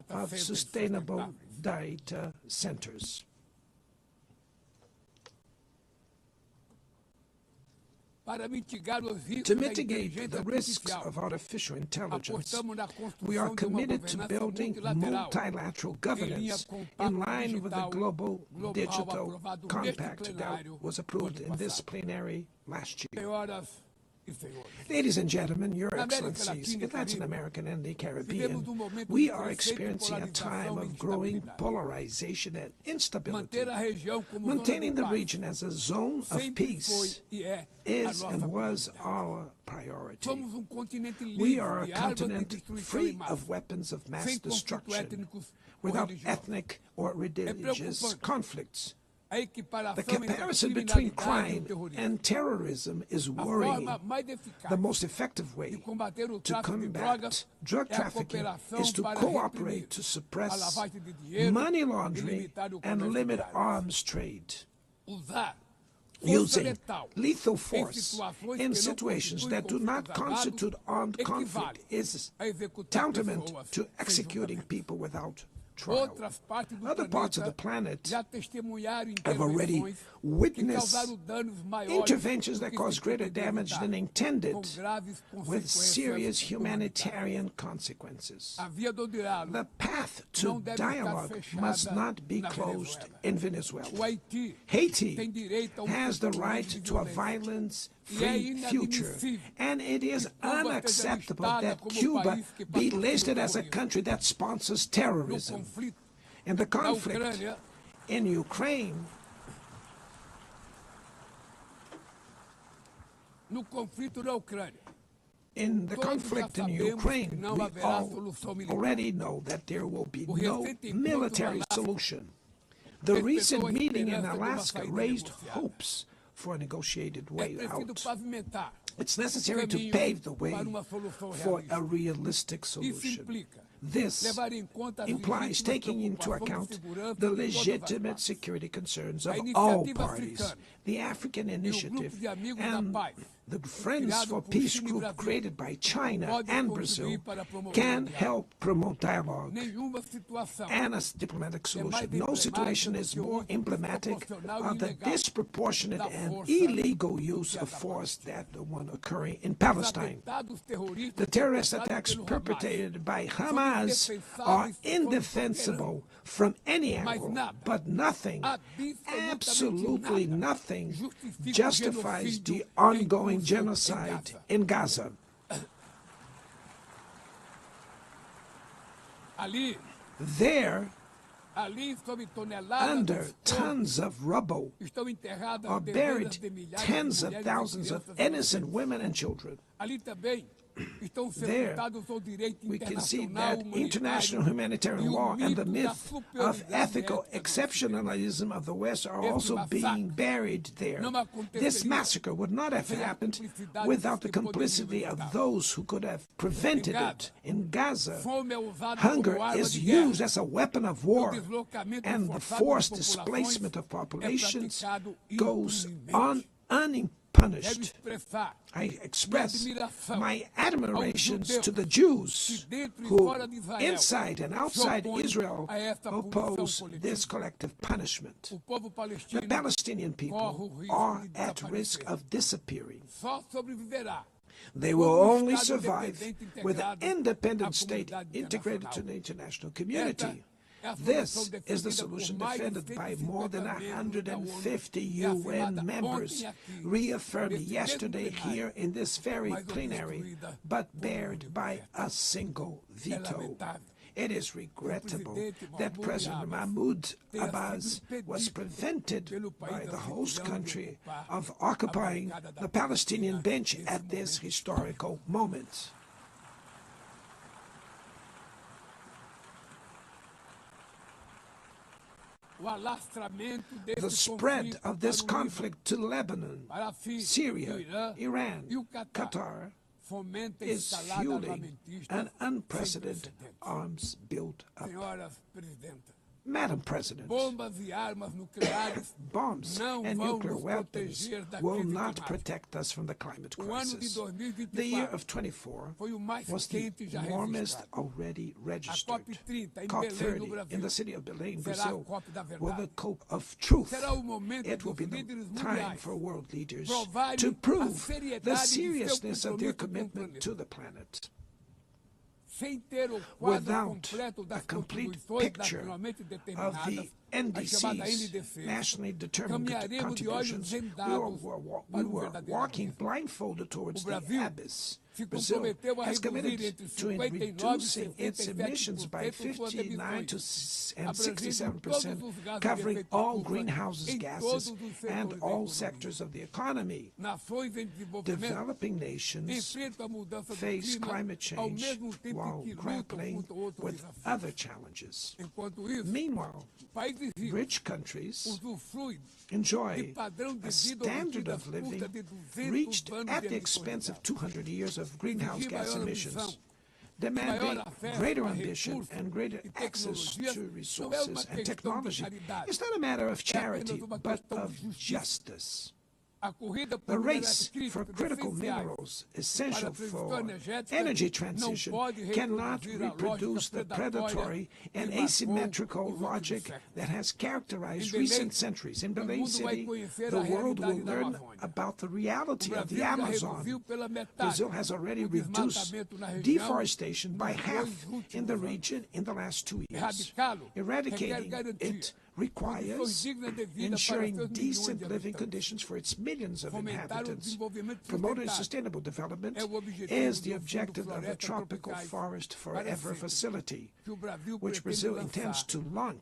of sustainable data centers. To mitigate the risks of artificial intelligence, we are committed to building multilateral governance in line with the Global Digital Compact that was approved in this plenary last year. Ladies and gentlemen, Your Excellencies, in Latin America and the Caribbean, we are experiencing a time of growing polarization and instability. Maintaining the region as a zone of peace is and was our priority. We are a continent free of weapons of mass destruction, without ethnic or religious conflicts. The comparison between crime and terrorism is worrying. The most effective way to combat drug trafficking is to cooperate to suppress money laundering and limit arms trade. Using lethal force in situations that do not constitute armed conflict is tantamount to executing people without trial. Other parts of the planet have already witnessed interventions that cause greater damage than intended, with serious humanitarian consequences. The path to dialogue must not be closed in Venezuela. Haiti has the right to a violence-free future, and it is unacceptable that Cuba be listed as a country that sponsors terrorism. In the conflict in Ukraine, we all already know that there will be no military solution. The recent meeting in Alaska raised hopes for a negotiated way out. It's necessary to pave the way for a realistic solution. This implies taking into account the legitimate security concerns of all parties. The African Initiative and the Friends for Peace group created by China and Brazil can help promote dialogue and a diplomatic solution. No situation is more emblematic of the disproportionate and illegal use of force than the one occurring in Palestine. The terrorist attacks perpetrated by Hamas are indefensible from any angle, but nothing, absolutely nothing, justifies the ongoing genocide in Gaza. There, under tons of rubble, are buried tens of thousands of innocent women and children. There, we can see that international humanitarian law and the myth of ethical exceptionalism of the West are also being buried there. This massacre would not have happened without the complicity of those who could have prevented it. In Gaza, hunger is used as a weapon of war, and the forced displacement of populations goes on unimpeded. I express my admirations to the Jews who, inside and outside Israel, oppose this collective punishment. The Palestinian people are at risk of disappearing. They will only survive with an independent state integrated to the international community. This is the solution defended by more than 150 UN members, reaffirmed yesterday here in this very plenary, but barred by a single veto. It is regrettable that President Mahmoud Abbas was prevented by the host country of occupying the Palestinian bench at this historical moment. The spread of this conflict to Lebanon, Syria, Iran, Qatar is fueling an unprecedented arms build-up. Madam President, bombs and nuclear weapons will not protect us from the climate crisis. The year of 24 was the warmest already registered. COP30 in the city of Belém, Brazil, will the COP of truth. It will be the time for world leaders to prove the seriousness of their commitment to the planet. Without a complete picture of the NDC's nationally determined contributions, we were walking blindfolded towards the abyss. Brazil has committed to reducing its emissions by 59% and 67%, covering all greenhouse gases and all sectors of the economy. Developing nations face climate change while grappling with other challenges. Meanwhile, rich countries enjoy a standard of living reached at the expense of 200 years of greenhouse gas emissions, demanding greater ambition and greater access to resources and technology. It's not a matter of charity, but of justice. The race for critical minerals essential for energy transition cannot reproduce the predatory and asymmetrical logic that has characterized recent centuries. In Belém City, the world will learn about the reality of the Amazon. Brazil has already reduced deforestation by half in the region in the last 2 years. Eradicating it requires ensuring decent living conditions for its millions of inhabitants. Promoting sustainable development is the objective of the Tropical Forest Forever facility, which Brazil intends to launch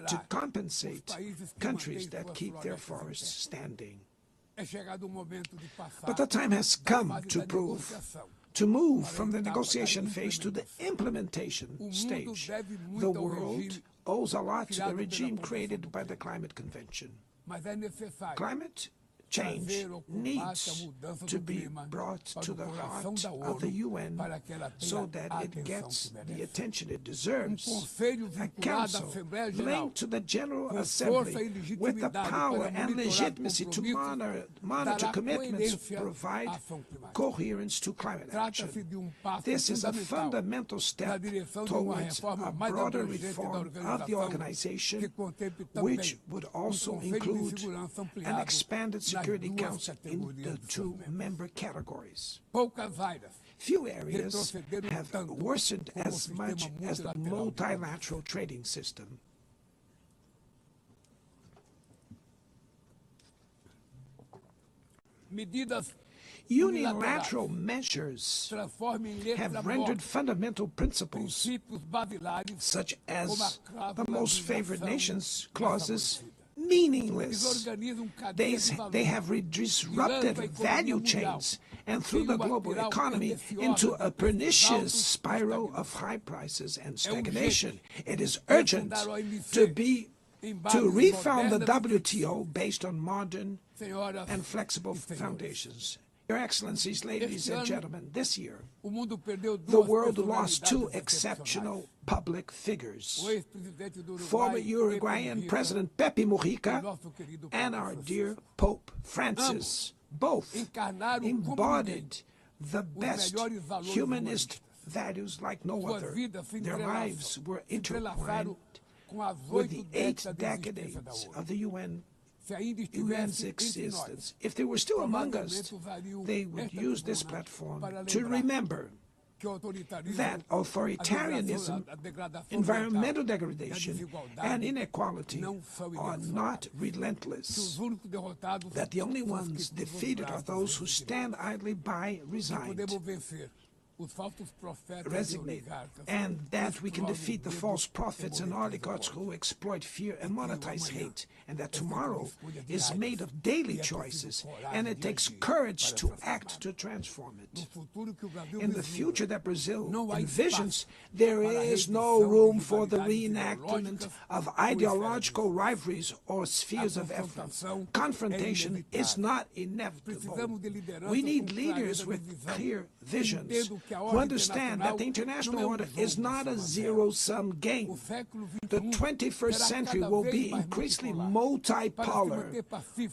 to compensate countries that keep their forests standing. But the time has come to move from the negotiation phase to the implementation stage. The world owes a lot to the regime created by the Climate Convention. Climate change needs to be brought to the heart of the UN so that it gets the attention it deserves. A council linked to the General Assembly with the power and legitimacy to monitor commitments provide coherence to climate action. This is a fundamental step towards a broader reform of the organization, which would also include an expanded Security Council in the 2 member categories. Few areas have worsened as much as the multilateral trading system. Unilateral measures have rendered fundamental principles, such as the most favored nations clauses, meaningless. They have disrupted value chains and threw the global economy into a pernicious spiral of high prices and stagnation. It is urgent to refound the WTO based on modern and flexible foundations. Your Excellencies, ladies and gentlemen, this year, the world lost 2 exceptional public figures. Former Uruguayan President Pepe Mujica and our dear Pope Francis. Both embodied the best humanist values like no other. Their lives were intertwined with the 8 decades of the UN's existence. If they were still among us, they would use this platform to remember that authoritarianism, environmental degradation, and inequality are not relentless, that the only ones defeated are those who stand idly by, resigned, and that we can defeat the false prophets and oligarchs who exploit fear and monetize hate, and that tomorrow is made of daily choices, and it takes courage to act to transform it. In the future that Brazil envisions, there is no room for the reenactment of ideological rivalries or spheres of influence. Confrontation is not inevitable. We need leaders with clear visions who understand that the international order is not a zero-sum game. The 21st century will be increasingly multipolar.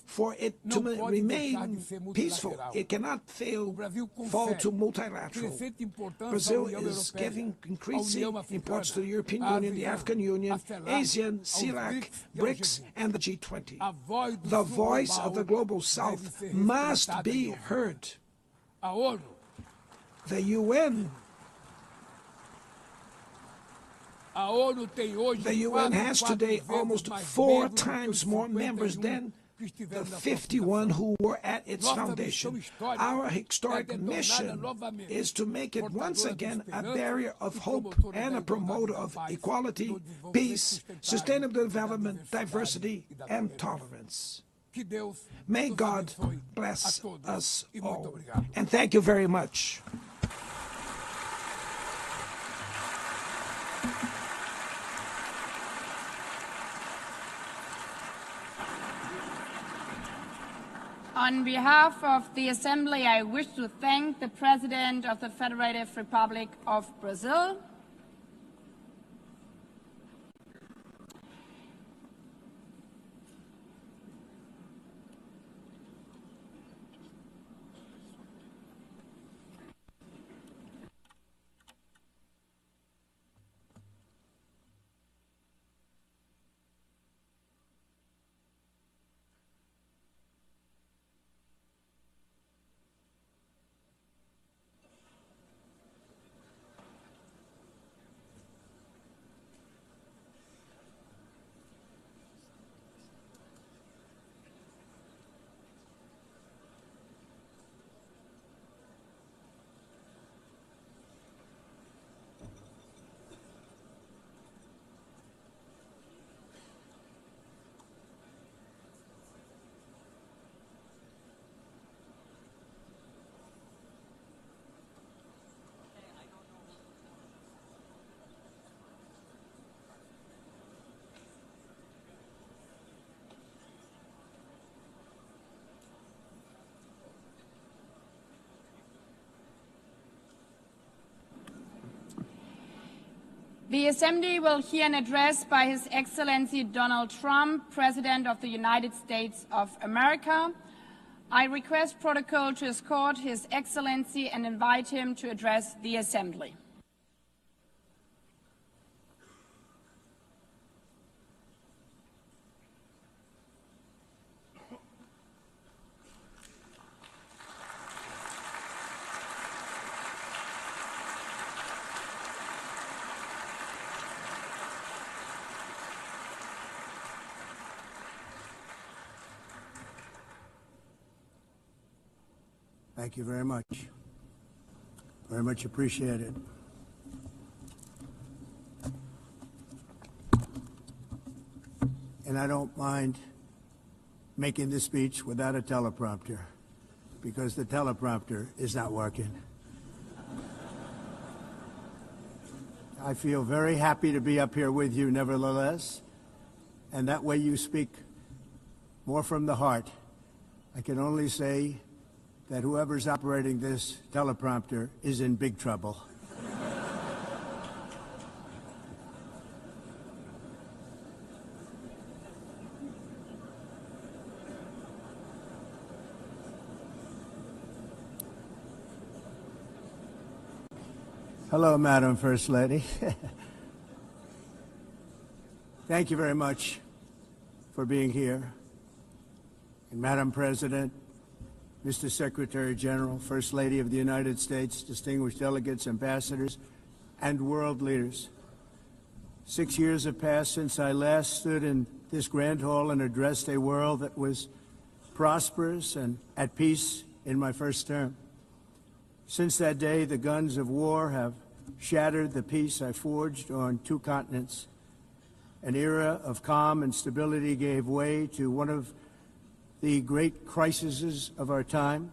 For it to remain peaceful, it cannot fall to multilateral. Brazil is giving increasing importance to the European Union, the African Union, ASEAN, CELAC, BRICS, and the G20. The voice of the Global South must be heard. The UN has today almost 4 times more members than the 51 who were at its foundation. Our historic mission is to make it once again a barrier of hope and a promoter of equality, peace, sustainable development, diversity, and tolerance. May God bless us all. And thank you very much. On behalf of the Assembly, I wish to thank the President of the Federative Republic of Brazil, The Assembly will hear an address by His Excellency Donald Trump, President of the United States of America. I request protocol to escort His Excellency and invite him to address the Assembly. Thank you very much. Very much appreciated. And I don't mind making this speech without a teleprompter, because the teleprompter is not working. I feel very happy to be up here with you nevertheless, and that way you speak more from the heart. I can only say that whoever's operating this teleprompter is in big trouble. Hello, Madam First Lady. Thank you very much for being here. And Madam President, Mr. Secretary General, First Lady of the United States, distinguished delegates, ambassadors, and world leaders. 6 years have passed since I last stood in this grand hall and addressed a world that was prosperous and at peace in my first term. Since that day, the guns of war have shattered the peace I forged on 2 continents. An era of calm and stability gave way to one of the great crises of our time.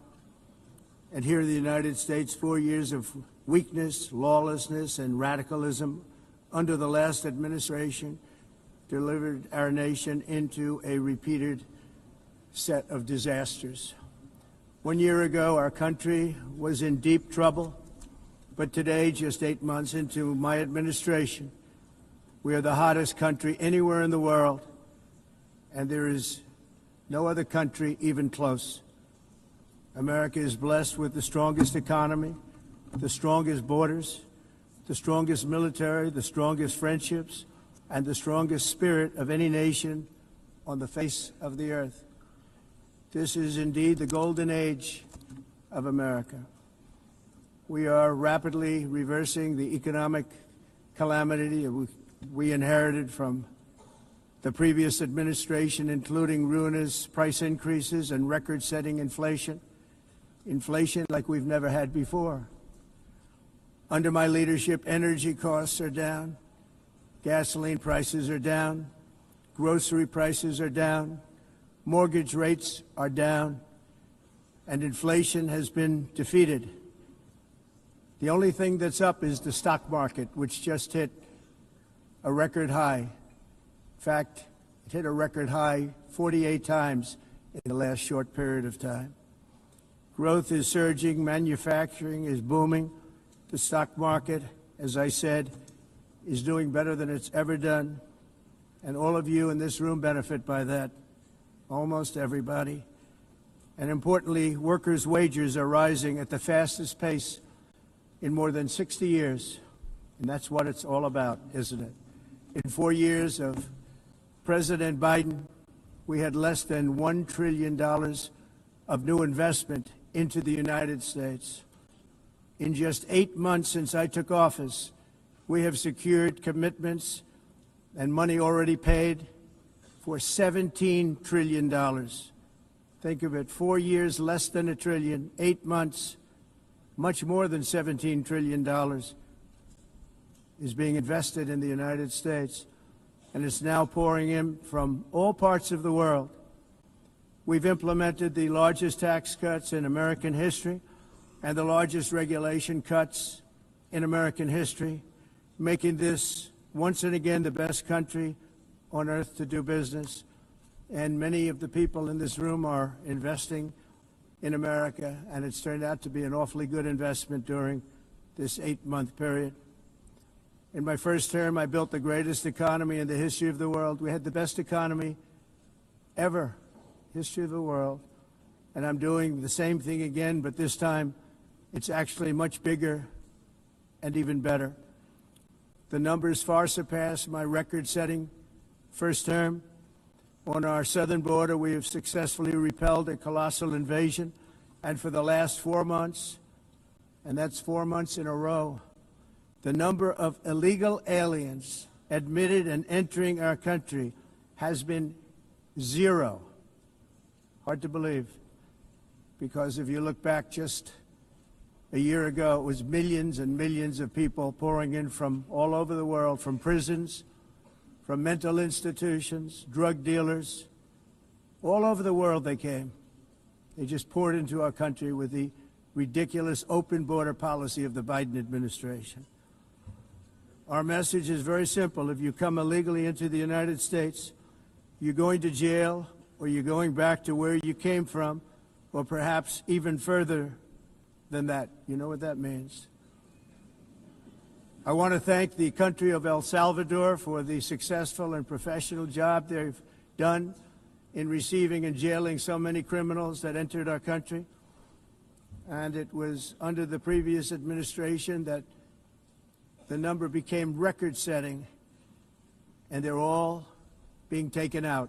And here in the United States, 4 years of weakness, lawlessness, and radicalism under the last administration delivered our nation into a repeated set of disasters. 1 year ago, our country was in deep trouble. But today, just 8 months into my administration, we are the hottest country anywhere in the world, and there is no other country even close. America is blessed with the strongest economy, the strongest borders, the strongest military, the strongest friendships, and the strongest spirit of any nation on the face of the earth. This is indeed the golden age of America. We are rapidly reversing the economic calamity we inherited from the previous administration, including ruinous price increases and record-setting inflation like we've never had before. Under my leadership, energy costs are down, gasoline prices are down, grocery prices are down, mortgage rates are down, and inflation has been defeated. The only thing that's up is the stock market, which just hit a record high. In fact, it hit a record high 48 times in the last short period of time. Growth is surging, manufacturing is booming. The stock market, as I said, is doing better than it's ever done. And all of you in this room benefit by that, almost everybody. And importantly, workers' wages are rising at the fastest pace in more than 60 years. And that's what it's all about, isn't it? In 4 years of President Biden, we had less than $1 trillion of new investment into the United States. In just 8 months since I took office, we have secured commitments and money already paid for $17 trillion. Think of it, 4 years, less than $1 trillion, 8 months, much more than $17 trillion is being invested in the United States, and it's now pouring in from all parts of the world. We've implemented the largest tax cuts in American history and the largest regulation cuts in American history, making this once and again the best country on earth to do business. And many of the people in this room are investing in America, and it's turned out to be an awfully good investment during this 8-month period. In my first term, I built the greatest economy in the history of the world. We had the best economy ever, history of the world. And I'm doing the same thing again, but this time it's actually much bigger and even better. The numbers far surpass my record-setting first term. On our southern border, we have successfully repelled a colossal invasion, and for the last 4 months, and that's 4 months in a row, the number of illegal aliens admitted and entering our country has been 0. Hard to believe, because if you look back just a year ago, it was millions and millions of people pouring in from all over the world, from prisons, from mental institutions, drug dealers. All over the world they came. They just poured into our country with the ridiculous open border policy of the Biden administration. Our message is very simple. If you come illegally into the United States, you're going to jail, or you're going back to where you came from, or perhaps even further than that. You know what that means. I want to thank the country of El Salvador for the successful and professional job they've done in receiving and jailing so many criminals that entered our country. And it was under the previous administration that the number became record-setting, and they're all being taken out.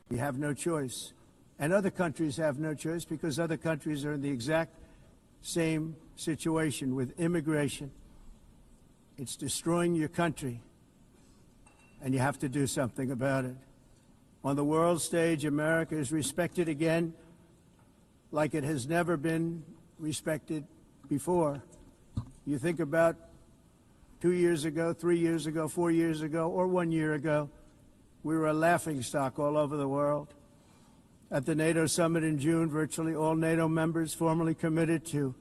We have no choice. And other countries have no choice, because other countries are in the exact same situation with immigration. It's destroying your country, and you have to do something about it. On the world stage, America is respected again like it has never been respected before. You think about 2 years ago, 3 years ago, 4 years ago, or 1 year ago, we were a laughingstock all over the world. At the NATO summit in June, virtually all NATO members formally committed to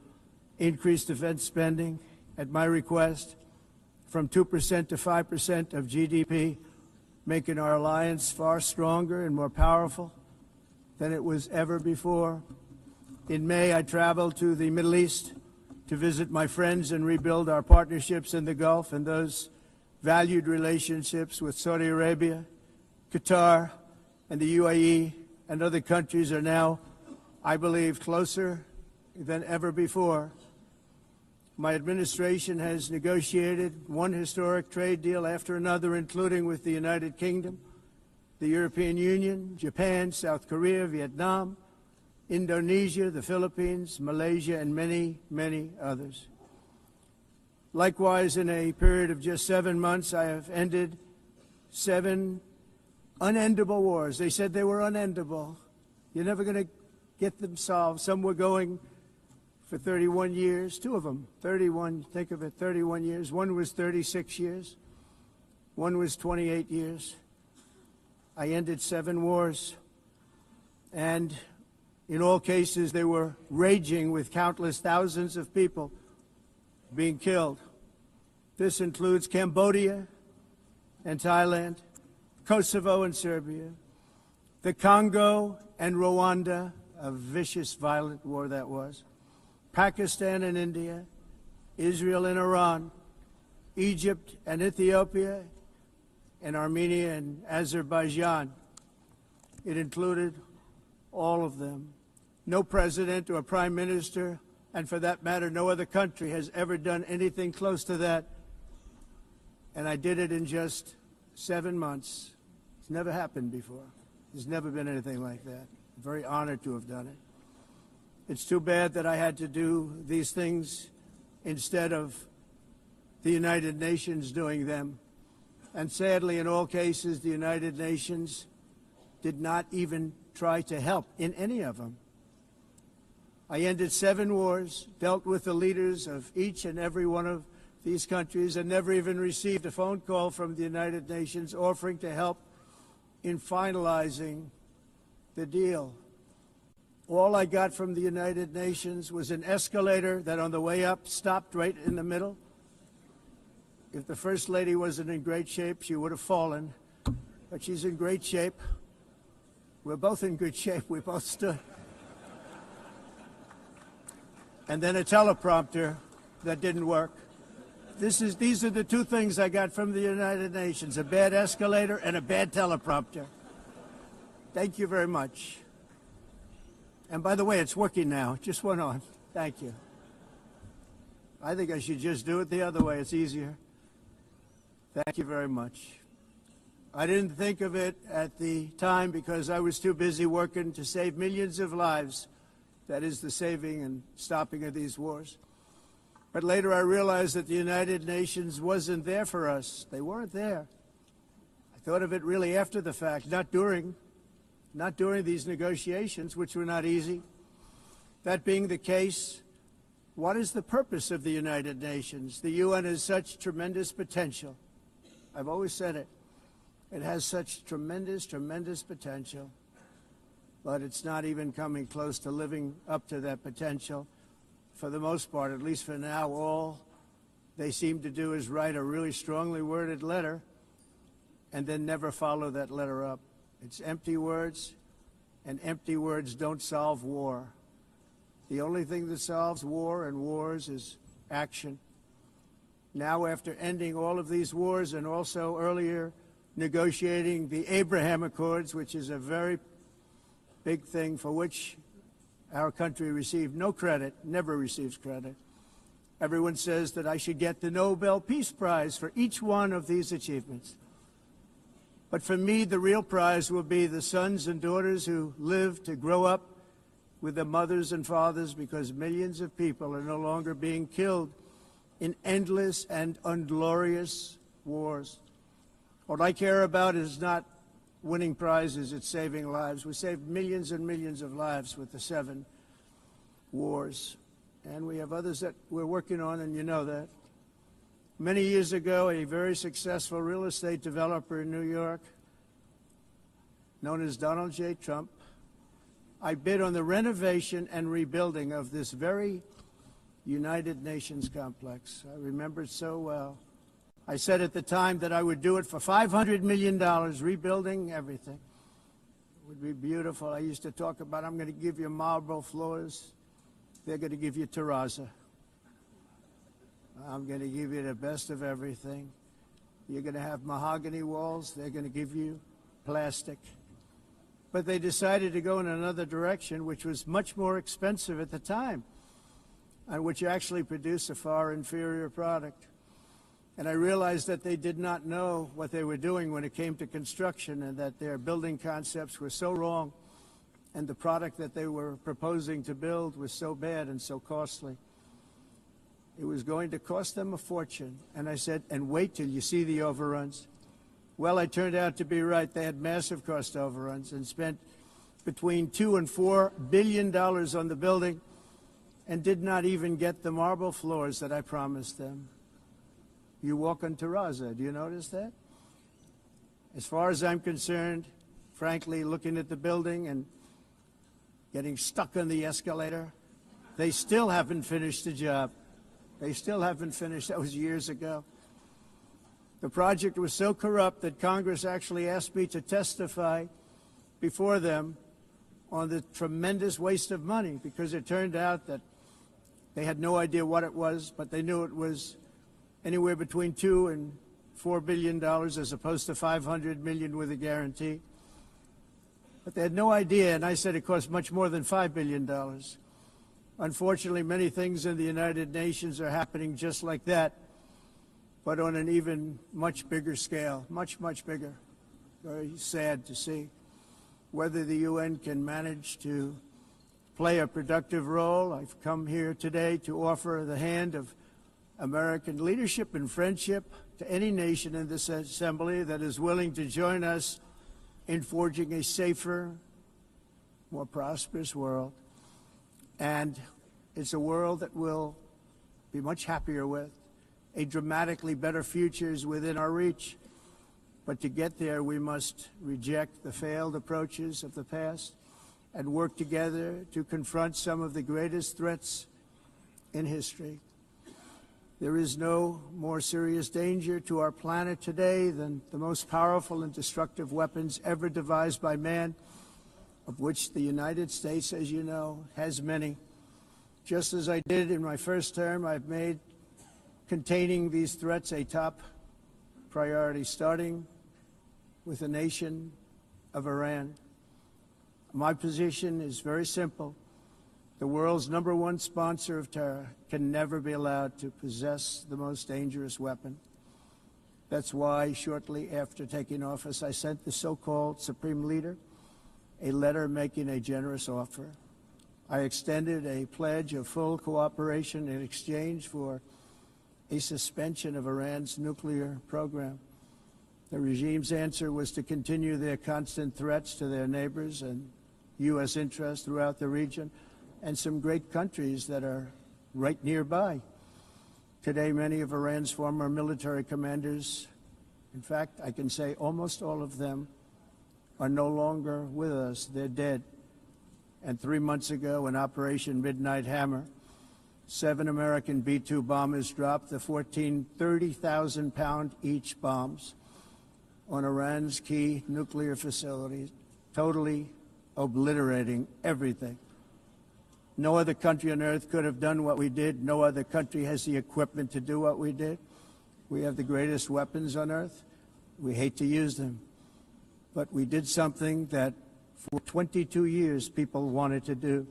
increase defense spending at my request from 2% to 5% of GDP, making our alliance far stronger and more powerful than it was ever before. In May, I traveled to the Middle East to visit my friends and rebuild our partnerships in the Gulf and those valued relationships with Saudi Arabia, Qatar, and the UAE and other countries are now, I believe, closer than ever before. My administration has negotiated one historic trade deal after another, including with the United Kingdom, the European Union, Japan, South Korea, Vietnam, Indonesia, the Philippines, Malaysia, and many, many others. Likewise, in a period of just 7 months, I have ended 7 unendable wars. They said they were unendable. You're never going to get them solved. Some were going for 31 years, 2 of them, 31, think of it, 31 years. One was 36 years. One was 28 years. I ended 7 wars. And in all cases, they were raging with countless thousands of people being killed. This includes Cambodia and Thailand, Kosovo and Serbia, the Congo and Rwanda, a vicious, violent war that was, Pakistan and India, Israel and Iran, Egypt and Ethiopia, and Armenia and Azerbaijan. It included all of them. No president or prime minister, and for that matter, no other country has ever done anything close to that. And I did it in just 7 months. It's never happened before. There's never been anything like that. I'm very honored to have done it. It's too bad that I had to do these things instead of the United Nations doing them. And sadly, in all cases, the United Nations did not even try to help in any of them. I ended 7 wars, dealt with the leaders of each and every one of these countries, and never even received a phone call from the United Nations offering to help in finalizing the deal. All I got from the United Nations was an escalator that on the way up stopped right in the middle. If the First Lady wasn't in great shape, she would have fallen, but she's in great shape. We're both in good shape. We both stood. And then a teleprompter that didn't work. These are the 2 things I got from the United Nations, a bad escalator and a bad teleprompter. Thank you very much. And by the way, it's working now. It just went on. Thank you. I think I should just do it the other way. It's easier. Thank you very much. I didn't think of it at the time because I was too busy working to save millions of lives. That is the saving and stopping of these wars. But later I realized that the United Nations wasn't there for us. They weren't there. I thought of it really after the fact, not during these negotiations, which were not easy. That being the case, what is the purpose of the United Nations? The UN has such tremendous potential. I've always said it. It has such tremendous, tremendous potential, but it's not even coming close to living up to that potential. For the most part, at least for now, all they seem to do is write a really strongly worded letter and then never follow that letter up. It's empty words, and empty words don't solve war. The only thing that solves war and wars is action. Now, after ending all of these wars and also earlier negotiating the Abraham Accords, which is a very big thing for which our country received no credit, never receives credit. Everyone says that I should get the Nobel Peace Prize for each one of these achievements. But for me, the real prize will be the sons and daughters who live to grow up with their mothers and fathers, because millions of people are no longer being killed in endless and unglorious wars. What I care about is not winning prizes, it's saving lives. We saved millions and millions of lives with the 7 wars. And we have others that we're working on, and you know that. Many years ago, a very successful real estate developer in New York, known as Donald J. Trump, I bid on the renovation and rebuilding of this very United Nations complex. I remember it so well. I said at the time that I would do it for $500 million, rebuilding everything. It would be beautiful. I used to talk about, I'm going to give you marble floors. They're going to give you terrazzo. I'm going to give you the best of everything. You're going to have mahogany walls. They're going to give you plastic. But they decided to go in another direction, which was much more expensive at the time, and which actually produced a far inferior product. And I realized that they did not know what they were doing when it came to construction, and that their building concepts were so wrong, and the product that they were proposing to build was so bad and so costly. It was going to cost them a fortune. And I said, and wait till you see the overruns. Well, I turned out to be right. They had massive cost overruns and spent between $2 and $4 billion on the building and did not even get the marble floors that I promised them. You walk on terrazzo. Do you notice that? As far as I'm concerned, frankly, looking at the building and getting stuck on the escalator, they still haven't finished the job. They still haven't finished. That was years ago. The project was so corrupt that Congress actually asked me to testify before them on the tremendous waste of money, because it turned out that they had no idea what it was, but they knew it was anywhere between $2 and $4 billion as opposed to $500 million with a guarantee. But they had no idea, and I said it cost much more than $5 billion. Unfortunately, many things in the United Nations are happening just like that, but on an even much bigger scale, much, much bigger. Very sad to see. Whether the UN can manage to play a productive role, I've come here today to offer the hand of American leadership and friendship to any nation in this assembly that is willing to join us in forging a safer, more prosperous world. And it's a world that we'll be much happier with. A dramatically better future is within our reach. But to get there, we must reject the failed approaches of the past and work together to confront some of the greatest threats in history. There is no more serious danger to our planet today than the most powerful and destructive weapons ever devised by man, of which the United States, as you know, has many. Just as I did in my first term, I've made containing these threats a top priority, starting with the nation of Iran. My position is very simple. The world's #1 sponsor of terror can never be allowed to possess the most dangerous weapon. That's why, shortly after taking office, I sent the so-called Supreme Leader a letter making a generous offer. I extended a pledge of full cooperation in exchange for a suspension of Iran's nuclear program. The regime's answer was to continue their constant threats to their neighbors and U.S. interests throughout the region, and some great countries that are right nearby. Today, many of Iran's former military commanders, in fact, I can say almost all of them, are no longer with us. They're dead. And 3 months ago, in Operation Midnight Hammer, 7 American B-2 bombers dropped the 14 30,000-pound each bombs on Iran's key nuclear facilities, totally obliterating everything. No other country on earth could have done what we did. No other country has the equipment to do what we did. We have the greatest weapons on earth. We hate to use them. But we did something that for 22 years people wanted to do.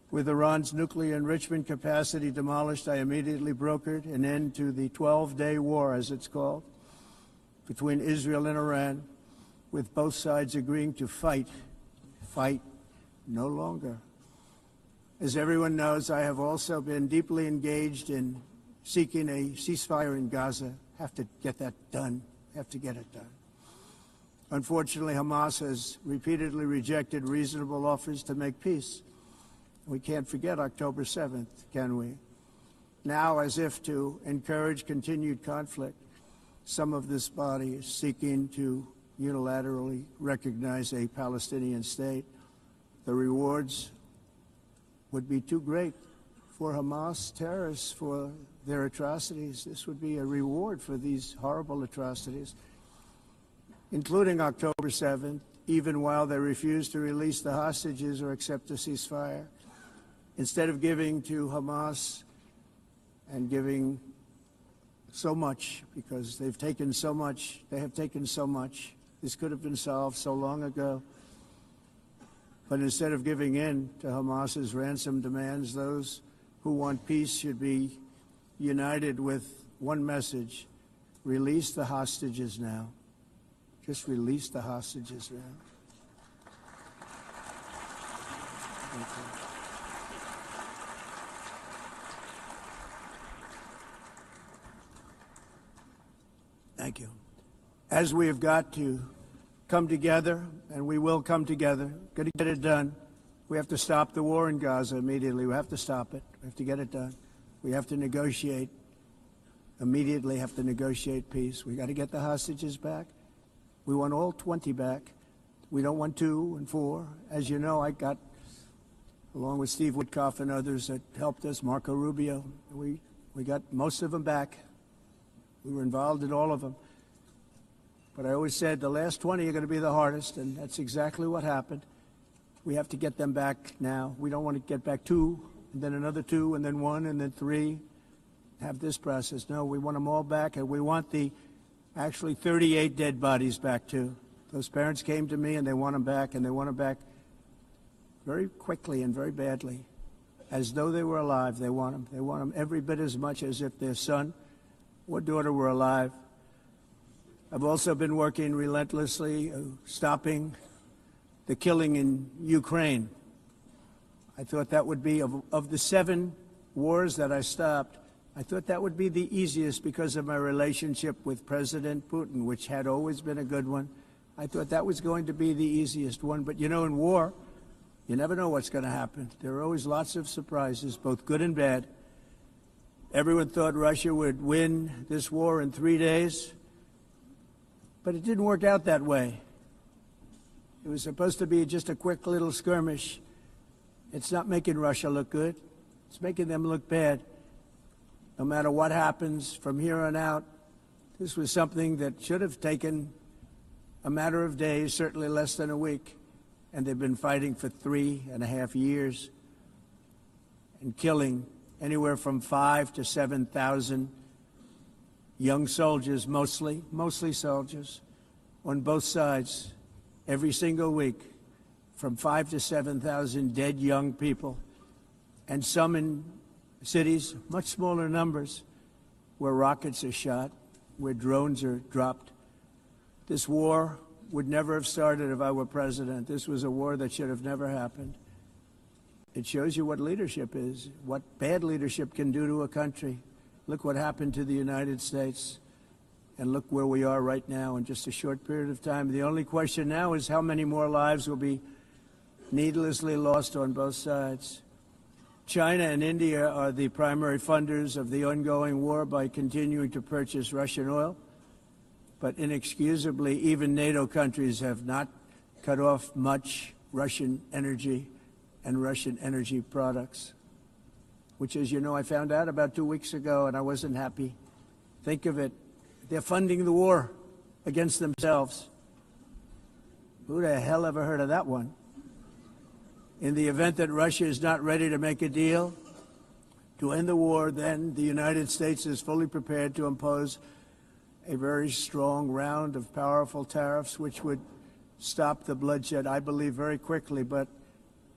With Iran's nuclear enrichment capacity demolished, I immediately brokered an end to the 12-day war, as it's called, between Israel and Iran, with both sides agreeing to fight no longer. As everyone knows, I have also been deeply engaged in seeking a ceasefire in Gaza. Have to get that done. Have to get it done. Unfortunately, Hamas has repeatedly rejected reasonable offers to make peace. We can't forget October 7th, can we? Now, as if to encourage continued conflict, some of this body is seeking to unilaterally recognize a Palestinian state. The rewards would be too great for Hamas terrorists for their atrocities. This would be a reward for these horrible atrocities, including October 7th, even while they refuse to release the hostages or accept a ceasefire. Instead of giving to Hamas and giving so much, because they've taken so much. They have taken so much. This could have been solved so long ago. But instead of giving in to Hamas's ransom demands, those who want peace should be united with one message: release the hostages now. Just release the hostages now. Thank you. Thank you. As we have got to come together, and we will come together, got to get it done. We have to stop the war in Gaza immediately. We have to stop it. We have to get it done. We have to negotiate, immediately have to negotiate peace. We got to get the hostages back. We want all 20 back. We don't want 2 and 4. As you know, I got, along with Steve Witkoff and others that helped us, Marco Rubio, we got most of them back. We were involved in all of them. But I always said the last 20 are going to be the hardest, and that's exactly what happened. We have to get them back now. We don't want to get back 2, and then another 2, and then 1, and then 3. Have this process. No, we want them all back, and we want the actually 38 dead bodies back too. Those parents came to me, and they want them back, and they want them back very quickly and very badly, as though they were alive. They want them. They want them every bit as much as if their son or daughter were alive. I've also been working relentlessly, stopping the killing in Ukraine. I thought that would be, of the 7 wars that I stopped, I thought that would be the easiest because of my relationship with President Putin, which had always been a good one. I thought that was going to be the easiest one. But you know, in war, you never know what's going to happen. There are always lots of surprises, both good and bad. Everyone thought Russia would win this war in 3 days, but it didn't work out that way. It was supposed to be just a quick little skirmish. It's not making Russia look good. It's making them look bad. No matter what happens from here on out, this was something that should have taken a matter of days, certainly less than a week. And they've been fighting for 3.5 years and killing anywhere from 5,000 to 7,000 young soldiers, mostly soldiers, on both sides, every single week, from 5,000 to 7,000 dead young people, and some in cities, much smaller numbers, where rockets are shot, where drones are dropped. This war would never have started if I were president. This was a war that should have never happened. It shows you what leadership is, what bad leadership can do to a country. Look what happened to the United States, and look where we are right now in just a short period of time. The only question now is how many more lives will be needlessly lost on both sides. China and India are the primary funders of the ongoing war by continuing to purchase Russian oil. But inexcusably, even NATO countries have not cut off much Russian energy and Russian energy products, which, as you know, I found out about 2 weeks ago, and I wasn't happy. Think of it. They're funding the war against themselves. Who the hell ever heard of that one? In the event that Russia is not ready to make a deal to end the war, then the United States is fully prepared to impose a very strong round of powerful tariffs, which would stop the bloodshed, I believe, very quickly. But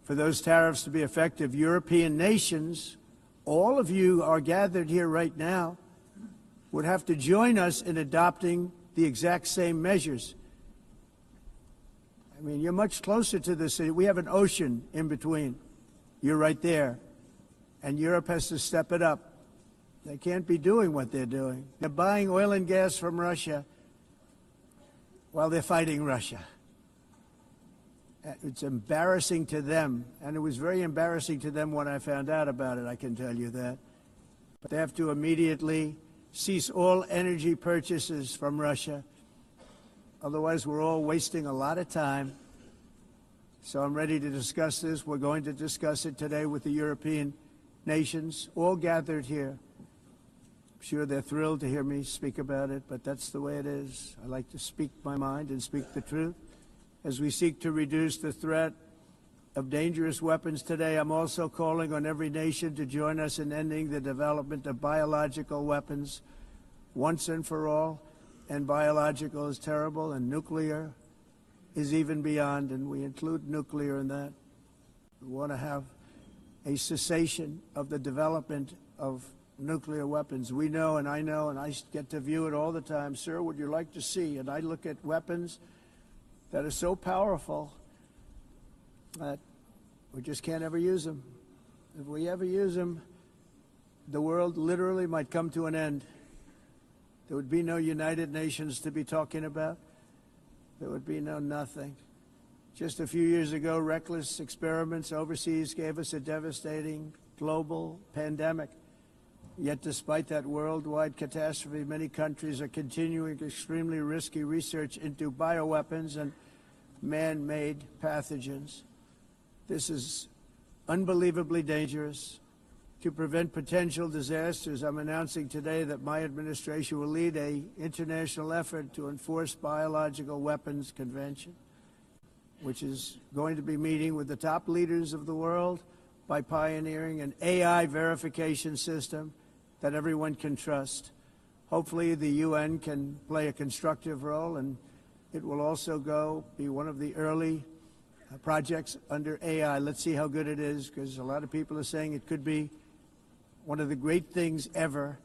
for those tariffs to be effective, European nations, all of you are gathered here right now, would have to join us in adopting the exact same measures. I mean, you're much closer to the city. We have an ocean in between. You're right there. And Europe has to step it up. They can't be doing what they're doing. They're buying oil and gas from Russia while they're fighting Russia. It's embarrassing to them, and it was very embarrassing to them when I found out about it, I can tell you that. But they have to immediately cease all energy purchases from Russia. Otherwise, we're all wasting a lot of time. So I'm ready to discuss this. We're going to discuss it today with the European nations, all gathered here. I'm sure they're thrilled to hear me speak about it, but that's the way it is. I like to speak my mind and speak the truth as we seek to reduce the threat of dangerous weapons today, I'm also calling on every nation to join us in ending the development of biological weapons once and for all. And biological is terrible, and nuclear is even beyond, and we include nuclear in that. We want to have a cessation of the development of nuclear weapons. We know, and I get to view it all the time. Sir, would you like to see? And I look at weapons that are so powerful that we just can't ever use them. If we ever use them, the world literally might come to an end. There would be no United Nations to be talking about. There would be no nothing. Just a few years ago, reckless experiments overseas gave us a devastating global pandemic. Yet despite that worldwide catastrophe, many countries are continuing extremely risky research into bioweapons and man-made pathogens. This is unbelievably dangerous. To prevent potential disasters, I'm announcing today that my administration will lead an international effort to enforce biological weapons convention, which is going to be meeting with the top leaders of the world by pioneering an AI verification system that everyone can trust. Hopefully the UN can play a constructive role, and it will also be one of the early projects under AI. Let's see how good it is, because a lot of people are saying it could be one of the great things ever,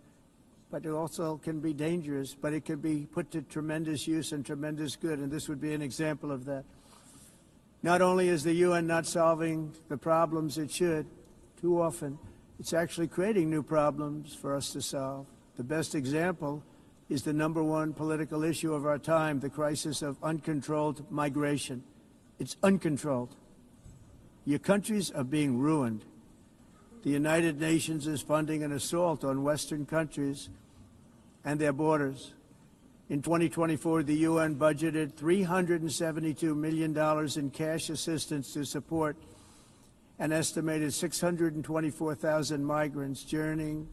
but it also can be dangerous, but it can be put to tremendous use and tremendous good, and this would be an example of that. Not only is the UN not solving the problems it should, too often, it's actually creating new problems for us to solve. The best example is the #1 political issue of our time, the crisis of uncontrolled migration. It's uncontrolled. Your countries are being ruined. The United Nations is funding an assault on Western countries and their borders. In 2024, the UN budgeted $372 million in cash assistance to support an estimated 624,000 migrants journeying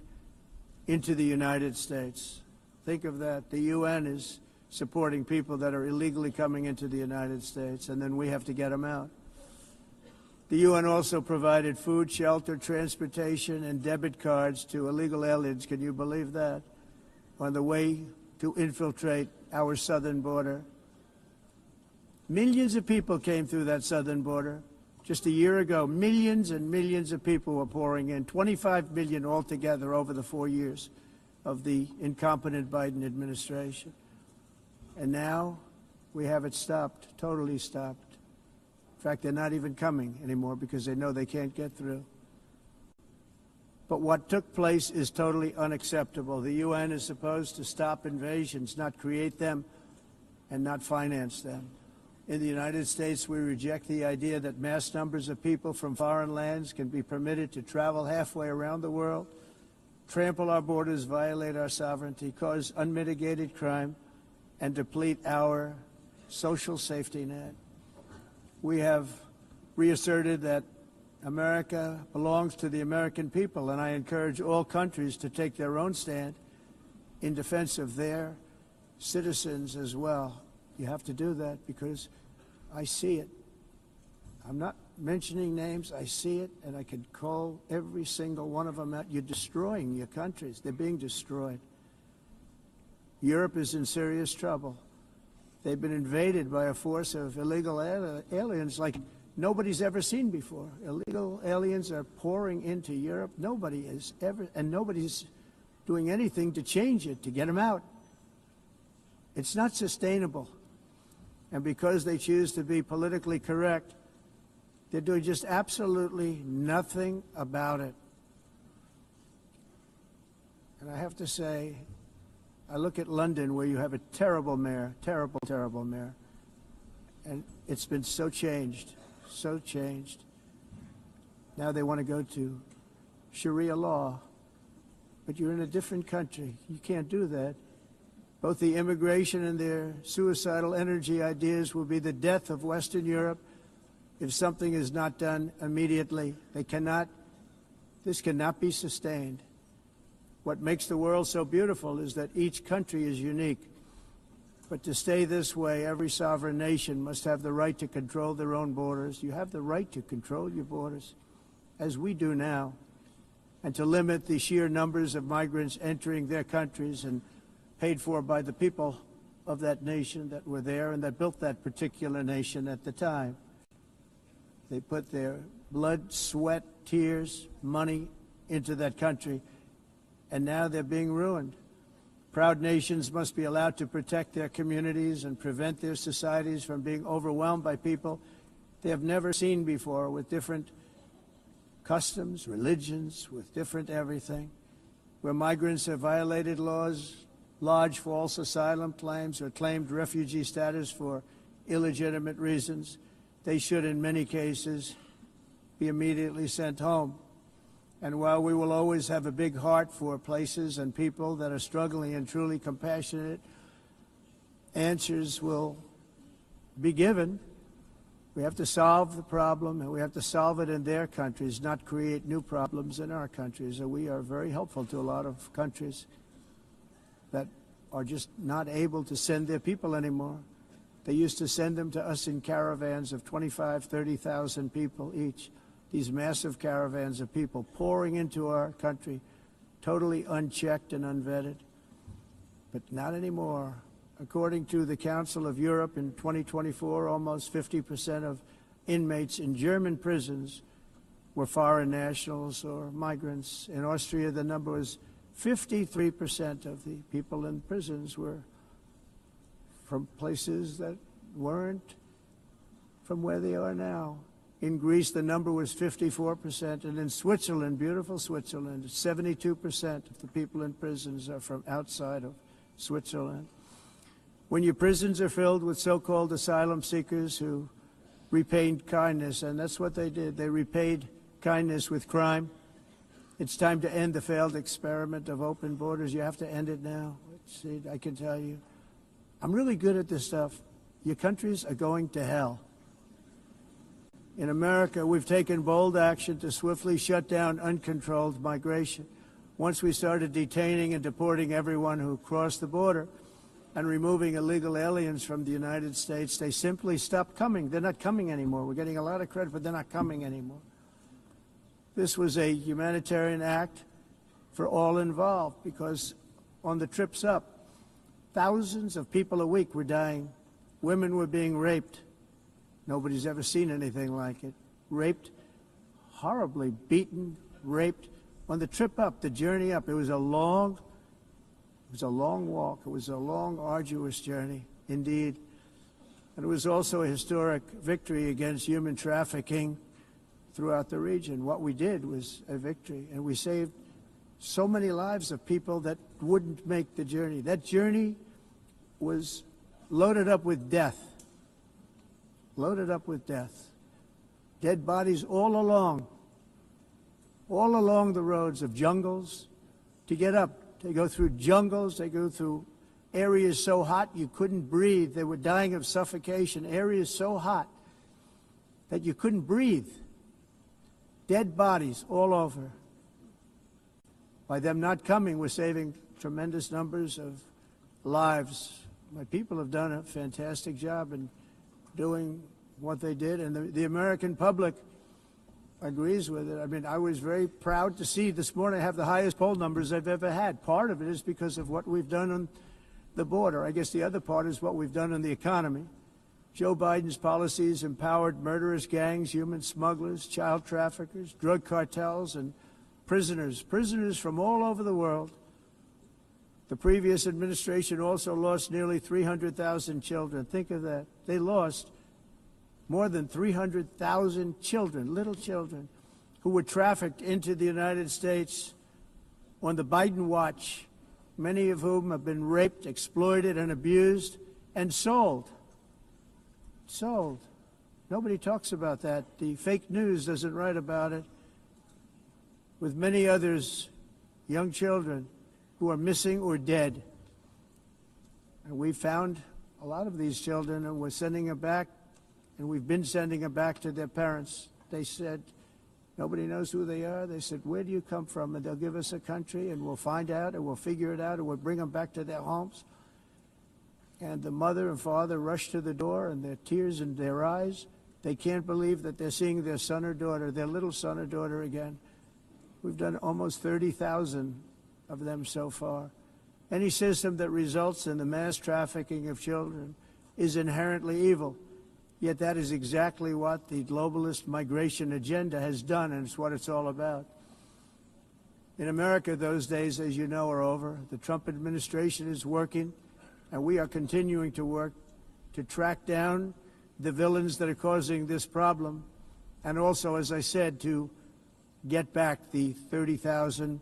into the United States. Think of that. The UN is supporting people that are illegally coming into the United States, and then we have to get them out. The UN also provided food, shelter, transportation, and debit cards to illegal aliens. Can you believe that? On the way to infiltrate our southern border. Millions of people came through that southern border. Just a year ago, millions and millions of people were pouring in, 25 million altogether over the 4 years of the incompetent Biden administration. And now we have it stopped, totally stopped. In fact, they're not even coming anymore because they know they can't get through. But what took place is totally unacceptable. The UN is supposed to stop invasions, not create them and not finance them. In the United States, we reject the idea that mass numbers of people from foreign lands can be permitted to travel halfway around the world, trample our borders, violate our sovereignty, cause unmitigated crime, and deplete our social safety net. We have reasserted that America belongs to the American people, and I encourage all countries to take their own stand in defense of their citizens as well. You have to do that because I see it. I'm not mentioning names. I see it, and I could call every single one of them out. You're destroying your countries. They're being destroyed. Europe is in serious trouble. They've been invaded by a force of illegal aliens like nobody's ever seen before. Illegal aliens are pouring into Europe. Nobody is ever, and nobody's doing anything to change it, to get them out. It's not sustainable. And because they choose to be politically correct, they're doing just absolutely nothing about it. And I have to say, I look at London, where you have a terrible mayor, terrible, terrible mayor, and it's been so changed, so changed. Now they want to go to Sharia law, but you're in a different country. You can't do that. Both the immigration and their suicidal energy ideas will be the death of Western Europe if something is not done immediately. This cannot be sustained. What makes the world so beautiful is that each country is unique. But to stay this way, every sovereign nation must have the right to control their own borders. You have the right to control your borders, as we do now, and to limit the sheer numbers of migrants entering their countries and paid for by the people of that nation that were there and that built that particular nation at the time. They put their blood, sweat, tears, money into that country, and now they're being ruined. Proud nations must be allowed to protect their communities and prevent their societies from being overwhelmed by people they have never seen before, with different customs, religions, with different everything. Where migrants have violated laws, lodged false asylum claims, or claimed refugee status for illegitimate reasons, they should, in many cases, be immediately sent home. And while we will always have a big heart for places and people that are struggling and truly compassionate, answers will be given. We have to solve the problem, and we have to solve it in their countries, not create new problems in our countries. And we are very helpful to a lot of countries that are just not able to send their people anymore. They used to send them to us in caravans of 25,000, 30,000 people each. These massive caravans of people pouring into our country, totally unchecked and unvetted. But not anymore. According to the Council of Europe, in 2024, almost 50% of inmates in German prisons were foreign nationals or migrants. In Austria, the number was 53% of the people in prisons were from places that weren't from where they are now. In Greece, the number was 54%, and in Switzerland, beautiful Switzerland, 72% of the people in prisons are from outside of Switzerland. When your prisons are filled with so-called asylum seekers who repaid kindness, and that's what they did, they repaid kindness with crime, it's time to end the failed experiment of open borders. You have to end it now. See, I can tell you, I'm really good at this stuff. Your countries are going to hell. In America, we've taken bold action to swiftly shut down uncontrolled migration. Once we started detaining and deporting everyone who crossed the border and removing illegal aliens from the United States, they simply stopped coming. They're not coming anymore. We're getting a lot of credit, but they're not coming anymore. This was a humanitarian act for all involved, because on the trips up, thousands of people a week were dying. Women were being raped. Nobody's ever seen anything like it. Raped, horribly beaten, raped. On the trip up, the journey up, it was a long walk. It was a long, arduous journey, indeed. And it was also a historic victory against human trafficking throughout the region. What we did was a victory, and we saved so many lives of people that wouldn't make the journey. That journey was loaded up with death. Loaded up with death. Dead bodies all along the roads of jungles. To get up, they go through jungles, they go through areas so hot you couldn't breathe. They were dying of suffocation, areas so hot that you couldn't breathe. Dead bodies all over. By them not coming, we're saving tremendous numbers of lives. My people have done a fantastic job in doing what they did, and the American public agrees with it. I mean, I was very proud to see this morning I have the highest poll numbers I've ever had. Part of it is because of what we've done on the border. I guess the other part is what we've done on the economy. Joe Biden's policies empowered murderous gangs, human smugglers, child traffickers, drug cartels, and prisoners from all over the world. The previous administration also lost nearly 300,000 children. Think of that. They lost more than 300,000 children, little children, who were trafficked into the United States on the Biden watch, many of whom have been raped, exploited, and abused, and sold. Sold. Nobody talks about that. The fake news doesn't write about it. With many others, young children who are missing or dead. And we found a lot of these children, and we're sending them back, and we've been sending them back to their parents. They said, nobody knows who they are. They said, where do you come from? And they'll give us a country, and we'll find out, and we'll figure it out, and we'll bring them back to their homes. And the mother and father rush to the door, and there are tears in their eyes. They can't believe that they're seeing their son or daughter, their little son or daughter again. We've done almost 30,000 of them so far. Any system that results in the mass trafficking of children is inherently evil. Yet that is exactly what the globalist migration agenda has done, and it's what it's all about. In America, those days, as you know, are over. The Trump administration is working, and we are continuing to work to track down the villains that are causing this problem, and also, as I said, to get back the 30,000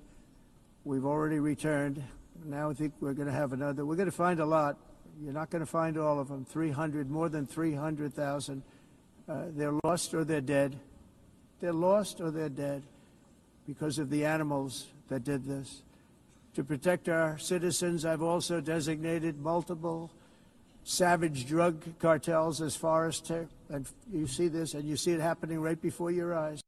we've already returned. Now I think we're going to have another. We're going to find a lot. You're not going to find all of them. 300, more than 300,000. They're lost or they're dead. They're lost or they're dead because of the animals that did this. To protect our citizens, I've also designated multiple savage drug cartels as forest. And you see this, and you see it happening right before your eyes.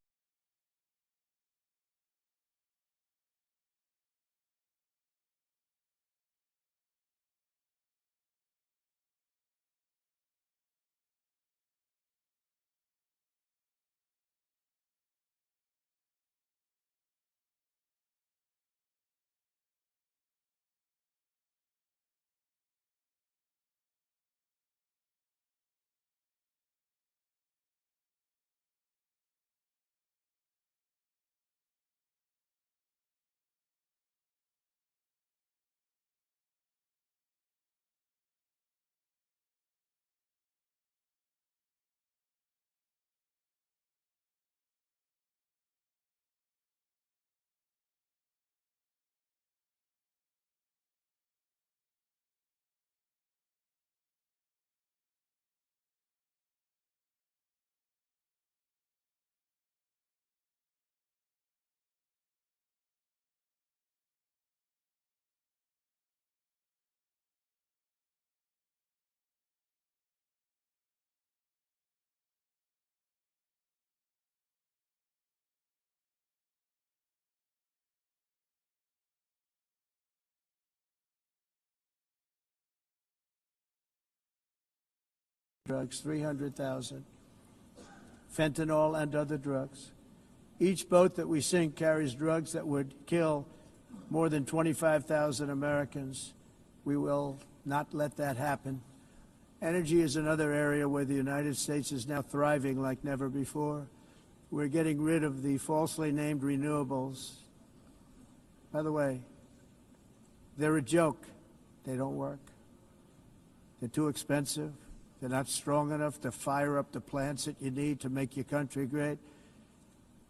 Drugs, 300,000. Fentanyl and other drugs. Each boat that we sink carries drugs that would kill more than 25,000 Americans. We will not let that happen. Energy is another area where the United States is now thriving like never before. We're getting rid of the falsely named renewables. By the way, they're a joke. They don't work. They're too expensive. They're not strong enough to fire up the plants that you need to make your country great.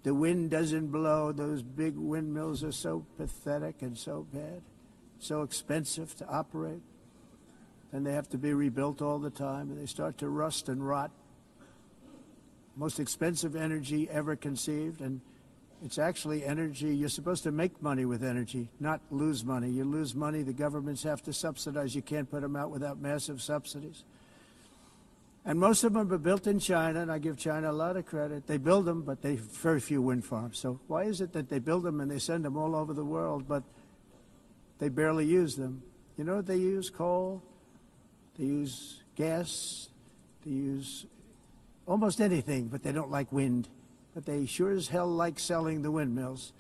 The wind doesn't blow. Those big windmills are so pathetic and so bad, so expensive to operate. And they have to be rebuilt all the time, and they start to rust and rot. Most expensive energy ever conceived, and it's actually energy. You're supposed to make money with energy, not lose money. You lose money, the governments have to subsidize. You can't put them out without massive subsidies. And most of them are built in China, and I give China a lot of credit. They build them, but they very few wind farms. So why is it that they build them and they send them all over the world, but they barely use them? You know what they use? Coal. They use gas. They use almost anything, but they don't like wind. But they sure as hell like selling the windmills.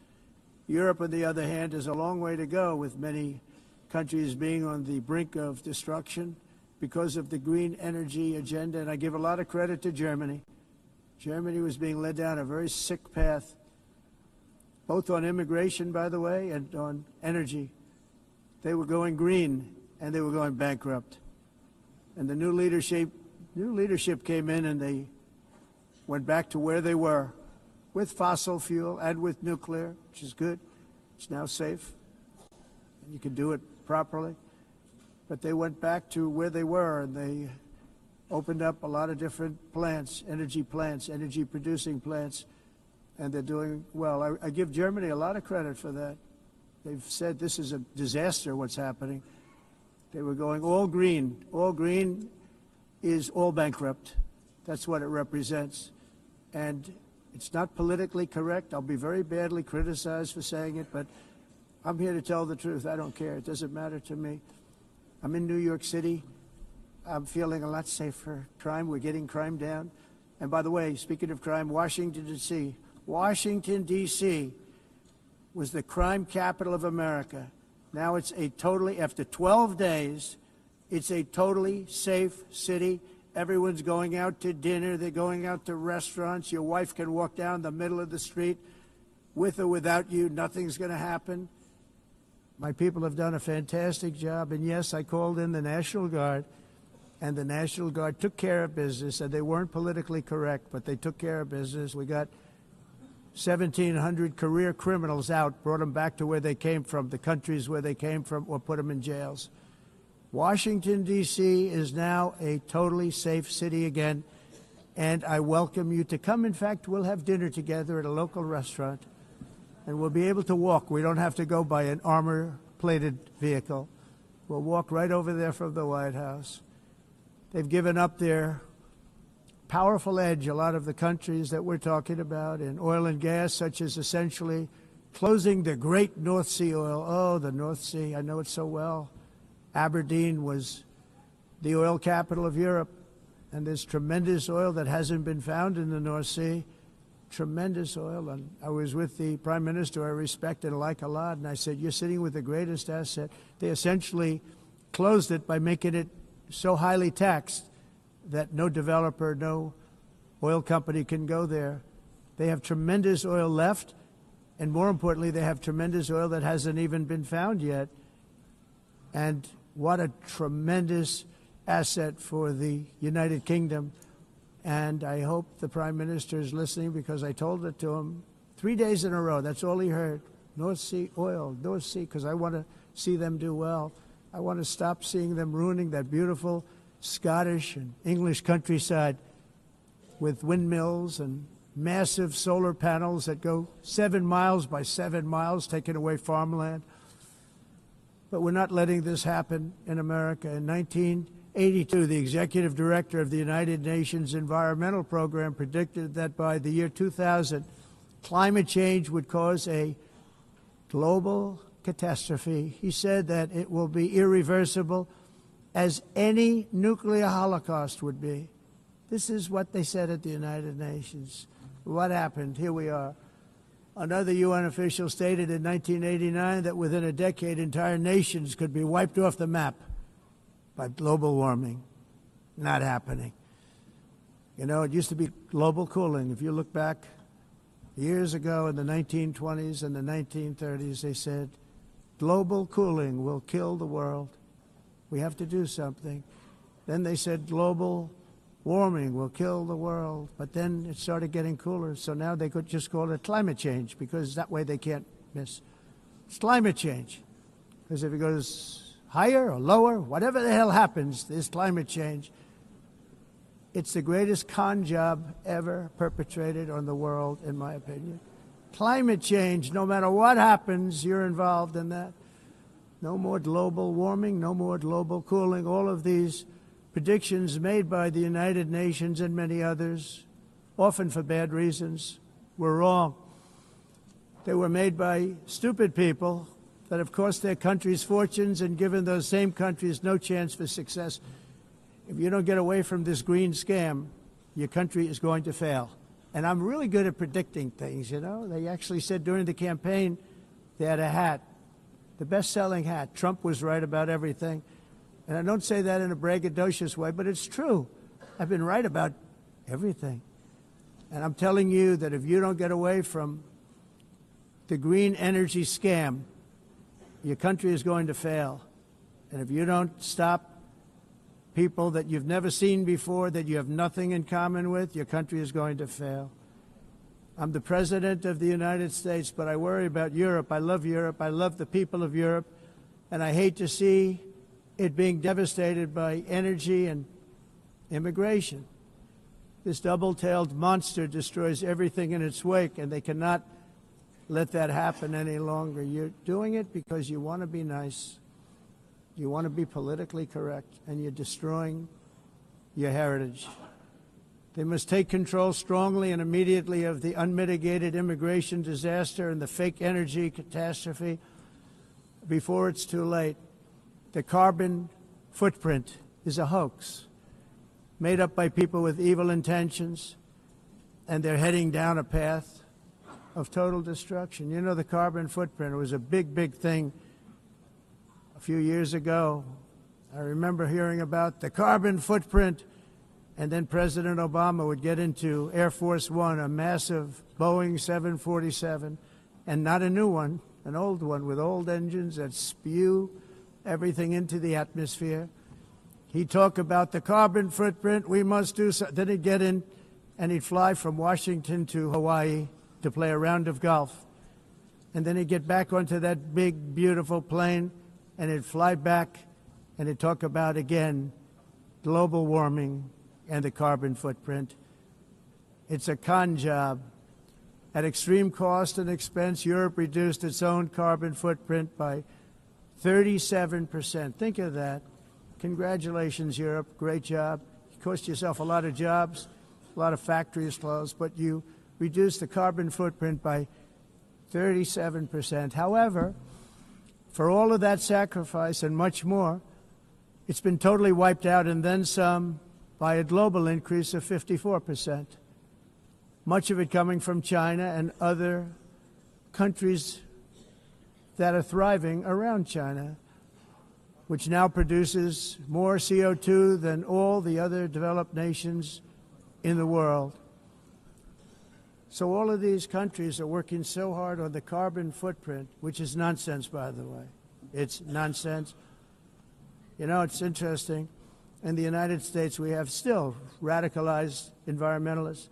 Europe, on the other hand, has a long way to go, with many countries being on the brink of destruction because of the green energy agenda, and I give a lot of credit to Germany. Germany was being led down a very sick path, both on immigration, by the way, and on energy. They were going green, and they were going bankrupt. And the new leadership came in, and they went back to where they were, with fossil fuel and with nuclear, which is good. It's now safe, and you can do it properly. But they went back to where they were, and they opened up a lot of different plants, energy-producing plants, and they're doing well. I give Germany a lot of credit for that. They've said this is a disaster, what's happening. They were going all green. All green is all bankrupt. That's what it represents. And it's not politically correct. I'll be very badly criticized for saying it, but I'm here to tell the truth. I don't care. It doesn't matter to me. I'm in New York City. I'm feeling a lot safer. Crime, we're getting crime down. And by the way, speaking of crime, Washington, D.C. was the crime capital of America. Now it's a totally, after 12 days, it's a totally safe city. Everyone's going out to dinner. They're going out to restaurants. Your wife can walk down the middle of the street with or without you. Nothing's going to happen. My people have done a fantastic job. And yes, I called in the National Guard, and the National Guard took care of business. And they weren't politically correct, but they took care of business. We got 1,700 career criminals out, brought them back to where they came from, the countries where they came from, or put them in jails. Washington, D.C. is now a totally safe city again, and I welcome you to come. In fact, we'll have dinner together at a local restaurant, and we'll be able to walk. We don't have to go by an armor-plated vehicle. We'll walk right over there from the White House. They've given up their powerful edge, a lot of the countries that we're talking about, in oil and gas, such as essentially closing the great North Sea oil. Oh, the North Sea, I know it so well. Aberdeen was the oil capital of Europe, and there's tremendous oil that hasn't been found in the North Sea, tremendous oil. And I was with the Prime Minister I respect and like a lot, and I said, you're sitting with the greatest asset. They essentially closed it by making it so highly taxed that no developer, no oil company can go there. They have tremendous oil left, and more importantly, they have tremendous oil that hasn't even been found yet. And what a tremendous asset for the United Kingdom. And I hope the Prime Minister is listening, because I told it to him 3 days in a row. That's all he heard. North Sea oil, North Sea, because I want to see them do well. I want to stop seeing them ruining that beautiful Scottish and English countryside with windmills and massive solar panels that go 7 miles by 7 miles, taking away farmland. But we're not letting this happen in America. In 1982, the executive director of the United Nations Environmental Program predicted that by the year 2000, climate change would cause a global catastrophe. He said that it will be irreversible, as any nuclear holocaust would be. This is what they said at the United Nations. What happened? Here we are. Another UN official stated in 1989 that within a decade, entire nations could be wiped off the map by global warming. Not happening. You know, it used to be global cooling. If you look back years ago in the 1920s and the 1930s, they said, global cooling will kill the world. We have to do something. Then they said global warming will kill the world, but then it started getting cooler, so now they could just call it climate change, because that way they can't miss. It's climate change, because if it goes higher or lower, whatever the hell happens, there's climate change. It's the greatest con job ever perpetrated on the world, in my opinion. Climate change, no matter what happens, you're involved in that. No more global warming, no more global cooling, all of these predictions made by the United Nations and many others, often for bad reasons, were wrong. They were made by stupid people that have cost their countries fortunes and given those same countries no chance for success. If you don't get away from this green scam, your country is going to fail. And I'm really good at predicting things, you know. They actually said during the campaign they had a hat, the best-selling hat. Trump was right about everything. And I don't say that in a braggadocious way, but it's true. I've been right about everything. And I'm telling you that if you don't get away from the green energy scam, your country is going to fail. And if you don't stop people that you've never seen before, that you have nothing in common with, your country is going to fail. I'm the President of the United States, but I worry about Europe. I love Europe. I love the people of Europe. And I hate to see it being devastated by energy and immigration. This double-tailed monster destroys everything in its wake, and they cannot let that happen any longer. You're doing it because you want to be nice. You want to be politically correct, and you're destroying your heritage. They must take control strongly and immediately of the unmitigated immigration disaster and the fake energy catastrophe before it's too late. The carbon footprint is a hoax made up by people with evil intentions, and they're heading down a path of total destruction. You know, the carbon footprint, it was a big, big thing a few years ago. I remember hearing about the carbon footprint, and then President Obama would get into Air Force One, a massive Boeing 747, and not a new one, an old one with old engines that spew everything into the atmosphere. He'd talk about the carbon footprint, we must do so. Then he'd get in and he'd fly from Washington to Hawaii to play a round of golf. And then he'd get back onto that big, beautiful plane and he'd fly back and he'd talk about, again, global warming and the carbon footprint. It's a con job. At extreme cost and expense, Europe reduced its own carbon footprint by 37%. Think of that. Congratulations, Europe. Great job. You cost yourself a lot of jobs, a lot of factories closed, but you reduced the carbon footprint by 37%. However, for all of that sacrifice and much more, it's been totally wiped out and then some by a global increase of 54%. Much of it coming from China and other countries that are thriving around China, which now produces more CO2 than all the other developed nations in the world. So all of these countries are working so hard on the carbon footprint, which is nonsense, by the way. It's nonsense. You know, it's interesting. In the United States, we have still radicalized environmentalists,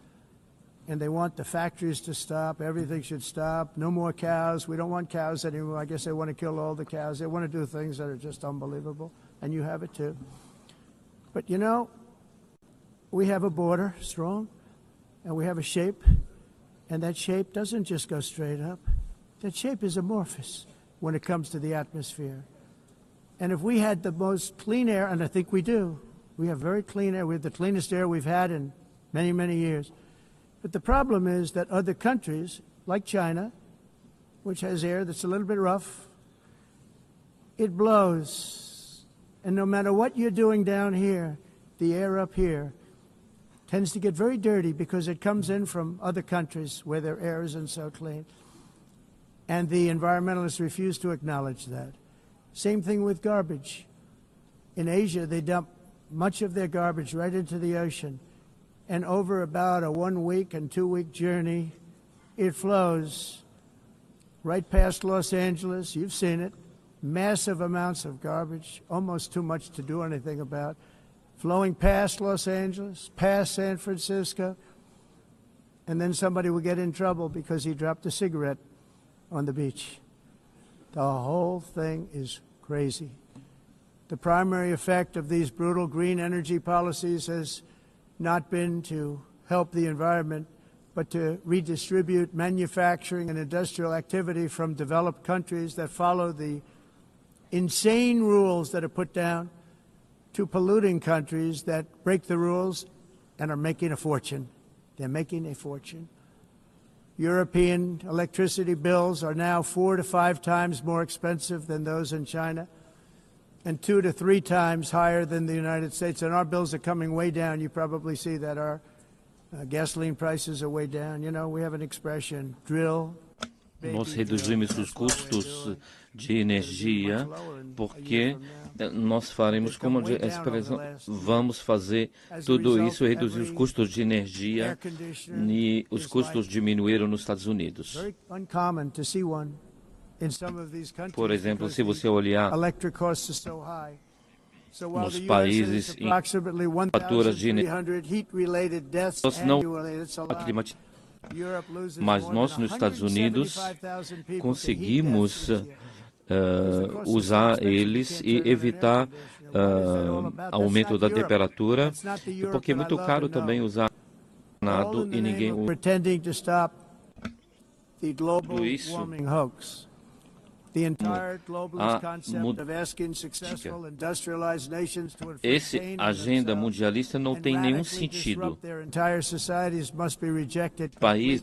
and they want the factories to stop. Everything should stop. No more cows. We don't want cows anymore. I guess they want to kill all the cows. They want to do things that are just unbelievable, and you have it too. But, you know, we have a border, strong, and we have a shape, and that shape doesn't just go straight up. That shape is amorphous when it comes to the atmosphere. And if we had the most clean air, and I think we do, we have very clean air. We have the cleanest air we've had in many, many years. But the problem is that other countries, like China, which has air that's a little bit rough, it blows. And no matter what you're doing down here, the air up here tends to get very dirty because it comes in from other countries where their air isn't so clean. And the environmentalists refuse to acknowledge that. Same thing with garbage. In Asia, they dump much of their garbage right into the ocean. And over about a 1 week and 2 week journey, it flows right past Los Angeles. You've seen it. Massive amounts of garbage, almost too much to do anything about, flowing past Los Angeles, past San Francisco, and then somebody will get in trouble because he dropped a cigarette on the beach. The whole thing is crazy. The primary effect of these brutal green energy policies has not been to help the environment, but to redistribute manufacturing and industrial activity from developed countries that follow the insane rules that are put down to polluting countries that break the rules and are making a fortune. They're making a fortune. European electricity bills are now 4 to 5 times more expensive than those in China, and 2 to 3 times higher than the United States. And our bills are coming way down. You probably see that our gasoline prices are way down. You know, we have an expression, drill. Nós reduzimos os custos de energia porque nós faremos como a expressão, vamos fazer tudo isso, reduzir os custos de energia e os custos diminuíram nos Estados Unidos. Por exemplo, se você olhar nos países em faturas de energia, nós não climatizamos. Mas nós, nos Estados Unidos, conseguimos usar eles e evitar aumento da temperatura, porque é muito caro também usar nada e ninguém usa tudo isso. Essa agenda mundialista não tem nenhum sentido. País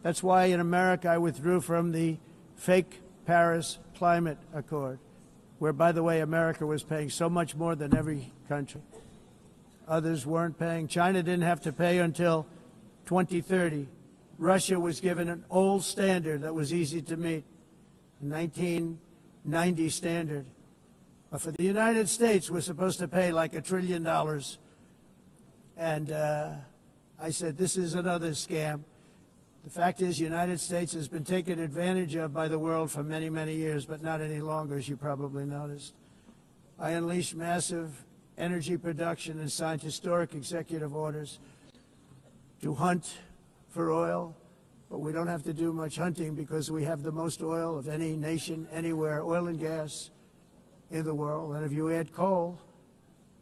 That's why in America I withdrew from the fake Paris Climate Accord. where, by the way, America was paying so much more than every country. Others weren't paying. China didn't have to pay until 2030. Russia was given an old standard that was easy to meet, a 1990 standard. But for the United States, we're supposed to pay like $1 trillion. And I said, this is another scam. The fact is, the United States has been taken advantage of by the world for many, many years, but not any longer, as you probably noticed. I unleashed massive energy production and signed historic executive orders to hunt for oil, but we don't have to do much hunting because we have the most oil of any nation anywhere, oil and gas in the world. And if you add coal,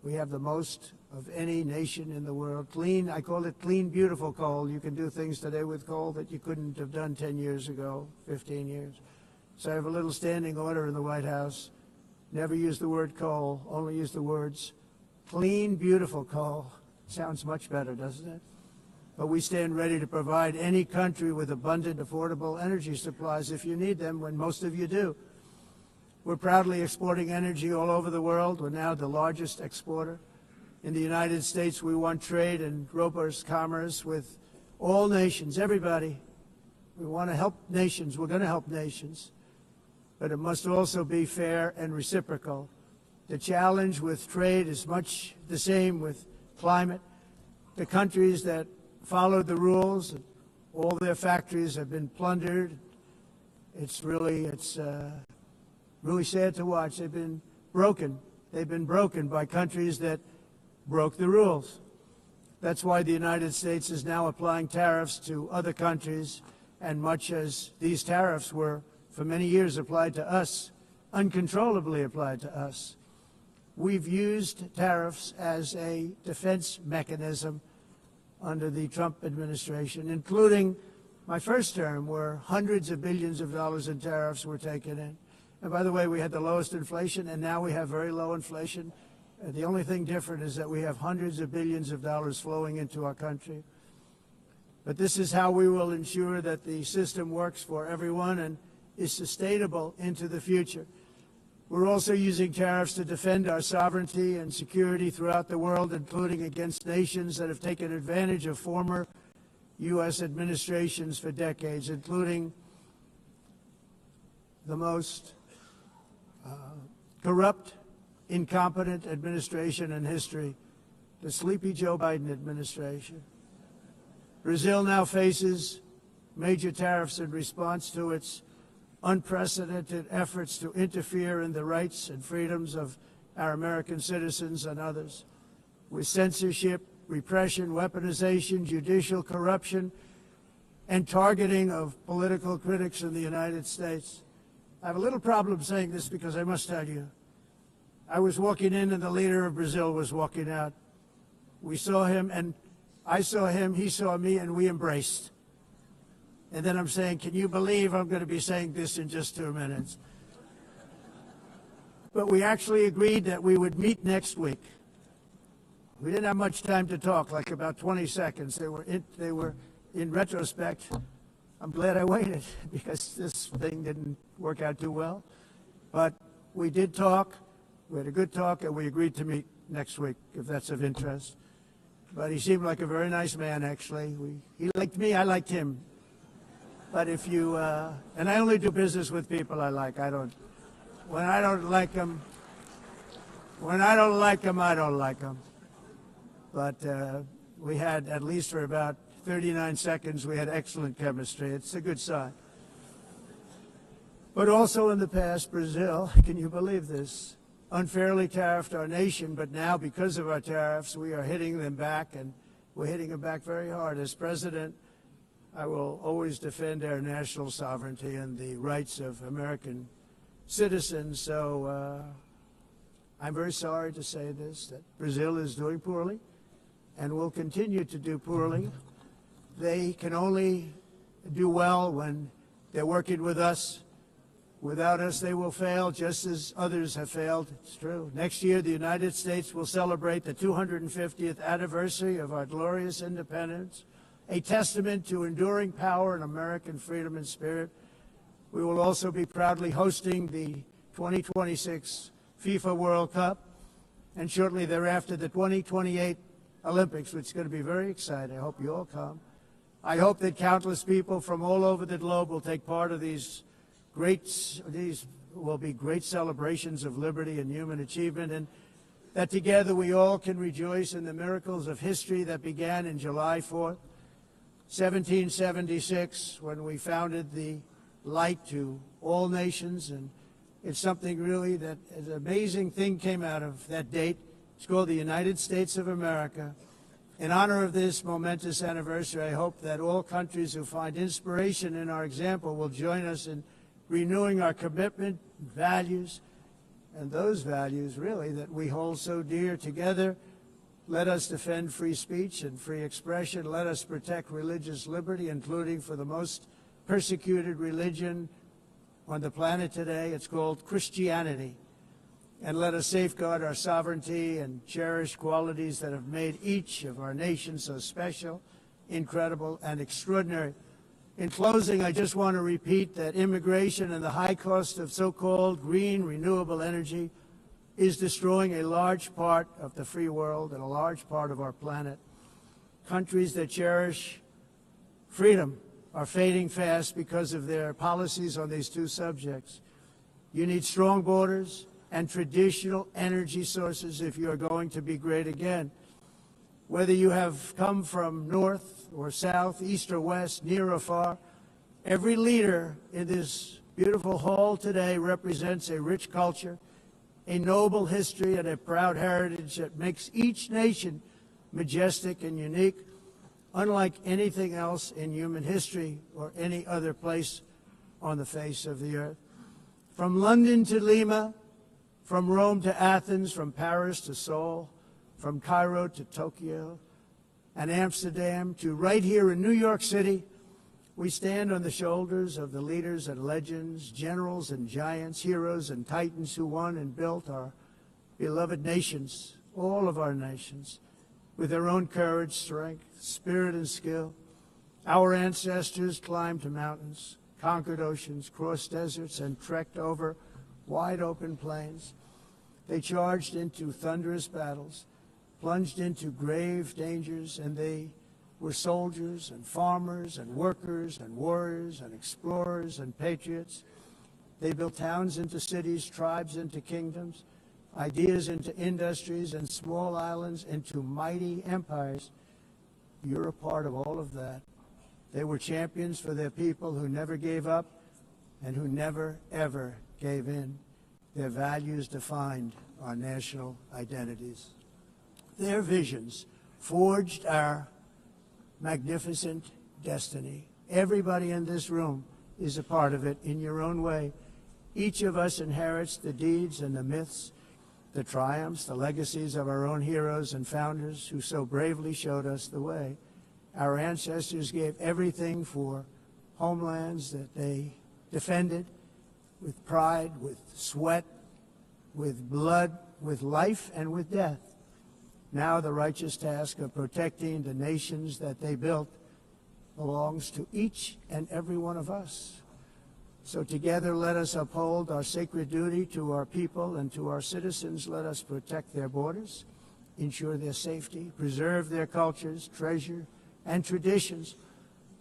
we have the most of any nation in the world. Clean, I call it clean, beautiful coal. You can do things today with coal that you couldn't have done 10 years ago, 15 years. So I have a little standing order in the White House. Never use the word coal, only use the words clean, beautiful coal. Sounds much better, doesn't it? But we stand ready to provide any country with abundant, affordable energy supplies if you need them, when most of you do. We're proudly exporting energy all over the world. We're now the largest exporter. In the United States, we want trade and robust commerce with all nations, everybody. We want to help nations. We're going to help nations. But it must also be fair and reciprocal. The challenge with trade is much the same with climate. The countries that followed the rules, all their factories have been plundered. It's really sad to watch. They've been broken. They've been broken by countries that broke the rules. That's why the United States is now applying tariffs to other countries, and much as these tariffs were for many years applied to us, uncontrollably applied to us, we've used tariffs as a defense mechanism under the Trump administration, including my first term, where hundreds of billions of dollars in tariffs were taken in. And by the way, we had the lowest inflation, and now we have very low inflation. The only thing different is that we have hundreds of billions of dollars flowing into our country. But this is how we will ensure that the system works for everyone and is sustainable into the future. We're also using tariffs to defend our sovereignty and security throughout the world, including against nations that have taken advantage of former U.S. administrations for decades, including the most corrupt, incompetent administration in history, the sleepy Joe Biden administration. Brazil now faces major tariffs in response to its unprecedented efforts to interfere in the rights and freedoms of our American citizens and others, with censorship, repression, weaponization, judicial corruption, and targeting of political critics in the United States. I have a little problem saying this because I must tell you, I was walking in and the leader of Brazil was walking out. We saw him and I saw him, he saw me, and we embraced. And then I'm saying, can you believe I'm going to be saying this in just 2 minutes? But we actually agreed that we would meet next week. We didn't have much time to talk, like about 20 seconds. They were in retrospect, I'm glad I waited because this thing didn't work out too well. But we did talk. We had a good talk, and we agreed to meet next week, if that's of interest. But he seemed like a very nice man, actually. He liked me, I liked him. But if you, and I only do business with people I like. When I don't like them, I don't like them. But we had, at least for about 39 seconds, we had excellent chemistry. It's a good sign. But also in the past, Brazil, can you believe this, unfairly tariffed our nation, but now because of our tariffs, we are hitting them back, and we're hitting them back very hard. As president, I will always defend our national sovereignty and the rights of American citizens. So I'm very sorry to say this, that Brazil is doing poorly and will continue to do poorly. They can only do well when they're working with us. Without us, they will fail, just as others have failed. It's true. Next year, the United States will celebrate the 250th anniversary of our glorious independence, a testament to enduring power and American freedom and spirit. We will also be proudly hosting the 2026 FIFA World Cup, and shortly thereafter the 2028 Olympics, which is going to be very exciting. I hope you all come. I hope that countless people from all over the globe will take part of these will be great celebrations of liberty and human achievement, and that together we all can rejoice in the miracles of history that began in July 4th, 1776, when we founded the light to all nations. And it's something really that an amazing thing came out of that date. It's called the United States of America. In honor of this momentous anniversary, I hope that all countries who find inspiration in our example will join us in renewing our commitment, values, and those values really that we hold so dear. Together, let us defend free speech and free expression. Let us protect religious liberty, including for the most persecuted religion on the planet today. It's called Christianity. And let us safeguard our sovereignty and cherish qualities that have made each of our nations so special, incredible, and extraordinary. In closing, I just want to repeat that immigration and the high cost of so-called green renewable energy is destroying a large part of the free world and a large part of our planet. Countries that cherish freedom are fading fast because of their policies on these two subjects. You need strong borders and traditional energy sources if you are going to be great again. Whether you have come from north or south, east or west, near or far, every leader in this beautiful hall today represents a rich culture, a noble history, and a proud heritage that makes each nation majestic and unique, unlike anything else in human history or any other place on the face of the earth. From London to Lima, from Rome to Athens, from Paris to Seoul, from Cairo to Tokyo and Amsterdam to right here in New York City, we stand on the shoulders of the leaders and legends, generals and giants, heroes and titans who won and built our beloved nations, all of our nations, with their own courage, strength, spirit, and skill. Our ancestors climbed mountains, conquered oceans, crossed deserts, and trekked over wide open plains. They charged into thunderous battles, plunged into grave dangers, and they were soldiers and farmers and workers and warriors and explorers and patriots. They built towns into cities, tribes into kingdoms, ideas into industries, and small islands into mighty empires. You're a part of all of that. They were champions for their people who never gave up and who never, ever gave in. Their values defined our national identities. Their visions forged our magnificent destiny. Everybody in this room is a part of it in your own way. Each of us inherits the deeds and the myths, the triumphs, the legacies of our own heroes and founders who so bravely showed us the way. Our ancestors gave everything for homelands that they defended with pride, with sweat, with blood, with life, and with death. Now the righteous task of protecting the nations that they built belongs to each and every one of us. So together let us uphold our sacred duty to our people and to our citizens. Let us protect their borders, ensure their safety, preserve their cultures, treasure, and traditions,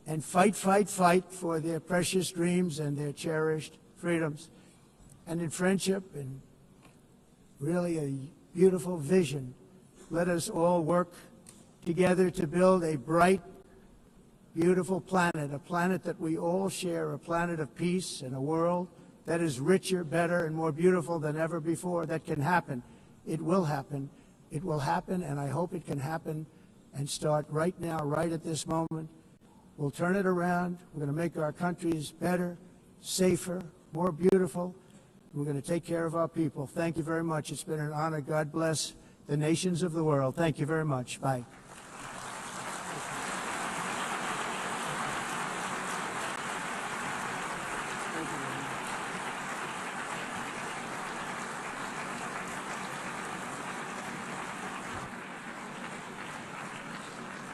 and fight, fight, fight for their precious dreams and their cherished freedoms. And in friendship and really a beautiful vision, let us all work together to build a bright, beautiful planet, a planet that we all share, a planet of peace and a world that is richer, better, and more beautiful than ever before. That can happen. It will happen. It will happen, and I hope it can happen and start right now, right at this moment. We'll turn it around. We're going to make our countries better, safer, more beautiful. We're going to take care of our people. Thank you very much. It's been an honor. God bless the nations of the world. Thank you very much. Bye.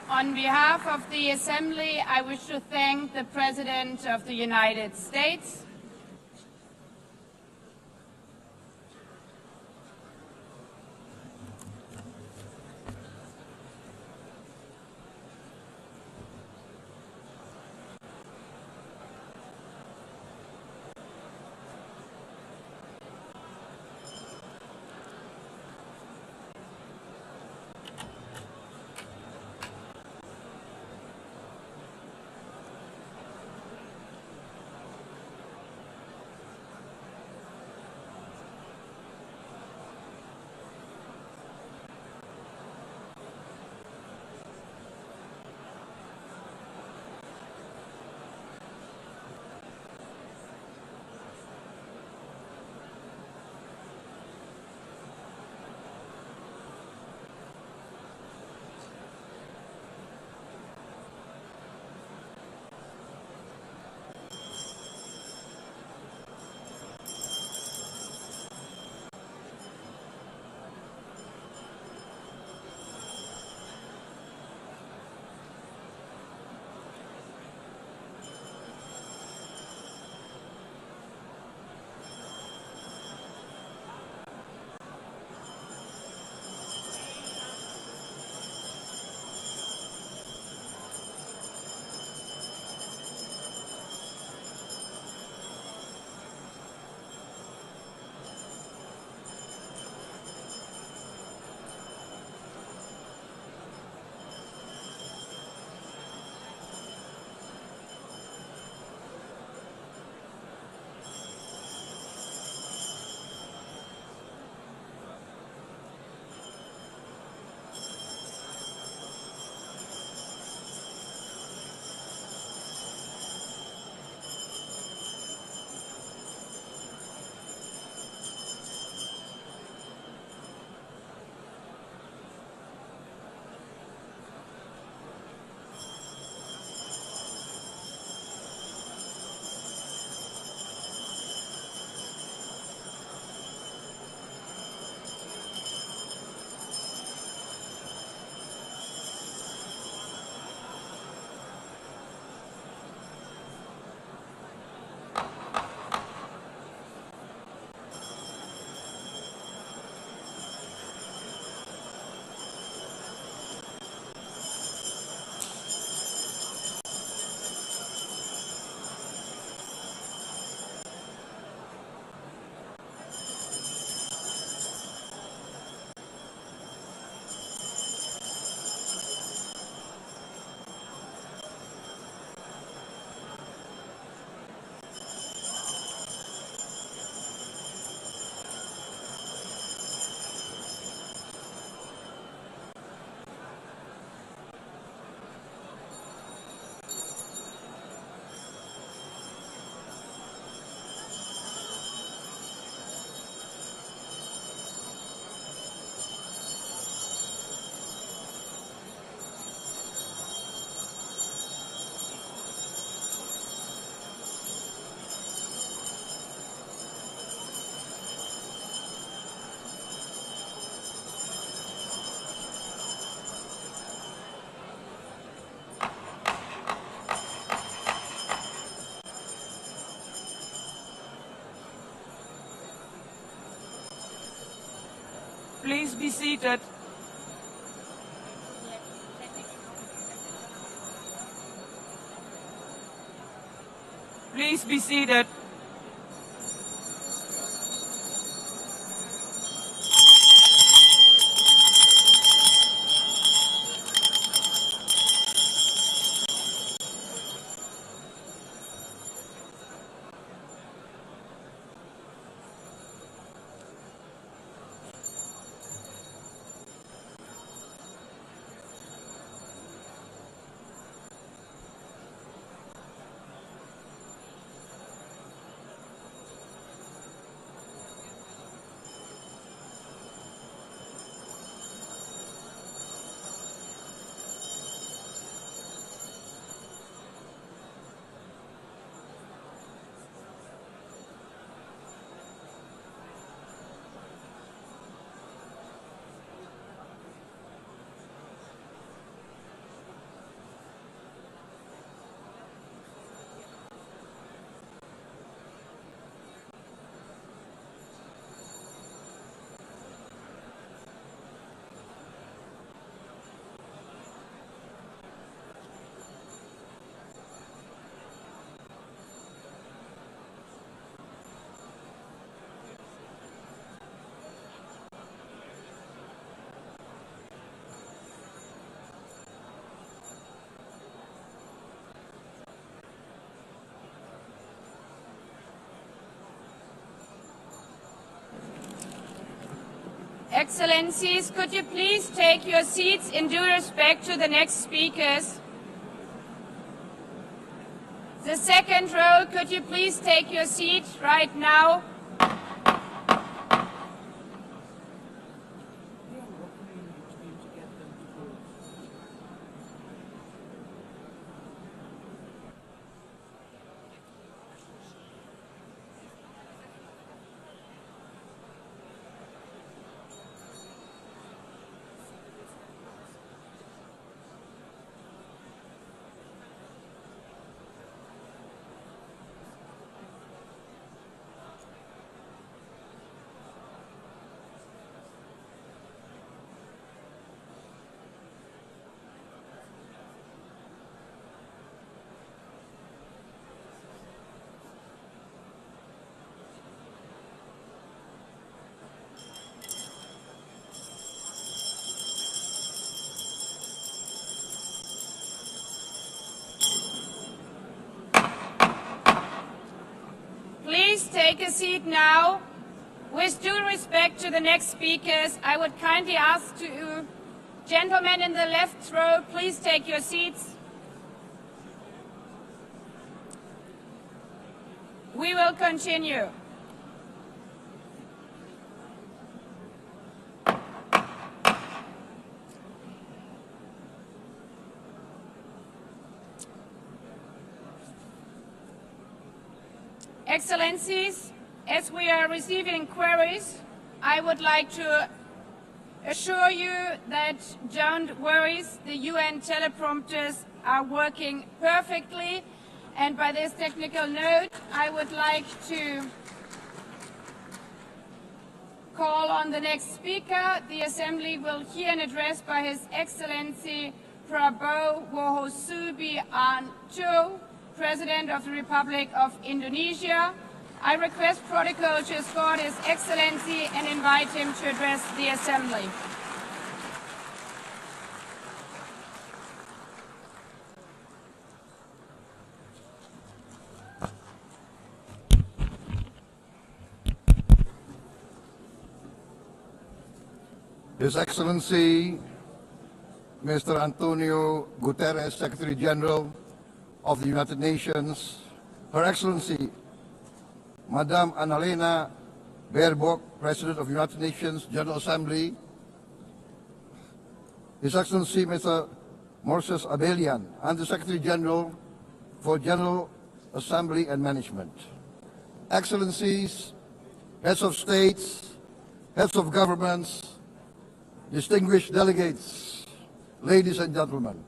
On behalf of the Assembly, I wish to thank the President of the United States, please be seated? Please be seated. Excellencies, could you please take your seats in due respect to the next speakers? The second row, could you please take your seat right now? Please take a seat now. With due respect to the next speakers, I would kindly ask you, gentlemen in the left row, please take your seats. We will continue. Excellencies, as we are receiving inquiries, I would like to assure you that don't worry, the UN teleprompters are working perfectly. And by this technical note, I would like to call on the next speaker. The Assembly will hear an address by His Excellency Prabowo Subianto, President of the Republic of Indonesia. I request protocol to escort His Excellency and invite him to address the Assembly. His Excellency, Mr. Antonio Guterres, Secretary General of the United Nations, Her Excellency, Madame Annalena Baerbock, President of the United Nations General Assembly, His Excellency, Mr. Moses Abelian, Under-Secretary General for General Assembly and Management, Excellencies, Heads of States, Heads of Governments, distinguished delegates, ladies and gentlemen.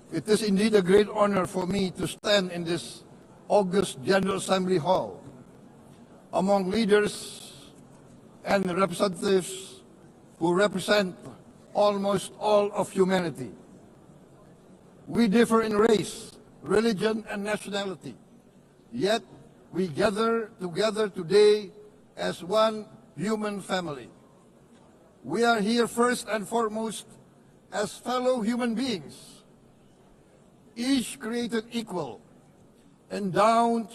It is indeed a great honor for me to stand in this august General Assembly Hall among leaders and representatives who represent almost all of humanity. We differ in race, religion, and nationality, yet we gather together today as one human family. We are here first and foremost as fellow human beings, each created equal, endowed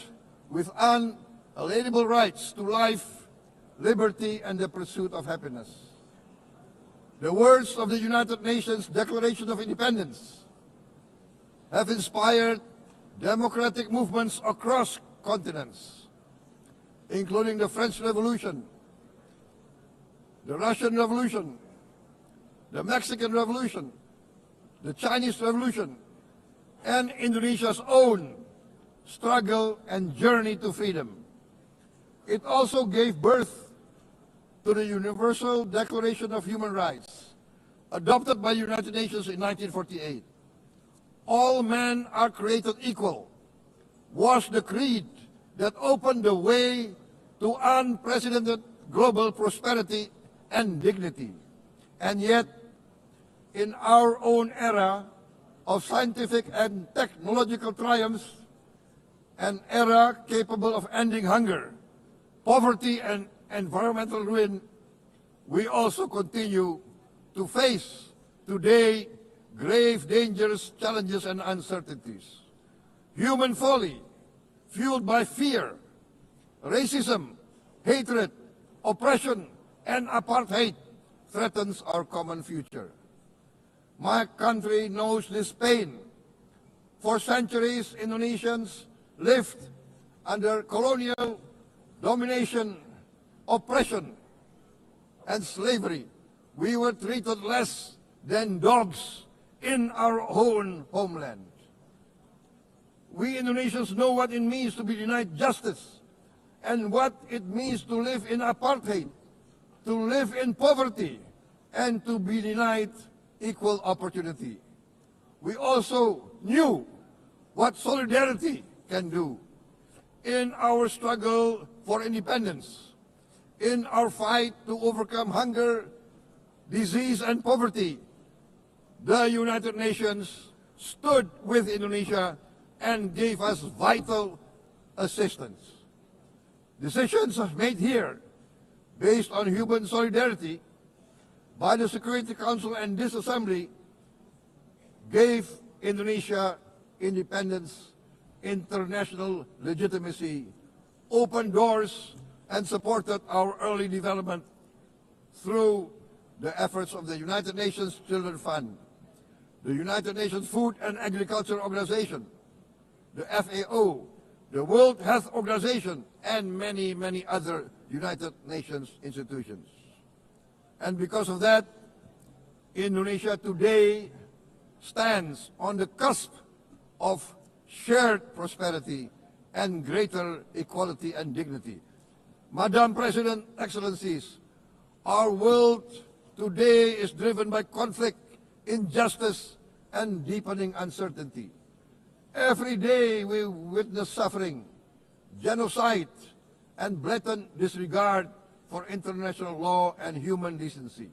with unalienable rights to life, liberty, and the pursuit of happiness. The words of the United Nations Declaration of Independence have inspired democratic movements across continents, including the French Revolution, the Russian Revolution, the Mexican Revolution, the Chinese Revolution, and Indonesia's own struggle and journey to freedom. It also gave birth to the Universal Declaration of Human Rights, adopted by the United Nations in 1948. All men are created equal was the creed that opened the way to unprecedented global prosperity and dignity. And yet, in our own era of scientific and technological triumphs, an era capable of ending hunger, poverty, and environmental ruin, we also continue to face today grave dangers, challenges, and uncertainties. Human folly, fueled by fear, racism, hatred, oppression, and apartheid, threatens our common future. My country knows this pain. For centuries, Indonesians lived under colonial domination, oppression, and slavery. We were treated less than dogs in our own homeland. We Indonesians know what it means to be denied justice and what it means to live in apartheid, to live in poverty, and to be denied equal opportunity. We also knew what solidarity can do in our struggle for independence, in our fight to overcome hunger, disease, and poverty. The United Nations stood with Indonesia and gave us vital assistance. Decisions made here based on human solidarity by the Security Council and this Assembly gave Indonesia independence, international legitimacy, opened doors, and supported our early development through the efforts of the United Nations Children Fund, the United Nations Food and Agriculture Organization, the FAO, the World Health Organization, and many, many other United Nations institutions. And because of that, Indonesia today stands on the cusp of shared prosperity and greater equality and dignity. Madam President, Excellencies, our world today is driven by conflict, injustice, and deepening uncertainty. Every day we witness suffering, genocide, and blatant disregard for international law and human decency.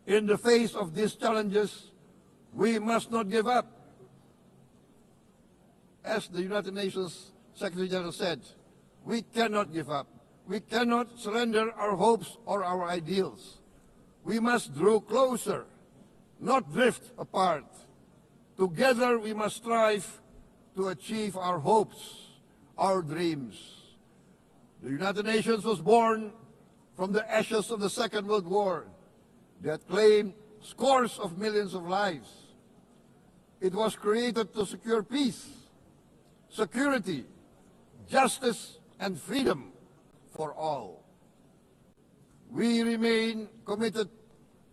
In the face of these challenges, we must not give up. As the United Nations Secretary General said, we cannot give up. We cannot surrender our hopes or our ideals. We must draw closer, not drift apart. Together we must strive to achieve our hopes, our dreams. The United Nations was born from the ashes of the Second World War that claimed scores of millions of lives. It was created to secure peace, security, justice, and freedom for all. We remain committed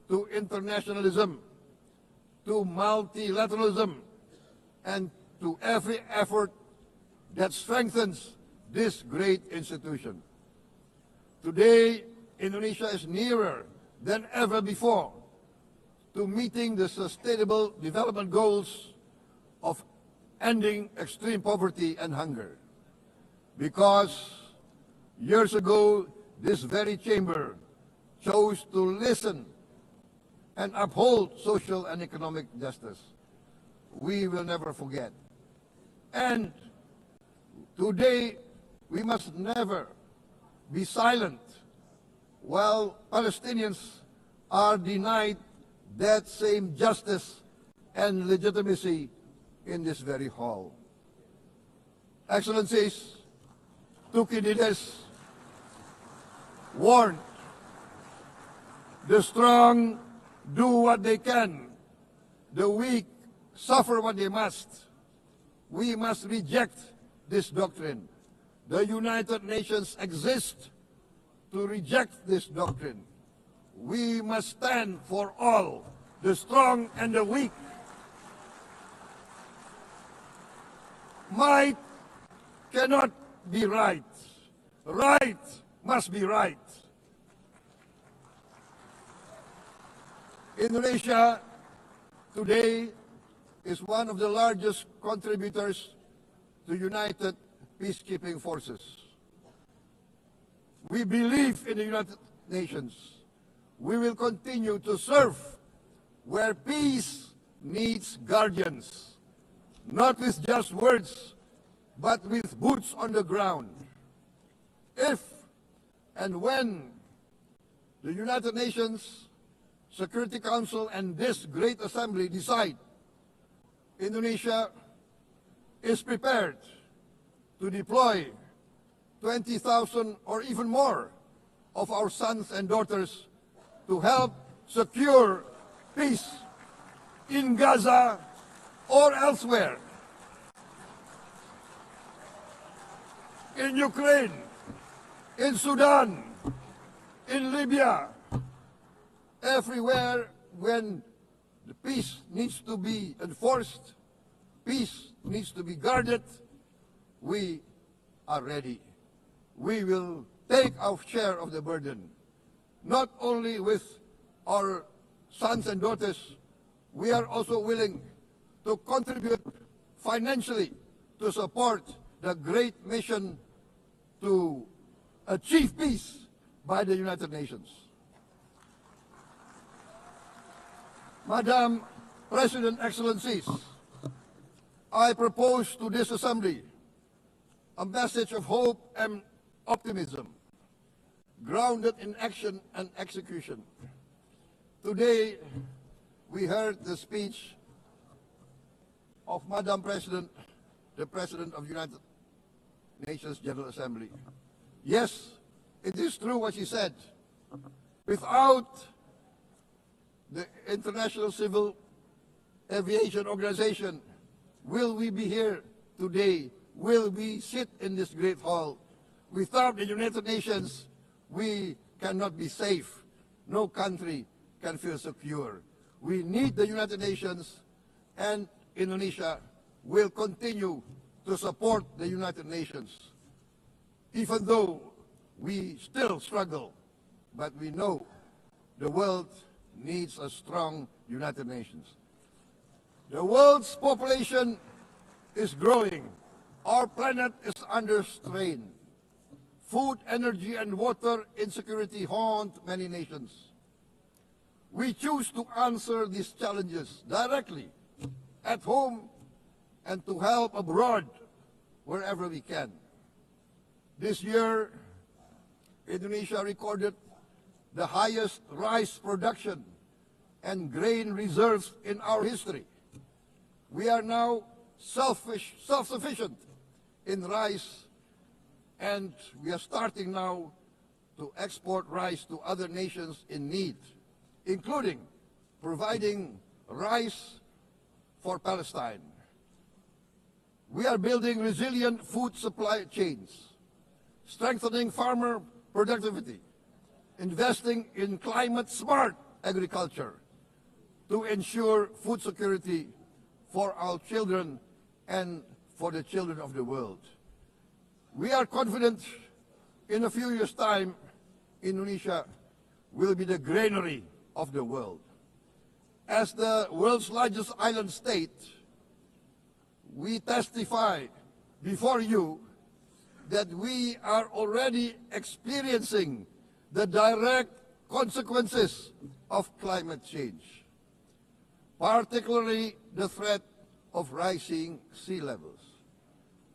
to internationalism, to multilateralism, and to every effort that strengthens this great institution. Today, Indonesia is nearer than ever before to meeting the Sustainable Development Goals of ending extreme poverty and hunger. Because years ago, this very chamber chose to listen and uphold social and economic justice, we will never forget. And today, we must never be silent while Palestinians are denied that same justice and legitimacy in this very hall. Excellencies, Thucydides warned, the strong do what they can, the weak suffer what they must. We must reject this doctrine. The United Nations exist to reject this doctrine. We must stand for all, the strong and the weak. Might cannot be right. Right must be right. Indonesia today is one of the largest contributors to United Peacekeeping Forces. We believe in the United Nations. We will continue to serve where peace needs guardians, not with just words, but with boots on the ground. If and when the United Nations Security Council and this great assembly decide Indonesia is prepared to deploy 20,000 or even more of our sons and daughters to help secure peace in Gaza or elsewhere, in Ukraine, in Sudan, in Libya, everywhere when the peace needs to be enforced, peace needs to be guarded, we are ready. We will take our share of the burden, not only with our sons and daughters, we are also willing to contribute financially to support the great mission to achieve peace by the United Nations. Madam President, Excellencies, I propose to this Assembly a message of hope and optimism, grounded in action and execution. Today, we heard the speech of Madam President, the President of the United Nations General Assembly. Yes, it is true what she said. Without the International Civil Aviation Organization, will we be here today? Will we sit in this great hall? Without the United Nations, we cannot be safe. No country can feel secure. We need the United Nations, and Indonesia will continue to support the United Nations, even though we still struggle. But we know the world needs a strong United Nations. The world's population is growing. Our planet is under strain. Food, energy, and water insecurity haunt many nations. We choose to answer these challenges directly at home and to help abroad wherever we can. This year, Indonesia recorded the highest rice production and grain reserves in our history. We are now self-sufficient in rice, and we are starting now to export rice to other nations in need, including providing rice for Palestine. We are building resilient food supply chains, strengthening farmer productivity, investing in climate-smart agriculture to ensure food security for our children and for the children of the world. We are confident in a few years' time, Indonesia will be the granary of the world. As the world's largest island state, we testify before you that we are already experiencing the direct consequences of climate change, particularly the threat of rising sea levels.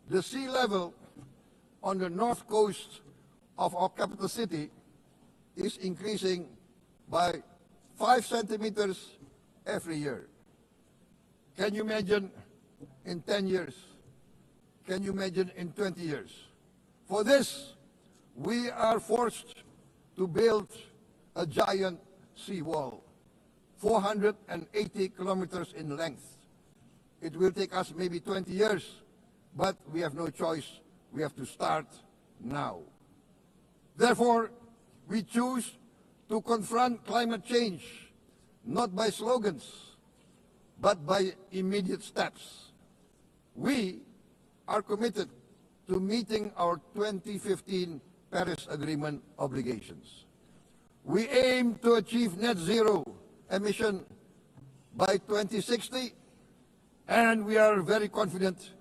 The sea level on the north coast of our capital city is increasing by 5 centimeters every year. Can you imagine in 10 years? Can you imagine in 20 years? For this, we are forced to build a giant seawall, 480 kilometers in length. It will take us maybe 20 years, but we have no choice. We have to start now. Therefore, we choose to confront climate change, not by slogans, but by immediate steps. We are committed to meeting our 2015 Paris Agreement obligations. We aim to achieve net zero emission by 2060, and we are very confident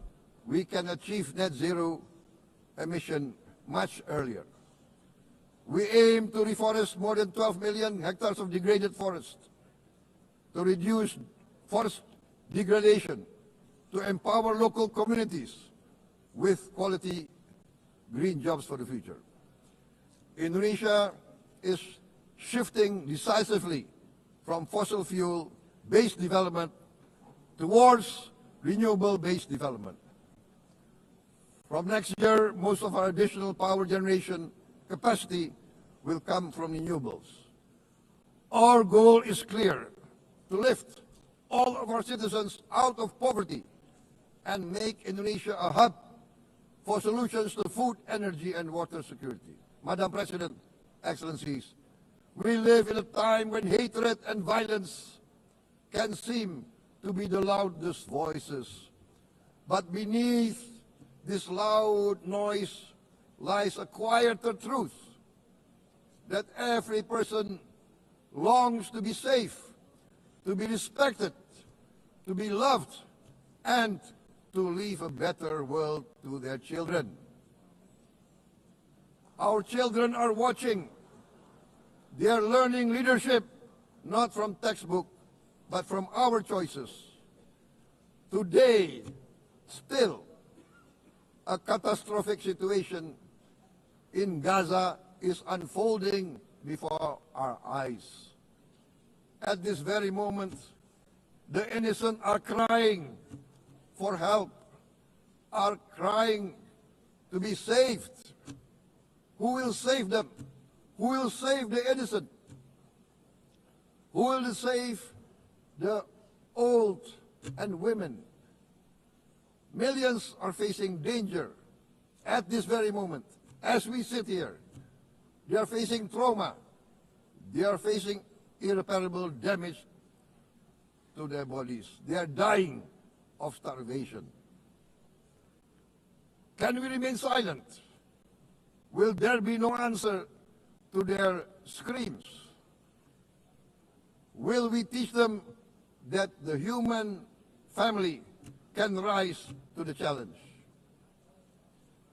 we can achieve net zero emission much earlier. We aim to reforest more than 12 million hectares of degraded forest, to reduce forest degradation, to empower local communities with quality green jobs for the future. Indonesia is shifting decisively from fossil fuel-based development towards renewable-based development. From next year, most of our additional power generation capacity will come from renewables. Our goal is clear: to lift all of our citizens out of poverty and make Indonesia a hub for solutions to food, energy, and water security. Madam President, Excellencies, we live in a time when hatred and violence can seem to be the loudest voices. But beneath this loud noise lies a quieter truth, that every person longs to be safe, to be respected, to be loved, and to leave a better world to their children. Our children are watching. They are learning leadership, not from textbook, but from our choices. Today, still, a catastrophic situation in Gaza is unfolding before our eyes. At this very moment, the innocent are crying for help, are crying to be saved. Who will save them? Who will save the innocent? Who will save the old and women? Millions are facing danger at this very moment. As we sit here, they are facing trauma. They are facing irreparable damage to their bodies. They are dying of starvation. Can we remain silent? Will there be no answer to their screams? Will we teach them that the human family can rise to the challenge?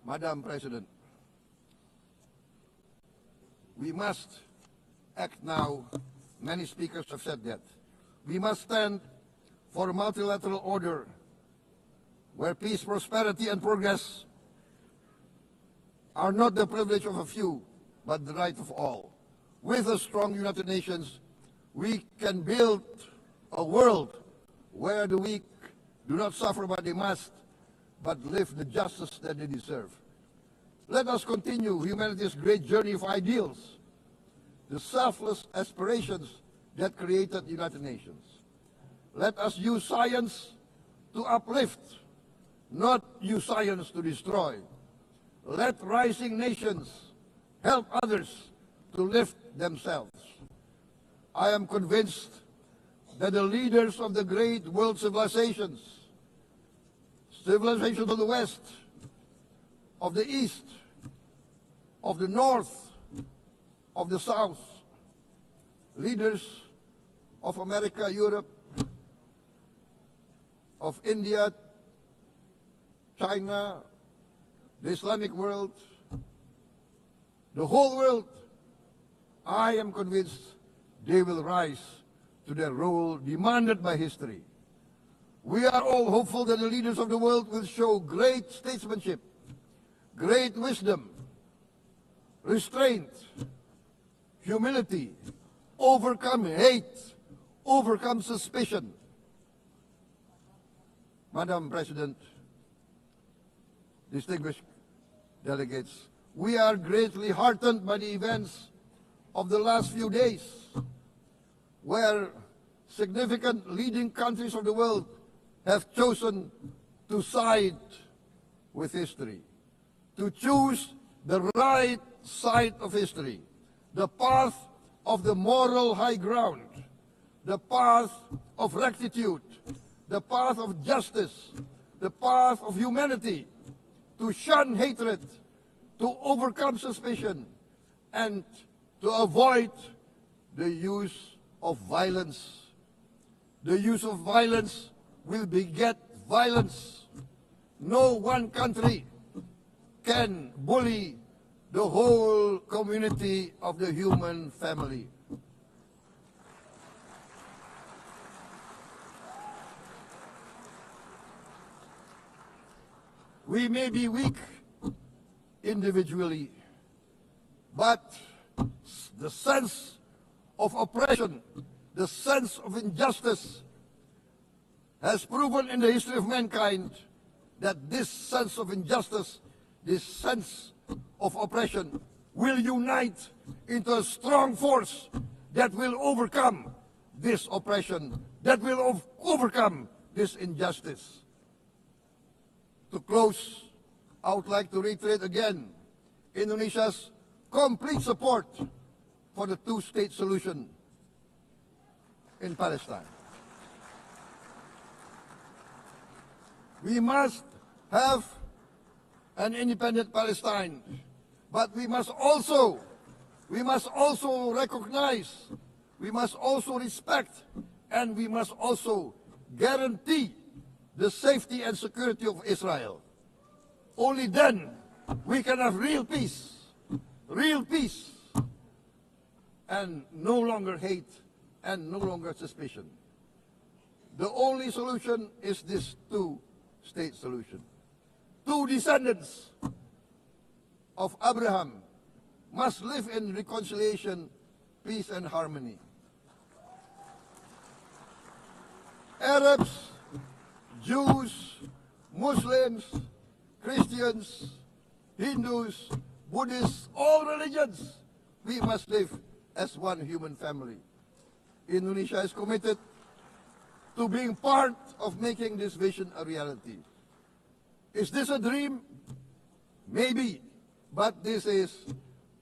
Madam President, we must act now. Many speakers have said that. We must stand for a multilateral order where peace, prosperity, and progress are not the privilege of a few, but the right of all. With a strong United Nations, we can build a world where the weak do not suffer what they must, but live the justice that they deserve. Let us continue humanity's great journey of ideals, the selfless aspirations that created the United Nations. Let us use science to uplift, not use science to destroy. Let rising nations help others to lift themselves. I am convinced that the leaders of the great world civilizations of the West, of the East, of the North, of the South, leaders of America, Europe, of India, China, the Islamic world, the whole world I am convinced they will rise to their role demanded by history. We are all hopeful that the leaders of the world will show great statesmanship, great wisdom, restraint, humility, overcome hate, overcome suspicion. Madam President, distinguished delegates, we are greatly heartened by the events of the last few days, where significant leading countries of the world have chosen to side with history, to choose the right side of history, the path of the moral high ground, the path of rectitude, the path of justice, the path of humanity, to shun hatred, to overcome suspicion, and to avoid the use of violence. The use of violence will beget violence. No one country can bully the whole community of the human family. We may be weak individually, but the sense of oppression, the sense of injustice has proven in the history of mankind that this sense of injustice, this sense of oppression will unite into a strong force that will overcome this oppression, that will overcome this injustice. To close, I would like to reiterate again Indonesia's complete support for the two-state solution in Palestine. We must have an independent Palestine, but we must also recognize, we must also respect, and we must also guarantee the safety and security of Israel. Only then we can have real peace, and no longer hate and no longer suspicion. The only solution is this two-state solution. Two descendants of Abraham must live in reconciliation, peace, and harmony. Arabs, Jews, Muslims, Christians, Hindus, Buddhists, all religions, we must live as one human family. Indonesia is committed to being part of making this vision a reality. Is this a dream? Maybe, but this is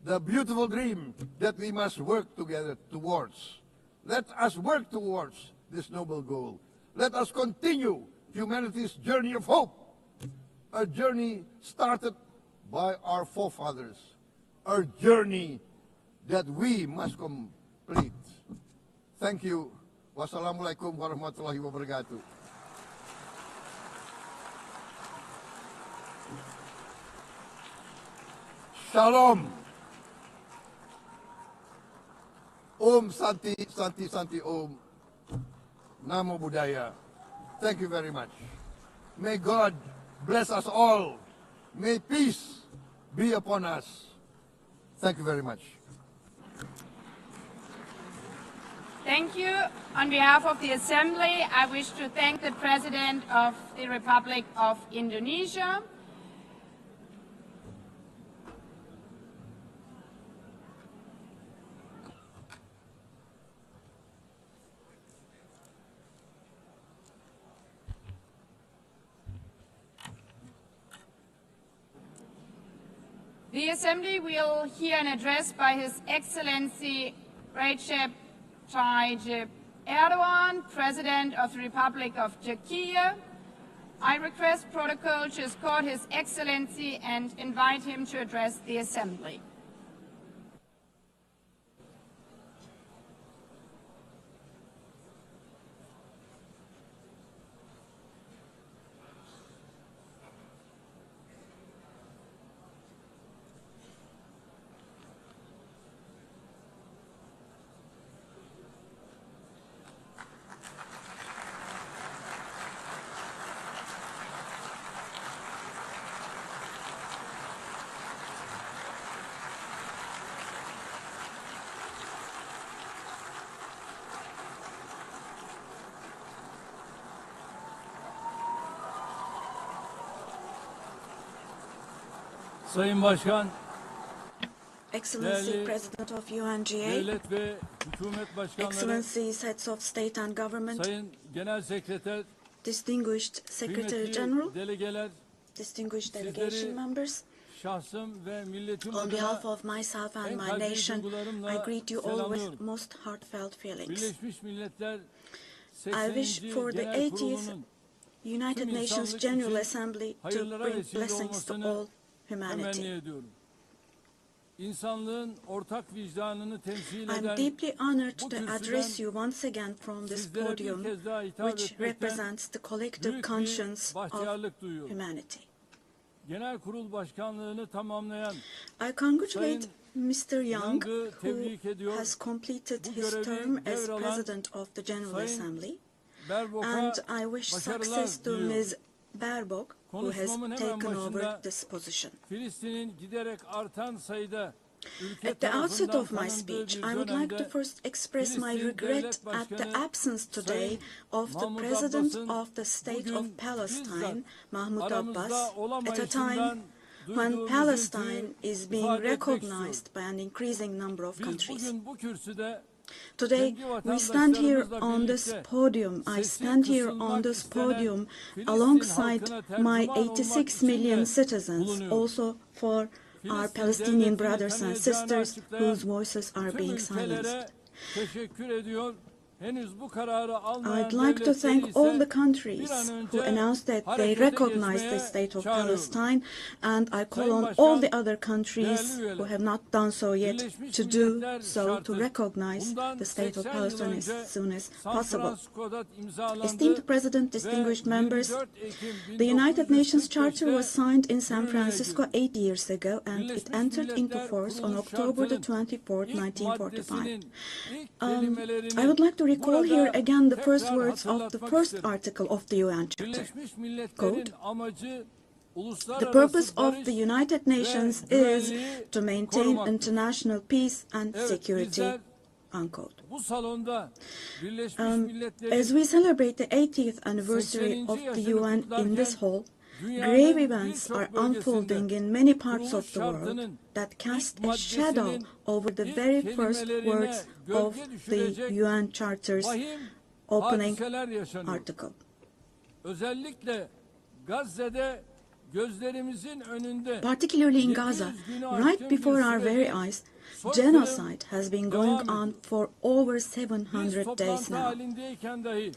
the beautiful dream that we must work together towards. Let us work towards this noble goal. Let us continue humanity's journey of hope, a journey started by our forefathers, a journey that we must complete. Thank you. Wassalamualaikum warahmatullahi wabarakatuh. Shalom. Om Santi, Santi, Santi Om. Namo Buddhaya. Thank you very much. May God bless us all. May peace be upon us. Thank you very much. Thank you. On behalf of the Assembly, I wish to thank the President of the Republic of Indonesia. The Assembly will hear an address by His Excellency Recep Tayyip Erdogan, President of the Republic of Turkey. I request protocol to escort His Excellency and invite him to address the Assembly. Sayın Başkan, Excellency, President of UNGA, devlet ve hükümet başkanları, Excellencies, Heads of State and Government, Sayın Genel Sekreter, Distinguished Secretary kıymetli General, delegeler, distinguished delegation members, şahsım ve milletim on behalf adına of myself and en my kalbi nation, duygularımla I greet you all with selamlıyorum. most heartfelt feelings. Birleşmiş Milletler I wish 80. for the Genel 80th Kurulu'nun United tüm Nations insanlık General için Assembly to hayırlara bring vesile blessings to olmasını all temenni humanity. ediyorum. İnsanlığın ortak vicdanını temsil I'm eden deeply honored bu to kürsüden address you once again from this sizlere bir podium, kez daha hitap which etmekten represents the collective büyük conscience bir of bahtiyarlık duyuyorum. humanity. Genel Kurul Başkanlığını tamamlayan I congratulate Sayın Mr. Young, Young'ı who tebrik ediyor. has completed Bu his görevi term as devralan President of the General Sayın Assembly, Berbok'a and I wish başarılar success to diliyorum. Ms. Baerbock, who has Konuşmamın hemen taken over başında this position. Filistin'in giderek artan sayıda ülke At the outset tarafından of my tanındığı speech, bir I would like to dönemde first express my Filistin regret Devlet at the Başkanı absence today Sayın of the Mahmut President Abbas'ın of the State bugün of Palestine, bizzat Mahmoud aramızda Abbas, at a olamayışından time when duyduğum Palestine üzüntüyü is being ifade etmek recognized istiyorum. by an increasing number of Biz countries. bugün bu kürsüde Today, we stand here on this podium. I stand here on this podium alongside my 86 million citizens, also for our Palestinian brothers and sisters whose voices are tüm being ülkelere silenced. teşekkür ediyor. Henüz bu kararı almayan I'd like to devletleri thank all ise the countries bir an who önce announced that they harekete recognize the geçmeye state of çağırıyorum. Palestine, and I call Sayın on Başkan, all the other countries değerli üyeler, who have not done so yet Birleşmiş to do Milletler so, şartı to recognize bundan the state of 80 yıl Palestine önce as soon as San possible. Francisco'da imzalandı Esteemed President, ve distinguished members, 24 Ekim the United Nations Charter 1945'te was signed in San yürürlüğe Francisco girdi. 8 years ago, and it Birleşmiş entered into Milletler force on Kuruluş October the Şartı'nın 24th, ilk 1945. maddesinin ilk I kelimelerini would like to recall here burada again the first tekrar words of the hatırlatmak first isterim. article of the UN Charter. Birleşmiş Milletler'in Quote, amacı the uluslararası purpose of barış the United Nations ve is güvenliği to maintain korumaktır. international peace and Evet, security, bizler unquote. bu salonda Birleşmiş As Milletler'in we celebrate the 80th anniversary 80. of the yaşını UN in kutlarken this hall, dünyanın grave events birçok are bölgesinde unfolding in many parts kuruluş of the world şartının that cast ilk a shadow maddesinin over the ilk very first kelimelerine words of gölge the düşürecek UN Charter's vahim opening hadiseler yaşanıyor. article. Özellikle Gazze'de gözlerimizin önünde Particularly in 700 Gaza, günü right aşkın before bir our sürede very eyes, soykırım genocide has been going devam on ediyor. for over Biz 700 days toplantı now. halindeyken dahi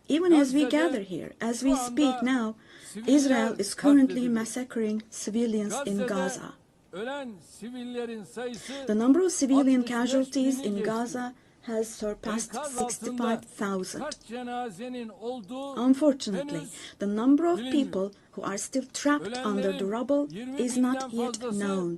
Even as we Gazze'de gather here, as şu we anda speak now, siviller Israel is currently katlediliyor. massacring civilians in Gazze'de Gaza. ölen sivillerin sayısı The number of civilian 65.000'i casualties in geçti. Gaza has surpassed Enkaz altında 65,000. kaç cenazenin olduğu Unfortunately, henüz the number of bilinmiyor. people who are still trapped under the rubble 20 is binden not yet fazlası known,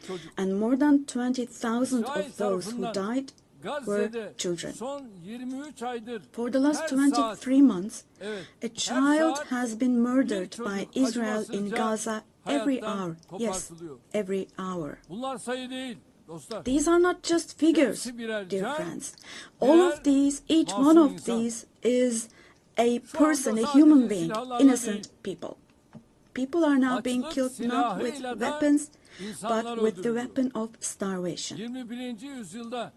çocuk. and more than 20,000 İsrail of those who tarafından died Gazze'de were children. son 23 aydır For the last her 23 months, evet, a her child saat has been murdered bir by çocuk Israel in acımasızca Gaza every hayattan hour. Yes, kopartılıyor. every hour. Bunlar sayı değil dostlar. These are not just figures, Hepsi birer dear can, friends. All of these, each one masum of insan. these is a Şu anda person, a sadece human being, silahlarla innocent değil, people. People are now being açlık killed not with silahıyla da weapons, insanlar but with the öldürülüyor. weapon of starvation. 21. yüzyılda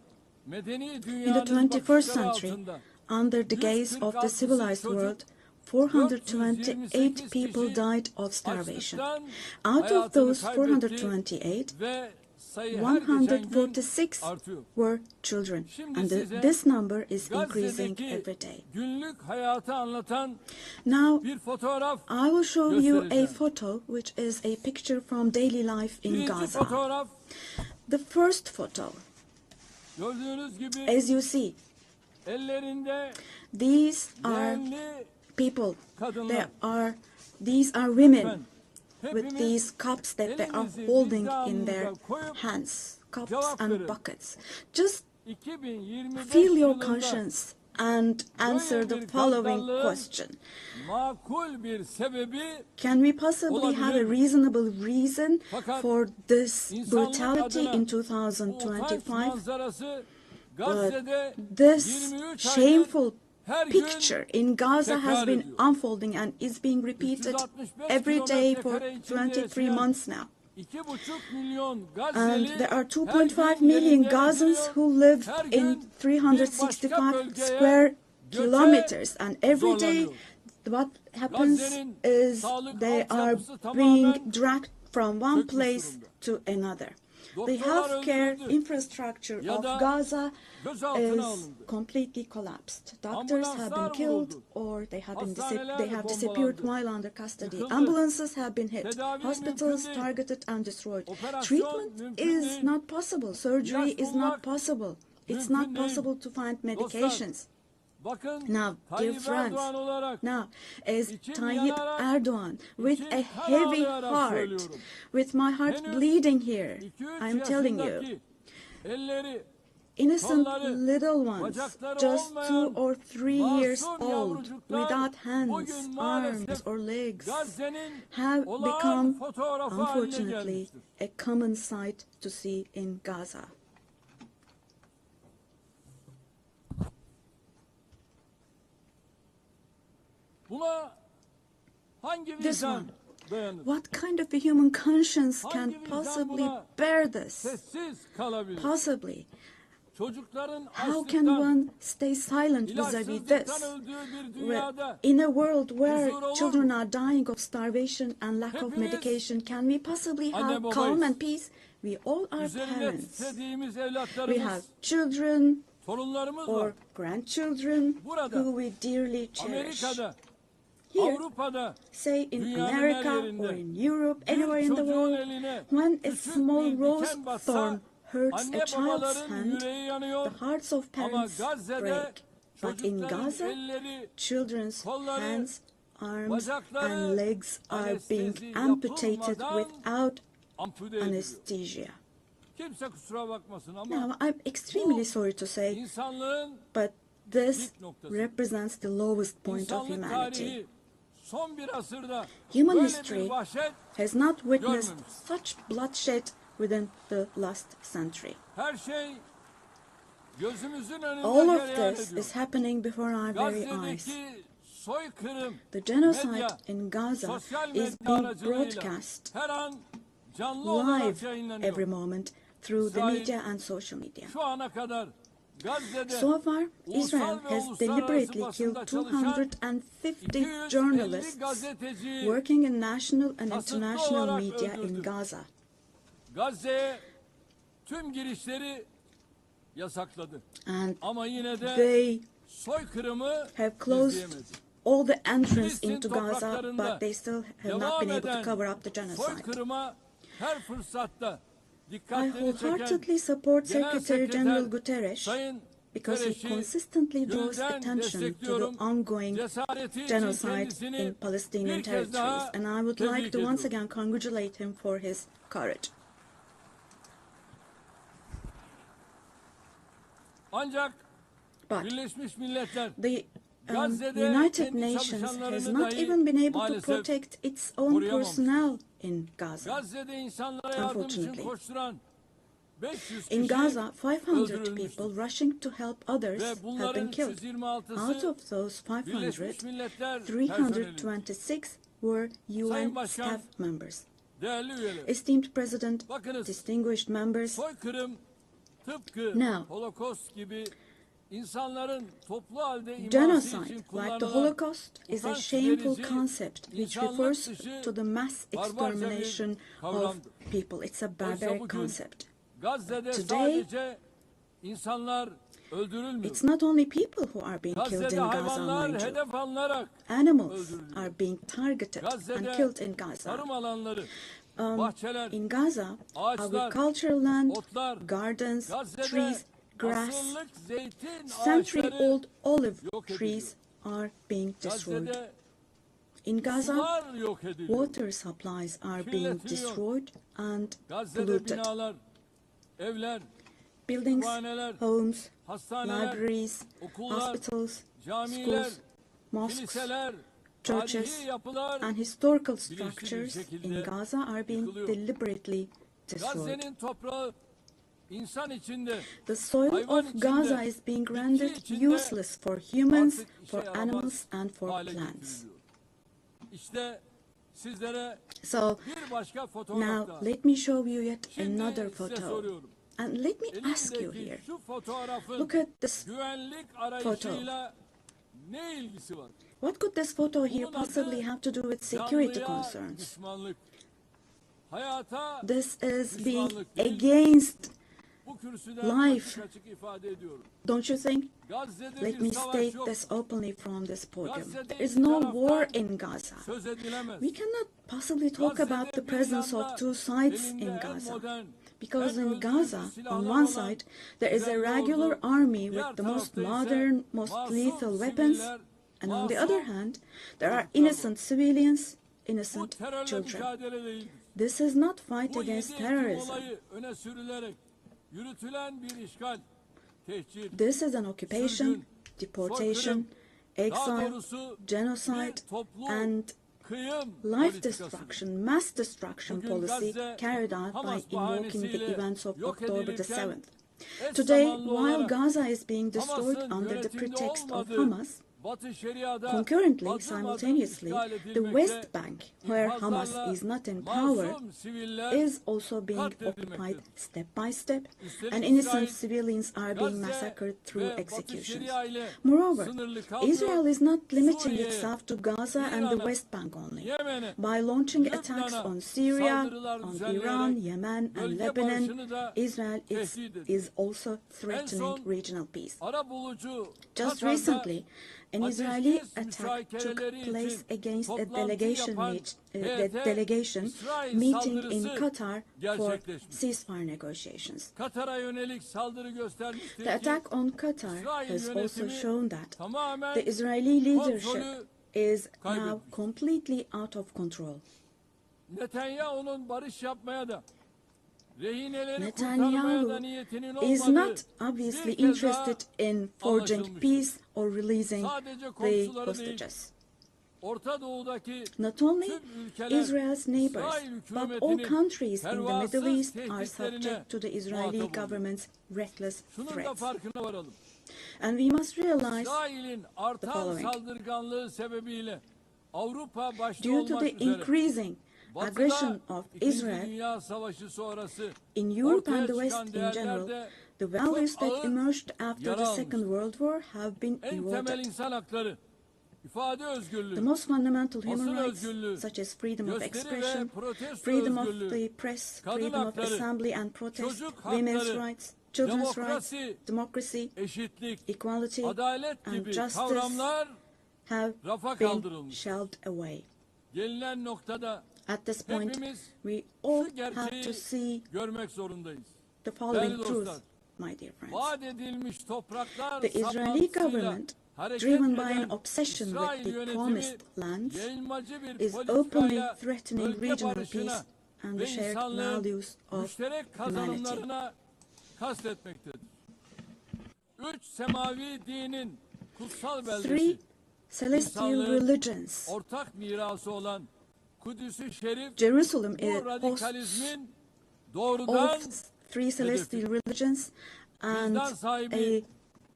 medeni In the dünyanın 21st bakışları century, altında under the gaze of the civilized world, 428 people died of starvation. açlıktan Out of hayatını those kaybetti 428, ve sayı her geçen gün 146 artıyor. were children, Şimdi and size this number is increasing Gazze'deki every day. günlük hayatı anlatan Now, bir fotoğraf I will show you a göstereceğim. photo, which is a picture from daily life in Birinci Gaza. fotoğraf The first photo, gördüğünüz gibi as you see, ellerinde these are değerli people. kadınlar. These are women Lütfen with hepimiz these cups that they are elimizi holding in their vicdanımıza koyup hands, cups cevap and verin. buckets. Just 2025 feel your yılında conscience and answer the bir following gaddalığın question. makul bir sebebi Can we possibly have a olabilir mi? reasonable reason Fakat for this insanlık brutality adına in bu utanç 2025? manzarası Gazze'de This 23 shameful aydır her gün picture in Gaza has tekrar been ediyor. unfolding and is being repeated 365 every day kilometre for kare içinde 23 yaşayan months now. And there are 2.5 million Gazans who live in 365 square kilometers. And every day, what happens is they are being dragged from one place to another. The healthcare infrastructure of Gaza is completely collapsed. Doctors have been killed or they have disappeared while under custody. Ambulances have been hit. Hospitals targeted and destroyed. Treatment is not possible. Surgery is not possible. It's not possible to find medications. Now, dear friends, now, as Tayyip Erdogan, with a heavy heart, with my heart bleeding here, I'm telling you, innocent little ones, just 2 or 3 years old, without hands, arms, or legs, have become, unfortunately, a common sight to see in Gaza. This one. What kind of a human conscience can possibly bear this? Possibly. How can one stay silent vis-à-vis this? In a world where children are dying of starvation and lack of medication, can we possibly have calm and peace? We all are parents. We have children or grandchildren who we dearly cherish. Here, say in America or in Europe, anywhere in the world, when a small rose thorn hurts a child's hand, the hearts of parents break. But in Gaza, children's hands, arms, and legs are being amputated without anesthesia. Now, I'm extremely sorry to say, but this represents the lowest point of humanity. Human history has not witnessed such bloodshed within the last century. All of this is happening before our very eyes. The genocide in Gaza is being broadcast live every moment through the media and social media. So far, Israel has deliberately killed 250 journalists working in national and international media in Gaza. And they have closed all the entrance into Gaza, but they still have not been able to cover up the genocide. I wholeheartedly support Secretary General Guterres because he consistently draws attention to the ongoing genocide in Palestinian territories, and I would like to once again congratulate him for his courage. But the United Nations has not even been able to protect its own personnel in Gaza, unfortunately. In Gaza, 500 people rushing to help others have been killed. Out of those 500, 326 were UN staff members. Esteemed President, distinguished members, now, genocide, like the Holocaust, is a shameful concept which refers to the mass extermination of people. It's a barbaric concept. Today, it's not only people who are being killed in Gaza, mind you. Animals are being targeted and killed in Gaza. In Gaza, agricultural land, gardens, trees, grass, century-old olive trees are being destroyed. In Gaza, water supplies are being destroyed and polluted. Buildings, homes, libraries, hospitals, schools, mosques, churches, and historical structures in Gaza are being deliberately destroyed. The soil of Gaza is being rendered useless for humans, for animals, and for plants. sizlere So bir başka fotoğraf now daha. let me show you yet Şimdi another size photo. soruyorum. And let me ask you Elimdeki here, şu fotoğrafın look at this güvenlik arayışıyla ne ilgisi var? What could this photo here Bunun possibly adı have to do with security canlıya concerns? düşmanlık. Hayata This is being düşmanlık değil. against Bu kürsüden life. açık açık ifade ediyorum. Don't you think? Gazze'de Let bir me savaş state yok. this openly from this podium. Gazze'de There is iki no taraftan war in Gaza. söz edilemez. We cannot possibly talk about the Gazze'de bir presence yanda of two sides elinde in en Gaza. modern, Because en in öldürücü Gaza, on silahlar one olan side, there is a düzenli regular ordu, army diğer with the most tarafta ise modern, most masum lethal weapons, siviller, and on the masum other hand, there are çocuklar var. innocent civilians, Bu innocent terörle children. mücadele değildir. This is not fight Bu against 7 Ekim terrorism. olayı öne sürülerek yürütülen bir işgal, tehcir, This is an occupation, sürgün, deportation, soykırım, daha exile, doğrusu genocide, bir toplu and kıyım life politikasıdır. destruction, mass destruction Bugün policy Gazze, carried out Hamas by invoking the bahanesiyle events of yok October the edilirken, 7th. eş Today, zamanlı while olarak Gaza is being destroyed Hamas'ın under the yönetimde pretext of olmadığı Hamas, Batı Şeria'da concurrently, adım adım simultaneously, işgal the edilmekte, West Bank, where Hamas infazlarla is not in power, masum siviller is also being occupied katledilmektedir. step by step, Üstelik and innocent İsrail, civilians are being Gazze massacred through ve Batı executions. Şeria ile Moreover, sınırlı kalmıyor, Israel is not limiting Suriye'ye, itself to Gaza and the İran'a, West Bank only. Yemen'e, By launching attacks Lübnan'a on Syria, saldırılar on düzenleyerek Iran, Yemen, and bölge Lebanon, barışını da Israel tehdit ediyor. is also En threatening son regional peace. arabulucu Just Katar'da recently, an Israeli ateşkes attack took müzakereleri place için against a toplantı delegation, yapan delegation İsrail meeting in saldırısı Qatar for gerçekleşmiş. ceasefire negotiations. Katar'a yönelik saldırı göstermiştir The ki attack on Qatar İsrail has also yönetimi shown that tamamen the Israeli leadership kontrolü is now kaybetmiş. completely out of control. Netanyahu'nun barış yapmaya da rehineleri kurtarmaya Netanyahu da niyetinin is olmadığı not obviously bir kez daha interested in forging anlaşılmıştır. peace or releasing Sadece the komşuları değil, hostages. Orta Doğu'daki Not only tüm ülkeler Israel's neighbors, İsrail but all hükümetinin countries in the Middle pervasız East are tehditlerine subject to the Israeli muhatap oluyor. government's reckless Şunun da threats. farkına varalım. And we must realize, İsrail'in artan following. saldırganlığı sebebiyle Avrupa başta due to olmak the üzere increasing aggression Batı'da of 2. Israel Dünya Savaşı sonrası in Europe and the ortaya West çıkan in general, değerlerde the values çok that ağır emerged after yara the almıştır. Second World War have been En temel eroded. insan hakları, ifade The özgürlüğü, most fundamental human basın rights, özgürlüğü, such as freedom of gösteri ve expression, protesto freedom of özgürlüğü, the press, kadın freedom of hakları, assembly and protest, çocuk women's hakları, rights, children's rights, demokrasi, democracy, eşitlik, equality, adalet and gibi justice kavramlar have rafa been kaldırılmış. shelved away. Gelinen noktada At this point, hepimiz we all şu have to gerçeği see görmek zorundayız. the following Değerli truth, dostlar, my dear friends. vaat edilmiş topraklar The Israeli saplantısıyla government, hareket driven by eden an obsession with İsrail the yönetimi promised lands, yayılmacı bir is openly politikayla threatening bölge regional barışına peace and the ve shared insanlığın values of müşterek humanity. kazanımlarına kastetmektedir. 3 semavi dinin kutsal beldesi, Three celestial insanlığın religions. ortak mirası olan Kudüs-ü Şerif Jerusalem bu hosts radikalizmin doğrudan all three celestial religions and vicdan a sahibi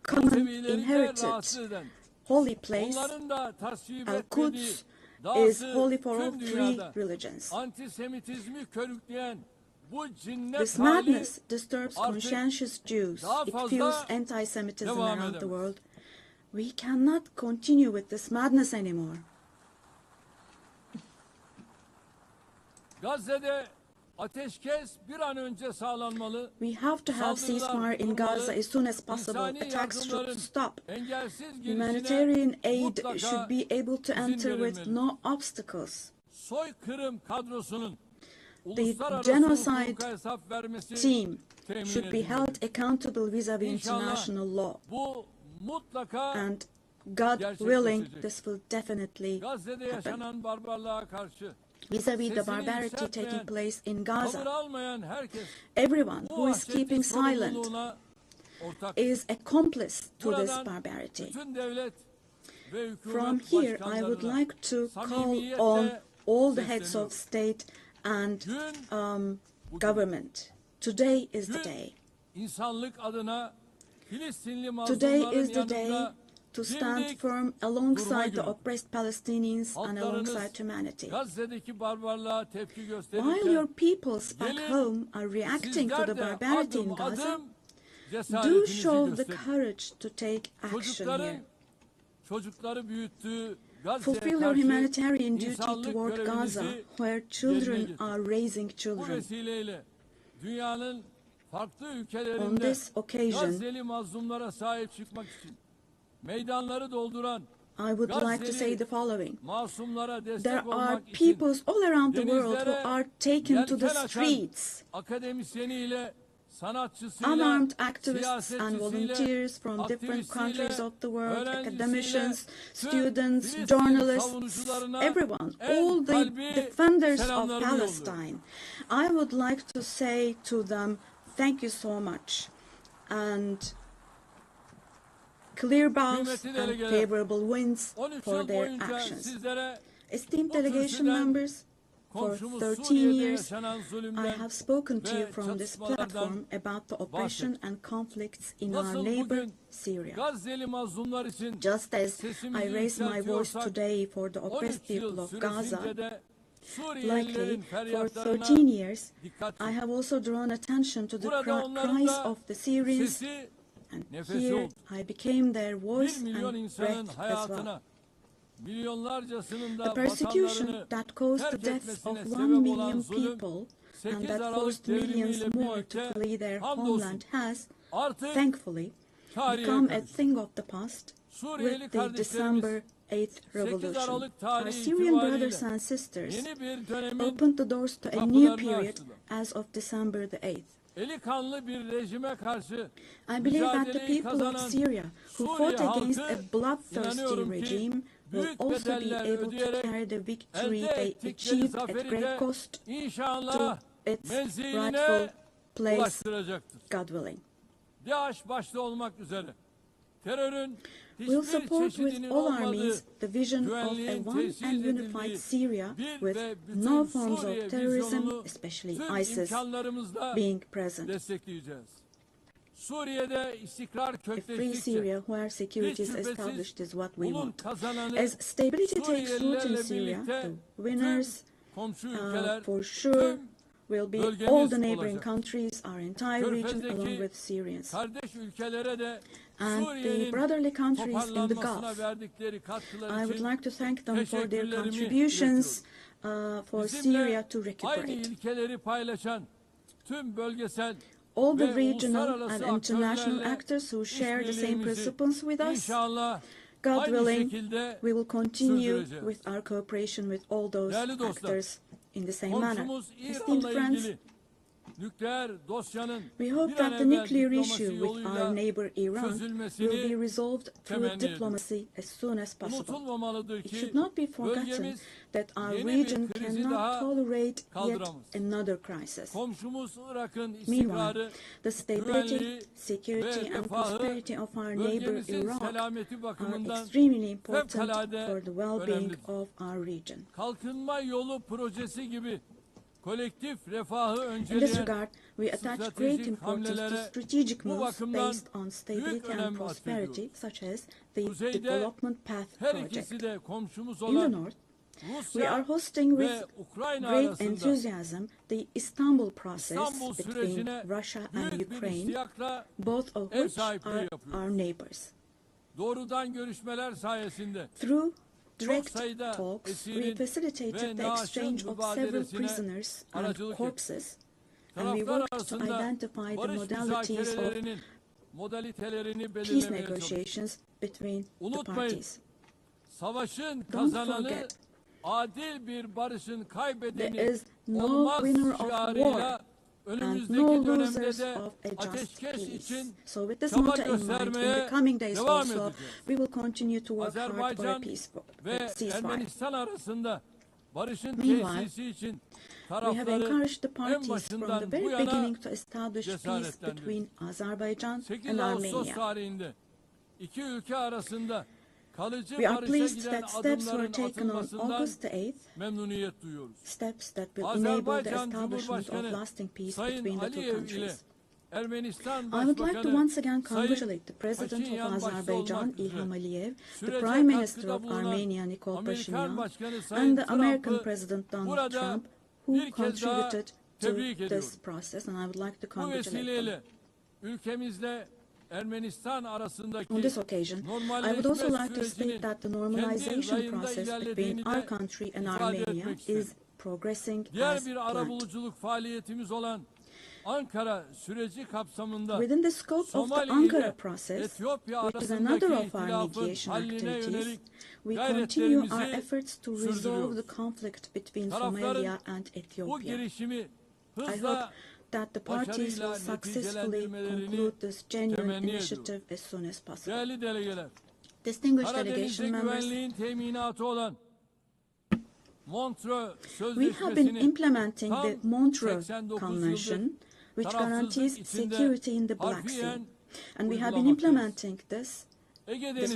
common seviyeleri de inherited rahatsız eden, holy place. onların da tasvip etmediği Al-Quds is dahası holy for all tüm three dünyada religions. antisemitizmi körükleyen bu cinnet This hali madness disturbs artık conscientious Jews. daha It fazla fuels anti-Semitism devam around the edemez. world. We cannot continue with this madness anymore. Gazze'de ateşkes bir an önce sağlanmalı. We have to have ceasefire in Gaza as soon as possible. İnsani Attacks should yardımların stop. engelsiz girişine Humanitarian aid mutlaka should be able to izin enter with verilmeli. no obstacles. Soykırım kadrosunun The uluslararası genocide hukuka hesap vermesi team temin should be edilmeli. held accountable vis-à-vis İnşallah international law. bu mutlaka And God willing, this will definitely Gazze'de happen. yaşanan barbarlığa karşı Vis-à-vis the sesini barbarity yükseltmeyen, taking place in tavır Gaza, almayan herkes everyone bu who is vahşeti keeping silent sorumluluğuna ortak. is accomplice to this Buradan barbarity. bütün devlet ve hükümet From here, I would başkanlarına like to call samimiyetle on all the heads sesleniyorum. of state and Gün government. Today is the Gün day. insanlık adına Filistinli Today mazlumların is the day yanında to stand firm alongside the oppressed Palestinians and alongside humanity. Gazze'deki barbarlığa tepki While your gösterirken peoples back home are reacting to sizler the de barbarity in adım Gaza, adım do cesaretinizi show the gösterin. courage to take action here. Çocukları büyüttüğü Gazze'ye Fulfill your karşı humanitarian duty insanlık toward Gaza, görevinizi where yerine children getirin. are raising Bu children. vesileyle dünyanın farklı On ülkelerinde this occasion, Gazze'li mazlumlara sahip çıkmak için meydanları dolduran I would like to say the following. masumlara There destek are olmak için peoples all around the world who are taken to the yelken açan streets. akademisyeniyle, sanatçısıyla, Unarmed activists and siyasetçisiyle, volunteers from different aktivistiyle, countries of the world, öğrencisiyle, academicians, tüm students, Filistin journalists, savunucularına everyone, en all the kalbi defenders of selamlarımı yolluyorum. Palestine. I would like to say to them, thank you so much. And clear bows Kıymetli and delegeler, favorable winds 13 for yıl their boyunca actions. sizlere Esteemed bu delegation kürsüden members, for komşumuz 13 Suriye'de years, yaşanan I zulümden have spoken to ve you from this çatışmalardan platform about the oppression and conflicts in our nasıl neighbor bugün Syria. Gazze'li mazlumlar için Just as sesimizi I raise my voice yükseltiyorsak, today for the 13 oppressed people yıl of Gaza, süresince de likely Suriyelilerin for feryatlarına 13 years, dikkat I have also drawn attention to the Burada onların cries da of the Syrians, sesi and nefesi here oldu. I became their 1 voice milyon and insanın breath as well. hayatına, milyonlarcasının The da persecution vatanlarını that caused the terk deaths of etmesine 1 sebep olan million zulüm, people 8 and that Aralık forced millions devrimiyle more to birlikte flee their hamdolsun homeland has, artık thankfully, tarihe become a karıştı. thing of the past Suriyeli with the kardeşlerimiz December 8th 8 revolution. Aralık Our tarihi Syrian brothers itibariyle and sisters yeni bir dönemin opened the doors to a new kapılarını period açtılar. as of December the 8th. Eli kanlı bir rejime karşı I believe that the mücadeleyi people of kazanan Syria who Suriye fought against halkı, a bloodthirsty inanıyorum ki, regime will büyük also be bedeller able to ödeyerek carry the victory elde they ettikleri achieved at zaferi great de cost to inşallah its menziline rightful place, ulaştıracaktır. God willing. DAEŞ başta olmak üzere terörün We'll hiçbir support with çeşidinin all olmadığı armies the vision of güvenliğin a one tesis and unified edildiği Syria bir with ve bütün no forms Suriye of terrorism, vizyonunu especially tüm ISIS, imkanlarımızla being present. destekleyeceğiz. Suriye'de istikrar A free kökleştikçe Syria where security is hiç şüphesiz established is what we bunun want. kazananı As stability takes root in Suriyelilerle Syria, birlikte the winners komşu ülkeler, for sure tüm will be bölgemiz all the neighboring olacak. countries, our entire region, along Körfez'deki with Syrians. kardeş ülkelere de And the Suriye'nin brotherly countries in the toparlanmasına Gulf, verdikleri katkılar I would için like to thank them for their teşekkürlerimi contributions for Bizimle Syria to aynı recuperate. ilkeleri paylaşan tüm bölgesel All the ve regional and uluslararası international aktörlerle actors who share the same işbirliğimizi principles with us, İnşallah God aynı willing, şekilde we will continue sürdüreceğiz. with our cooperation with all those Değerli dostlar, actors in the same manner. komşumuz Esteemed İran'la friends, ilgili nükleer dosyanın we hope bir an that the evvel nuclear diplomasi issue with our yoluyla neighbor Iran çözülmesini will be resolved through temenni diplomacy as soon as possible. unutulmamalıdır It ki should not be forgotten bölgemiz that our yeni bir region krizi cannot daha tolerate yet kaldıramaz. another crisis. Komşumuz Irak'ın Meanwhile, istikrarı, the stability, güvenliği security, ve and refahı prosperity of our neighbor bölgemizin Iraq selameti are bakımından extremely important fevkalade for the well-being önemlidir. of our region. Kalkınma yolu projesi gibi kolektif refahı In this önceleyen regard, we attach great stratejik importance to hamlelere strategic bu moves bakımdan based on büyük stability and önem prosperity, atfediyoruz. such as the Kuzeyde Development Path her Project. ikisi de komşumuz In the olan north, we are Rusya hosting ve with Ukrayna great arasında enthusiasm the Istanbul process İstanbul between sürecine Russia and büyük bir Ukraine, iştiyakla both of ev which sahipliği are yapıyoruz. our neighbors. Doğrudan görüşmeler sayesinde Through çok direct sayıda talks, we esirin facilitated ve the naaşın exchange of several mübadelesine prisoners and aracılık ettik. corpses, and we Taraflar worked to arasında identify the barış modalities of müzakerelerinin modalitelerini peace belirlemeye çalıştık. negotiations between the Unutmayın, parties. savaşın Don't kazananı forget, adil bir barışın there kaybedeni is no olmaz winner of şiarıyla war and önümüzdeki no dönemde losers de of a just ateşkes peace. için So with this çaba motto in mind, in the göstermeye coming days devam also, edeceğiz. we will continue to work hard for a Azerbaycan peaceful ve ceasefire. Ermenistan arasında barışın Meanwhile, tesisi için We have tarafları encouraged the en parties from başından the bu very yana beginning to establish peace cesaretlendirdik. between Azerbaijan 8 and Ağustos Armenia. tarihinde iki ülke arasında kalıcı We are barışa pleased giden that steps were adımların taken on atılmasından August the 8th, memnuniyet duyuyoruz. steps that will enable the Azerbaycan establishment of Cumhurbaşkanı lasting peace Sayın between the two Aliyev ile countries. I would like to once again congratulate the President of Azerbaijan, Ilham Aliyev, the Prime Minister of Armenia, Nikol Pashinyan, and the American President Donald Trump, who contributed to this process, and I would like to congratulate them. On this occasion, I would also like to state that the normalization process between our country and Armenia is progressing as planned. Within the scope of the Ankara process, which is another of our mediation activities, we continue our efforts to resolve the conflict between Somalia and Ethiopia. I hope that the parties will successfully conclude this genuine initiative as soon as possible. Distinguished delegation members, we have been implementing the Montreux Convention, which guarantees security in the Black Sea. And we have been implementing this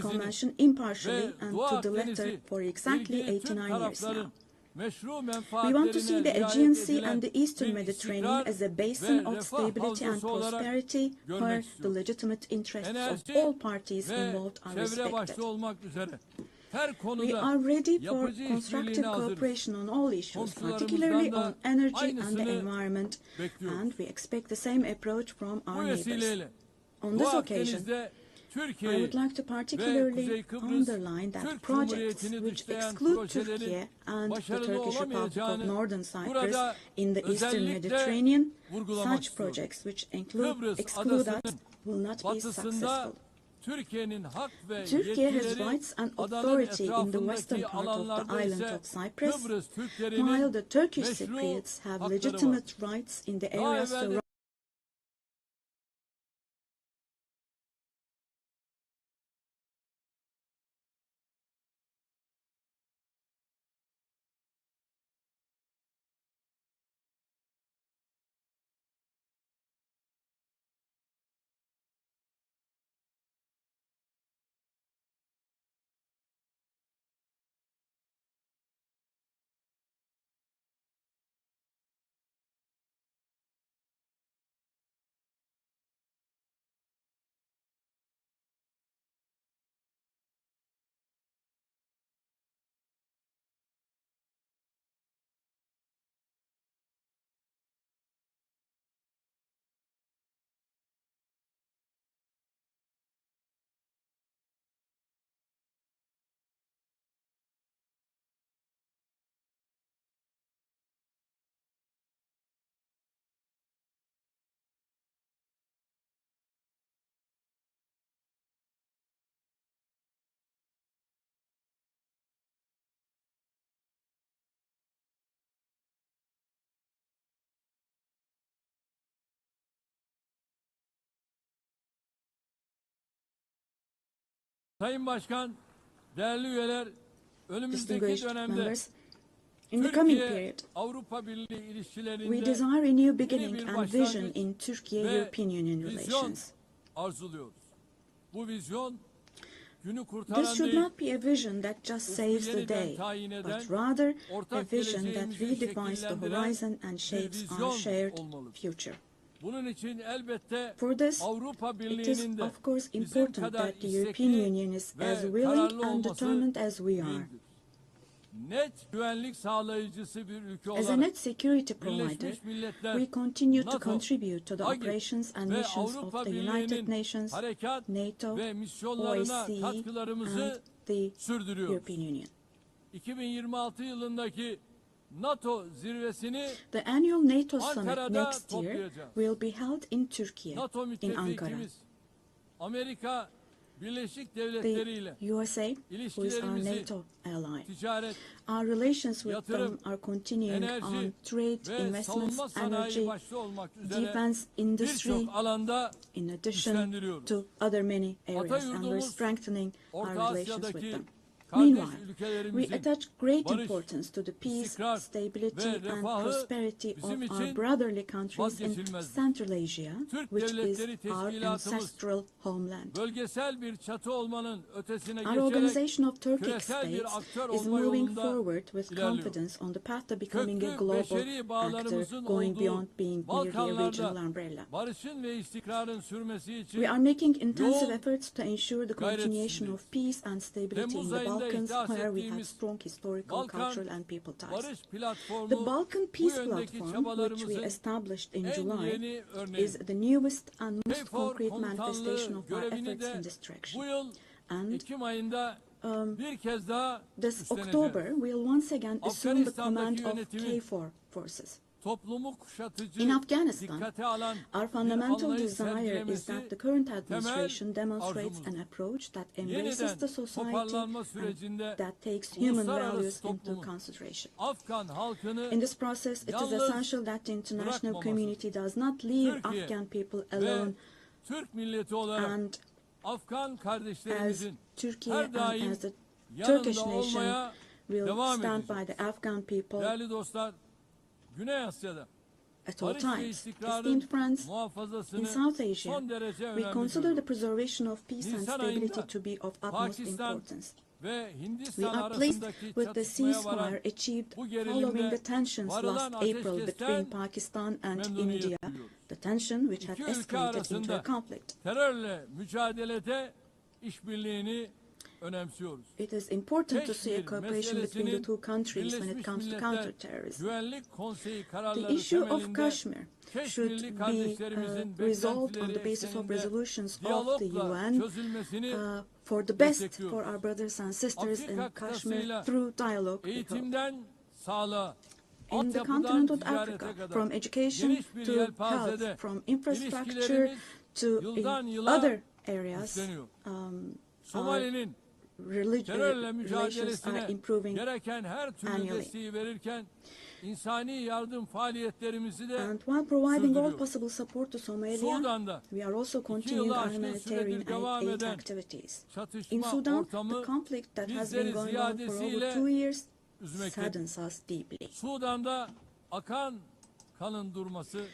convention impartially and to the letter for exactly 89 years now. We want to see the Aegean Sea and the Eastern Mediterranean as a basin of stability and prosperity where the legitimate interests of all parties involved are respected. We are ready for constructive cooperation on all issues, particularly on energy and the environment, and we expect the same approach from our neighbors. On this occasion, I would like to particularly underline that projects which exclude Turkey and the Turkish Republic of Northern Cyprus in the Eastern Mediterranean, such projects which exclude us will not be successful. Turkey has rights and authority in the western part of the island of Cyprus, while the Turkish Cypriots have legitimate rights in the areas surrounding Sayın Başkan, değerli üyeler, önümüzdeki dönemde in the coming period, Avrupa Birliği ilişkilerinde we desire a new beginning and vision in Turkey-European Union relations. Arzuluyoruz. Bu vizyon This should not be a vision that just saves the day, but rather a vision that redefines the horizon and shapes our shared future. For this, it is of course important that the European Union is as willing and determined as we are. As a net security provider, we continue to contribute to the operations and missions of the United Nations, NATO, OSCE, and the European Union. 2026 yılındaki NATO zirvesini The annual NATO summit next year will be held in Turkey, in Ankara. Amerika Birleşik Devletleri ile The USA, who is our NATO ally. Our relations with them are continuing on trade, investments, energy, defense industry, in addition to other many areas, and we're strengthening our relations with them. Meanwhile, we ülkelerimizin attach great barış, importance to the peace, istikrar stability, ve and refahı prosperity bizim of our için brotherly countries in vazgeçilmezdir. Central Asia, Türk which is Devletleri our Teşkilatımız ancestral homeland. bölgesel bir çatı olmanın ötesine Our geçerek Organization of Turkic küresel bir States aktör is olma moving yolunda forward with ilerliyor. confidence on the path to becoming a Köklü global beşeri actor, bağlarımızın going olduğu beyond being merely a regional Balkanlarda umbrella. barışın ve istikrarın sürmesi için We are making intensive yoğun efforts to ensure the gayret continuation içindeyiz. of peace and stability in Temmuz the ayında Balkans, ihdas where we have ettiğimiz strong historical, Balkan cultural, and people ties. Barış platformu The Balkan bu Peace yöndeki Platform, which we çabalarımızın established in en July, yeni örneği. is the newest and most KFOR concrete manifestation komutanlığı of our görevini efforts in de this direction. bu yıl And Ekim ayında bir kez daha this üstleneceğiz. October, we'll once again assume the command Afganistan'daki of yönetimi KFOR forces. Toplumu kuşatıcı, In Afghanistan, dikkate alan our bir fundamental anlayış desire is sergilemesi that the current temel administration demonstrates arzumuzdur. an approach that embraces Yeniden the society toparlanma and sürecinde that takes human uluslararası values into toplumun consideration. Afgan halkını In this process, it is yalnız essential that the international bırakmaması. community does not leave Türkiye Afghan people ve alone, Türk milleti olarak and Afgan as kardeşlerimizin Turkey her and daim as the Turkish yanında nation olmaya will devam stand edeceğiz. by the Afghan people Değerli dostlar, Güney Asya'da at all barış ve times. istikrarın Esteemed friends, in muhafazasını South Asia, son derece we önemli consider the görüyoruz. preservation of peace and Nisan stability ayında to be of utmost Pakistan importance. ve We Hindistan are pleased arasındaki with the çatışmaya varan ceasefire achieved bu following gerilimde the tensions last varılan April ateşkesten between Pakistan and memnuniyet India, duyuyoruz. the tension which had İki ülke escalated into a arasında conflict. terörle mücadelede işbirliğini önemsiyoruz. It is important to see a Keşmir cooperation between the meselesinin two countries when it Birleşmiş comes to Milletler counterterrorism. Güvenlik Konseyi The kararları issue of temelinde Kashmir should Keşmirli be kardeşlerimizin resolved on the beklentileri basis of ekseninde resolutions of the diyalogla UN çözülmesini for the best destekliyoruz. for our brothers and sisters in Afrika Kashmir kıtasıyla through dialogue. we hope. eğitimden sağlığa, In the altyapıdan continent of ticarete Africa, kadar from education geniş bir to yelpazede health, from infrastructure ilişkilerimiz to yıldan yıla other areas, güçleniyor. Somali'nin terörle relations mücadelesine are improving gereken her türlü annually. desteği verirken insani yardım faaliyetlerimizi de And while providing all sürdürüyor. possible support to Somalia, Sudan'da we are also 2 continuing yılı our aşkın humanitarian süredir devam aid eden activities. In çatışma Sudan, ortamı the conflict that has bizleri been going on for over ziyadesiyle 2 years üzmektedir. saddens us deeply. Sudan'da akan kanın durması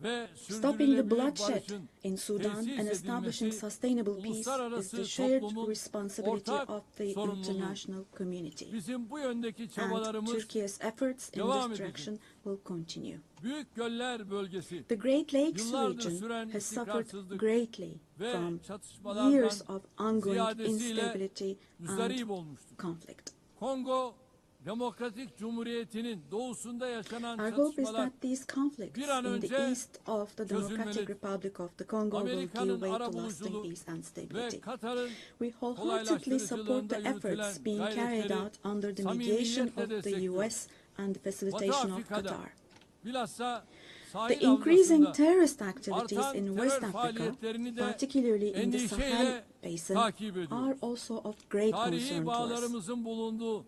ve Stopping the sürdürülebilir bloodshed barışın in Sudan tesis and establishing edilmesi sustainable peace is uluslararası the shared toplumun responsibility ortak of the sorumluluğu. international community. Bizim bu yöndeki And çabalarımız Turkey's efforts in devam this edecek. direction will continue. Büyük Göller Bölgesi The Great Lakes yıllardır region süren has suffered istikrarsızlık greatly ve from çatışmalardan years of ongoing ziyadesiyle instability müzdarip and olmuştur. conflict. Kongo Demokratik Cumhuriyeti'nin doğusunda yaşanan Our hope is çatışmalar that these conflicts bir an in the önce east of the Democratic çözülmelidir. Republic of the Congo will give Amerika'nın way to arabuluculuğu lasting peace and ve stability. Katar'ın We wholeheartedly support the efforts being carried out under the mediation of the US and the Batı facilitation of Afrika'da Qatar. bilhassa The sahil increasing havzasında terrorist activities artan in terör West Africa, faaliyetlerini de particularly in the Sahel endişeyle Basin, takip ediyoruz. are also of great Tarihi concern to us. bağlarımızın bulunduğu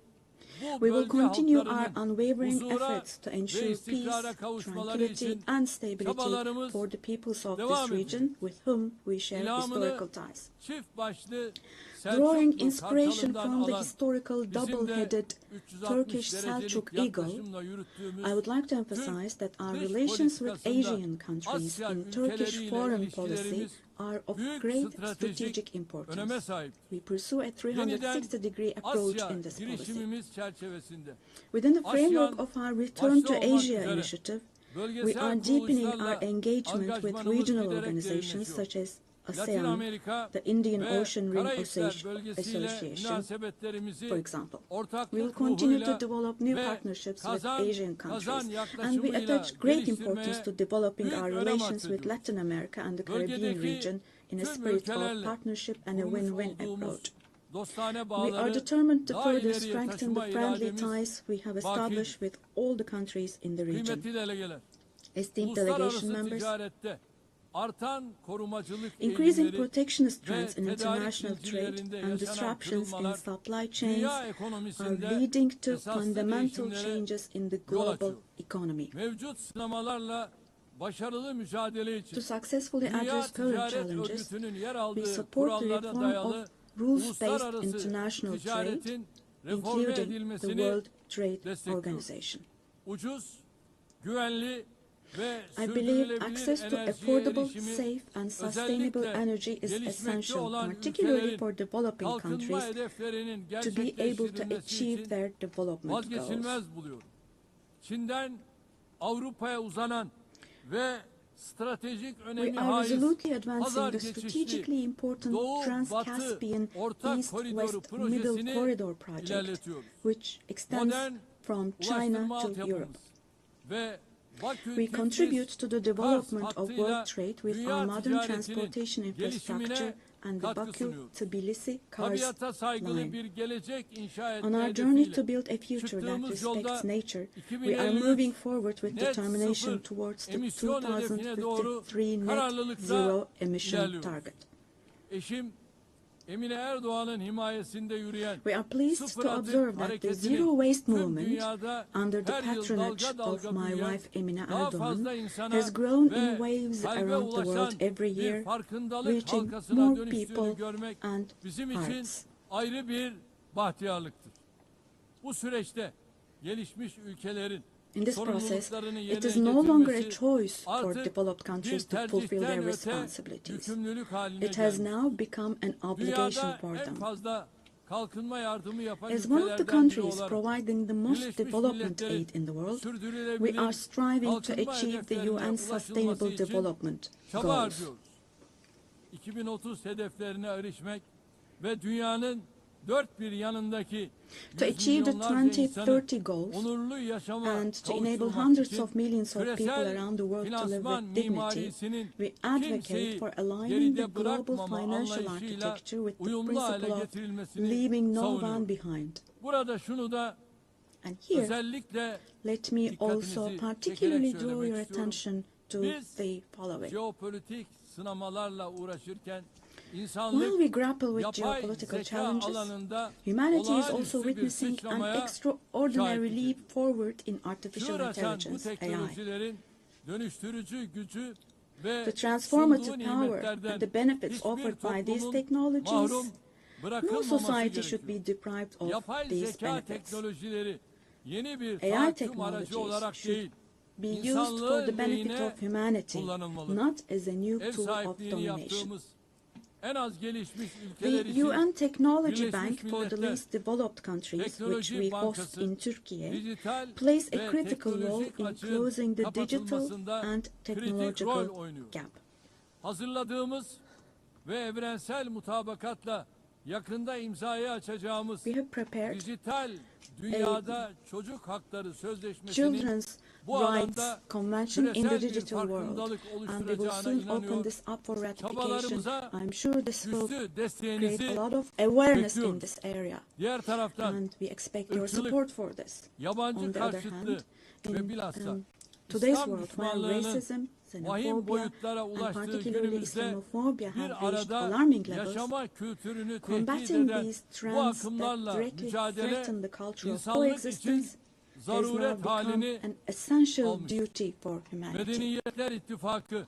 bu We will bölge continue our halklarının unwavering huzura efforts to ve ensure istikrara peace, kavuşmaları tranquility, için and stability çabalarımız for the peoples of devam this edecek. region with whom we share İlhamını historical ties. çift başlı Drawing Selçuklu inspiration kartalından from the alan historical bizim de double-headed 360 Turkish derecelik Selçuk eagle, yaklaşımla yürüttüğümüz I would like to emphasize that our dış relations with politikasında Asian countries Asya in Turkish ülkeleriyle foreign policy ilişkilerimiz are of büyük great stratejik strategic öneme importance. sahip. We pursue a 360-degree approach Asya in this policy. girişimimiz çerçevesinde Within the framework ASEAN of our Return to başta olmak Asia üzere initiative, we bölgesel are deepening kuruluşlarla our engagement with angajmanımız regional giderek organizations derinleşiyor. such as Latin ASEAN, Amerika the Indian ve Ocean Ring Karayipler bölgesiyle Association, münasebetlerimizi for example. We ortaklık will continue ruhuyla to develop new ve partnerships with kazan Asian kazan countries, and we yaklaşımıyla attach great importance geliştirmeye to developing büyük our önem relations with atfediyoruz. Latin America and the Caribbean Bölgedeki region in a tüm spirit of ülkelerle partnership and a kurmuş win-win olduğumuz approach. dostane We are bağları determined to daha further ileriye strengthen taşıma the friendly irademiz ties we have bakidir. established with all the countries in the region. Kıymetli delegeler, Esteemed delegation uluslararası members, ticarette artan korumacılık increasing eğilimleri protectionist ve trends in tedarik international trade zincirlerinde and yaşanan disruptions in kırılmalar supply chains dünya are ekonomisinde leading to esaslı fundamental değişimlere changes in the yol global açıyor. economy. Mevcut sınamalarla başarılı mücadele için To successfully Dünya address current Ticaret challenges, Örgütü'nün yer we aldığı support the kurallara reform dayalı of rules-based uluslararası international trade, ticaretin reforme including the edilmesini World Trade destekliyoruz. Organization. Ucuz, güvenli ve I believe sürdürülebilir access to enerjiye affordable, erişimi safe and sustainable özellikle energy is gelişmekte essential, olan particularly ülkelerin for developing kalkınma countries, hedeflerinin to be able to gerçekleştirilmesi achieve için their development goals. vazgeçilmez buluyorum. Çin'den Avrupa'ya uzanan ve stratejik We önemi are haiz resolutely advancing pazar the geçişli strategically important Doğu-Batı Trans-Caspian ortak koridoru East-West Middle projesini Corridor project, ilerletiyoruz. which extends Modern from China ulaştırma to Europe. altyapımız ve Bakü We contribute to the Kars development of hattıyla world trade with dünya our modern ticaretinin transportation infrastructure gelişimine and the katkı sunuyoruz. Baku-Tbilisi-Kars Tabiata saygılı line. bir gelecek inşa On etme our journey to hedefiyle build a future that çıktığımız yolda respects nature, we are 2053 moving forward with net determination sıfır towards the emisyon hedefine doğru 2053 net kararlılıkla zero emission ilerliyoruz. target. Eşim Emine Erdoğan'ın himayesinde yürüyen We are pleased sıfır to atık observe that the hareketinin Zero Waste tüm Movement, dünyada under the her yıl patronage dalga of dalga my büyüyen, wife Emine daha Erdoğan, fazla insana has grown ve in waves kalbe around the world ulaşan every bir year, farkındalık reaching halkasına more dönüştüğünü people görmek and bizim için hearts. ayrı bir bahtiyarlıktır. Bu süreçte gelişmiş ülkelerin In this process, sorumluluklarını it yerine is no longer a getirmesi choice for artık developed countries bir to fulfill their tercihten öte responsibilities. yükümlülük haline It has gelmiş. now become an obligation Dünyada for en them. fazla kalkınma yardımı yapan As one of the ülkelerden biri countries olarak providing the most Birleşmiş development Milletler'in aid in the world, sürdürülebilir we are striving to kalkınma achieve the hedeflerine UN ulaşılması Sustainable için Development çaba Goals. harcıyoruz. 2030 hedeflerine erişmek ve dünyanın dört bir yanındaki To yüz achieve the milyonlarca insanı 2030 goals onurlu yaşama and to enable kavuşturmak hundreds için of millions of people küresel around the world to live finansman with dignity, mimarisinin we advocate kimseyi for aligning the geride global bırakmama financial anlayışıyla architecture with the uyumlu hale principle of getirilmesini leaving no savunuyoruz. one behind. Burada şunu da And here, özellikle let me also dikkatinizi particularly çekerek draw your söylemek istiyorum. attention to Biz the following. jeopolitik sınamalarla uğraşırken While insanlık we grapple with yapay geopolitical zeka challenges, alanında humanity is also olağanüstü bir witnessing an sıçramaya extraordinary şahitlik leap forward in artificial çığır açan bu intelligence, AI. teknolojilerin dönüştürücü gücü ve The transformative sunduğu power nimetlerden and the benefits hiçbir offered by these toplumun technologies, mahrum no bırakılmaması society should gerekiyor. be deprived of Yapay these zeka benefits. teknolojileri yeni bir AI tahakküm aracı technologies olarak should değil, be used for insanlığın the benefit lehine of humanity, kullanılmalı. not as a new Ev tool of sahipliğini domination. yaptığımız en az gelişmiş ülkeler The için UN Technology Birleşmiş Bank for the Milletler least developed countries, which Teknoloji we host Bankası in Turkey, dijital plays a ve critical role teknolojik in açığın closing the digital kapatılmasında and kritik rol technological oynuyor. gap. Hazırladığımız ve evrensel mutabakatla yakında imzaya açacağımız We have prepared dijital dünyada çocuk hakları sözleşmesinin Children's bu Rights alanda Convention in the küresel bir digital world, farkındalık and we will oluşturacağına soon open inanıyor. this up for ratification. Çabalarımıza I'm sure this will güçlü create desteğinizi a lot of awareness in bekliyoruz. this area, Diğer taraftan and we expect your ırkçılık, support for this. yabancı On the other karşıtlığı hand, ve in bilhassa today's İslam world, where düşmanlığının racism, vahim xenophobia, boyutlara and ulaştığı particularly günümüzde Islamophobia have bir reached arada alarming levels, yaşama kültürünü tehdit combating eden these bu trends that akımlarla directly mücadele threaten the culture of insanlık için coexistence has now zaruret become halini an essential almıştır. duty for humanity. Medeniyetler İttifakı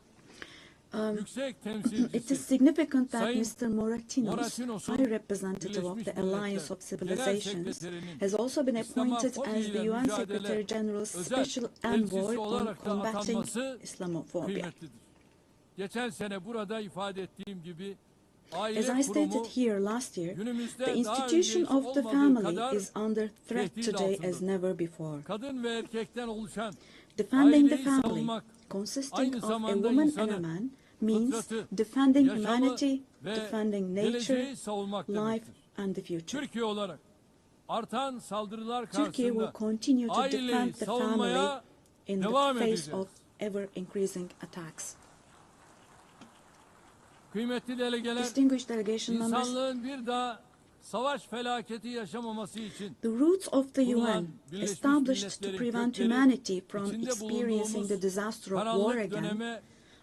yüksek It is temsilcisi significant that Sayın Mr. Moratinos, Moratinos'un High Representative of Birleşmiş the Alliance of Milletler Genel Civilizations, Sekreterinin has also been appointed as İslamofobi the ile UN mücadele Secretary General's özel Special elçisi Envoy on olarak da combating atanması Islamophobia. kıymetlidir. Geçen sene burada ifade ettiğim gibi As aile I kurumu stated here last year, günümüzde the daha institution önce of the olmadığı family kadar is under threat tehdit today altındadır. as never before. Kadın ve erkekten oluşan Defending the aileyi family, savunmak, consisting aynı of a zamanda woman and a insanı, man, means fıtratı, defending yaşamı humanity, ve defending nature, geleceği savunmak life, demektir. and the future. Türkiye olarak artan saldırılar Turkey will karşısında continue to aileyi defend the family savunmaya in the devam face edeceğiz. of ever-increasing attacks. Kıymetli delegeler, Distinguished delegation members, insanlığın bir daha savaş felaketi yaşamaması için the roots of the kurulan UN Birleşmiş established to Milletler'in prevent kökleri humanity from içinde experiencing bulunduğumuz the disaster of war karanlık again döneme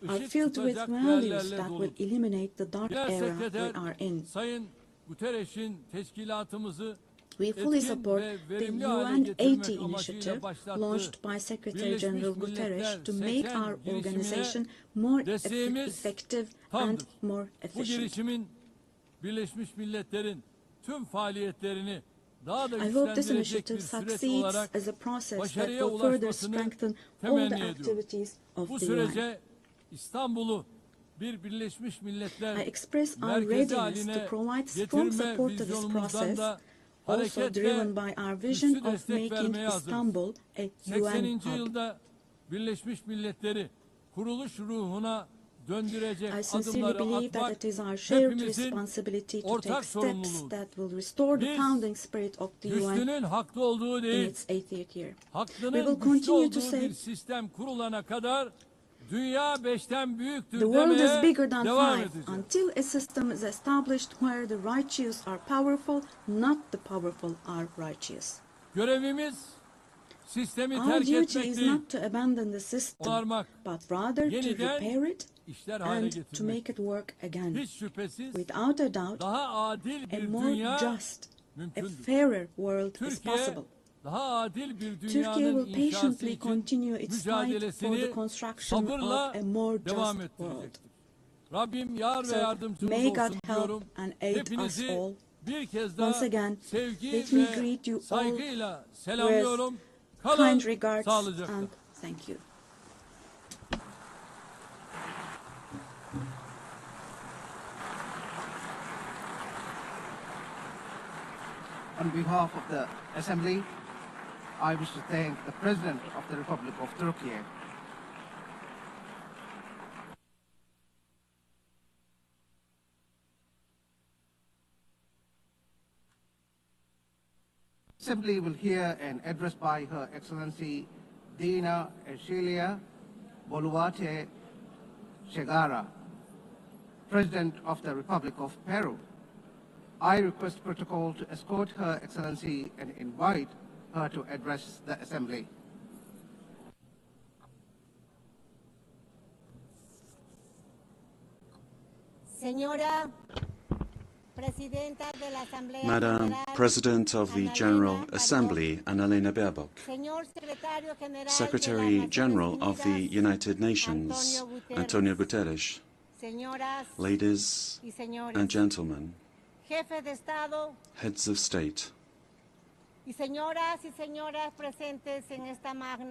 are ışık filled with tutacak values değerlerle that will doludur. eliminate the dark Genel era Sekreter we are in. Sayın Guterres'in teşkilatımızı We fully etkin support ve the verimli hale UN getirmek 80 amacıyla initiative başlattığı launched by Secretary Birleşmiş General Milletler Guterres to make 80 our organization girişimine more desteğimiz effective and tamdır. more Bu efficient. girişimin Birleşmiş Milletler'in tüm faaliyetlerini daha da I hope this güçlendirecek initiative bir süreç succeeds olarak as a process that başarıya will further ulaşmasını strengthen all temenni the ediyorum. activities of Bu the UN. sürece İstanbul'u bir Birleşmiş I Milletler express our merkezi readiness to haline provide strong getirme support to this vizyonumuzdan process, da also driven hareketle by our vision güçlü of destek making vermeye hazırız. Istanbul a UN 80. hub. yılda Birleşmiş Milletleri kuruluş ruhuna döndürecek I sincerely adımları believe that atmak it is our shared hepimizin responsibility to ortak take steps sorumluluğudur. that will restore the Biz founding spirit of the UN güçlünün haklı olduğu in değil, its 80th year. We will haklının güçlü continue to olduğu say bir sistem kurulana kadar dünya 5'ten büyüktür the world is demeye bigger than devam 5 edeceğiz. until a system is established where the righteous are powerful, not the powerful are righteous. Görevimiz sistemi Our terk duty etmek is değil, not to abandon the system, onarmak, but rather to yeniden repair it işler hale and to getirmek. make it work again. Hiç şüphesiz Without a doubt, daha adil a bir more dünya just, a mümkündür. fairer world is Türkiye possible. daha adil bir Turkey dünyanın will inşası patiently için continue its fight for the mücadelesini construction sabırla of a more devam just world. ettirecektir. Rabbim yar ve So, yardımcımız may God olsun help diyorum. and aid us Hepinizi all. bir kez daha Once again, sevgi let me ve greet you all saygıyla selamlıyorum. Kalın kind regards sağlıcakla. and thank you. On behalf of the Assembly, I wish to thank the President of the Republic of Turkey, Assembly will hear an address by Her Excellency Dina Eshilia Boluarte Segara, President of the Republic of Peru. I request protocol to escort Her Excellency and invite her to address the Assembly. Madam President of the General Assembly, Annalena Baerbock, Secretary General of the United Nations, Antonio Guterres, ladies and gentlemen, heads of state,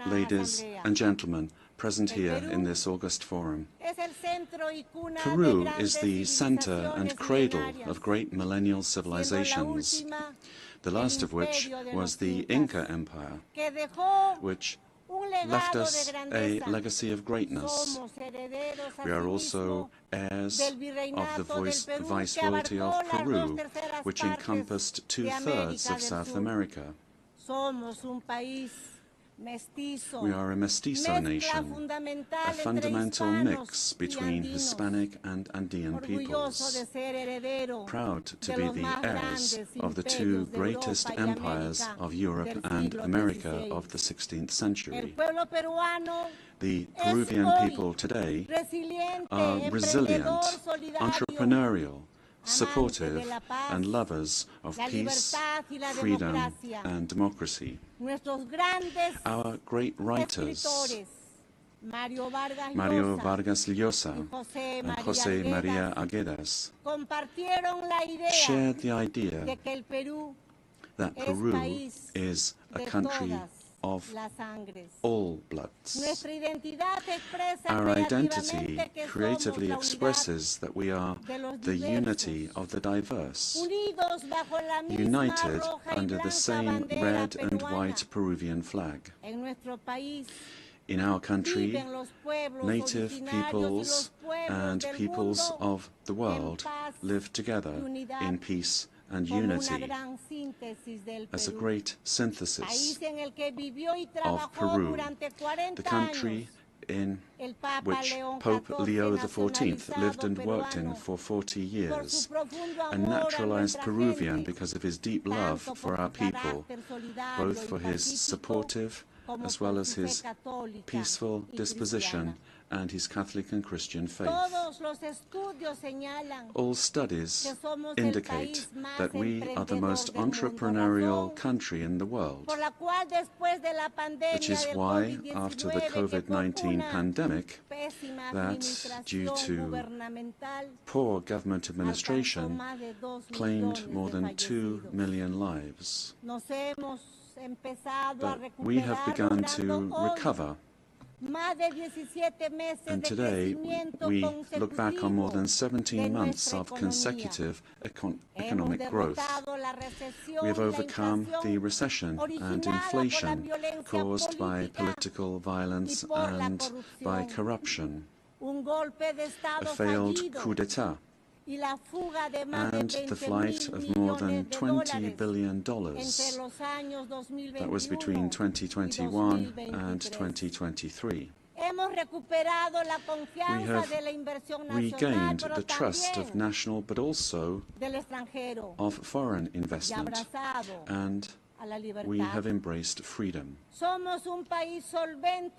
ladies and gentlemen present here in this august forum. Peru is the center and cradle of great millennial civilizations, the last of which was the Inca Empire, which left us a legacy of greatness. We are also heirs of the Viceroyalty of Peru, which encompassed 2/3 of South America. We are a mestizo nation, a fundamental mix between Hispanic and Andean peoples, proud to be the heirs of the two greatest empires of Europe and America of the 16th century. The Peruvian people today are resilient, entrepreneurial, supportive and lovers of peace, freedom and democracy. Our great writers, Mario Vargas Llosa and José María Arguedas, shared the idea that Peru is a country of all bloods. Our identity creatively expresses that we are the unity of the diverse, united under the same red and white Peruvian flag. In our country, native peoples and peoples of the world live together in peace and unity as a great synthesis of Peru, the country in which Pope Leo XIV lived and worked in for 40 years, a naturalized Peruvian because of his deep love for our people, both for his supportive as well as his peaceful disposition and his Catholic and Christian faith. All studies indicate that we are the most entrepreneurial country in the world, which is why, after the COVID-19 pandemic, that due to poor government administration, claimed more than 2 million lives. But we have begun to recover. And today, we look back on more than 17 months of consecutive economic growth. We have overcome the recession and inflation caused by political violence and by corruption, a failed coup d'etat, and the flight of more than $20 billion. That was between 2021 and 2023. We have regained the trust of national but also of foreign investment, and we have embraced freedom.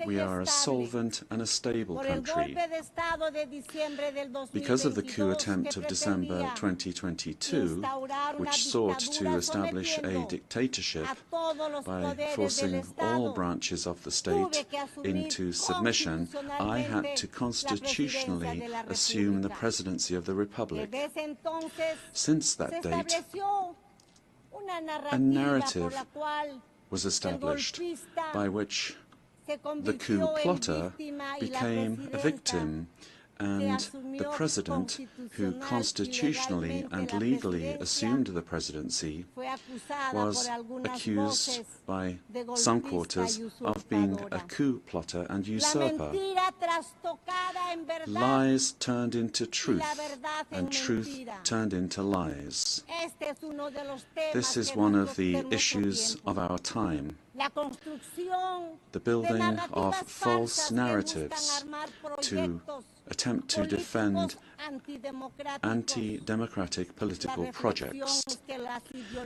We are a solvent and a stable country. Because of the coup attempt of December 2022, which sought to establish a dictatorship by forcing all branches of the state into submission, I had to constitutionally assume the presidency of the Republic. Since that date, a narrative was established by which the coup plotter became a victim, and the president, who constitutionally and legally assumed the presidency, was accused by some quarters of being a coup plotter and usurper. Lies turned into truth, and truth turned into lies. This is one of the issues of our time. The building of false narratives to attempt to defend anti-democratic political projects.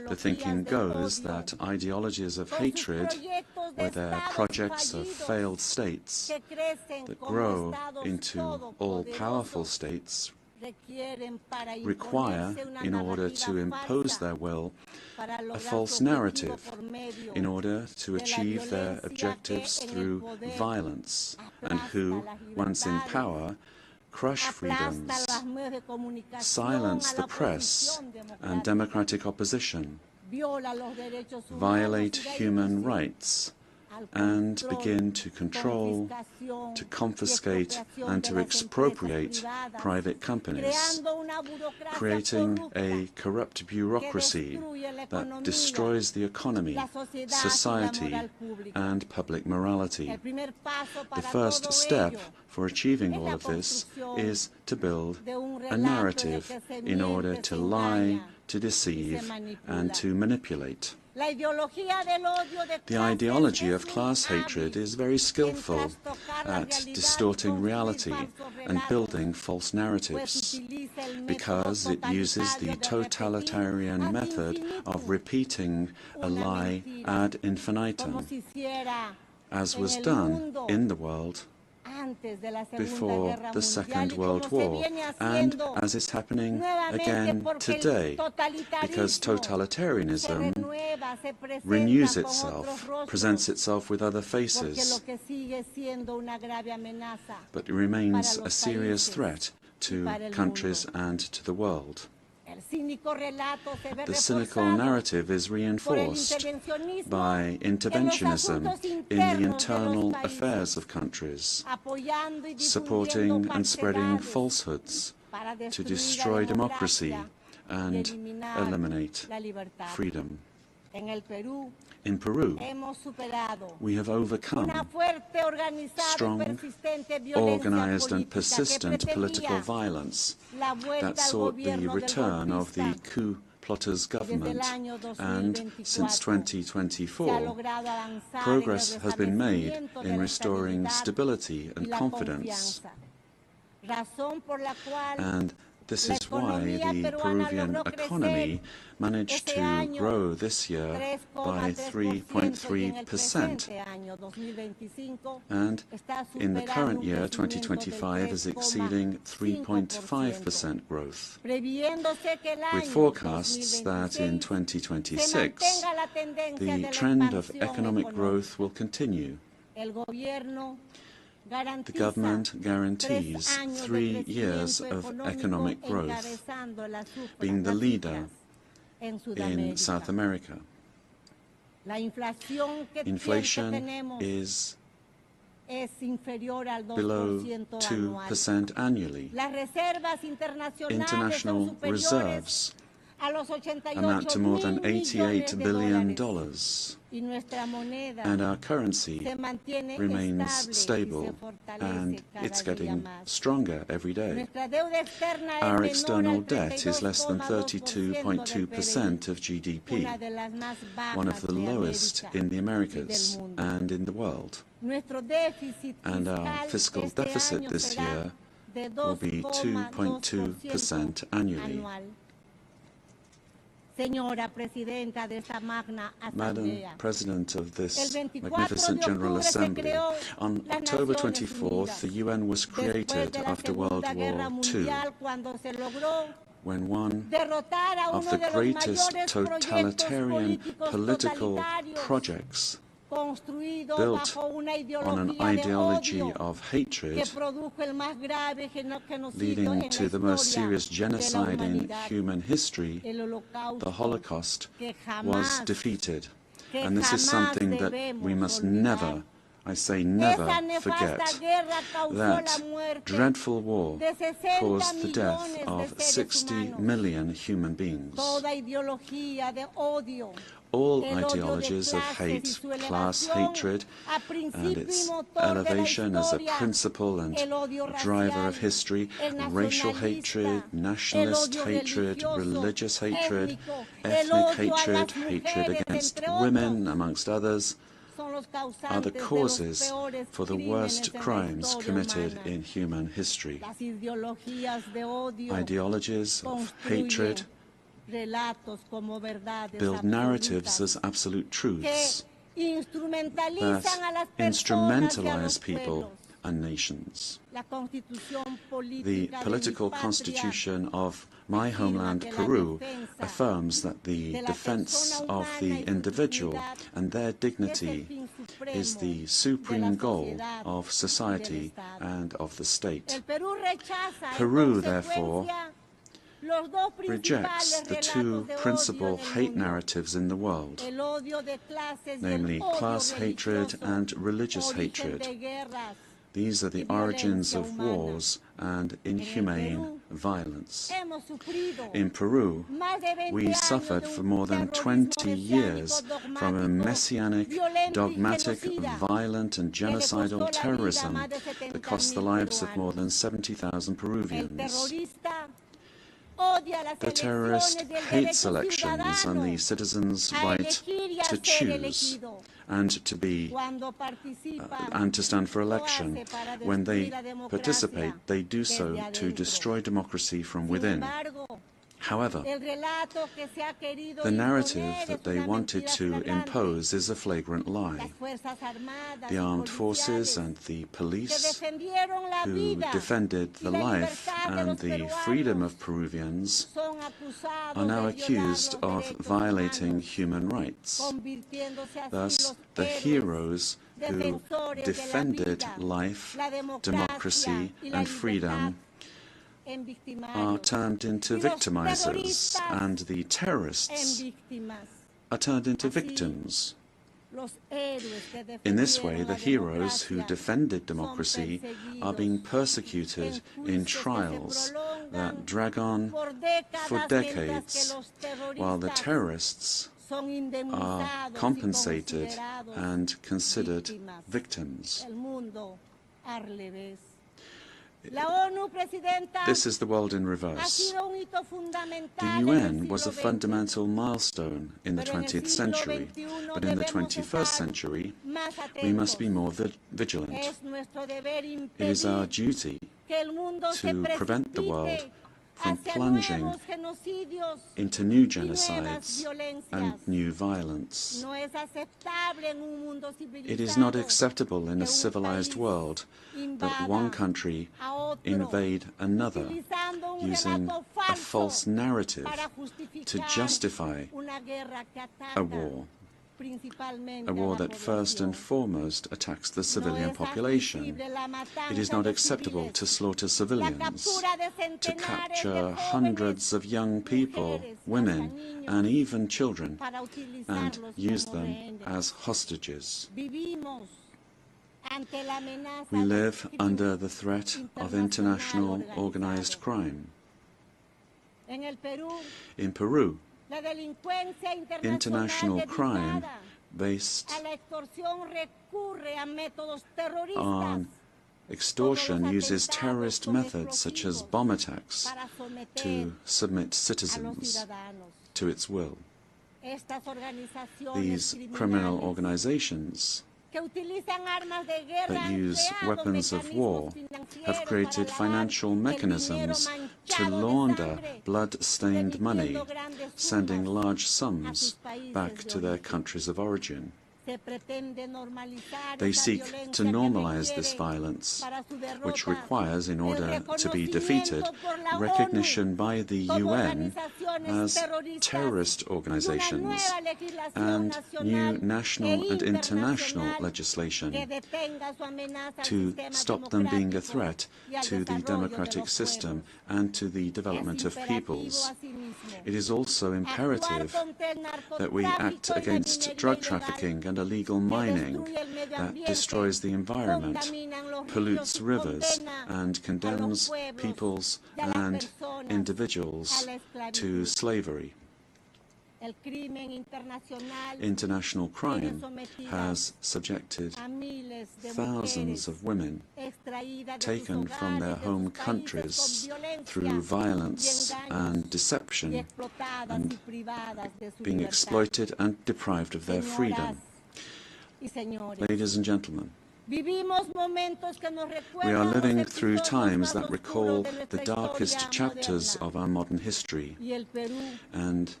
The thinking goes that ideologies of hatred, where they are projects of failed states that grow into all-powerful states, require, in order to impose their will, a false narrative in order to achieve their objectives through violence, and who, once in power, crush freedoms, silence the press and democratic opposition, violate human rights, and begin to control, to confiscate, and to expropriate private companies, creating a corrupt bureaucracy that destroys the economy, society, and public morality. The first step for achieving all of this is to build a narrative in order to lie, to deceive, and to manipulate. The ideology of class hatred is very skillful at distorting reality and building false narratives, because it uses the totalitarian method of repeating a lie ad infinitum, as was done in the world before the Second World War, and as is happening again today, because totalitarianism renews itself, presents itself with other faces, but it remains a serious threat to countries and to the world. The cynical narrative is reinforced by interventionism in the internal affairs of countries, supporting and spreading falsehoods to destroy democracy and eliminate freedom. In Peru, we have overcome strong, organized and persistent political violence that sought the return of the coup plotter's government, and since 2024, progress has been made in restoring stability and confidence. And This is why the Peruvian economy managed to grow this year by 3.3%, and in the current year, 2025, is exceeding 3.5% growth, with forecasts that in 2026 the trend of economic growth will continue. The government guarantees 3 years of economic growth, being the leader in South America. Inflation is below 2% annually. International reserves amount to more than $88 billion, and our currency remains stable, and it's getting stronger every day. Our external debt is less than 32.2% of GDP, one of the lowest in the Americas and in the world. And our fiscal deficit this year will be 2.2% annually. Madam President of this magnificent General Assembly, on October 24th, the UN was created after World War II, when one of the greatest totalitarian political projects built on an ideology of hatred, leading to the most serious genocide in human history, the Holocaust, was defeated. And this is something that we must never, I say never, forget. That dreadful war caused the death of 60 million human beings. All ideologies of hate, class hatred, and its elevation as a principle and driver of history, racial hatred, nationalist hatred, religious hatred, ethnic hatred, hatred against women, amongst others, are the causes for the worst crimes committed in human history. Ideologies of hatred build narratives as absolute truths that instrumentalize people and nations. The political constitution of my homeland, Peru, affirms that the defense of the individual and their dignity is the supreme goal of society and of the state. Peru, therefore, rejects the two principal hate narratives in the world, namely class hatred and religious hatred. These are the origins of wars and inhumane violence. In Peru, we suffered for more than 20 years from a messianic, dogmatic, violent and genocidal terrorism that cost the lives of more than 70,000 Peruvians. The terrorist hates elections and the citizens' right to choose and to stand for election. When they participate, they do so to destroy democracy from within. However, the narrative that they wanted to impose is a flagrant lie. The armed forces and the police, who defended the life and the freedom of Peruvians, are now accused of violating human rights. Thus, the heroes who defended life, democracy, and freedom are turned into victimizers, and the terrorists are turned into victims. In this way, the heroes who defended democracy are being persecuted in trials that drag on for decades, while the terrorists are compensated and considered victims. This is the world in reverse. The UN was a fundamental milestone in the 20th century, but in the 21st century, we must be more vigilant. It is our duty to prevent the world from plunging into new genocides and new violence. It is not acceptable in a civilized world that one country invade another using a false narrative to justify a war that first and foremost attacks the civilian population. It is not acceptable to slaughter civilians, to capture hundreds of young people, women, and even children, and use them as hostages. We live under the threat of international organized crime. In Peru, international crime based on extortion uses terrorist methods such as bomb attacks to submit citizens to its will. These criminal organizations that use weapons of war have created financial mechanisms to launder blood-stained money, sending large sums back to their countries of origin. They seek to normalize this violence, which requires, in order to be defeated, recognition by the UN as terrorist organizations and new national and international legislation to stop them being a threat to the democratic system and to the development of peoples. It is also imperative that we act against drug trafficking and illegal mining that destroys the environment, pollutes rivers, and condemns peoples and individuals to slavery. International crime has subjected thousands of women taken from their home countries through violence and deception and being exploited and deprived of their freedom. Ladies and gentlemen, we are living through times that recall the darkest chapters of our modern history, and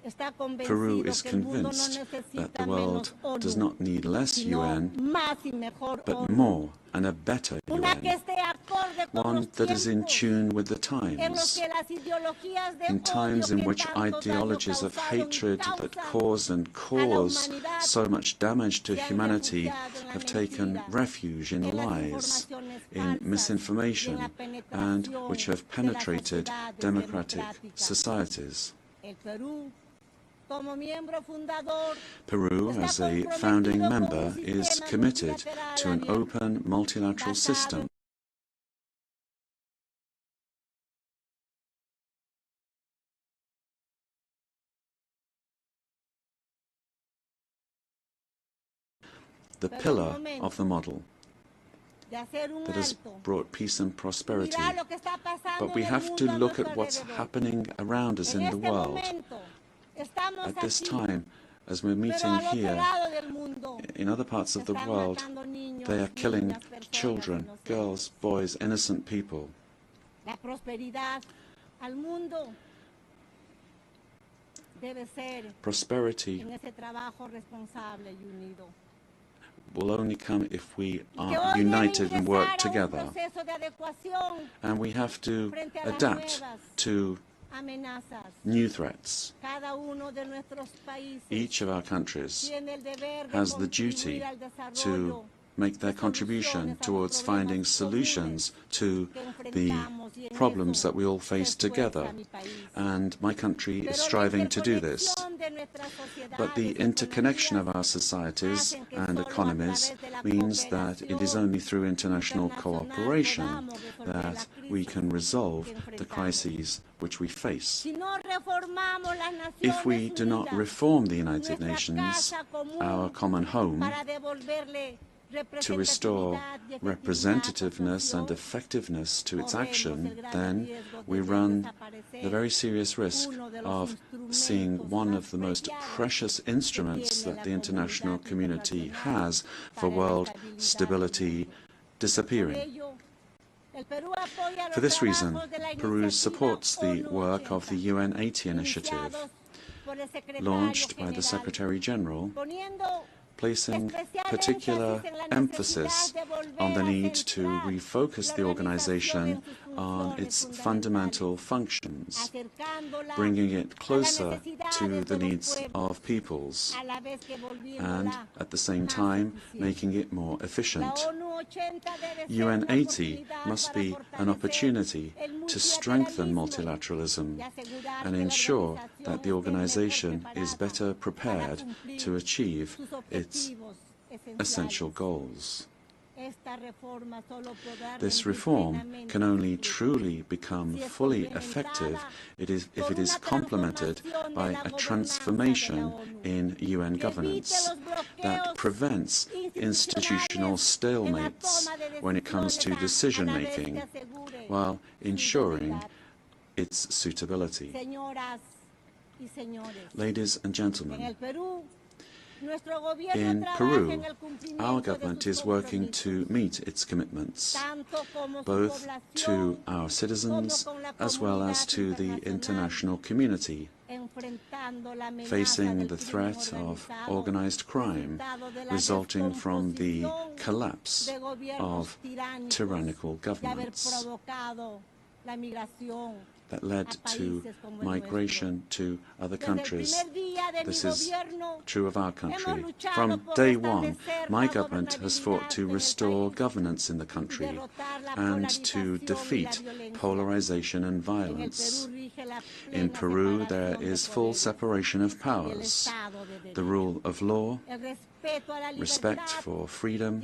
Peru is convinced that the world does not need less UN, but more and a better UN, one that is in tune with the times. In times in which ideologies of hatred that cause and cause so much damage to humanity have taken refuge in lies, in misinformation, and which have penetrated democratic societies. Peru, as a founding member, is committed to an open multilateral system. The pillar of the model that has brought peace and prosperity. But we have to look at what's happening around us in the world. At this time, as we're meeting here, in other parts of the world, they are killing children, girls, boys, innocent people. Prosperity will only come if we are united and work together. And we have to adapt to new threats. Each of our countries has the duty to make their contribution towards finding solutions to the problems that we all face together. And my country is striving to do this. But the interconnection of our societies and economies means that it is only through international cooperation that we can resolve the crises which we face. If we do not reform the United Nations, our common home, to restore representativeness and effectiveness to its action, then we run the very serious risk of seeing one of the most precious instruments that the international community has for world stability disappearing. For this reason, Peru supports the work of the UNTV initiative, launched by the Secretary General, placing particular emphasis on the need to refocus the organization on its fundamental functions, bringing it closer to the needs of peoples, and at the same time making it more efficient. UNTV must be an opportunity to strengthen multilateralism and ensure that the organization is better prepared to achieve its essential goals. This reform can only truly become fully effective if it is complemented by a transformation in UN governance that prevents institutional stalemates when it comes to decision-making, while ensuring its suitability. Ladies and gentlemen, in Peru, our government is working to meet its commitments, both to our citizens as well as to the international community, facing the threat of organized crime resulting from the collapse of tyrannical governments that led to migration to other countries. This is true of our country. From day one, my government has fought to restore governance in the country and to defeat polarization and violence. In Peru, there is full separation of powers, the rule of law, respect for freedom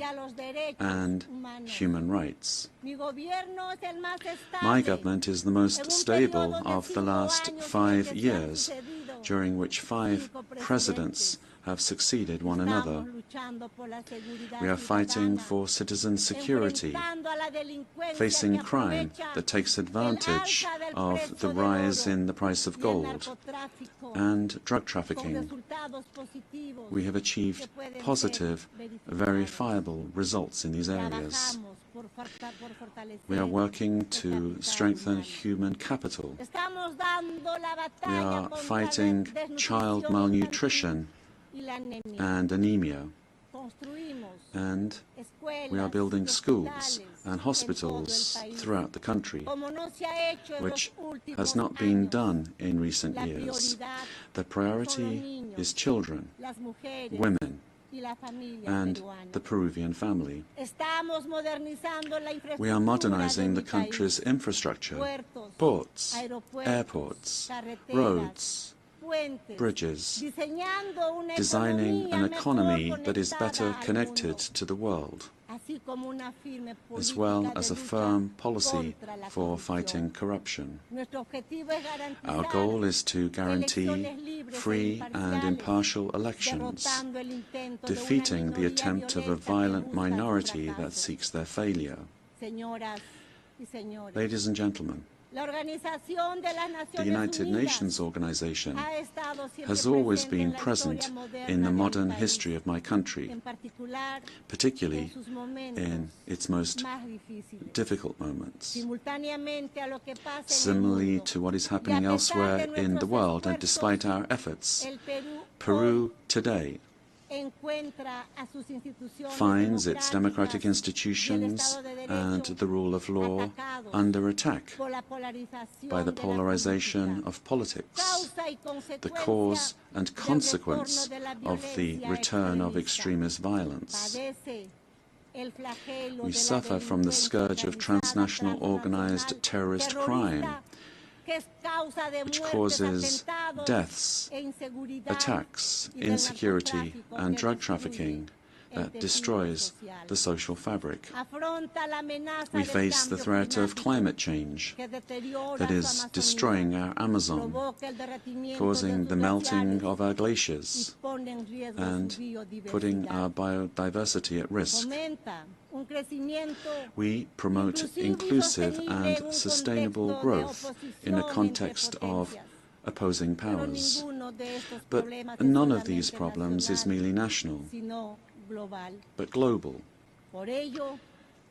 and human rights. My government is the most stable of the last 5 years, during which 5 presidents have succeeded one another. We are fighting for citizen security, facing crime that takes advantage of the rise in the price of gold and drug trafficking. We have achieved positive, verifiable results in these areas. We are working to strengthen human capital. We are fighting child malnutrition and anemia. And we are building schools and hospitals throughout the country, which has not been done in recent years. The priority is children, women, and the Peruvian family. We are modernizing the country's infrastructure, ports, airports, roads, bridges, designing an economy that is better connected to the world, as well as a firm policy for fighting corruption. Our goal is to guarantee free and impartial elections, defeating the attempt of a violent minority that seeks their failure. Ladies and gentlemen, the United Nations organization has always been present in the modern history of my country, particularly in its most difficult moments. Similarly to what is happening elsewhere in the world, and despite our efforts, Peru today finds its democratic institutions and the rule of law under attack by the polarization of politics, the cause and consequence of the return of extremist violence. We suffer from the scourge of transnational organized terrorist crime, which causes deaths, attacks, insecurity, and drug trafficking that destroys the social fabric. We face the threat of climate change that is destroying our Amazon, causing the melting of our glaciers, and putting our biodiversity at risk. We promote inclusive and sustainable growth in a context of opposing powers. But none of these problems is merely national, but global.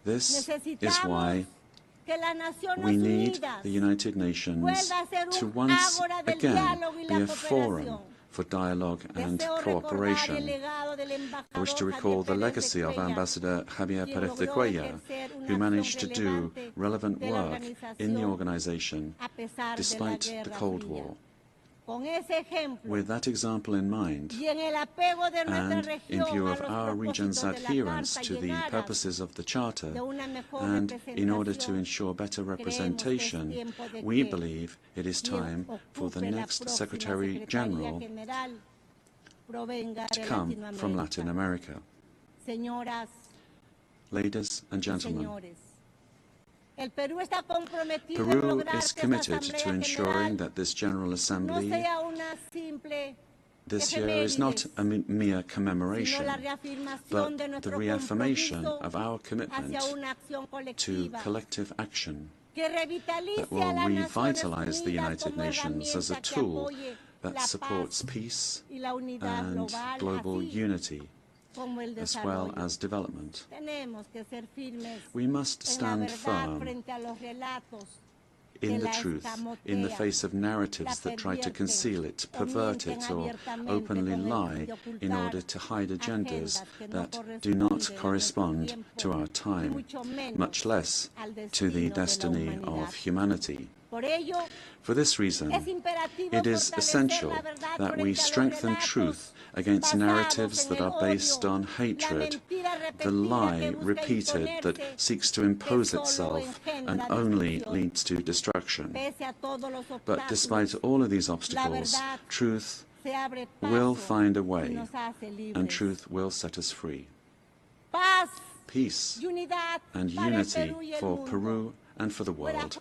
This is why We need the United Nations to once again be a forum for dialogue and cooperation. I wish to recall the legacy of Ambassador Javier Pérez de Cuellar, who managed to do relevant work in the organization despite the Cold War. With that example in mind, and in view of our region's adherence to the purposes of the Charter, and in order to ensure better representation, we believe it is time for the next Secretary General to come from Latin America. Ladies and gentlemen, Peru is committed to ensuring that this General Assembly this year is not a mere commemoration, but the reaffirmation of our commitment to collective action that will revitalize the United Nations as a tool that supports peace and global unity, as well as development. We must stand firm in the truth, in the face of narratives that try to conceal it, pervert it, or openly lie in order to hide agendas that do not correspond to our time, much less to the destiny of humanity. For this reason, it is essential that we strengthen truth against narratives that are based on hatred, the lie repeated that seeks to impose itself and only leads to destruction. But despite all of these obstacles, truth will find a way, and truth will set us free. Peace and unity for Peru and for the world,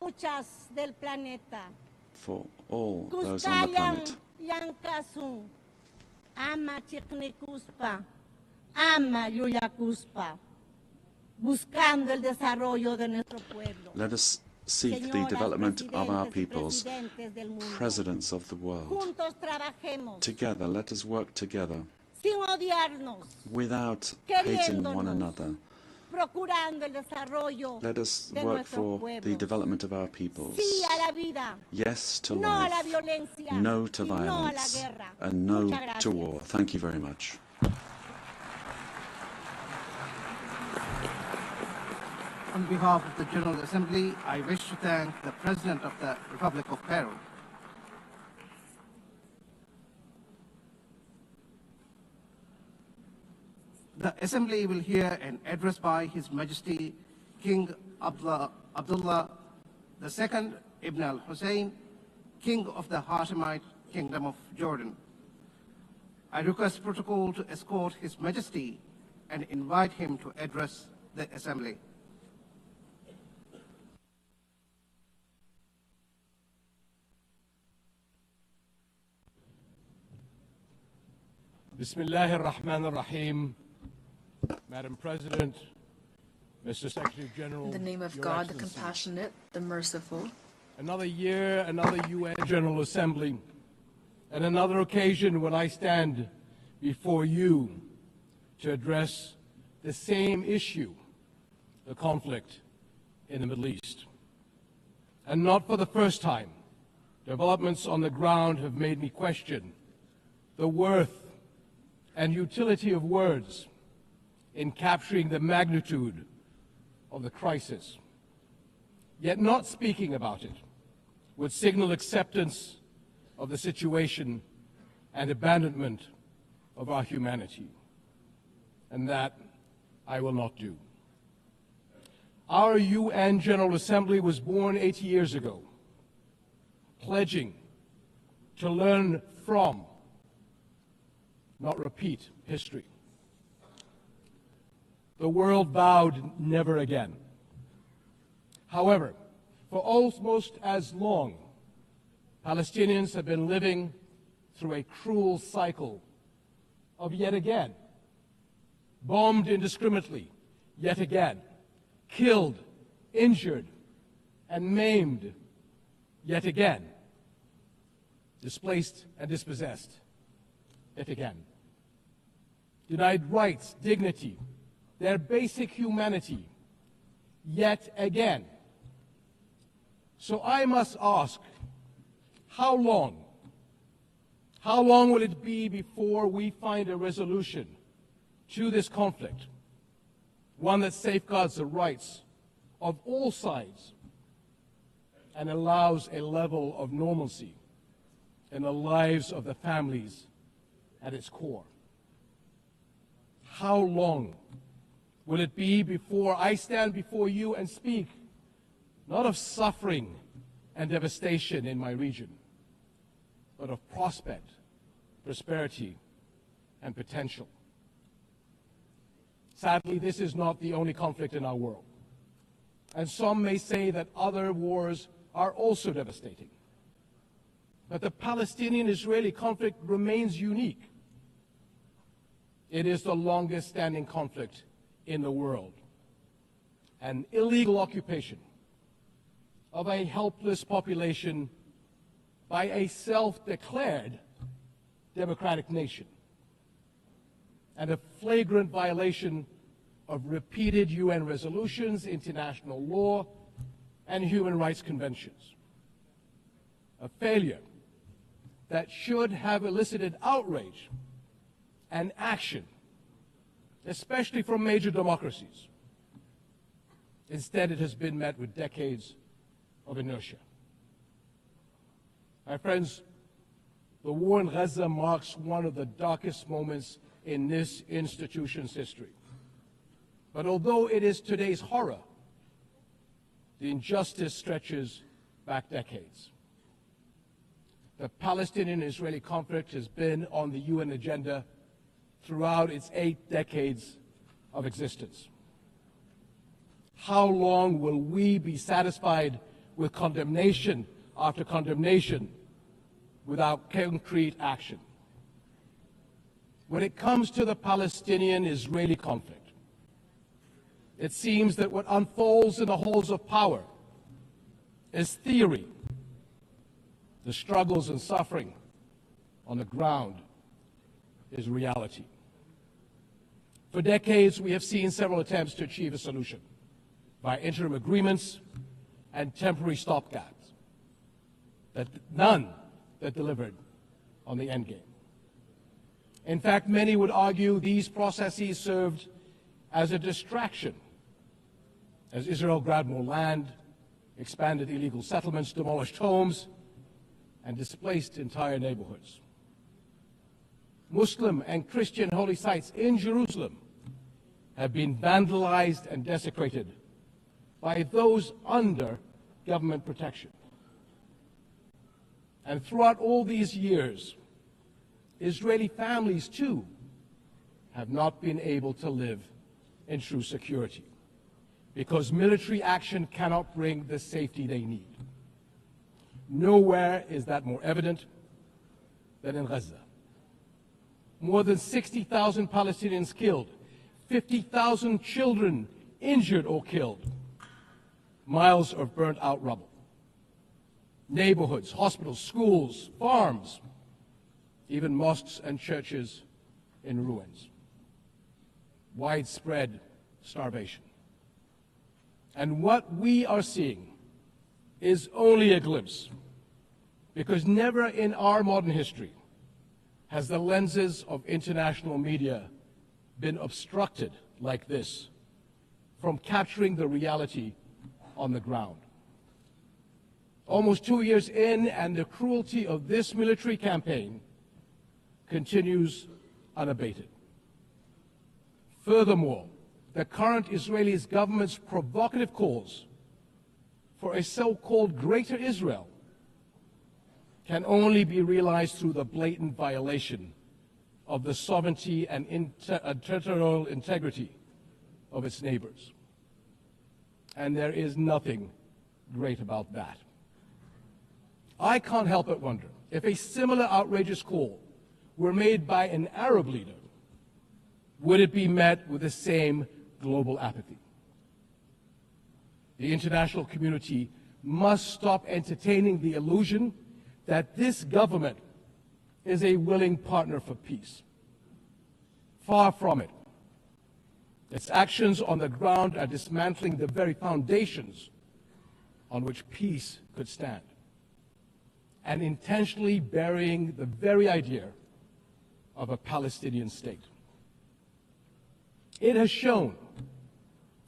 for all those on the planet. Ama Chiqnikuspa, ama Yuyacuspa, buscando el desarrollo de nuestro pueblo. Let us seek the development of our peoples, presidents of the world. Together, let us work together, without hating one another. Let us work for the development of our peoples. Yes to life, no to violence, and no to war. Thank you very much. On behalf of the General Assembly, I wish to thank the President of the Republic of Peru. The Assembly will hear an address by His Majesty King Abdullah II Ibn al-Hussein, King of the Hashemite Kingdom of Jordan. I request protocol to escort His Majesty and invite him to address the Assembly. Bismillahir Rahmanir Rahim. Madam President, Mr. Secretary General, in the name of God, the compassionate, the merciful. Another year, another UN General Assembly, and another occasion when I stand before you to address the same issue, the conflict in the Middle East. And not for the first time, developments on the ground have made me question the worth and utility of words in capturing the magnitude of the crisis. Yet not speaking about it would signal acceptance of the situation and abandonment of our humanity. And that I will not do. Our UN General Assembly was born 80 years ago, pledging to learn from, not repeat, history. The world vowed never again. However, for almost as long, Palestinians have been living through a cruel cycle of yet again, bombed indiscriminately, yet again, killed, injured, and maimed, yet again, displaced and dispossessed, yet again, denied rights, dignity, their basic humanity, yet again, So I must ask, how long? How long will it be before we find a resolution to this conflict, one that safeguards the rights of all sides and allows a level of normalcy in the lives of the families at its core? How long will it be before I stand before you and speak not of suffering and devastation in my region, but of prospect, prosperity, and potential? Sadly, this is not the only conflict in our world, and some may say that other wars are also devastating. But the Palestinian-Israeli conflict remains unique. It is the longest-standing conflict in the world, an illegal occupation of a helpless population by a self-declared democratic nation, and a flagrant violation of repeated UN resolutions, international law, and human rights conventions. A failure that should have elicited outrage and action, especially from major democracies. Instead, it has been met with decades of inertia. My friends, the war in Gaza marks one of the darkest moments in this institution's history. But although it is today's horror, the injustice stretches back decades. The Palestinian-Israeli conflict has been on the UN agenda throughout its 8 decades of existence. How long will we be satisfied with condemnation after condemnation without concrete action? When it comes to the Palestinian-Israeli conflict, it seems that what unfolds in the halls of power is theory. The struggles and suffering on the ground is reality. For decades, we have seen several attempts to achieve a solution by interim agreements and temporary stopgaps, none that delivered on the endgame. In fact, many would argue these processes served as a distraction, as Israel grabbed more land, expanded illegal settlements, demolished homes, and displaced entire neighborhoods. Muslim and Christian holy sites in Jerusalem have been vandalized and desecrated by those under government protection. And throughout all these years, Israeli families, too, have not been able to live in true security because military action cannot bring the safety they need. Nowhere is that more evident than in Gaza. More than 60,000 Palestinians killed, 50,000 children injured or killed, miles of burnt-out rubble, neighborhoods, hospitals, schools, farms, even mosques and churches in ruins, widespread starvation. And what we are seeing is only a glimpse, because never in our modern history has the lenses of international media been obstructed like this from capturing the reality on the ground. Almost 2 years in, and the cruelty of this military campaign continues unabated. Furthermore, the current Israeli government's provocative calls for a so-called Greater Israel can only be realized through the blatant violation of the sovereignty and territorial integrity of its neighbors. And there is nothing great about that. I can't help but wonder if a similar outrageous call were made by an Arab leader, would it be met with the same global apathy? The international community must stop entertaining the illusion that this government is a willing partner for peace. Far from it. Its actions on the ground are dismantling the very foundations on which peace could stand, and intentionally burying the very idea of a Palestinian state. It has shown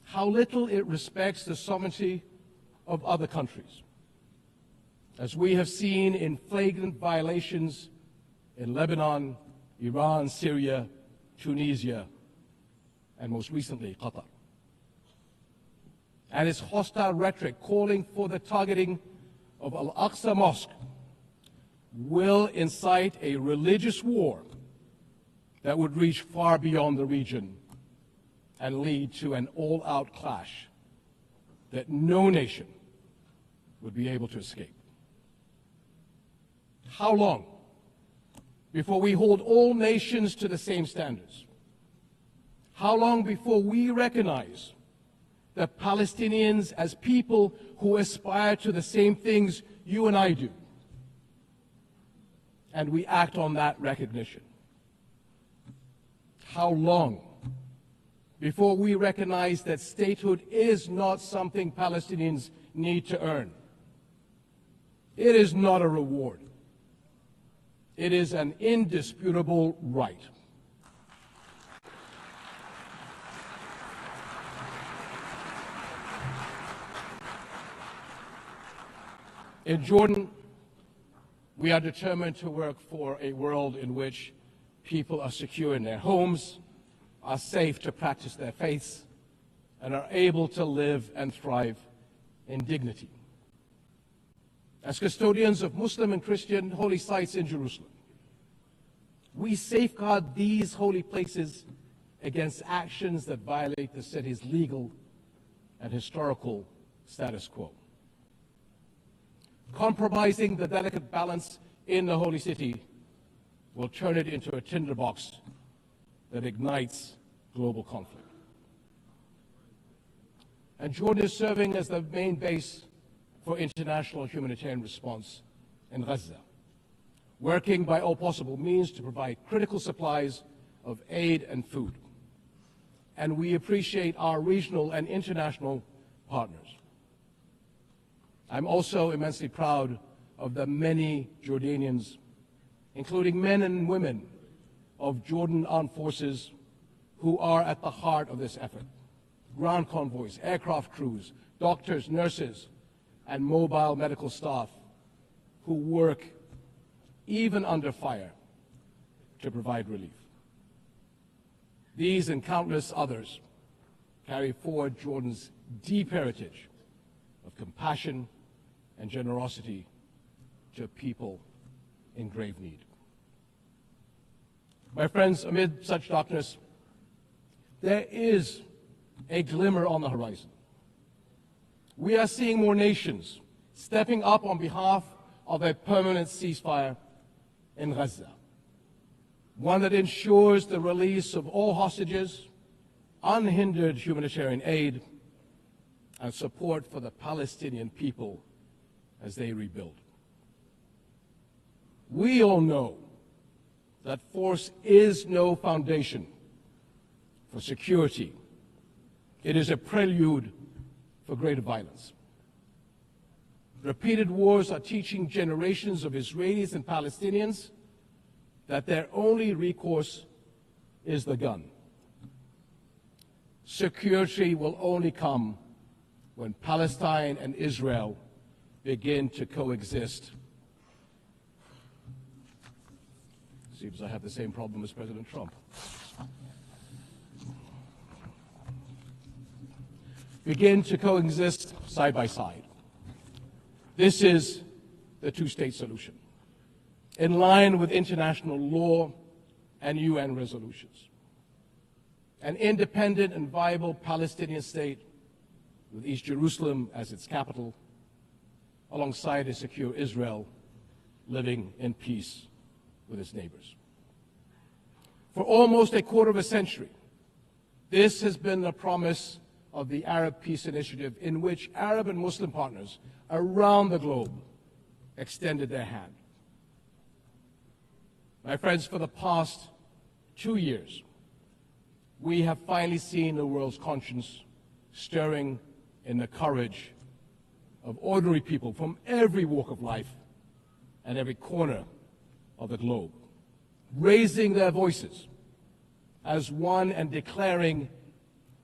how little it respects the sovereignty of other countries, as we have seen in flagrant violations in Lebanon, Iran, Syria, Tunisia, and most recently, Qatar. And its hostile rhetoric calling for the targeting of Al-Aqsa Mosque will incite a religious war that would reach far beyond the region and lead to an all-out clash that no nation would be able to escape. How long before we hold all nations to the same standards? How long before we recognize the Palestinians as people who aspire to the same things you and I do, and we act on that recognition? How long before we recognize that statehood is not something Palestinians need to earn? It is not a reward. It is an indisputable right. In Jordan, we are determined to work for a world in which people are secure in their homes, are safe to practice their faiths, and are able to live and thrive in dignity. As custodians of Muslim and Christian holy sites in Jerusalem, we safeguard these holy places against actions that violate the city's legal and historical status quo. Compromising the delicate balance in the holy city will turn it into a tinderbox that ignites global conflict. And Jordan is serving as the main base for international humanitarian response in Gaza, working by all possible means to provide critical supplies of aid and food. And we appreciate our regional and international partners. I'm also immensely proud of the many Jordanians, including men and women of Jordan armed forces, who are at the heart of this effort. Ground convoys, aircraft crews, doctors, nurses, and mobile medical staff who work even under fire to provide relief. These and countless others carry forward Jordan's deep heritage of compassion and generosity to people in grave need. My friends, amid such darkness, there is a glimmer on the horizon. We are seeing more nations stepping up on behalf of a permanent ceasefire in Gaza, one that ensures the release of all hostages, unhindered humanitarian aid, and support for the Palestinian people as they rebuild. We all know that force is no foundation for security. It is a prelude for greater violence. Repeated wars are teaching generations of Israelis and Palestinians that their only recourse is the gun. Security will only come when Palestine and Israel begin to coexist. Seems I have the same problem as President Trump. Begin to coexist side by side. This is the two-state solution, in line with international law and UN resolutions. An independent and viable Palestinian state with East Jerusalem as its capital, alongside a secure Israel living in peace with its neighbors. For almost a quarter of a century, this has been the promise of the Arab Peace Initiative, in which Arab and Muslim partners around the globe extended their hand. My friends, for the past 2 years, we have finally seen the world's conscience stirring in the courage of ordinary people from every walk of life and every corner of the globe, raising their voices as one and declaring,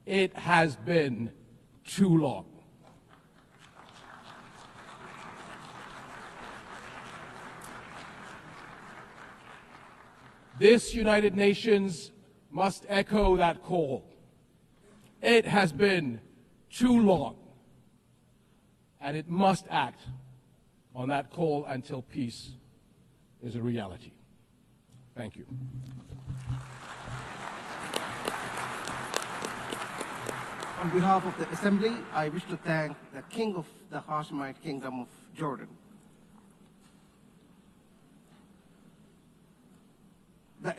"It has been too long." This United Nations must echo that call. It has been too long, and it must act on that call until peace is a reality. Thank you. On behalf of the Assembly, I wish to thank the King of the Hashemite Kingdom of Jordan. The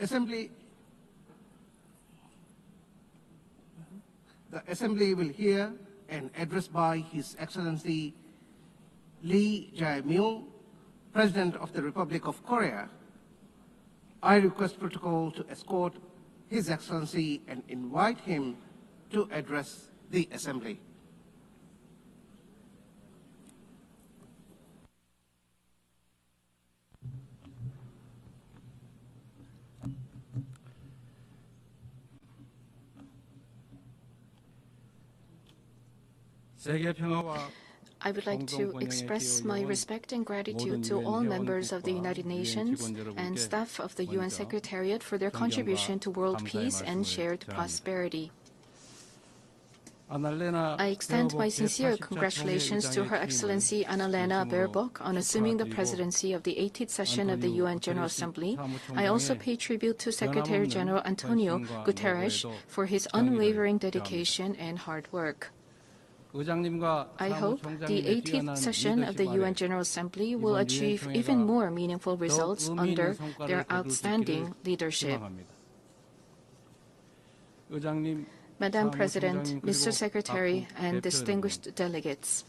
Assembly will hear an address by His Excellency Lee Jae-myung, President of the Republic of Korea. I request protocol to escort His Excellency and invite him to address the Assembly. I would like to express my respect and gratitude to all members of the United Nations and staff of the UN Secretariat for their contribution to world peace and shared prosperity. I extend my sincere congratulations to Her Excellency Annalena Baerbock on assuming the presidency of the 18th session of the UN General Assembly. I also pay tribute to Secretary General Antonio Guterres for his unwavering dedication and hard work. I hope the 18th session of the UN General Assembly will achieve even more meaningful results under their outstanding leadership. Madam President, Mr. Secretary, and distinguished delegates,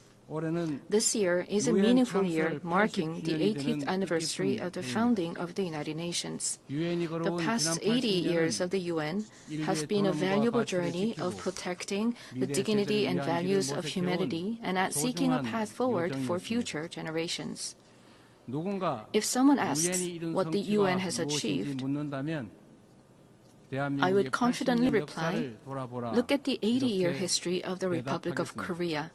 this year is a meaningful year marking the 80th anniversary of the founding of the United Nations. The past 80 years of the UN has been a valuable journey of protecting the dignity and values of humanity and at seeking a path forward for future generations. If someone asks what the UN has achieved, I would confidently reply, look at the 80-year history of the Republic of Korea.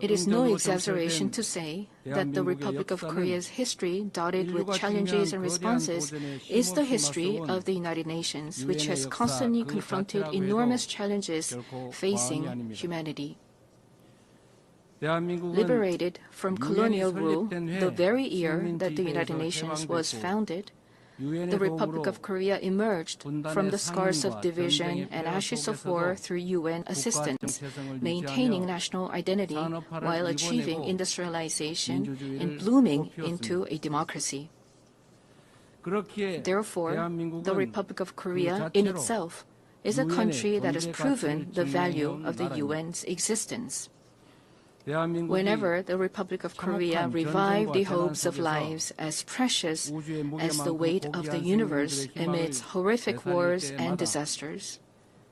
It is no exaggeration to say that the Republic of Korea's history, dotted with challenges and responses, is the history of the United Nations, which has constantly confronted enormous challenges facing humanity. Liberated from colonial rule the very year that the United Nations was founded, the Republic of Korea emerged from the scars of division and ashes of war through UN assistance, maintaining national identity while achieving industrialization and blooming into a democracy. Therefore, the Republic of Korea in itself is a country that has proven the value of the UN's existence. Whenever the Republic of Korea revived the hopes of lives as precious as the weight of the universe amidst horrific wars and disasters,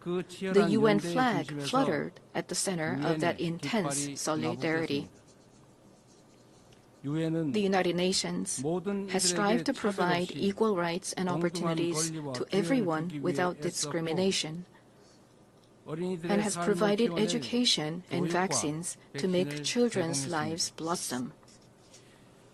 the UN flag fluttered at the center of that intense solidarity. The United Nations has strived to provide equal rights and opportunities to everyone without discrimination, and has provided education and vaccines to make children's lives blossom.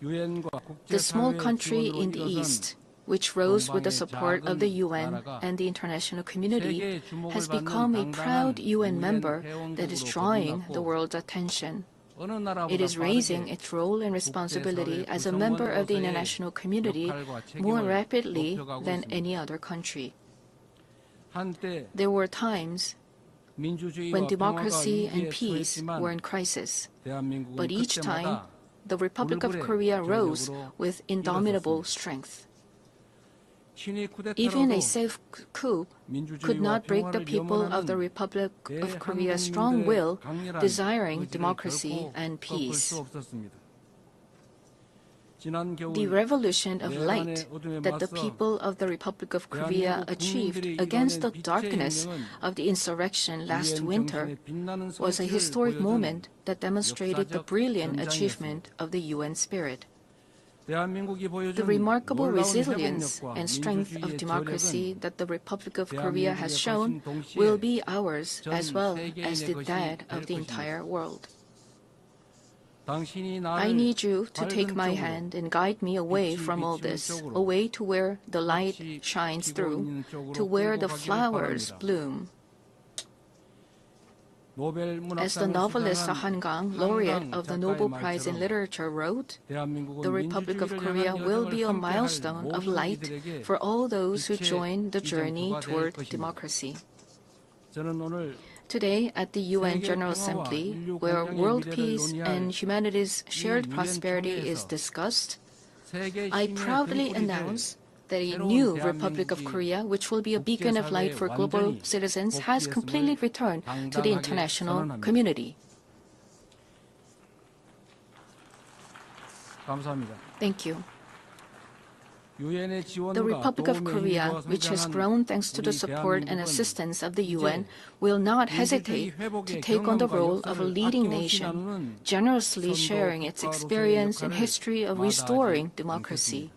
The small country in the East, which rose with the support of the UN and the international community, has become a proud UN member that is drawing the world's attention. It is raising its role and responsibility as a member of the international community more rapidly than any other country. There were times when democracy and peace were in crisis, but each time the Republic of Korea rose with indomitable strength. Even a safe coup could not break the people of the Republic of Korea's strong will, desiring democracy and peace. The revolution of light that the people of the Republic of Korea achieved against the darkness of the insurrection last winter was a historic moment that demonstrated the brilliant achievement of the UN spirit. The remarkable resilience and strength of democracy that the Republic of Korea has shown will be ours as well as that of the entire world. I need you to take my hand and guide me away from all this, away to where the light shines through, to where the flowers bloom. As the novelist Han Gang, laureate of the Nobel Prize in Literature, wrote, the Republic of Korea will be a milestone of light for all those who join the journey toward democracy. Today, at the UN General Assembly, where world peace and humanity's shared prosperity is discussed, I proudly announce that a new Republic of Korea, which will be a beacon of light for global citizens, has completely returned to the international community. Thank you. The Republic of Korea, which has grown thanks to the support and assistance of the UN, will not hesitate to take on the role of a leading nation, generously sharing its experience and history of restoring democracy.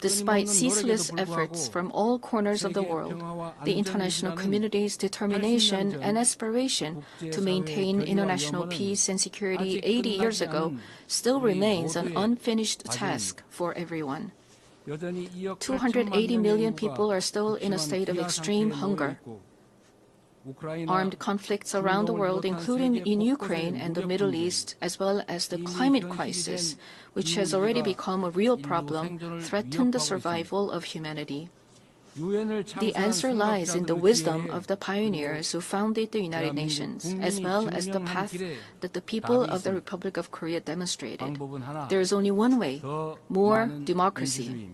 Despite ceaseless efforts from all corners of the world, the international community's determination and aspiration to maintain international peace and security 80 years ago still remains an unfinished task for everyone. 280 million people are still in a state of extreme hunger. Armed conflicts around the world, including in Ukraine and the Middle East, as well as the climate crisis, which has already become a real problem, threaten the survival of humanity. The answer lies in the wisdom of the pioneers who founded the United Nations, as well as the path that the people of the Republic of Korea demonstrated. There is only one way: more democracy.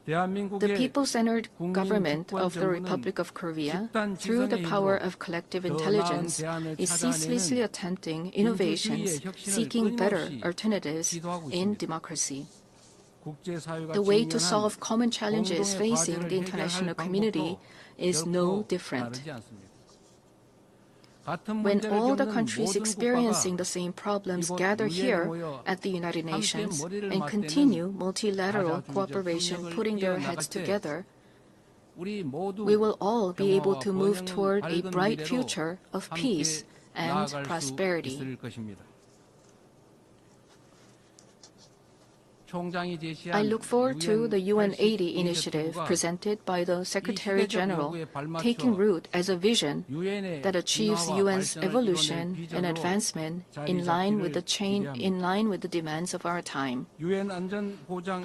The people-centered government of the Republic of Korea, through the power of collective intelligence, is ceaselessly attempting innovations, seeking better alternatives in democracy. The way to solve common challenges facing the international community is no different. When all the countries experiencing the same problems gather here at the United Nations and continue multilateral cooperation, putting their heads together, we will all be able to move toward a bright future of peace and prosperity. I look forward to the UN80 initiative presented by the Secretary General taking root as a vision that achieves UN's evolution and advancement in line with the demands of our time.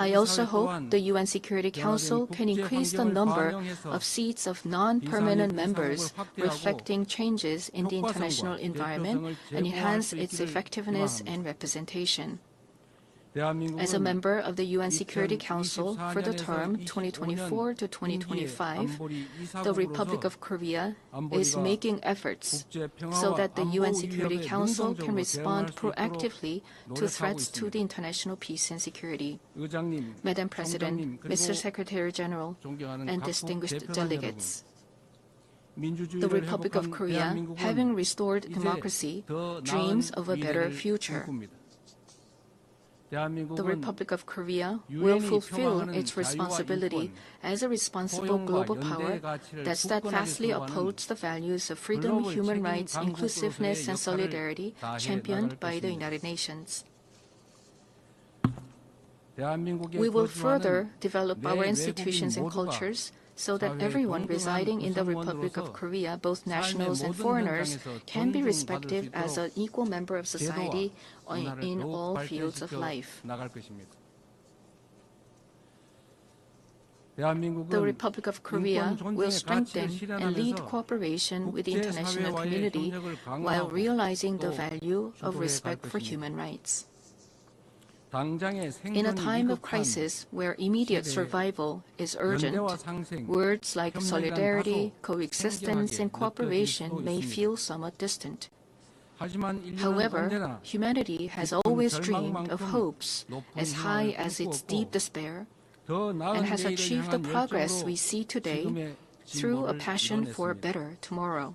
I also hope the UN Security Council can increase the number of seats of non-permanent members reflecting changes in the international environment and enhance its effectiveness and representation. As a member of the UN Security Council for the term 2024 to 2025, the Republic of Korea is making efforts so that the UN Security Council can respond proactively to threats to the international peace and security. Madam President, Mr. Secretary General, and distinguished delegates, the Republic of Korea, having restored democracy, dreams of a better future. The Republic of Korea will fulfill its responsibility as a responsible global power that steadfastly upholds the values of freedom, human rights, inclusiveness, and solidarity championed by the United Nations. We will further develop our institutions and cultures so that everyone residing in the Republic of Korea, both nationals and foreigners, can be respected as an equal member of society in all fields of life. The Republic of Korea will strengthen and lead cooperation with the international community while realizing the value of respect for human rights. In a time of crisis where immediate survival is urgent, words like solidarity, coexistence, and cooperation may feel somewhat distant. However, humanity has always dreamed of hopes as high as its deep despair and has achieved the progress we see today through a passion for a better tomorrow.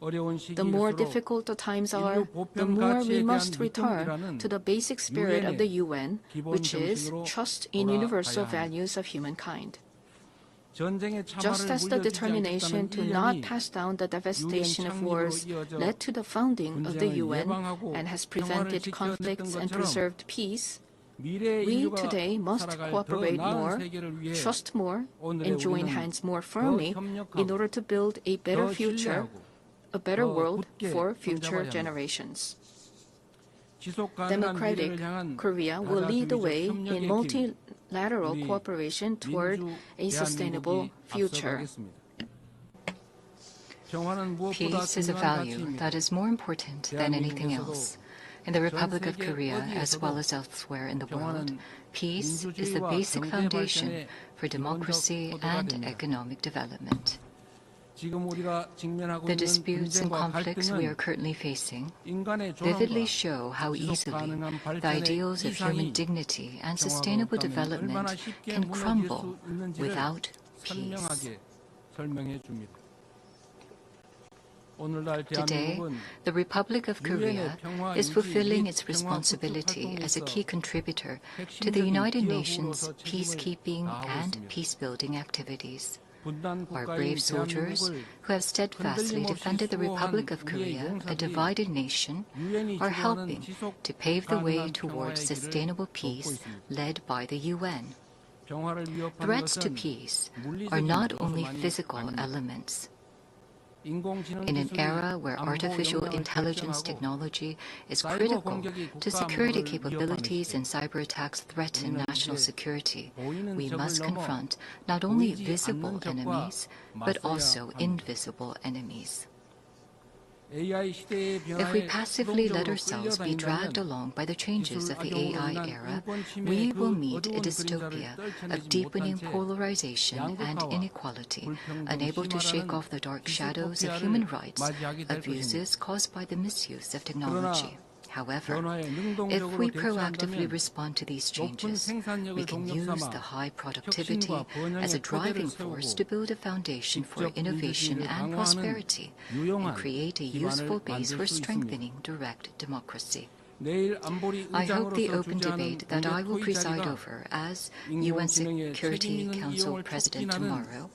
The more difficult the times are, the more we must return to the basic spirit of the UN, which is trust in universal values of humankind. Just as the determination to not pass down the devastation of wars led to the founding of the UN and has prevented conflicts and preserved peace, we today must cooperate more, trust more, and join hands more firmly in order to build a better future, a better world for future generations. Democratic Korea will lead the way in multilateral cooperation toward a sustainable future. Peace is a value that is more important than anything else. In the Republic of Korea, as well as elsewhere in the world, peace is the basic foundation for democracy and economic development. The disputes and conflicts we are currently facing vividly show how easily the ideals of human dignity and sustainable development can crumble without peace. Today, the Republic of Korea is fulfilling its responsibility as a key contributor to the United Nations peacekeeping and peacebuilding activities. Our brave soldiers, who have steadfastly defended the Republic of Korea, a divided nation, are helping to pave the way towards sustainable peace led by the UN. Threats to peace are not only physical elements. In an era where artificial intelligence technology is critical to security capabilities and cyber attacks threaten national security, we must confront not only visible enemies, but also invisible enemies. If we passively let ourselves be dragged along by the changes of the AI era, we will meet a dystopia of deepening polarization and inequality, unable to shake off the dark shadows of human rights abuses caused by the misuse of technology. However, if we proactively respond to these changes, we can use the high productivity as a driving force to build a foundation for innovation and prosperity and create a useful base for strengthening direct democracy. I hope the open debate that I will preside over as UN Security Council President tomorrow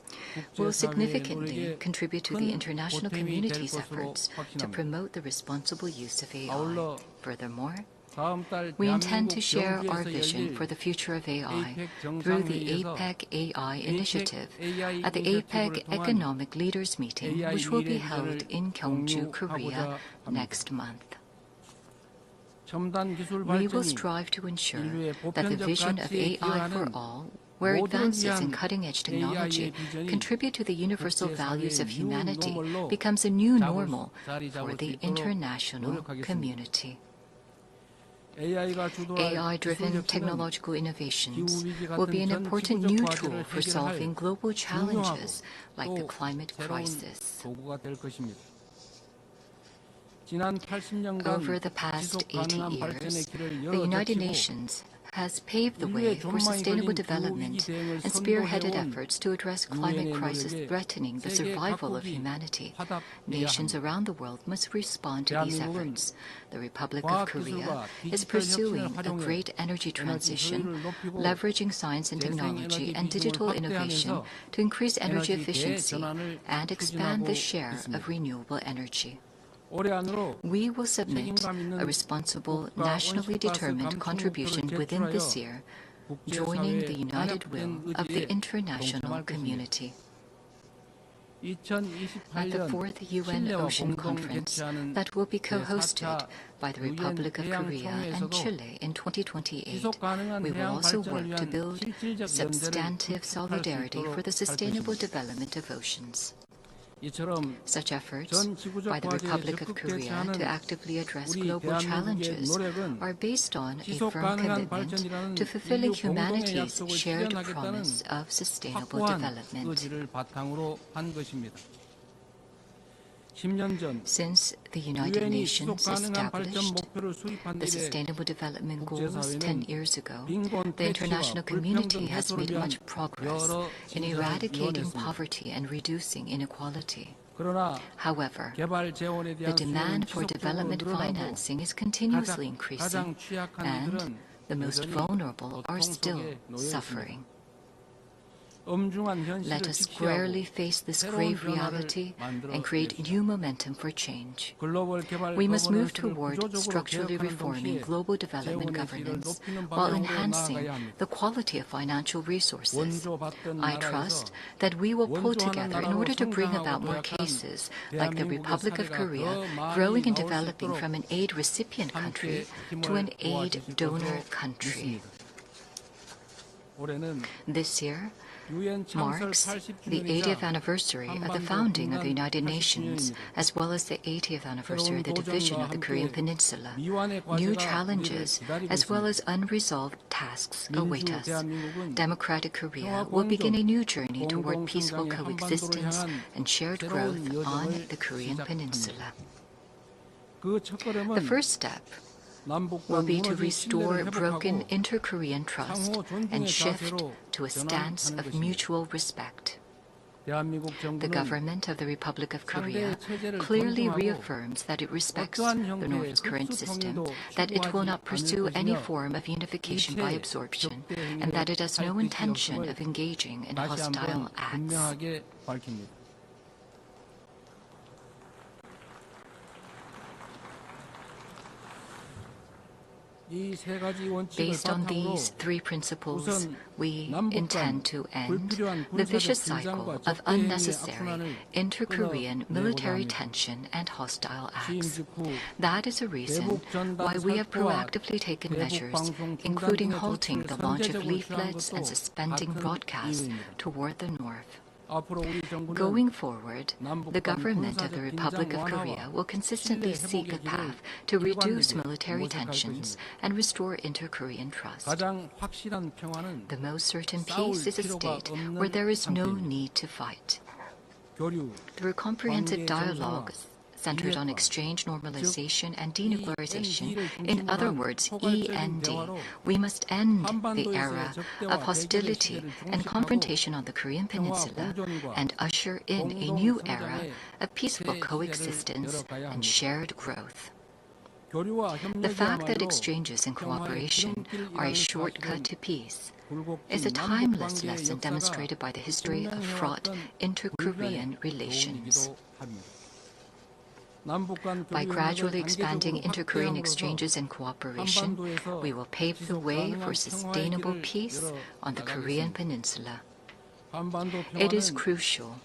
will significantly contribute to the international community's efforts to promote the responsible use of AI. Furthermore, we intend to share our vision for the future of AI through the APEC AI initiative at the APEC Economic Leaders Meeting, which will be held in Gyeongju, Korea next month. We will strive to ensure that the vision of AI for all, where advances in cutting-edge technology contribute to the universal values of humanity, becomes a new normal for the international community. AI-driven technological innovations will be an important new tool for solving global challenges like the climate crisis. Over the past 80 years, the United Nations has paved the way for sustainable development and spearheaded efforts to address climate crisis threatening the survival of humanity. Nations around the world must respond to these efforts. The Republic of Korea is pursuing a great energy transition, leveraging science and technology and digital innovation to increase energy efficiency and expand the share of renewable energy. We will submit a responsible, nationally determined contribution within this year, joining the united will of the international community. At the 4th UN Ocean Conference that will be co-hosted by the Republic of Korea and Chile in 2028, we will also work to build substantive solidarity for the sustainable development of oceans. Such efforts by the Republic of Korea to actively address global challenges are based on a firm commitment to fulfilling humanity's shared promise of sustainable development. Since the United Nations established the Sustainable Development Goals 10 years ago, the international community has made much progress in eradicating poverty and reducing inequality. However, the demand for development financing is continuously increasing, and the most vulnerable are still suffering. Let us squarely face this grave reality and create new momentum for change. We must move toward structurally reforming global development governance while enhancing the quality of financial resources. I trust that we will pull together in order to bring about more cases like the Republic of Korea growing and developing from an aid recipient country to an aid donor country. This year marks the 80th anniversary of the founding of the United Nations, as well as the 80th anniversary of the division of the Korean Peninsula. New challenges, as well as unresolved tasks, await us. Democratic Korea will begin a new journey toward peaceful coexistence and shared growth on the Korean Peninsula. The first step will be to restore broken inter-Korean trust and shift to a stance of mutual respect. The government of the Republic of Korea clearly reaffirms that it respects the North's current system, that it will not pursue any form of unification by absorption, and that it has no intention of engaging in hostile acts. Based on these three principles, we intend to end the vicious cycle of unnecessary inter-Korean military tension and hostile acts. That is a reason why we have proactively taken measures, including halting the launch of leaflets and suspending broadcasts toward the north. Going forward, the government of the Republic of Korea will consistently seek a path to reduce military tensions and restore inter-Korean trust. The most certain peace is a state where there is no need to fight. Through comprehensive dialogue centered on exchange, normalization, and denuclearization, in other words, END, we must end the era of hostility and confrontation on the Korean Peninsula and usher in a new era of peaceful coexistence and shared growth. The fact that exchanges and cooperation are a shortcut to peace is a timeless lesson demonstrated by the history of fraught inter-Korean relations. By gradually expanding inter-Korean exchanges and cooperation, we will pave the way for sustainable peace on the Korean Peninsula. It is crucial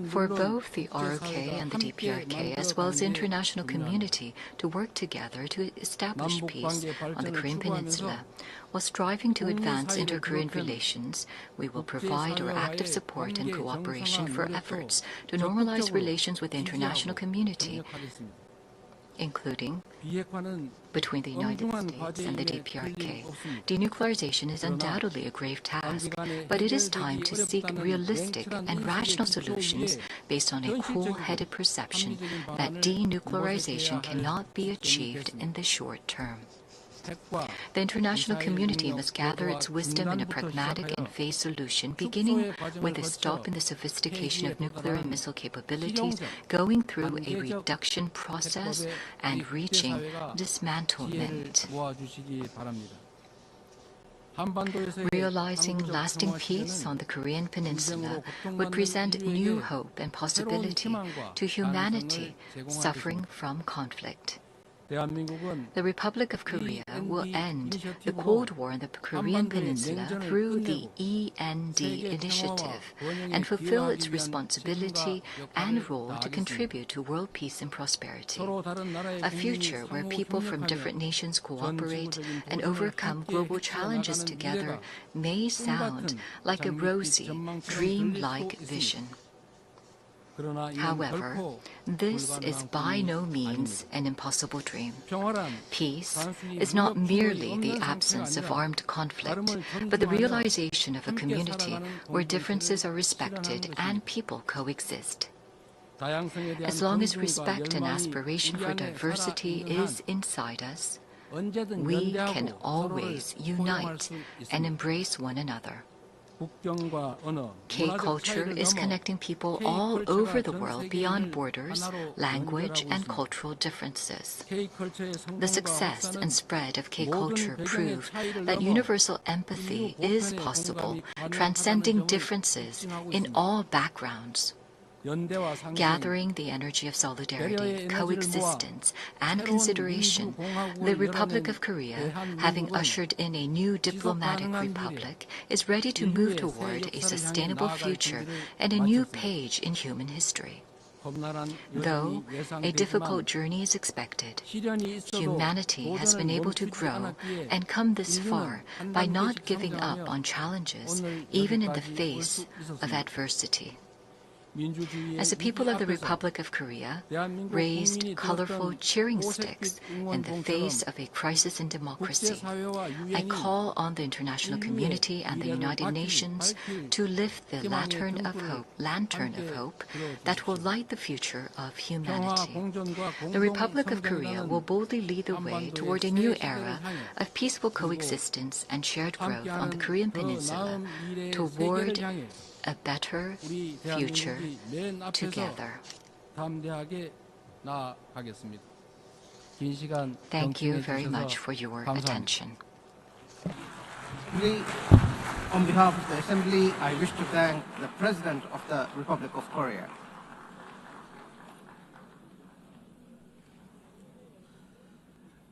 for both the ROK and the DPRK, as well as the international community, to work together to establish peace on the Korean Peninsula. While striving to advance inter-Korean relations, we will provide our active support and cooperation for efforts to normalize relations with the international community, including between the United States and the DPRK. Denuclearization is undoubtedly a grave task, but it is time to seek realistic and rational solutions based on a cool-headed perception that denuclearization cannot be achieved in the short term. The international community must gather its wisdom in a pragmatic and phased solution, beginning with a stop in the sophistication of nuclear and missile capabilities, going through a reduction process, and reaching dismantlement. Realizing lasting peace on the Korean Peninsula would present new hope and possibility to humanity suffering from conflict. The Republic of Korea will end the Cold War on the Korean Peninsula through the END initiative and fulfill its responsibility and role to contribute to world peace and prosperity. A future where people from different nations cooperate and overcome global challenges together may sound like a rosy, dream-like vision. However, this is by no means an impossible dream. Peace is not merely the absence of armed conflict, but the realization of a community where differences are respected and people coexist. As long as respect and aspiration for diversity is inside us, we can always unite and embrace one another. K-culture is connecting people all over the world beyond borders, language, and cultural differences. The success and spread of K-culture prove that universal empathy is possible, transcending differences in all backgrounds. Gathering the energy of solidarity, coexistence, and consideration, the Republic of Korea, having ushered in a new diplomatic republic, is ready to move toward a sustainable future and a new page in human history. Though a difficult journey is expected, humanity has been able to grow and come this far by not giving up on challenges, even in the face of adversity. As the people of the Republic of Korea raised colorful cheering sticks in the face of a crisis in democracy, I call on the international community and the United Nations to lift the lantern of hope that will light the future of humanity. The Republic of Korea will boldly lead the way toward a new era of peaceful coexistence and shared growth on the Korean Peninsula toward a better future together. Thank you very much for your attention. On behalf of the Assembly, I wish to thank the President of the Republic of Korea.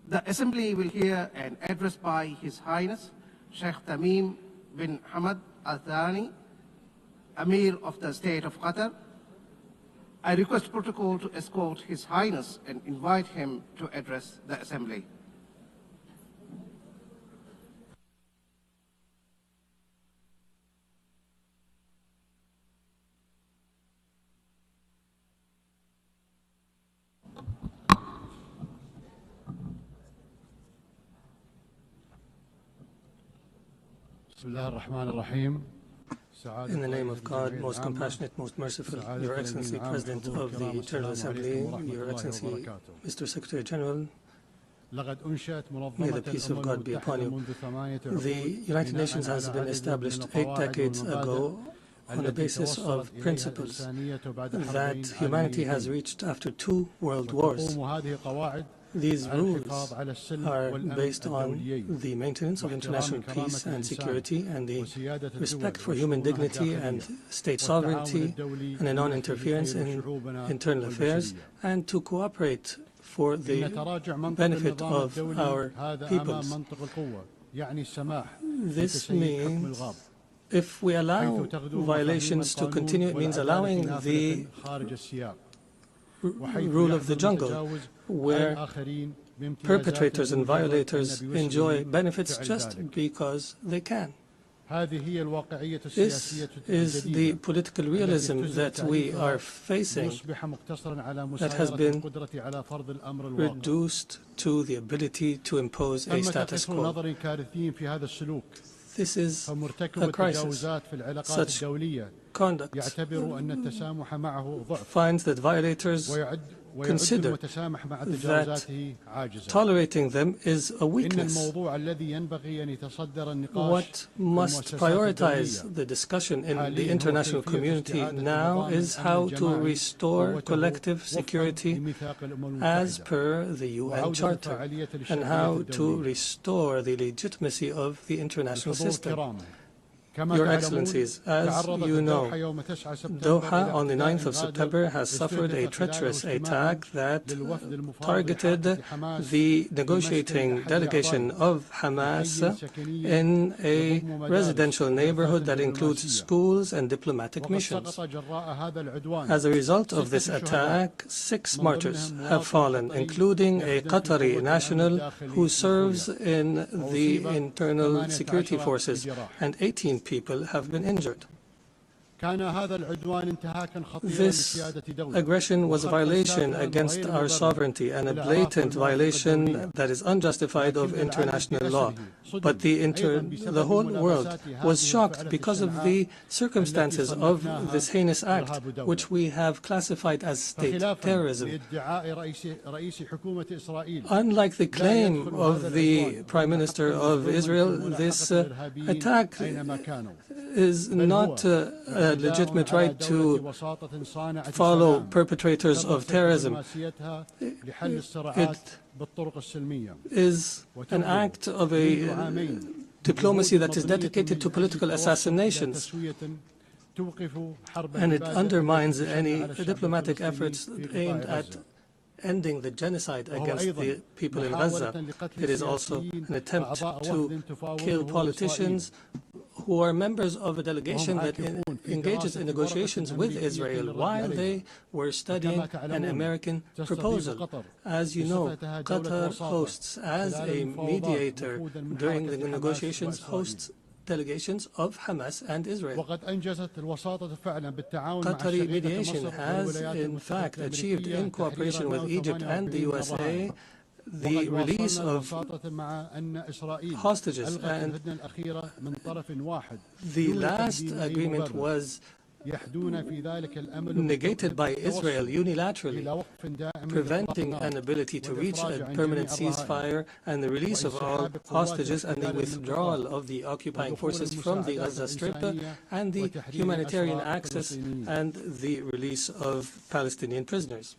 The Assembly will hear an address by His Highness Sheikh Tamim bin Hamad Al Thani, Amir of the State of Qatar. I request protocol to escort His Highness and invite him to address the Assembly. In the name of God, most compassionate, most merciful, Your Excellency, President of the General Assembly, Your Excellency, Mr. Secretary General, may the peace of God be upon you. The United Nations has been established 8 decades ago on the basis of principles that humanity has reached after 2 world wars. These rules are based on the maintenance of international peace and security and the respect for human dignity and state sovereignty and a non-interference in internal affairs, and to cooperate for the benefit of our peoples. This means if we allow violations to continue, it means allowing the rule of the jungle, where perpetrators and violators enjoy benefits just because they can. This is the political realism that we are facing, that has been reduced to the ability to impose a status quo. This is a crisis. Such conduct finds that violators consider that tolerating them is a weakness. What must prioritize the discussion in the international community now is how to restore collective security as per the UN Charter, and how to restore the legitimacy of the international system. Your Excellencies, as you know, Doha on the 9th of September has suffered a treacherous attack that targeted the negotiating delegation of Hamas in a residential neighborhood that includes schools and diplomatic missions. As a result of this attack, 6 martyrs have fallen, including a Qatari national who serves in the internal security forces, and 18 people have been injured. This aggression was a violation against our sovereignty and a blatant violation that is unjustified of international law. But the whole world was shocked because of the circumstances of this heinous act, which we have classified as state terrorism. Unlike the claim of the Prime Minister of Israel, this attack is not a legitimate right to follow perpetrators of terrorism. It is an act of a diplomacy that is dedicated to political assassinations, and it undermines any diplomatic efforts aimed at ending the genocide against the people in Gaza. It is also an attempt to kill politicians who are members of a delegation that engages in negotiations with Israel while they were studying an American proposal. As you know, Qatar hosts, as a mediator during the negotiations, hosts delegations of Hamas and Israel. Qatari mediation has, in fact, achieved, in cooperation with Egypt and the USA, the release of hostages, and the last agreement was negated by Israel unilaterally, preventing an ability to reach a permanent ceasefire and the release of all hostages and the withdrawal of the occupying forces from the Gaza Strip and the humanitarian access and the release of Palestinian prisoners.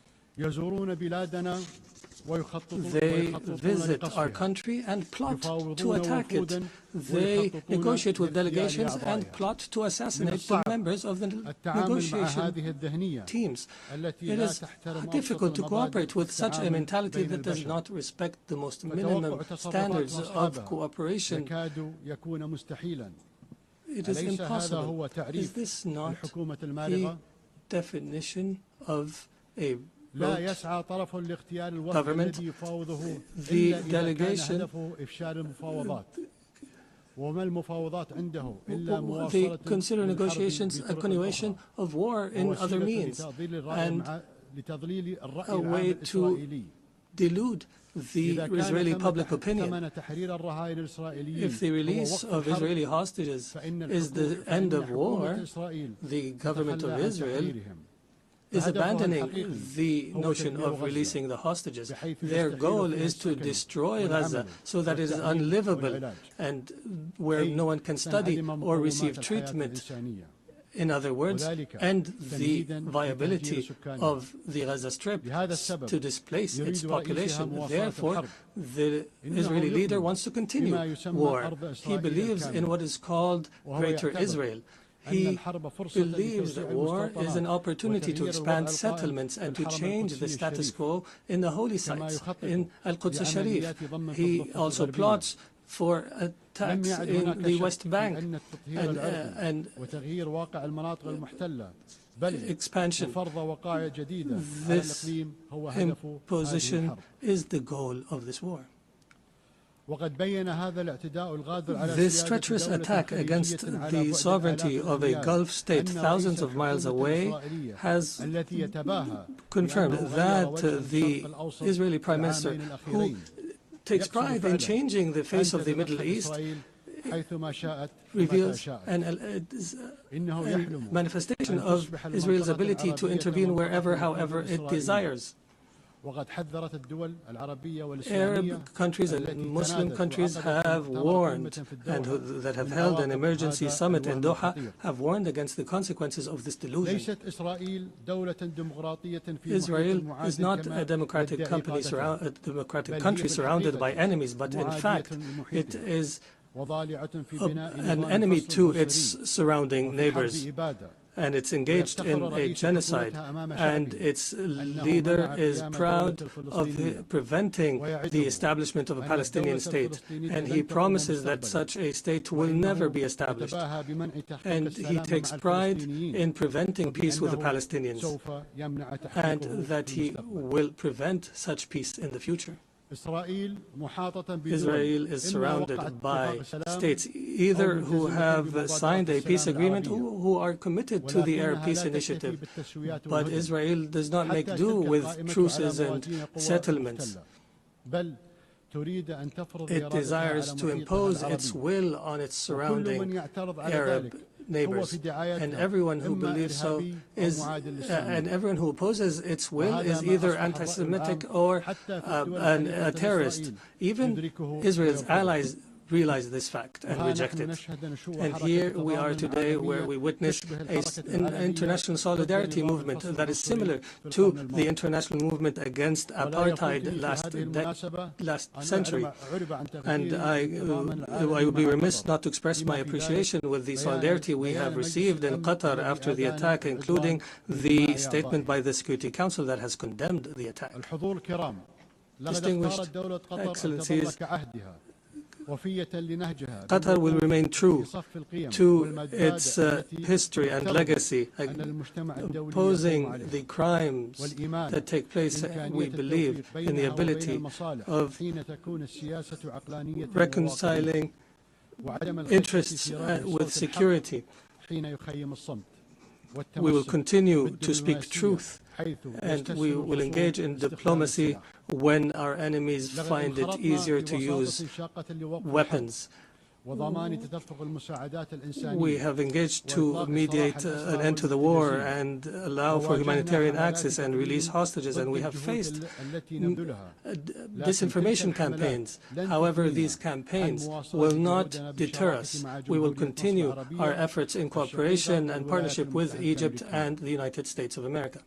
They visit our country and plot to attack it. They negotiate with delegations and plot to assassinate the members of the negotiation teams. It is difficult to cooperate with such a mentality that does not respect the most minimum standards of cooperation. It is impossible. Is this not the definition of a government? The delegation, they consider negotiations a continuation of war in other means and a way to delude the Israeli public opinion. If the release of Israeli hostages is the end of war, the government of Israel is abandoning the notion of releasing the hostages. Their goal is to destroy Gaza so that it is unlivable and where no one can study or receive treatment. In other words, end the viability of the Gaza Strip to displace its population. Therefore, the Israeli leader wants to continue war. He believes in what is called Greater Israel. He believes that war is an opportunity to expand settlements and to change the status quo in the holy sites, in Al-Quds Sharif. He also plots for attacks in the West Bank and expansion. This imposition is the goal of this war. This treacherous attack against the sovereignty of a Gulf state thousands of miles away has confirmed that the Israeli Prime Minister, who takes pride in changing the face of the Middle East, reveals a manifestation of Israel's ability to intervene wherever, however it desires. Arab countries and Muslim countries have warned, and that have held an emergency summit in Doha, have warned against the consequences of this delusion. Israel is not a democratic country surrounded by enemies, but in fact it is an enemy to its surrounding neighbors. And it's engaged in a genocide, and its leader is proud of preventing the establishment of a Palestinian state, and he promises that such a state will never be established, and he takes pride in preventing peace with the Palestinians, and that he will prevent such peace in the future. Israel is surrounded by states either who have signed a peace agreement or who are committed to the Arab Peace Initiative. But Israel does not make do with truces and settlements. It desires to impose its will on its surrounding Arab neighbors, and everyone who believes so is, and everyone who opposes its will is either anti-Semitic or a terrorist. Even Israel's allies realize this fact and reject it. And here we are today where we witness an international solidarity movement that is similar to the international movement against apartheid last century. And I would be remiss not to express my appreciation with the solidarity we have received in Qatar after the attack, including the statement by the Security Council that has condemned the attack. Distinguished Excellencies, Qatar will remain true to its history and legacy, opposing the crimes that take place. We believe in the ability of reconciling interests with security. We will continue to speak truth, and we will engage in diplomacy when our enemies find it easier to use weapons. We have engaged to mediate an end to the war and allow for humanitarian access and release hostages, and we have faced disinformation campaigns. However, these campaigns will not deter us. We will continue our efforts in cooperation and partnership with Egypt and the United States of America.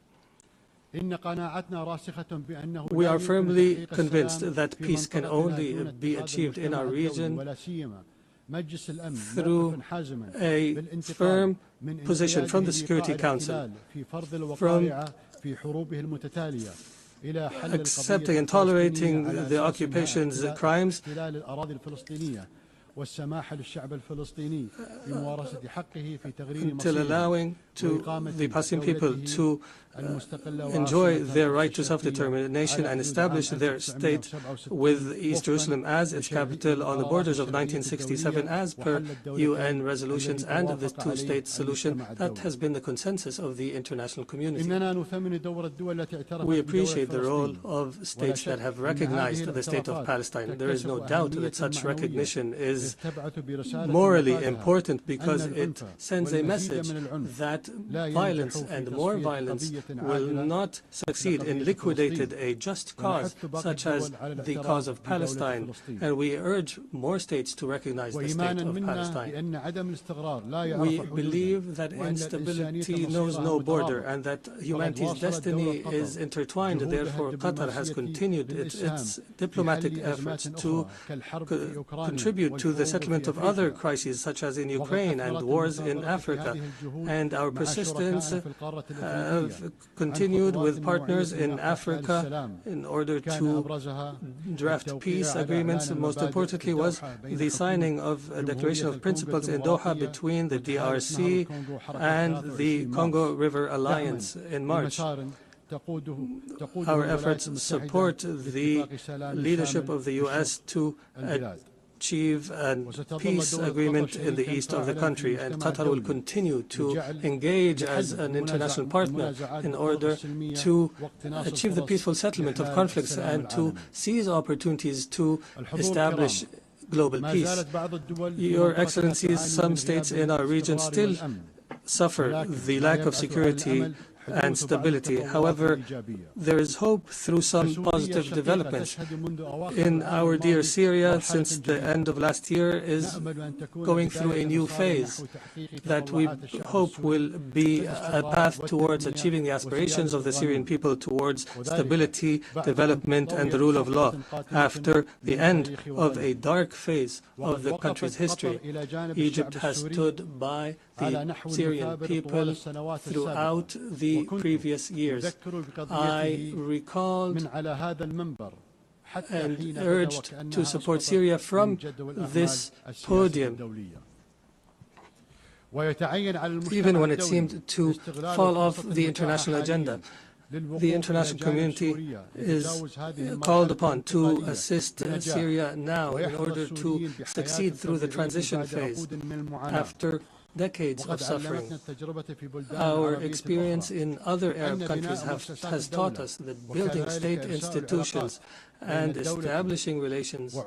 We are firmly convinced that peace can only be achieved in our region through a firm position from the Security Council, from accepting and tolerating the occupation's crimes, until allowing to the Palestinian people to enjoy their right to self-determination and establish their state with East Jerusalem as its capital on the borders of 1967 as per UN resolutions and the two-state solution that has been the consensus of the international community. We appreciate the role of states that have recognized the state of Palestine. There is no doubt that such recognition is morally important because it sends a message that violence and more violence will not succeed in liquidating a just cause such as the cause of Palestine, and we urge more states to recognize the state of Palestine. We believe that instability knows no border and that humanity's destiny is intertwined. Therefore, Qatar has continued its diplomatic efforts to contribute to the settlement of other crises such as in Ukraine and wars in Africa, and our persistence have continued with partners in Africa in order to draft peace agreements. And most importantly was the signing of a declaration of principles in Doha between the DRC and the Congo River Alliance in March. Our efforts support the leadership of the U.S. to achieve a peace agreement in the east of the country, and Qatar will continue to engage as an international partner in order to achieve the peaceful settlement of conflicts and to seize opportunities to establish global peace. Your Excellencies, some states in our region still suffer the lack of security and stability. However, there is hope through some positive developments. In our dear Syria, since the end of last year, is going through a new phase that we hope will be a path towards achieving the aspirations of the Syrian people towards stability, development, and the rule of law after the end of a dark phase of the country's history. Egypt has stood by the Syrian people throughout the previous years. I recalled and urged to support Syria from this podium, even when it seemed to fall off the international agenda. the international community is called upon to assist Syria now in order to succeed through the transition phase after decades of suffering. Our experience in other Arab countries has taught us that building state institutions and establishing relations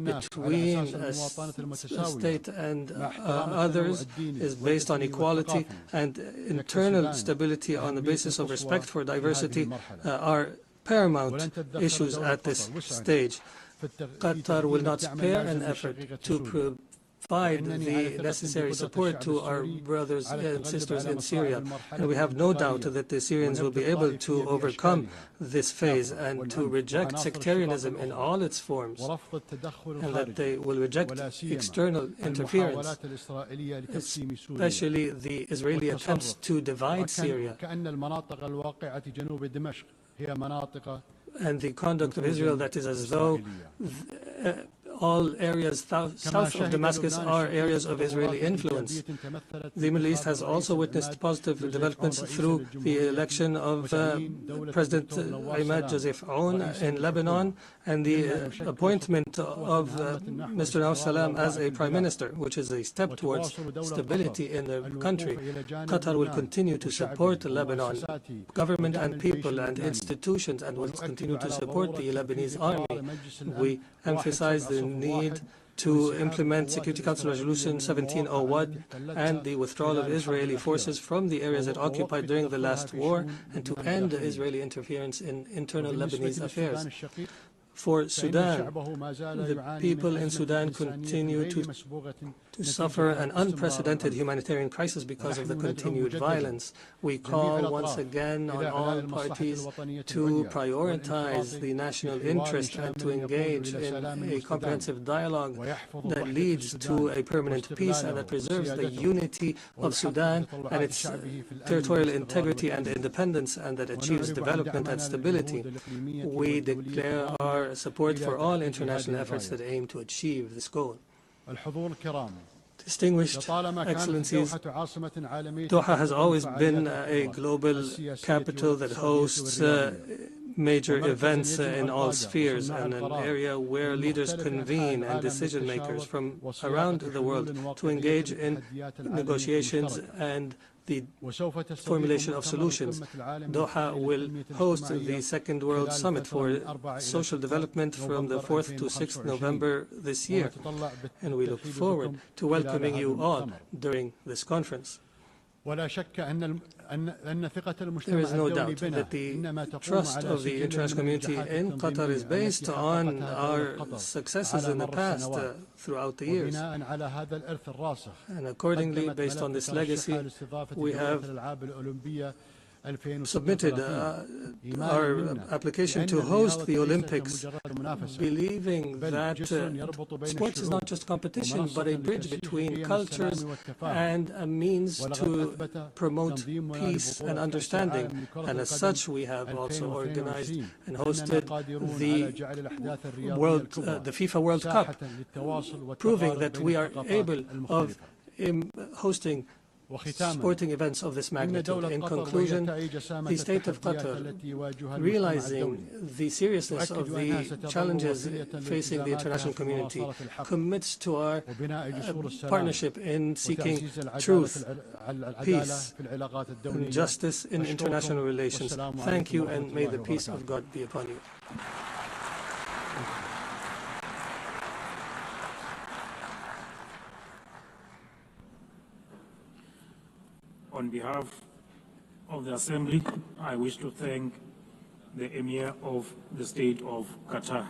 between a state and others is based on equality, and internal stability on the basis of respect for diversity are paramount issues at this stage. Qatar will not spare an effort to provide the necessary support to our brothers and sisters in Syria, and we have no doubt that the Syrians will be able to overcome this phase and to reject sectarianism in all its forms, and that they will reject external interference, especially the Israeli attempts to divide Syria and the conduct of Israel that is as though all areas south of Damascus are areas of Israeli influence. The Middle East has also witnessed positive developments through the election of President Ahmed Joseph Aoun in Lebanon and the appointment of Mr. Nawaf Salam as a prime minister, which is a step towards stability in the country. Qatar will continue to support the Lebanon government and people and institutions, and will continue to support the Lebanese army. We emphasize the need to implement Security Council Resolution 1701 and the withdrawal of Israeli forces from the areas it occupied during the last war, and to end Israeli interference in internal Lebanese affairs. For Sudan, the people in Sudan continue to suffer an unprecedented humanitarian crisis because of the continued violence. We call once again on all parties to prioritize the national interest and to engage in a comprehensive dialogue that leads to a permanent peace and that preserves the unity of Sudan and its territorial integrity and independence, and that achieves development and stability. We declare our support for all international efforts that aim to achieve this goal. Distinguished Excellencies, Doha has always been a global capital that hosts major events in all spheres, and an area where leaders convene and decision makers from around the world to engage in negotiations and the formulation of solutions. Doha will host the Second World Summit for Social Development from the 4th to 6th November this year, and we look forward to welcoming you all during this conference. There is no doubt that the trust of the international community in Qatar is based on our successes in the past throughout the years. And accordingly, based on this legacy, we have submitted our application to host the Olympics, believing that sports is not just competition, but a bridge between cultures and a means to promote peace and understanding. And as such, we have also organized and hosted the FIFA World Cup, proving that we are able of hosting sporting events of this magnitude. In conclusion, the state of Qatar, realizing the seriousness of the challenges facing the international community, commits to our partnership in seeking truth, peace, and justice in international relations. Thank you, and may the peace of God be upon you. On behalf of the Assembly, I wish to thank the Emir of the State of Qatar.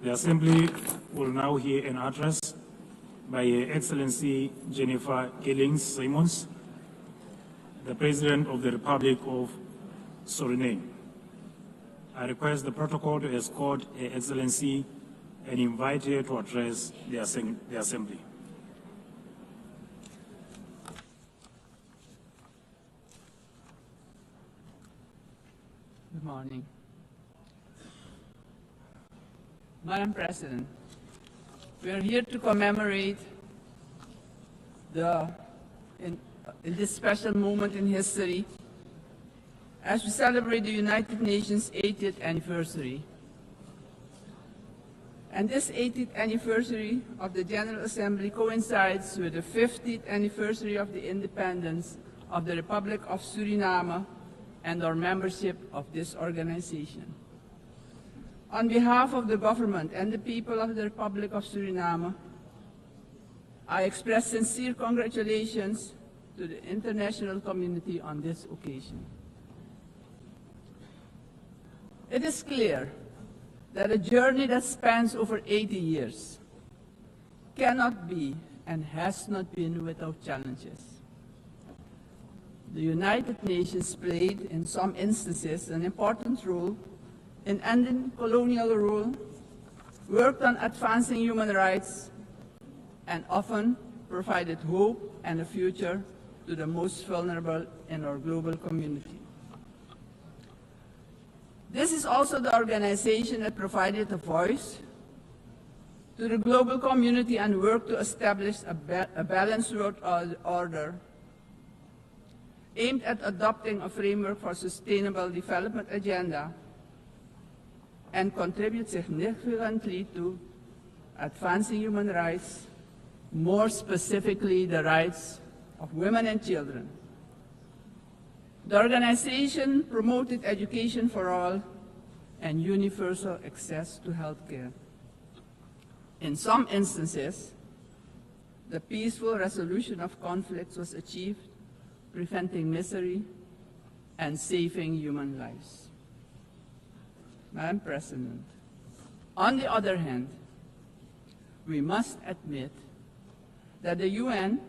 The Assembly will now hear an address by Her Excellency Jennifer Gillings-Simons, the President of the Republic of Suriname. I request the protocol to escort Her Excellency and invite her to address the Assembly. Good morning. Madam President, we are here to commemorate in this special moment in history, as we celebrate the United Nations 80th anniversary. And this 80th anniversary of the General Assembly coincides with the 50th anniversary of the independence of the Republic of Suriname and our membership of this organization. On behalf of the government and the people of the Republic of Suriname, I express sincere congratulations to the international community on this occasion. It is clear that a journey that spans over 80 years cannot be and has not been without challenges. The United Nations played, in some instances, an important role in ending colonial rule, worked on advancing human rights, and often provided hope and a future to the most vulnerable in our global community. This is also the organization that provided a voice to the global community and worked to establish a balanced world order aimed at adopting a framework for sustainable development agenda and contribute significantly to advancing human rights, more specifically the rights of women and children. The organization promoted education for all and universal access to health care. In some instances, the peaceful resolution of conflicts was achieved, preventing misery and saving human lives. Madam President, on the other hand, we must admit that the UN,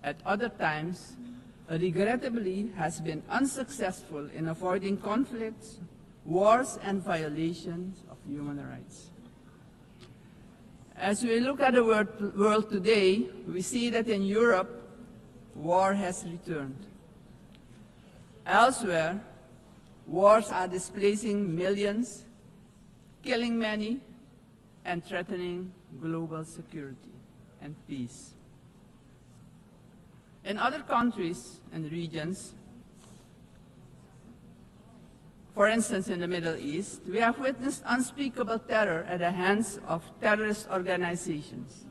at other times, regrettably has been unsuccessful in avoiding conflicts, wars, and violations of human rights. As we look at the world today, we see that in Europe, war has returned. Elsewhere, wars are displacing millions, killing many, and threatening global security and peace. In other countries and regions, for instance in the Middle East, we have witnessed unspeakable terror at the hands of terrorist organizations.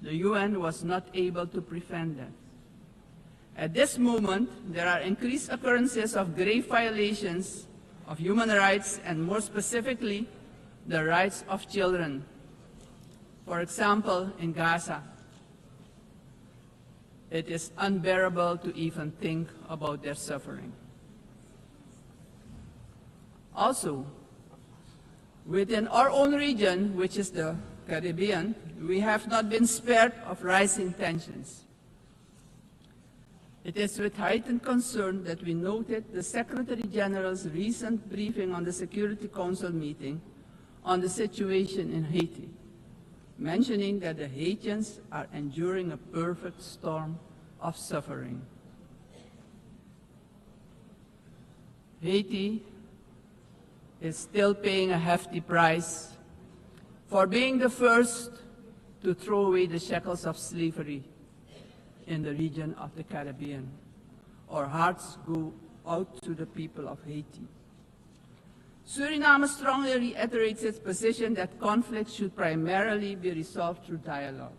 The UN was not able to prevent that. At this moment, there are increased occurrences of grave violations of human rights and more specifically, the rights of children. For example, in Gaza, it is unbearable to even think about their suffering. Also, within our own region, which is the Caribbean, we have not been spared of rising tensions. It is with heightened concern that we noted the Secretary General's recent briefing on the Security Council meeting on the situation in Haiti, mentioning that the Haitians are enduring a perfect storm of suffering. Haiti is still paying a hefty price for being the first to throw away the shackles of slavery in the region of the Caribbean. Our hearts go out to the people of Haiti. Suriname strongly reiterates its position that conflicts should primarily be resolved through dialogue.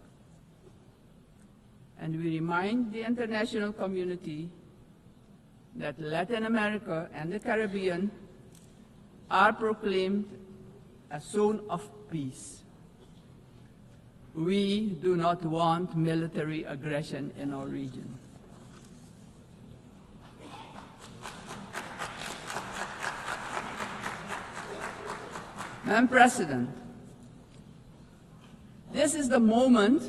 And we remind the international community that Latin America and the Caribbean are proclaimed a zone of peace. We do not want military aggression in our region. Madam President, this is the moment,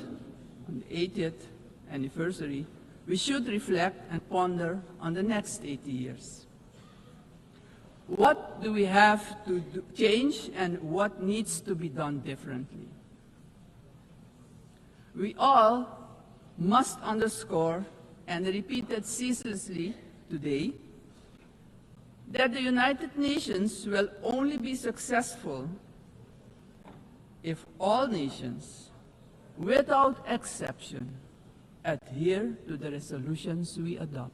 on the 80th anniversary, we should reflect and ponder on the next 80 years. What do we have to change and what needs to be done differently? We all must underscore and repeat it ceaselessly today that the United Nations will only be successful if all nations without exception, adhere to the resolutions we adopt.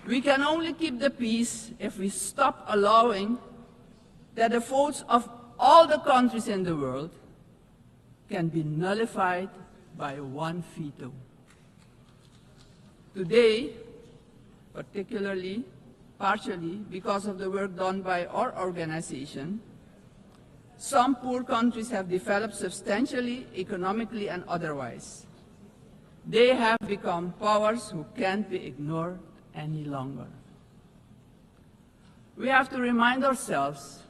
We can only keep the peace if we stop allowing that the votes of all the countries in the world can be nullified by one veto. Today, partially because of the work done by our organization, some poor countries have developed substantially, economically and otherwise. They have become powers who can't be ignored any longer. We have to remind ourselves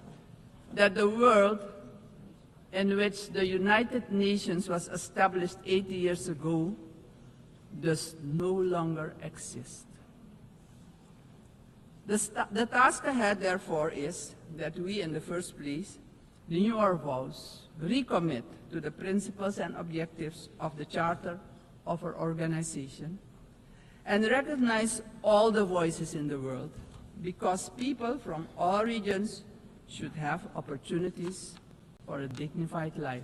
that the world in which the United Nations was established 80 years ago does no longer exist. The task ahead, therefore, is that we, in the first place, renew our vows, recommit to the principles and objectives of the Charter of our organization, and recognize all the voices in the world, because people from all regions should have opportunities for a dignified life.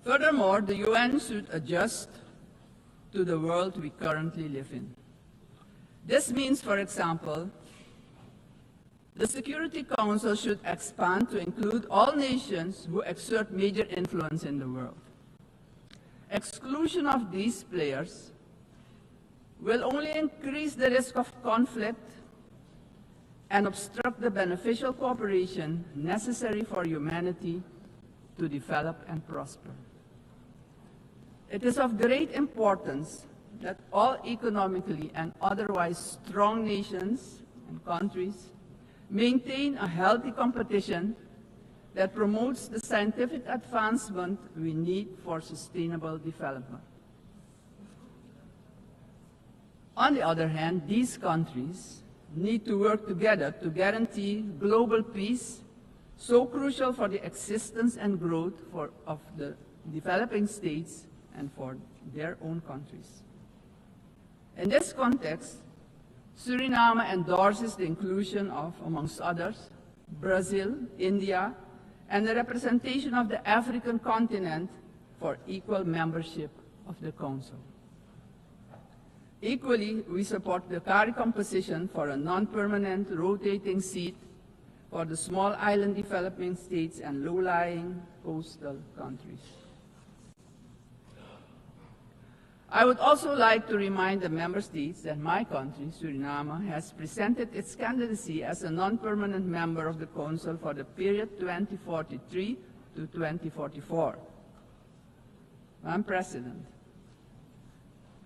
Furthermore, the UN should adjust to the world we currently live in. This means, for example, the Security Council should expand to include all nations who exert major influence in the world. Exclusion of these players will only increase the risk of conflict and obstruct the beneficial cooperation necessary for humanity to develop and prosper. It is of great importance that all economically and otherwise strong nations and countries maintain a healthy competition that promotes the scientific advancement we need for sustainable development. On the other hand, these countries need to work together to guarantee global peace, so crucial for the existence and growth of the developing states and for their own countries. In this context, Suriname endorses the inclusion of, amongst others, Brazil, India, and the representation of the African continent for equal membership of the Council. Equally, we support the CARI composition for a non-permanent rotating seat for the small island developing states and low-lying coastal countries. I would also like to remind the member states that my country, Suriname, has presented its candidacy as a non-permanent member of the Council for the period 2043 to 2044. Madam President,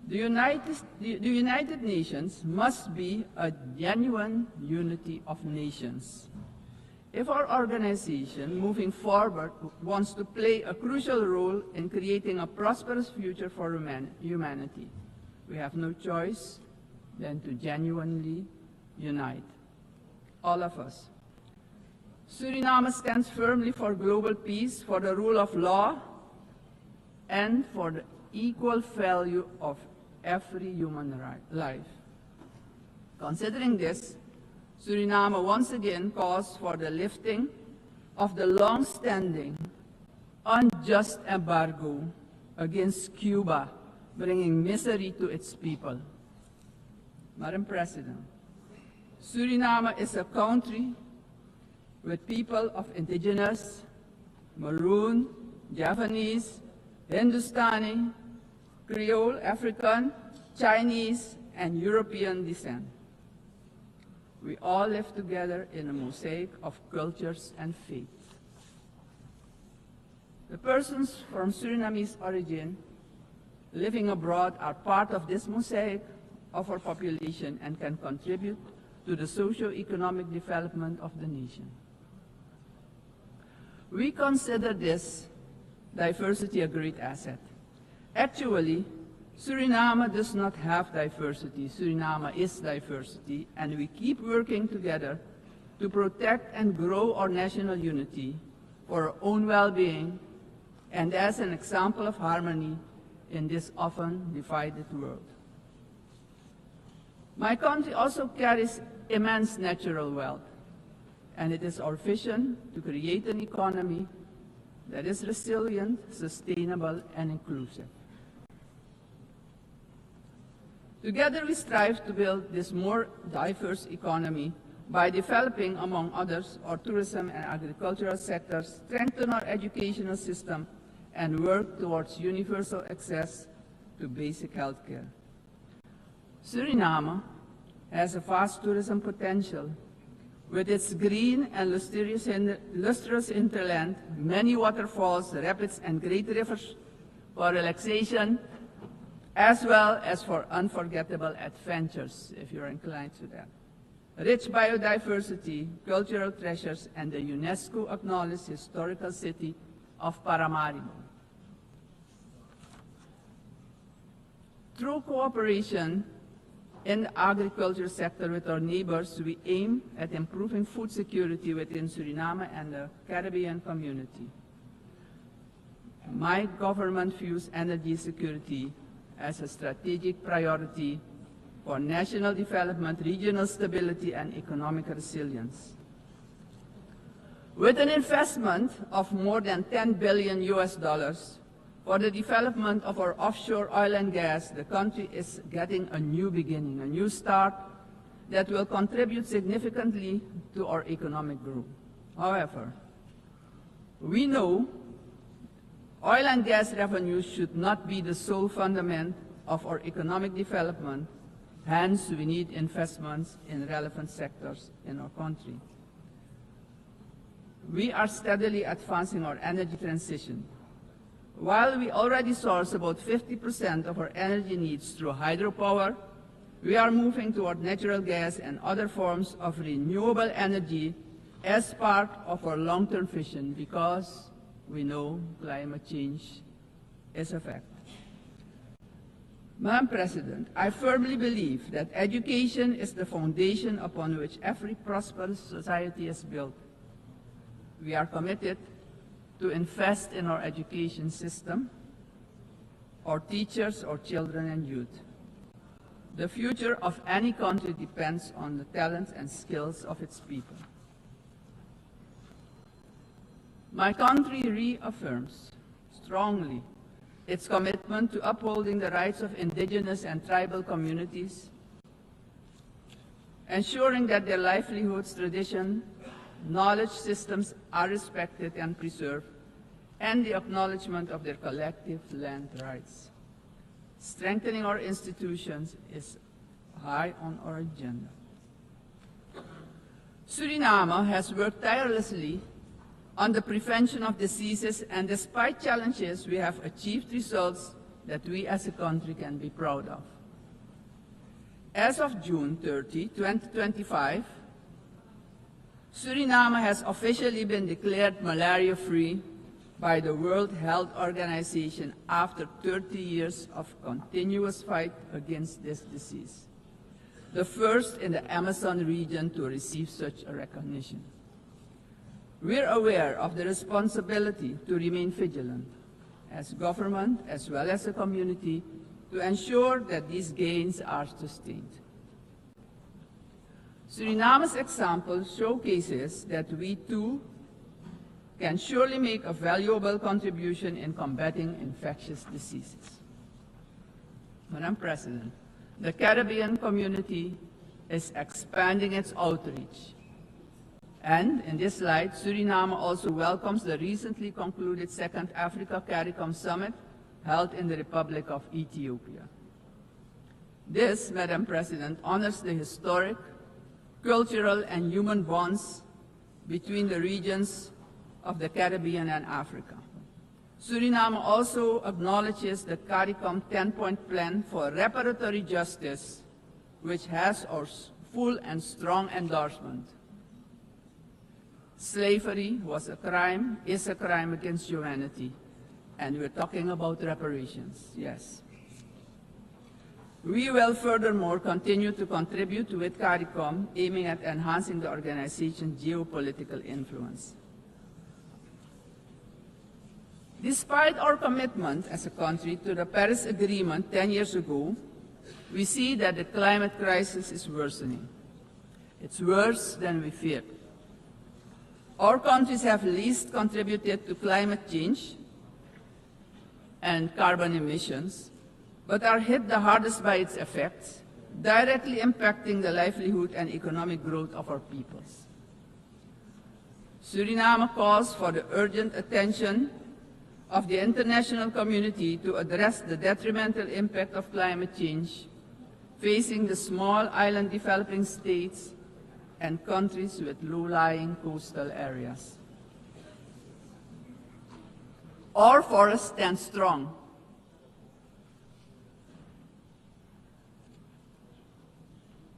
the United Nations must be a genuine unity of nations. If our organization, moving forward, wants to play a crucial role in creating a prosperous future for humanity, we have no choice than to genuinely unite, all of us. Suriname stands firmly for global peace, for the rule of law, and for the equal value of every human life. Considering this, Suriname once again calls for the lifting of the long-standing, unjust embargo against Cuba, bringing misery to its people. Madam President, Suriname is a country with people of indigenous, Maroon, Javanese, Hindustani, Creole, African, Chinese, and European descent. We all live together in a mosaic of cultures and faiths. The persons from Surinamese origin living abroad are part of this mosaic of our population and can contribute to the socio-economic development of the nation. We consider this diversity a great asset. Actually, Suriname does not have diversity. Suriname is diversity, and we keep working together to protect and grow our national unity for our own well-being and as an example of harmony in this often divided world. My country also carries immense natural wealth. and it is our vision to create an economy that is resilient, sustainable, and inclusive. Together we strive to build this more diverse economy by developing, among others, our tourism and agricultural sectors, strengthen our educational system, and work towards universal access to basic health care. Suriname has a vast tourism potential. With its green and lustrous hinterland, many waterfalls, rapids, and great rivers for relaxation, as well as for unforgettable adventures, if you're inclined to that. Rich biodiversity, cultural treasures, and the UNESCO-acknowledged historical city of Paramaribo. Through cooperation in the agriculture sector with our neighbors, we aim at improving food security within Suriname and the Caribbean community. My government views energy security as a strategic priority for national development, regional stability, and economic resilience. With an investment of more than $10 billion for the development of our offshore oil and gas, the country is getting a new beginning, a new start that will contribute significantly to our economic growth. However, we know oil and gas revenues should not be the sole fundament of our economic development. Hence, we need investments in relevant sectors in our country. We are steadily advancing our energy transition. While we already source about 50% of our energy needs through hydropower, we are moving toward natural gas and other forms of renewable energy as part of our long-term vision, because we know climate change is a fact. Madam President, I firmly believe that education is the foundation upon which every prosperous society is built. We are committed to invest in our education system, our teachers, our children and youth. The future of any country depends on the talents and skills of its people. My country reaffirms strongly its commitment to upholding the rights of indigenous and tribal communities, ensuring that their livelihoods, tradition, knowledge systems are respected and preserved, and the acknowledgement of their collective land rights. Strengthening our institutions is high on our agenda. Suriname has worked tirelessly on the prevention of diseases, and despite challenges, we have achieved results that we as a country can be proud of. As of June 30, 2025, Suriname has officially been declared malaria-free by the World Health Organization after 30 years of continuous fight against this disease, the first in the Amazon region to receive such a recognition. We're aware of the responsibility to remain vigilant as government as well as a community to ensure that these gains are sustained. Suriname's example showcases that we too can surely make a valuable contribution in combating infectious diseases. Madam President, the Caribbean community is expanding its outreach. And in this light, Suriname also welcomes the recently concluded Second Africa CARICOM Summit held in the Republic of Ethiopia. This, Madam President, honors the historic, cultural, and human bonds between the regions of the Caribbean and Africa. Suriname also acknowledges the CARICOM 10-point plan for reparatory justice, which has our full and strong endorsement. Slavery was a crime, is a crime against humanity, and we're talking about reparations, yes. We will furthermore continue to contribute with CARICOM, aiming at enhancing the organization's geopolitical influence. Despite our commitment as a country to the Paris Agreement 10 years ago, we see that the climate crisis is worsening. It's worse than we feared. Our countries have least contributed to climate change and carbon emissions, but are hit the hardest by its effects, directly impacting the livelihood and economic growth of our peoples. Suriname calls for the urgent attention of the international community to address the detrimental impact of climate change facing the small island developing states and countries with low-lying coastal areas. Our forests stand strong.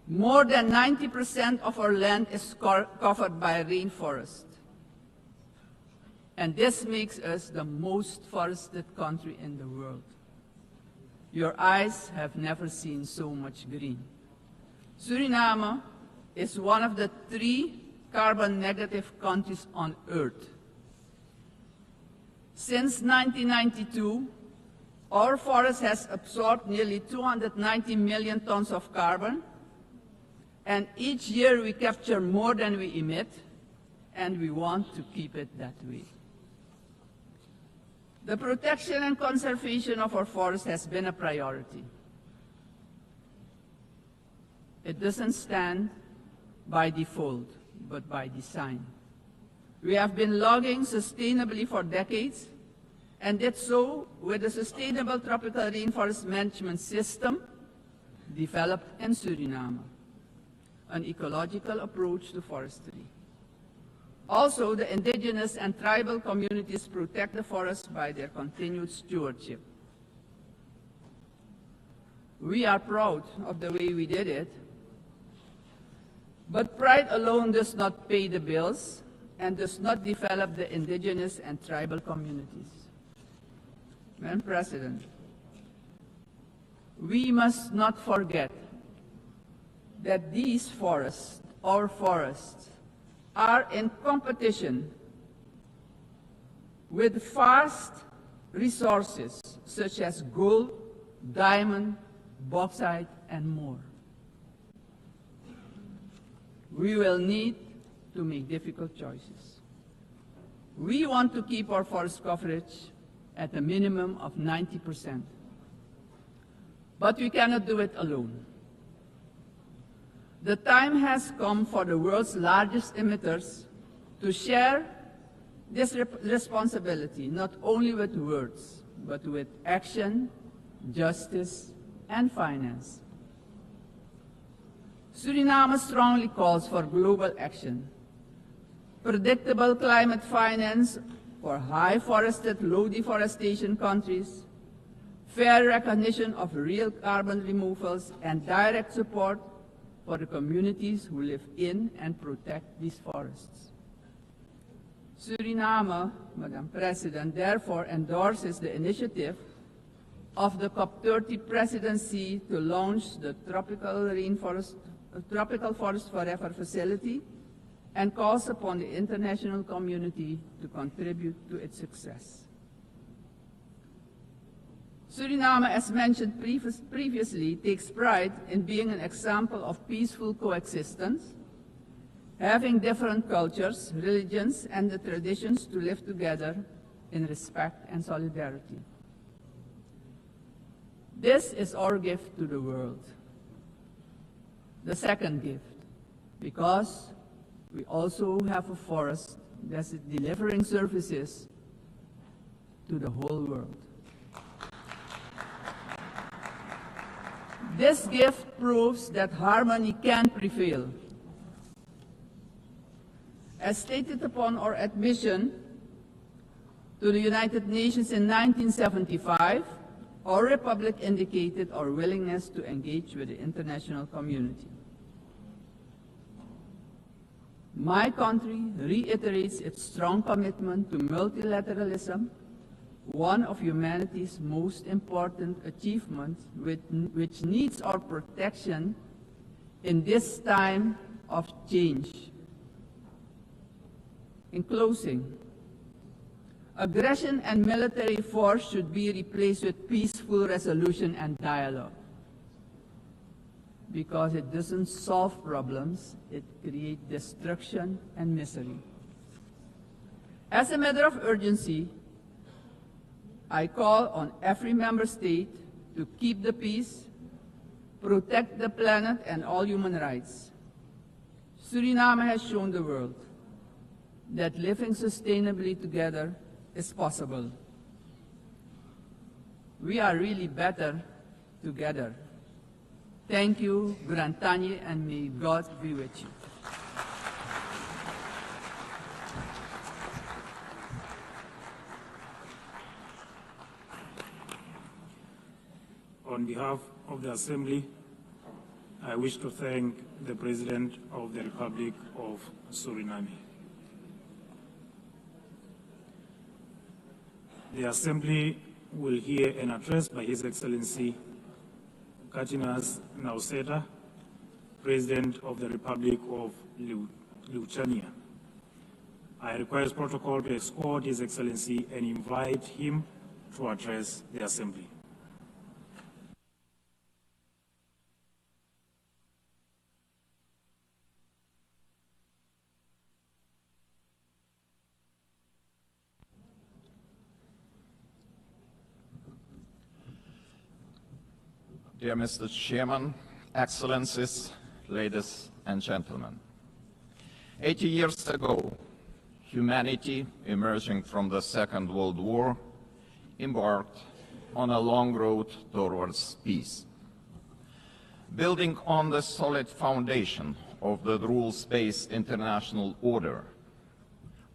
More than 90% of our land is covered by rainforest. And this makes us the most forested country in the world. Your eyes have never seen so much green. Suriname is one of the 3 carbon-negative countries on Earth. Since 1992, our forest has absorbed nearly 290 million tons of carbon, and each year we capture more than we emit, and we want to keep it that way. The protection and conservation of our forests has been a priority. It doesn't stand by default, but by design. We have been logging sustainably for decades, and did so with a sustainable tropical rainforest management system developed in Suriname, an ecological approach to forestry. Also, the indigenous and tribal communities protect the forest by their continued stewardship. We are proud of the way we did it, but pride alone does not pay the bills and does not develop the indigenous and tribal communities. Madam President, we must not forget that these forests, our forests, are in competition with vast resources such as gold, diamond, bauxite, and more. We will need to make difficult choices. We want to keep our forest coverage at a minimum of 90%. But we cannot do it alone. The time has come for the world's largest emitters to share this responsibility, not only with words, but with action, justice, and finance. Suriname strongly calls for global action, predictable climate finance for high forested, low deforestation countries, fair recognition of real carbon removals, and direct support for the communities who live in and protect these forests. Suriname, Madam President, therefore endorses the initiative of the COP30 presidency to launch the Tropical Forest Forever facility and calls upon the international community to contribute to its success. Suriname, as mentioned previously, takes pride in being an example of peaceful coexistence, having different cultures, religions, and the traditions to live together in respect and solidarity. This is our gift to the world. The second gift, because we also have a forest that is delivering services to the whole world. This gift proves that harmony can prevail. As stated upon our admission to the United Nations in 1975, our republic indicated our willingness to engage with the international community. My country reiterates its strong commitment to multilateralism, one of humanity's most important achievements, which needs our protection in this time of change. In closing, aggression and military force should be replaced with peaceful resolution and dialogue, because it doesn't solve problems, it creates destruction and misery. As a matter of urgency, I call on every member state to keep the peace, protect the planet and all human rights. Suriname has shown the world that living sustainably together is possible. We are really better together. Thank you, Grantanye, and may God be with you. On behalf of the Assembly, I wish to thank the President of the Republic of Suriname. The Assembly will hear an address by His Excellency Katinas Nauseda, President of the Republic of Lithuania. I request protocol to escort His Excellency and invite him to address the Assembly. Dear Mr. Chairman, Excellencies, ladies and gentlemen. 80 years ago, humanity, emerging from the Second World War, embarked on a long road towards peace. Building on the solid foundation of the rules-based international order,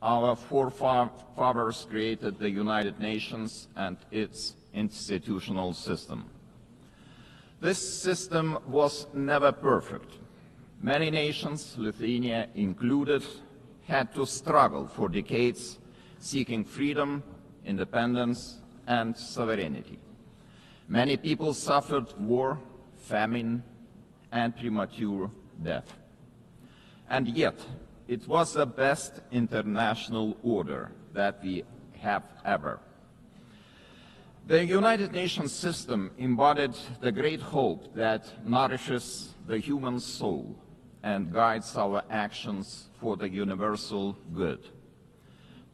our forefathers created the United Nations and its institutional system. This system was never perfect. Many nations, Lithuania included, had to struggle for decades, seeking freedom, independence, and sovereignty. Many people suffered war, famine, and premature death. And yet, it was the best international order that we have ever. The United Nations system embodied the great hope that nourishes the human soul and guides our actions for the universal good.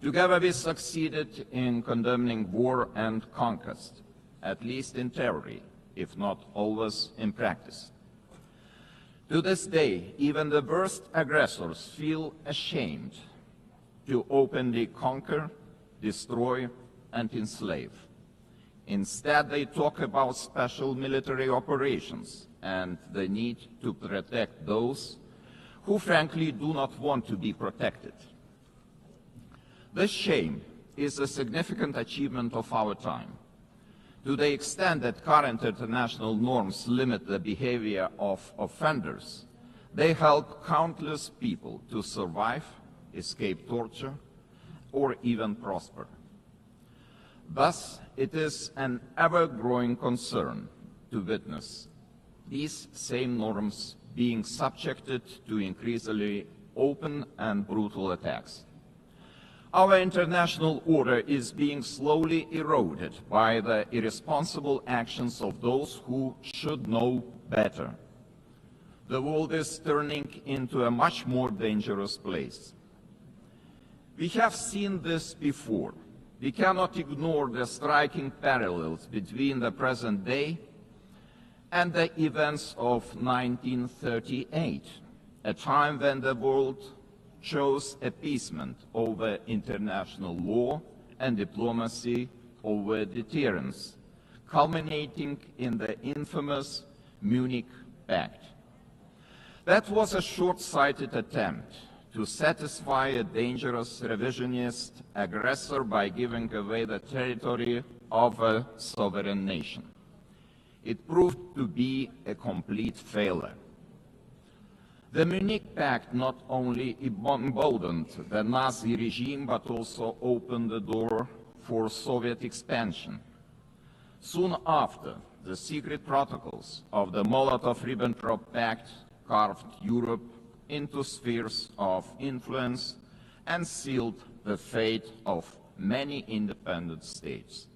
Together we succeeded in condemning war and conquest, at least in theory, if not always in practice. To this day, even the worst aggressors feel ashamed to openly conquer, destroy, and enslave. Instead, they talk about special military operations and the need to protect those who frankly do not want to be protected. This shame is a significant achievement of our time. To the extent that current international norms limit the behavior of offenders, they help countless people to survive, escape torture, or even prosper. Thus, it is an ever-growing concern to witness these same norms being subjected to increasingly open and brutal attacks. Our international order is being slowly eroded by the irresponsible actions of those who should know better. The world is turning into a much more dangerous place. We have seen this before. We cannot ignore the striking parallels between the present day and the events of 1938, a time when the world chose appeasement over international law and diplomacy over deterrence, culminating in the infamous Munich Pact. That was a short-sighted attempt to satisfy a dangerous revisionist aggressor by giving away the territory of a sovereign nation. It proved to be a complete failure. The Munich Pact not only emboldened the Nazi regime, but also opened the door for Soviet expansion. Soon after, the secret protocols of the Molotov-Ribbentrop Pact carved Europe into spheres of influence and sealed the fate of many independent states.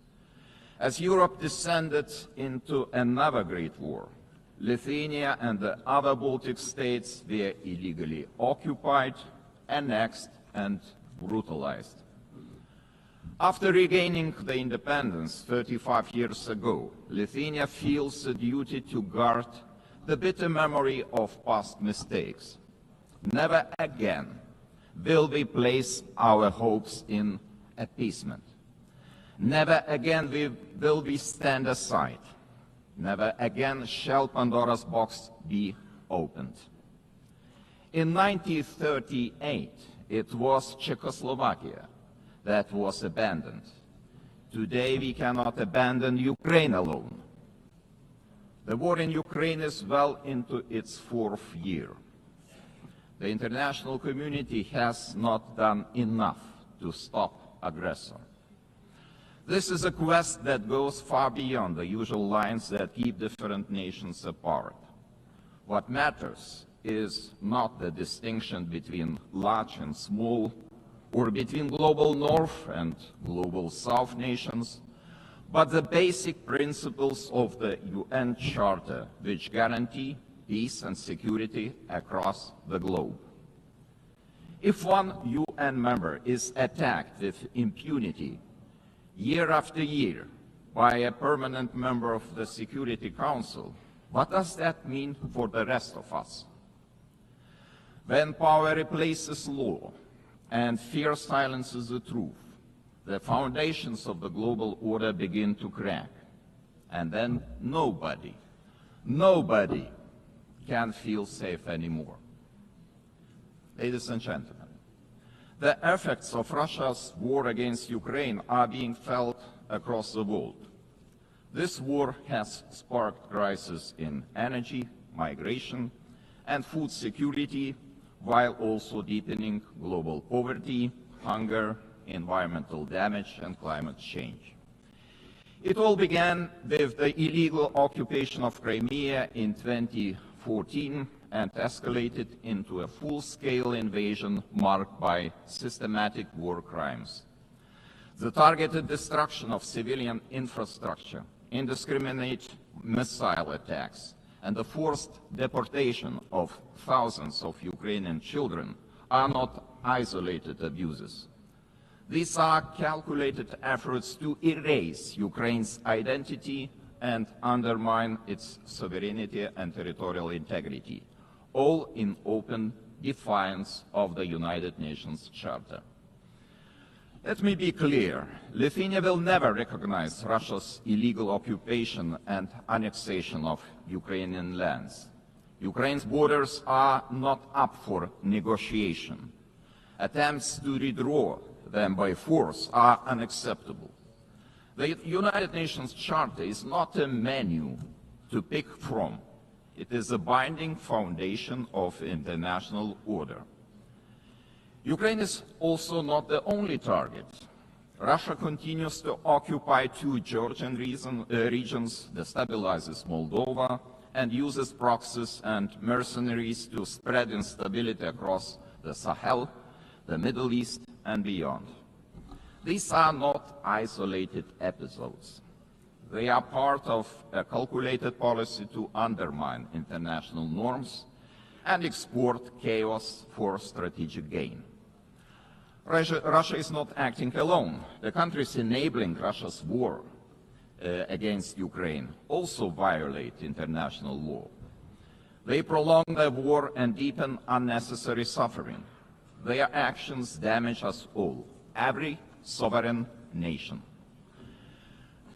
As Europe descended into another great war, Lithuania and the other Baltic states were illegally occupied, annexed, and brutalized. After regaining the independence 35 years ago, Lithuania feels a duty to guard the bitter memory of past mistakes. Never again will we place our hopes in appeasement. Never again will we stand aside. Never again shall Pandora's box be opened. In 1938, it was Czechoslovakia that was abandoned. Today we cannot abandon Ukraine alone. The war in Ukraine is well into its fourth year. The international community has not done enough to stop aggressor. This is a quest that goes far beyond the usual lines that keep different nations apart. What matters is not the distinction between large and small, or between global north and global south nations, but the basic principles of the UN Charter, which guarantee peace and security across the globe. If one UN member is attacked with impunity year after year by a permanent member of the Security Council, what does that mean for the rest of us? When power replaces law and fear silences the truth, the foundations of the global order begin to crack. And then nobody can feel safe anymore. Ladies and gentlemen, the effects of Russia's war against Ukraine are being felt across the world. This war has sparked crises in energy, migration, and food security, while also deepening global poverty, hunger, environmental damage, and climate change. It all began with the illegal occupation of Crimea in 2014 and escalated into a full-scale invasion marked by systematic war crimes. The targeted destruction of civilian infrastructure, indiscriminate missile attacks, and the forced deportation of thousands of Ukrainian children are not isolated abuses. These are calculated efforts to erase Ukraine's identity and undermine its sovereignty and territorial integrity, all in open defiance of the United Nations Charter. Let me be clear, Lithuania will never recognize Russia's illegal occupation and annexation of Ukrainian lands. Ukraine's borders are not up for negotiation. Attempts to redraw them by force are unacceptable. The United Nations Charter is not a menu to pick from. It is a binding foundation of international order. Ukraine is also not the only target. Russia continues to occupy two Georgian regions, destabilizes Moldova, and uses proxies and mercenaries to spread instability across the Sahel, the Middle East, and beyond. These are not isolated episodes. They are part of a calculated policy to undermine international norms and export chaos for strategic gain. Russia is not acting alone. The countries enabling Russia's war against Ukraine also violate international law. They prolong the war and deepen unnecessary suffering. Their actions damage us all, every sovereign nation.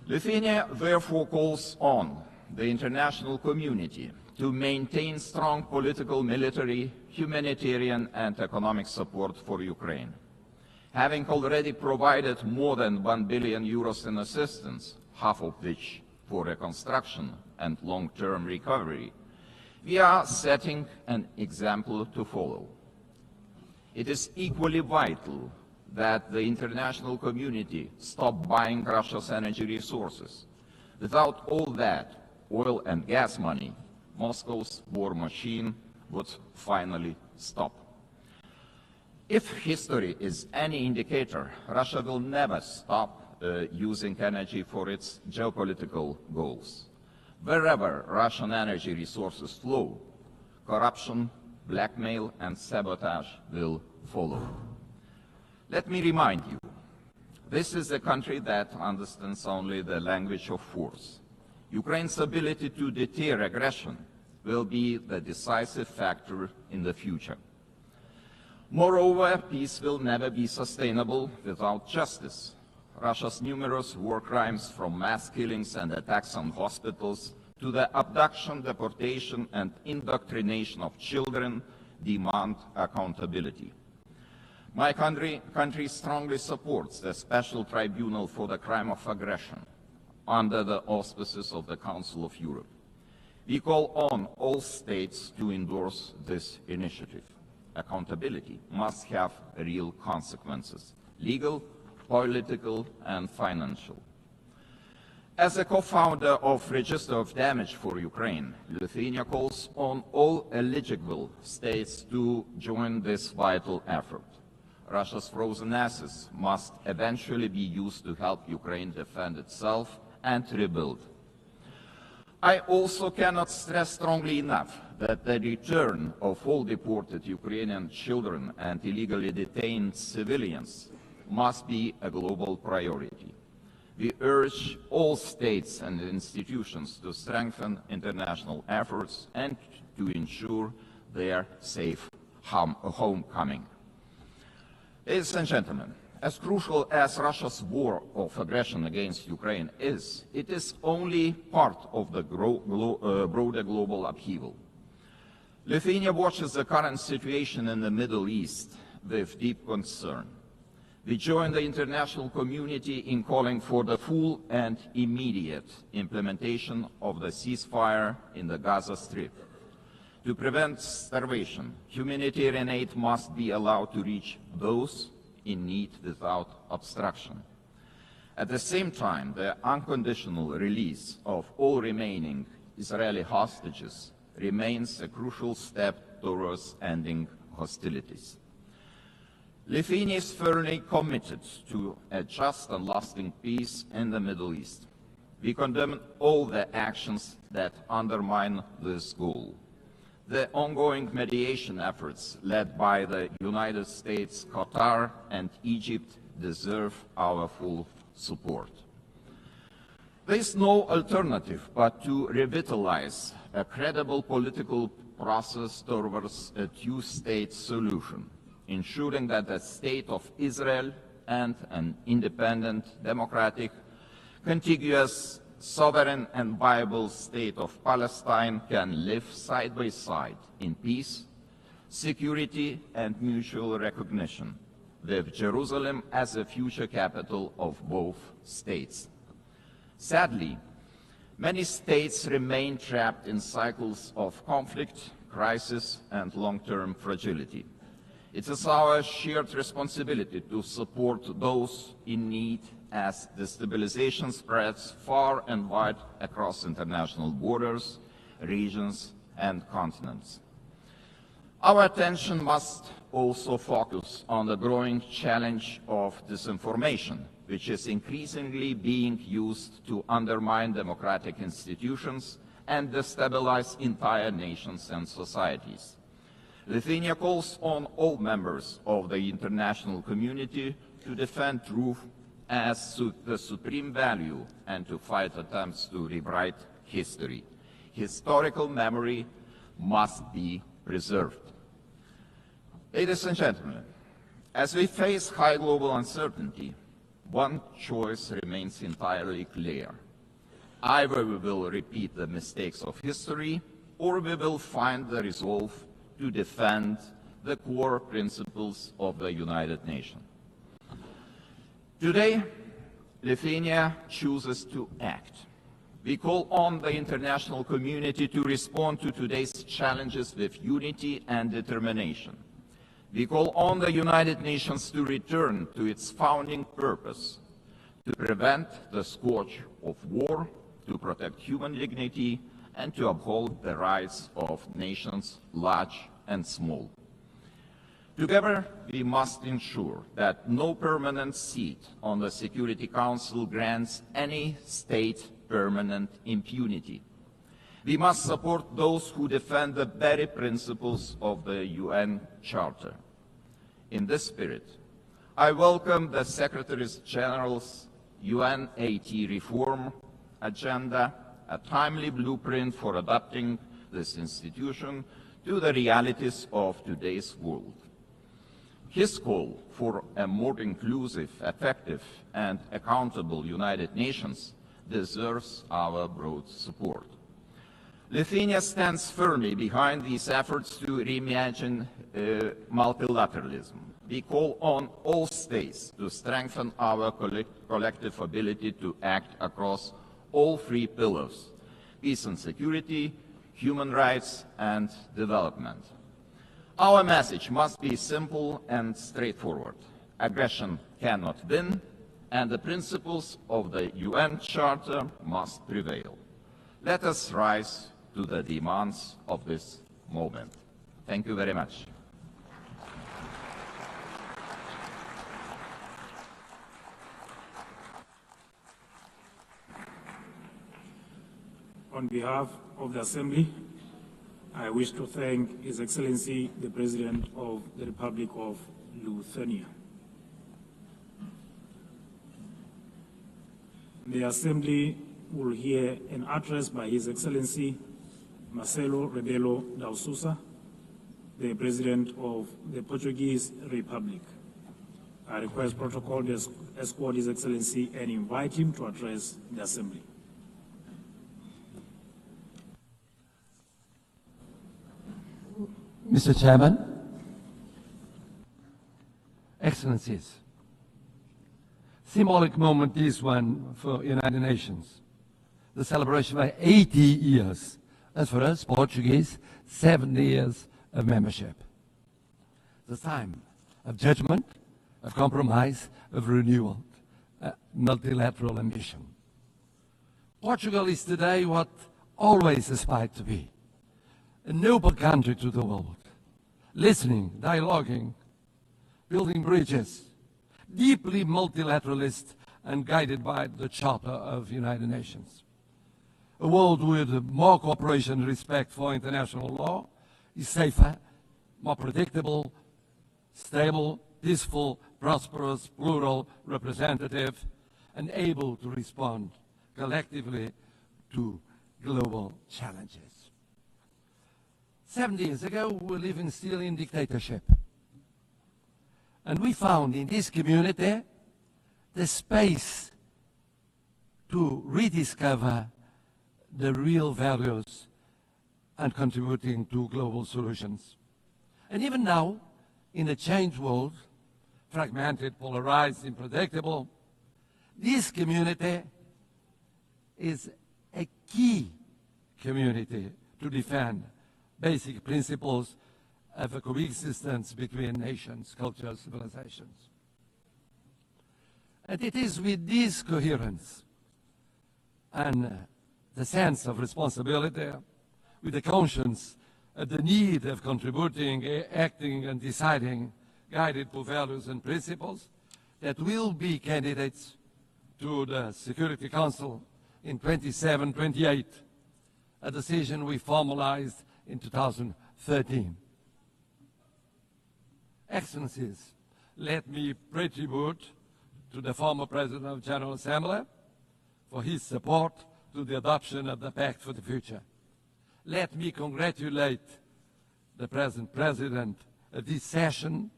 Lithuania therefore calls on the international community to maintain strong political, military, humanitarian, and economic support for Ukraine. Having already provided more than 1 billion euros in assistance, half of which for reconstruction and long-term recovery, we are setting an example to follow. It is equally vital that the international community stop buying Russia's energy resources. Without all that oil and gas money, Moscow's war machine would finally stop. If history is any indicator, Russia will never stop using energy for its geopolitical goals. Wherever Russian energy resources flow, corruption, blackmail, and sabotage will follow. Let me remind you, This is a country that understands only the language of force. Ukraine's ability to deter aggression will be the decisive factor in the future. Moreover, peace will never be sustainable without justice. Russia's numerous war crimes, from mass killings and attacks on hospitals to the abduction, deportation, and indoctrination of children, demand accountability. My country strongly supports the Special Tribunal for the Crime of Aggression under the auspices of the Council of Europe. We call on all states to endorse this initiative. Accountability must have real consequences, legal, political, and financial. As a co-founder of Register of Damage for Ukraine, Lithuania calls on all eligible states to join this vital effort. Russia's frozen assets must eventually be used to help Ukraine defend itself and rebuild. I also cannot stress strongly enough that the return of all deported Ukrainian children and illegally detained civilians must be a global priority. We urge all states and institutions to strengthen international efforts and to ensure their safe homecoming. Ladies and gentlemen, as crucial as Russia's war of aggression against Ukraine is, it is only part of the broader global upheaval. Lithuania watches the current situation in the Middle East with deep concern. We join the international community in calling for the full and immediate implementation of the ceasefire in the Gaza Strip. To prevent starvation, humanitarian aid must be allowed to reach those in need without obstruction. At the same time, the unconditional release of all remaining Israeli hostages remains a crucial step towards ending hostilities. Lithuania is firmly committed to a just and lasting peace in the Middle East. We condemn all the actions that undermine this goal. The ongoing mediation efforts led by the United States, Qatar, and Egypt deserve our full support. There is no alternative but to revitalize a credible political process towards a two-state solution, ensuring that the state of Israel and an independent, democratic, contiguous, sovereign and viable state of Palestine can live side by side in peace, security and mutual recognition, with Jerusalem as a future capital of both states. Sadly, many states remain trapped in cycles of conflict, crisis and long-term fragility. It is our shared responsibility to support those in need as destabilization spreads far and wide across international borders, regions, and continents. Our attention must also focus on the growing challenge of disinformation, which is increasingly being used to undermine democratic institutions and destabilize entire nations and societies. Lithuania calls on all members of the international community to defend truth as the supreme value and to fight attempts to rewrite history. Historical memory must be preserved. Ladies and gentlemen, as we face high global uncertainty, one choice remains entirely clear. Either we will repeat the mistakes of history, or we will find the resolve to defend the core principles of the United Nations. Today, Lithuania chooses to act. We call on the international community to respond to today's challenges with unity and determination. We call on the United Nations to return to its founding purpose, to prevent the scourge of war, to protect human dignity, and to uphold the rights of nations large and small. Together, we must ensure that no permanent seat on the Security Council grants any state permanent impunity. We must support those who defend the very principles of the UN Charter. In this spirit, I welcome the Secretary General's UNAT reform agenda, a timely blueprint for adapting this institution to the realities of today's world. His call for a more inclusive, effective, and accountable United Nations deserves our broad support. Lithuania stands firmly behind these efforts to reimagine multilateralism. We call on all states to strengthen our collective ability to act across all three pillars: peace and security, human rights, and development. Our message must be simple and straightforward. Aggression cannot win, and the principles of the UN Charter must prevail. Let us rise to the demands of this moment. Thank you very much. On behalf of the Assembly, I wish to thank His Excellency, the President of the Republic of Lithuania. The Assembly will hear an address by His Excellency Marcelo Rebelo da Sousa, the President of the Portuguese Republic. I request protocol to escort His Excellency and invite him to address the Assembly. Mr. Chairman, Excellencies, symbolic moment this one for United Nations. The celebration of 80 years, and for us, Portuguese, 70 years of membership. The time of judgment, of compromise, of renewal, multilateral ambition. Portugal is today what always aspired to be, a noble country to the world, listening, dialoguing, building bridges, deeply multilateralist and guided by the Charter of the United Nations. A world with more cooperation and respect for international law is safer, more predictable, stable, peaceful, prosperous, plural, representative, and able to respond collectively to global challenges. 70 years ago, we were living still in dictatorship. And we found in this community the space to rediscover the real values and contributing to global solutions. And even now, in a changed world, fragmented, polarized, unpredictable, this community is a key community to defend basic principles of a coexistence between nations, cultures, civilizations. And it is with this coherence and the sense of responsibility, with the conscience of the need of contributing, acting and deciding, guided by values and principles, that will be candidates to the Security Council in 27-28, a decision we formalized in 2013. Excellencies, let me pay tribute to the former President of the General Assembly for his support to the adoption of the Pact for the Future. Let me congratulate the present President of this session,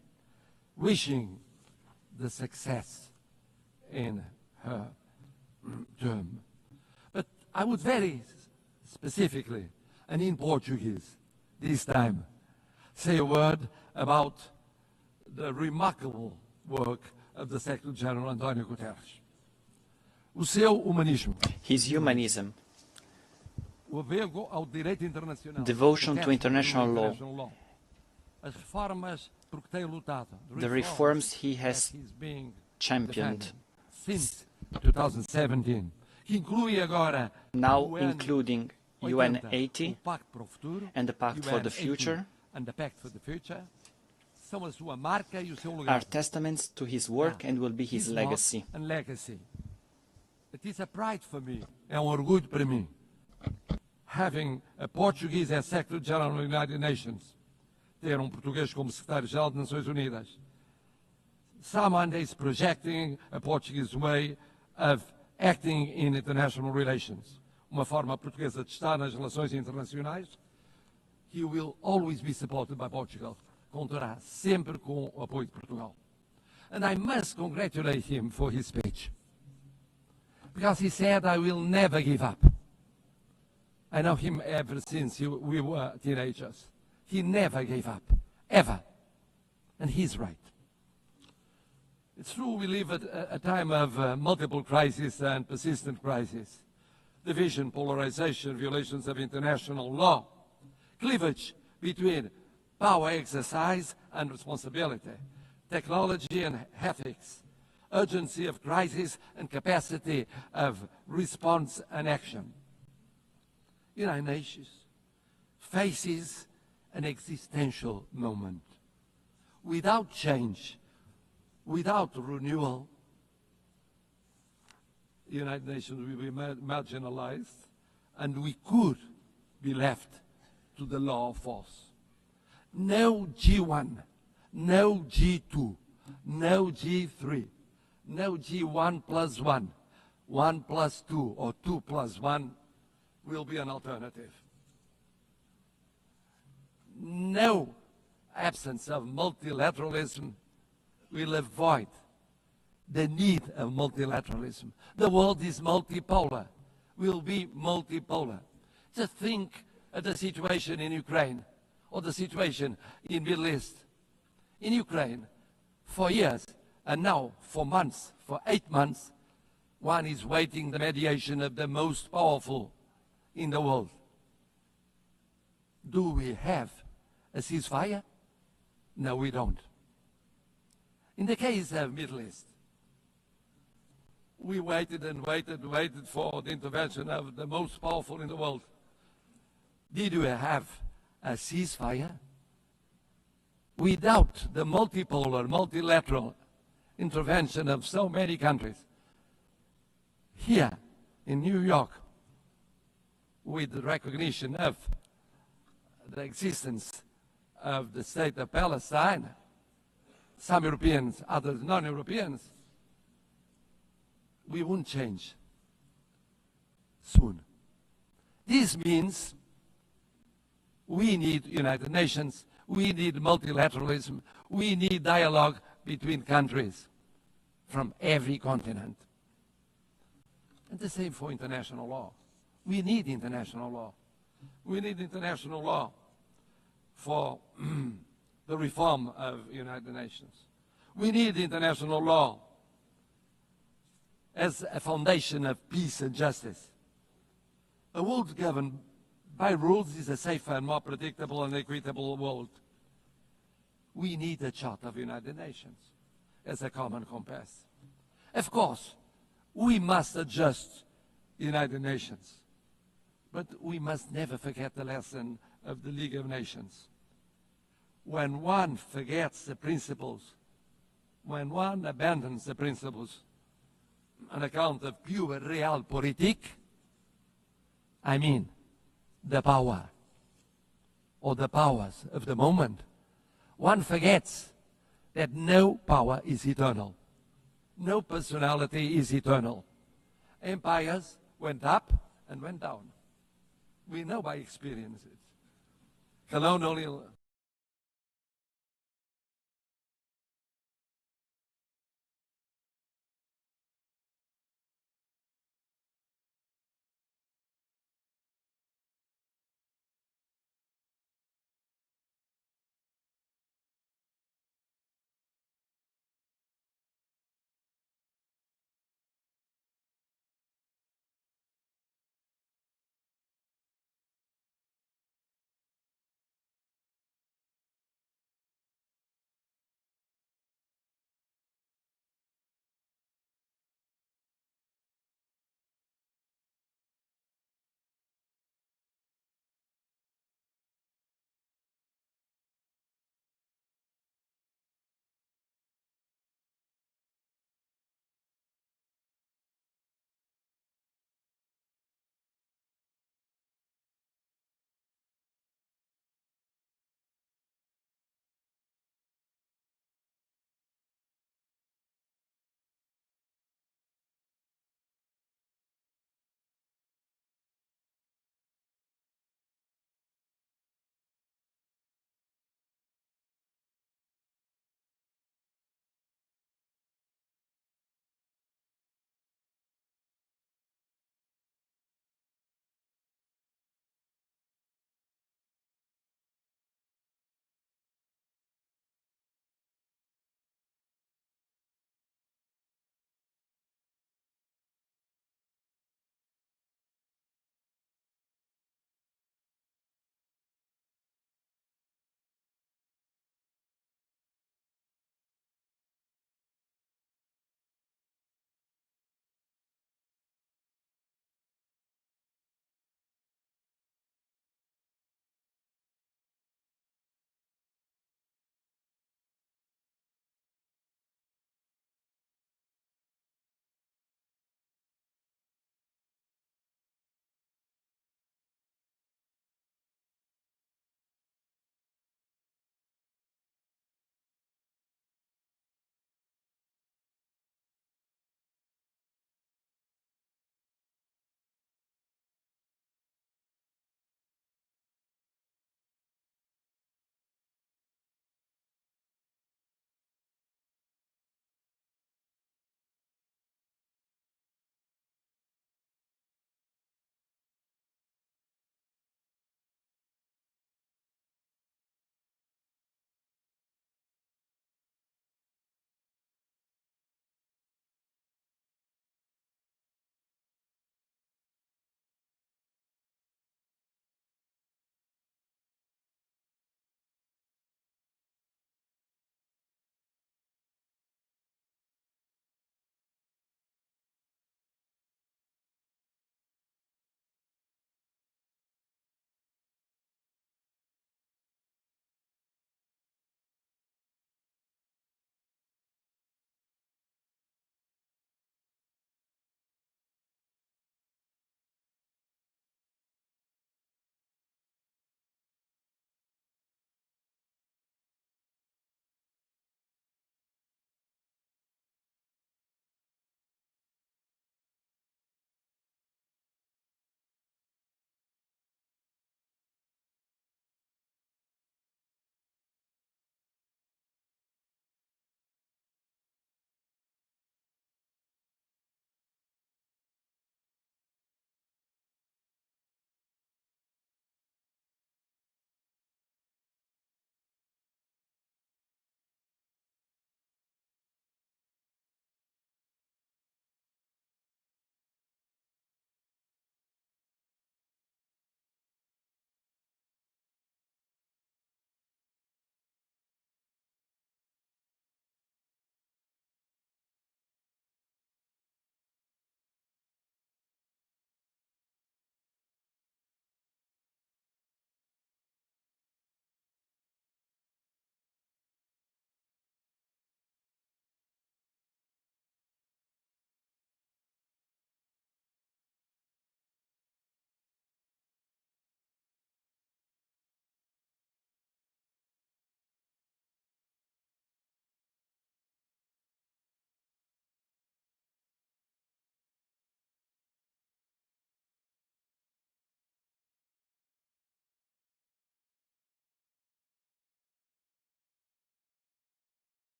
wishing the success in her term. But I would very specifically, and in Portuguese this time, say a word about the remarkable work of the Secretary General António Guterres. O seu humanismo. His humanism. Devotion to international law. The reforms he has championed. Since 2017. Now including UNAT and the Pact for the Future are testaments to his work and will be his legacy. It is a pride for me, orgulho para mim, having a Portuguese as Secretary-General of the United Nations, ter português como Secretário-Geral das Nações Unidas, someone is projecting a Portuguese way of acting in international relations, uma forma portuguesa de estar nas relações internacionais, he will always be supported by Portugal. Contará sempre com o apoio de Portugal. And I must congratulate him for his speech, because he said, I will never give up. I know him ever since we were teenagers. He never gave up, ever. And he's right. It's true we live at a time of multiple crises and persistent crises. Division, polarization, violations of international law, cleavage between power exercise and responsibility, technology and ethics, urgency of crisis and capacity of response and action. United Nations faces an existential moment. Without change, without renewal, the United Nations will be marginalized, and we could be left to the law of force. No G1, no G2, no G3, no G1 plus 1, 1 plus 2, or 2 plus 1 will be an alternative. No absence of multilateralism will avoid the need of multilateralism. The world is multipolar, will be multipolar. Just think of the situation in Ukraine or the situation in the Middle East. In Ukraine, for years, and now for months, for 8 months, one is waiting the mediation of the most powerful in the world. Do we have a ceasefire? No, we don't. In the case of Middle East, we waited and waited and waited for the intervention of the most powerful in the world. Did we have a ceasefire? Without the multipolar, multilateral intervention of so many countries, here in New York, with the recognition of the existence of the state of Palestine, some Europeans, others non-Europeans, we won't change soon. This means we need United Nations, we need multilateralism, we need dialogue between countries from every continent. And the same for international law. We need international law. We need international law for the reform of United Nations. We need international law as a foundation of peace and justice. A world governed by rules is a safer and more predictable and equitable world. We need a Charter of United Nations as a common compass. Of course, we must adjust United Nations, but we must never forget the lesson of the League of Nations. When one forgets the principles, when one abandons the principles on account of pure realpolitik, I mean the power or the powers of the moment, one forgets that no power is eternal. No personality is eternal. Empires went up and went down. We know by experience it. Colonial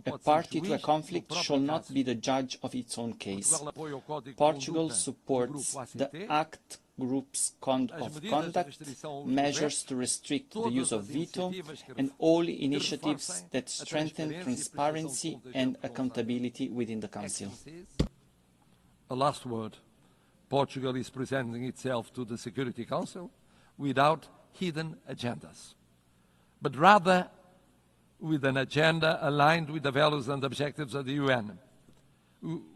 A party to a conflict shall not be the judge of its own case. Portugal supports the ACT Group's code of conduct, measures to restrict the use of veto, and all initiatives that strengthen transparency and accountability within the Council. A last word. Portugal is presenting itself to the Security Council without hidden agendas, but rather with an agenda aligned with the values and objectives of the UN,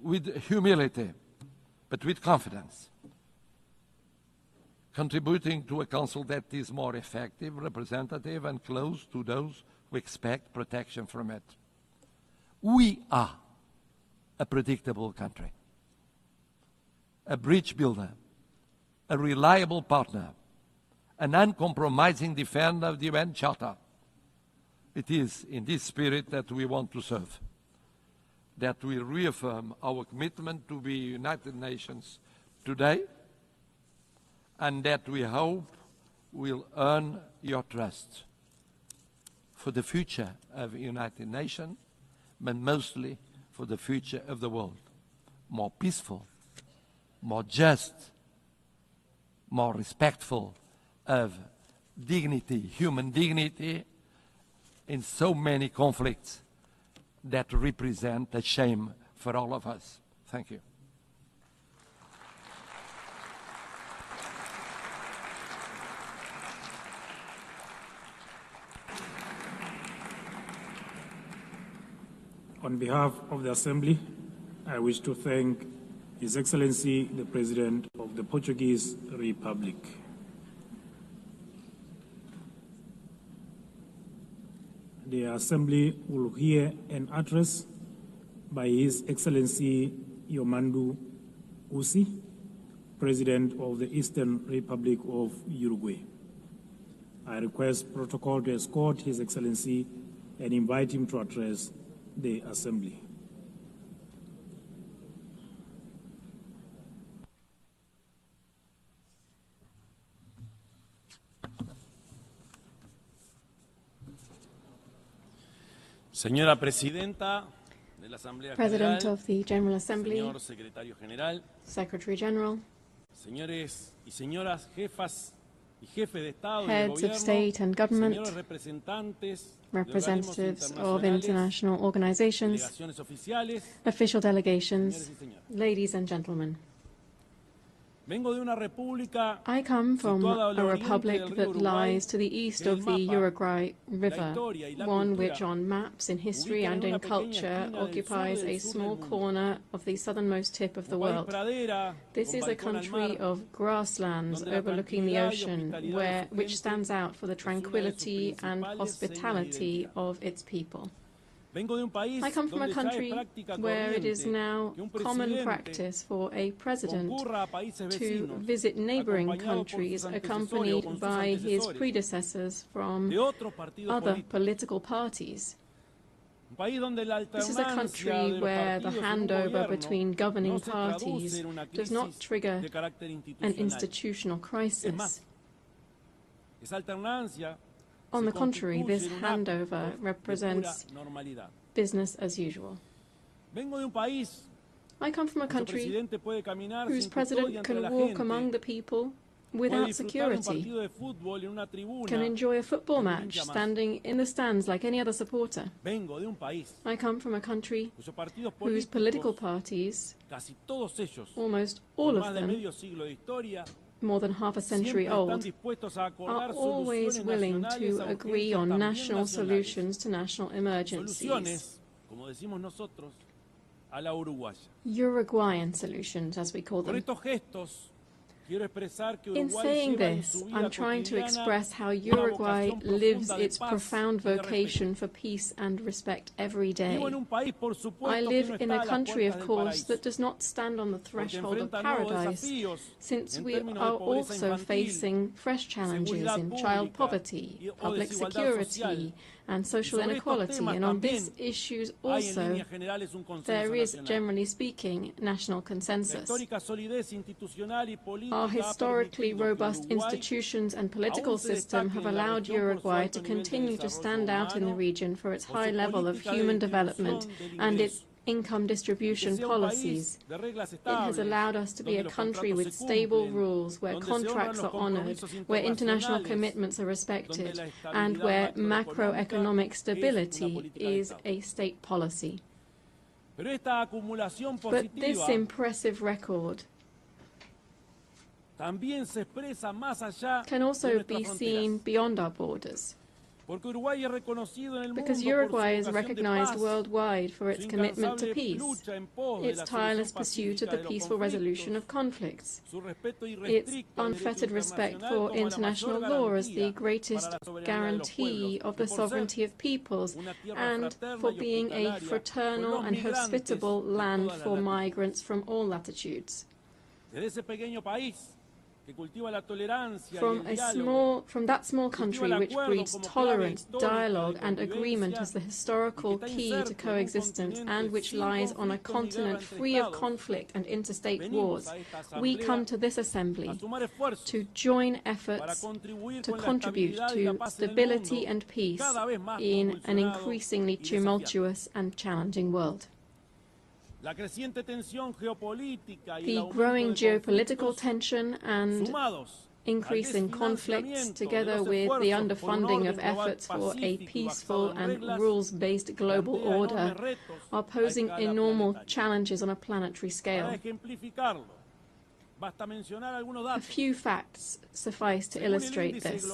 with humility, but with confidence, contributing to a council that is more effective, representative, and close to those who expect protection from it. We are a predictable country, a bridge builder, a reliable partner, an uncompromising defender of the UN Charter. It is in this spirit that we want to serve, that we reaffirm our commitment to the United Nations today, and that we hope will earn your trust for the future of the United Nations, but mostly for the future of the world. More peaceful, more just, more respectful of dignity, human dignity, in so many conflicts that represent a shame for all of us. Thank you. On behalf of the Assembly, I wish to thank His Excellency, the President of the Portuguese Republic. The Assembly will hear an address by His Excellency Yomandu Usi, President of the Eastern Republic of Uruguay. I request protocol to escort His Excellency and invite him to address the Assembly. Señora Presidenta de la Asamblea President General, of the General Assembly, señor Secretario General, Secretary General, señores y señoras jefas y jefes de Estado y de heads of Gobierno, state and government, señores representantes representatives de of organismos international organizations, delegaciones oficiales, official señores delegations, y señoras. ladies and gentlemen. Vengo de una república I come from situada al a oriente republic del río that Uruguay, lies to the east que of el the mapa, Uruguay la River, historia y la one cultura which on maps in history ubican and en in una pequeña culture esquina del occupies sur del a sur small del mundo. corner of the southernmost tip of the Un país world. pradera, This con is a balcón al country mar, of grasslands donde la overlooking the tranquilidad y ocean, hospitalidad de su which gente stands out for the es una de sus tranquility and principales señas de hospitality identidad. of its people. Vengo de un país I come from a donde ya es country práctica where it is corriente now que un common presidente practice for a president concurra a países to vecinos, visit neighboring acompañado por countries, sus antecesores o accompanied con sus by his antecesores predecessors from de otros partidos other políticos. political parties. Un país donde la This is a alternancia country de los where the partidos en un handover gobierno between governing no se traduce parties en una does not crisis trigger de carácter an institucional. institutional Es crisis. más, esa alternancia On se the contrary, constituye this en un acto handover de pura represents normalidad. business as usual. Vengo de un país I come from a cuyo country presidente puede caminar whose sin custodia president entre can la walk gente, among the people puede without disfrutar de un security, partido de fútbol en una tribuna, can enjoy a football en un match hincha más. standing in the stands like any other supporter. Vengo de un país I come from a country cuyos partidos whose political políticos, parties, casi todos ellos, almost con all más of de them, medio siglo de historia, more than half a century siempre están old, dispuestos a acordar are always soluciones willing nacionales to a agree urgencias on también national nacionales. solutions to national emergencies. Soluciones, como decimos nosotros, a la uruguaya. Uruguayan solutions, as we call Con them. estos gestos, quiero expresar que In Uruguay saying lleva en this, su vida I'm trying to cotidiana express how una Uruguay vocación lives profunda de its paz profound y de respeto. vocation for peace and respect every day. Vivo en un país, por I supuesto, que live no in está a a las country, puertas of del course, paraíso, that does not stand on the porque threshold of enfrenta nuevos paradise, desafíos since en we términos de are pobreza also infantil, facing fresh challenges seguridad in child pública poverty, o public desigualdad security, social, and social inequality. And on these issues also, there is, generally speaking, national consensus. Our historically robust institutions and political system have allowed Uruguay to continue to stand out in the region for its high level of human development and its income distribution policies. It has allowed us to be a country with stable rules, where contracts are honored, where international commitments are respected, and where macroeconomic stability is a state policy. But this impressive record can also be seen beyond our borders, because Uruguay is recognized worldwide for its commitment to peace, its tireless pursuit of the peaceful resolution of conflicts, its unfettered respect for international law as the greatest guarantee of the sovereignty of peoples, and for being a fraternal and hospitable land for migrants from all latitudes. From that small country which breeds tolerance, dialogue and agreement as the historical key to coexistence, and which lies on a continent free of conflict and interstate wars, we come to this assembly to join efforts to contribute to stability and peace in an increasingly tumultuous and challenging world. The growing geopolitical tension and increase in conflicts, together with the underfunding of efforts for a peaceful and rules-based global order, are posing enormous challenges on a planetary scale. A few facts suffice to illustrate this.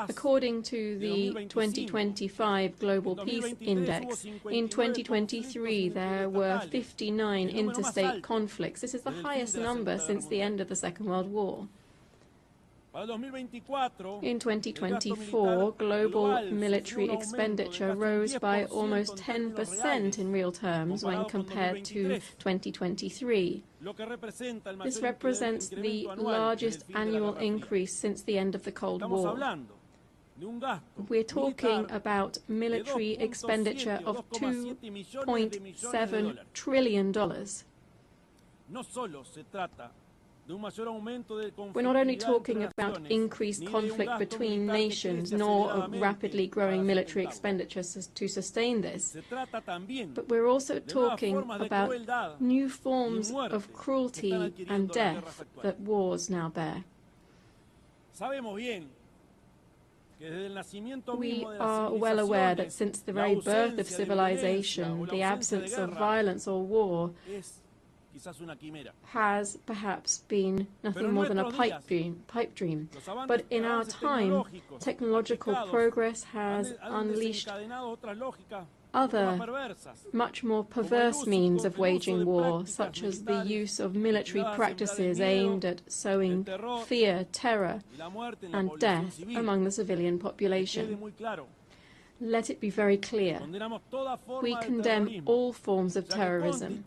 According to the 2025 Global Peace Index, in 2023 there were 59 interstate conflicts. This is the highest number since the end of the Second World War. In 2024, global military expenditure rose by almost 10% in real terms when compared to 2023. This represents the largest annual increase since the end of the Cold War. We're talking about military expenditure of $2.7 trillion. We're not only talking about increased conflict between nations, nor of rapidly growing military expenditures to sustain this, but we're also talking about new forms of cruelty and death that wars now bear. We are well aware that since the very birth of civilization, the absence of violence or war has perhaps been nothing more than a pipe dream. But in our time, technological progress has unleashed other, much more perverse means of waging war, such as the use of military practices aimed at sowing fear, terror, and death among the civilian population. Let it be very clear. We condemn all forms of terrorism,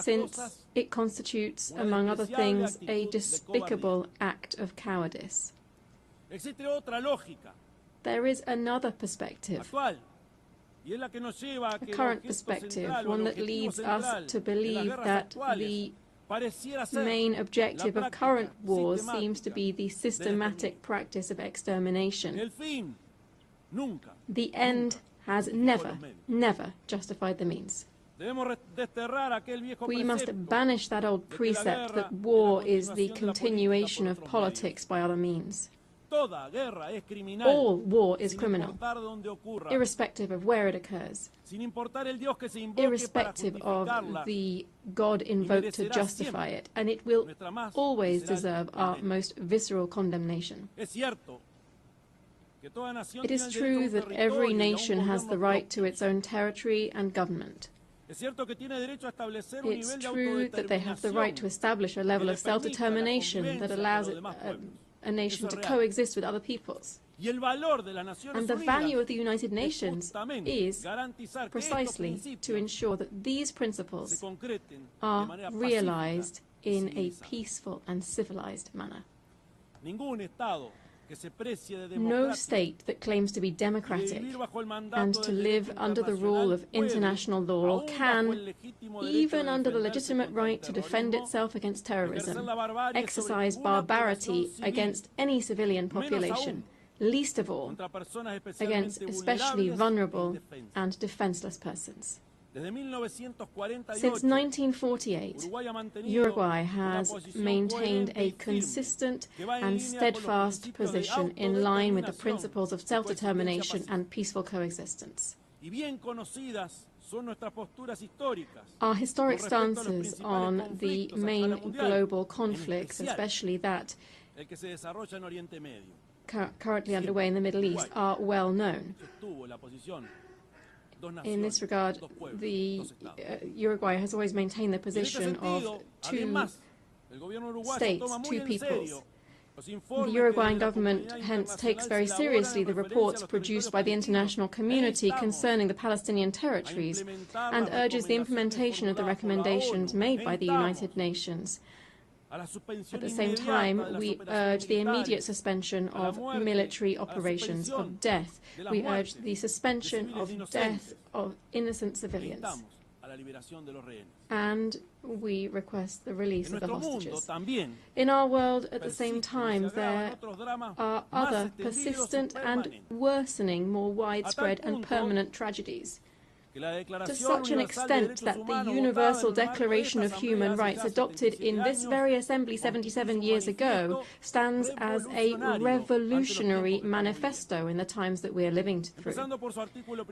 since it constitutes, among other things, a despicable act of cowardice. There is another perspective, a current perspective, one that leads us to believe that the main objective of current wars seems to be the systematic practice of extermination. The end has never justified the means. We must banish that old precept that war is the continuation of politics by other means. All war is criminal, irrespective of where it occurs, irrespective of the God invoked to justify it, and it will always deserve our most visceral condemnation. It is true that every nation has the right to its own territory and government. It's true that they have the right to establish a level of self-determination that allows a nation to coexist with other peoples. And the value of the United Nations is precisely to ensure that these principles are realized in a peaceful and civilized manner. No state that claims to be democratic and to live under the rule of international law can, even under the legitimate right to defend itself against terrorism, exercise barbarity against any civilian population, least of all against especially vulnerable and defenseless persons. Since 1948, Uruguay has maintained a consistent and steadfast position in line with the principles of self-determination and peaceful coexistence. Our historic stances on the main global conflicts, especially that currently underway in the Middle East, are well known. In this regard, Uruguay has always maintained the position of two states, two peoples. The Uruguayan government hence takes very seriously the reports produced by the international community concerning the Palestinian territories and urges the implementation of the recommendations made by the United Nations. At the same time, we urge the immediate suspension of military operations of death. We urge the suspension of death of innocent civilians. And we request the release of the hostages. In our world, at the same time, there are other persistent and worsening, more widespread and permanent tragedies. To such an extent that the Universal Declaration of Human Rights, adopted in this very assembly 77 years ago, stands as a revolutionary manifesto in the times that we are living through.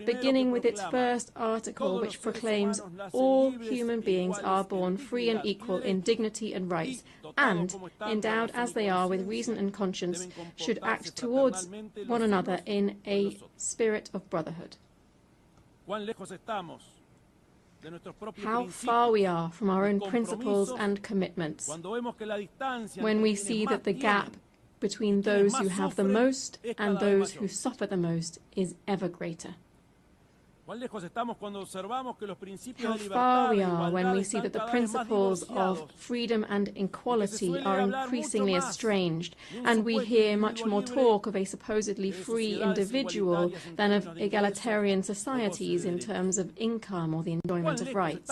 Beginning with its first article, which proclaims all human beings are born free and equal in dignity and rights, and, endowed as they are with reason and conscience, should act towards one another in a spirit of brotherhood. How far we are from our own principles and commitments when we see that the gap between those who have the most and those who suffer the most is ever greater. How far we are when we see that the principles of freedom and equality are increasingly estranged, and we hear much more talk of a supposedly free individual than of egalitarian societies in terms of income or the enjoyment of rights.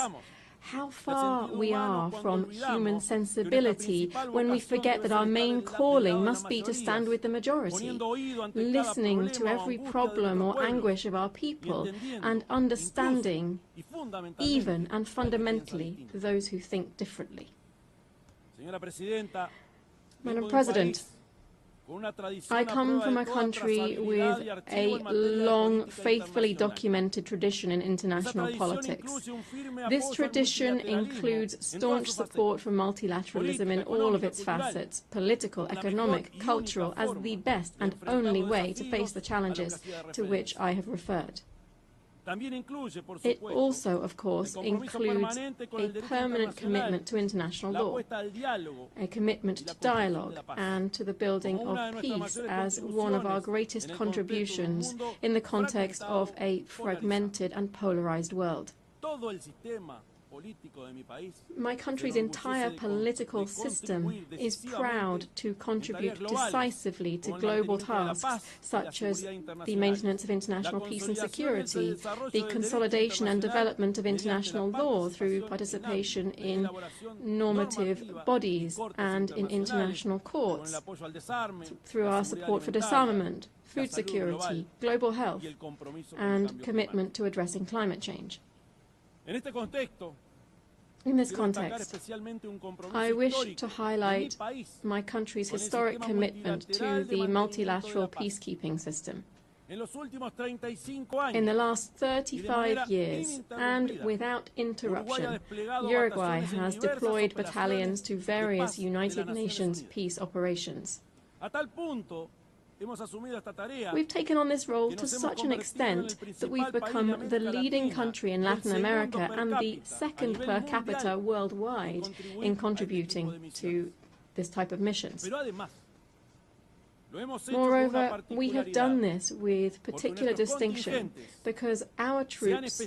How far we are from human sensibility when we forget that our main calling must be to stand with the majority, listening to every problem or anguish of our people and understanding, even and fundamentally, those who think differently. Madam President, I come from a country with a long, faithfully documented tradition in international politics. This tradition includes staunch support for multilateralism in all of its facets, political, economic, cultural, as the best and only way to face the challenges to which I have referred. It also, of course, includes a permanent commitment to international law, a commitment to dialogue and to the building of peace as one of our greatest contributions in the context of a fragmented and polarized world. My country's entire political system is proud to contribute decisively to global tasks such as the maintenance of international peace and security, the consolidation and development of international law through participation in normative bodies and in international courts, through our support for disarmament, food security, global health, and commitment to addressing climate change. In this context, I wish to highlight my country's historic commitment to the multilateral peacekeeping system. In the last 35 years, and without interruption, Uruguay has deployed battalions to various United Nations peace operations. We've taken on this role to such an extent that we've become the leading country in Latin America and the second per capita worldwide in contributing to this type of missions. Moreover, we have done this with particular distinction because our troops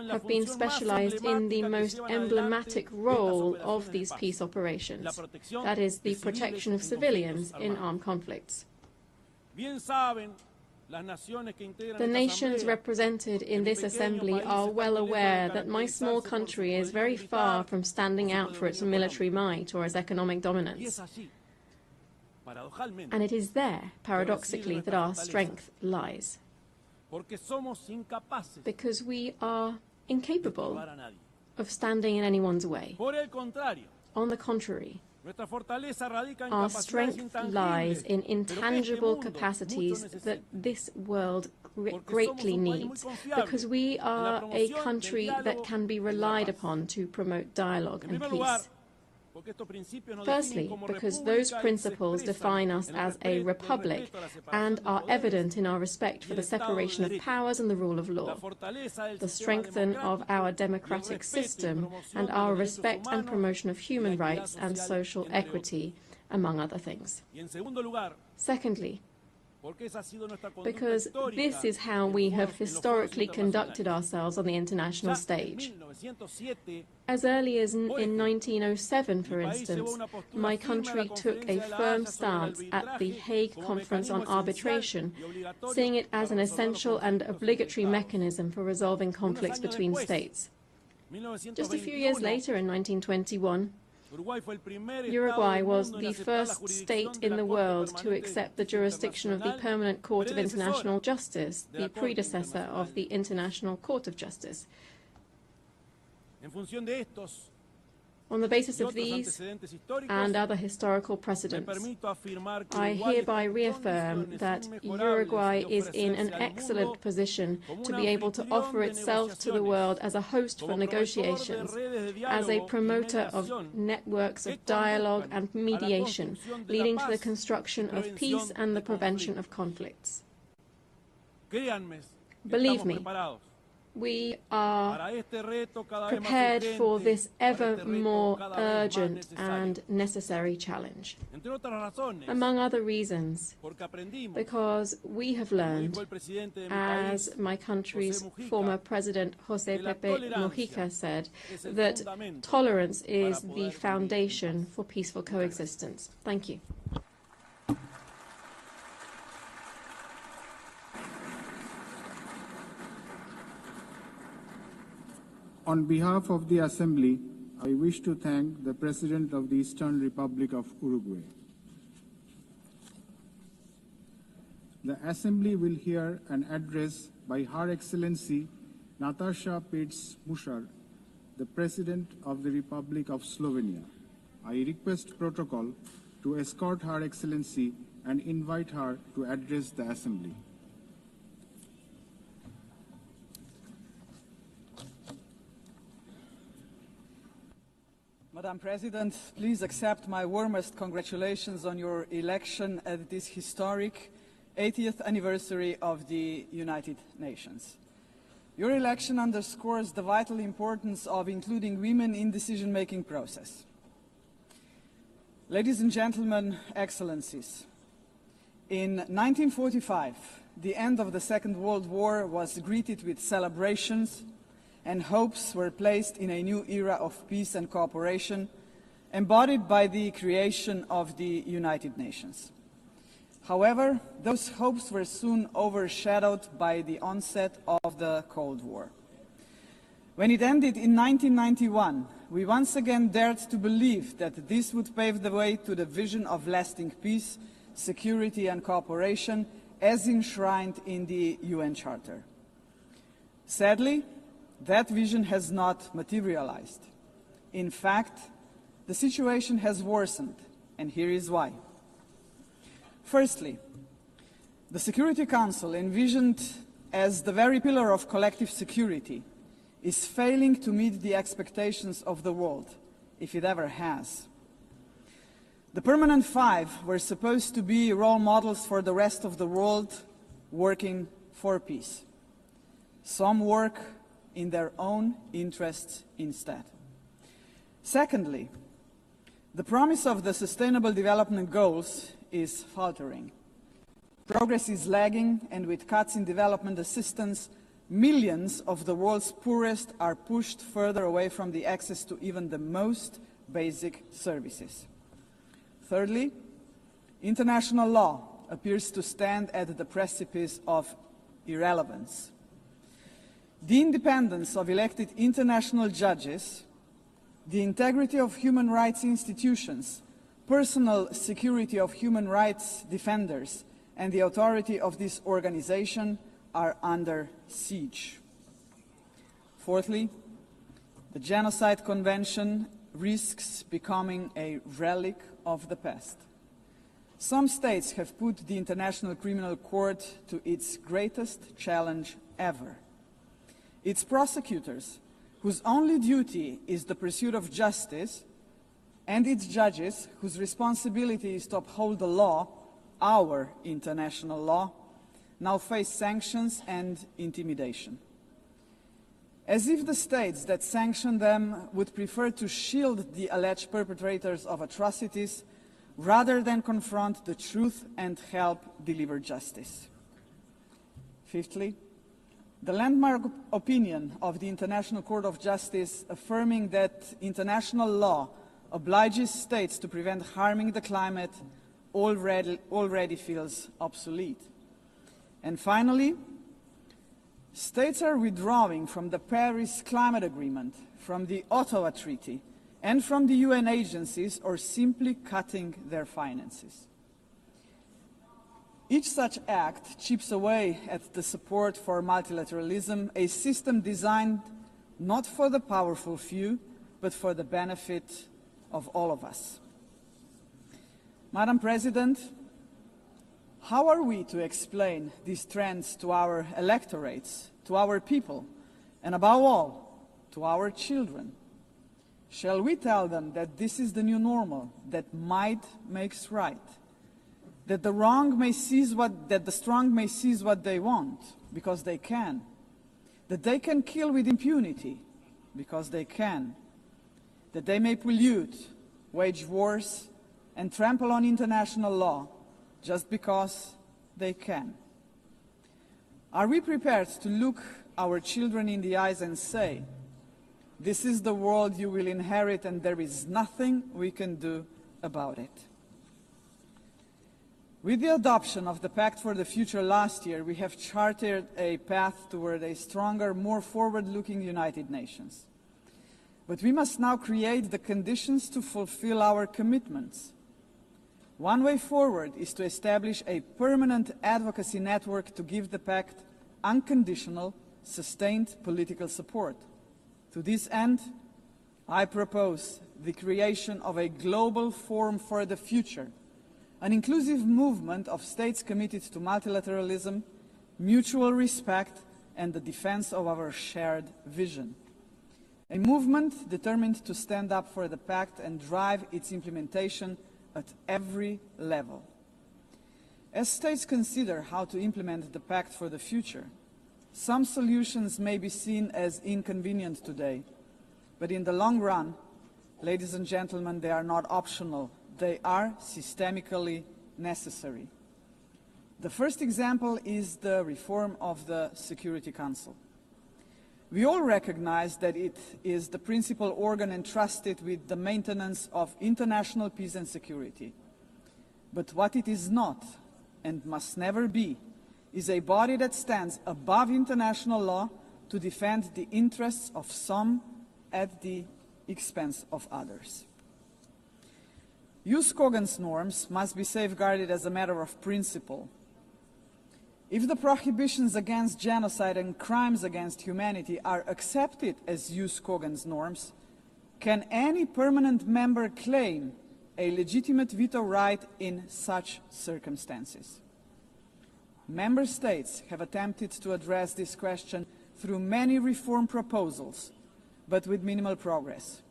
have been specialized in the most emblematic role of these peace operations, that is, the protection of civilians in armed conflicts. The nations represented in this assembly are well aware that my small country is very far from standing out for its military might or its economic dominance. And it is there, paradoxically, that our strength lies. Because we are incapable of standing in anyone's way. On the contrary, our strength lies in intangible capacities that this world greatly needs, because we are a country that can be relied upon to promote dialogue and peace. Firstly, because those principles define us as a republic and are evident in our respect for the separation of powers and the rule of law, the strengthening of our democratic system, and our respect and promotion of human rights and social equity, among other things. Secondly, because this is how we have historically conducted ourselves on the international stage. As early as in 1907, for instance, my country took a firm stance at the Hague Conference on Arbitration, seeing it as an essential and obligatory mechanism for resolving conflicts between states. Just a few years later, in 1921, Uruguay was the first state in the world to accept the jurisdiction of the Permanent Court of International Justice, the predecessor of the International Court of Justice. On the basis of these and other historical precedents, I hereby reaffirm that Uruguay is in an excellent position to be able to offer itself to the world as a host for negotiations, as a promoter of networks of dialogue and mediation, leading to the construction of peace and the prevention of conflicts. Believe me, we are prepared for this ever more urgent and necessary challenge. Among other reasons, because we have learned, as my country's former president, José Pepe Mujica, said, that tolerance is the foundation for peaceful coexistence. Thank you. On behalf of the Assembly, I wish to thank the President of the Eastern Republic of Uruguay. The Assembly will hear an address by Her Excellency Nataša Pirc-Musar, the President of the Republic of Slovenia. I request protocol to escort Her Excellency and invite her to address the Assembly. Madam President, please accept my warmest congratulations on your election at this historic 80th anniversary of the United Nations. Your election underscores the vital importance of including women in the decision-making process. Ladies and gentlemen, Excellencies, in 1945, the end of the Second World War was greeted with celebrations, and hopes were placed in a new era of peace and cooperation, embodied by the creation of the United Nations. However, those hopes were soon overshadowed by the onset of the Cold War. When it ended in 1991, we once again dared to believe that this would pave the way to the vision of lasting peace, security and cooperation as enshrined in the UN Charter. Sadly, that vision has not materialized. In fact, the situation has worsened, and here is why. Firstly, the Security Council, envisioned as the very pillar of collective security, is failing to meet the expectations of the world, if it ever has. The Permanent Five were supposed to be role models for the rest of the world working for peace. Some work in their own interests instead. Secondly, the promise of the Sustainable Development Goals is faltering. Progress is lagging, and with cuts in development assistance, millions of the world's poorest are pushed further away from the access to even the most basic services. Thirdly, international law appears to stand at the precipice of irrelevance. The independence of elected international judges, the integrity of human rights institutions, personal security of human rights defenders, and the authority of this organization are under siege. Fourthly, the Genocide Convention risks becoming a relic of the past. Some states have put the International Criminal Court to its greatest challenge ever. Its prosecutors, whose only duty is the pursuit of justice, and its judges, whose responsibility is to uphold the law, our international law, now face sanctions and intimidation. As if the states that sanction them would prefer to shield the alleged perpetrators of atrocities rather than confront the truth and help deliver justice. Fifthly, the landmark opinion of the International Court of Justice affirming that international law obliges states to prevent harming the climate already feels obsolete. And finally, states are withdrawing from the Paris Climate Agreement, from the Ottawa Treaty, and from the UN agencies, or simply cutting their finances. Each such act chips away at the support for multilateralism, a system designed not for the powerful few, but for the benefit of all of us. Madam President, how are we to explain these trends to our electorates, to our people, and above all, to our children? Shall we tell them that this is the new normal, that might makes right, that the strong may seize what they want, because they can, that they can kill with impunity, because they can, that they may pollute, wage wars, and trample on international law, just because they can? Are we prepared to look our children in the eyes and say, this is the world you will inherit and there is nothing we can do about it? With the adoption of the Pact for the Future last year, we have charted a path toward a stronger, more forward-looking United Nations. But we must now create the conditions to fulfill our commitments. One way forward is to establish a permanent advocacy network to give the Pact unconditional, sustained political support. To this end, I propose the creation of a global forum for the future, an inclusive movement of states committed to multilateralism, mutual respect, and the defense of our shared vision. A movement determined to stand up for the Pact and drive its implementation at every level. As states consider how to implement the Pact for the Future, some solutions may be seen as inconvenient today, but in the long run, ladies and gentlemen, they are not optional. They are systemically necessary. The first example is the reform of the Security Council. We all recognize that it is the principal organ entrusted with the maintenance of international peace and security. But what it is not, and must never be, is a body that stands above international law to defend the interests of some at the expense of others. UNGA's norms must be safeguarded as a matter of principle. If the prohibitions against genocide and crimes against humanity are accepted as UNGA's norms, can any permanent member claim a legitimate veto right in such circumstances? Member states have attempted to address this question through many reform proposals, but with minimal progress.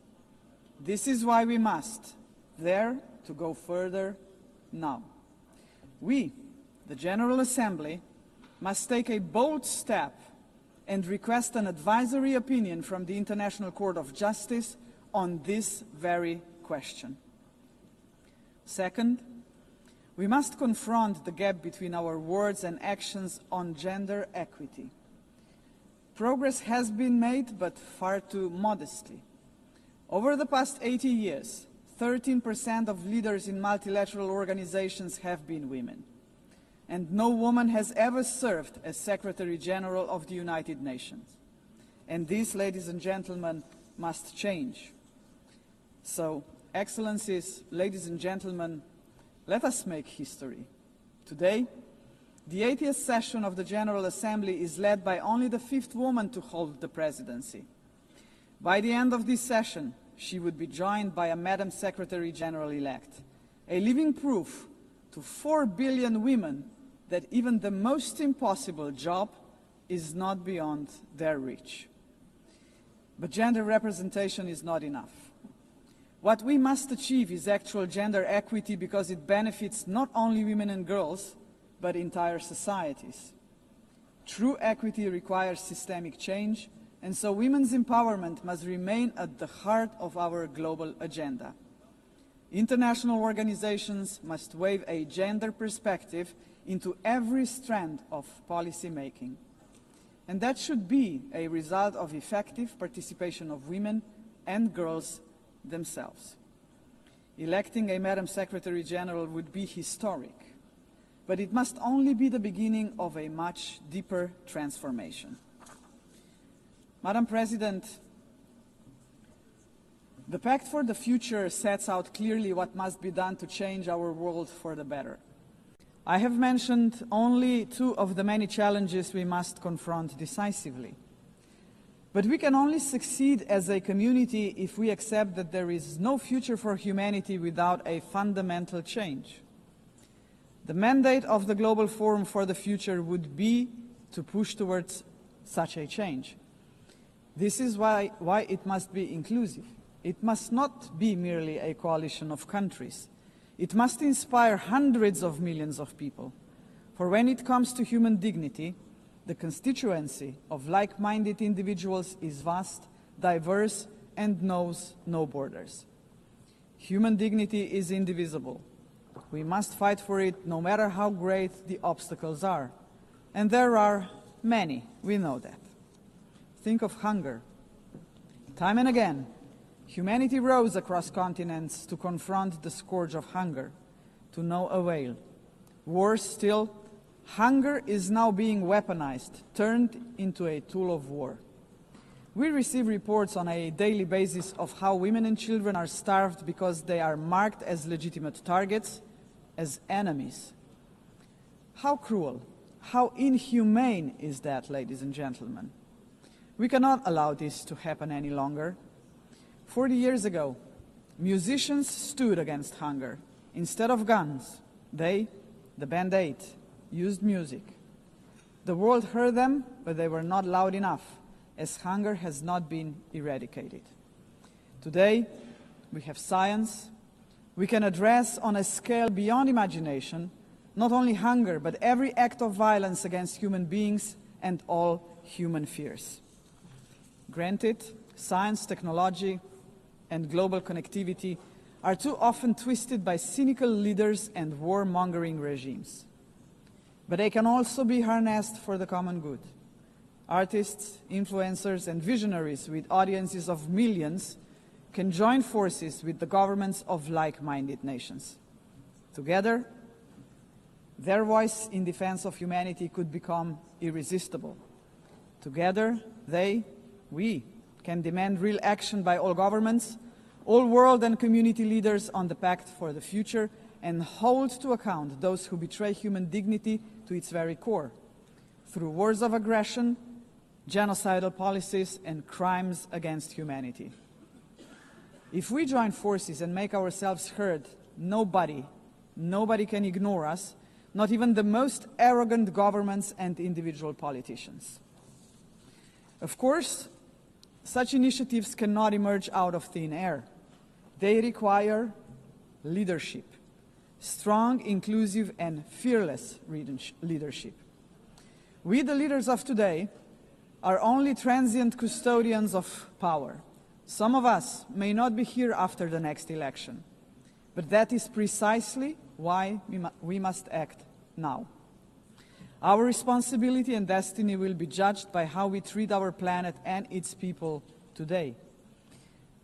This is why we must dare to go further now. We, the General Assembly, must take a bold step and request an advisory opinion from the International Court of Justice on this very question. Second, we must confront the gap between our words and actions on gender equity. Progress has been made, but far too modestly. Over the past 80 years, 13% of leaders in multilateral organizations have been women. and no woman has ever served as Secretary General of the United Nations. And this, ladies and gentlemen, must change. So, Excellencies, ladies and gentlemen, let us make history. Today, the 80th session of the General Assembly is led by only the 5th woman to hold the presidency. By the end of this session, she would be joined by a Madam Secretary General-elect, a living proof to 4 billion women that even the most impossible job is not beyond their reach. But gender representation is not enough. What we must achieve is actual gender equity because it benefits not only women and girls, but entire societies. True equity requires systemic change, and so women's empowerment must remain at the heart of our global agenda. International organizations must wave a gender perspective into every strand of policy making. And that should be a result of effective participation of women and girls themselves. Electing a Madam Secretary General would be historic, but it must only be the beginning of a much deeper transformation. Madam President, the Pact for the Future sets out clearly what must be done to change our world for the better. I have mentioned only 2 of the many challenges we must confront decisively. But we can only succeed as a community if we accept that there is no future for humanity without a fundamental change. The mandate of the Global Forum for the Future would be to push towards such a change. This is why it must be inclusive. It must not be merely a coalition of countries. It must inspire hundreds of millions of people. For when it comes to human dignity, the constituency of like-minded individuals is vast, diverse, and knows no borders. Human dignity is indivisible. We must fight for it no matter how great the obstacles are. And there are many, we know that. Think of hunger. Time and again, humanity rose across continents to confront the scourge of hunger, to no avail. Worse still, hunger is now being weaponized, turned into a tool of war. We receive reports on a daily basis of how women and children are starved because they are marked as legitimate targets, as enemies. How cruel, how inhumane is that, ladies and gentlemen? We cannot allow this to happen any longer. 40 years ago, musicians stood against hunger. Instead of guns, they, the Band Aid, used music. The world heard them, but they were not loud enough, as hunger has not been eradicated. Today, we have science. We can address on a scale beyond imagination not only hunger, but every act of violence against human beings and all human fears. Granted, science, technology, and global connectivity are too often twisted by cynical leaders and warmongering regimes. But they can also be harnessed for the common good. Artists, influencers, and visionaries with audiences of millions can join forces with the governments of like-minded nations. Together, their voice in defense of humanity could become irresistible. Together, we can demand real action by all governments, all world and community leaders on the Pact for the Future, and hold to account those who betray human dignity to its very core, through wars of aggression, genocidal policies, and crimes against humanity. If we join forces and make ourselves heard, nobody can ignore us, not even the most arrogant governments and individual politicians. Of course, such initiatives cannot emerge out of thin air. They require leadership, strong, inclusive, and fearless leadership. We, the leaders of today, are only transient custodians of power. Some of us may not be here after the next election, but that is precisely why we must act now. Our responsibility and destiny will be judged by how we treat our planet and its people today.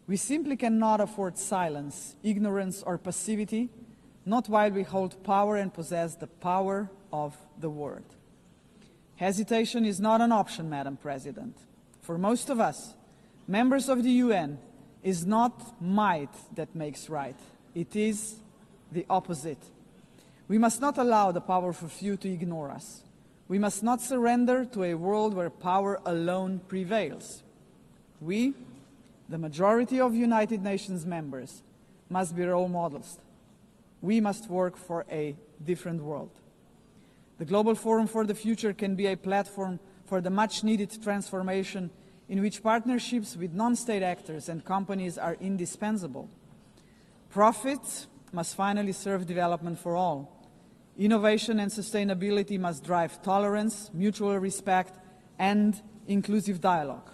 We simply cannot afford silence, ignorance, or passivity not while we hold power and possess the power of the word. Hesitation is not an option, Madam President. For most of us, members of the UN, is not might that makes right. It is the opposite. We must not allow the powerful few to ignore us. We must not surrender to a world where power alone prevails. We, the majority of United Nations members, must be role models. We must work for a different world. The Global Forum for the Future can be a platform for the much-needed transformation in which partnerships with non-state actors and companies are indispensable. Profits must finally serve development for all. Innovation and sustainability must drive tolerance, mutual respect, and inclusive dialogue.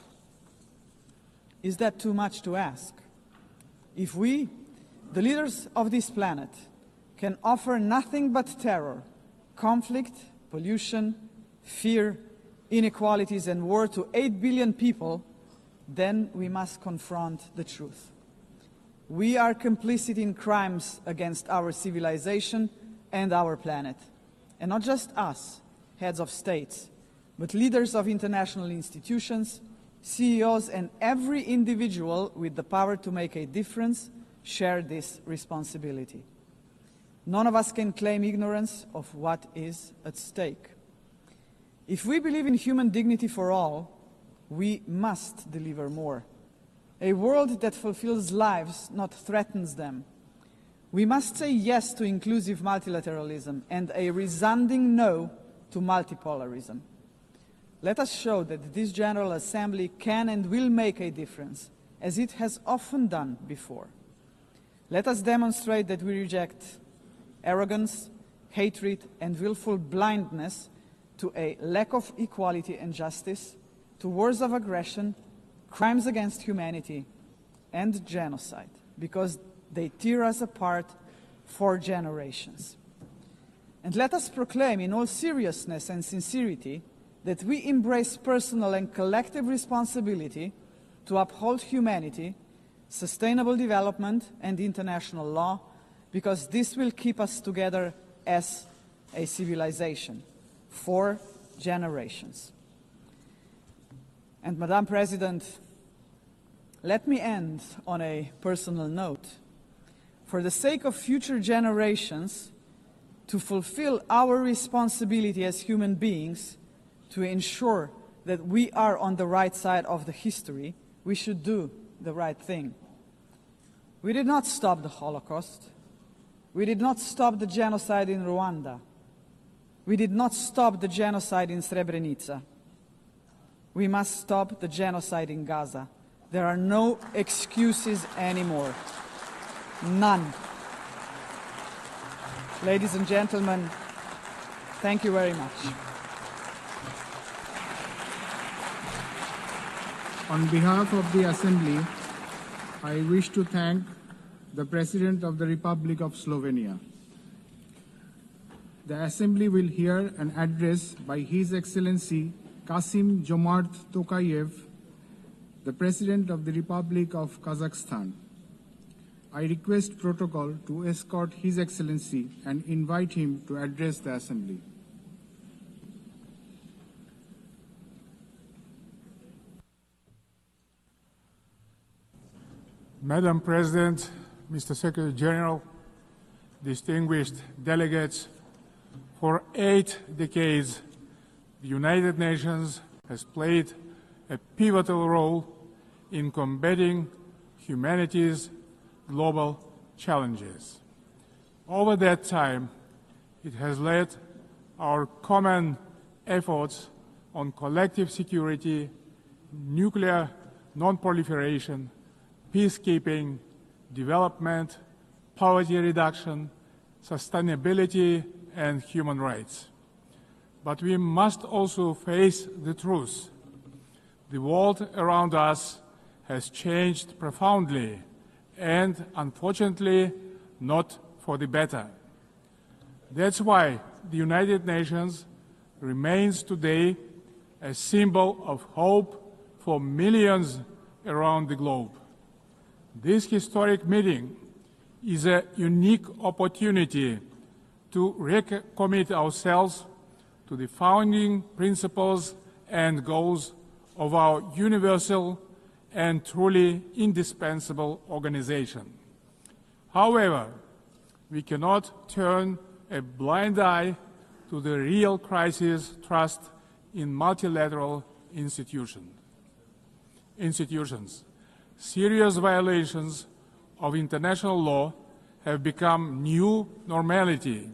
Is that too much to ask? If we, the leaders of this planet, can offer nothing but terror, conflict, pollution, fear, inequalities, and war to 8 billion people, then we must confront the truth. We are complicit in crimes against our civilization and our planet. And not just us, heads of states, but leaders of international institutions, CEOs, and every individual with the power to make a difference share this responsibility. None of us can claim ignorance of what is at stake. If we believe in human dignity for all, we must deliver more. A world that fulfills lives, not threatens them. We must say yes to inclusive multilateralism and a resounding no to multipolarism. Let us show that this General Assembly can and will make a difference, as it has often done before. Let us demonstrate that we reject arrogance, hatred, and willful blindness to a lack of equality and justice, to wars of aggression, crimes against humanity, and genocide, because they tear us apart for generations. And let us proclaim in all seriousness and sincerity that we embrace personal and collective responsibility to uphold humanity, sustainable development, and international law, because this will keep us together as a civilization for generations. And Madam President, let me end on a personal note. For the sake of future generations, to fulfill our responsibility as human beings, to ensure that we are on the right side of the history, we should do the right thing. We did not stop the Holocaust. We did not stop the genocide in Rwanda. We did not stop the genocide in Srebrenica. We must stop the genocide in Gaza. There are no excuses anymore. None. Ladies and gentlemen, thank you very much. On behalf of the Assembly, I wish to thank the President of the Republic of Slovenia. The Assembly will hear an address by His Excellency Kasim Jomart Tokayev, the President of the Republic of Kazakhstan. I request protocol to escort His Excellency and invite him to address the Assembly. Madam President, Mr. Secretary General, distinguished delegates, for 8 decades, the United Nations has played a pivotal role in combating humanity's global challenges. Over that time, it has led our common efforts on collective security, nuclear non-proliferation, peacekeeping, development, poverty reduction, sustainability, and human rights. But we must also face the truth. The world around us has changed profoundly and, unfortunately, not for the better. That's why the United Nations remains today a symbol of hope for millions around the globe. This historic meeting is a unique opportunity to recommit ourselves to the founding principles and goals of our universal and truly indispensable organization. However, we cannot turn a blind eye to the real crisis thrust in multilateral institutions. Serious violations of international law have become new normality,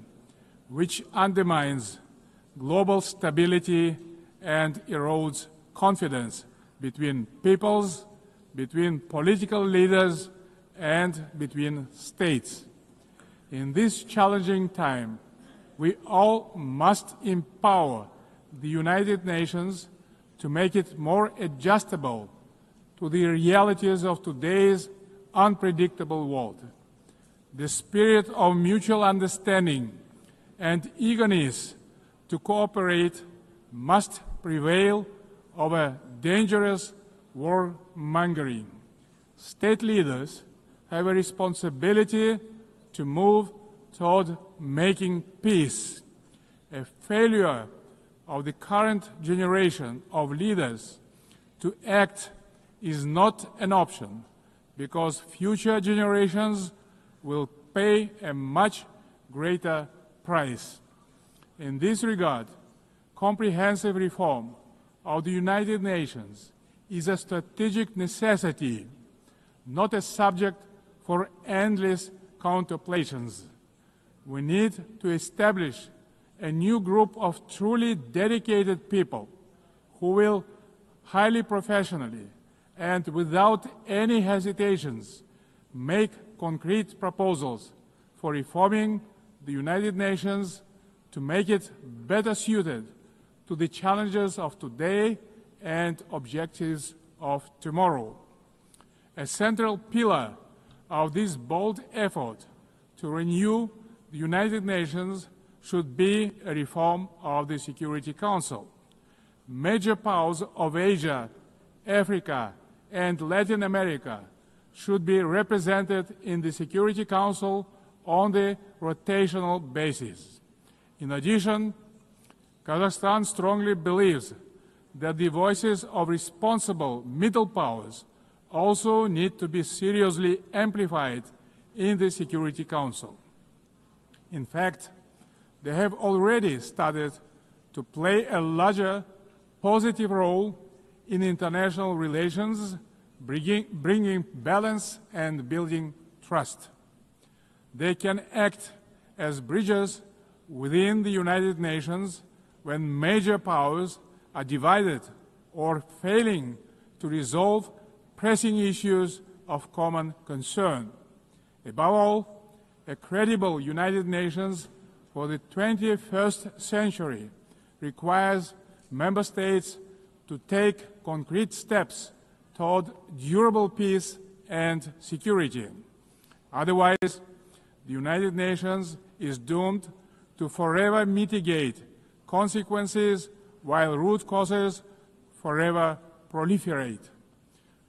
which undermines global stability and erodes confidence between peoples, between political leaders, and between states. In this challenging time, we all must empower the United Nations to make it more adjustable to the realities of today's unpredictable world. The spirit of mutual understanding and eagerness to cooperate must prevail over dangerous warmongering. State leaders have a responsibility to move toward making peace. A failure of the current generation of leaders to act is not an option, because future generations will pay a much greater price. In this regard, comprehensive reform of the United Nations is a strategic necessity, not a subject for endless contemplations. We need to establish a new group of truly dedicated people who will highly professionally and without any hesitations make concrete proposals for reforming the United Nations to make it better suited to the challenges of today and objectives of tomorrow. A central pillar of this bold effort to renew the United Nations should be a reform of the Security Council. Major powers of Asia, Africa, and Latin America should be represented in the Security Council on the rotational basis. In addition, Kazakhstan strongly believes that the voices of responsible middle powers also need to be seriously amplified in the Security Council. In fact, they have already started to play a larger positive role in international relations, bringing balance and building trust. They can act as bridges within the United Nations when major powers are divided or failing to resolve pressing issues of common concern. Above all, a credible United Nations for the 21st century requires member states to take concrete steps toward durable peace and security. Otherwise, the United Nations is doomed to forever mitigate consequences while root causes forever proliferate.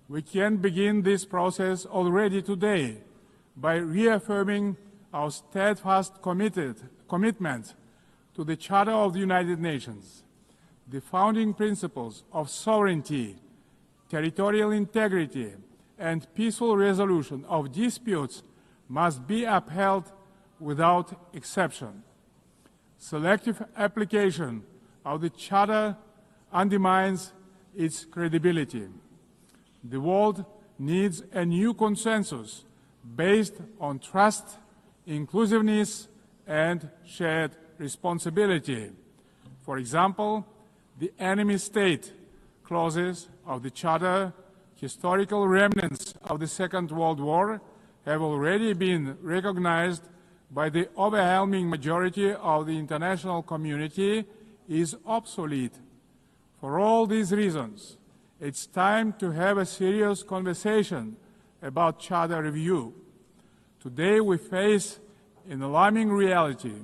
We can begin this process already today by reaffirming our steadfast commitment to the Charter of the United Nations. The founding principles of sovereignty, territorial integrity, and peaceful resolution of disputes must be upheld without exception. Selective application of the Charter undermines its credibility. The world needs a new consensus based on trust, inclusiveness, and shared responsibility. For example, the enemy state clauses of the Charter, historical remnants of the Second World War, have already been recognized by the overwhelming majority of the international community is obsolete. For all these reasons, it's time to have a serious conversation about Charter review. Today we face an alarming reality.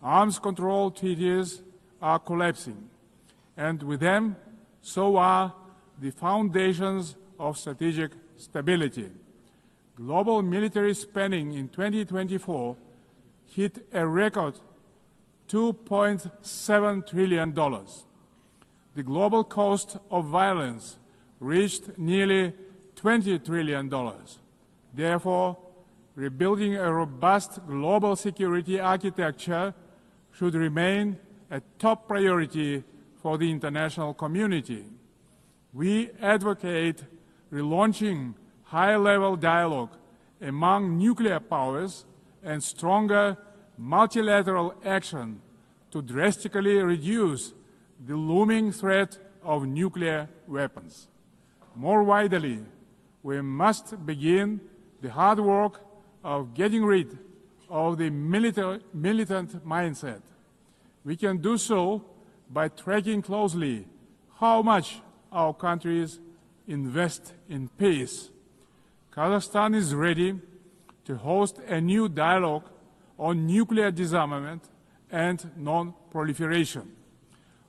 Arms control treaties are collapsing, and with them, so are the foundations of strategic stability. global military spending in 2024 hit a record $2.7 trillion. The global cost of violence reached nearly $20 trillion. Therefore, rebuilding a robust global security architecture should remain a top priority for the international community. We advocate relaunching high-level dialogue among nuclear powers and stronger multilateral action to drastically reduce the looming threat of nuclear weapons. More widely, we must begin the hard work of getting rid of the militant mindset. We can do so by tracking closely how much our countries invest in peace. Kazakhstan is ready to host a new dialogue on nuclear disarmament and non-proliferation.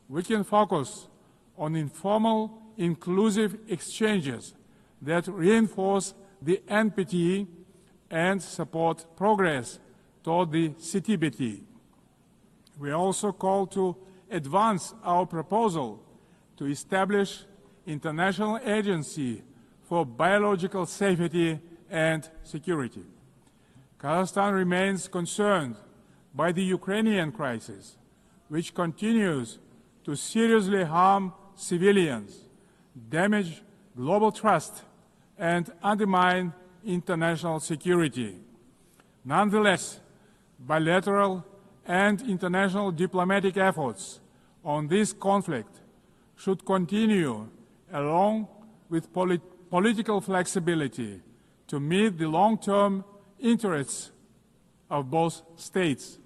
We can focus on informal, inclusive exchanges that reinforce the NPT and support progress toward the CTBT. We also call to advance our proposal to establish international agency for biological safety and security. Kazakhstan remains concerned by the Ukrainian crisis, which continues to seriously harm civilians, damage global trust, and undermine international security. Nonetheless, bilateral and international diplomatic efforts on this conflict should continue along with political flexibility to meet the long-term interests of both states.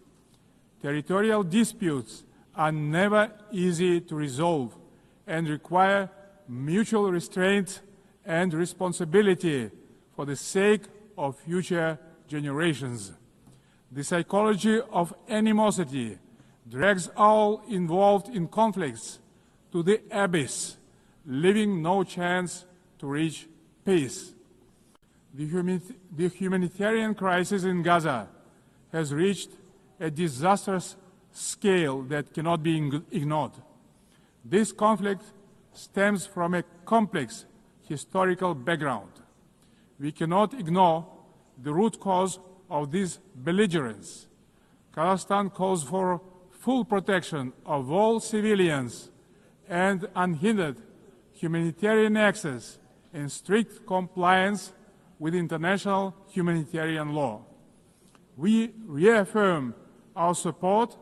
Territorial disputes are never easy to resolve and require mutual restraint and responsibility for the sake of future generations. The psychology of animosity drags all involved in conflicts to the abyss, leaving no chance to reach peace. The humanitarian crisis in Gaza has reached a disastrous scale that cannot be ignored. This conflict stems from a complex historical background. We cannot ignore the root cause of this belligerence. Kazakhstan calls for full protection of all civilians and unhindered humanitarian access in strict compliance with international humanitarian law. We reaffirm our support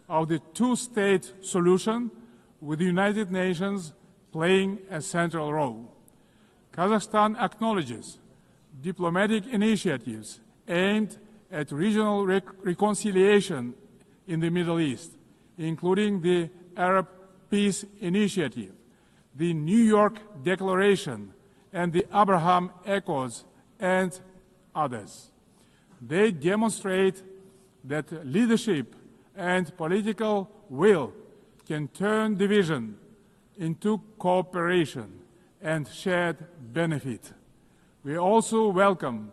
of the two-state solution, with the United Nations playing a central role. Kazakhstan acknowledges diplomatic initiatives aimed at regional reconciliation in the Middle East, including the Arab Peace Initiative, the New York Declaration, and the Abraham Accords, and others. They demonstrate that leadership and political will can turn division into cooperation and shared benefit. We also welcome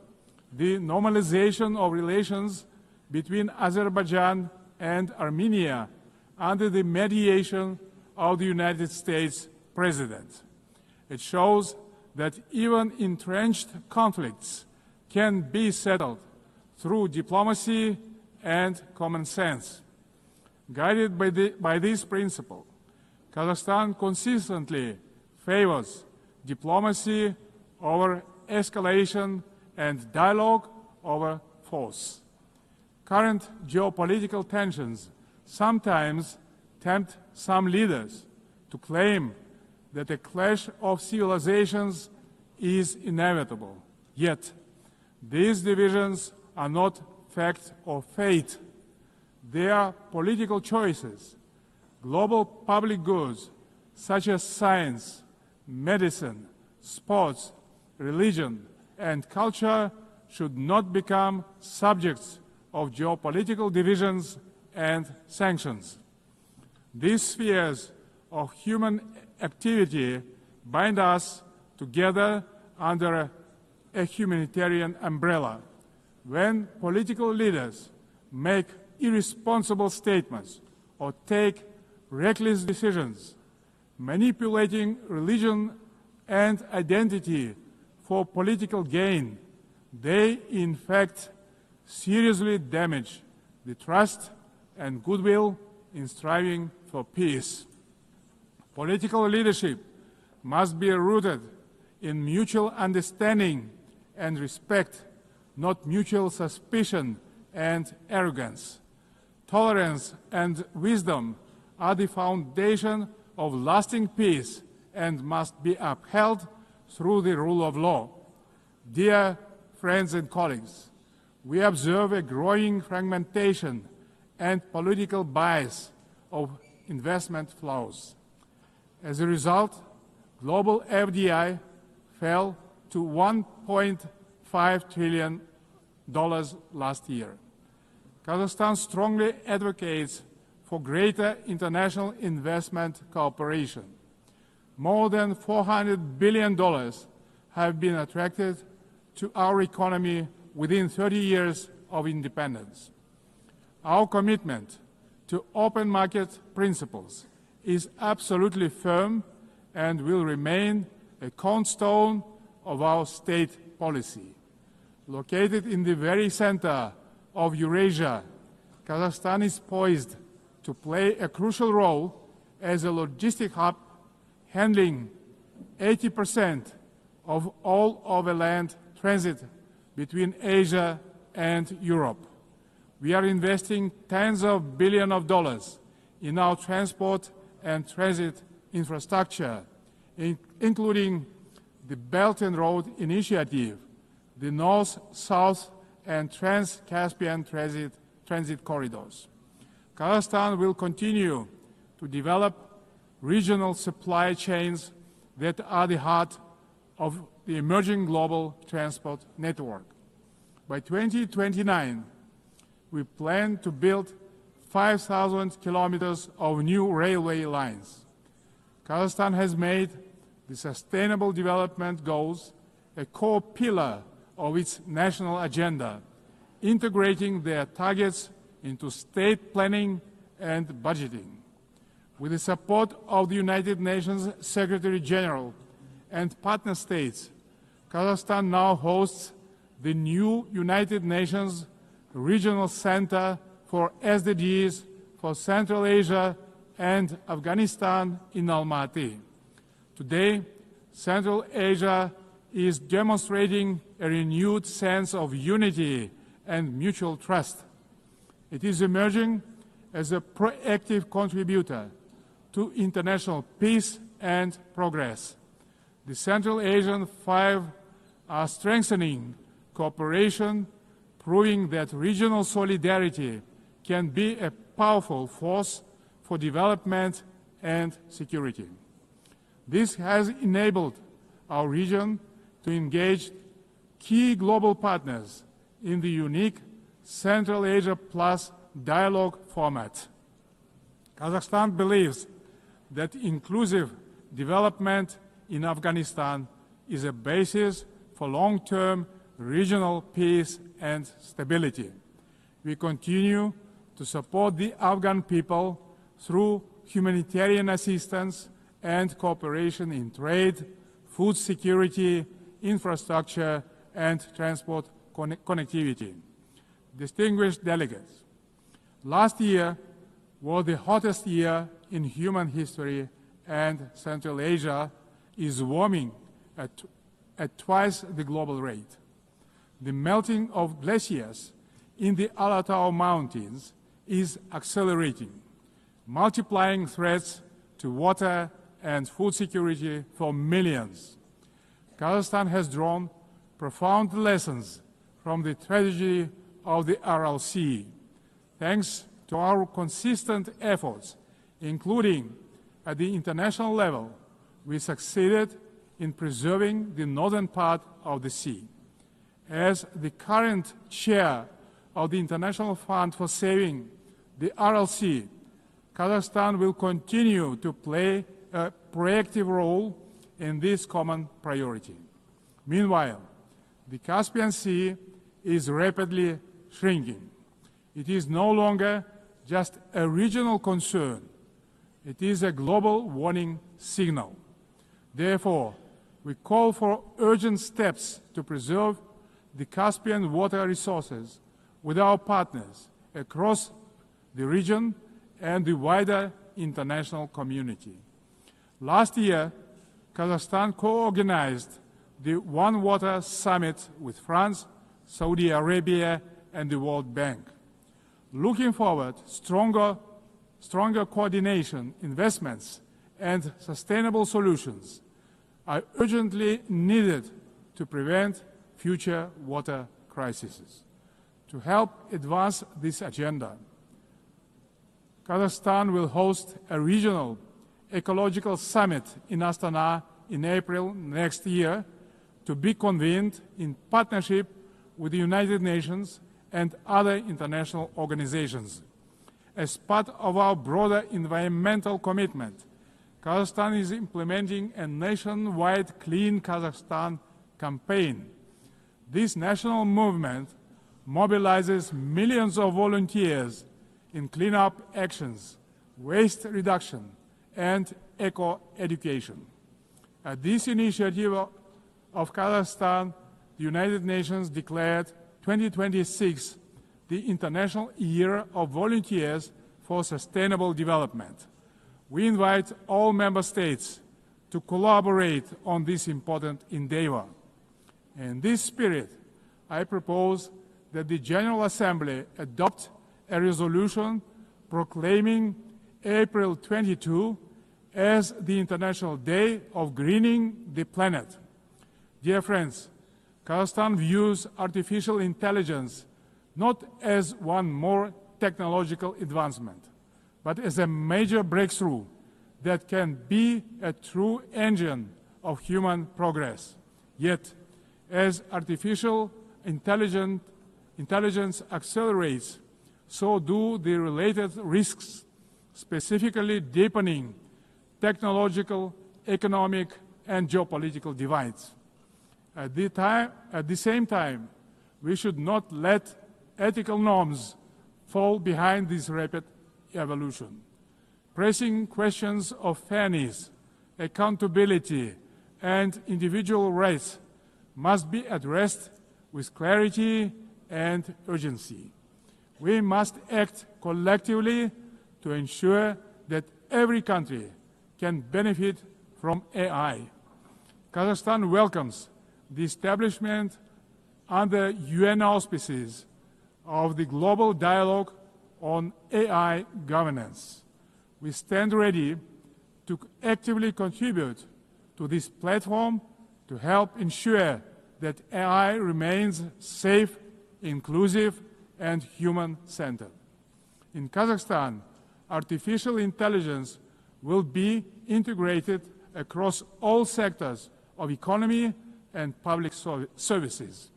the normalization of relations between Azerbaijan and Armenia under the mediation of the United States President. It shows that even entrenched conflicts can be settled through diplomacy and common sense. Guided by this principle, Kazakhstan consistently favors diplomacy over escalation and dialogue over force. Current geopolitical tensions sometimes tempt some leaders to claim that a clash of civilizations is inevitable. Yet, these divisions are not fact or fate. They are political choices. Global public goods such as science, medicine, sports, religion, and culture should not become subjects of geopolitical divisions and sanctions. These spheres of human activity bind us together under a humanitarian umbrella. When political leaders make irresponsible statements or take reckless decisions, manipulating religion and identity for political gain, they in fact seriously damage the trust and goodwill in striving for peace. Political leadership must be rooted in mutual understanding and respect, not mutual suspicion and arrogance. Tolerance and wisdom are the foundation of lasting peace and must be upheld through the rule of law. Dear friends and colleagues, we observe a growing fragmentation and political bias of investment flows. As a result, global FDI fell to $1.5 trillion last year. Kazakhstan strongly advocates for greater international investment cooperation. More than $400 billion have been attracted to our economy within 30 years of independence. Our commitment to open market principles is absolutely firm and will remain a cornerstone of our state policy. Located in the very center of Eurasia, Kazakhstan is poised to play a crucial role as a logistic hub, handling 80% of all overland transit between Asia and Europe. We are investing tens of billions of dollars in our transport and transit infrastructure, including the Belt and Road Initiative, the North-South and Trans-Caspian transit corridors. Kazakhstan will continue to develop regional supply chains that are the heart of the emerging global transport network. By 2029, we plan to build 5,000 kilometers of new railway lines. Kazakhstan has made the Sustainable Development Goals a core pillar of its national agenda, integrating their targets into state planning and budgeting. With the support of the United Nations Secretary General and partner states, Kazakhstan now hosts the new United Nations Regional Center for SDGs for Central Asia and Afghanistan in Almaty. Today, Central Asia is demonstrating a renewed sense of unity and mutual trust. It is emerging as a proactive contributor to international peace and progress. The Central Asian Five are strengthening cooperation, proving that regional solidarity can be a powerful force for development and security. This has enabled our region to engage key global partners in the unique Central Asia Plus dialogue format. Kazakhstan believes that inclusive development in Afghanistan is a basis for long-term regional peace and stability. We continue to support the Afghan people through humanitarian assistance and cooperation in trade, food security, infrastructure, and transport connectivity. Distinguished delegates, last year was the hottest year in human history, and Central Asia is warming at twice the global rate. The melting of glaciers in the Alatau Mountains is accelerating, multiplying threats to water and food security for millions. Kazakhstan has drawn profound lessons from the tragedy of the Aral Sea. Thanks to our consistent efforts, including at the international level, we succeeded in preserving the northern part of the sea. As the current chair of the International Fund for Saving the Aral Sea, Kazakhstan will continue to play a proactive role in this common priority. Meanwhile, The Caspian Sea is rapidly shrinking. It is no longer just a regional concern. It is a global warning signal. Therefore, we call for urgent steps to preserve the Caspian water resources with our partners across the region and the wider international community. Last year, Kazakhstan co-organized the One Water Summit with France, Saudi Arabia, and the World Bank. Looking forward, stronger coordination, investments, and sustainable solutions are urgently needed to prevent future water crises. To help advance this agenda, Kazakhstan will host a regional ecological summit in Astana in April next year, to be convened in partnership with the United Nations and other international organizations. As part of our broader environmental commitment, Kazakhstan is implementing a nationwide Clean Kazakhstan campaign. This national movement mobilizes millions of volunteers in cleanup actions, waste reduction, and eco-education. At this initiative of Kazakhstan, the United Nations declared 2026 the International Year of Volunteers for Sustainable Development. We invite all member states to collaborate on this important endeavor. In this spirit, I propose that the General Assembly adopt a resolution proclaiming April 22 as the International Day of Greening the Planet. Dear friends, Kazakhstan views artificial intelligence not as one more technological advancement, but as a major breakthrough that can be a true engine of human progress. Yet, as artificial intelligence accelerates, so do the related risks, specifically deepening technological, economic, and geopolitical divides. At the same time, we should not let ethical norms fall behind this rapid evolution. Pressing questions of fairness, accountability, and individual rights must be addressed with clarity and urgency. We must act collectively to ensure that every country can benefit from AI. Kazakhstan welcomes the establishment under UN auspices of the Global Dialogue on AI Governance. We stand ready to actively contribute to this platform to help ensure that AI remains safe, inclusive, and human-centered. In Kazakhstan, artificial intelligence will be integrated across all sectors of economy and public services.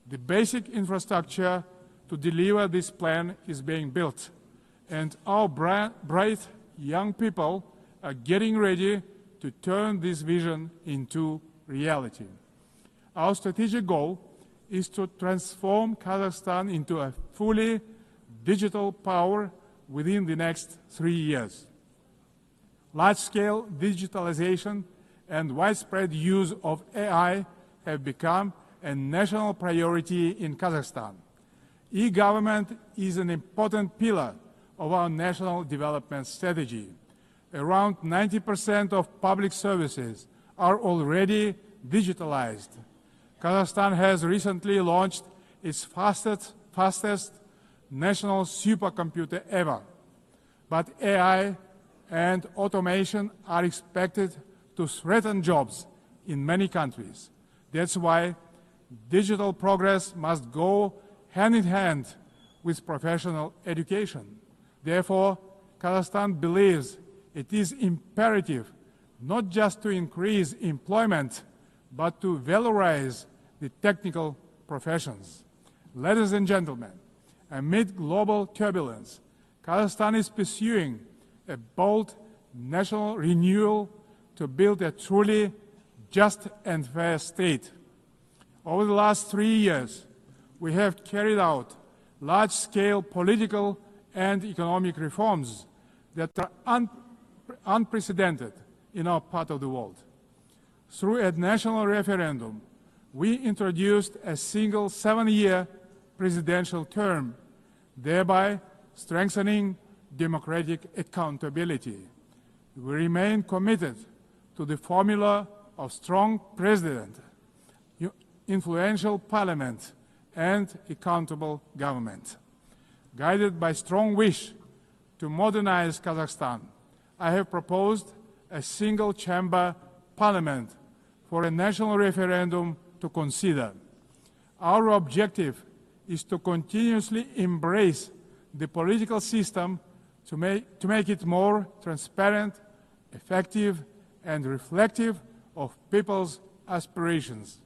The basic infrastructure to deliver this plan is being built, and our bright young people are getting ready to turn this vision into reality. Our strategic goal is to transform Kazakhstan into a fully digital power within the next 3 years. Large-scale digitalization and widespread use of AI have become a national priority in Kazakhstan. E-government is an important pillar of our national development strategy. Around 90% of public services are already digitalized. Kazakhstan has recently launched its fastest national supercomputer ever. But AI and automation are expected to threaten jobs in many countries. That's why digital progress must go hand in hand with professional education. Therefore, Kazakhstan believes it is imperative not just to increase employment, but to valorize the technical professions. Ladies and gentlemen, amid global turbulence, Kazakhstan is pursuing a bold national renewal to build a truly just and fair state. Over the last 3 years, we have carried out large-scale political and economic reforms that are unprecedented in our part of the world. Through a national referendum, we introduced a single 7-year presidential term, thereby strengthening democratic accountability. We remain committed to the formula of strong president, influential parliament, and accountable government. Guided by strong wish to modernize Kazakhstan, I have proposed a single-chamber parliament for a national referendum to consider. Our objective is to continuously embrace the political system to make it more transparent, effective, and reflective of people's aspirations.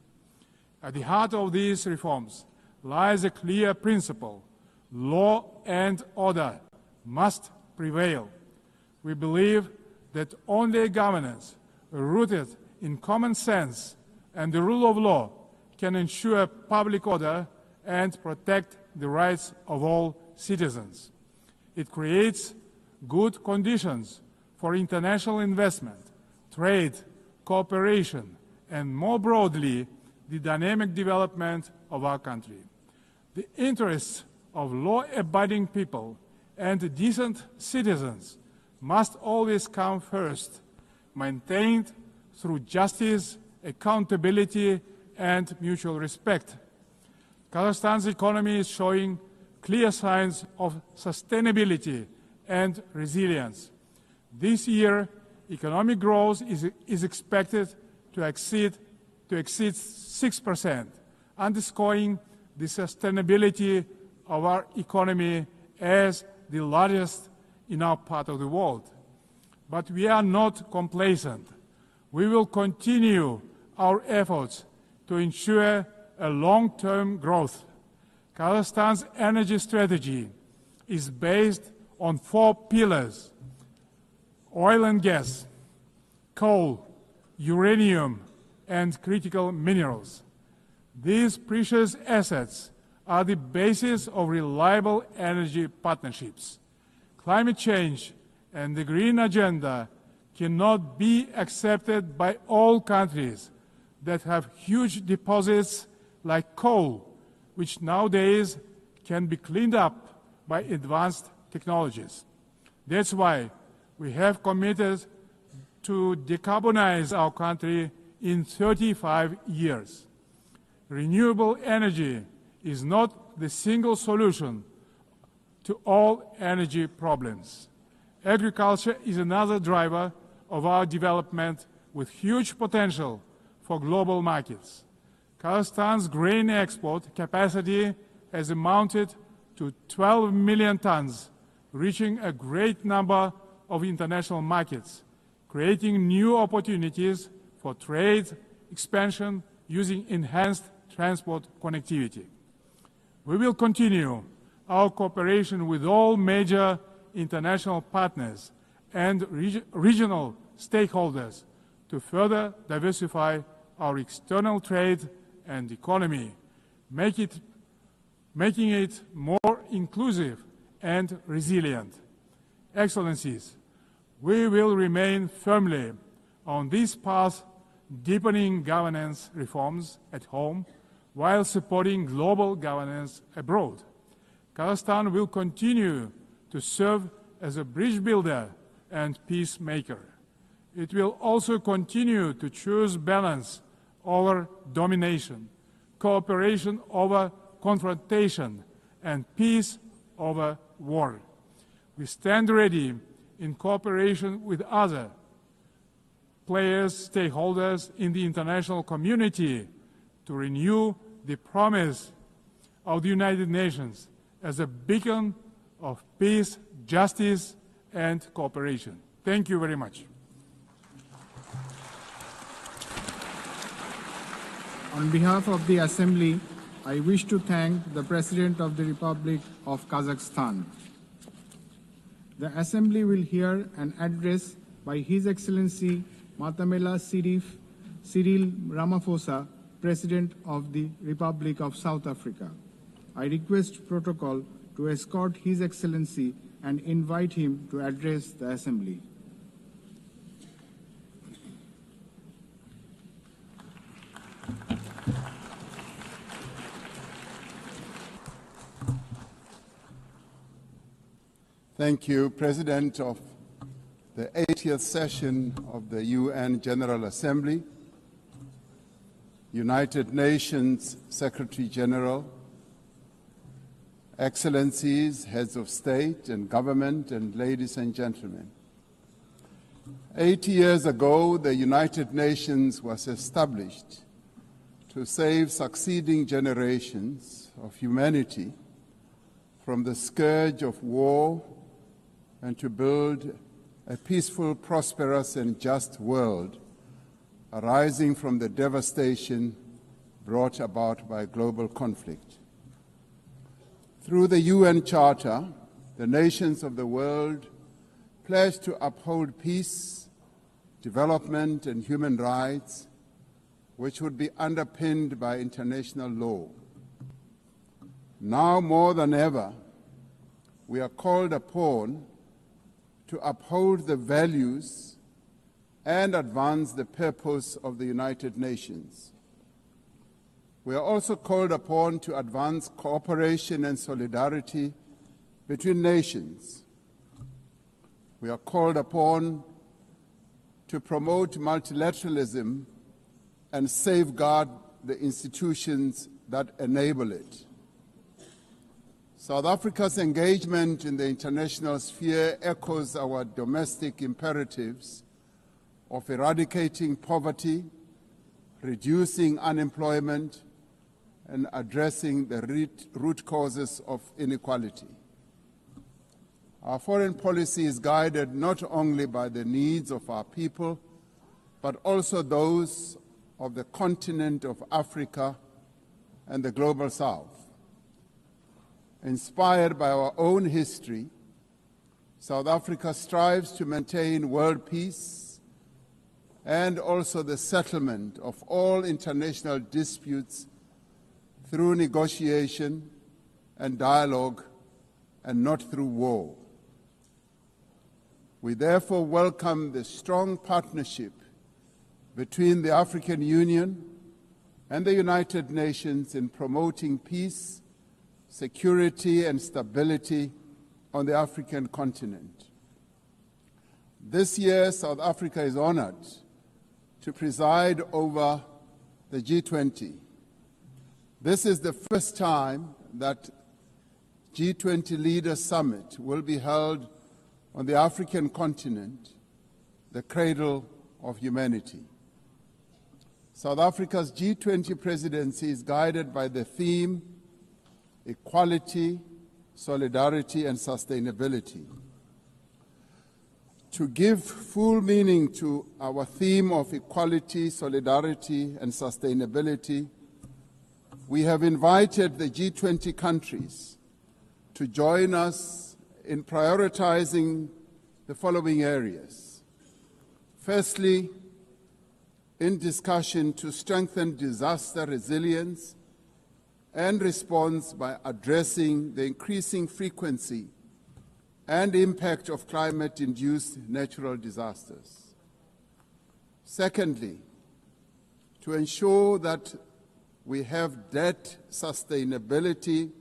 At the heart of these reforms lies a clear principle: law and order must prevail. We believe that only governance rooted in common sense and the rule of law can ensure public order and protect the rights of all citizens. It creates good conditions for international investment, trade, cooperation, and more broadly, the dynamic development of our country. The interests of law-abiding people and decent citizens must always come first, maintained through justice, accountability, and mutual respect. Kazakhstan's economy is showing clear signs of sustainability and resilience. This year, economic growth is expected to exceed 6%, underscoring the sustainability of our economy as the largest in our part of the world. But we are not complacent. We will continue our efforts to ensure a long-term growth. Kazakhstan's energy strategy is based on 4 pillars: oil and gas, coal, uranium, and critical minerals. These precious assets are the basis of reliable energy partnerships. Climate change and the green agenda cannot be accepted by all countries that have huge deposits like coal, which nowadays can be cleaned up by advanced technologies. That's why we have committed to decarbonize our country in 35 years. Renewable energy is not the single solution to all energy problems. Agriculture is another driver of our development with huge potential for global markets. Kazakhstan's grain export capacity has amounted to 12 million tons, reaching a great number of international markets, creating new opportunities for trade expansion using enhanced transport connectivity. We will continue our cooperation with all major international partners and regional stakeholders to further diversify our external trade and economy, making it more inclusive and resilient. Excellencies, we will remain firmly on this path, deepening governance reforms at home while supporting global governance abroad. Kazakhstan will continue to serve as a bridge builder and peacemaker. It will also continue to choose balance over domination, cooperation over confrontation, and peace over war. We stand ready in cooperation with other players, stakeholders in the international community to renew the promise of the United Nations as a beacon of peace, justice, and cooperation. Thank you very much. On behalf of the Assembly, I wish to thank the President of the Republic of Kazakhstan. The Assembly will hear an address by His Excellency Matamela Cyril Ramaphosa, President of the Republic of South Africa. I request Protocol to escort His Excellency and invite him to address the Assembly. Thank you, President of the 80th session of the UN General Assembly, United Nations Secretary General, Excellencies, Heads of State and Government, and ladies and gentlemen. 80 years ago, the United Nations was established to save succeeding generations of humanity from the scourge of war and to build a peaceful, prosperous, and just world arising from the devastation brought about by global conflict. Through the UN Charter, the nations of the world pledge to uphold peace, development, and human rights, which would be underpinned by international law. Now more than ever, we are called upon to uphold the values and advance the purpose of the United Nations. We are also called upon to advance cooperation and solidarity between nations. We are called upon to promote multilateralism and safeguard the institutions that enable it. South Africa's engagement in the international sphere echoes our domestic imperatives of eradicating poverty, reducing unemployment, and addressing the root causes of inequality. Our foreign policy is guided not only by the needs of our people, but also those of the continent of Africa and the global South. Inspired by our own history, South Africa strives to maintain world peace and also the settlement of all international disputes through negotiation and dialogue and not through war. We therefore welcome the strong partnership between the African Union and the United Nations in promoting peace, security, and stability on the African continent. This year, South Africa is honored to preside over the G20. This is the first time that G20 Leaders Summit will be held on the African continent, the cradle of humanity. South Africa's G20 presidency is guided by the theme equality, solidarity, and sustainability. To give full meaning to our theme of equality, solidarity, and sustainability, we have invited the G20 countries to join us in prioritizing the following areas. Firstly, in discussion to strengthen disaster resilience and response by addressing the increasing frequency and impact of climate-induced natural disasters. Secondly, to ensure that we have debt sustainability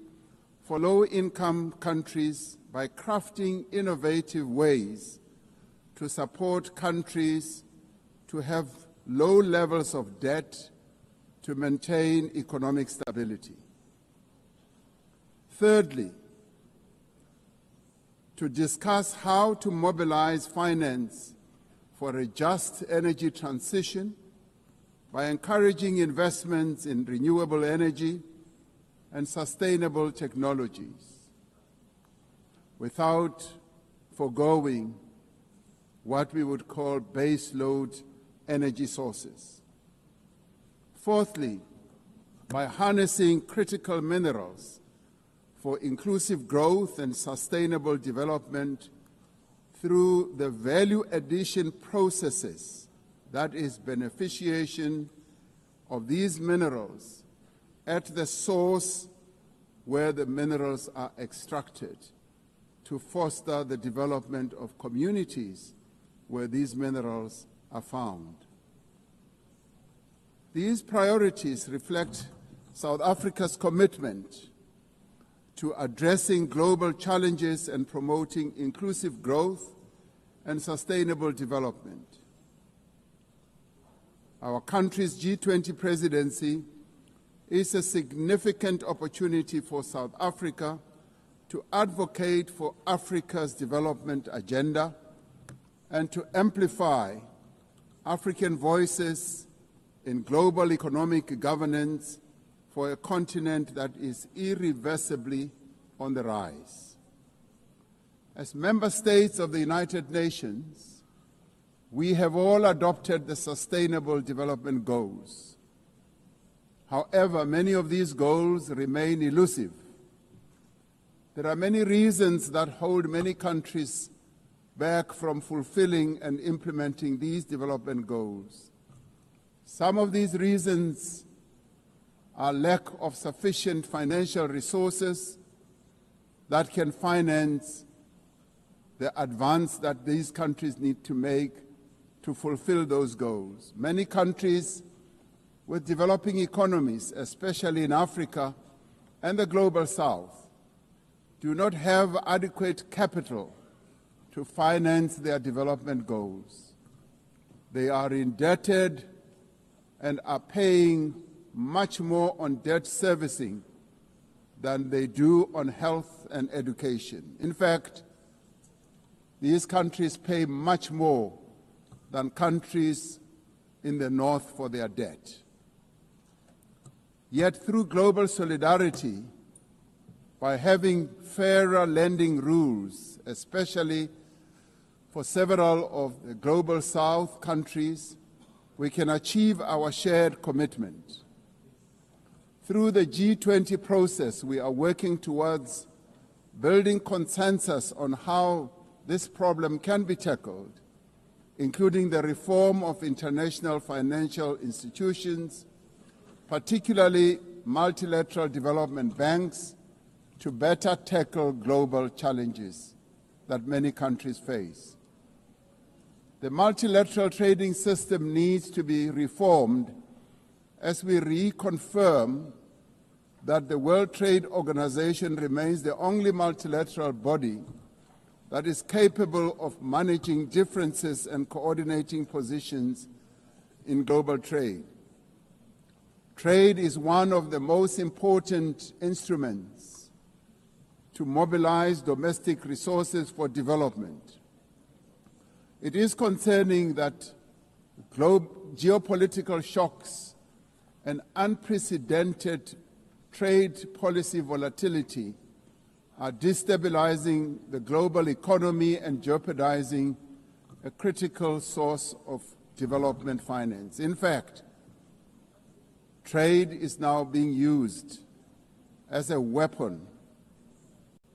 for low-income countries by crafting innovative ways to support countries to have low levels of debt to maintain economic stability. Thirdly, to discuss how to mobilize finance for a just energy transition by encouraging investments in renewable energy and sustainable technologies, without foregoing what we would call base-load energy sources. Fourthly, by harnessing critical minerals for inclusive growth and sustainable development through the value addition processes, that is, beneficiation of these minerals at the source where the minerals are extracted to foster the development of communities where these minerals are found. These priorities reflect South Africa's commitment to addressing global challenges and promoting inclusive growth and sustainable development. Our country's G20 presidency is a significant opportunity for South Africa to advocate for Africa's development agenda and to amplify African voices in global economic governance for a continent that is irreversibly on the rise. As member states of the United Nations, we have all adopted the Sustainable Development Goals. However, many of these goals remain elusive. There are many reasons that hold many countries back from fulfilling and implementing these development goals. Some of these reasons are lack of sufficient financial resources that can finance the advance that these countries need to make to fulfill those goals. Many countries with developing economies, especially in Africa and the Global South, do not have adequate capital to finance their development goals. They are indebted and are paying much more on debt servicing than they do on health and education. In fact, these countries pay much more than countries in the North for their debt. Yet through global solidarity, by having fairer lending rules, especially for several of the Global South countries, we can achieve our shared commitment. Through the G20 process, we are working towards building consensus on how this problem can be tackled, including the reform of international financial institutions, particularly multilateral development banks, to better tackle global challenges that many countries face. The multilateral trading system needs to be reformed as we reconfirm that the World Trade Organization remains the only multilateral body that is capable of managing differences and coordinating positions in global trade. Trade is one of the most important instruments to mobilize domestic resources for development. It is concerning that geopolitical shocks and unprecedented trade policy volatility are destabilizing the global economy and jeopardizing a critical source of development finance. In fact, trade is now being used as a weapon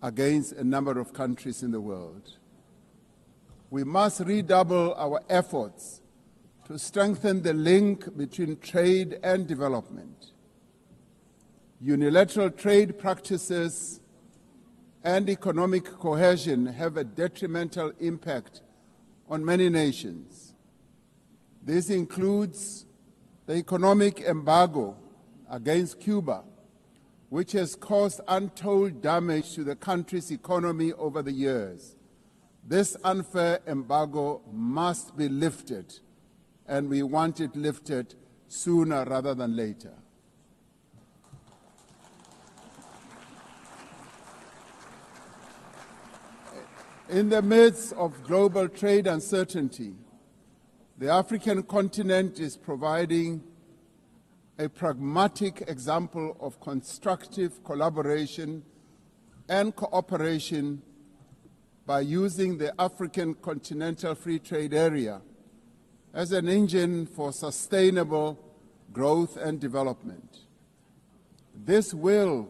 against a number of countries in the world. We must redouble our efforts to strengthen the link between trade and development. Unilateral trade practices and economic cohesion have a detrimental impact on many nations. This includes the economic embargo against Cuba, which has caused untold damage to the country's economy over the years. This unfair embargo must be lifted, and we want it lifted sooner rather than later. In the midst of global trade uncertainty, the African continent is providing a pragmatic example of constructive collaboration and cooperation by using the African Continental Free Trade Area as an engine for sustainable growth and development. This will,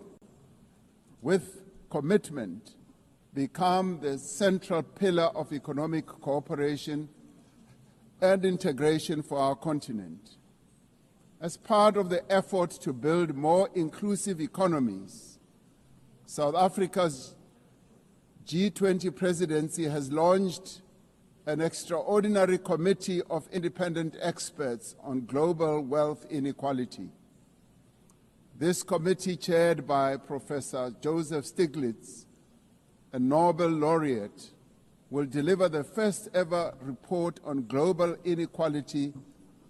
with commitment, become the central pillar of economic cooperation and integration for our continent. As part of the effort to build more inclusive economies, South Africa's G20 presidency has launched an extraordinary committee of independent experts on global wealth inequality. This committee, chaired by Professor Joseph Stiglitz, a Nobel laureate, will deliver the first ever report on global inequality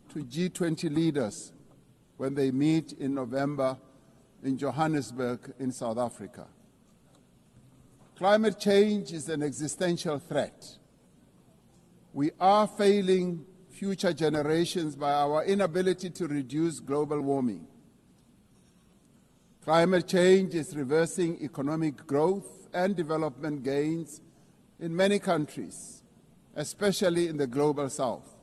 to G20 leaders when they meet in November in Johannesburg in South Africa. Climate change is an existential threat. We are failing future generations by our inability to reduce global warming. Climate change is reversing economic growth and development gains in many countries, especially in the global south.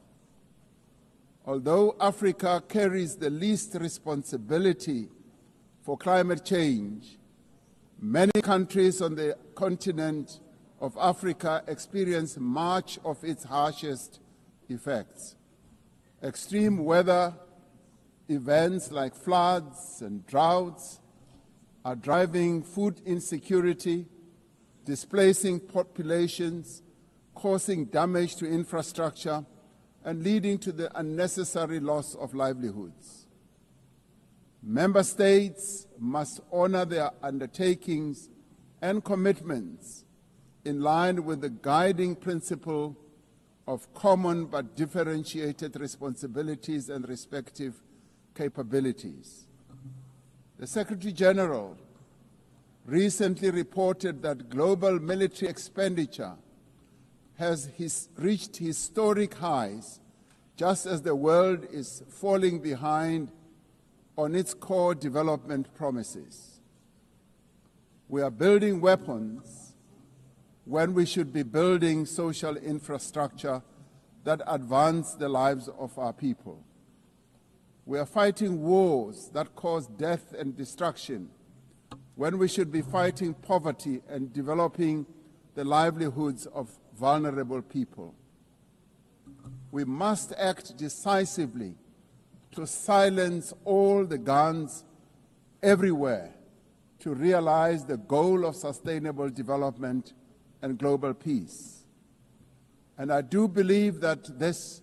Although Africa carries the least responsibility for climate change, many countries on the continent of Africa experience much of its harshest effects. Extreme weather events like floods and droughts are driving food insecurity, displacing populations, causing damage to infrastructure, and leading to the unnecessary loss of livelihoods. Member states must honor their undertakings and commitments in line with the guiding principle of common but differentiated responsibilities and respective capabilities. The Secretary General recently reported that global military expenditure has reached historic highs, just as the world is falling behind on its core development promises. We are building weapons when we should be building social infrastructure that advance the lives of our people. We are fighting wars that cause death and destruction when we should be fighting poverty and developing the livelihoods of vulnerable people. We must act decisively to silence all the guns everywhere to realize the goal of sustainable development and global peace. And I do believe that this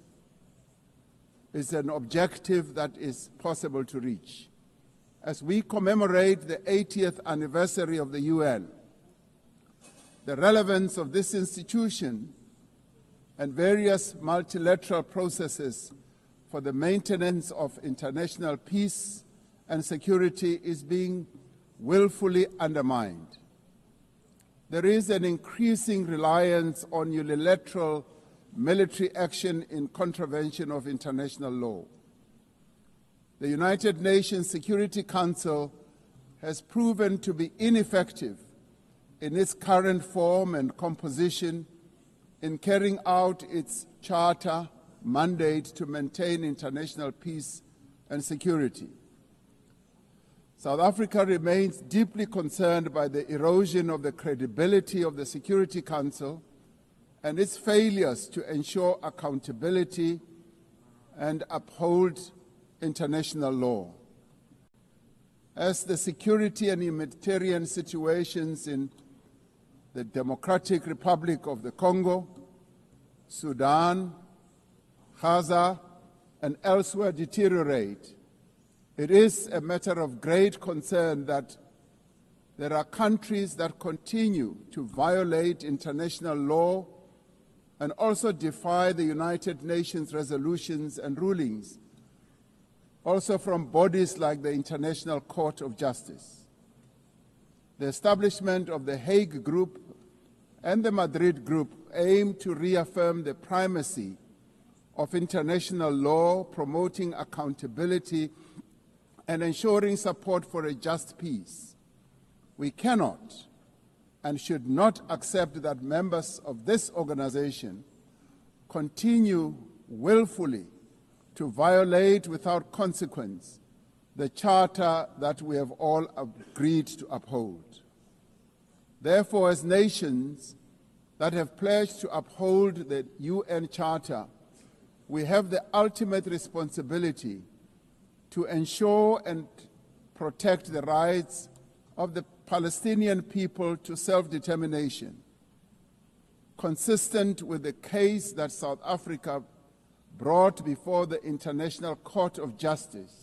is an objective that is possible to reach. As we commemorate the 80th anniversary of the UN, the relevance of this institution and various multilateral processes for the maintenance of international peace and security is being willfully undermined. There is an increasing reliance on unilateral military action in contravention of international law. The United Nations Security Council has proven to be ineffective in its current form and composition in carrying out its charter mandate to maintain international peace and security. South Africa remains deeply concerned by the erosion of the credibility of the Security Council and its failures to ensure accountability and uphold international law. As the security and humanitarian situations in the Democratic Republic of the Congo, Sudan, Gaza, and elsewhere deteriorate, it is a matter of great concern that there are countries that continue to violate international law and also defy the United Nations resolutions and rulings, also from bodies like the International Court of Justice. The establishment of the Hague Group and the Madrid Group aim to reaffirm the primacy of international law, promoting accountability and ensuring support for a just peace. We cannot and should not accept that members of this organization continue willfully to violate without consequence the charter that we have all agreed to uphold. Therefore, as nations that have pledged to uphold the UN Charter, we have the ultimate responsibility to ensure and protect the rights of the Palestinian people to self-determination, consistent with the case that South Africa brought before the International Court of Justice.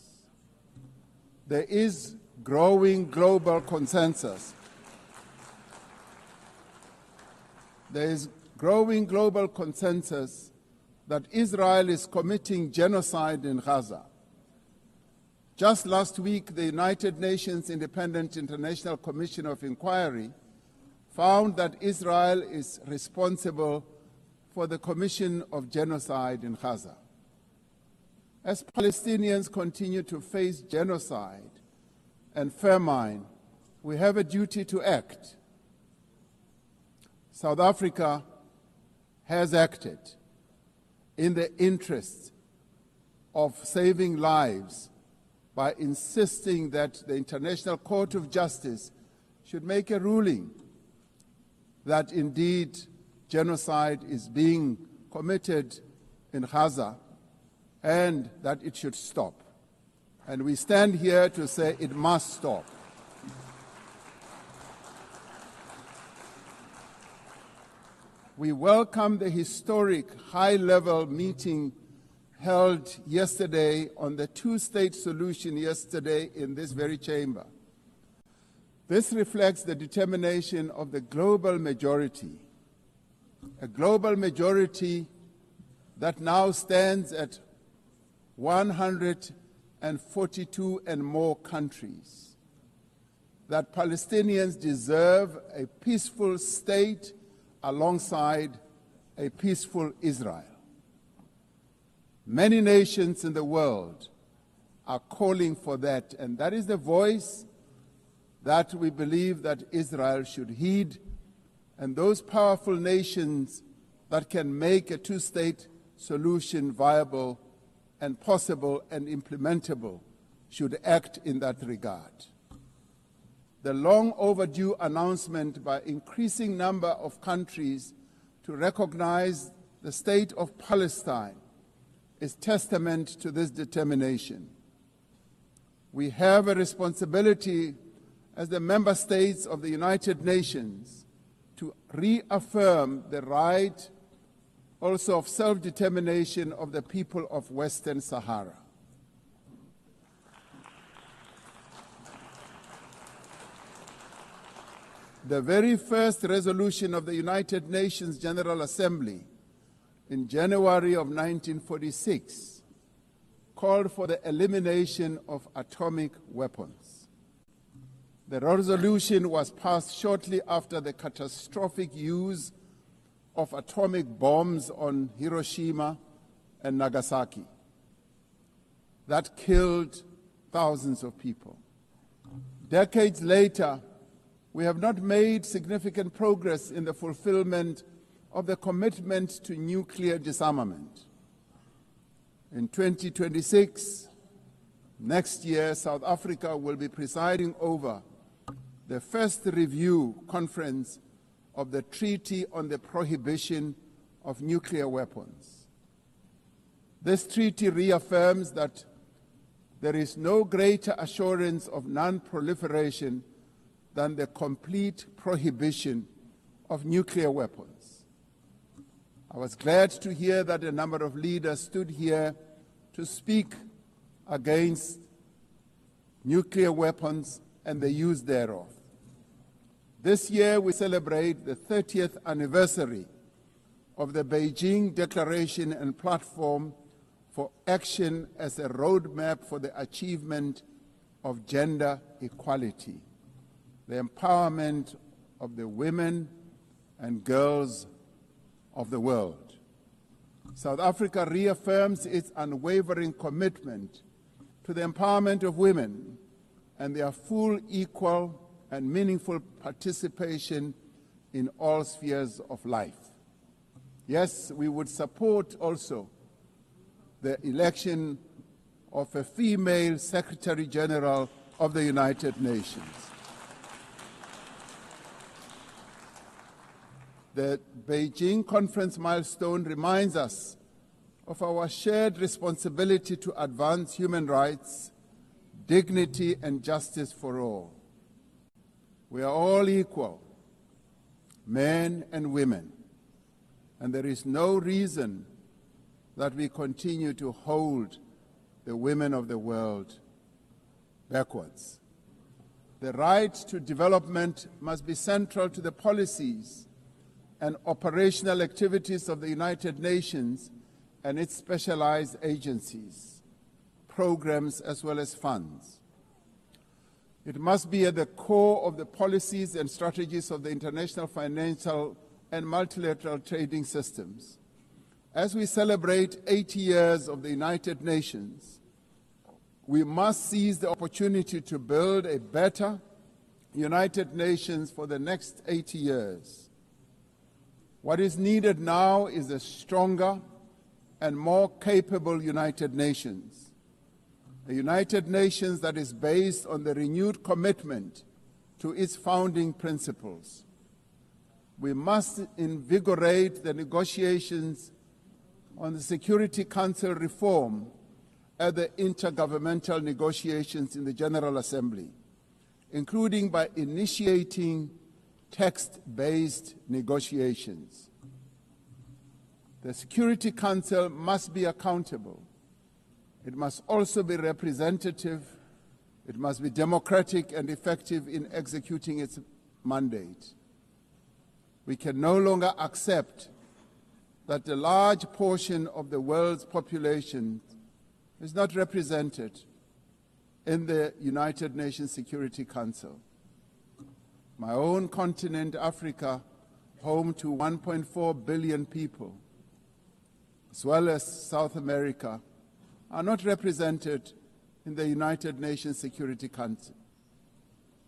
There is growing global consensus. There is growing global consensus that Israel is committing genocide in Gaza. Just last week, the United Nations Independent International Commission of Inquiry found that Israel is responsible for the commission of genocide in Gaza. As Palestinians continue to face genocide and famine, we have a duty to act. South Africa has acted in the interests of saving lives by insisting that the International Court of Justice should make a ruling that indeed genocide is being committed in Gaza and that it should stop. And we stand here to say it must stop. We welcome the historic high-level meeting held yesterday on the two-state solution yesterday in this very chamber. This reflects the determination of the global majority, a global majority that now stands at 142 and more countries, that Palestinians deserve a peaceful state alongside a peaceful Israel. Many nations in the world are calling for that, and that is the voice that we believe that Israel should heed, and those powerful nations that can make a two-state solution viable and possible and implementable should act in that regard. The long overdue announcement by increasing number of countries to recognize the state of Palestine is testament to this determination. We have a responsibility as the member states of the United Nations to reaffirm the right also of self-determination of the people of Western Sahara. The very first resolution of the United Nations General Assembly in January of 1946 called for the elimination of atomic weapons. The resolution was passed shortly after the catastrophic use of atomic bombs on Hiroshima and Nagasaki that killed thousands of people. Decades later, we have not made significant progress in the fulfillment of the commitment to nuclear disarmament. In 2026, next year, South Africa will be presiding over the first review conference of the Treaty on the Prohibition of Nuclear Weapons. This treaty reaffirms that there is no greater assurance of non-proliferation than the complete prohibition of nuclear weapons. I was glad to hear that a number of leaders stood here to speak against nuclear weapons and the use thereof. This year we celebrate the 30th anniversary of the Beijing Declaration and Platform for Action as a roadmap for the achievement of gender equality, the empowerment of the women and girls of the world. South Africa reaffirms its unwavering commitment to the empowerment of women and their full, equal, and meaningful participation in all spheres of life. Yes, we would support also the election of a female Secretary General of the United Nations. The Beijing conference milestone reminds us of our shared responsibility to advance human rights dignity and justice for all. We are all equal, men and women, and there is no reason that we continue to hold the women of the world backwards. The right to development must be central to the policies and operational activities of the United Nations and its specialized agencies, programs, as well as funds. It must be at the core of the policies and strategies of the international financial and multilateral trading systems. As we celebrate 80 years of the United Nations, we must seize the opportunity to build a better United Nations for the next 80 years. What is needed now is a stronger and more capable United Nations, a United Nations that is based on the renewed commitment to its founding principles. We must invigorate the negotiations on the Security Council reform at the intergovernmental negotiations in the General Assembly, including by initiating text-based negotiations. The Security Council must be accountable. It must also be representative. It must be democratic and effective in executing its mandate. We can no longer accept that a large portion of the world's population is not represented in the United Nations Security Council. My own continent, Africa, home to 1.4 billion people, as well as South America, are not represented in the United Nations Security Council.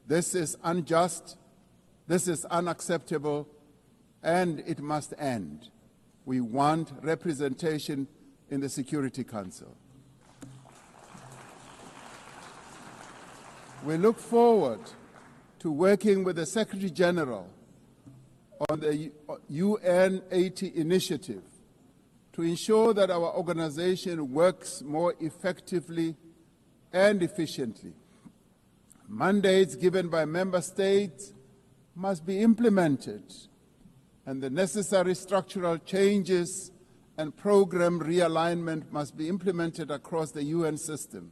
This is unjust, this is unacceptable, and it must end. We want representation in the Security Council. We look forward to working with the Secretary General on the UNGA initiative to ensure that our organization works more effectively and efficiently. Mandates given by member states must be implemented, and the necessary structural changes and program realignment must be implemented across the UN system.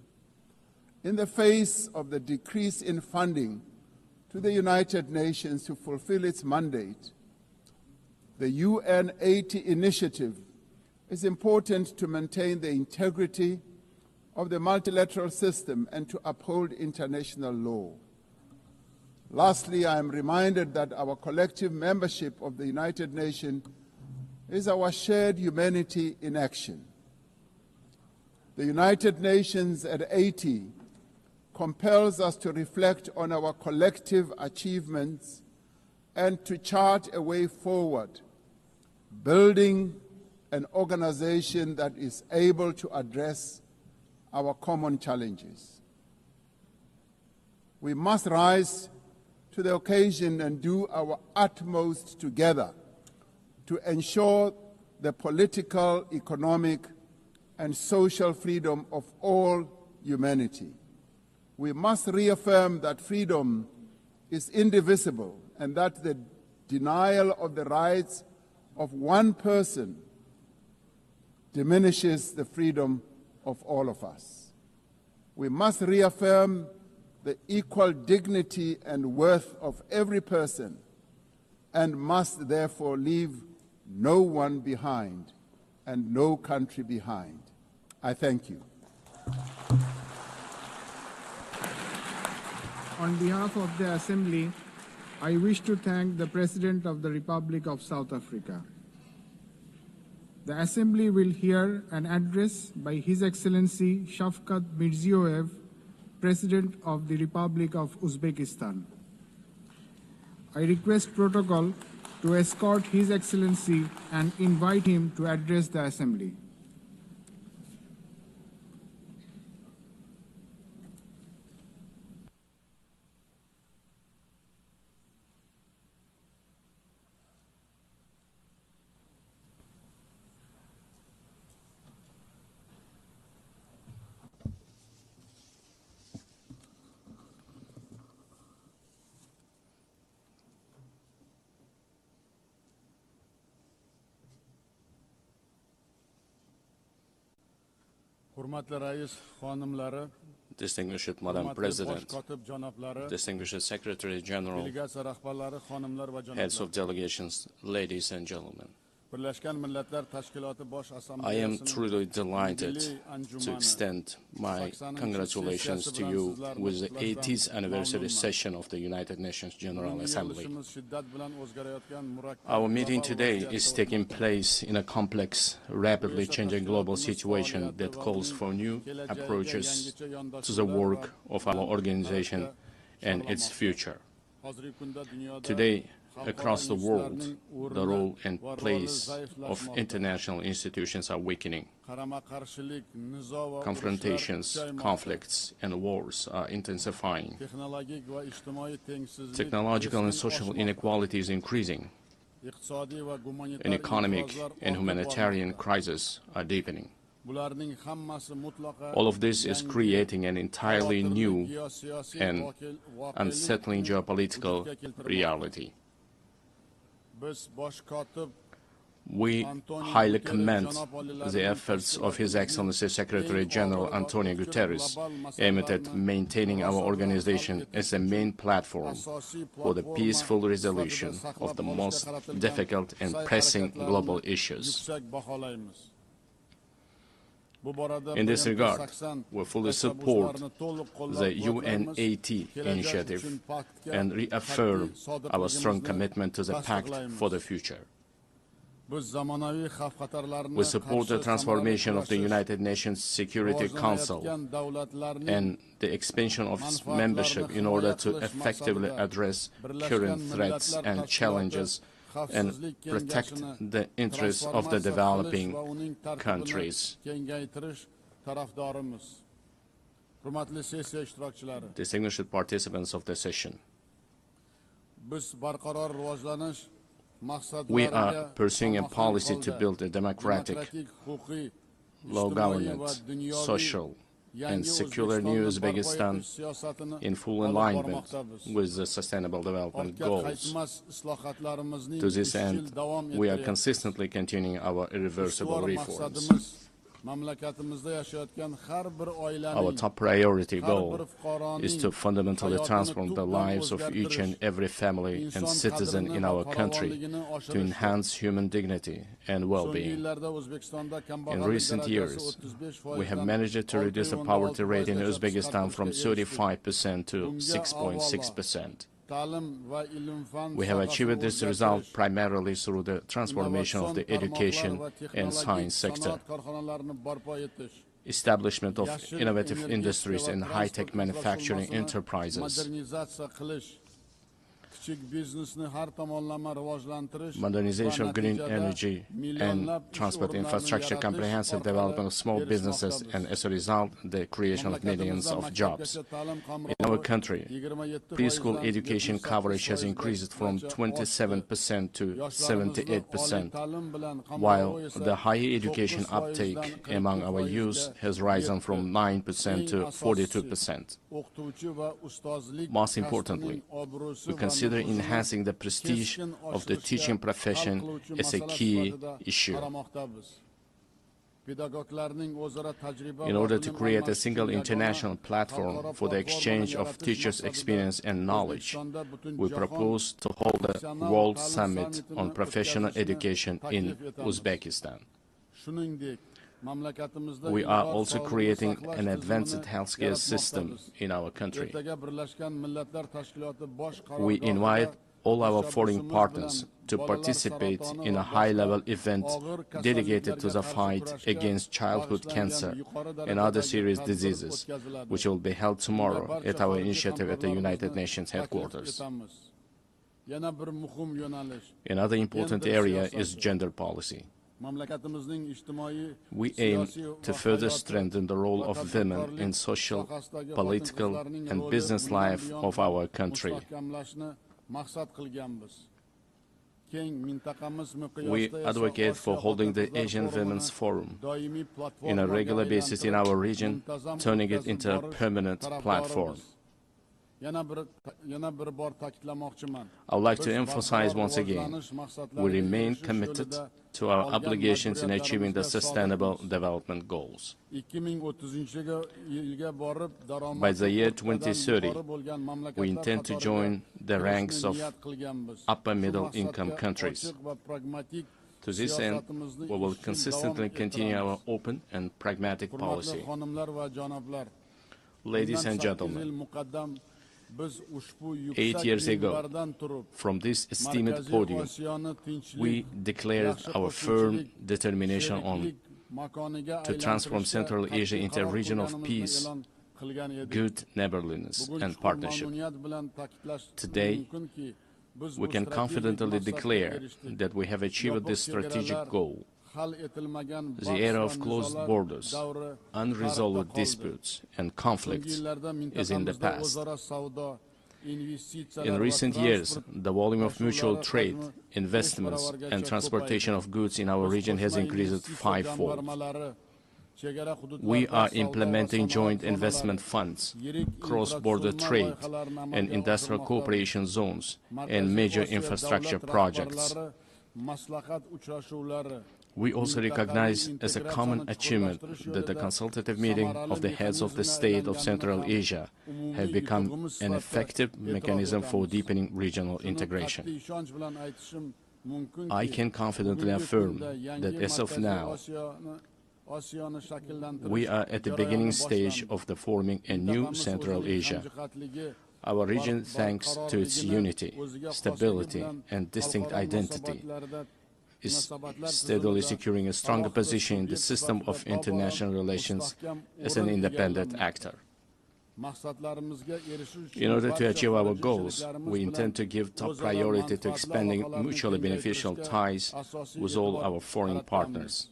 In the face of the decrease in funding to the United Nations to fulfill its mandate, the UNGA initiative is important to maintain the integrity of the multilateral system and to uphold international law. Lastly, I am reminded that our collective membership of the United Nations is our shared humanity in action. The United Nations at 80 compels us to reflect on our collective achievements and to chart a way forward, building an organization that is able to address our common challenges. We must rise to the occasion and do our utmost together to ensure the political, economic, and social freedom of all humanity. We must reaffirm that freedom is indivisible and that the denial of the rights of one person diminishes the freedom of all of us. We must reaffirm the equal dignity and worth of every person and must therefore leave no one behind and no country behind. I thank you. On behalf of the Assembly, I wish to thank the President of the Republic of South Africa. The Assembly will hear an address by His Excellency Shavkat Mirziyoyev, President of the Republic of Uzbekistan. I request protocol to escort His Excellency and invite him to address the Assembly. Distinguished Madam President, distinguished Secretary General, heads of delegations, ladies and gentlemen. I am truly delighted to extend my congratulations to you with the 80th anniversary session of the United Nations General Assembly. Our meeting today is taking place in a complex, rapidly changing global situation that calls for new approaches to the work of our organization and its future. Today, across the world, the role and place of international institutions are weakening. Confrontations, conflicts, and wars are intensifying. Technological and social inequality is increasing. And economic and humanitarian crises are deepening. All of this is creating an entirely new and unsettling geopolitical reality. We highly commend the efforts of His Excellency Secretary General Antonio Guterres aimed at maintaining our organization as a main platform for the peaceful resolution of the most difficult and pressing global issues. In this regard, we fully support the UNAT initiative and reaffirm our strong commitment to the Pact for the Future. We support the transformation of the United Nations Security Council and the expansion of its membership in order to effectively address current threats and challenges and protect the interests of the developing countries. Distinguished participants of the session, we are pursuing a policy to build a democratic, law government, social, and secular new Uzbekistan in full alignment with the Sustainable Development Goals. To this end, we are consistently continuing our irreversible reforms. Our top priority goal is to fundamentally transform the lives of each and every family and citizen in our country to enhance human dignity and well-being. In recent years, we have managed to reduce the poverty rate in Uzbekistan from 35% to 6.6%. We have achieved this result primarily through the transformation of the education and science sector, establishment of innovative industries and high-tech manufacturing enterprises, modernization of green energy and transport infrastructure, comprehensive development of small businesses, and as a result, the creation of millions of jobs. In our country, preschool education coverage has increased from 27% to 78%, while the higher education uptake among our youth has risen from 9% to 42%. Most importantly, we consider enhancing the prestige of the teaching profession as a key issue. In order to create a single international platform for the exchange of teachers' experience and knowledge, we propose to hold a World Summit on Professional Education in Uzbekistan. We are also creating an advanced healthcare system in our country. We invite all our foreign partners to participate in a high-level event dedicated to the fight against childhood cancer and other serious diseases, which will be held tomorrow at our initiative at the United Nations headquarters. Another important area is gender policy. We aim to further strengthen the role of women in social, political, and business life of our country. We advocate for holding the Asian Women's Forum on a regular basis in our region, turning it into a permanent platform. I would like to emphasize once again, we remain committed to our obligations in achieving the Sustainable Development Goals. By the year 2030, we intend to join the ranks of upper middle income countries. To this end, we will consistently continue our open and pragmatic policy. Ladies and gentlemen, 8 years ago, from this esteemed podium, we declared our firm determination to transform Central Asia into a region of peace, good neighborliness, and partnership. Today, we can confidently declare that we have achieved this strategic goal. The era of closed borders, unresolved disputes, and conflicts is in the past. In recent years, the volume of mutual trade, investments, and transportation of goods in our region has increased fivefold. We are implementing joint investment funds, cross-border trade, and industrial cooperation zones, and major infrastructure projects. We also recognize as a common achievement that the consultative meeting of the heads of the state of Central Asia have become an effective mechanism for deepening regional integration. I can confidently affirm that as of now, we are at the beginning stage of the forming a new Central Asia. Our region, thanks to its unity, stability, and distinct identity, is steadily securing a stronger position in the system of international relations as an independent actor. In order to achieve our goals, we intend to give top priority to expanding mutually beneficial ties with all our foreign partners.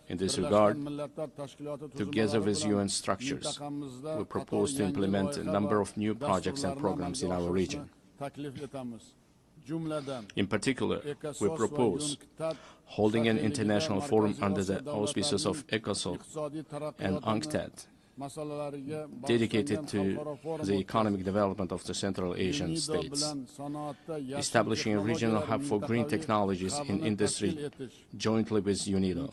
In this regard, together with UN structures, we propose to implement a number of new projects and programs in our region. In particular, we propose holding an international forum under the auspices of ECOSOC and UNCTAD, dedicated to the economic development of the Central Asian states, establishing a regional hub for green technologies in industry jointly with UNIDO,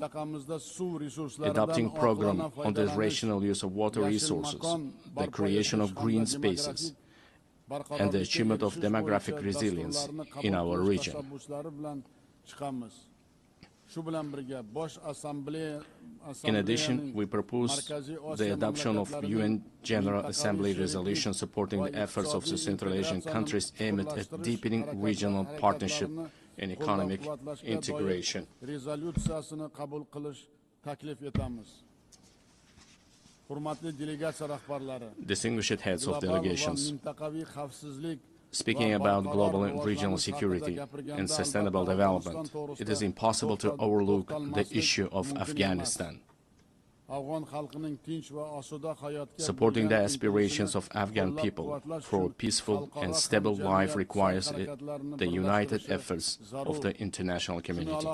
adopting a program on the rational use of water resources, the creation of green spaces, and the achievement of demographic resilience in our region. In addition, we propose the adoption of UN General Assembly resolution supporting the efforts of the Central Asian countries aimed at deepening regional partnership and economic integration. Distinguished heads of delegations, speaking about global and regional security and sustainable development, it is impossible to overlook the issue of Afghanistan. Supporting the aspirations of Afghan people for a peaceful and stable life requires the united efforts of the international community.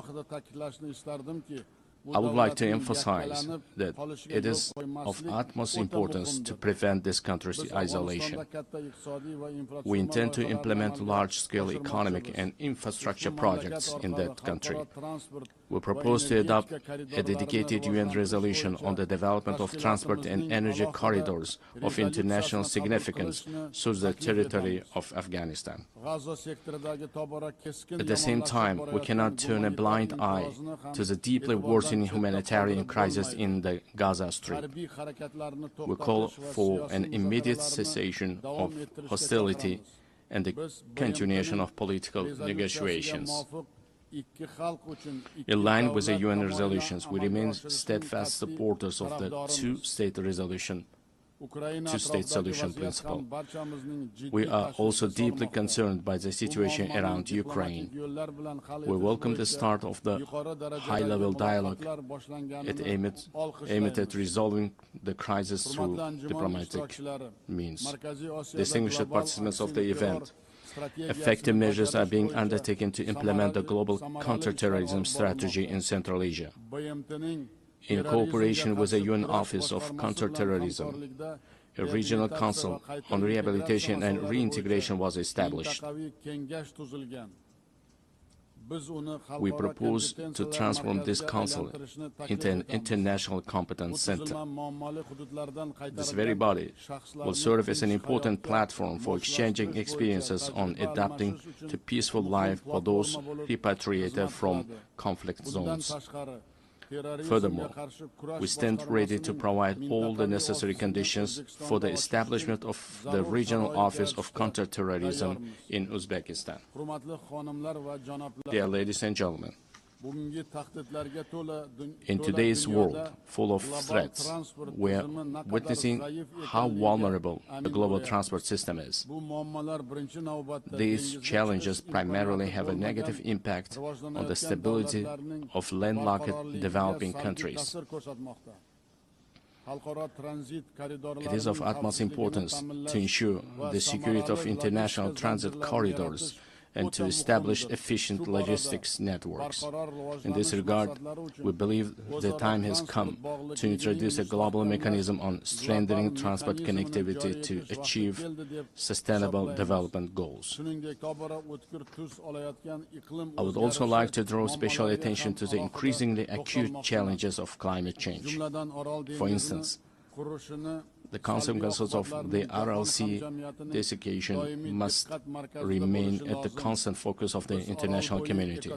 I would like to emphasize that it is of utmost importance to prevent this country's isolation. We intend to implement large-scale economic and infrastructure projects in that country. We propose to adopt a dedicated UN resolution on the development of transport and energy corridors of international significance through the territory of Afghanistan. At the same time, we cannot turn a blind eye to the deeply worsening humanitarian crisis in the Gaza Strip. We call for an immediate cessation of hostility and the continuation of political negotiations. In line with the UN resolutions, we remain steadfast supporters of the two-state solution principle. We are also deeply concerned by the situation around Ukraine. We welcome the start of the high-level dialogue aimed at resolving the crisis through diplomatic means. Distinguished participants of the event, effective measures are being undertaken to implement the global counterterrorism strategy in Central Asia. In cooperation with the UN Office of Counterterrorism, a regional council on rehabilitation and reintegration was established. We propose to transform this council into an international competence center. This very body will serve as an important platform for exchanging experiences on adapting to peaceful life for those repatriated from conflict zones. Furthermore, we stand ready to provide all the necessary conditions for the establishment of the Regional Office of Counterterrorism in Uzbekistan. Dear ladies and gentlemen, in today's world full of threats, we are witnessing how vulnerable the global transport system is. These challenges primarily have a negative impact on the stability of landlocked developing countries. It is of utmost importance to ensure the security of international transit corridors and to establish efficient logistics networks. In this regard, we believe the time has come to introduce a global mechanism on strengthening transport connectivity to achieve sustainable development goals. I would also like to draw special attention to the increasingly acute challenges of climate change. For instance, the consequences of the RLC desiccation must remain at the constant focus of the international community.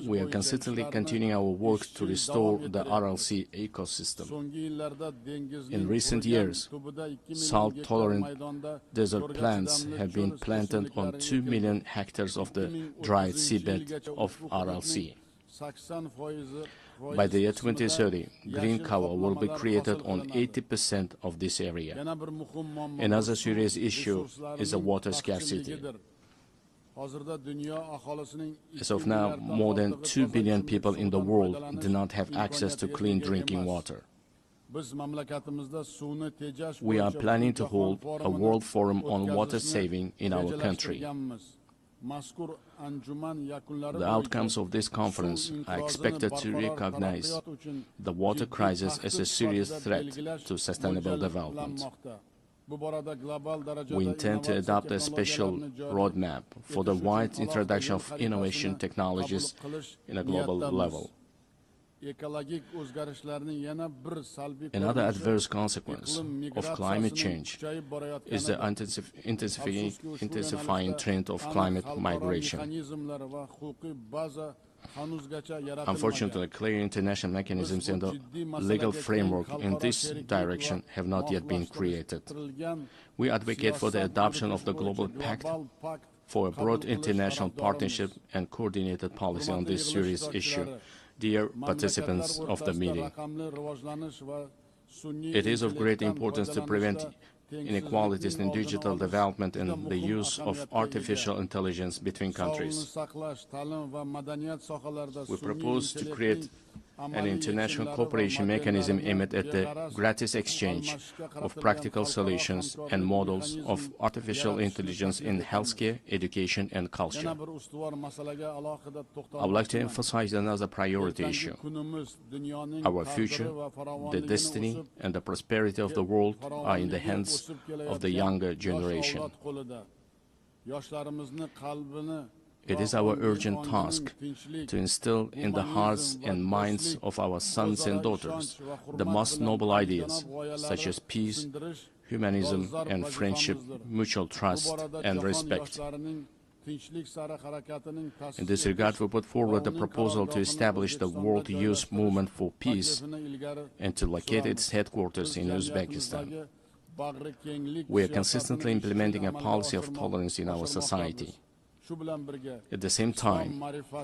We are consistently continuing our work to restore the RLC ecosystem. In recent years, salt-tolerant desert plants have been planted on 2 million hectares of the dried seabed of RLC. By the year 2030, green cover will be created on 80% of this area. Another serious issue is the water scarcity. As of now, more than 2 billion people in the world do not have access to clean drinking water. We are planning to hold a World Forum on Water Saving in our country. The outcomes of this conference are expected to recognize the water crisis as a serious threat to sustainable development. We intend to adopt a special roadmap for the wide introduction of innovation technologies in a global level. Another adverse consequence of climate change is the intensifying trend of climate migration. Unfortunately, clear international mechanisms and the legal framework in this direction have not yet been created. We advocate for the adoption of the Global Pact for a broad international partnership and coordinated policy on this serious issue. Dear participants of the meeting, it is of great importance to prevent inequalities in digital development and the use of artificial intelligence between countries. We propose to create an international cooperation mechanism aimed at the gratis exchange of practical solutions and models of artificial intelligence in healthcare, education, and culture. I would like to emphasize another priority issue. Our future, the destiny, and the prosperity of the world are in the hands of the younger generation. It is our urgent task to instill in the hearts and minds of our sons and daughters the most noble ideas, such as peace, humanism and friendship, mutual trust and respect. In this regard, we put forward the proposal to establish the World Youth Movement for Peace and to locate its headquarters in Uzbekistan. We are consistently implementing a policy of tolerance in our society. At the same time,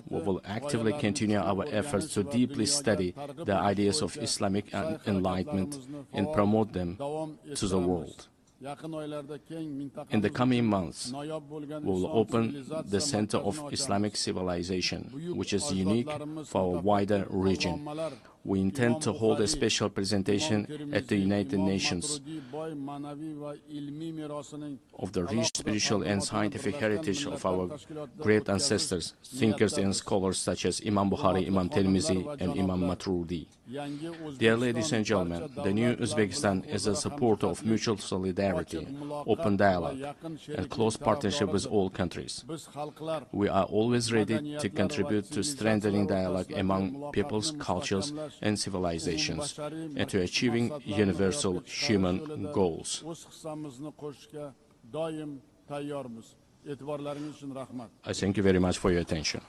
we will actively continue our efforts to deeply study the ideas of Islamic enlightenment and promote them to the world. In the coming months, we will open the Center of Islamic Civilization, which is unique for our wider region. We intend to hold a special presentation at the United Nations of the rich spiritual and scientific heritage of our great ancestors, thinkers and scholars such as Imam Bukhari, Imam Tirmizi, and Imam Maturidi. Dear ladies and gentlemen, the new Uzbekistan is a supporter of mutual solidarity, open dialogue, and close partnership with all countries. We are always ready to contribute to strengthening dialogue among peoples, cultures, and civilizations, and to achieving universal human goals. I thank you very much for your attention.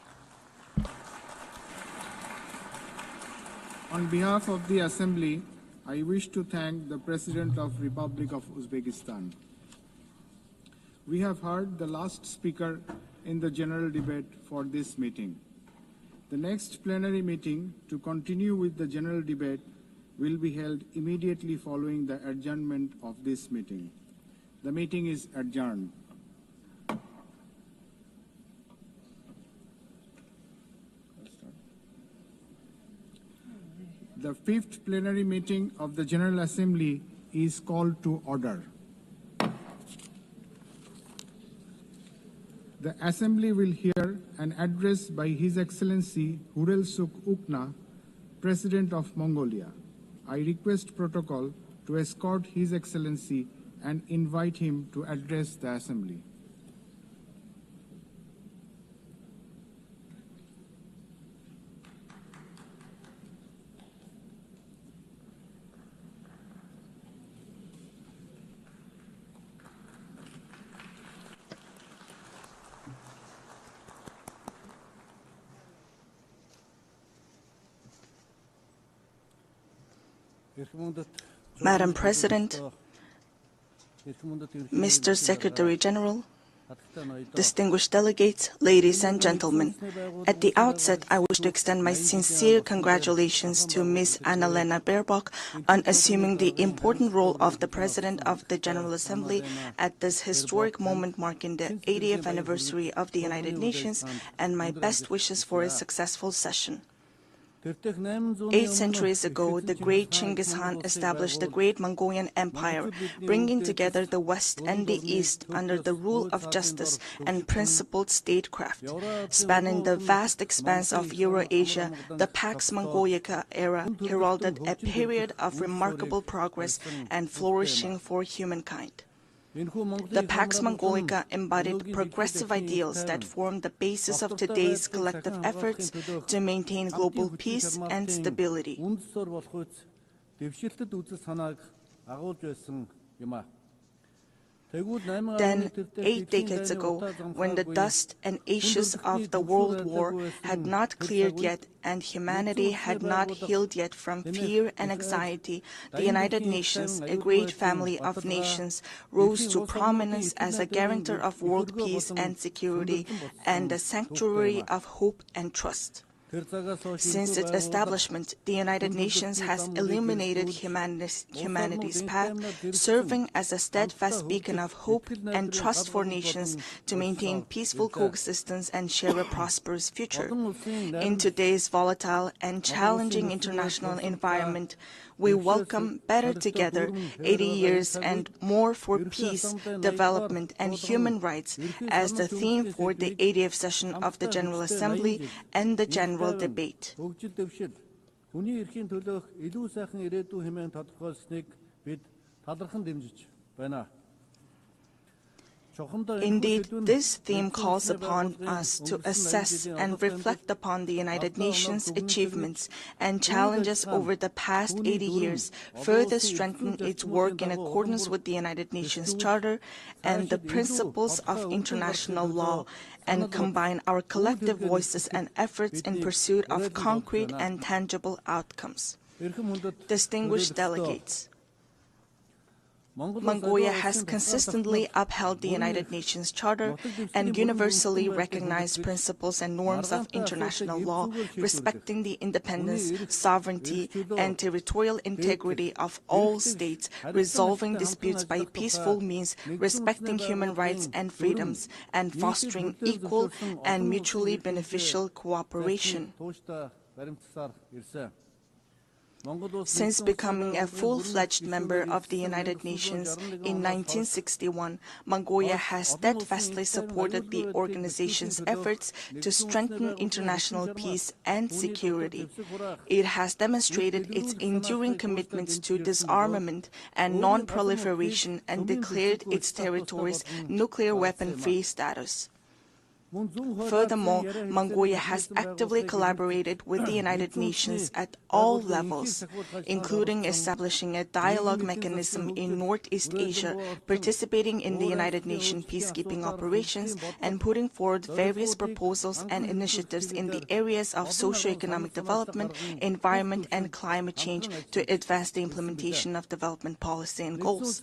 On behalf of the Assembly, I wish to thank the President of the Republic of Uzbekistan. We have heard the last speaker in the general debate for this meeting. The next plenary meeting to continue with the general debate will be held immediately following the adjournment of this meeting. The meeting is adjourned. The fifth plenary meeting of the General Assembly is called to order. The Assembly will hear an address by His Excellency Hurel Suk Ukna, President of Mongolia. I request protocol to escort His Excellency and invite him to address the Assembly. Madam President, Mr. Secretary General, distinguished delegates, ladies and gentlemen, at the outset, I wish to extend my sincere congratulations to Ms. Annalena Baerbock on assuming the important role of the President of the General Assembly at this historic moment marking the 80th anniversary of the United Nations, and my best wishes for a successful session. 8 centuries ago, the great Chinggis Khan established the great Mongolian Empire, bringing together the West and the East under the rule of justice and principled statecraft. Spanning the vast expanse of Eurasia, the Pax Mongolica era heralded a period of remarkable progress and flourishing for humankind. The Pax Mongolica embodied progressive ideals that form the basis of today's collective efforts to maintain global peace and stability. Then, 8 decades ago, when the dust and ashes of the World War had not cleared yet and humanity had not healed yet from fear and anxiety, the United Nations, a great family of nations, rose to prominence as a guarantor of world peace and security and a sanctuary of hope and trust. Since its establishment, the United Nations has illuminated humanity's path, serving as a steadfast beacon of hope and trust for nations to maintain peaceful coexistence and share a prosperous future. In today's volatile and challenging international environment, we welcome Better Together, 80 years and more for peace, development, and human rights as the theme for the 80th session of the General Assembly and the general debate. Indeed, this theme calls upon us to assess and reflect upon the United Nations' achievements and challenges over the past 80 years, further strengthen its work in accordance with the United Nations Charter and the principles of international law, and combine our collective voices and efforts in pursuit of concrete and tangible outcomes. Distinguished delegates, Mongolia has consistently upheld the United Nations Charter and universally recognized principles and norms of international law, respecting the independence, sovereignty, and territorial integrity of all states, resolving disputes by peaceful means, respecting human rights and freedoms, and fostering equal and mutually beneficial cooperation. Since becoming a full-fledged member of the United Nations in 1961, Mongolia has steadfastly supported the organization's efforts to strengthen international peace and security. It has demonstrated its enduring commitments to disarmament and non-proliferation and declared its territories nuclear weapon-free status. Furthermore, Mongolia has actively collaborated with the United Nations at all levels, including establishing a dialogue mechanism in Northeast Asia, participating in the United Nations peacekeeping operations, and putting forward various proposals and initiatives in the areas of socio-economic development, environment, and climate change to advance the implementation of development policy and goals.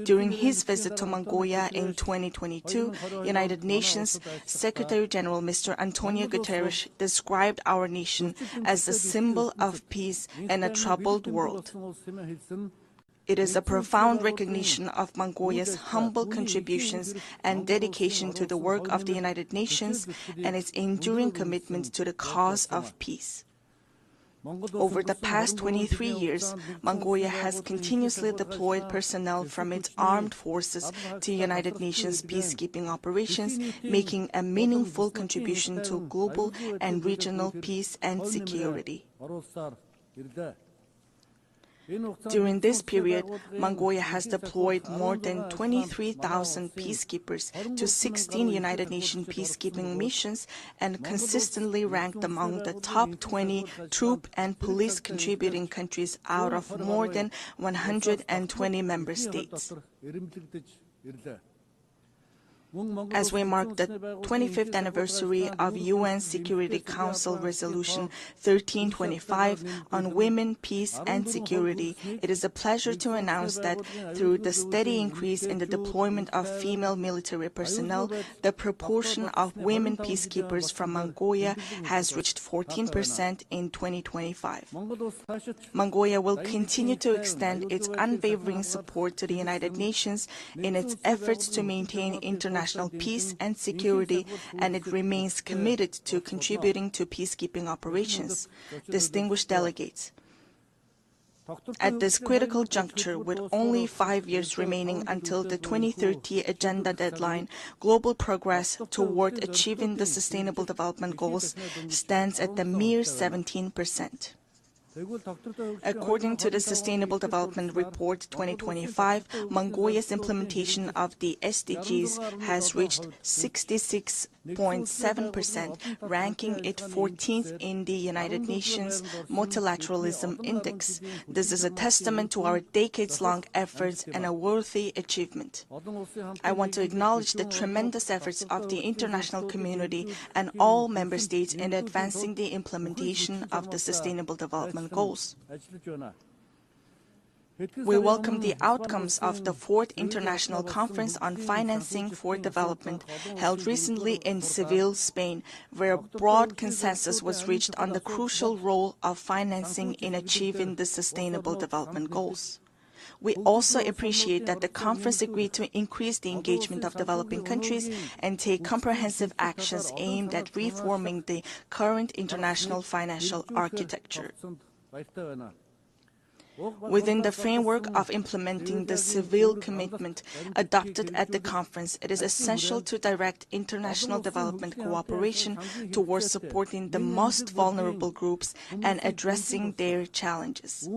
During his visit to Mongolia in 2022, United Nations Secretary General Mr. Antonio Guterres described our nation as a symbol of peace in a troubled world. It is a profound recognition of Mongolia's humble contributions and dedication to the work of the United Nations and its enduring commitment to the cause of peace. Over the past 23 years, Mongolia has continuously deployed personnel from its armed forces to United Nations peacekeeping operations, making a meaningful contribution to global and regional peace and security. During this period, Mongolia has deployed more than 23,000 peacekeepers to 16 United Nations peacekeeping missions and consistently ranked among the top 20 troop and police contributing countries out of more than 120 member states. As we mark the 25th anniversary of UN Security Council Resolution 1325 on women, peace, and security, it is a pleasure to announce that through the steady increase in the deployment of female military personnel, the proportion of women peacekeepers from Mongolia has reached 14% in 2025. Mongolia will continue to extend its unwavering support to the United Nations in its efforts to maintain international peace and security, and it remains committed to contributing to peacekeeping operations. Distinguished delegates, at this critical juncture, with only 5 years remaining until the 2030 agenda deadline, global progress toward achieving the Sustainable Development Goals stands at the mere 17%. According to the Sustainable Development Report 2025, Mongolia's implementation of the SDGs has reached 66.7%, ranking it 14th in the United Nations Multilateralism Index. This is a testament to our decades-long efforts and a worthy achievement. I want to acknowledge the tremendous efforts of the international community and all member states in advancing the implementation of the Sustainable Development Goals. We welcome the outcomes of the 4th International Conference on Financing for Development, held recently in Seville, Spain, where a broad consensus was reached on the crucial role of financing in achieving the Sustainable Development Goals. We also appreciate that the conference agreed to increase the engagement of developing countries and take comprehensive actions aimed at reforming the current international financial architecture. Within the framework of implementing the Seville commitment adopted at the conference, it is essential to direct international development cooperation towards supporting the most vulnerable groups and addressing their challenges.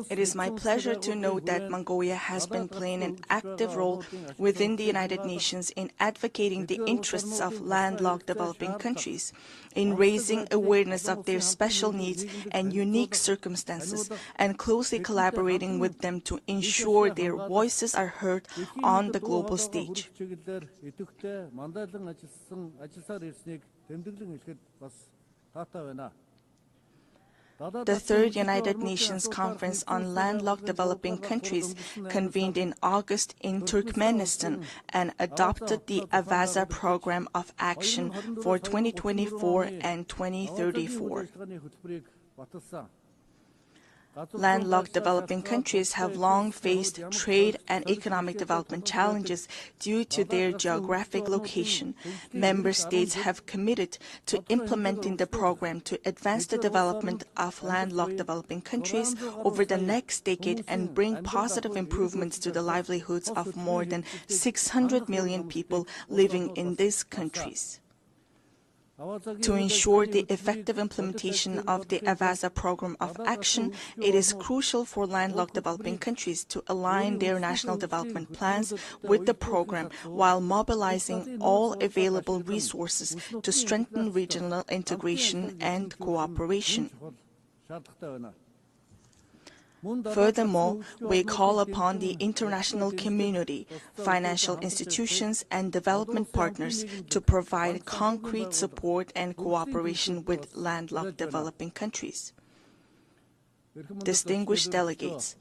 It is my pleasure to note that Mongolia has been playing an active role within the United Nations in advocating the interests of landlocked developing countries, in raising awareness of their special needs and unique circumstances, and closely collaborating with them to ensure their voices are heard on the global stage. The 3rd United Nations Conference on Landlocked Developing Countries convened in August in Turkmenistan and adopted the Avaza Program of Action for 2024 and 2034. Landlocked developing countries have long faced trade and economic development challenges due to their geographic location. Member states have committed to implementing the program to advance the development of landlocked developing countries over the next decade and bring positive improvements to the livelihoods of more than 600 million people living in these countries. To ensure the effective implementation of the AVASA Program of Action, it is crucial for landlocked developing countries to align their national development plans with the program while mobilizing all available resources to strengthen regional integration and cooperation. Furthermore, we call upon the international community, financial institutions, and development partners to provide concrete support and cooperation with landlocked developing countries. Distinguished delegates,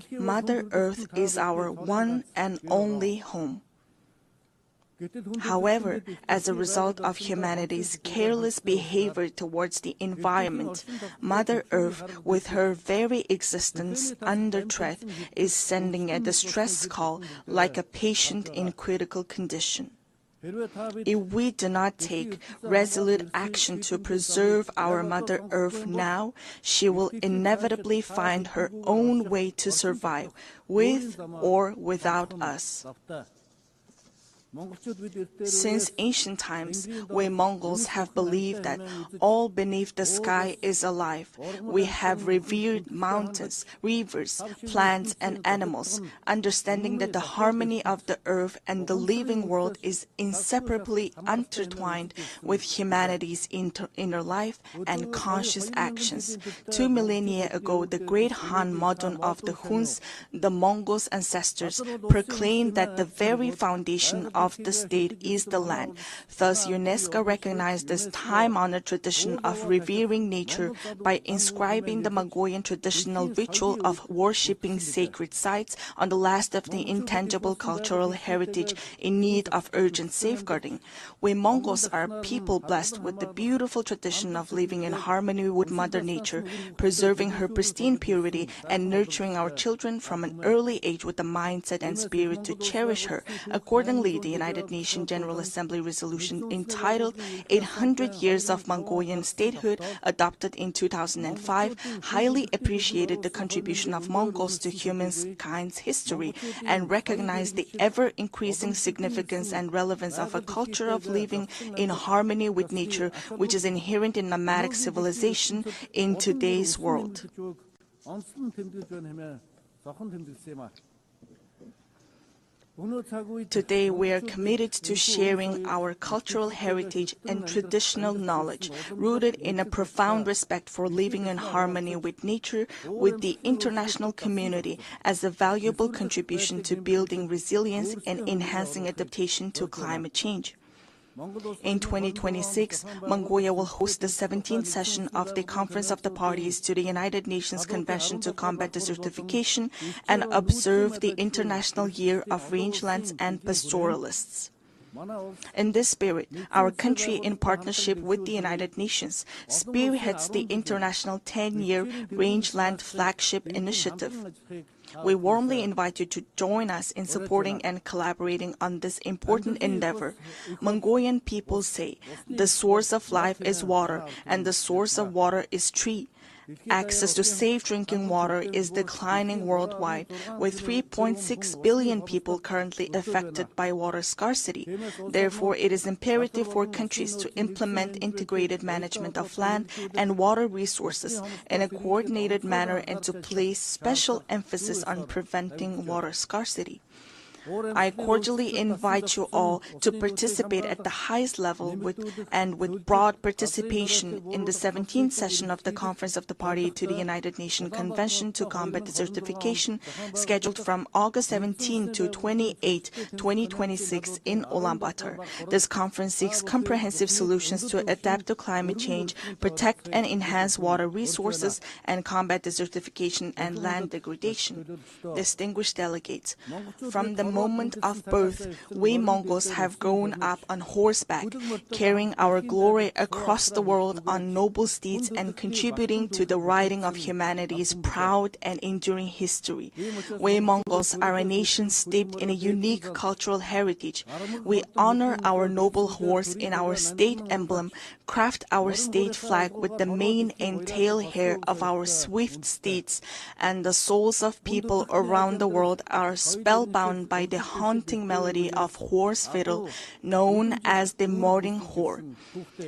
Mother Earth is our one and only home. However, as a result of humanity's careless behavior towards the environment, Mother Earth, with her very existence under threat, is sending a distress call like a patient in critical condition. If we do not take resolute action to preserve our Mother Earth now, she will inevitably find her own way to survive, with or without us. Since ancient times, we Mongols have believed that all beneath the sky is alive. We have revered mountains, rivers, plants, and animals, understanding that the harmony of the earth and the living world is inseparably intertwined with humanity's inner life and conscious actions. 2 millennia ago, the great Han Modon of the Huns, the Mongols' ancestors, proclaimed that the very foundation of the state is the land. Thus, UNESCO recognized this time-honored tradition of revering nature by inscribing the Mongolian traditional ritual of worshipping sacred sites on the last of the intangible cultural heritage in need of urgent safeguarding. We Mongols are a people blessed with the beautiful tradition of living in harmony with Mother Nature, preserving her pristine purity and nurturing our children from an early age with the mindset and spirit to cherish her. Accordingly, the United Nations General Assembly resolution entitled 800 Years of Mongolian Statehood, adopted in 2005, highly appreciated the contribution of Mongols to humankind's history and recognized the ever-increasing significance and relevance of a culture of living in harmony with nature, which is inherent in nomadic civilization in today's world. Today, we are committed to sharing our cultural heritage and traditional knowledge, rooted in a profound respect for living in harmony with nature, with the international community as a valuable contribution to building resilience and enhancing adaptation to climate change. In 2026, Mongolia will host the 17th session of the Conference of the Parties to the United Nations Convention to Combat Desertification and observe the International Year of Rangelands and Pastoralists. In this spirit, our country, in partnership with the United Nations, spearheads the international 10-year Rangeland Flagship Initiative. We warmly invite you to join us in supporting and collaborating on this important endeavor. Mongolian people say, the source of life is water, and the source of water is tree. Access to safe drinking water is declining worldwide, with 3.6 billion people currently affected by water scarcity. Therefore, it is imperative for countries to implement integrated management of land and water resources in a coordinated manner and to place special emphasis on preventing water scarcity. I cordially invite you all to participate at the highest level with broad participation in the 17th session of the Conference of the Party to the United Nations Convention to Combat Desertification, scheduled from August 17 to 28, 2026 in Ulaanbaatar. This conference seeks comprehensive solutions to adapt to climate change, protect and enhance water resources, and combat desertification and land degradation. Distinguished delegates, from the moment of birth, we Mongols have grown up on horseback, carrying our glory across the world on noble steeds and contributing to the writing of humanity's proud and enduring history. We Mongols are a nation steeped in a unique cultural heritage. We honor our noble horse in our state emblem, craft our state flag with the mane and tail hair of our swift steeds, and the souls of people around the world are spellbound by the haunting melody of horse fiddle known as the morning whore.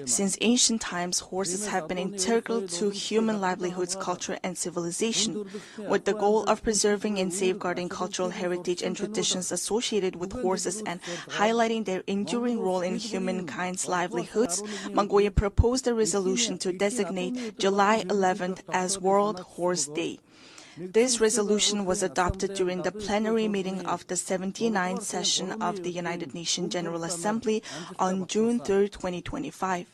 Since ancient times, horses have been integral to human livelihoods, culture, and civilization. With the goal of preserving and safeguarding cultural heritage and traditions associated with horses and highlighting their enduring role in humankind's livelihoods, Mongolia proposed a resolution to designate July 11th as World Horse Day. This resolution was adopted during the plenary meeting of the 79th session of the United Nations General Assembly on June 3, 2025.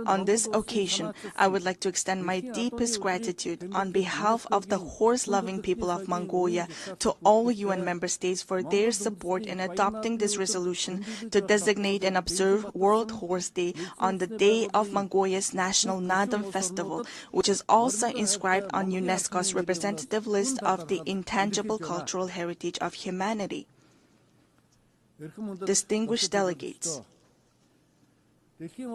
On this occasion, I would like to extend my deepest gratitude on behalf of the horse-loving people of Mongolia to all UN member states for their support in adopting this resolution to designate and observe World Horse Day on the day of Mongolia's National Nadam Festival, which is also inscribed on UNESCO's representative list of the intangible cultural heritage of humanity. Distinguished delegates,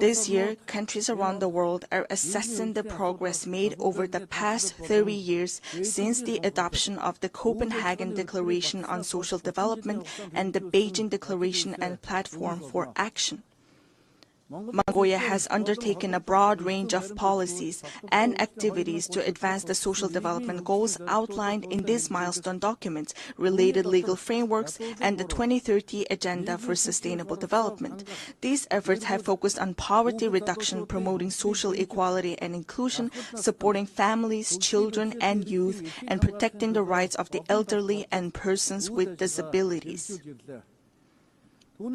this year, countries around the world are assessing the progress made over the past 30 years since the adoption of the Copenhagen Declaration on Social Development and the Beijing Declaration and Platform for Action. Mongolia has undertaken a broad range of policies and activities to advance the social development goals outlined in these milestone documents, related legal frameworks, and the 2030 Agenda for Sustainable Development. These efforts have focused on poverty reduction, promoting social equality and inclusion, supporting families, children, and youth, and protecting the rights of the elderly and persons with disabilities.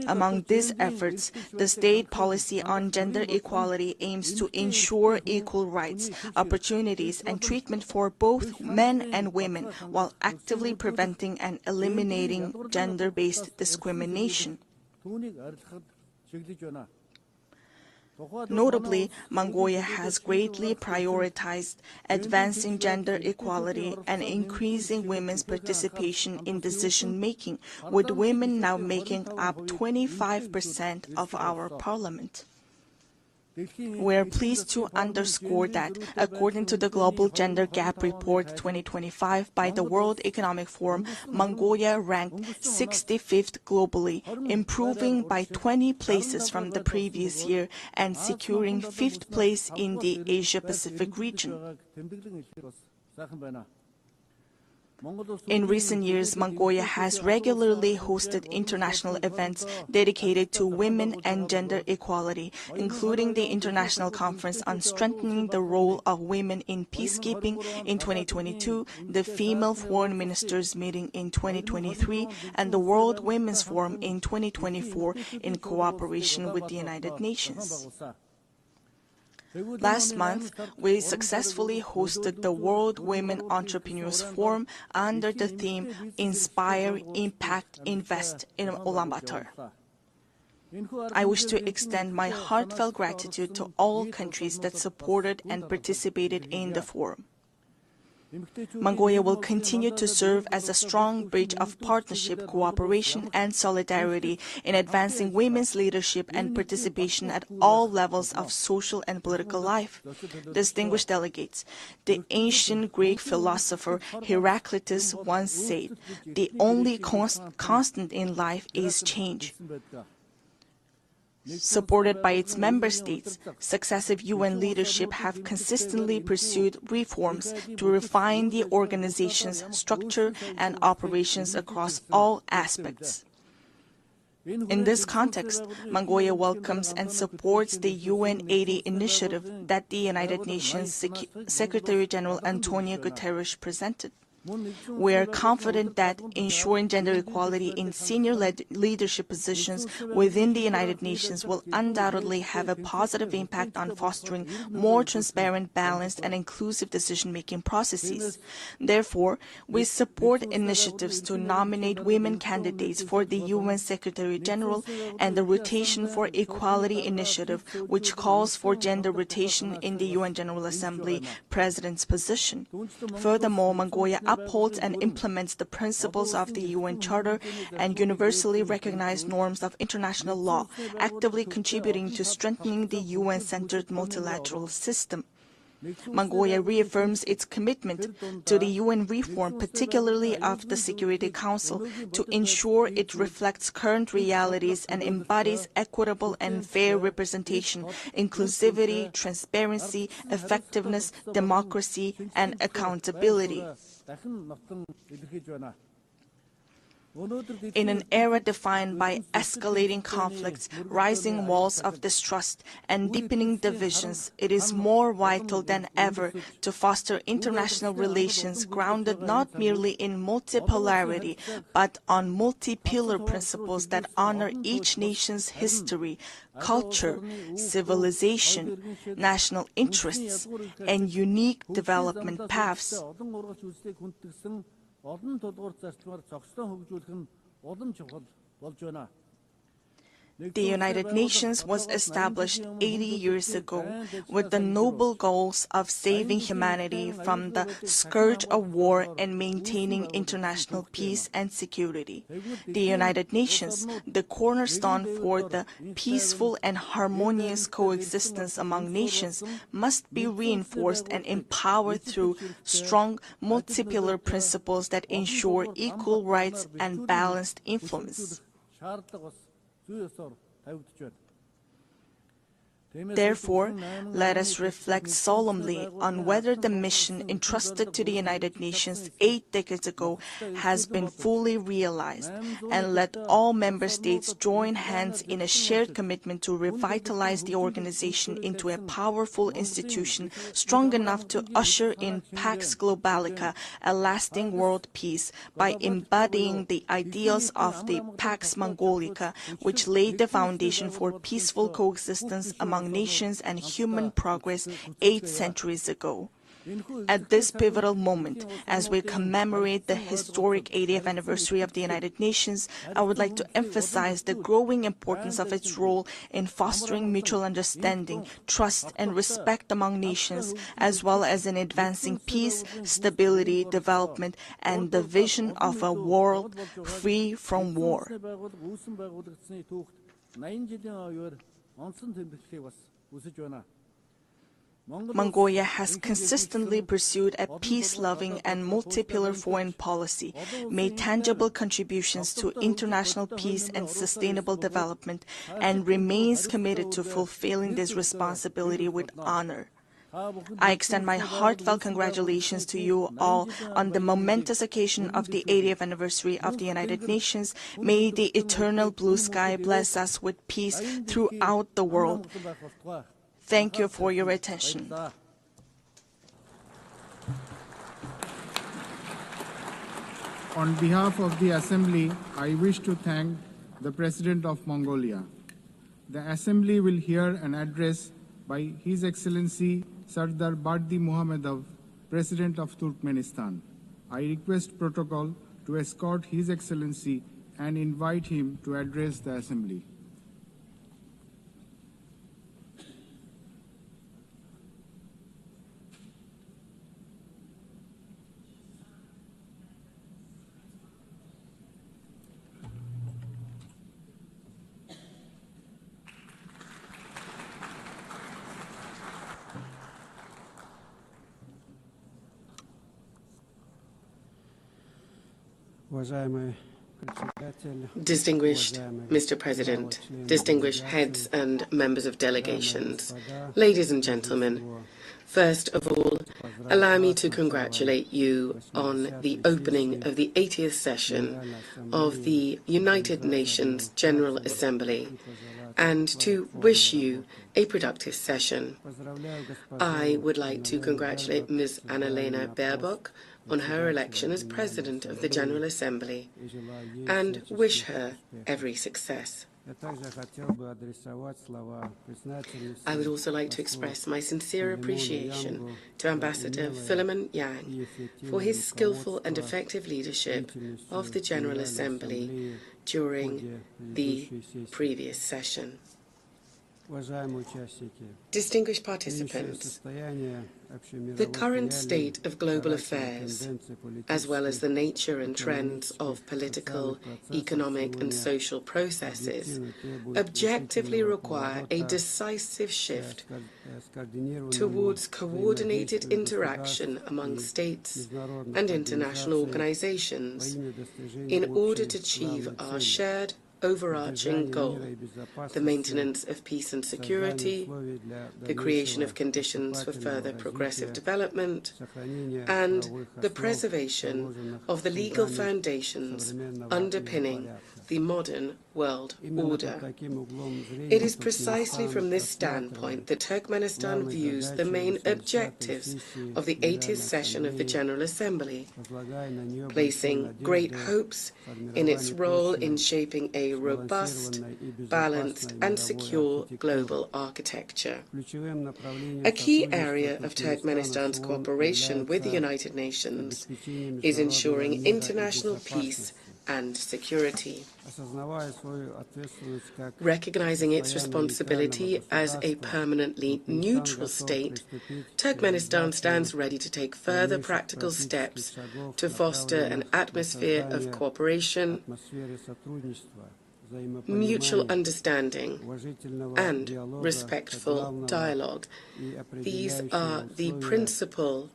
Among these efforts, the state policy on gender equality aims to ensure equal rights, opportunities, and treatment for both men and women, while actively preventing and eliminating gender-based discrimination. Notably, Mongolia has greatly prioritized advancing gender equality and increasing women's participation in decision-making, with women now making up 25% of our parliament. We are pleased to underscore that, according to the Global Gender Gap Report 2025 by the World Economic Forum, Mongolia ranked 65th globally, improving by 20 places from the previous year and securing 5th place in the Asia-Pacific region. In recent years, Mongolia has regularly hosted international events dedicated to women and gender equality, including the International Conference on Strengthening the Role of Women in Peacekeeping in 2022, the Female Foreign Ministers Meeting in 2023, and the World Women's Forum in 2024 in cooperation with the United Nations. Last month, we successfully hosted the World Women Entrepreneurs Forum under the theme Inspire, Impact, Invest in Ulaanbaatar. I wish to extend my heartfelt gratitude to all countries that supported and participated in the forum. Mongolia will continue to serve as a strong bridge of partnership, cooperation, and solidarity in advancing women's leadership and participation at all levels of social and political life. Distinguished delegates, the ancient Greek philosopher Heraclitus once said, "The only constant in life is change." Supported by its member states, successive UN leadership have consistently pursued reforms to refine the organization's structure and operations across all aspects. In this context, Mongolia welcomes and supports the UN80 initiative that the United Nations Secretary-General Antonio Guterres presented. We are confident that ensuring gender equality in senior leadership positions within the United Nations will undoubtedly have a positive impact on fostering more transparent, balanced, and inclusive decision-making processes. Therefore, we support initiatives to nominate women candidates for the UN Secretary-General and the Rotation for Equality initiative, which calls for gender rotation in the UN General Assembly President's position. Furthermore, Mongolia upholds and implements the principles of the UN Charter and universally recognized norms of international law, actively contributing to strengthening the UN-centered multilateral system. Mongolia reaffirms its commitment to the UN reform, particularly of the Security Council, to ensure it reflects current realities and embodies equitable and fair representation, inclusivity, transparency, effectiveness, democracy, and accountability. In an era defined by escalating conflicts, rising walls of distrust, and deepening divisions, it is more vital than ever to foster international relations grounded not merely in multipolarity, but on multi-pillar principles that honor each nation's history, culture, civilization, national interests, and unique development paths. The United Nations was established 80 years ago with the noble goals of saving humanity from the scourge of war and maintaining international peace and security. The United Nations, the cornerstone for the peaceful and harmonious coexistence among nations, must be reinforced and empowered through strong multi-pillar principles that ensure equal rights and balanced influence. Therefore, let us reflect solemnly on whether the mission entrusted to the United Nations 8 decades ago has been fully realized, and let all member states join hands in a shared commitment to revitalize the organization into a powerful institution strong enough to usher in Pax Globalica, a lasting world peace, by embodying the ideals of the Pax Mongolica, which laid the foundation for peaceful coexistence among nations and human progress 8 centuries ago. At this pivotal moment, as we commemorate the historic 80th anniversary of the United Nations, I would like to emphasize the growing importance of its role in fostering mutual understanding, trust, and respect among nations, as well as in advancing peace, stability, development, and the vision of a world free from war. Mongolia has consistently pursued a peace-loving and multi-pillar foreign policy, made tangible contributions to international peace and sustainable development, and remains committed to fulfilling this responsibility with honor. I extend my heartfelt congratulations to you all on the momentous occasion of the 80th anniversary of the United Nations. May the eternal blue sky bless us with peace throughout the world. Thank you for your attention. On behalf of the Assembly, I wish to thank the President of Mongolia. The Assembly will hear an address by His Excellency Sardar Bardi Muhammadov, President of Turkmenistan. I request protocol to escort His Excellency and invite him to address the Assembly. Distinguished Mr. President, distinguished heads and members of delegations, ladies and gentlemen, first of all, allow me to congratulate you on the opening of the 80th session of the United Nations General Assembly and to wish you a productive session. I would like to congratulate Ms. Annalena Baerbock, on her election as President of the General Assembly and wish her every success. I would also like to express my sincere appreciation to Ambassador Philemon Yang for his skillful and effective leadership of the General Assembly during the previous session. Distinguished participants, the current state of global affairs, as well as the nature and trends of political, economic and social processes, objectively require a decisive shift towards coordinated interaction among states and international organizations in order to achieve our shared overarching goal, the maintenance of peace and security, the creation of conditions for further progressive development, and the preservation of the legal foundations underpinning the modern world order. It is precisely from this standpoint that Turkmenistan views the main objectives of the 80th session of the General Assembly, placing great hopes in its role in shaping a robust, balanced and secure global architecture. A key area of Turkmenistan's cooperation with the United Nations is ensuring international peace and security. Recognizing its responsibility as a permanently neutral state, Turkmenistan stands ready to take further practical steps to foster an atmosphere of cooperation, mutual understanding and respectful dialogue. These are the principal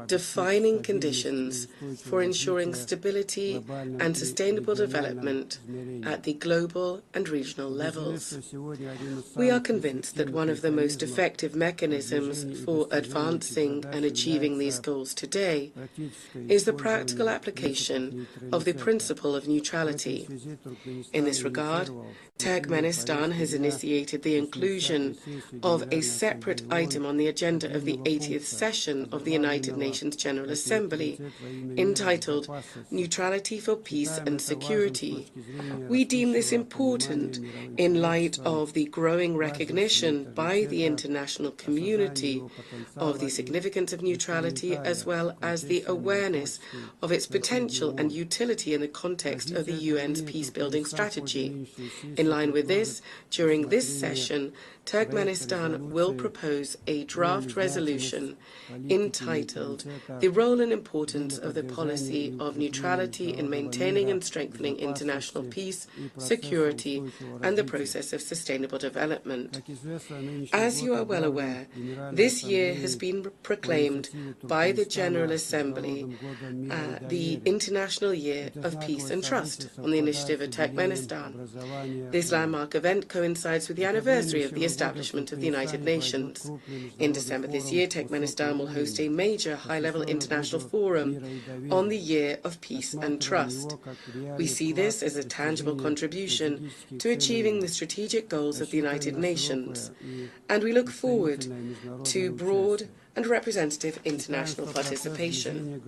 defining conditions for ensuring stability and sustainable development at the global and regional levels. We are convinced that one of the most effective mechanisms for advancing and achieving these goals today is the practical application of the principle of neutrality. In this regard, Turkmenistan has initiated the inclusion of a separate item on the agenda of the 80th session of the United Nations General Assembly, entitled Neutrality for Peace and Security. We deem this important in light of the growing recognition by the international community of the significance of neutrality, as well as the awareness of its potential and utility in the context of the UN's peace-building strategy. In line with this, during this session, Turkmenistan will propose a draft resolution entitled The Role and Importance of the Policy of Neutrality in Maintaining and Strengthening International Peace, Security and the Process of Sustainable Development. As you are well aware, this year has been proclaimed by the General Assembly the International Year of Peace and Trust on the initiative of Turkmenistan. This landmark event coincides with the anniversary of the establishment of the United Nations. In December this year, Turkmenistan will host a major high-level international forum on the Year of Peace and Trust. We see this as a tangible contribution to achieving the strategic goals of the United Nations, and we look forward to broad and representative international participation.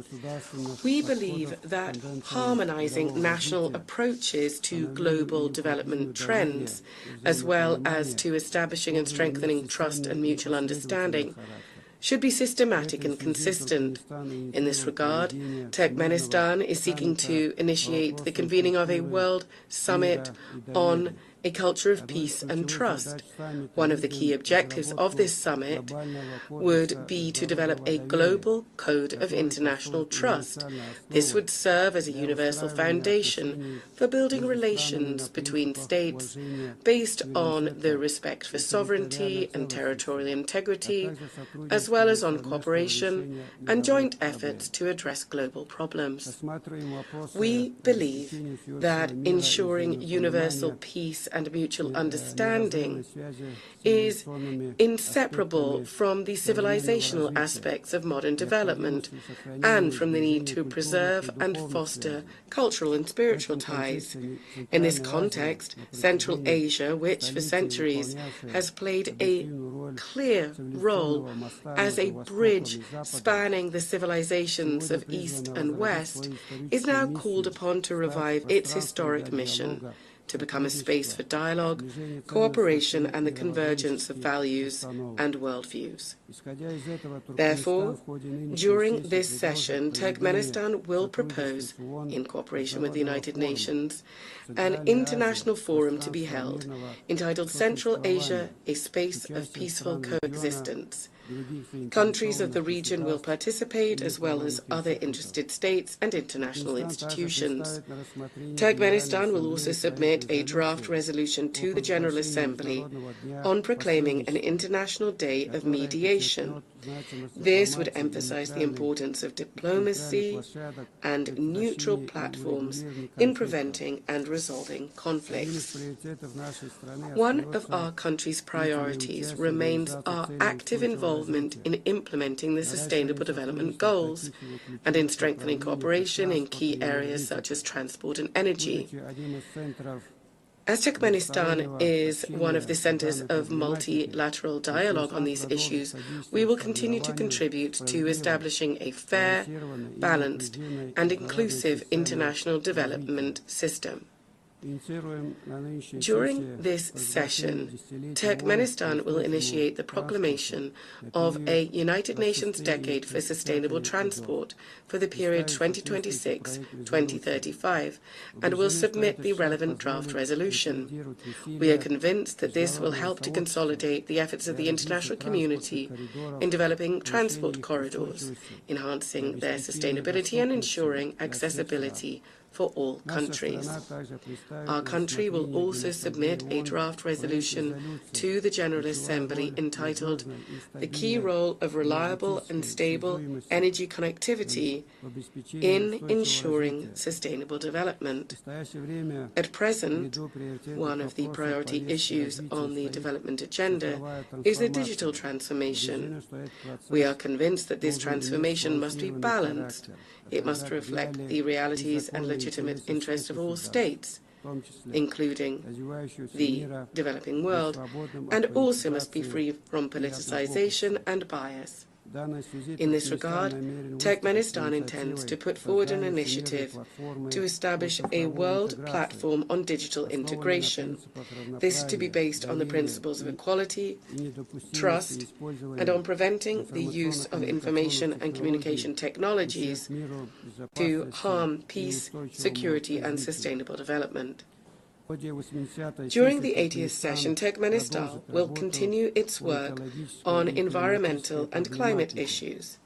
We believe that harmonizing national approaches to global development trends, as well as to establishing and strengthening trust and mutual understanding, should be systematic and consistent. In this regard, Turkmenistan is seeking to initiate the convening of a World Summit on a culture of peace and trust. One of the key objectives of this summit would be to develop a global code of international trust. This would serve as a universal foundation for building relations between states based on the respect for sovereignty and territorial integrity, as well as on cooperation and joint efforts to address global problems. We believe that ensuring universal peace and mutual understanding is inseparable from the civilizational aspects of modern development and from the need to preserve and foster cultural and spiritual ties. In this context, Central Asia, which for centuries has played a clear role as a bridge spanning the civilizations of East and West, is now called upon to revive its historic mission to become a space for dialogue, cooperation, and the convergence of values and worldviews. Therefore, during this session, Turkmenistan will propose, in cooperation with the United Nations, an international forum to be held entitled Central Asia, a Space of Peaceful Coexistence. Countries of the region will participate, as well as other interested states and international institutions. Turkmenistan will also submit a draft resolution to the General Assembly on proclaiming an International Day of Mediation. This would emphasize the importance of diplomacy and neutral platforms in preventing and resolving conflicts. One of our country's priorities remains our active involvement in implementing the Sustainable Development Goals and in strengthening cooperation in key areas such as transport and energy. As Turkmenistan is one of the centers of multilateral dialogue on these issues, we will continue to contribute to establishing a fair, balanced, and inclusive international development system. During this session, Turkmenistan will initiate the proclamation of a United Nations Decade for Sustainable Transport for the period 2026-2035 and will submit the relevant draft resolution. We are convinced that this will help to consolidate the efforts of the international community in developing transport corridors, enhancing their sustainability and ensuring accessibility for all countries. Our country will also submit a draft resolution to the General Assembly entitled The Key Role of Reliable and Stable Energy Connectivity in Ensuring Sustainable Development. At present, one of the priority issues on the development agenda is the digital transformation. We are convinced that this transformation must be balanced. It must reflect the realities and legitimate interests of all states, including the developing world, and also must be free from politicization and bias. In this regard, Turkmenistan intends to put forward an initiative to establish a world platform on digital integration. This is to be based on the principles of equality, trust, and on preventing the use of information and communication technologies to harm peace, security, and sustainable development. During the 80th session, Turkmenistan will continue its work on environmental and climate issues.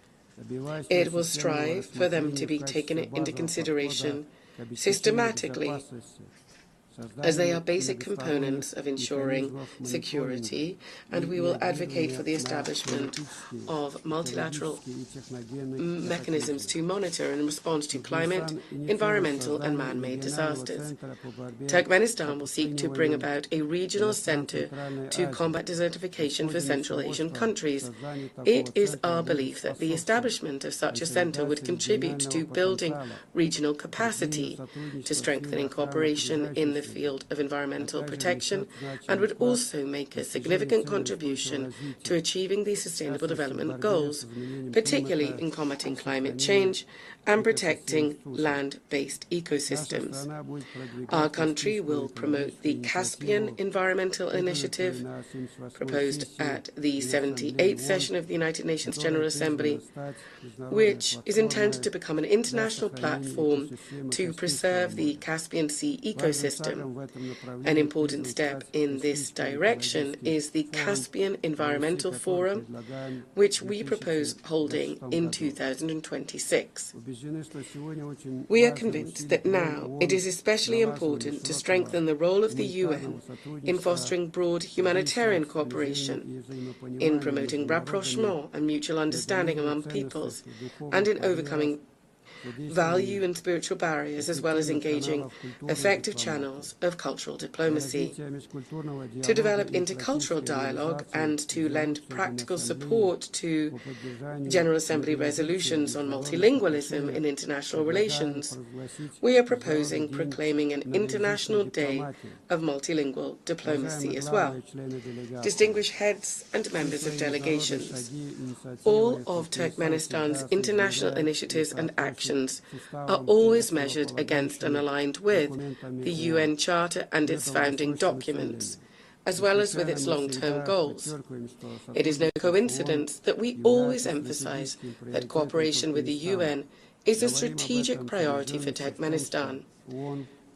It will strive for them to be taken into consideration systematically, as they are basic components of ensuring security, and we will advocate for the establishment of multilateral mechanisms to monitor and respond to climate, environmental, and man-made disasters. Turkmenistan will seek to bring about a regional center to combat desertification for Central Asian countries. It is our belief that the establishment of such a center would contribute to building regional capacity, to strengthening cooperation in the field of environmental protection, and would also make a significant contribution to achieving the Sustainable Development Goals, particularly in combating climate change and protecting land-based ecosystems. Our country will promote the Caspian Environmental Initiative, proposed at the 78th session of the United Nations General Assembly, which is intended to become an international platform to preserve the Caspian Sea ecosystem. An important step in this direction is the Caspian Environmental Forum, which we propose holding in 2026. We are convinced that now it is especially important to strengthen the role of the UN in fostering broad humanitarian cooperation, in promoting rapprochement and mutual understanding among peoples, and in overcoming value and spiritual barriers, as well as engaging effective channels of cultural diplomacy. To develop intercultural dialogue and to lend practical support to General Assembly resolutions on multilingualism in international relations, we are proposing proclaiming an International Day of Multilingual Diplomacy as well. Distinguished heads and members of delegations, all of Turkmenistan's international initiatives and actions are always measured against and aligned with the UN Charter and its founding documents, as well as with its long-term goals. It is no coincidence that we always emphasize that cooperation with the UN is a strategic priority for Turkmenistan.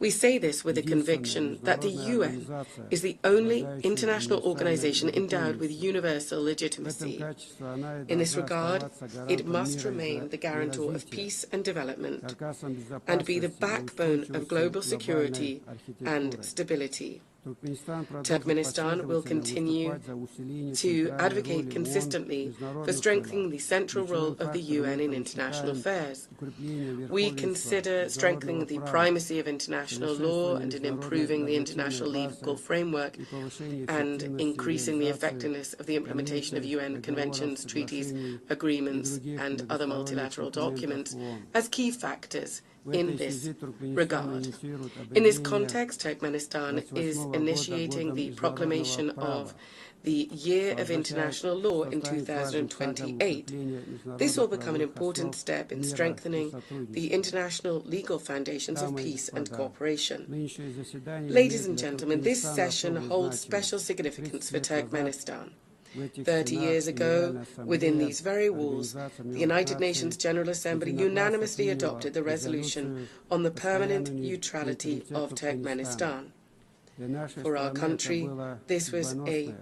We say this with a conviction that the UN is the only international organization endowed with universal legitimacy. In this regard, it must remain the guarantor of peace and development and be the backbone of global security and stability. Turkmenistan will continue to advocate consistently for strengthening the central role of the UN in international affairs. We consider strengthening the primacy of international law and in improving the international legal framework and increasing the effectiveness of the implementation of UN conventions, treaties, agreements, and other multilateral documents as key factors in this regard. In this context, Turkmenistan is initiating the proclamation of the Year of International Law in 2028. This will become an important step in strengthening the international legal foundations of peace and cooperation. Ladies and gentlemen, this session holds special significance for Turkmenistan. 30 years ago, within these very walls, the United Nations General Assembly unanimously adopted the resolution on the permanent neutrality of Turkmenistan. For our country, this was a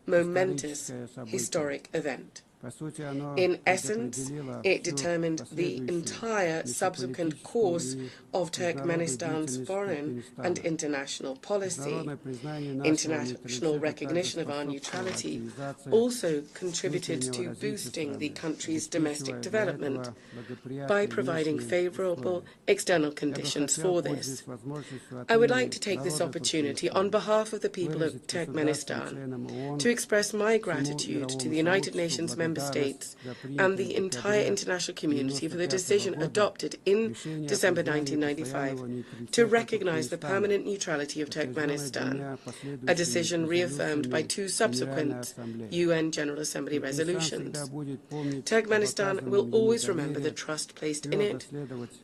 momentous, historic event. In essence, it determined the entire subsequent course of Turkmenistan's foreign and international policy. International recognition of our neutrality also contributed to boosting the country's domestic development by providing favorable external conditions for this. I would like to take this opportunity on behalf of the people of Turkmenistan to express my gratitude to the United Nations Member States and the entire international community for the decision adopted in December 1995 to recognize the permanent neutrality of Turkmenistan, a decision reaffirmed by 2 subsequent UN General Assembly resolutions. Turkmenistan will always remember the trust placed in it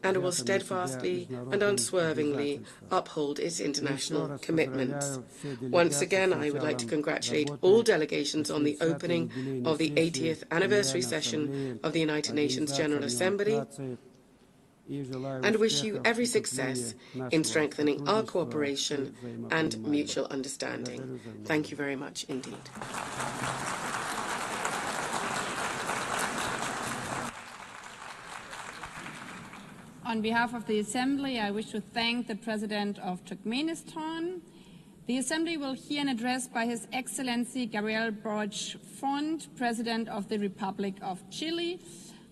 and will steadfastly and unswervingly uphold its international commitments. Once again, I would like to congratulate all delegations on the opening of the 80th anniversary session of the United Nations General Assembly and wish you every success in strengthening our cooperation and mutual understanding. Thank you very much indeed. On behalf of the Assembly, I wish to thank the President of Turkmenistan. The Assembly will hear an address by His Excellency Gabriel Boric Font, President of the Republic of Chile.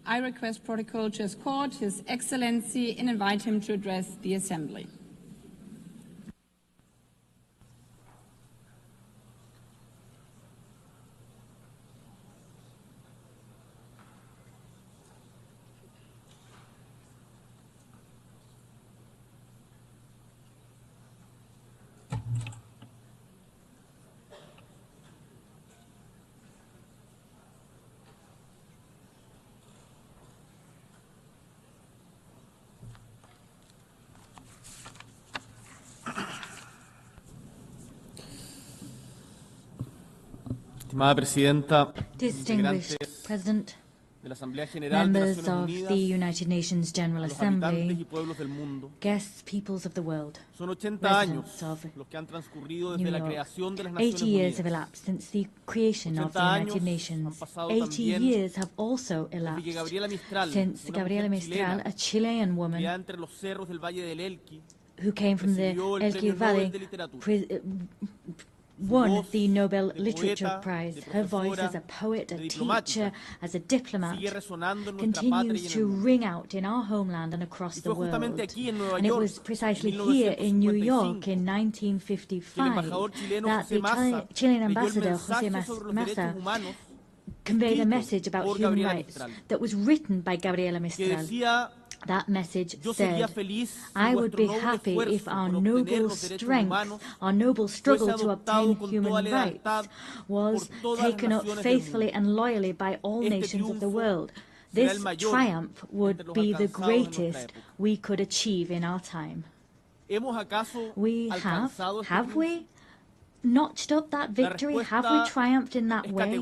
I request protocol to escort His Excellency and invite him to address the Assembly. Distinguished President, members of the United Nations General Assembly, guests, peoples of the world, residents of New York, 80 years have elapsed since the creation of the United Nations. 80 years have also elapsed since Gabriela Mistral, a Chilean woman who came from the Elqui Valley, won the Nobel Literature Prize. Her voice as a poet, a teacher, as a diplomat continues to ring out in our homeland and across the world. And it was precisely here in New York in 1955 that the Chilean ambassador, José Massa, conveyed a message about human rights that was written by Gabriela Mistral. That message said, "I would be happy if our noble strength, our noble struggle to obtain human rights was taken up faithfully and loyally by all nations of the world. This triumph would be the greatest we could achieve in our time." We have we notched up that victory? Have we triumphed in that way?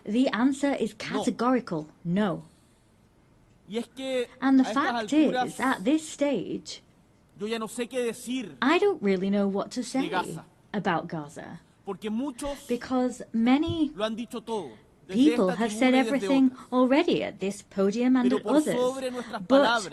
The answer is categorical, no. And the fact is, at this stage, I don't really know what to say about Gaza, because many people have said everything already at this podium and at others, but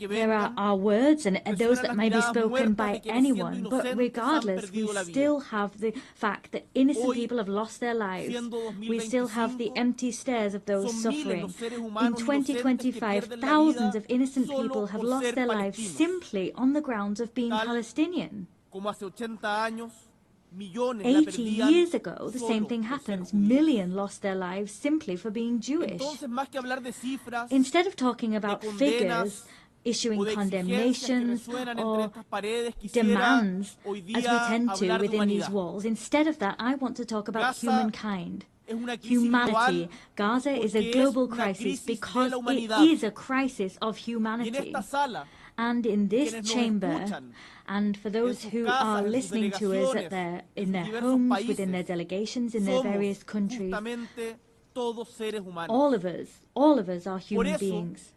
there are our words and those that may be spoken by anyone, but regardless, we still have the fact that innocent people have lost their lives. We still have the empty stares of those suffering. In 2025, thousands of innocent people have lost their lives simply on the grounds of being Palestinian. 80 years ago, the same thing happens. Millions lost their lives simply for being Jewish. Instead of talking about figures, issuing condemnations or demands, as we tend to within these walls, instead of that, I want to talk about humankind. Humanity. Gaza is a global crisis because it is a crisis of humanity. And in this chamber, and for those who are listening to us in their homes, within their delegations, in their various countries, all of us are human beings.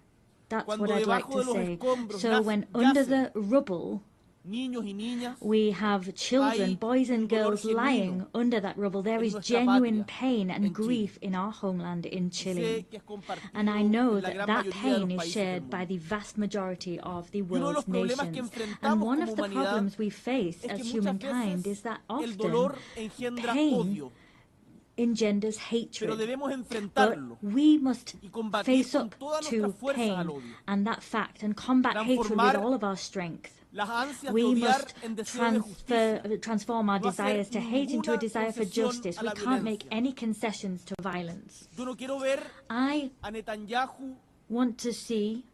That's what I'd like to say. So when under the rubble, we have children, boys and girls lying under that rubble, there is genuine pain and grief in our homeland in Chile. And I know that that pain is shared by the vast majority of the world's nations. And one of the problems we face as humankind is that often pain engenders hatred, but we must face up to pain and that fact and combat hatred with all of our strength. We must transform our desires to hate into a desire for justice. We can't make any concessions to violence. I want to see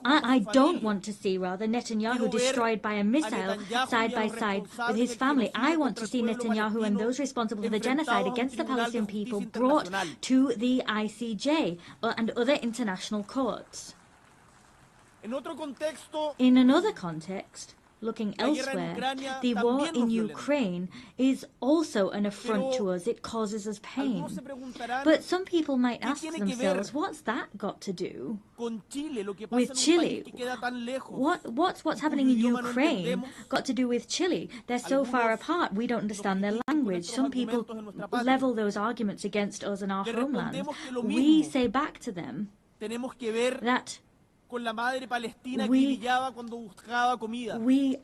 I don't want to see, rather, Netanyahu destroyed by a missile side by side with his family. I want to see Netanyahu and those responsible for the genocide against the Palestinian people brought to the ICJ and other international courts. In another context, looking elsewhere, the war in Ukraine is also an affront to us. It causes us pain. But some people might ask themselves, what's that got to do with Chile? What's happening in Ukraine got to do with Chile? They're so far apart, we don't understand their language. Some people level those arguments against us and our homeland. We say back to them that we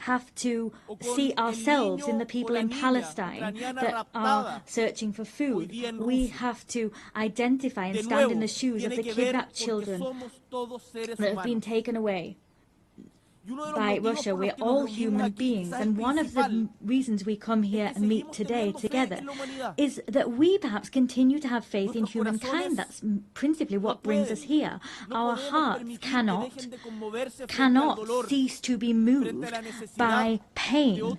have to see ourselves in the people in Palestine that are searching for food. We have to identify and stand in the shoes of the kidnapped children that have been taken away by Russia. We're all human beings, and one of the reasons we come here and meet today together is that we perhaps continue to have faith in humankind. That's principally what brings us here. Our hearts cannot cease to be moved by pain,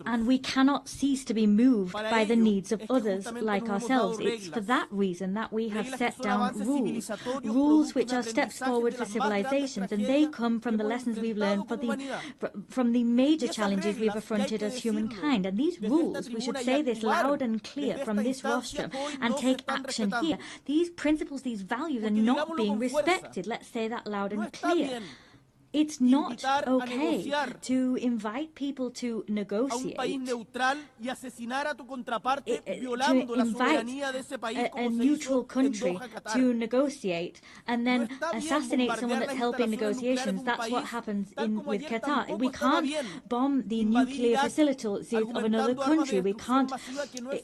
and we cannot cease to be moved by the needs of others like ourselves. It's for that reason that we have set down rules which are steps forward for civilizations, and they come from the lessons we've learned from the major challenges we've affronted as humankind. And these rules, we should say this loud and clear from this rostrum and take action here. These principles, these values are not being respected. Let's say that loud and clear. It's not okay to invite people to negotiate, to invite a neutral country to negotiate and then assassinate someone that's helping negotiations. That's what happens with Qatar. We can't bomb the nuclear facilities of another country. We can't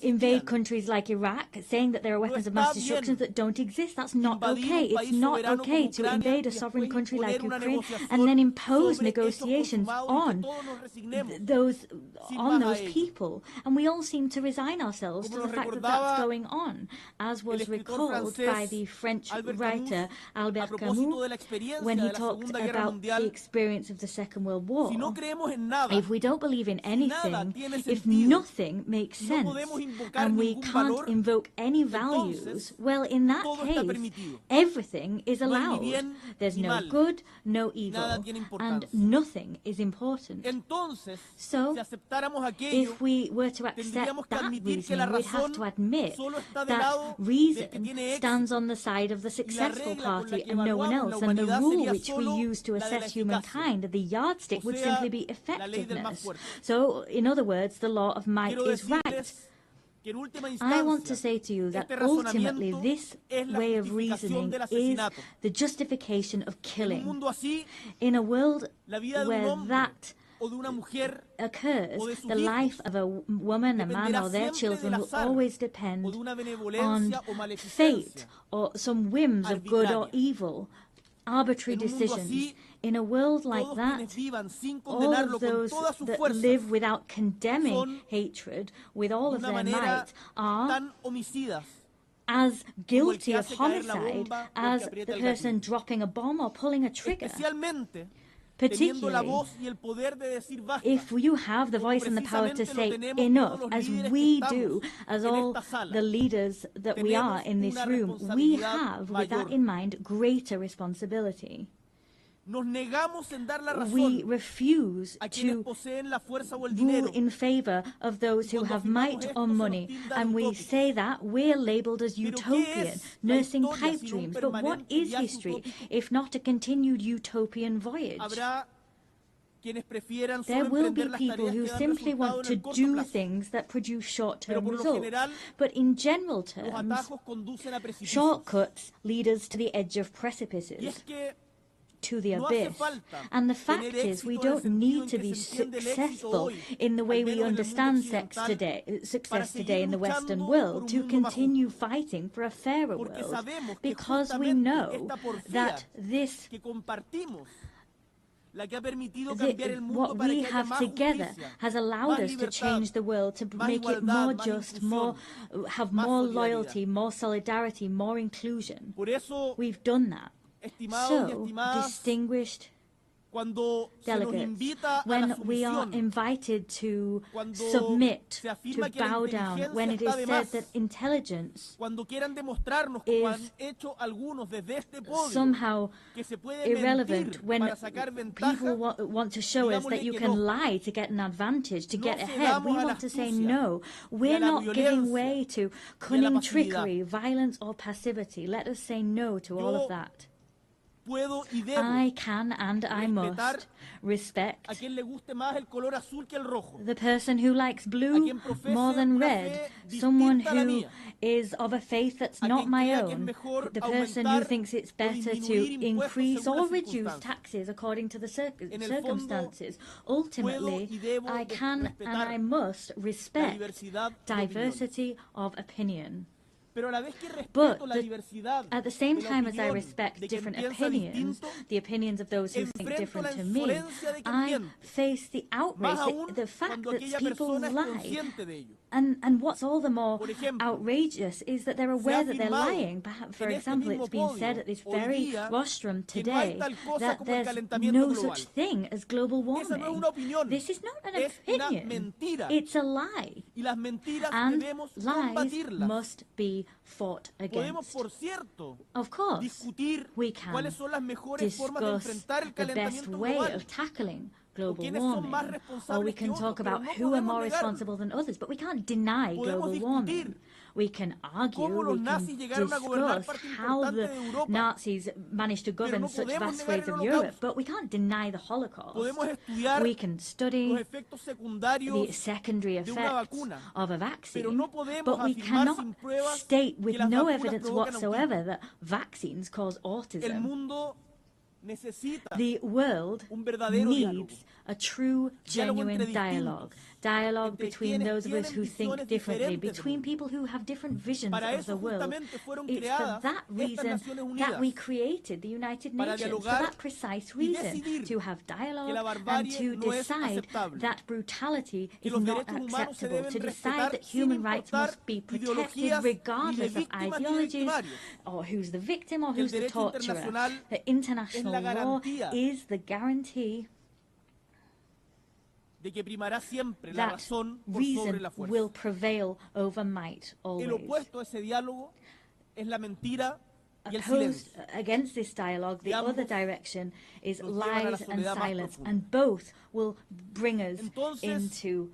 invade countries like Iraq, saying that there are weapons of mass destruction that don't exist. That's not okay. It's not okay to invade a sovereign country like Ukraine and then impose negotiations on those people. And we all seem to resign ourselves to the fact that that's going on, as was recalled by the French writer Albert Camus when he talked about the experience of the Second World War. If we don't believe in anything, if nothing makes sense, and we can't invoke any values, well, in that case, everything is allowed. There's no good, no evil, and nothing is important. So, if we were to accept that reasoning, we'd have to admit that reason stands on the side of the successful party and no one else, and the rule which we use to assess humankind, the yardstick, would simply be effectiveness. So, in other words, the law of might is right. I want to say to you that ultimately this way of reasoning is the justification of killing. In a world where that occurs, the life of a woman, a man, or their children will always depend on fate or some whims of good or evil, arbitrary decisions. In a world like that, all of those that live without condemning hatred with all of their might are as guilty of homicide as the person dropping a bomb or pulling a trigger. Particularly if you have the voice and the power to say enough, as we do, as all the leaders that we are in this room, we have, with that in mind, greater responsibility. We refuse to rule in favor of those who have might or money, and we say that we're labeled as utopian, nursing pipe dreams. But what is history if not a continued utopian voyage? There will be people who simply want to do things that produce short-term results. But in general terms, shortcuts lead us to the edge of precipices, to the abyss. And the fact is, we don't need to be successful in the way we understand success today in the Western world to continue fighting for a fairer world, because we know that what we have together has allowed us to change the world, to make it more just, have more loyalty, more solidarity, more inclusion. We've done that. So, distinguished delegates, when we are invited to submit, to bow down, when it is said that intelligence is somehow irrelevant, when people want to show us that you can lie to get an advantage, to get ahead, we want to say no. We're not giving way to cunning trickery, violence or passivity. Let us say no to all of that. I can and I must respect the person who likes blue more than red, someone who is of a faith that's not my own, the person who thinks it's better to increase or reduce taxes according to the circumstances. Ultimately, I can and I must respect diversity of opinion. But at the same time as I respect different opinions, the opinions of those who think different to me, I face the outrage, the fact that people lie. And what's all the more outrageous is that they're aware that they're lying. Perhaps, for example, it's been said at this very rostrum today that there's no such thing as global warming. This is not an opinion. It's a lie. And lies must be fought against. Of course, we can discuss the best way of tackling global warming, or we can talk about who are more responsible than others, but we can't deny global warming. We can argue, we can discuss how the Nazis managed to govern such vast swathes of Europe, but we can't deny the Holocaust. We can study the secondary effects of a vaccine, but we cannot state with no evidence whatsoever that vaccines cause autism. The world needs a true, genuine dialogue between those of us who think differently, between people who have different visions of the world. It's for that reason that we created the United Nations, for that precise reason, to have dialogue and to decide that brutality is not acceptable, to decide that human rights must be protected regardless of ideologies or who's the victim or who's the torturer. The international law is the guarantee that reason will prevail over might always. Opposed against this dialogue, the other direction is lies and silence, and both will bring us to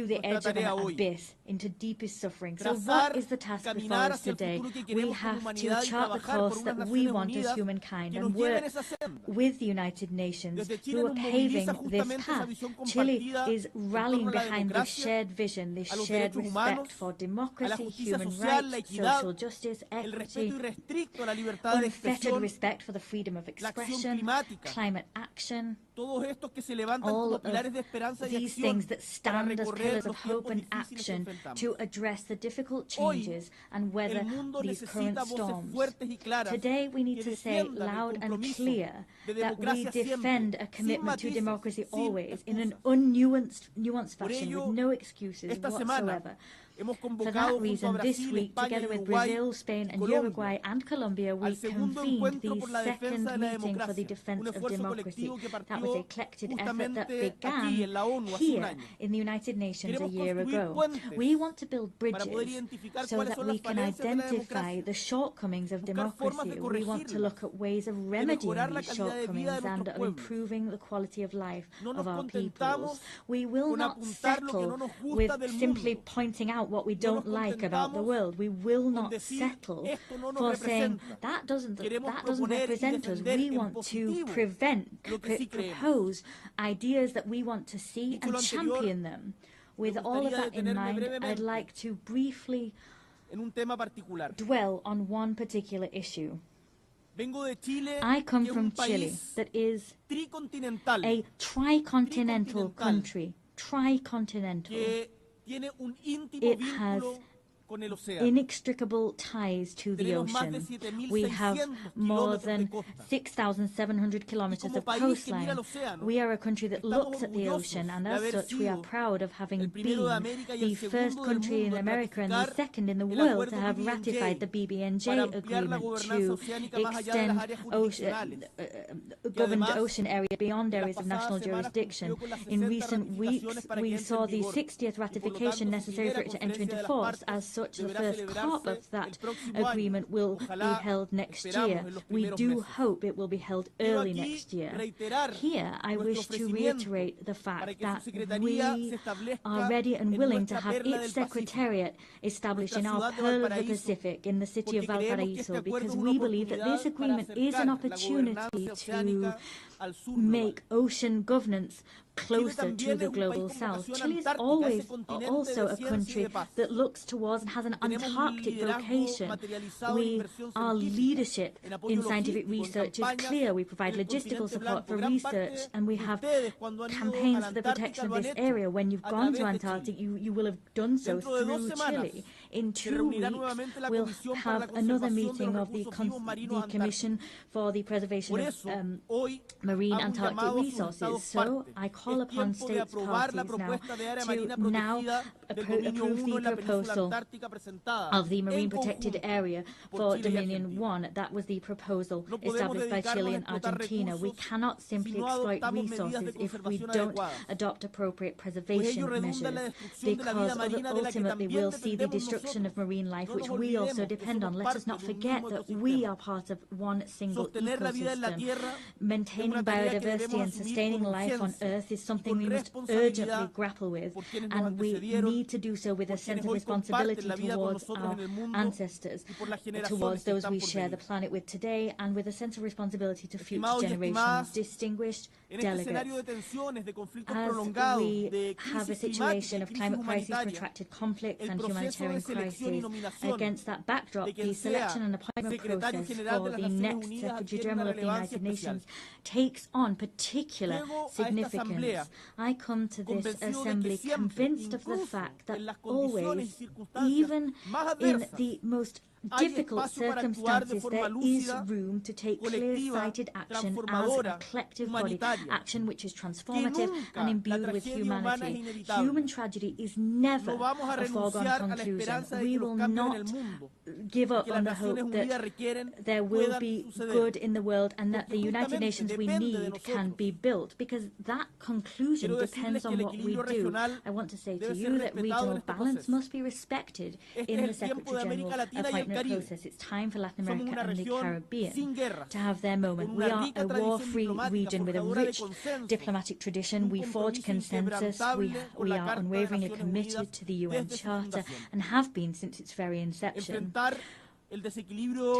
the edge of an abyss, into deepest suffering. So what is the task before us today? We have to chart the course that we want as humankind and work with the United Nations who are paving this path. Chile is rallying behind this shared vision, this shared respect for democracy, human rights, social justice, equity, unfettered respect for the freedom of expression, climate action, all of these things that stand as pillars of hope and action to address the difficult changes and weather these current storms. Today we need to say loud and clear that we defend a commitment to democracy always in an unnuanced fashion with no excuses whatsoever. For that reason, this week, together with Brazil, Spain and Uruguay and Colombia, we convened the second meeting for the defense of democracy. That was a collected effort that began here in the United Nations a year ago. We want to build bridges so that we can identify the shortcomings of democracy. We want to look at ways of remedying these shortcomings and of improving the quality of life of our peoples. We will not settle with simply pointing out what we don't like about the world. We will not settle for saying that doesn't represent us. We want to propose ideas that we want to see and champion them. With all of that in mind, I'd like to briefly dwell on one particular issue. I come from Chile, that is a tricontinental country. Tricontinental. It has inextricable ties to the ocean. We have more than 6,700 kilometers of coastline. We are a country that looks at the ocean, and as such we are proud of having been the first country in America and the second in the world to have ratified the BBNJ agreement to extend governed ocean area beyond areas of national jurisdiction. In recent weeks, we saw the 60th ratification necessary for it to enter into force. As such, the first part of that agreement will be held next year. We do hope it will be held early next year. Here, I wish to reiterate the fact that we are ready and willing to have its secretariat established in our Pearl of the Pacific in the city of Valparaiso, because we believe that this agreement is an opportunity to make ocean governance closer to the global south. Chile is always also a country that looks towards and has an Antarctic vocation. Our leadership in scientific research is clear. We provide logistical support for research, and we have campaigns for the protection of this area. When you've gone to Antarctic, you will have done so through Chile. In 2 weeks, we'll have another meeting of the Commission for the Preservation of Marine Antarctic Resources. So I call upon states parties now to approve the proposal of the Marine Protected Area for Dominion 1. That was the proposal established by Chile and Argentina. We cannot simply exploit resources if we don't adopt appropriate preservation measures, because ultimately we'll see the destruction destruction of marine life, which we also depend on. Let us not forget that we are part of one single ecosystem. Maintaining biodiversity and sustaining life on Earth is something we must urgently grapple with, and we need to do so with a sense of responsibility towards our ancestors, towards those we share the planet with today, and with a sense of responsibility to future generations. Distinguished delegates, as we have a situation of climate crisis, protracted conflicts and humanitarian crises, against that backdrop, the selection and appointment process for the next Secretary General of the United Nations takes on particular significance. I come to this assembly convinced of the fact that always, even in the most difficult circumstances, there is room to take clear-sighted action as a collective body, action which is transformative and imbued with humanity. Human tragedy is never a foregone conclusion. We will not give up on the hope that there will be good in the world and that the United Nations we need can be built, because that conclusion depends on what we do. I want to say to you that regional balance must be respected in the Secretary General appointment process. It's time for Latin America and the Caribbean to have their moment. We are a war-free region with a rich diplomatic tradition. We forge consensus. We are unwaveringly committed to the UN Charter and have been since its very inception.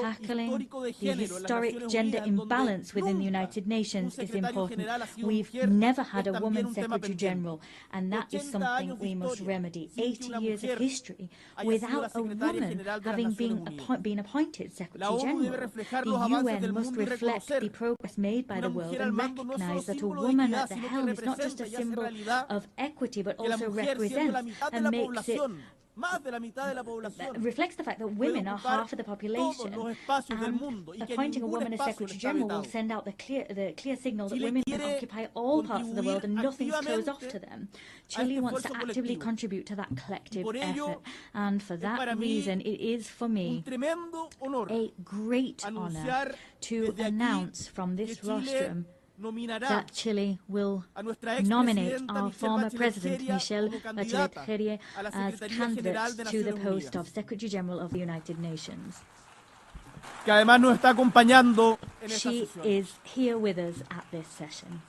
Tackling the historic gender imbalance within the United Nations is important. We've never had a woman Secretary General, and that is something we must remedy. 80 years of history without a woman having been appointed Secretary General. The UN must reflect the progress made by the world and recognise that a woman at the helm is not just a symbol of equity, but also represents and makes it reflects the fact that women are half of the population, and appointing a woman as Secretary General will send out the clear signal that women can occupy all parts of the world and nothing's closed off to them. Chile wants to actively contribute to that collective effort, and for that reason it is for me a great honour to announce from this rostrum that Chile will nominate our former President, Michelle Bachelet as candidate to the post of Secretary General of the United Nations. She is here with us at this session.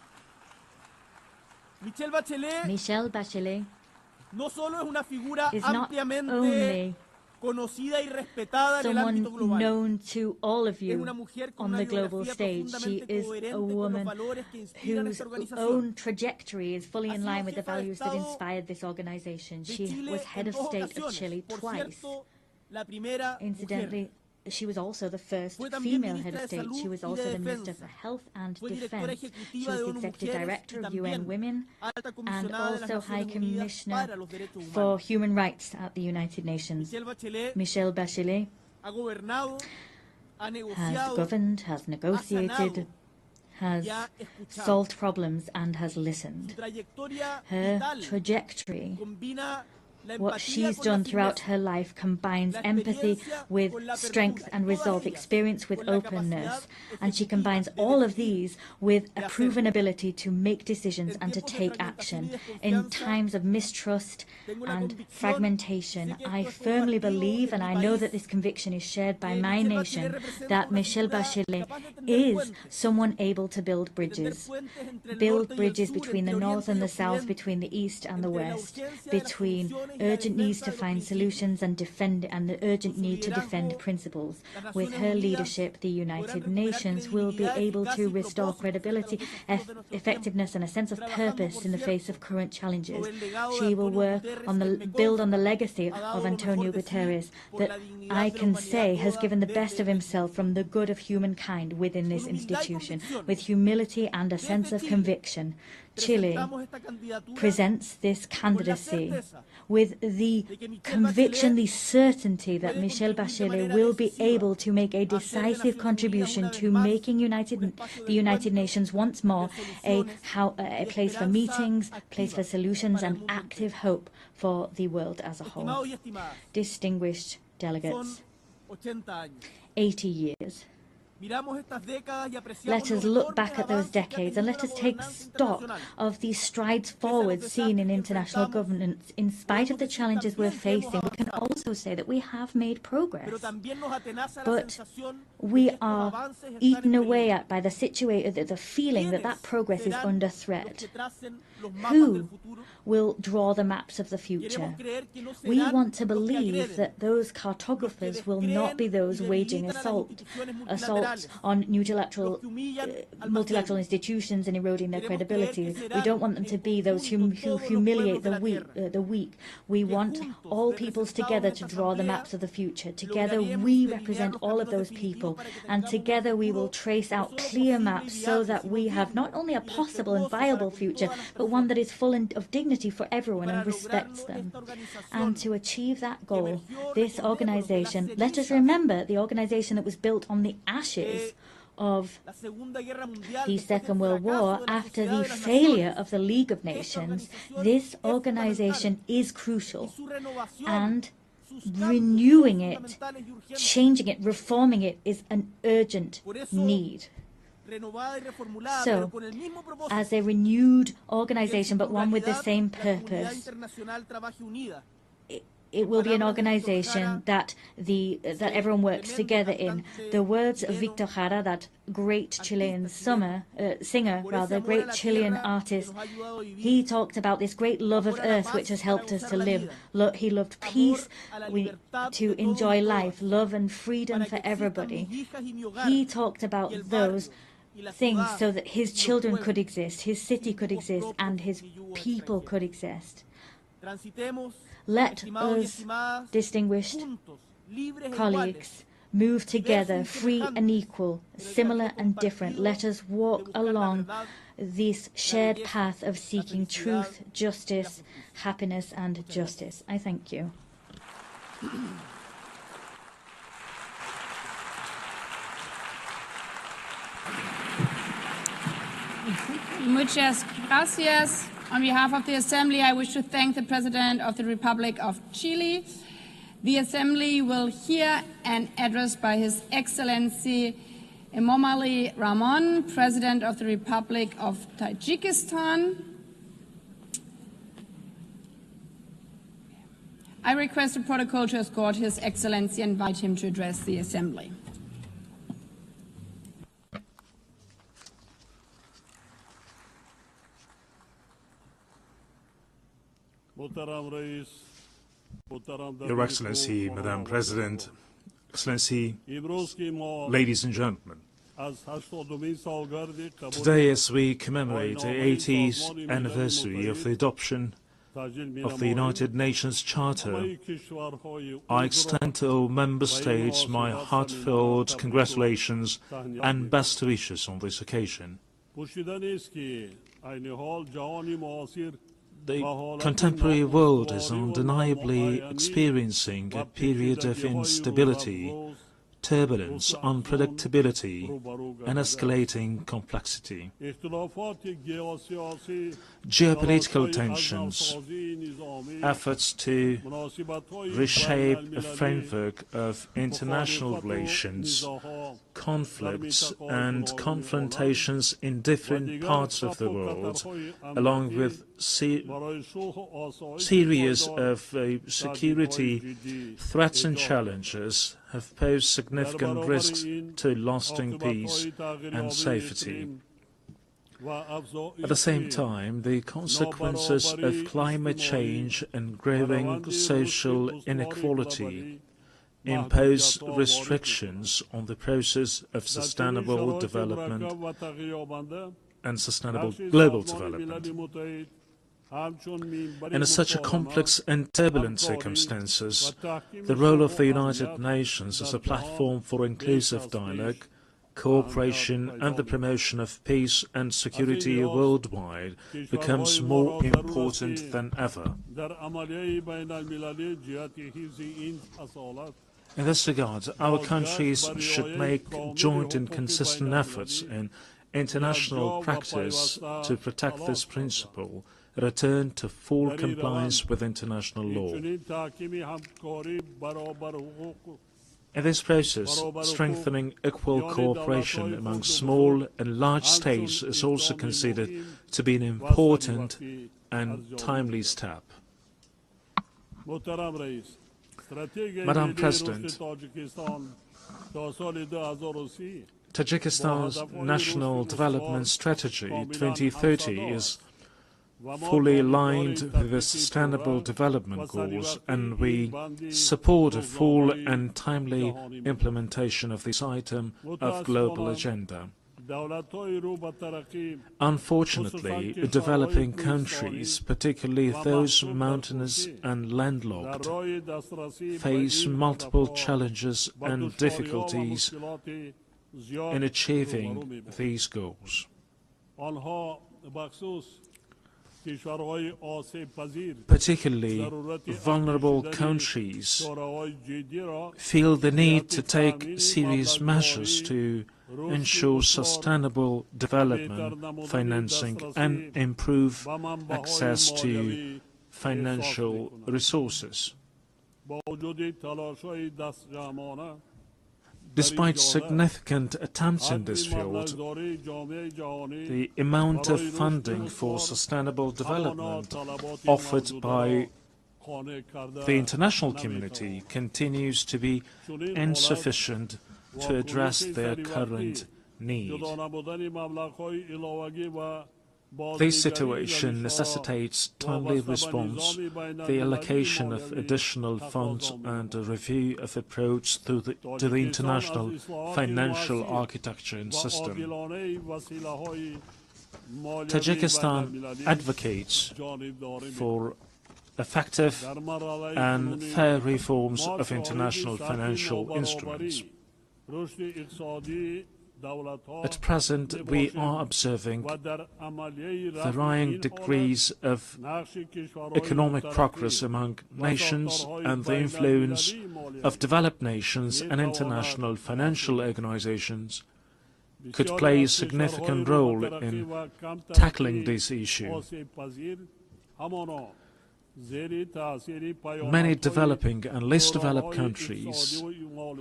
Michelle Bachelet is not only someone known to all of you on the global stage. She is a woman whose own trajectory is fully in line with the values that inspired this organization. She was head of state of Chile twice. Incidentally, she was also the first female head of state. She was also the Minister for Health and Defense. She was the Executive Director of UN Women and also High Commissioner for Human Rights at the United Nations. Michelle Bachelet has governed, has negotiated, has solved problems and has listened. Her trajectory, what she's done throughout her life, combines empathy with strength and resolve, experience with openness, and she combines all of these with a proven ability to make decisions and to take action. In times of mistrust and fragmentation, I firmly believe, and I know that this conviction is shared by my nation, that Michelle Bachelet is someone able to build bridges between the North and the South, between the East and the West, between urgent needs to find solutions and the urgent need to defend principles. With her leadership, the United Nations will be able to restore credibility, effectiveness and a sense of purpose in the face of current challenges. She will build on the legacy of Antonio Guterres that I can say has given the best of himself from the good of humankind within this institution, with humility and a sense of conviction. Chile presents this candidacy with the conviction, the certainty that Michelle Bachelet will be able to make a decisive contribution to making the United Nations once more a place for meetings, place for solutions and active hope for the world as a whole. Distinguished delegates, 80 years. Let us look back at those decades and let us take stock of these strides forward seen in international governance. In spite of the challenges we're facing, we can also say that we have made progress. But we are eaten away at by the feeling that that progress is under threat. Who will draw the maps of the future? We want to believe that those cartographers will not be those waging assaults on multilateral institutions and eroding their credibility. We don't want them to be those who humiliate the weak. We want all peoples together to draw the maps of the future. Together we represent all of those people, and together we will trace out clear maps so that we have not only a possible and viable future, but one that is full of dignity for everyone and respects them. And to achieve that goal, this organization, let us remember the organization that was built on the ashes of the Second World War, after the failure of the League of Nations, this organization is crucial, and renewing it, changing it, reforming it is an urgent need. So, as a renewed organization, but one with the same purpose, it will be an organization that everyone works together in. The words of Victor Jara, that great Chilean singer, great Chilean artist, he talked about this great love of earth which has helped us to live. He loved peace, to enjoy life, love and freedom for everybody. He talked about those things so that his children could exist, his city could exist, and his people could exist. Let us, distinguished colleagues, move together, free and equal, similar and different. Let us walk along this shared path of seeking truth, justice, happiness, and justice. I thank you. Muchas gracias. On behalf of the Assembly, I wish to thank the President of the Republic of Chile. The Assembly will hear an address by His Excellency Emomali Rahmon, President of the Republic of Tajikistan. I request the protocol to escort His Excellency and invite him to address the Assembly. Your Excellency, Madam President, Excellency, ladies and gentlemen, today as we commemorate the 80th anniversary of the adoption of the United Nations Charter, I extend to all Member States my heartfelt congratulations and best wishes on this occasion. The contemporary world is undeniably experiencing a period of instability, turbulence, unpredictability, and escalating complexity. Geopolitical tensions, efforts to reshape a framework of international relations, conflicts and confrontations in different parts of the world, along with series of security threats and challenges, have posed significant risks to lasting peace and safety. At the same time, the consequences of climate change and growing social inequality impose restrictions on the process of sustainable development and sustainable global development. In such a complex and turbulent circumstances, the role of the United Nations as a platform for inclusive dialogue, cooperation and the promotion of peace and security worldwide becomes more important than ever. In this regard, our countries should make joint and consistent efforts in international practice to protect this principle, return to full compliance with international law. In this process, strengthening equal cooperation among small and large states is also considered to be an important and timely step. Madam President, Tajikistan's National Development Strategy 2030 is fully aligned with the Sustainable Development Goals, and we support a full and timely implementation of this item of global agenda. Unfortunately, developing countries, particularly those mountainous and landlocked, face multiple challenges and difficulties in achieving these goals. Particularly vulnerable countries feel the need to take serious measures to ensure sustainable development financing and improve access to financial resources. Despite significant attempts in this field, the amount of funding for sustainable development offered by the international community continues to be insufficient to address their current need. This situation necessitates timely response, the allocation of additional funds and a review of approach to the international financial architecture and system. Tajikistan advocates for effective and fair reforms of international financial instruments. At present, we are observing varying degrees of economic progress among nations, and the influence of developed nations and international financial organizations could play a significant role in tackling this issue. Many developing and less developed countries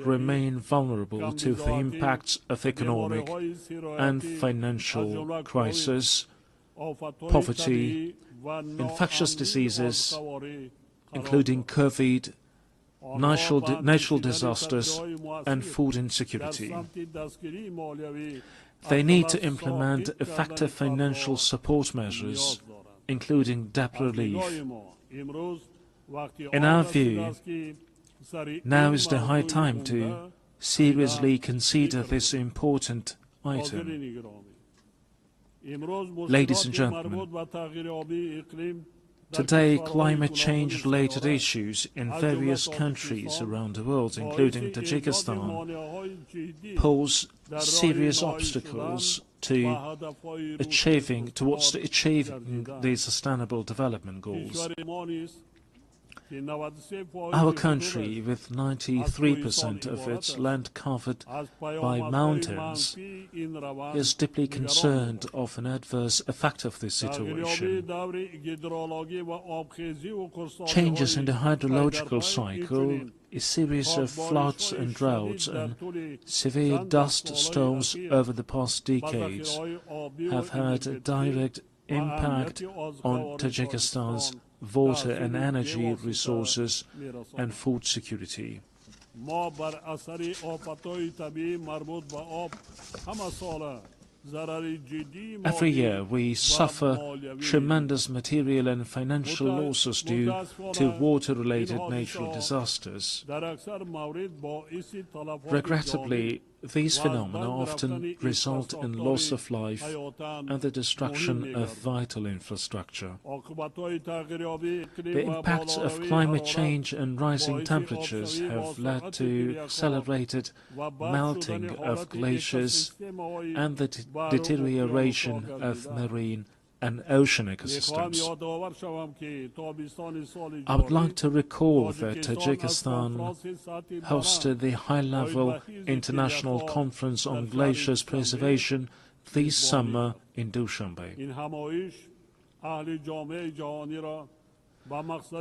remain vulnerable to the impacts of economic and financial crisis, poverty, infectious diseases, including COVID, natural disasters, and food insecurity. They need to implement effective financial support measures, including debt relief. In our view, now is the high time to seriously consider this important item. Ladies and gentlemen, today climate change-related issues in various countries around the world, including Tajikistan, pose serious obstacles to achieving the Sustainable Development Goals. Our country, with 93% of its land covered by mountains, is deeply concerned of an adverse effect of this situation. Changes in the hydrological cycle, a series of floods and droughts, and severe dust storms over the past decades have had a direct impact on Tajikistan's water and energy resources and food security. Every year we suffer tremendous material and financial losses due to water-related natural disasters. Regrettably, these phenomena often result in loss of life and the destruction of vital infrastructure. The impacts of climate change and rising temperatures have led to accelerated melting of glaciers and the deterioration of marine and ocean ecosystems. I would like to recall that Tajikistan hosted the high-level International Conference on Glaciers Preservation this summer in Dushanbe.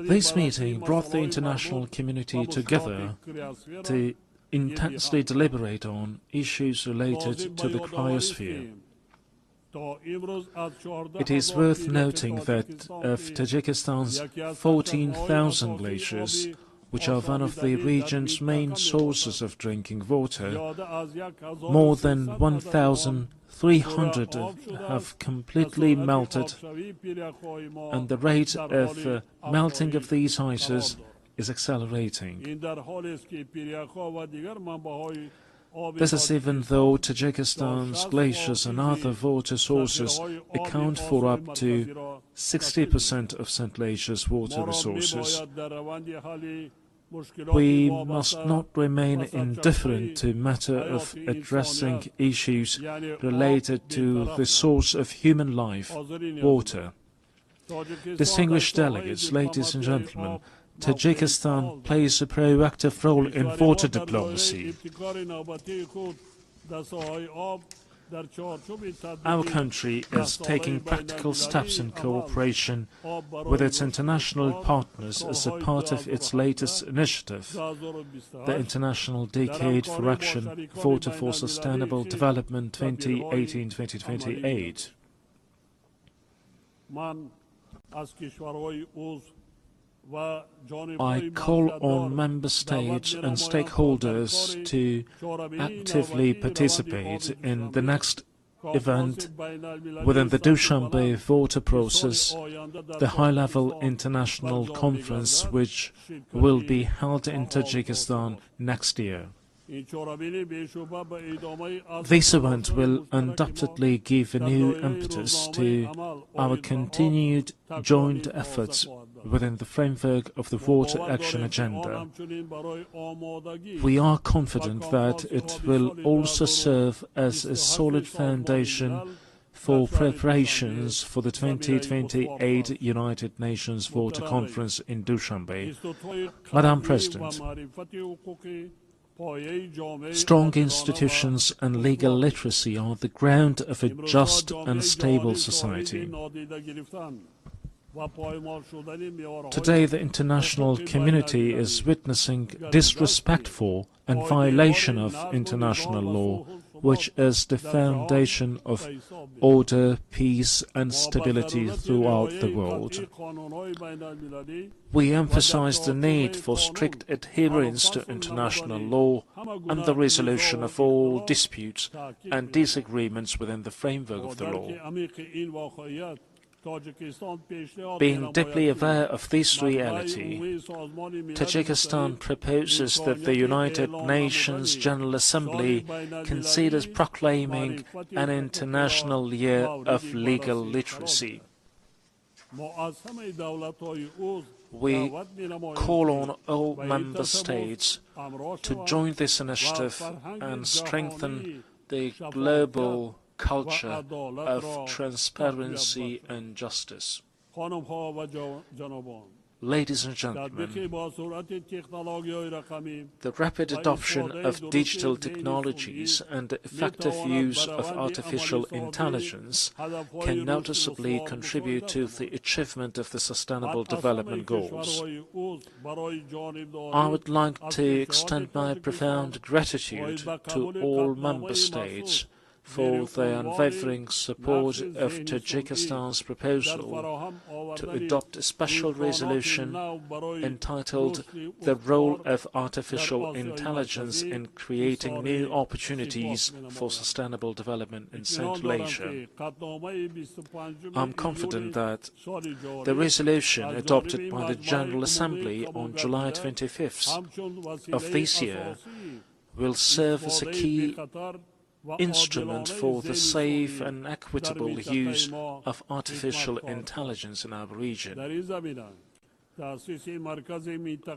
This meeting brought the international community together to intensely deliberate on issues related to the cryosphere. It is worth noting that of Tajikistan's 14,000 glaciers, which are one of the region's main sources of drinking water, more than 1,300 have completely melted, and the rate of melting of these ices is accelerating. This is even though Tajikistan's glaciers and other water sources account for up to 60% of Central Asia's water resources. We must not remain indifferent to the matter of addressing issues related to the source of human life, water. Distinguished delegates, ladies and gentlemen, Tajikistan plays a proactive role in water diplomacy. Our country is taking practical steps in cooperation with its international partners as a part of its latest initiative, the International Decade for Action, Water for Sustainable Development 2018-2028. I call on member states and stakeholders to actively participate in the next event within the Dushanbe water process, the high-level international conference which will be held in Tajikistan next year. This event will undoubtedly give a new impetus to our continued joint efforts within the framework of the Water Action Agenda. We are confident that it will also serve as a solid foundation for preparations for the 2028 United Nations Water Conference in Dushanbe. Madam President, strong institutions and legal literacy are the ground of a just and stable society. Today, the international community is witnessing disrespect for and violation of international law, which is the foundation of order, peace and stability throughout the world. We emphasize the need for strict adherence to international law and the resolution of all disputes and disagreements within the framework of the law. Being deeply aware of this reality, Tajikistan proposes that the United Nations General Assembly considers proclaiming an International Year of Legal Literacy. We call on all member states to join this initiative and strengthen the global culture of transparency and justice. Ladies and gentlemen, the rapid adoption of digital technologies and the effective use of artificial intelligence can noticeably contribute to the achievement of the Sustainable Development Goals. I would like to extend my profound gratitude to all member states for their unwavering support of Tajikistan's proposal to adopt a special resolution entitled "The Role of Artificial Intelligence in Creating New Opportunities for Sustainable Development in Central Asia." I'm confident that the resolution adopted by the General Assembly on July 25th of this year will serve as a key instrument for the safe and equitable use of artificial intelligence in our region.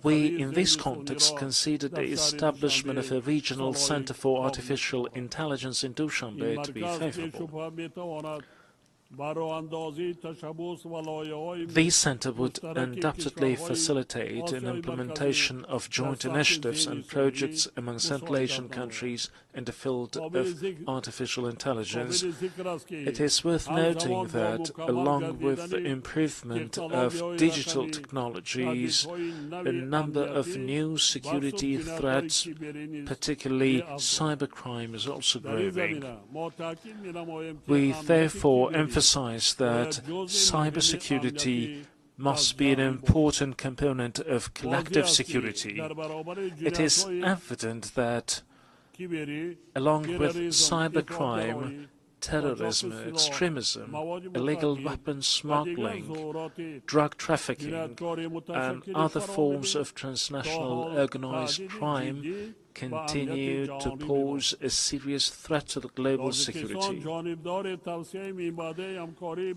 We, in this context, consider the establishment of a regional center for artificial intelligence in Dushanbe to be favorable. This centre would undoubtedly facilitate an implementation of joint initiatives and projects among Central Asian countries in the field of artificial intelligence. It is worth noting that, along with the improvement of digital technologies, a number of new security threats, particularly cybercrime, is also growing. We therefore emphasize that cybersecurity must be an important component of collective security. It is evident that, along with cybercrime, terrorism, extremism, illegal weapons smuggling, drug trafficking, and other forms of transnational organized crime continue to pose a serious threat to the global security.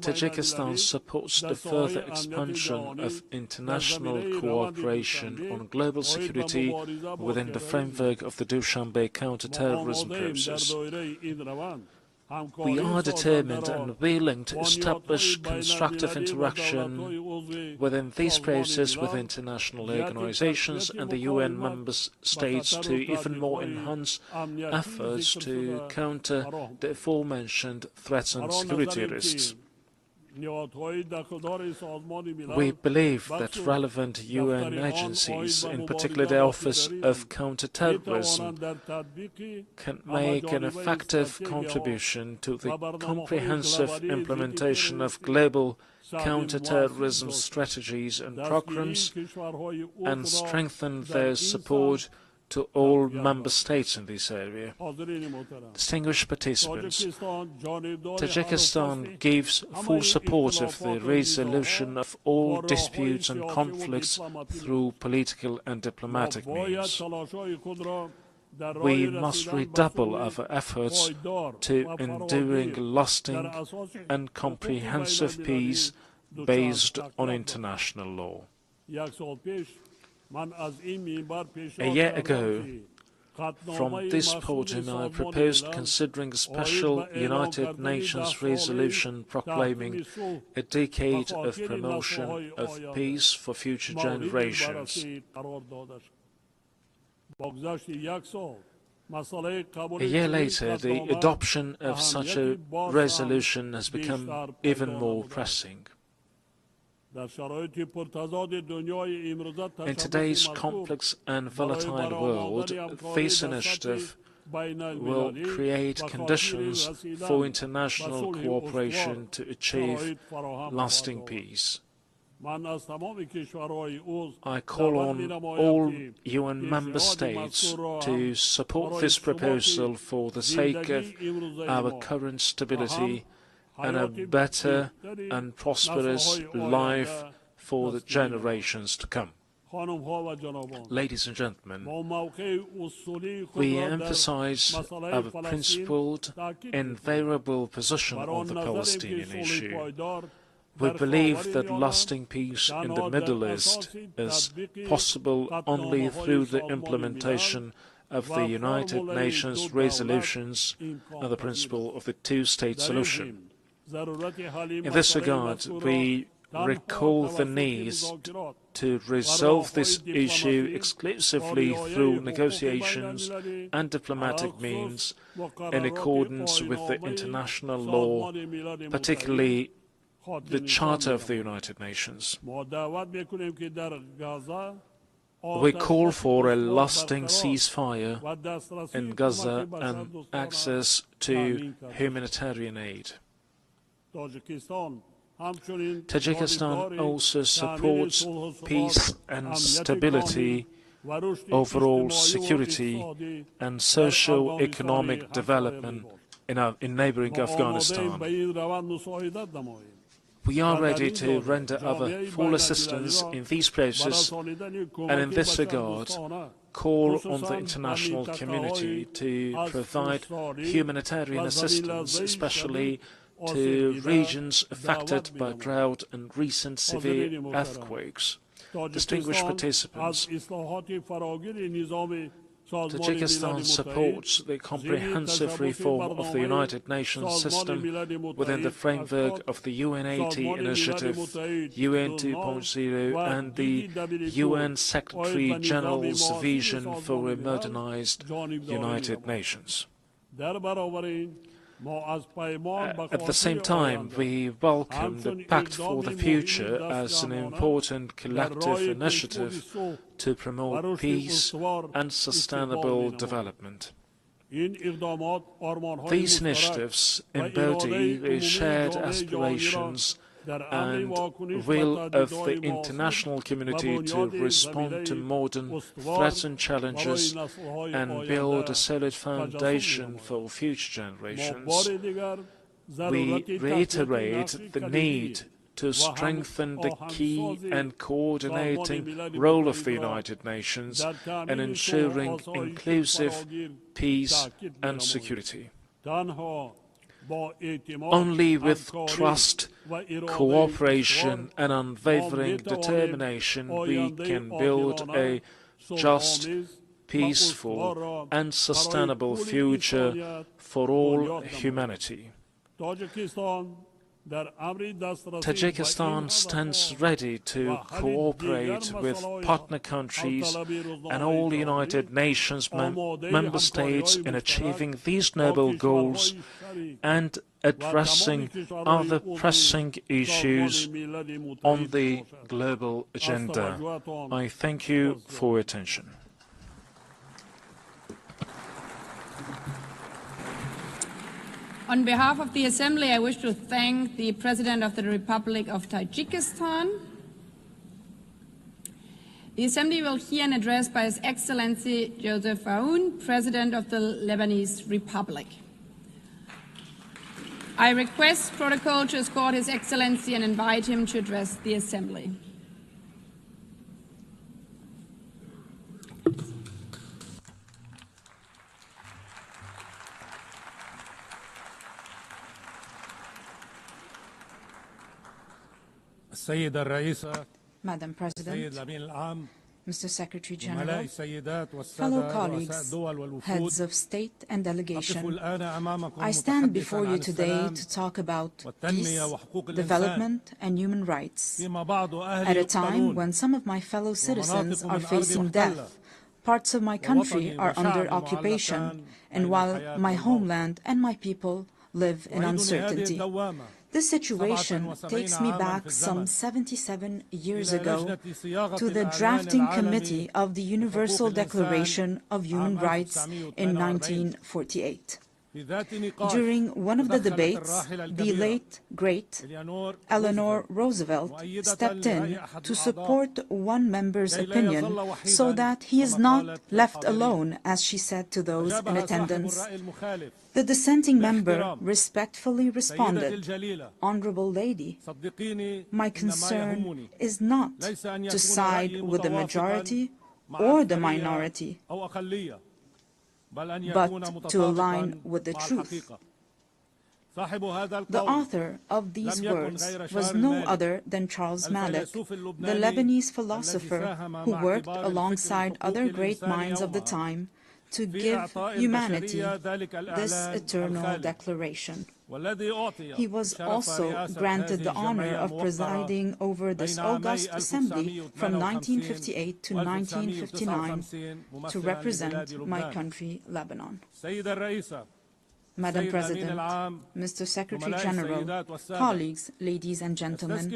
Tajikistan supports the further expansion of international cooperation on global security within the framework of the Dushanbe counter-terrorism process. We are determined and willing to establish constructive interaction within this process with international organizations and the UN member states to even more enhance efforts to counter the aforementioned threats and security risks. We believe that relevant UN agencies, in particular the Office of Counterterrorism, can make an effective contribution to the comprehensive implementation of global counterterrorism strategies and programs and strengthen their support to all member states in this area. Distinguished participants, Tajikistan gives full support of the resolution of all disputes and conflicts through political and diplomatic means. We must redouble our efforts to enduring, lasting and comprehensive peace based on international law. A year ago, from this podium, I proposed considering a special United Nations resolution proclaiming a decade of promotion of peace for future generations. A year later, the adoption of such a resolution has become even more pressing. In today's complex and volatile world, this initiative will create conditions for international cooperation to achieve lasting peace. I call on all UN member states to support this proposal for the sake of our current stability and a better and prosperous life for the generations to come. Ladies and gentlemen, we emphasize our principled, invariable position on the Palestinian issue. We believe that lasting peace in the Middle East is possible only through the implementation of the United Nations resolutions and the principle of the two-state solution. In this regard, we recall the need to resolve this issue exclusively through negotiations and diplomatic means in accordance with the international law, particularly the Charter of the United Nations. We call for a lasting ceasefire in Gaza and access to humanitarian aid. Tajikistan also supports peace and stability, overall security and socio-economic development in neighboring Afghanistan. We are ready to render our full assistance in this process and in this regard call on the international community to provide humanitarian assistance, especially to regions affected by drought and recent severe earthquakes. Distinguished participants, Tajikistan supports the comprehensive reform of the United Nations system within the framework of the UN80 initiative, UN 2.0, and the UN Secretary General's vision for a modernized United Nations. At the same time, we welcome the Pact for the Future as an important collective initiative to promote peace and sustainable development. These initiatives embody the shared aspirations and will of the international community to respond to modern threats and challenges and build a solid foundation for future generations. We reiterate the need to strengthen the key and coordinating role of the United Nations in ensuring inclusive peace and security. Only with trust, cooperation and unwavering determination we can build a just, peaceful and sustainable future for all humanity. Tajikistan stands ready to cooperate with partner countries and all United Nations member states in achieving these noble goals and addressing other pressing issues on the global agenda. I thank you for your attention. On behalf of the Assembly, I wish to thank the President of the Republic of Tajikistan. The Assembly will hear an address by His Excellency Joseph Aoun, President of the Lebanese Republic. I request protocol to escort His Excellency and invite him to address the Assembly. Madam President, Mr. Secretary General, fellow colleagues, heads of state and delegation, I stand before you today to talk about peace, development and human rights. At a time when some of my fellow citizens are facing death, parts of my country are under occupation, and while my homeland and my people live in uncertainty. This situation takes me back some 77 years ago to the drafting committee of the Universal Declaration of Human Rights in 1948. During one of the debates, the late, great Eleanor Roosevelt stepped in to support one member's opinion so that he is not left alone, as she said to those in attendance. The dissenting member respectfully responded, "Honorable lady, my concern is not to side with the majority or the minority, but to align with the truth." The author of these words was no other than Charles Malik, the Lebanese philosopher who worked alongside other great minds of the time to give humanity this eternal declaration. He was also granted the honor of presiding over this august assembly from 1958 to 1959 to represent my country, Lebanon. Madam President, Mr. Secretary General, colleagues, ladies and gentlemen,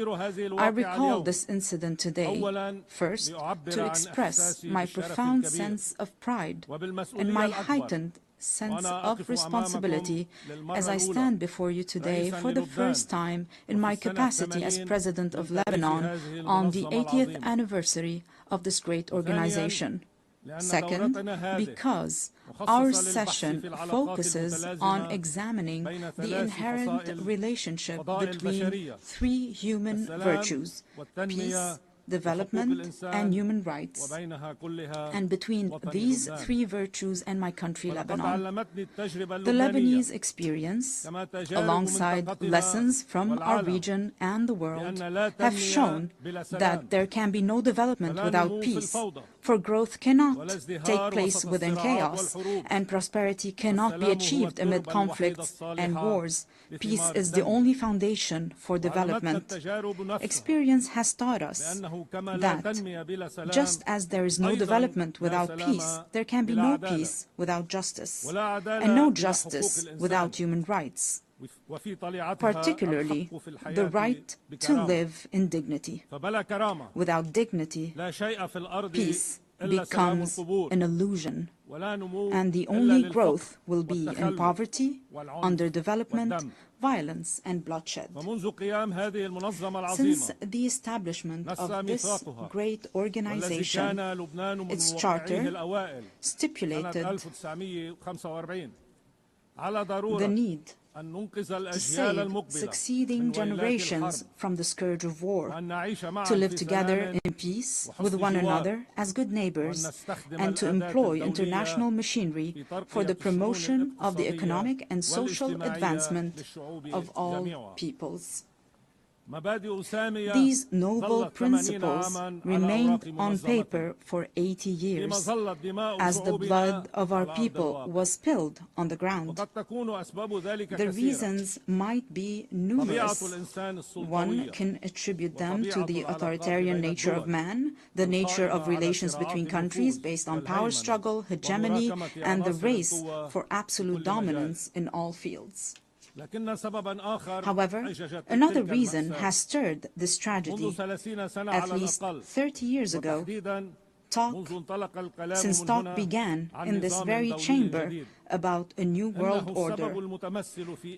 I recall this incident today, first, to express my profound sense of pride and my heightened sense of responsibility as I stand before you today for the first time in my capacity as President of Lebanon on the 80th anniversary of this great organization. Second, because our session focuses on examining the inherent relationship between three human virtues: peace, development, and human rights, and between these three virtues and my country, Lebanon. The Lebanese experience, alongside lessons from our region and the world, have shown that there can be no development without peace, For growth cannot take place within chaos, and prosperity cannot be achieved amid conflicts and wars. Peace is the only foundation for development. Experience has taught us that just as there is no development without peace, there can be no peace without justice, and no justice without human rights, particularly the right to live in dignity. Without dignity, peace becomes an illusion, and the only growth will be in poverty, underdevelopment, violence, and bloodshed. Since the establishment of this great organization, its charter stipulated the need to save succeeding generations from the scourge of war, to live together in peace with one another as good neighbors, and to employ international machinery for the promotion of the economic and social advancement of all peoples. These noble principles remained on paper for 80 years, as the blood of our people was spilled on the ground. The reasons might be numerous. One can attribute them to the authoritarian nature of man, the nature of relations between countries based on power struggle, hegemony, and the race for absolute dominance in all fields. However, another reason has stirred this tragedy. At least 30 years ago, since talk began in this very chamber about a new world order,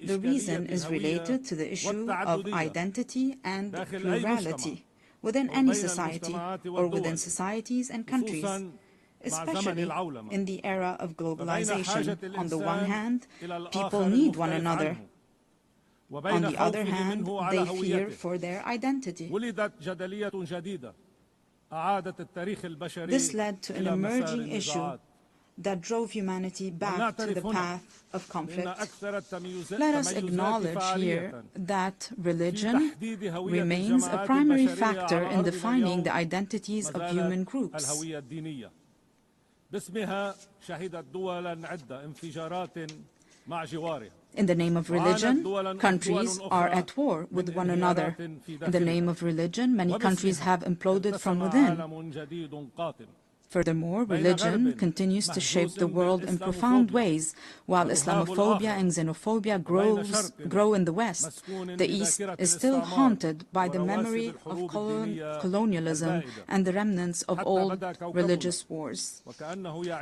the reason is related to the issue of identity and plurality within any society or within societies and countries, especially in the era of globalization. On the one hand, people need one another. On the other hand, they fear for their identity. This led to an emerging issue that drove humanity back to the path of conflict. Let us acknowledge here that religion remains a primary factor in defining the identities of human groups. In the name of religion, countries are at war with one another. In the name of religion, many countries have imploded from within. Furthermore, religion continues to shape the world in profound ways. While Islamophobia and xenophobia grow in the West, the East is still haunted by the memory of colonialism and the remnants of old religious wars.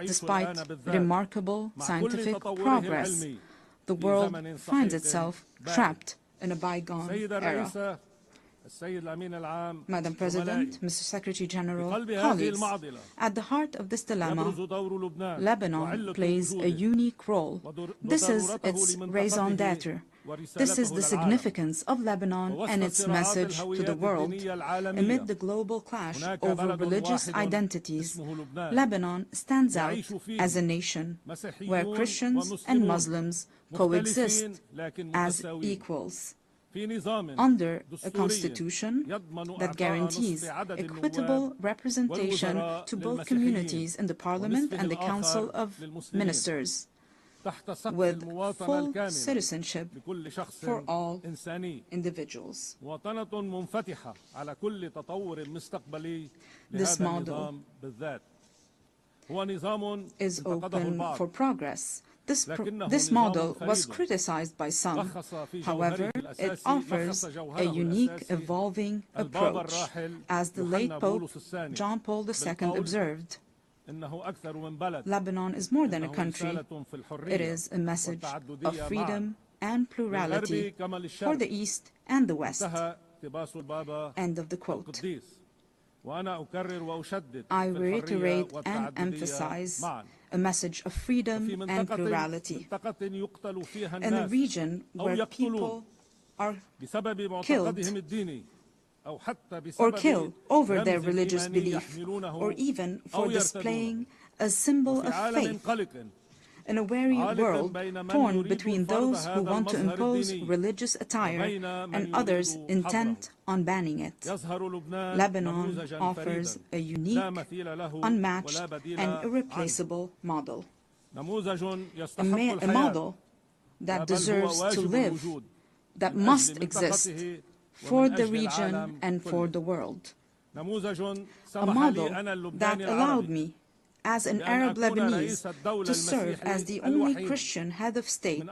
Despite remarkable scientific progress, the world finds itself trapped in a bygone era. Madam President, Mr. Secretary General, colleagues, at the heart of this dilemma, Lebanon plays a unique role. This is its raison d'etre. This is the significance of Lebanon and its message to the world. Amid the global clash over religious identities, Lebanon stands out as a nation where Christians and Muslims coexist as equals, under a constitution that guarantees equitable representation to both communities in the Parliament and the Council of Ministers, with full citizenship for all individuals. This model is open for progress. This model was criticized by some. However, it offers a unique, evolving approach. As the late Pope John Paul II observed, Lebanon is more than a country. It is a message of freedom and plurality for the East and the West. End of the quote. I reiterate and emphasize a message of freedom and plurality. In a region where people are killed over their religious belief, or even for displaying a symbol of faith, In a wary world torn between those who want to impose religious attire and others intent on banning it, Lebanon offers a unique, unmatched, and irreplaceable model. A model that deserves to live, that must exist for the region and for the world. A model that allowed me, as an Arab Lebanese, to serve as the only Christian head of state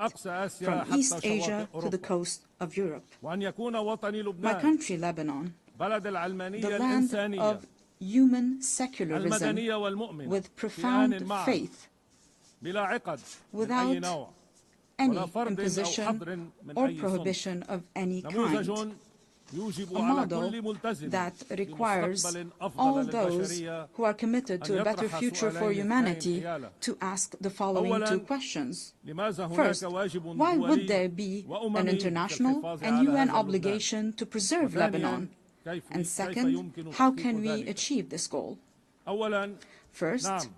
from East Asia to the coast of Europe. My country, Lebanon, the land of human secularism with profound faith, without any imposition or prohibition of any kind. A model that requires all those who are committed to a better future for humanity to ask the following two questions. First, why would there be an international and UN obligation to preserve Lebanon? And second, how can we achieve this goal? First,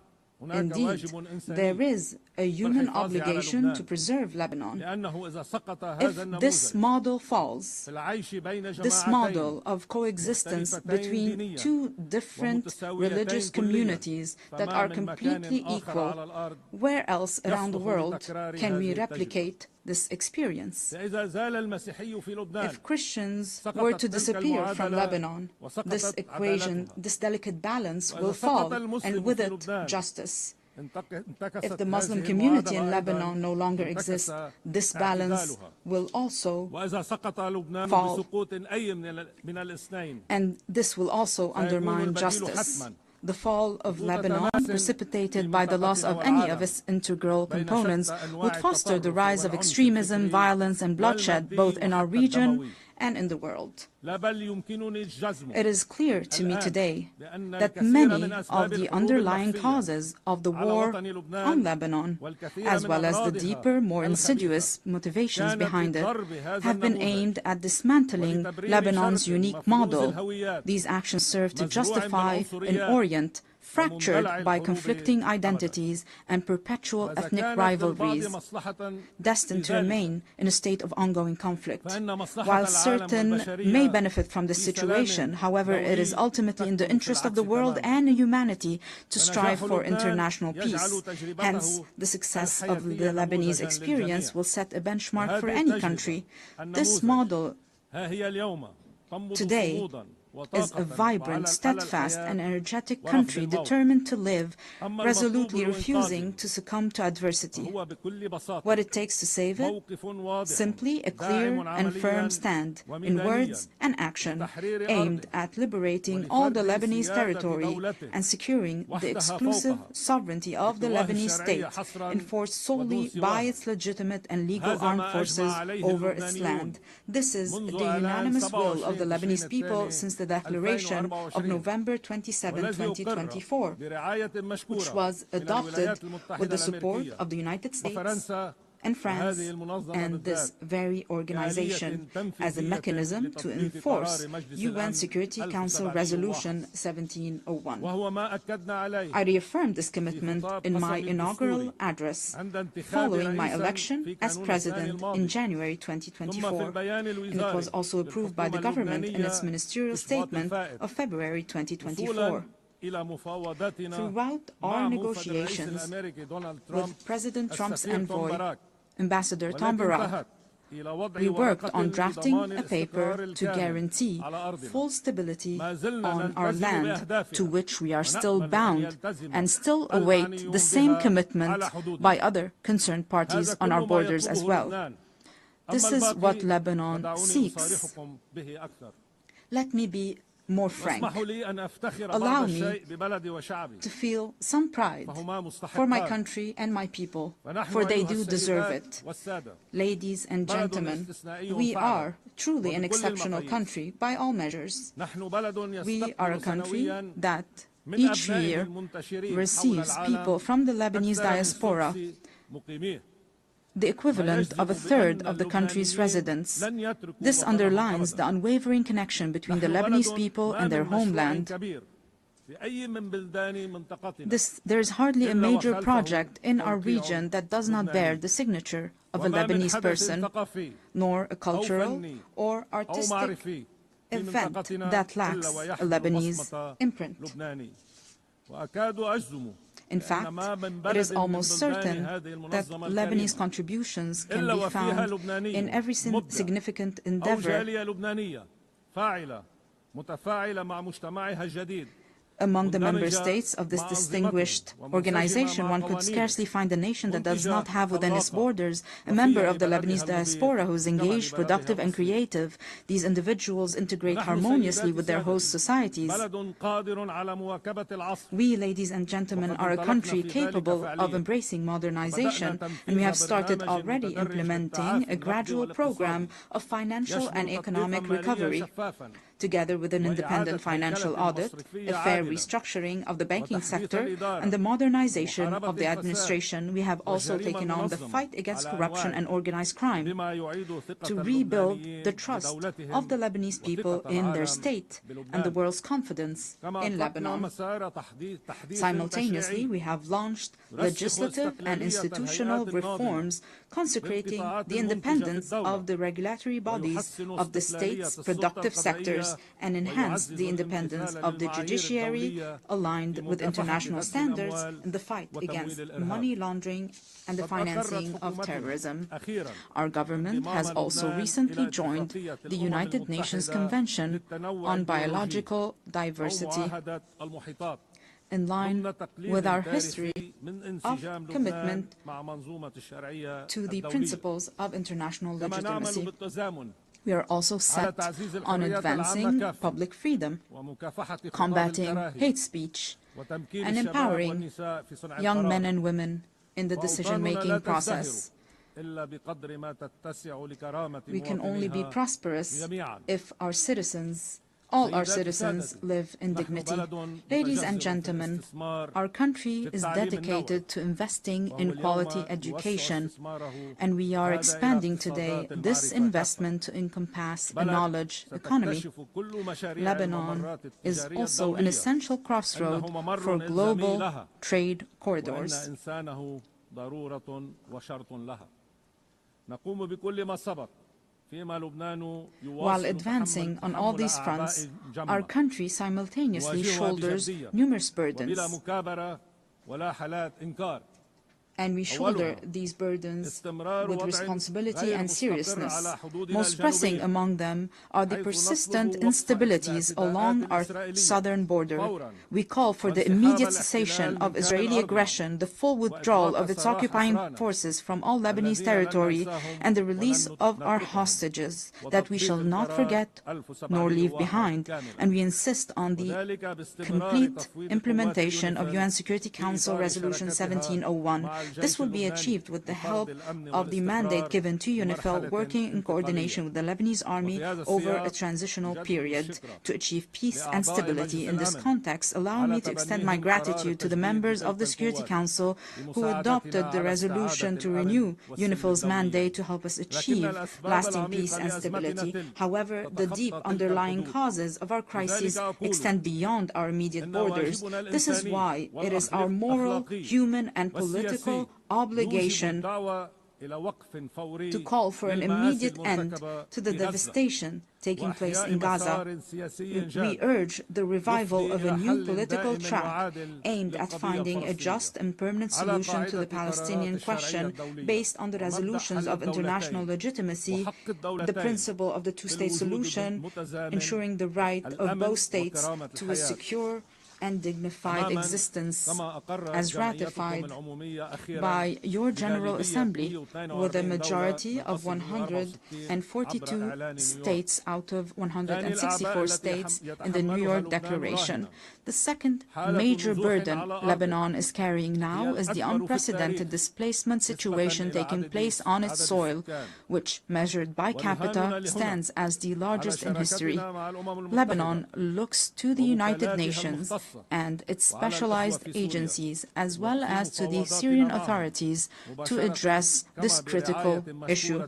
indeed, there is a human obligation to preserve Lebanon. If this model falls, this model of coexistence between two different religious communities that are completely equal, where else around the world can we replicate this experience? If Christians were to disappear from Lebanon, this equation, this delicate balance will fall, and with it, justice. If the Muslim community in Lebanon no longer exists, this balance will also fall, and this will also undermine justice. The fall of Lebanon, precipitated by the loss of any of its integral components, would foster the rise of extremism, violence, and bloodshed, both in our region and in the world. It is clear to me today that many of the underlying causes of the war on Lebanon, as well as the deeper, more insidious motivations behind it, have been aimed at dismantling Lebanon's unique model. These actions serve to justify an Orient fractured by conflicting identities and perpetual ethnic rivalries, destined to remain in a state of ongoing conflict. While certain may benefit from this situation, however, it is ultimately in the interest of the world and humanity to strive for international peace. Hence, the success of the Lebanese experience will set a benchmark for any country. This model today is a vibrant, steadfast, and energetic country determined to live, resolutely refusing to succumb to adversity. What it takes to save it? Simply a clear and firm stand, in words and action, aimed at liberating all the Lebanese territory and securing the exclusive sovereignty of the Lebanese state, enforced solely by its legitimate and legal armed forces over its land. This is the unanimous will of the Lebanese people since the Declaration of November 27, 2024, which was adopted with the support of the United States and France and this very organization as a mechanism to enforce UN Security Council Resolution 1701. I reaffirmed this commitment in my inaugural address following my election as president in January 2024, and it was also approved by the government in its ministerial statement of February 2024. Throughout our negotiations with President Trump's envoy, Ambassador Tom Barak, we worked on drafting a paper to guarantee full stability on our land, to which we are still bound and still await the same commitment by other concerned parties on our borders as well. This is what Lebanon seeks. Let me be more frank. Allow me to feel some pride for my country and my people, for they do deserve it. Ladies and gentlemen, we are truly an exceptional country by all measures. We are a country that each year receives people from the Lebanese diaspora, the equivalent of a third of the country's residents. This underlines the unwavering connection between the Lebanese people and their homeland. There is hardly a major project in our region that does not bear the signature of a Lebanese person, nor a cultural or artistic event that lacks a Lebanese imprint. In fact, it is almost certain that Lebanese contributions can be found in every significant endeavor among the member states of this distinguished organization. One could scarcely find a nation that does not have within its borders a member of the Lebanese diaspora who is engaged, productive, and creative. These individuals integrate harmoniously with their host societies. We, ladies and gentlemen, are a country capable of embracing modernization, and we have started already implementing a gradual program of financial and economic recovery. Together with an independent financial audit, a fair restructuring of the banking sector, and the modernization of the administration, we have also taken on the fight against corruption and organized crime to rebuild the trust of the Lebanese people in their state and the world's confidence in Lebanon. Simultaneously, we have launched legislative and institutional reforms consecrating the independence of the regulatory bodies of the state's productive sectors and enhance the independence of the judiciary, aligned with international standards in the fight against money laundering and the financing of terrorism. Our government has also recently joined the United Nations Convention on Biological Diversity, in line with our history of commitment to the principles of international legitimacy. We are also set on advancing public freedom, combating hate speach, and empowering young men and women in the decision-making process. We can only be prosperous if all our citizens live in dignity. Ladies and gentlemen, our country is dedicated to investing in quality education, and we are expanding today this investment to encompass a knowledge economy. Lebanon is also an essential crossroad for global trade corridors. While advancing on all these fronts, our country simultaneously shoulders numerous burdens. And we shoulder these burdens with responsibility and seriousness. Most pressing among them are the persistent instabilities along our southern border. We call for the immediate cessation of Israeli aggression, the full withdrawal of its occupying forces from all Lebanese territory, and the release of our hostages that we shall not forget nor leave behind. And we insist on the complete implementation of UN Security Council Resolution 1701. This will be achieved with the help of the mandate given to UNIFIL, working in coordination with the Lebanese army over a transitional period to achieve peace and stability. In this context, allow me to extend my gratitude to the members of the Security Council who adopted the resolution to renew UNIFIL's mandate to help us achieve lasting peace and stability. However, the deep underlying causes of our crises extend beyond our immediate borders. This is why it is our moral, human, and political obligation to call for an immediate end to the devastation taking place in Gaza. We urge the revival of a new political track aimed at finding a just and permanent solution to the Palestinian question based on the resolutions of international legitimacy, the principle of the two-state solution, ensuring the right of both states to a secure and dignified existence, as ratified by your General Assembly with a majority of 142 states out of 164 states in the New York Declaration. The second major burden Lebanon is carrying now is the unprecedented displacement situation taking place on its soil, which, measured by capita, stands as the largest in history. Lebanon looks to the United Nations and its specialized agencies, as well as to the Syrian authorities, to address this critical issue.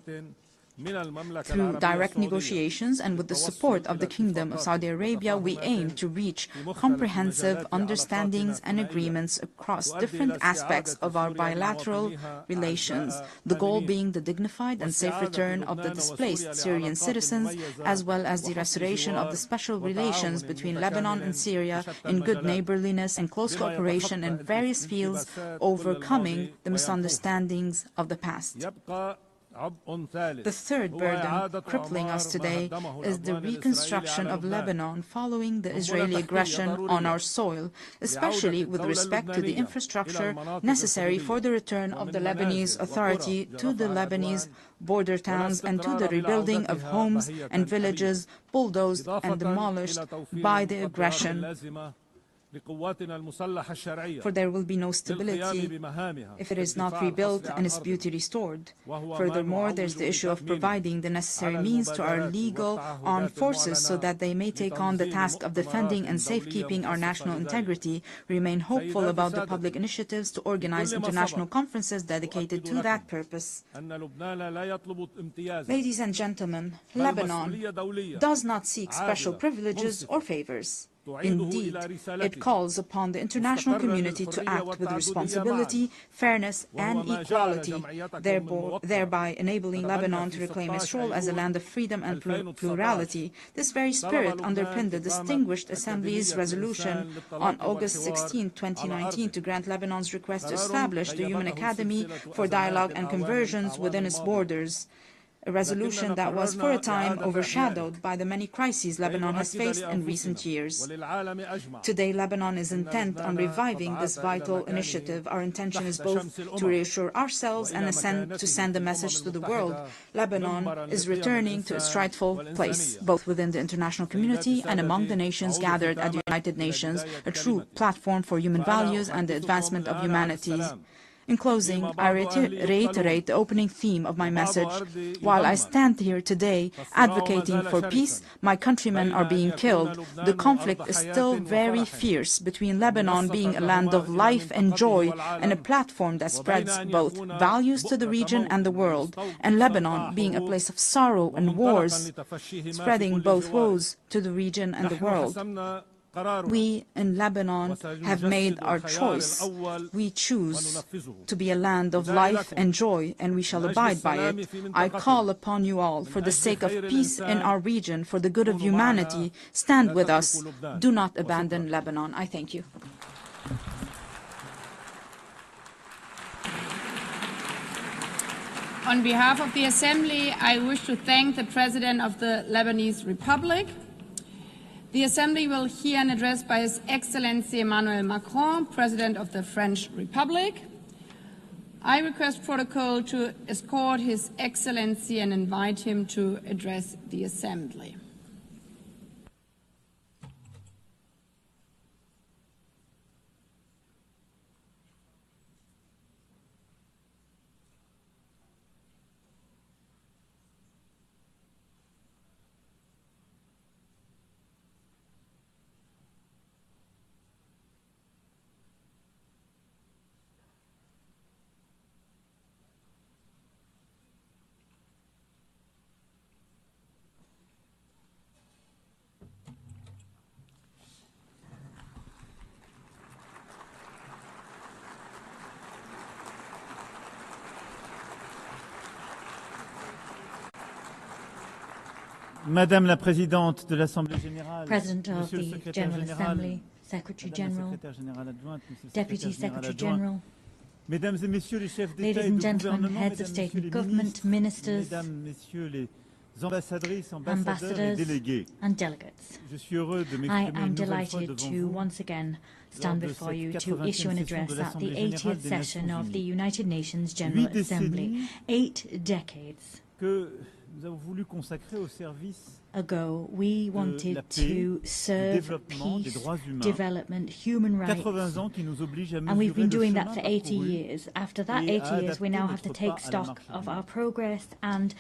Through direct negotiations and with the support of the Kingdom of Saudi Arabia, we aim to reach comprehensive understandings and agreements across different aspects of our bilateral relations, the goal being the dignified and safe return of the displaced Syrian citizens, as well as the restoration of the special relations between Lebanon and Syria in good neighborliness and close cooperation in various fields, overcoming the misunderstandings of the past. The third burden crippling us today is the reconstruction of Lebanon following the Israeli aggression on our soil, especially with respect to the infrastructure necessary for the return of the Lebanese Authority to the Lebanese border towns and to the rebuilding of homes and villages bulldozed and demolished by the aggression. For there will be no stability if it is not rebuilt and its beauty restored. Furthermore, there's the issue of providing the necessary means to our legal armed forces so that they may take on the task of defending and safekeeping our national integrity. We remain hopeful about the public initiatives to organize international conferences dedicated to that purpose. Ladies and gentlemen, Lebanon does not seek special privileges or favors. Indeed, it calls upon the international community to act with responsibility, fairness, and equality, thereby enabling Lebanon to reclaim its role as a land of freedom and plurality. This very spirit underpinned the distinguished Assembly's resolution on August 16, 2019, to grant Lebanon's request to establish the Human Academy for Dialogue and Conversions within its borders, a resolution that was for a time overshadowed by the many crises Lebanon has faced in recent years. Today, Lebanon is intent on reviving this vital initiative. Our intention is both to reassure ourselves and to send a message to the world. Lebanon is returning to its rightful place, both within the international community and among the nations gathered at the United Nations, a true platform for human values and the advancement of humanities. In closing, I reiterate the opening theme of my message. While I stand here today advocating for peace, my countrymen are being killed. The conflict is still very fierce between Lebanon being a land of life and joy and a platform that spreads both values to the region and the world, and Lebanon being a place of sorrow and wars, spreading both woes to the region and the world. We in Lebanon have made our choice. We choose to be a land of life and joy, and we shall abide by it. I call upon you all, for the sake of peace in our region, for the good of humanity, stand with us. Do not abandon Lebanon. I thank you. On behalf of the Assembly, I wish to thank the President of the Lebanese Republic. The Assembly will hear an address by His Excellency Emmanuel Macron, President of the French Republic. I request protocol to escort His Excellency and invite him to address the Assembly. Madame la Présidente de l'Assemblée Générale, President of the General Assembly, Secretary General, Deputy Secretary General, Mesdames et Messieurs les chefs d'État ladies et and de gentlemen, gouvernement, heads of Mesdames, state Messieurs and les government, ministres, ministers, Mesdames, Messieurs les ambassadrices, ambassadeurs et ambassadors délégués. and delegates. Je suis heureux de I m'exprimer am une nouvelle fois delighted devant to vous once again stand lors de before cette you to 80e issue an session address de at the l'Assemblée générale 80th des session Nations of the Unies. United Nations General 8 Assembly. décennies 8 decades que nous avons voulu consacrer au service ago, we wanted to serve peace, development, human rights, 80 ans qui nous obligent à and we've been mesurer doing le that for chemin 80 parcouru years. After that et 80 à years, we adapter now have to notre take pas à la stock marche of du our monde. progress and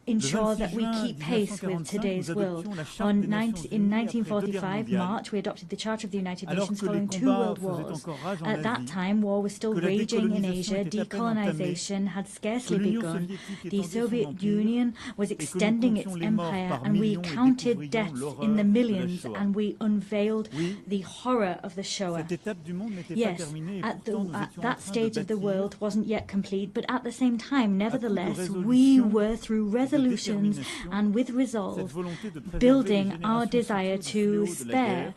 ensure that we keep pace with today's world. In 1945, March, we adopted the Charter of the United Nations following 2 world wars. At that time, war was still raging in Asia, decolonization had scarcely begun, the Soviet Union was extending its empire, and we counted deaths in the millions, and we unveiled the horror of the Shoah. Yes, at that stage of the world wasn't yet complete, but at the same time, nevertheless, we were, through resolutions and with resolve, building our desire to spare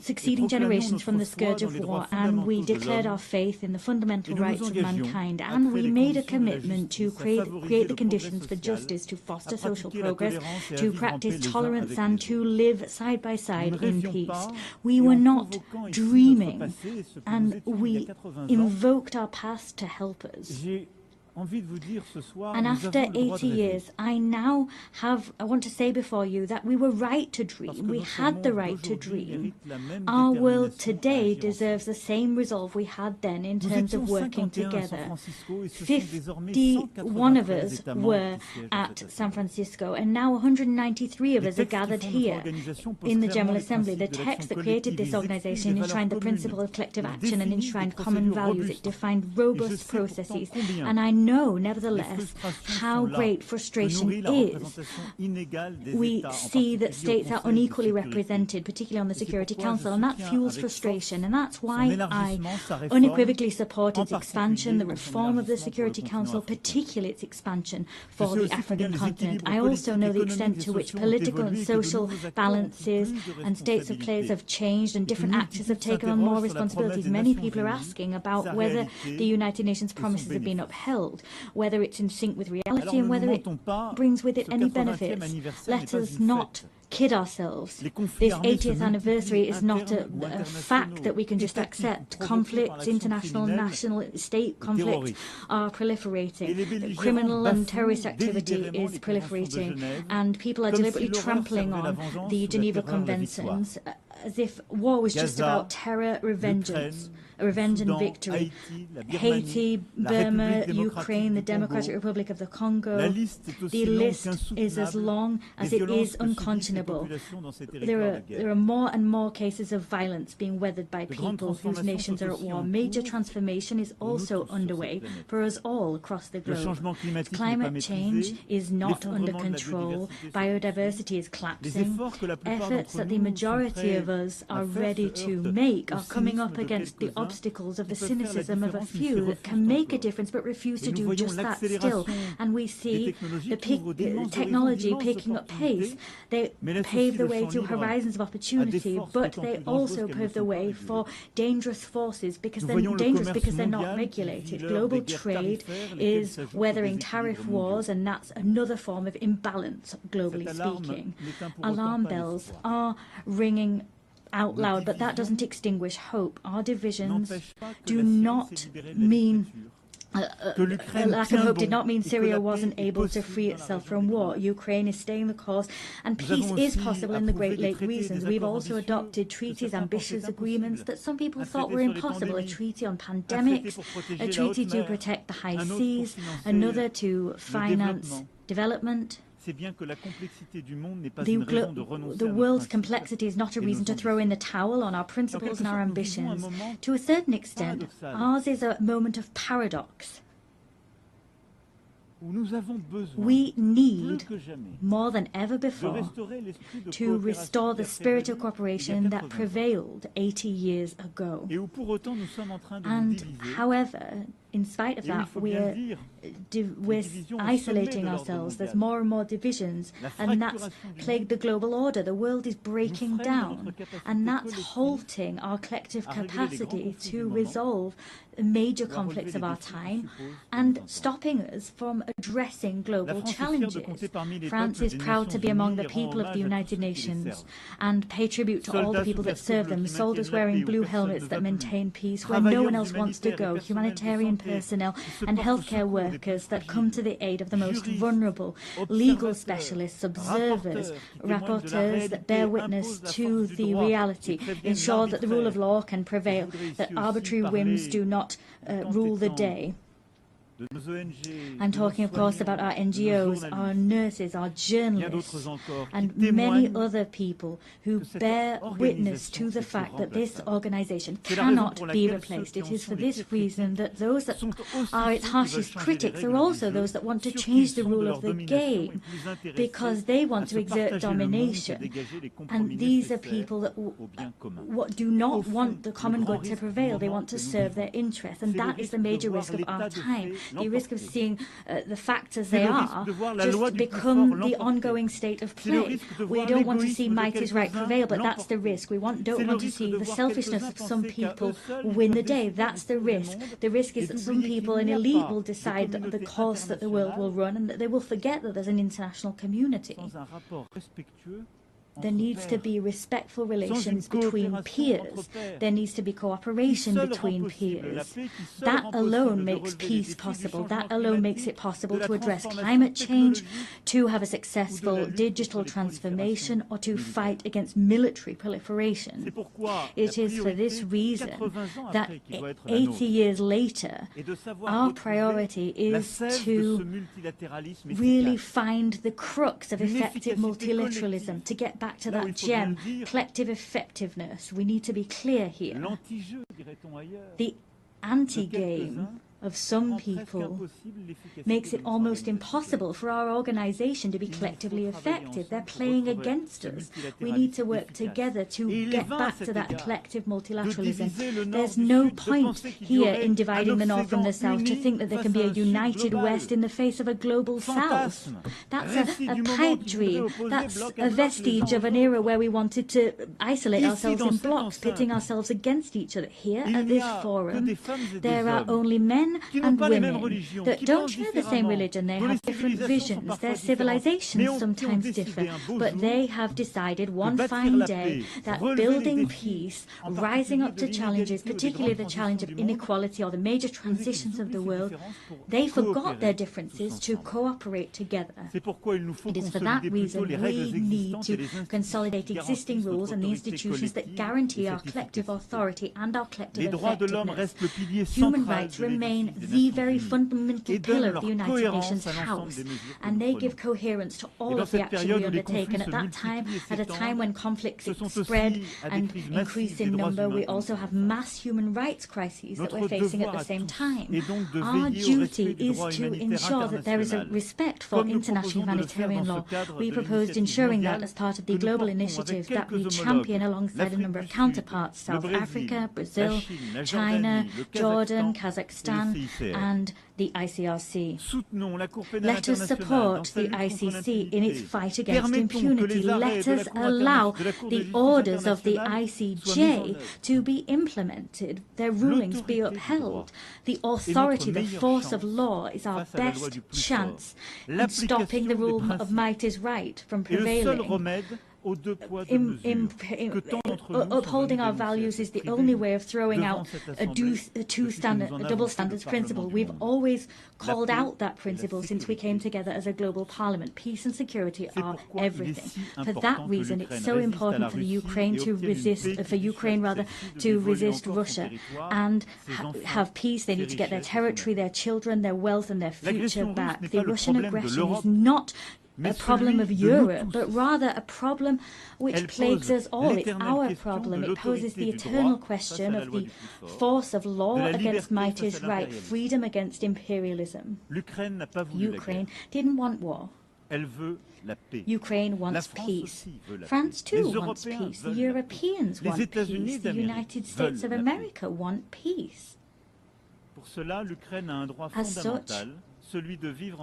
succeeding generations from the scourge of war, and we declared our faith in the fundamental rights of mankind, and we made a commitment to create the conditions for justice, to foster social progress, to practice tolerance, and to live side by side in peace. We were not dreaming, and we invoked our past to help us. And after 80 years, I want to say before you that we were right to dream. We had the right to dream. Our world today deserves the same resolve we had then in terms of working together. 51 of us were at San Francisco, and now 193 of us are gathered here in the General Assembly. The text that created this organization enshrined the principle of collective action and enshrined common values. It defined robust processes, and I know, nevertheless, how great frustration is. We see that states are unequally represented, particularly on the Security Council, and that fuels frustration, and that's why I unequivocally support its expansion, the reform of the Security Council, particularly its expansion for the African continent. I also know the extent to which political and social balances and states of place have changed, and different actors have taken on more responsibilities. Many people are asking about whether the United Nations promises have been upheld, whether it's in sync with reality, and whether it brings with it any benefits. Let us not kid ourselves. This 80th anniversary is not a fact that we can just accept. Conflicts, international, national, state conflicts are proliferating. Criminal and terrorist activity is proliferating, and people are deliberately trampling on the Geneva Conventions as if war was just about terror, revenge and victory. Haiti, Burma, Ukraine, the Democratic Republic of the Congo. The list is as long as it is unconscionable. There are more and more cases of violence being weathered by people whose nations are at war. Major transformation is also underway for us all across the globe. Climate change is not under control. Biodiversity is collapsing. Efforts that the majority of us are ready to make are coming up against the obstacles of the cynicism of a few that can make a difference but refuse to do just that still. And we see the technology picking up pace. They pave the way to horizons of opportunity, but they also pave the way for dangerous forces because they're dangerous because they're not regulated. Global trade is weathering tariff wars, and that's another form of imbalance, globally speaking. Alarm bells are ringing out loud, but that doesn't extinguish hope. Our divisions do not mean a lack of hope did not mean Syria wasn't able to free itself from war. Ukraine is staying the course, and peace is possible in the Great Lake regions. We've also adopted treaties, ambitious agreements that some people thought were impossible. A treaty on pandemics, a treaty to protect the high seas, another to finance development. The world's complexity is not a reason to throw in the towel on our principles and our ambitions. To a certain extent, ours is a moment of paradox. We need, more than ever before, to restore the spirit of cooperation that prevailed 80 years ago. And, however, in spite of that, we're isolating ourselves. There's more and more divisions, and that's plagued the global order. The world is breaking down, and that's halting our collective capacity to resolve major conflicts of our time and stopping us from addressing global challenges. France is proud to be among the people of the United Nations and pay tribute to all the people that serve them, soldiers wearing blue helmets that maintain peace where no one else wants to go, humanitarian personnel and healthcare workers that come to the aid of the most vulnerable, legal specialists, observers, rapporteurs that bear witness to the reality, ensure that the rule of law can prevail, that arbitrary whims do not rule the day. I'm talking, of course, about our NGOs, our nurses, our journalists, and many other people who bear witness to the fact that this organization cannot be replaced. It is for this reason that those that are its harshest critics are also those that want to change the rule of the game, because they want to exert domination. And these are people that do not want the common good to prevail. They want to serve their interests, and that is the major risk of our time. The risk of seeing the facts as they are just become the ongoing state of play. We don't want to see might is right prevail, but that's the risk. We don't want to see the selfishness of some people win the day. That's the risk. The risk is that some people, an elite, will decide the course that the world will run, and that they will forget that there's an international community. There needs to be respectful relations between peers. There needs to be cooperation between peers. That alone makes peace possible. That alone makes it possible to address climate change, to have a successful digital transformation, or to fight against military proliferation. It is for this reason that 80 years later, our priority is to really find the crux of effective multilateralism, to get back to that gem, collective effectiveness. We need to be clear here. The anti-game of some people makes it almost impossible for our organization to be collectively effective. They're playing against us. We need to work together to get back to that collective multilateralism. There's no point here in dividing the North from the South to think that there can be a united West in the face of a global South. That's a pipe dream. That's a vestige of an era where we wanted to isolate ourselves in blocks, pitting ourselves against each other. Here at this forum, there are only men and women that don't share the same religion. They have different visions. Their civilizations sometimes differ, but they have decided one fine day that building peace, rising up to challenges, particularly the challenge of inequality or the major transitions of the world, they forgot their differences to cooperate together. It is for that reason we need to consolidate existing rules and the institutions that guarantee our collective authority and our collective effectiveness. Human rights remain the very fundamental pillar of the United Nations House, and they give coherence to all of the action we undertake. And at that time, at a time when conflicts spread and increase in number, we also have mass human rights crises that we're facing at the same time. Our duty is to ensure that there is a respect for international humanitarian law. We proposed ensuring that as part of the global initiative that we champion alongside a number of counterparts: South Africa, Brazil, China, Jordan, Kazakhstan, and the ICRC. Let us support the ICC in its fight against impunity. Let us allow the orders of the ICJ to be implemented, their rulings be upheld. The authority, the force of law is our best chance in stopping the rule of might is right from prevailing. Upholding our values is the only way of throwing out a double standards principle. We've always called out that principle since we came together as a global parliament. Peace and security are everything. For that reason, it's so important for Ukraine to resist Russia and have peace. They need to get their territory, their children, their wealth, and their future back. The Russian aggression is not a problem of Europe, but rather a problem which plagues us all. It's our problem. It poses the eternal question of the force of law against might is right, freedom against imperialism. Ukraine didn't want war. Ukraine wants peace. France too wants peace. The Europeans want peace. The United States of America want peace. As such,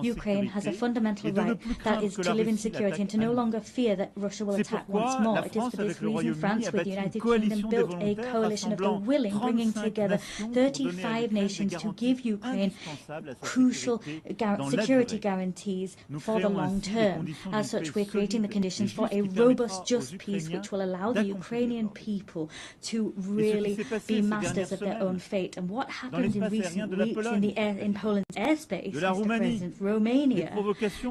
Ukraine has a fundamental right, that is to live in security and to no longer fear that Russia will attack once more. It is for this reason France, with the United Kingdom, built a coalition of the willing, bringing together 35 nations to give Ukraine crucial security guarantees for the long term. As such, we're creating the conditions for a robust, just peace which will allow the Ukrainian people to really be masters of their own fate. And what happened in recent weeks in Poland's airspace, Mr. President, Romania,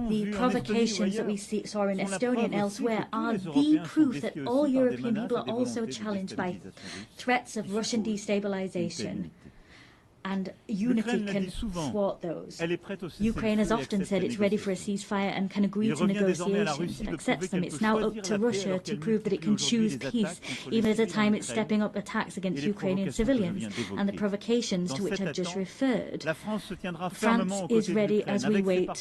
the provocations that we saw in Estonia and elsewhere are the proof that all European people are also challenged by threats of Russian destabilization and unity can thwart those. Ukraine has often said it's ready for a ceasefire and can agree to negotiations and accepts them. It's now up to Russia to prove that it can choose peace, even at a time it's stepping up attacks against Ukrainian civilians and the provocations to which I've just referred. France is ready as we wait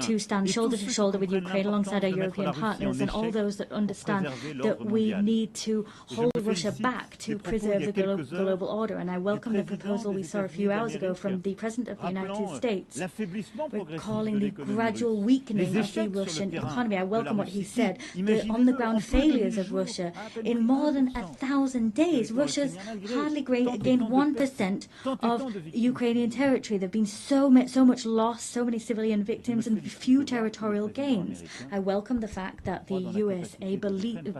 to stand shoulder to shoulder with Ukraine alongside our European partners and all those that understand that we need to hold Russia back to preserve the global order. And I welcome the proposal we saw a few hours ago from the President of the United States, recalling the gradual weakening of the Russian economy. I welcome what he said, the on-the-ground failures of Russia. In more than 1,000 days, Russia's hardly gained 1% of Ukrainian territory. There have been so much loss, so many civilian victims, and few territorial gains. I welcome the fact that the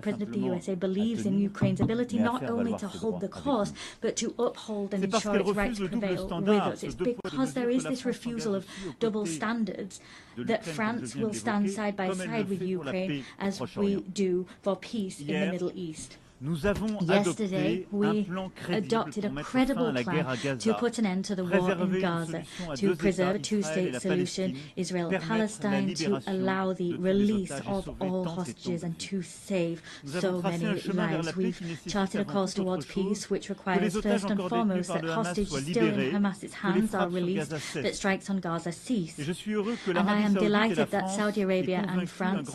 President of the USA believes in Ukraine's ability not only to hold the course, but to uphold and ensure its right to prevail with us. It's because there is this refusal of double standards that France will stand side by side with Ukraine as we do for peace in the Middle East. Yesterday, we adopted a credible plan to put an end to the war in Gaza, to preserve a two-state solution, Israel-Palestine, to allow the release of all hostages and to save so many lives. We've charted a course towards peace, which requires first and foremost that hostages still in Hamas's hands are released, that strikes on Gaza cease. And I am delighted that Saudi Arabia and France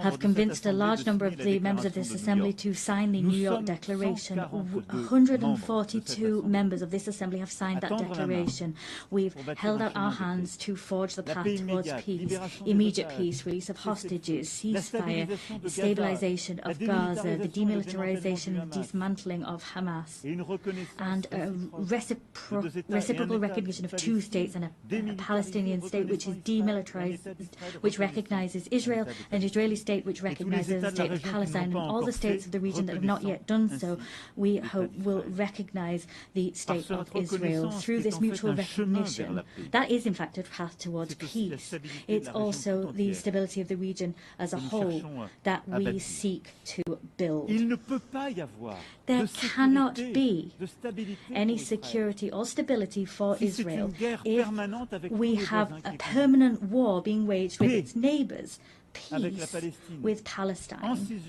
have convinced a large number of the members of this assembly to sign the New York Declaration. 142 members of this assembly have signed that declaration. We've held out our hands to forge the path towards peace, immediate peace, release of hostages, ceasefire, stabilization of Gaza, the demilitarization and dismantling of Hamas, and a reciprocal recognition of two states and a Palestinian state which is demilitarized, which recognizes Israel, an Israeli state which recognizes the state of Palestine, and all the states of the region that have not yet done so, we hope will recognize the state of Israel through this mutual recognition. That is, in fact, a path towards peace. It's also the stability of the region as a whole that we seek to build. There cannot be any security or stability for Israel if we have a permanent war being waged with its neighbors. Peace with Palestine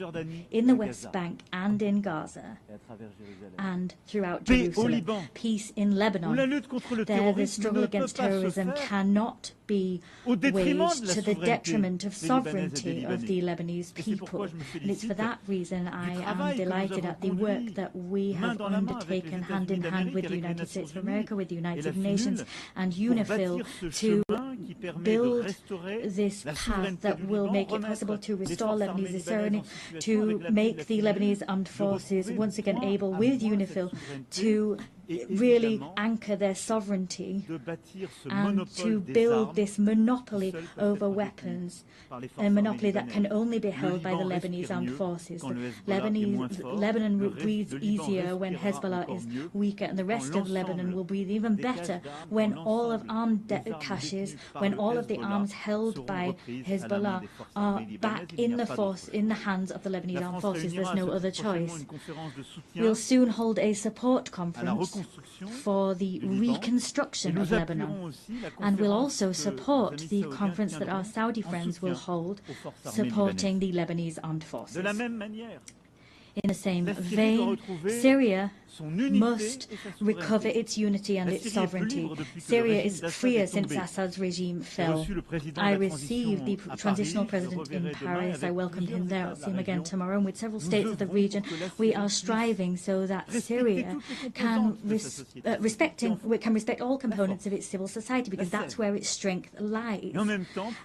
in the West Bank and in Gaza and throughout Jerusalem. Peace in Lebanon. There, the struggle against terrorism cannot be waged to the detriment of sovereignty of the Lebanese people. And it's for that reason I am delighted at the work that we have undertaken hand in hand with the United States of America, with the United Nations and UNIFIL to build this path that will make it possible to restore Lebanese sovereignty, to make the Lebanese armed forces once again able, with UNIFIL, to really anchor their sovereignty and to build this monopoly over weapons, a monopoly that can only be held by the Lebanese armed forces. Lebanon will breathe easier when Hezbollah is weaker, and the rest of Lebanon will breathe even better when all of armed caches, when all of the arms held by Hezbollah are back in the hands of the Lebanese armed forces. There's no other choice. We'll soon hold a support conference for the reconstruction of Lebanon, and we'll also support the conference that our Saudi friends will hold supporting the Lebanese armed forces. In the same vein, Syria must recover its unity and its sovereignty. Syria is freer since Assad's regime fell. I received the transitional president in Paris. I welcomed him there. I'll see him again tomorrow. And with several states of the region, we are striving so that Syria can respect all components of its civil society, because that's where its strength lies.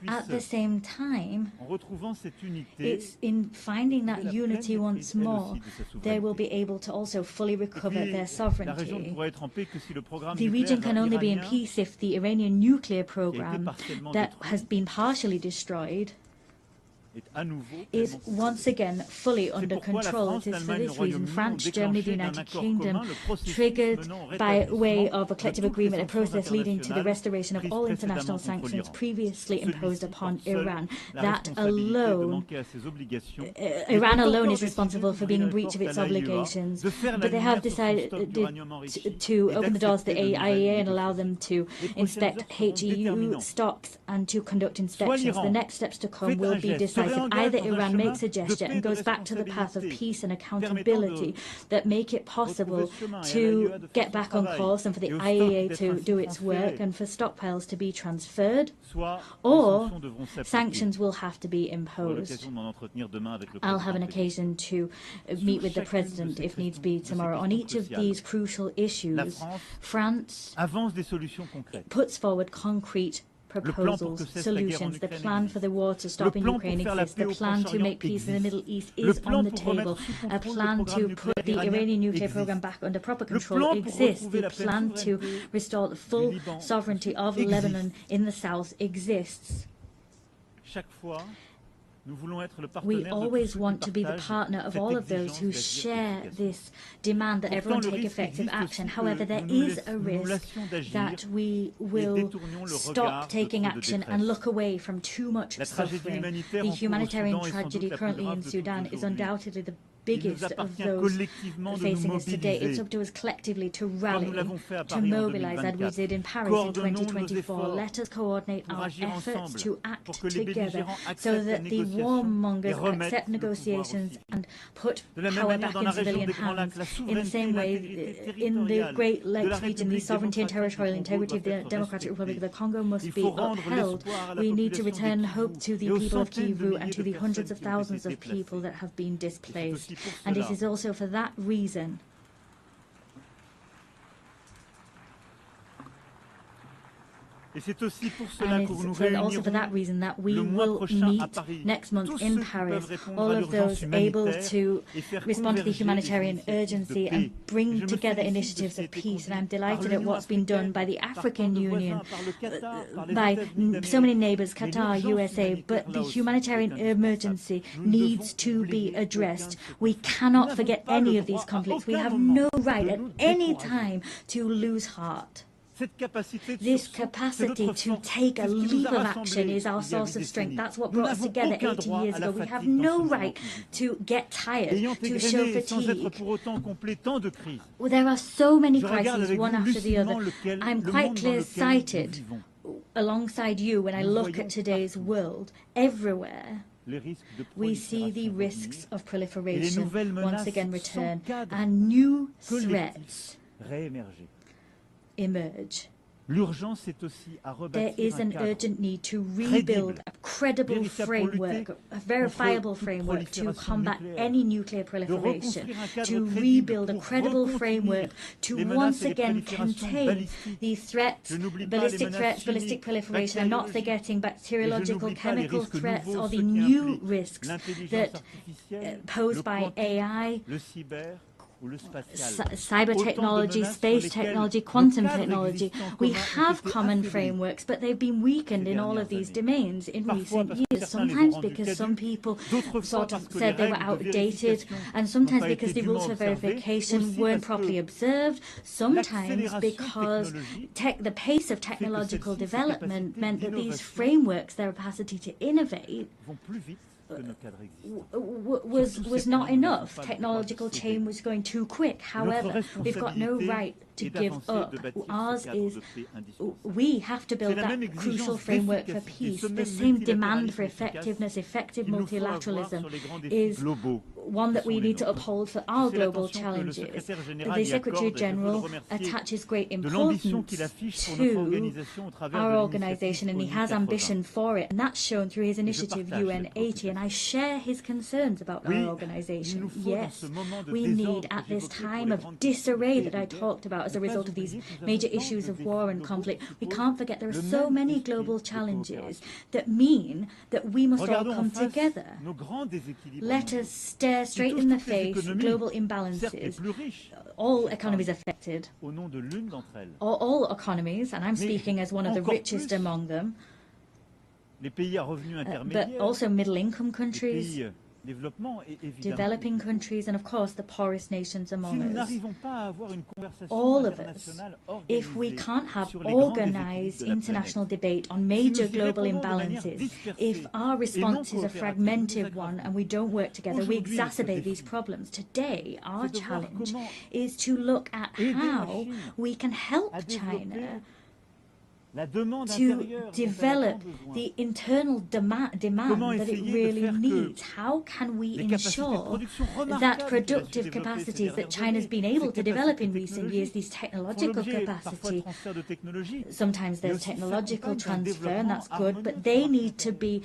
At the same time, it's in finding that unity once more they will be able to also fully recover their sovereignty. The region can only be in peace if the Iranian nuclear program that has been partially destroyed is once again fully under control. It is for this reason France, Germany, the United Kingdom triggered by way of a collective agreement a process leading to the restoration of all international sanctions previously imposed upon Iran. That alone, Iran alone is responsible for being in breach of its obligations, but they have decided to open the doors to the IAEA and allow them to inspect HEU stocks and to conduct inspections. The next steps to come will be decisive. Either Iran makes a gesture and goes back to the path of peace and accountability that make it possible to get back on course and for the IAEA to do its work and for stockpiles to be transferred, or sanctions will have to be imposed. I'll have an occasion to meet with the President, if needs be, tomorrow. On each of these crucial issues, France puts forward concrete proposals, solutions. The plan for the war to stop in Ukraine exists. The plan to make peace in the Middle East is on the table. A plan to put the Iranian nuclear program back under proper control exists. The plan to restore the full sovereignty of Lebanon in the south exists. We always want to be the partner of all of those who share this demand that everyone take effective action. However, there is a risk that we will stop taking action and look away from too much suffering. The humanitarian tragedy currently in Sudan is undoubtedly the biggest of those facing us today. It's up to us collectively to rally, to mobilize, as we did in Paris in 2024. Let us coordinate our efforts to act together so that the warmongers accept negotiations and put power back in civilian hands. In the same way, in the Great Lakes region, the sovereignty and territorial integrity of the Democratic Republic of the Congo must be upheld. We need to return hope to the people of Kivu and to the hundreds of thousands of people that have been displaced. And it is also for that reason and it's also for that reason that we will meet next month in Paris, all of those able to respond to the humanitarian urgency and bring together initiatives of peace. And I'm delighted at what's been done by the African Union, by so many neighbors, Qatar, USA, but the humanitarian emergency needs to be addressed. We cannot forget any of these conflicts. We have no right at any time to lose heart. This capacity to take a leap of action is our source of strength. That's what brought us together 80 years ago. We have no right to get tired, to show fatigue. Well, there are so many crises, one after the other. I'm quite clear-sighted alongside you when I look at today's world. Everywhere we see the risks of proliferation once again return and new threats emerge. There is an urgent need to rebuild a credible framework, a verifiable framework to combat any nuclear proliferation, to rebuild a credible framework to once again contain these threats, ballistic proliferation, and not forgetting bacteriological, chemical threats or the new risks that posed by AI, cyber technology, space technology, quantum technology. We have common frameworks, but they've been weakened in all of these domains in recent years, sometimes because some people sort of said they were outdated, and sometimes because the rules for verification weren't properly observed, sometimes because the pace of technological development meant that these frameworks, their capacity to innovate, was not enough. Technological change was going too quick. However, we've got no right to give up. Ours is, we have to build that crucial framework for peace. The same demand for effectiveness, effective multilateralism is one that we need to uphold for our global challenges. The Secretary General attaches great importance to our organization, and he has ambition for it, and that's shown through his initiative UN80, and I share his concerns about our organization. Yes, we need, at this time of disarray that I talked about as a result of these major issues of war and conflict, we can't forget there are so many global challenges that mean that we must all come together. Let us stare straight in the face global imbalances. All economies affected, all economies, and I'm speaking as one of the richest among them, but also middle-income countries, developing countries, and of course the poorest nations among us. All of us, if we can't have organized international debate on major global imbalances, if our response is a fragmented one and we don't work together, we exacerbate these problems. Today, our challenge is to look at how we can help China to develop the internal demand that it really needs. How can we ensure that productive capacities that China's been able to develop in recent years, these technological capacity, sometimes there's technological transfer and that's good, but they need to be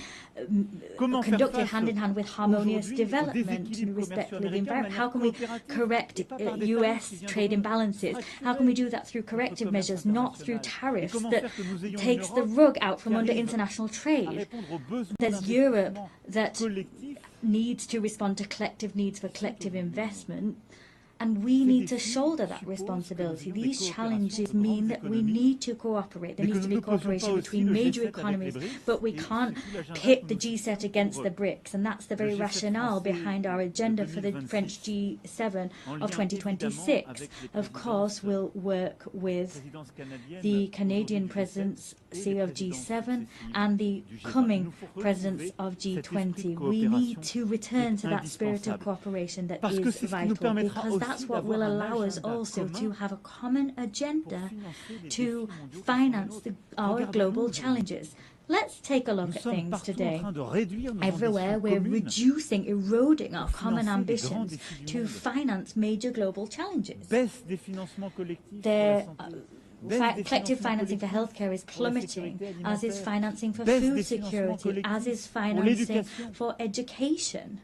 conducted hand in hand with harmonious development and respect for the environment. How can we correct US trade imbalances? How can we do that through corrective measures, not through tariffs that takes the rug out from under international trade? There's Europe that needs to respond to collective needs for collective investment, and we need to shoulder that responsibility. These challenges mean that we need to cooperate. There needs to be cooperation between major economies, but we can't pit the G7 against the BRICS, and that's the very rationale behind our agenda for the French G7 of 2026. Of course, we'll work with the Canadian presidency of G7 and the coming presidents of G20. We need to return to that spirit of cooperation that is vital, because that's what will allow us also to have a common agenda to finance our global challenges. Let's take a look at things today. Everywhere we're reducing, eroding our common ambitions to finance major global challenges. Collective financing for healthcare is plummeting, as is financing for food security, as is financing for education.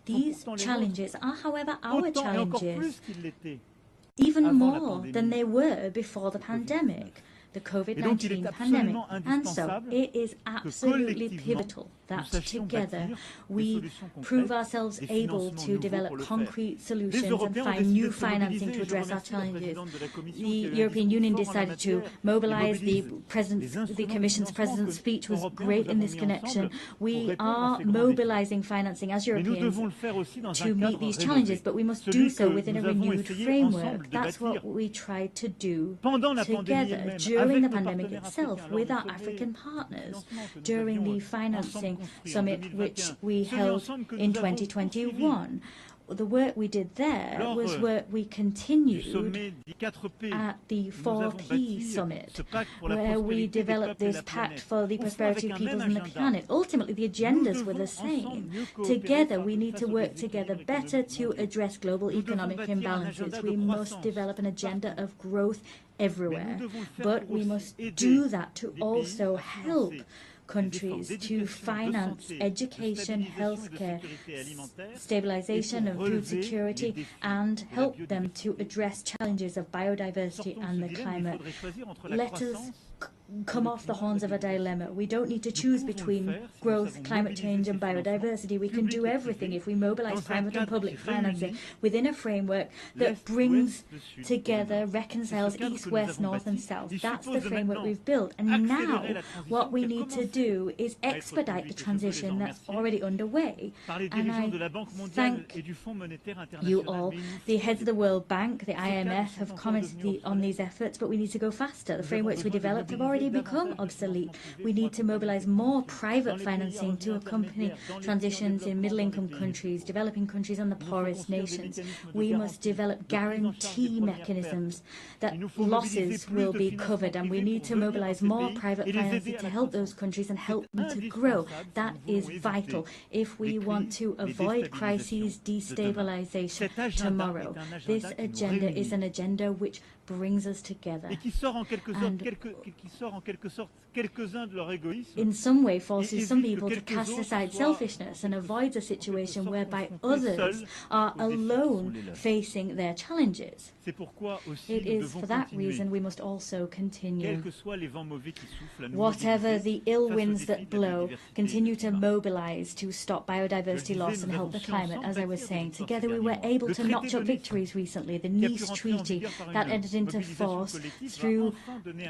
These challenges are, however, our challenges, even more than they were before the pandemic, the COVID-19 pandemic. And so it is absolutely pivotal that together we prove ourselves able to develop concrete solutions and find new financing to address our challenges. The European Union decided to mobilize. The Commission's President's speech was great in this connection. We are mobilizing financing as Europeans to meet these challenges, but we must do so within a renewed framework. That's what we tried to do together during the pandemic itself with our African partners, during the financing summit which we held in 2021. The work we did there was work we continued at the 4P summit, where we developed this pact for the prosperity of peoples and the planet. Ultimately, the agendas were the same. Together, we need to work together better to address global economic imbalances. We must develop an agenda of growth everywhere, but we must do that to also help countries to finance education, healthcare, stabilization of food security, and help them to address challenges of biodiversity and the climate. Let us come off the horns of a dilemma. We don't need to choose between growth, climate change, and biodiversity. We can do everything if we mobilize private and public financing within a framework that brings together, reconciles East, West, North, and South. That's the framework we've built. And now what we need to do is expedite the transition that's already underway. And I thank you all. The heads of the World Bank, the IMF, have commented on these efforts, but we need to go faster. The frameworks we developed have already become obsolete. We need to mobilize more private financing to accompany transitions in middle-income countries, developing countries, and the poorest nations. We must develop guarantee mechanisms that losses will be covered, and we need to mobilize more private financing to help those countries and help them to grow. That is vital if we want to avoid crises, destabilization tomorrow. This agenda is an agenda which brings us together. In some way forces some people to cast aside selfishness and avoids a situation whereby others are alone facing their challenges. It is for that reason we must also continue. Whatever the ill winds that blow, continue to mobilize to stop biodiversity loss and help the climate. As I was saying, together we were able to notch up victories recently. The Nice Treaty that entered into force through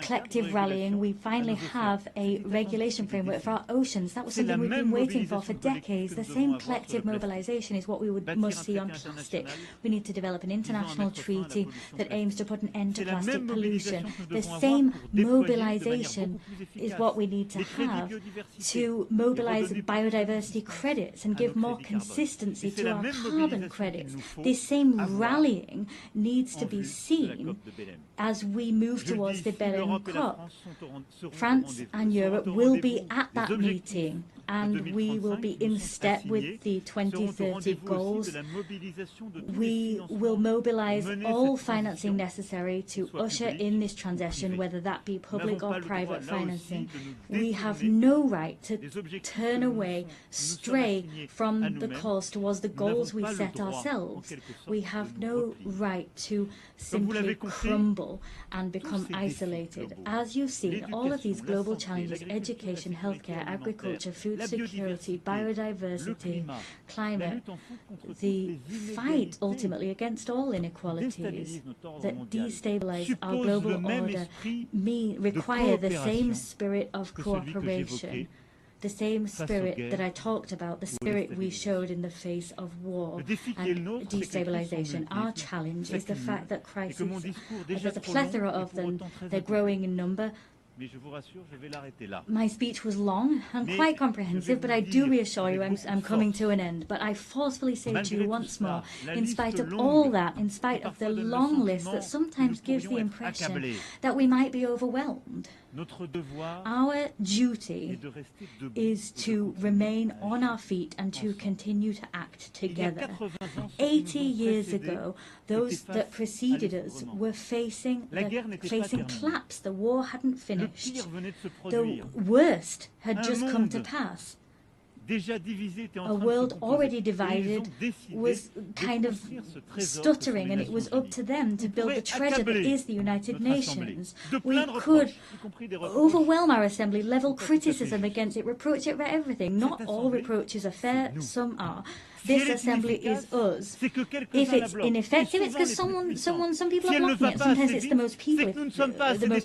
collective rallying, we finally have a regulation framework for our oceans. That was something we've been waiting for decades. The same collective mobilization is what we must see on plastic. We need to develop an international treaty that aims to put an end to plastic pollution. The same mobilization is what we need to have to mobilize biodiversity credits and give more consistency to our carbon credits. This same rallying needs to be seen as we move towards the Berlin COP. France and Europe will be at that meeting, and we will be in step with the 2030 goals. We will mobilize all financing necessary to usher in this transition, whether that be public or private financing. We have no right to turn away, stray from the course towards the goals we set ourselves. We have no right to simply crumble and become isolated. As you've seen, all of these global challenges, education, healthcare, agriculture, food security, biodiversity, climate, the fight ultimately against all inequalities that destabilize our global order require the same spirit of cooperation, the same spirit that I talked about, the spirit we showed in the face of war and destabilization. Our challenge is the fact that crises, there's a plethora of them, they're growing in number. My speech was long and quite comprehensive, but I do reassure you I'm coming to an end. But I forcefully say to you once more, in spite of all that, in spite of the long list that sometimes gives the impression that we might be overwhelmed, our duty is to remain on our feet and to continue to act together. 80 years ago, those that preceded us were facing collapse. The war hadn't finished. The worst had just come to pass. A world already divided was kind of stuttering, and it was up to them to build the treasure that is the United Nations. We could overwhelm our assembly, level criticism against it, reproach it for everything. Not all reproaches are fair, some are. This assembly is us. If it's ineffective, it's because some people are blocking it. Sometimes it's the most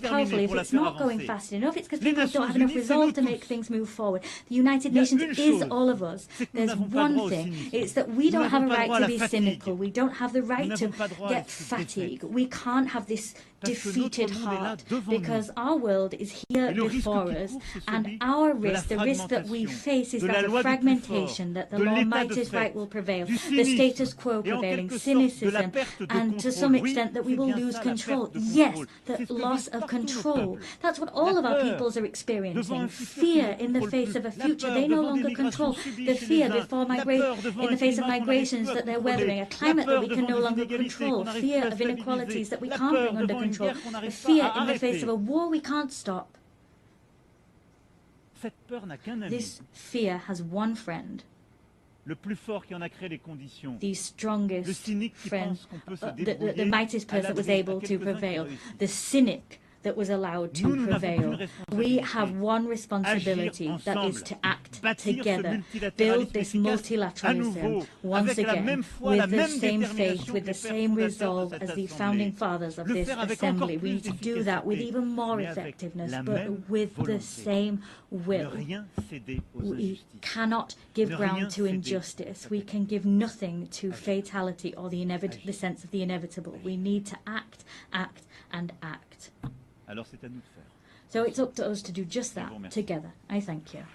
powerful. If it's not going fast enough, it's because people don't have enough resolve to make things move forward. The United Nations is all of us. There's one thing. It's that we don't have a right to be cynical. We don't have the right to get fatigued. We can't have this defeated heart, because our world is here before us, and our risk, the risk that we face, is that of fragmentation, that the law might is right will prevail, the status quo prevailing, cynicism, and to some extent that we will lose control. Yes, the loss of control. That's what all of our peoples are experiencing. Fear in the face of a future they no longer control. The fear in the face of migrations that they're weathering, a climate that we can no longer control, fear of inequalities that we can't bring under control, the fear in the face of a war we can't stop. This fear has one friend. The strongest friend, the mightiest person that was able to prevail, the cynic that was allowed to prevail. We have one responsibility, that is to act together, build this multilateralism once again with the same faith, with the same resolve as the founding fathers of this assembly. We need to do that with even more effectiveness, but with the same will. We cannot give ground to injustice. We can give nothing to fatality or the sense of the inevitable. We need to act, act, and act. So it's up to us to do just that together. I thank you.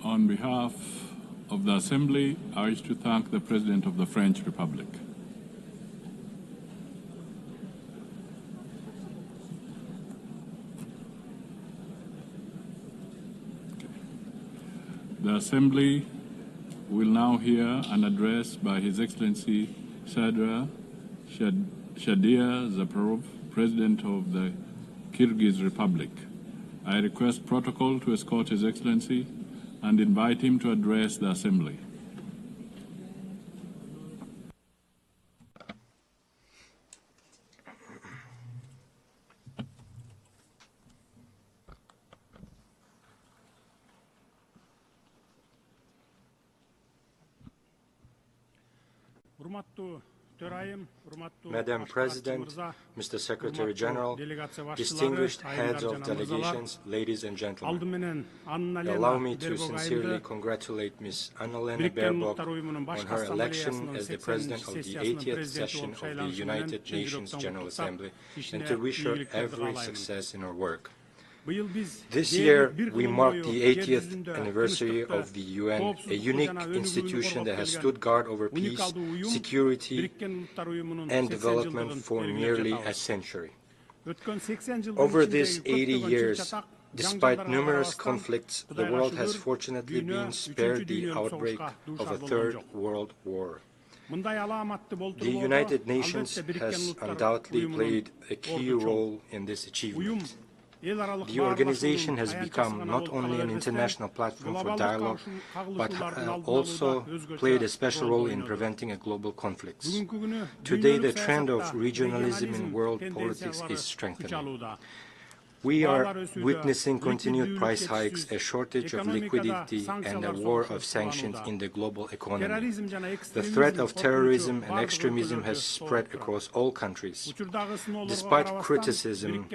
On behalf of the Assembly, I wish to thank the President of the French Republic. The Assembly will now hear an address by His Excellency Shadia Zaparov, President of the Kyrgyz Republic. I request protocol to escort His Excellency and invite him to address the Assembly. Madam President, Mr. Secretary General, distinguished heads of delegations, ladies and gentlemen, allow me to sincerely congratulate Ms. Annalena Baerbock on her election as the President of the 80th session of the United Nations General Assembly and to wish her every success in her work. This year, we mark the 80th anniversary of the UN, a unique institution that has stood guard over peace, security, and development for nearly a century. Over these 80 years, despite numerous conflicts, the world has fortunately been spared the outbreak of a Third World War. The United Nations has undoubtedly played a key role in this achievement. The organization has become not only an international platform for dialogue, but also played a special role in preventing global conflicts. Today, the trend of regionalism in world politics is strengthening. We are witnessing continued price hikes, a shortage of liquidity, and a war of sanctions in the global economy. The threat of terrorism and extremism has spread across all countries. Despite criticism,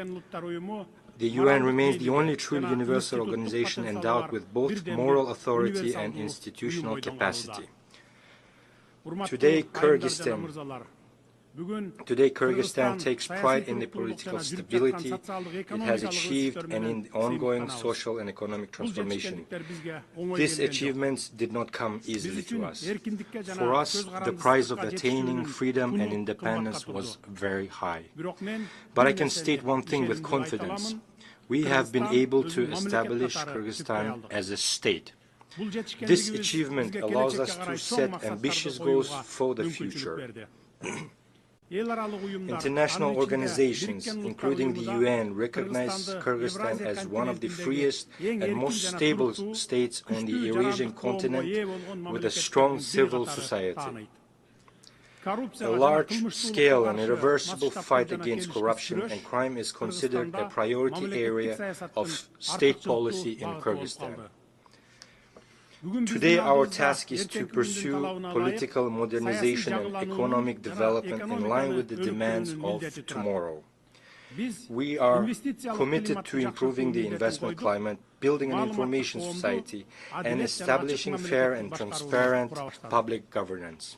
the UN remains the only truly universal organization endowed with both moral authority and institutional capacity. Today, Kyrgyzstan takes pride in the political stability it has achieved and in the ongoing social and economic transformation. These achievements did not come easily to us. For us, the price of attaining freedom and independence was very high. But I can state one thing with confidence. We have been able to establish Kyrgyzstan as a state. This achievement allows us to set ambitious goals for the future. International organizations, including the UN, recognize Kyrgyzstan as one of the freest and most stable states on the Eurasian continent with a strong civil society. A large-scale and irreversible fight against corruption and crime is considered a priority area of state policy in Kyrgyzstan. Today, our task is to pursue political modernization and economic development in line with the demands of tomorrow. We are committed to improving the investment climate, building an information society, and establishing fair and transparent public governance.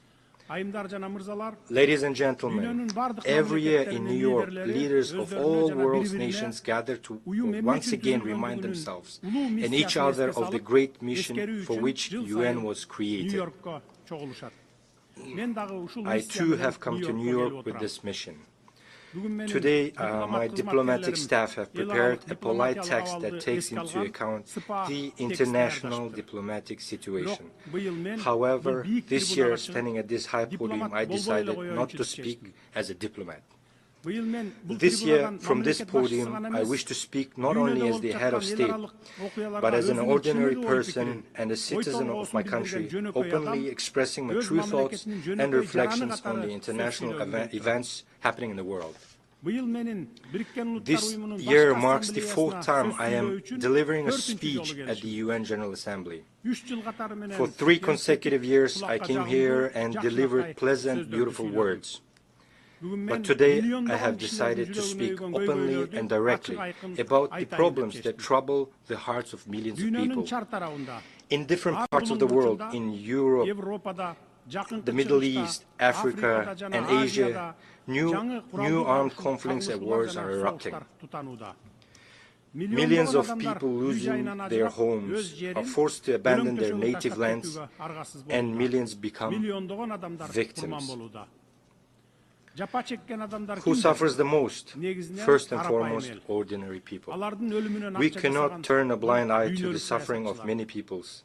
Ladies and gentlemen, every year in New York, leaders of all world's nations gather to once again remind themselves and each other of the great mission for which the UN was created. I too have come to New York with this mission. Today, my diplomatic staff have prepared a polite text that takes into account the international diplomatic situation. However, this year, standing at this high podium, I decided not to speak as a diplomat. This year, from this podium, I wish to speak not only as the head of state, but as an ordinary person and a citizen of my country, openly expressing my true thoughts and reflections on the international events happening in the world. This year marks the 4th time I am delivering a speech at the UN General Assembly. For 3 consecutive years, I came here and delivered pleasant, beautiful words. But today, I have decided to speak openly and directly about the problems that trouble the hearts of millions of people. In different parts of the world, in Europe, the Middle East, Africa, and Asia, new armed conflicts and wars are erupting. Millions of people losing their homes are forced to abandon their native lands, and millions become victims. Who suffers the most? First and foremost, ordinary people. We cannot turn a blind eye to the suffering of many peoples.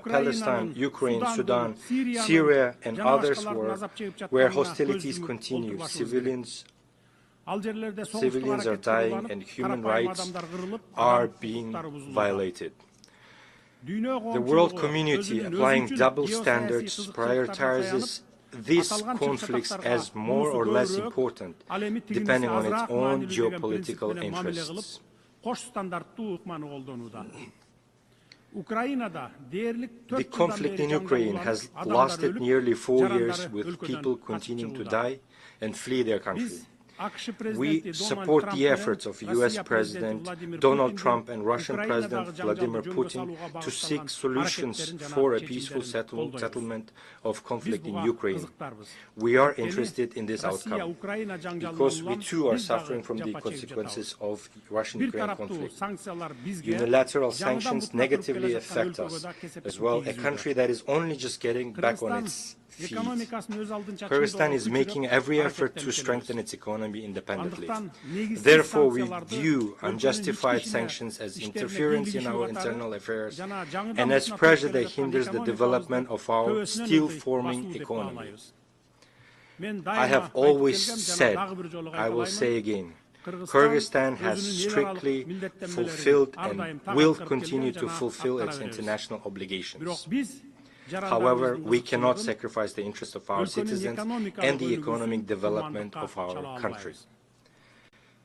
Palestine, Ukraine, Sudan, Syria, and others where hostilities continue. Civilians are dying and human rights are being violated. The world community, applying double standards, prioritizes these conflicts as more or less important, depending on its own geopolitical interests. The conflict in Ukraine has lasted nearly 4 years, with people continuing to die and flee their country. We support the efforts of US President Donald Trump and Russian President Vladimir Putin to seek solutions for a peaceful settlement of conflict in Ukraine. We are interested in this outcome because we too are suffering from the consequences of Russian-Ukraine conflict. Unilateral sanctions negatively affect us as well, a country that is only just getting back on its feet. Kyrgyzstan is making every effort to strengthen its economy independently. Therefore, we view unjustified sanctions as interference in our internal affairs and as pressure that hinders the development of our still-forming economy. I have always said, I will say again, Kyrgyzstan has strictly fulfilled and will continue to fulfill its international obligations. However, we cannot sacrifice the interests of our citizens and the economic development of our country.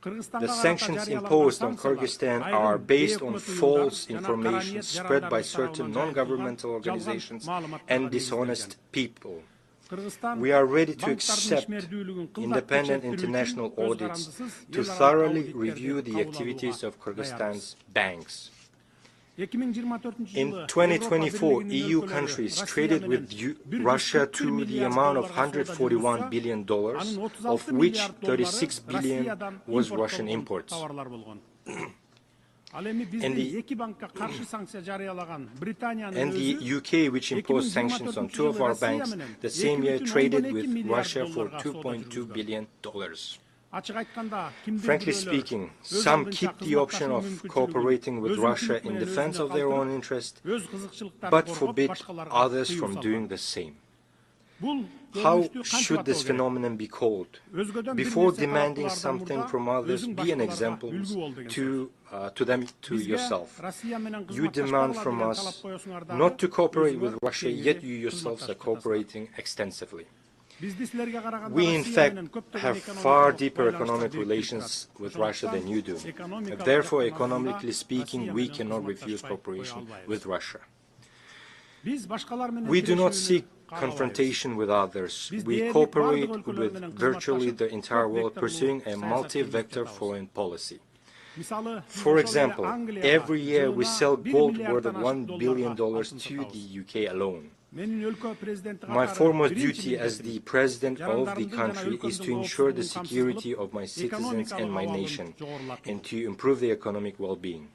The sanctions imposed on Kyrgyzstan are based on false information spread by certain non-governmental organizations and dishonest people. We are ready to accept independent international audits to thoroughly review the activities of Kyrgyzstan's banks. In 2024, EU countries traded with Russia to the amount of $141 billion, of which $36 billion was Russian imports. And the UK, which imposed sanctions on 2 of our banks, the same year traded with Russia for $2.2 billion. Frankly speaking, some keep the option of cooperating with Russia in defense of their own interest, but forbid others from doing the same. How should this phenomenon be called? Before demanding something from others, be an example to yourself. You demand from us not to cooperate with Russia, yet you yourselves are cooperating extensively. We, in fact, have far deeper economic relations with Russia than you do. Therefore, economically speaking, we cannot refuse cooperation with Russia. We do not seek confrontation with others. We cooperate with virtually the entire world, pursuing a multi-vector foreign policy. For example, every year we sell gold worth of $1 billion to the UK alone. My foremost duty as the President of the country is to ensure the security of my citizens and my nation, and to improve their economic well-being.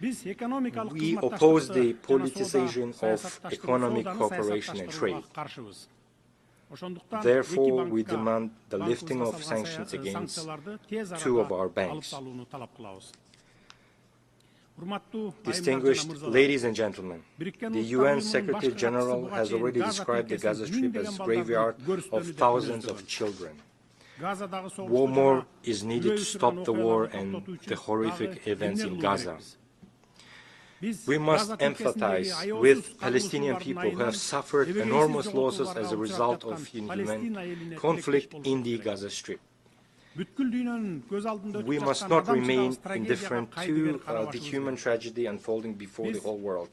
We oppose the politicization of economic cooperation and trade. Therefore, we demand the lifting of sanctions against 2 of our banks. Distinguished ladies and gentlemen, the UN Secretary General has already described the Gaza Strip as a graveyard of thousands of children. One more is needed to stop the war and the horrific events in Gaza. We must empathize with Palestinian people who have suffered enormous losses as a result of inhuman conflict in the Gaza Strip. We must not remain indifferent to the human tragedy unfolding before the whole world.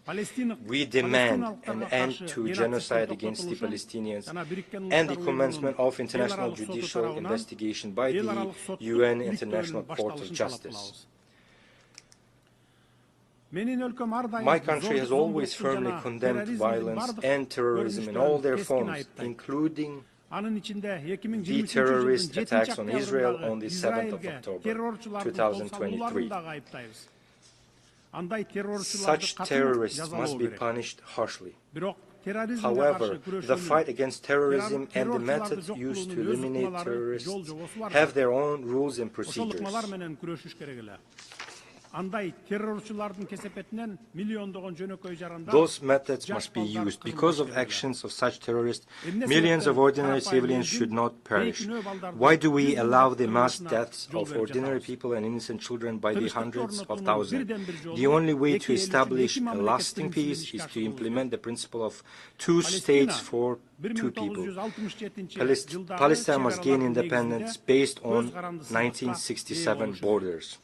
We demand an end to genocide against the Palestinians and the commencement of international judicial investigation by the UN International Court of Justice. My country has always firmly condemned violence and terrorism in all their forms, including the terrorist attacks on Israel on the 7th of October, 2023. Such terrorists must be punished harshly. However, the fight against terrorism and the methods used to eliminate terrorists have their own rules and procedures. Those methods must be used. Because of actions of such terrorists, millions of ordinary civilians should not perish. Why do we allow the mass deaths of ordinary people and innocent children by the hundreds of thousands? The only way to establish a lasting peace is to implement the principle of 2 states for 2 people. Palestine must gain independence based on 1967 borders.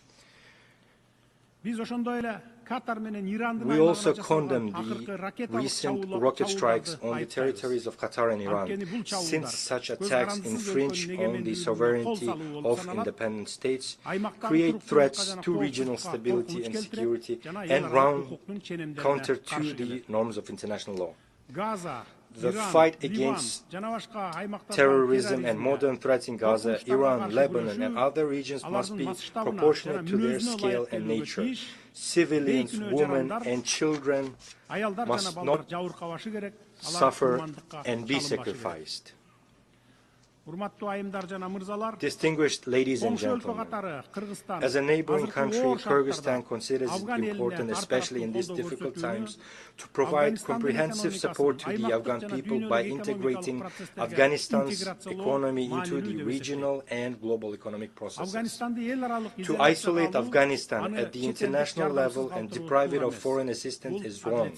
We also condemn the recent rocket strikes on the territories of Qatar and Iran, since such attacks infringe on the sovereignty of independent states, create threats to regional stability and security, and run counter to the norms of international law. The fight against terrorism and modern threats in Gaza, Iran, Lebanon, and other regions must be proportionate to their scale and nature. Civilians, women, and children must not suffer and be sacrificed. Distinguished ladies and gentlemen, as a neighboring country, Kyrgyzstan considers it important, especially in these difficult times, to provide comprehensive support to the Afghan people by integrating Afghanistan's economy into the regional and global economic processes. To isolate Afghanistan at the international level and deprive it of foreign assistance is wrong.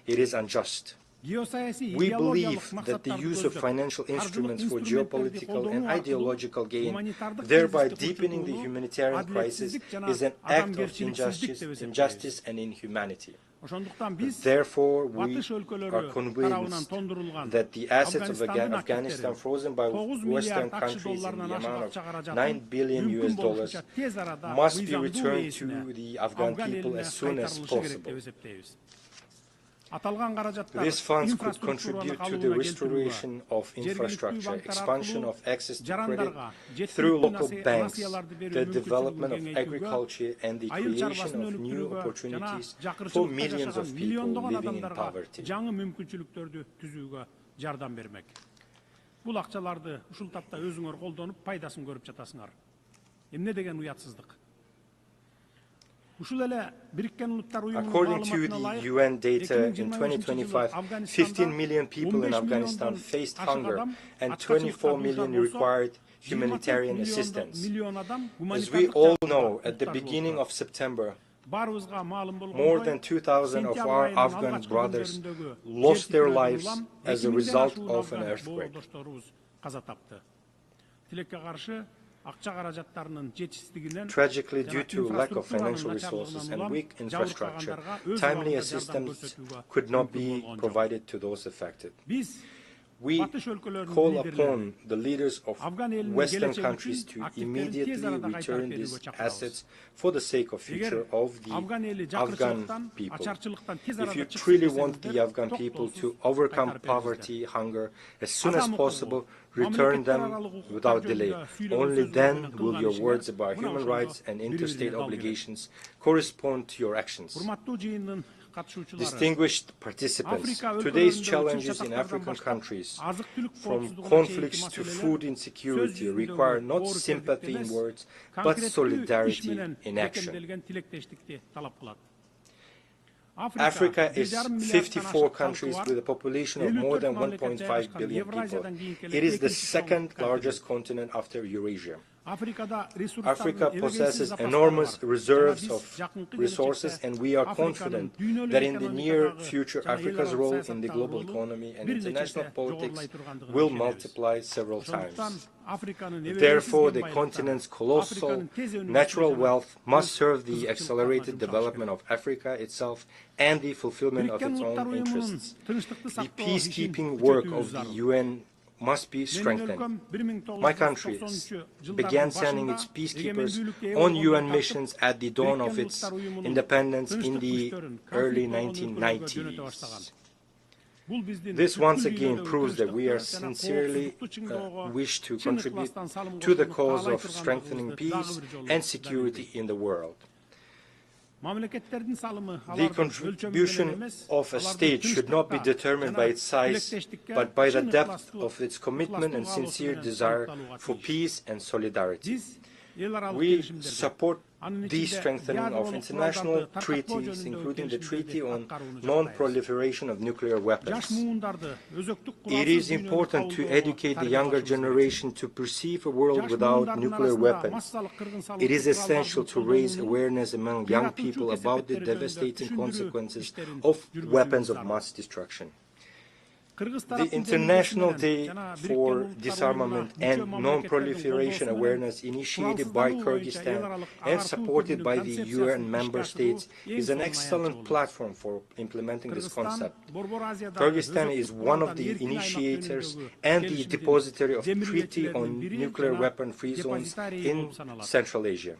It is unjust. We believe that the use of financial instruments for geopolitical and ideological gain, thereby deepening the humanitarian crisis, is an act of injustice and inhumanity. Therefore, we are convinced that the assets of Afghanistan frozen by Western countries in the amount of $9 billion must be returned to the Afghan people as soon as possible. These funds could contribute to the restoration of infrastructure, expansion of access to credit through local banks, the development of agriculture, and the creation of new opportunities for millions of people living in poverty. Бул акчаларды ушул тапта өзүңөр колдонуп, пайдасын көрүп жатасыңар. Эмне деген уятсыздык. According to the UN data, in 2025, 15 million people in Afghanistan faced hunger and 24 million required humanitarian assistance. As we all know, at the beginning of September, more than 2,000 of our Afghan brothers lost their lives as a result of an earthquake. Tragically, due to lack of financial resources and weak infrastructure, timely assistance could not be provided to those affected. We call upon the leaders of Western countries to immediately return these assets for the sake of future of the Afghan people. If you truly want the Afghan people to overcome poverty, hunger, as soon as possible, return them without delay. Only then will your words about human rights and interstate obligations correspond to your actions. Distinguished participants, today's challenges in African countries, from conflicts to food insecurity, require not sympathy in words, but solidarity in action. Africa is 54 countries with a population of more than 1.5 billion people. It is the second largest continent after Eurasia. Africa possesses enormous reserves of resources, and we are confident that in the near future Africa's role in the global economy and international politics will multiply several times. Therefore, the continent's colossal natural wealth must serve the accelerated development of Africa itself and the fulfillment of its own interests. The peacekeeping work of the UN must be strengthened. My country began sending its peacekeepers on UN missions at the dawn of its independence in the early 1990s. This once again proves that we are sincerely wish to contribute to the cause of strengthening peace and security in the world. The contribution of a state should not be determined by its size, but by the depth of its commitment and sincere desire for peace and solidarity. We support the strengthening of international treaties, including the Treaty on Non-Proliferation of Nuclear Weapons. It is important to educate the younger generation to perceive a world without nuclear weapons. It is essential to raise awareness among young people about the devastating consequences of weapons of mass destruction. The International Day for Disarmament and Non-Proliferation Awareness, initiated by Kyrgyzstan and supported by the UN member states, is an excellent platform for implementing this concept. Kyrgyzstan is one of the initiators and the depository of Treaty on Nuclear Weapon-Free Zones in Central Asia.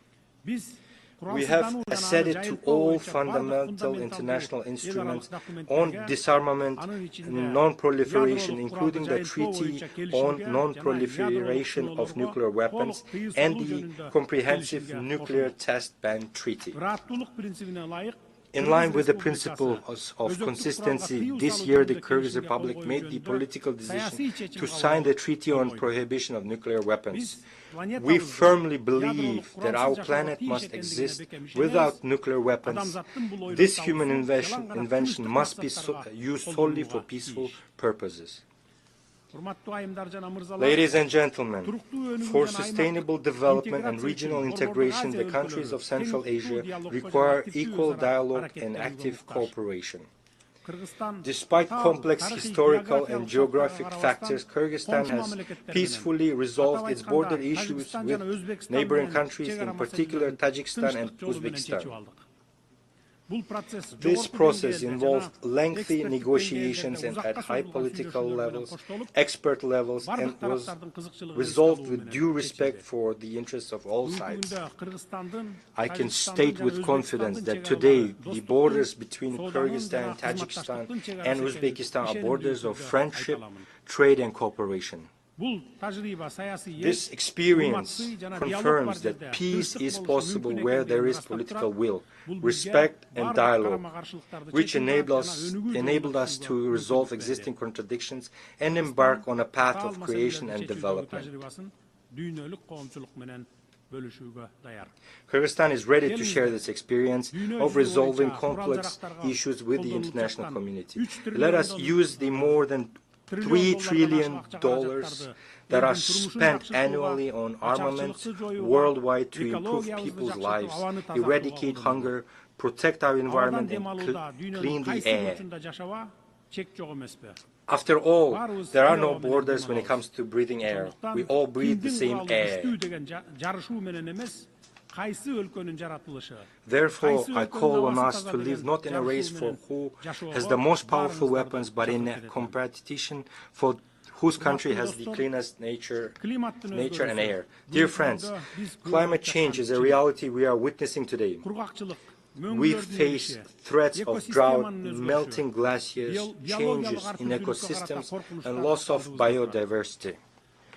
We have acceded to all fundamental international instruments on disarmament and non-proliferation, including the Treaty on Non-Proliferation of Nuclear Weapons and the Comprehensive Nuclear Test Ban Treaty. In line with the principles of consistency, this year the Kyrgyz Republic made the political decision to sign the Treaty on Prohibition of Nuclear Weapons. We firmly believe that our planet must exist without nuclear weapons. This human invention must be used solely for peaceful purposes. Ladies and gentlemen, for sustainable development and regional integration, the countries of Central Asia require equal dialogue and active cooperation. Despite complex historical and geographic factors, Kyrgyzstan has peacefully resolved its border issues with neighboring countries, in particular Tajikistan and Uzbekistan. This process involved lengthy negotiations and at high political levels, expert levels, and was resolved with due respect for the interests of all sides. I can state with confidence that today the borders between Kyrgyzstan, Tajikistan, and Uzbekistan are borders of friendship, trade, and cooperation. This experience confirms that peace is possible where there is political will, respect and dialogue, which enabled us to resolve existing contradictions and embark on a path of creation and development. Kyrgyzstan is ready to share this experience of resolving complex issues with the international community. Let us use the more than $3 trillion that are spent annually on armaments worldwide to improve people's lives, eradicate hunger, protect our environment, and clean the air. After all, there are no borders when it comes to breathing air. We all breathe the same air. Therefore, I call on us to live not in a race for who has the most powerful weapons, but in a competition for whose country has the cleanest nature and air. Dear friends, climate change is a reality we are witnessing today. We face threats of drought, melting glaciers, changes in ecosystems, and loss of biodiversity.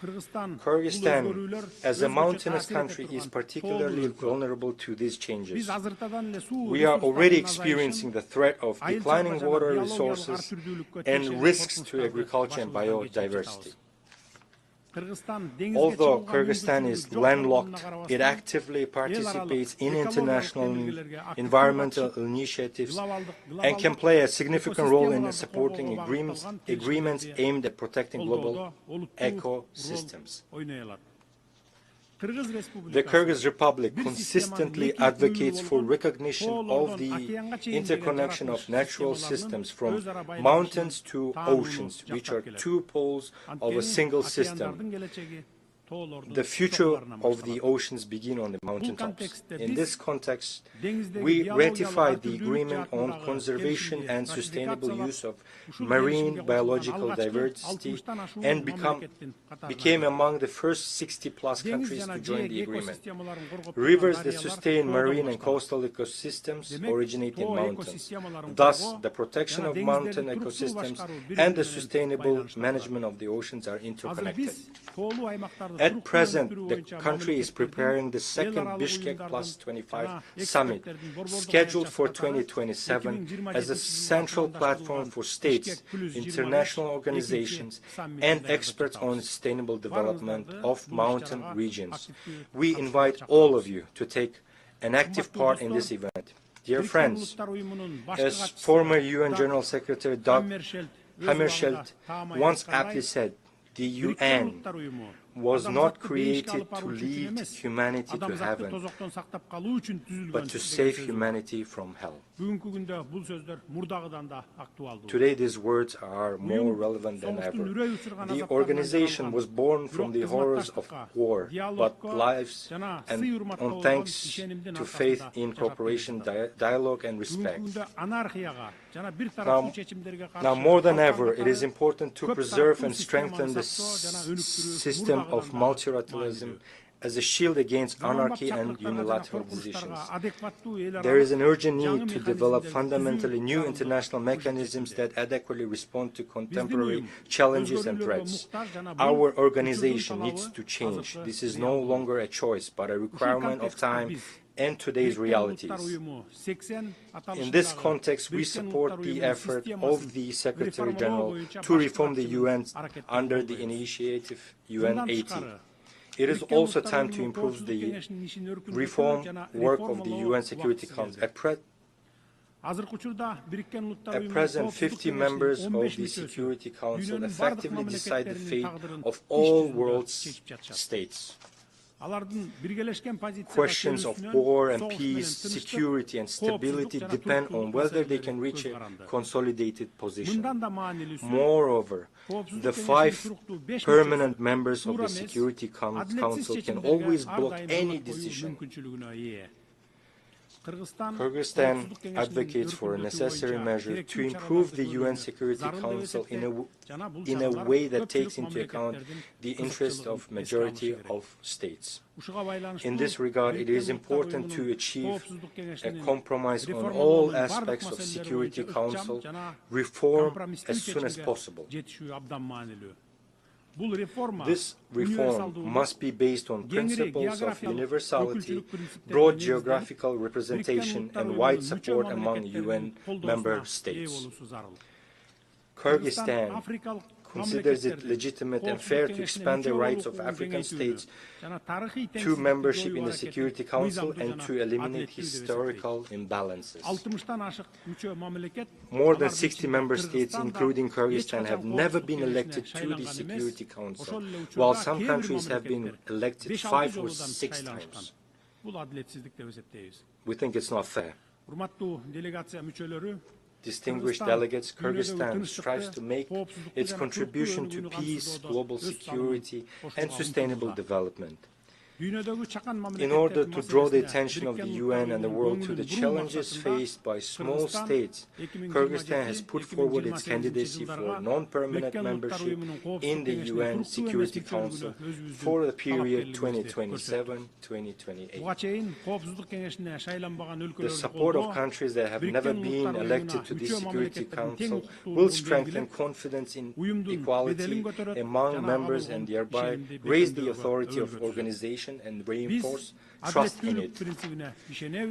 Kyrgyzstan, as a mountainous country, is particularly vulnerable to these changes. We are already experiencing the threat of declining water resources and risks to agriculture and biodiversity. Although Kyrgyzstan is landlocked, it actively participates in international environmental initiatives and can play a significant role in supporting agreements aimed at protecting global ecosystems. The Kyrgyz Republic consistently advocates for recognition of the interconnection of natural systems from mountains to oceans, which are two poles of a single system. The future of the oceans begin on the mountaintops. In this context, we ratified the agreement on conservation and sustainable use of marine biological diversity and became among the first 60+ countries to join the agreement. Rivers that sustain marine and coastal ecosystems originate in mountains. Thus, the protection of mountain ecosystems and the sustainable management of the oceans are interconnected. At present, the country is preparing the second Bishkek +25 summit, scheduled for 2027, as a central platform for states, international organizations, and experts on sustainable development of mountain regions. We invite all of you to take an active part in this event. Dear friends, as former UN General Secretary Dag Hammarskjöld once aptly said, the UN, was not created to lead humanity to heaven, but to save humanity from hell. Today these words are more relevant than ever. The organization was born from the horrors of war, but lives and on thanks to faith in cooperation, dialogue and respect. Now more than ever, it is important to preserve and strengthen the system of multilateralism as a shield against anarchy and unilateral decisions. There is an urgent need to develop fundamentally new international mechanisms that adequately respond to contemporary challenges and threats. Our organization needs to change. This is no longer a choice, but a requirement of time and today's realities. In this context, we support the effort of the Secretary General to reform the UN under the initiative UN80. It is also time to improve the reform work of the UN Security Council. At present, 50 members of the Security Council effectively decide the fate of all world's states. Questions of war and peace, security and stability depend on whether they can reach a consolidated position. Moreover, the 5 permanent members of the Security Council can always block any decision. Kyrgyzstan advocates for a necessary measure to improve the UN Security Council in a way that takes into account the interests of majority of states. In this regard, it is important to achieve a compromise on all aspects of Security Council reform as soon as possible. This reform must be based on principles of universality, broad geographical representation, and wide support among UN member states. Kyrgyzstan considers it legitimate and fair to expand the rights of African states to membership in the Security Council and to eliminate historical imbalances. More than 60 member states, including Kyrgyzstan, have never been elected to the Security Council, while some countries have been elected 5 or 6 times. We think it's not fair. Distinguished delegates, Kyrgyzstan strives to make its contribution to peace, global security, and sustainable development. In order to draw the attention of the UN and the world to the challenges faced by small states, Kyrgyzstan has put forward its candidacy for non-permanent membership in the UN Security Council for the period 2027-2028. The support of countries that have never been elected to the Security Council will strengthen confidence in equality among members and thereby raise the authority of organization and reinforce trust in it.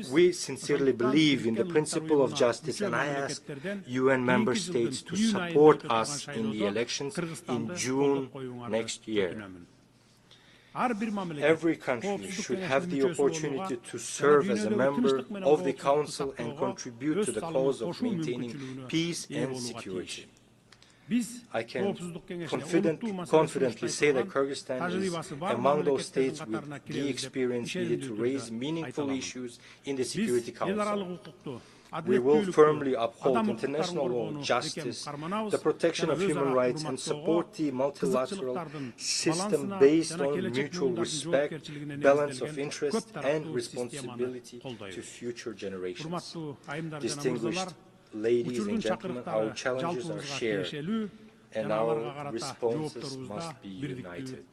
We sincerely believe in the principle of justice, and I ask UN member states to support us in the elections in June next year. Every country should have the opportunity to serve as a member of the Council and contribute to the cause of maintaining peace and security. I can confidently say that Kyrgyzstan is among those states with the experience needed to raise meaningful issues in the Security Council. We will firmly uphold international law, justice, the protection of human rights, and support the multilateral system based on mutual respect, balance of interest, and responsibility to future generations. Distinguished ladies and gentlemen, our challenges are shared, and our responses must be united.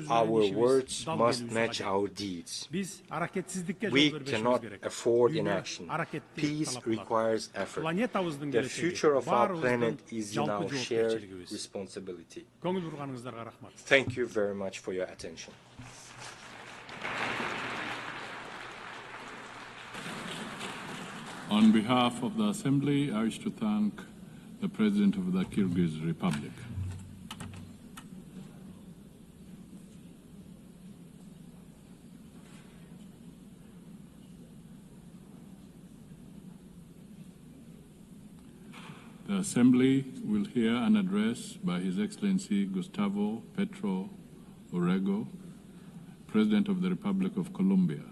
Our words must match our deeds. We cannot afford inaction. Peace requires effort. The future of our planet is in our shared responsibility. Thank you very much for your attention. On behalf of the Assembly, I wish to thank the President of the Kyrgyz Republic. The The Assembly will hear an address by His Excellency Gustavo Petro Urrego, President of the Republic of Colombia.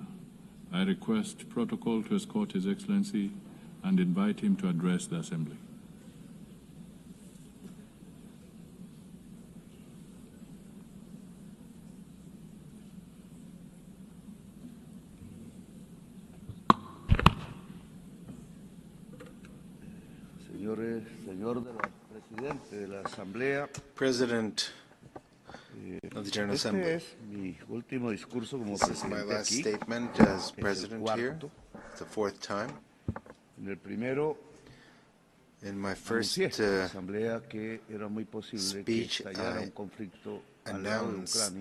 I request protocol to escort His Excellency and invite him to address the Assembly. President of the General Assembly, this is my last statement as President here. It's the fourth time. In my first speech, I announced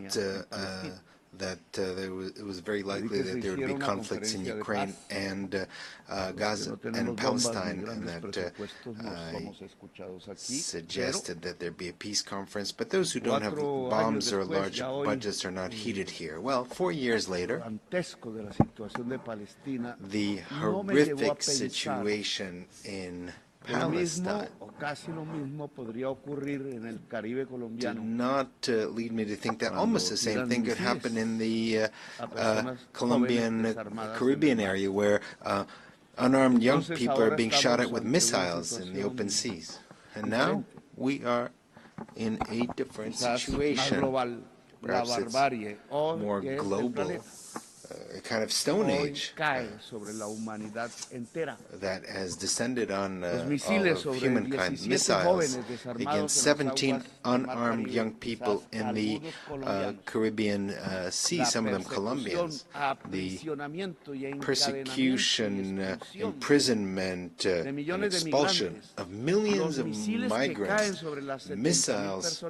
that it was very likely that there would be conflicts in Ukraine and Gaza and Palestine, and that I suggested that there be a peace conference. But those who don't have bombs or large budgets are not heated here. Well, 4 years later, the horrific situation in Palestine did not lead me to think that almost the same thing could happen in the Colombian Caribbean area, where unarmed young people are being shot at with missiles in the open seas. And now we are in a different situation. Perhaps it's more global, a kind of Stone Age that has descended on all of humankind. Missiles against 17 unarmed young people in the Caribbean Sea, some of them Colombians. The persecution, imprisonment, and expulsion of millions of migrants, missiles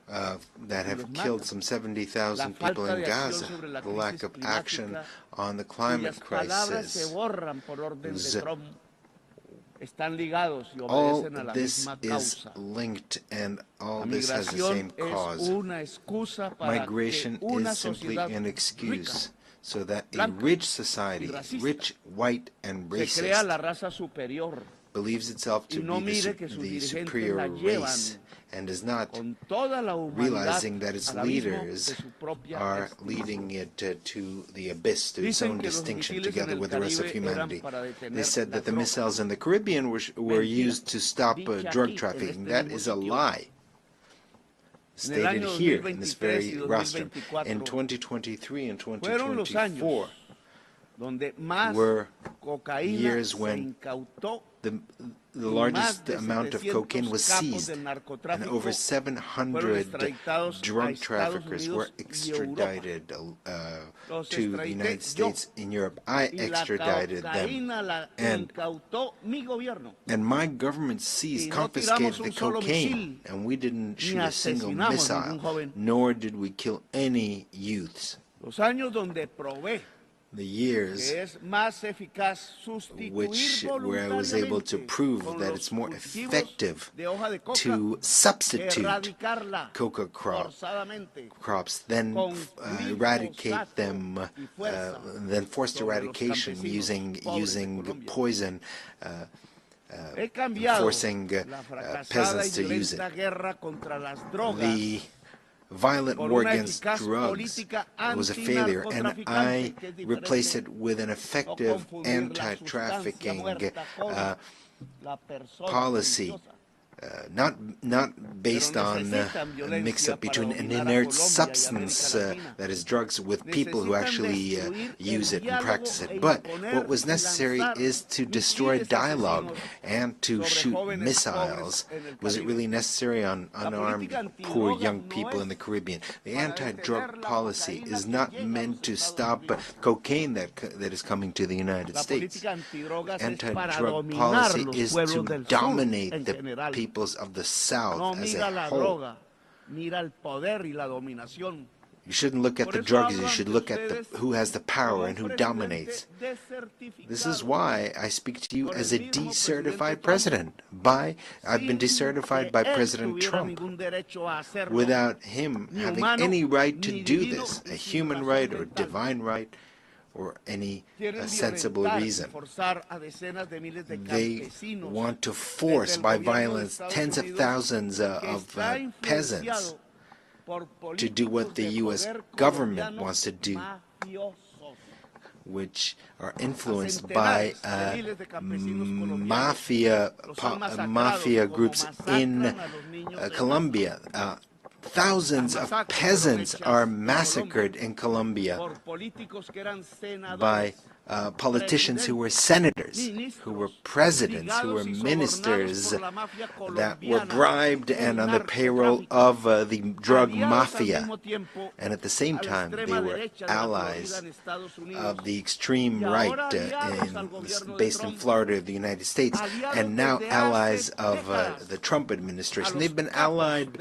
that have killed some 70,000 people in Gaza, the lack of action on the climate crisis. All this is linked, and all this has the same cause. Migration is simply an excuse so that a rich society, rich, white, and racist, believes itself to be the superior race, and is not realizing that its leaders are leading it to the abyss, to its own distinction, together with the rest of humanity. They said that the missiles in the Caribbean were used to stop drug trafficking. That is a lie. Stated here in this very rostrum. In 2023 and 2024 were years when the largest amount of cocaine was seized, and over 700 drug traffickers were extradited to the United States in Europe. I extradited them, and my government seized, confiscated the cocaine, and we didn't shoot a single missile, nor did we kill any youths. The years where I was able to prove that it's more effective to substitute coca crops than eradicate them, than forced eradication using poison, forcing peasants to use it. The violent war against drugs was a failure, and I replaced it with an effective anti-trafficking policy, not based on a mix-up between an inert substance, that is drugs, with people who actually use it and practice it. But what was necessary is to destroy dialogue and to shoot missiles. Was it really necessary on unarmed, poor young people in the Caribbean? The anti-drug policy is not meant to stop cocaine that is coming to the United States. Anti-drug policy is to dominate the peoples of the South as a whole. You shouldn't look at the drugs, you should look at who has the power and who dominates. This is why I speak to you as a decertified president. I've been decertified by President Trump, without him having any right to do this, a human right or divine right, or any sensible reason. They want to force by violence tens of thousands of peasants to do what the U.S. government wants to do, which are influenced by mafia groups in Colombia. Thousands of peasants are massacred in Colombia by politicians who were senators, who were presidents, who were ministers that were bribed and on the payroll of the drug mafia. And at the same time, they were allies of the extreme right based in Florida of the United States, and now allies of the Trump administration. They've been allied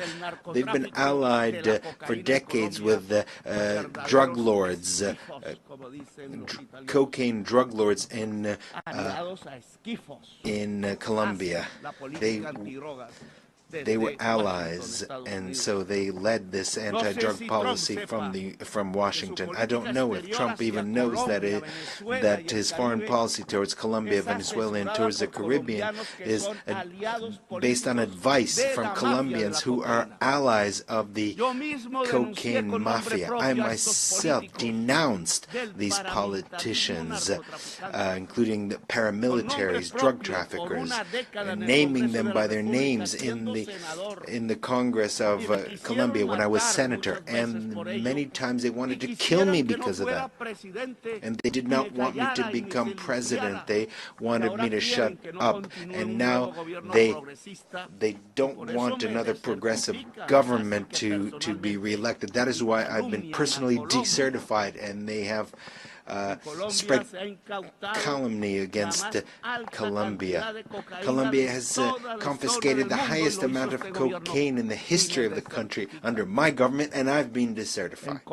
for decades with drug lords, cocaine drug lords in Colombia. They were allies, and so they led this anti-drug policy from Washington. I don't know if Trump even knows that his foreign policy towards Colombia, Venezuela, and towards the Caribbean is based on advice from Colombians who are allies of the cocaine mafia. I myself denounced these politicians, including the paramilitaries, drug traffickers, naming them by their names in the Congress of Colombia when I was senator, and many times they wanted to kill me because of that. And they did not want me to become president. They wanted me to shut up. And now they don't want another progressive government to be reelected. That is why I've been personally decertified, and they have spread calumny against Colombia. Colombia has confiscated the highest amount of cocaine in the history of the country under my government, and I've been decertified. In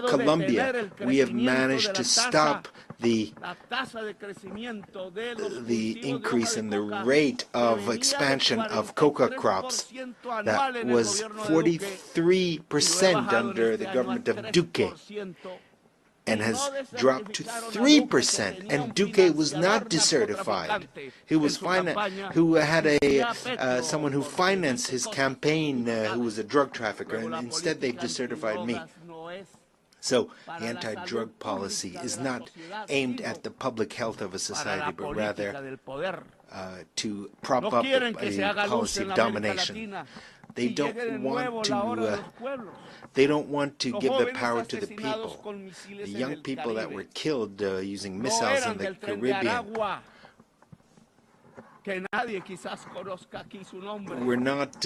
Colombia, we have managed to stop the increase in the rate of expansion of coca crops that was 43% under the government of Duque, and has dropped to 3%. And Duque was not decertified. He was who had someone who financed his campaign who was a drug trafficker, and instead they've decertified me. So the anti-drug policy is not aimed at the public health of a society, but rather to prop up a policy of domination. They don't want to give the power to the people. The young people that were killed using missiles in the Caribbean were not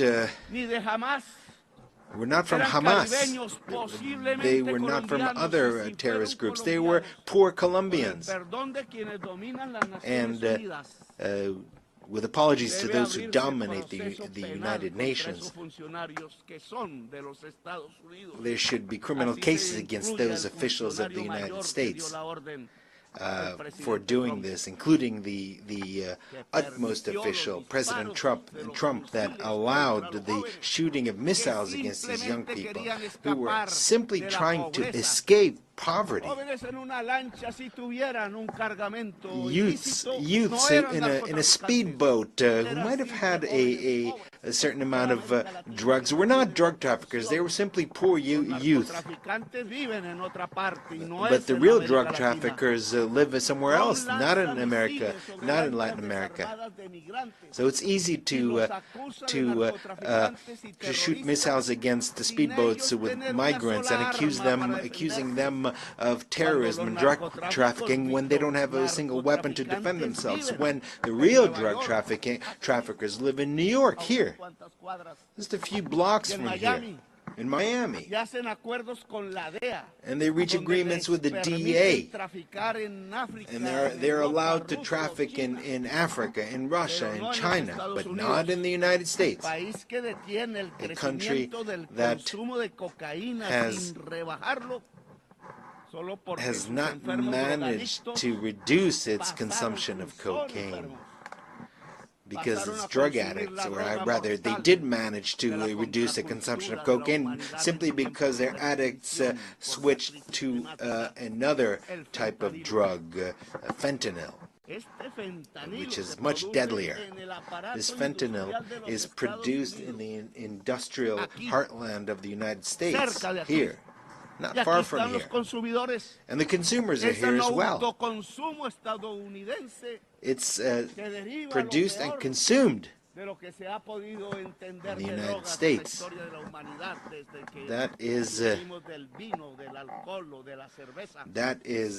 from Hamas. They were not from other terrorist groups. They were poor Colombians. And with apologies to those who dominate the United Nations, there should be criminal cases against those officials of the United States for doing this, including the utmost official, President Trump, that allowed the shooting of missiles against these young people who were simply trying to escape poverty. Youths in a speedboat who might have had a certain amount of drugs were not drug traffickers. They were simply poor youth. But the real drug traffickers live somewhere else, not in America, not in Latin America. So it's easy to shoot missiles against the speedboats with migrants and accusing them of terrorism and drug trafficking when they don't have a single weapon to defend themselves, when the real drug traffickers live in New York, here, just a few blocks from here, in Miami. And they reach agreements with the DEA. And they're allowed to traffic in Africa, in Russia, in China, but not in the United States. A country that has not managed to reduce its consumption of cocaine because it's drug addicts, or rather they did manage to reduce the consumption of cocaine simply because their addicts switched to another type of drug, fentanyl, which is much deadlier. This fentanyl is produced in the industrial heartland of the United States, here, not far from here. And the consumers are here as well. It's produced and consumed in the United States. That is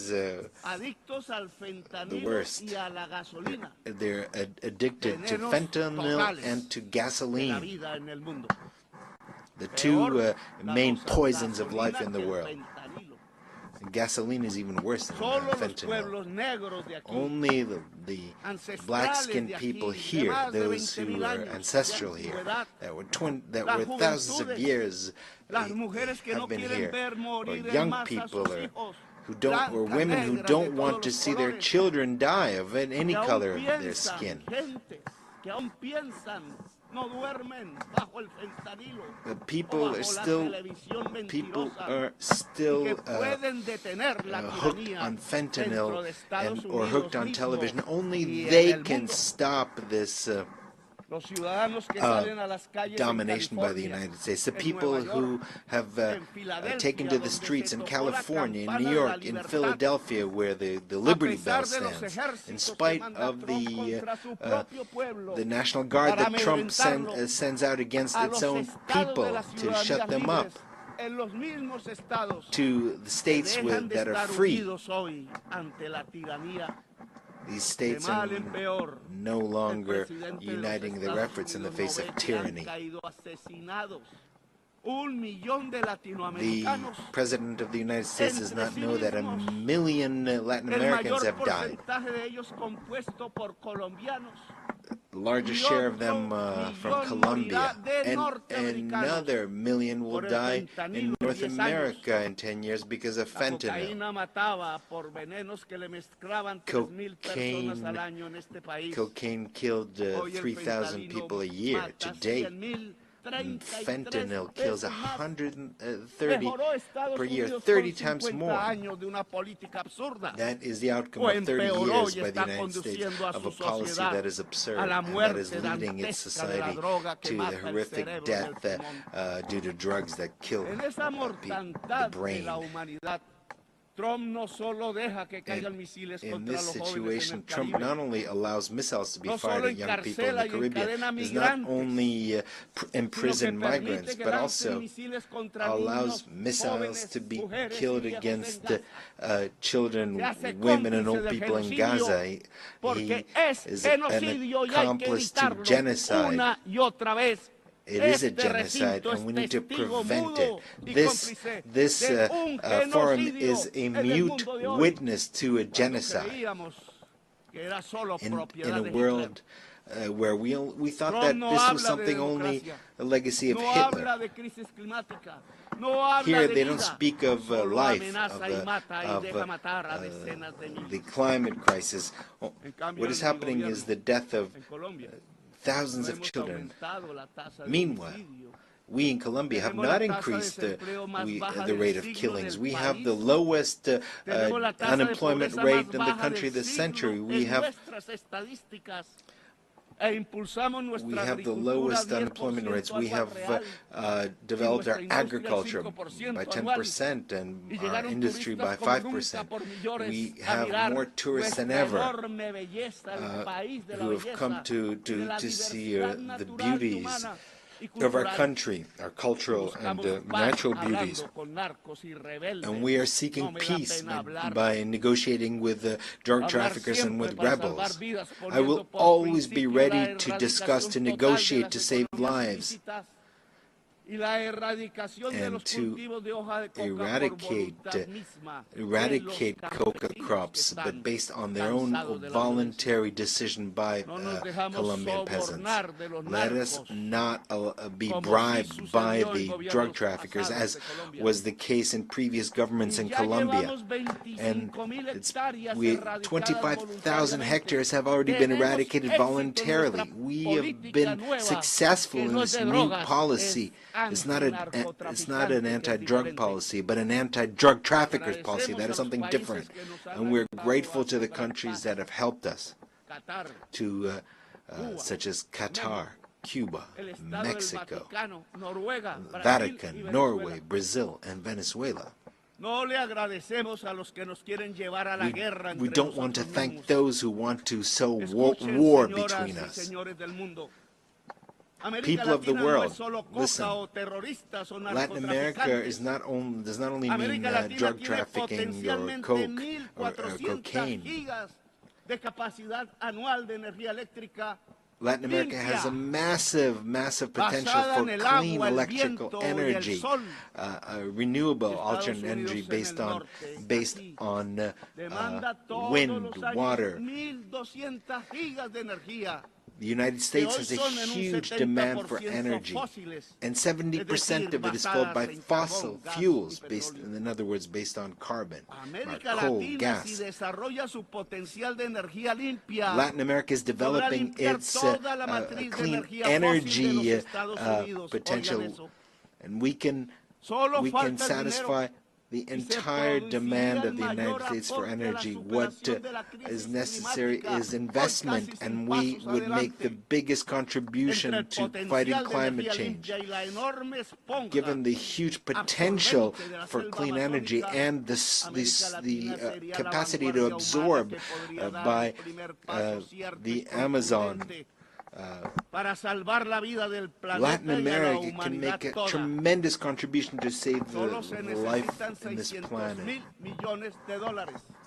the worst. They're addicted to fentanyl and to gasoline, the two main poisons of life in the world. Gasoline is even worse than fentanyl. Only the black-skinned people here, those who are ancestral here, that were thousands of years have been here, or young people, or women who don't want to see their children die of any color of their skin. People are still hooked on fentanyl or hooked on television. Only they can stop this domination by the United States. The people who have taken to the streets in California, in New York, in Philadelphia, where the Liberty Bell stands, in spite of the National Guard that Trump sends out against its own people to shut them up, to the states that are free. These states are no longer uniting their efforts in the face of tyranny. The President of the United States does not know that 1 million Latin Americans have died. The largest share of them from Colombia, and another 1 million will die in North America in 10 years because of fentanyl. Cocaine killed 3,000 people a year to date. Fentanyl kills 130 per year, 30 times more. That is the outcome of 30 years by the United States of a policy that is absurd and that is leading its society to the horrific death due to drugs that kill the brain. In this situation, Trump not only allows missiles to be fired at young people in the Caribbean, does not only imprison migrants, but also allows missiles to be killed against children, women, and old people in Gaza. He is an accomplice to genocide. It is a genocide, and we need to prevent it. This forum is a mute witness to a genocide in a world where we thought that this was something only a legacy of Hitler. Here they don't speak of life, of the climate crisis. What is happening is the death of thousands of children. Meanwhile, we in Colombia have not increased the rate of killings. We have the lowest unemployment rate in the country this century. We have the lowest unemployment rates. We have developed our agriculture by 10% and our industry by 5%. We have more tourists than ever who have come to see the beauties of our country, our cultural and natural beauties. And we are seeking peace by negotiating with drug traffickers and with rebels. I will always be ready to discuss, to negotiate, to save lives. and to eradicate coca crops, but based on their own voluntary decision by Colombian peasants. Let us not be bribed by the drug traffickers, as was the case in previous governments in Colombia. And 25,000 hectares have already been eradicated voluntarily. We have been successful in this new policy. It's not an anti-drug policy, but an anti-drug traffickers policy. That is something different. And we're grateful to the countries that have helped us, such as Qatar, Cuba, Mexico, Vatican, Norway, Brazil, and Venezuela. We don't want to thank those who want to sow war between us. People of the world, listen, Latin America does not only mean drug trafficking or coke or cocaine. Latin America has a massive potential for clean electrical energy, renewable alternate energy based on wind, water. The United States has a huge demand for energy, and 70% of it is filled by fossil fuels, in other words, based on carbon, coal, gas. Latin America is developing its clean energy potential, and we can satisfy the entire demand of the United States for energy. What is necessary is investment, and we would make the biggest contribution to fighting climate change. Given the huge potential for clean energy and the capacity to absorb by the Amazon, Latin America can make a tremendous contribution to save the life in this planet.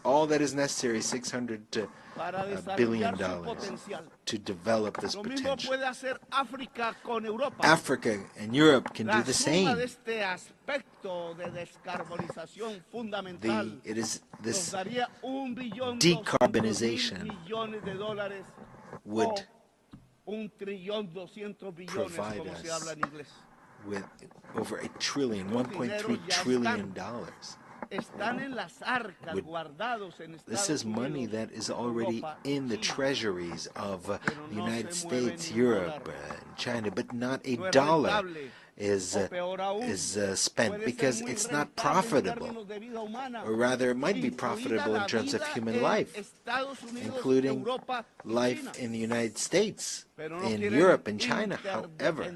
All that is necessary is $600 billion to develop this potential. Africa and Europe can do the same. It is this decarbonization would provide us with over $1.3 trillion. This is money that is already in the treasuries of the United States, Europe, and China, but not a dollar is spent because it's not profitable, or rather it might be profitable in terms of human life, including life in the United States, in Europe, and China. However,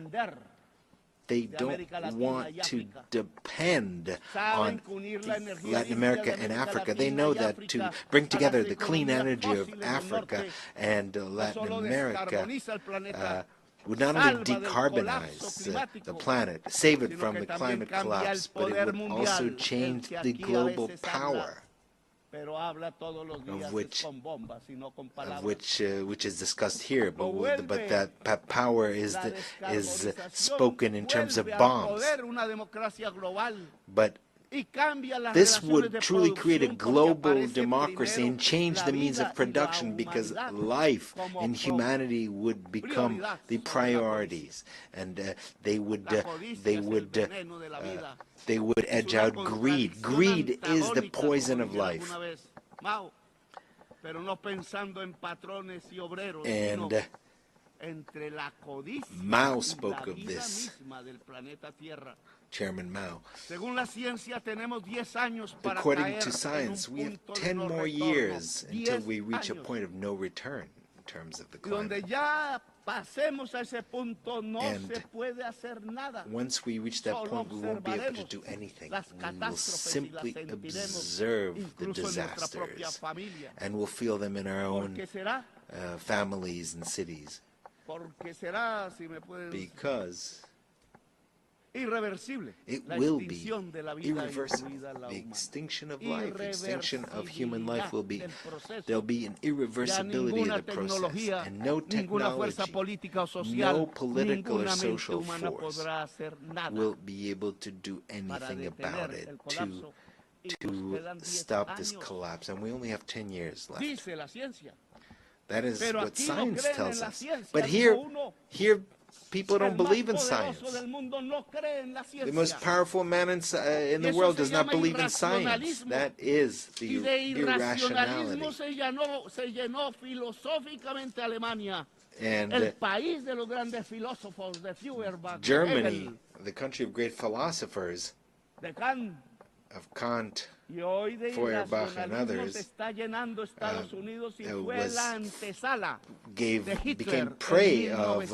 they don't want to depend on Latin America and Africa. They know that to bring together the clean energy of Africa and Latin America would not only decarbonize the planet, save it from the climate collapse, but it would also change the global power, which is discussed here, but that power is spoken in terms of bombs. But this would truly create a global democracy and change the means of production, because life and humanity would become the priorities, and they would edge out greed. Greed is the poison of life. And Mao spoke of this. Chairman Mao. According to science, we have 10 more years until we reach a point of no return in terms of the climate. And once we reach that point, we won't be able to do anything. We will simply observe the disasters, and we'll feel them in our own families and cities. Because It will be irreversible. The extinction of life, the extinction of human life will be, there'll be an irreversibility of the process, and no technology, no political or social force will be able to do anything about it to stop this collapse. And we only have 10 years left. That is what science tells us. But here people don't believe in science. The most powerful man in the world does not believe in science. That is the irrationality. And Germany, the country of great philosophers, of Kant, Feuerbach, and others, became prey of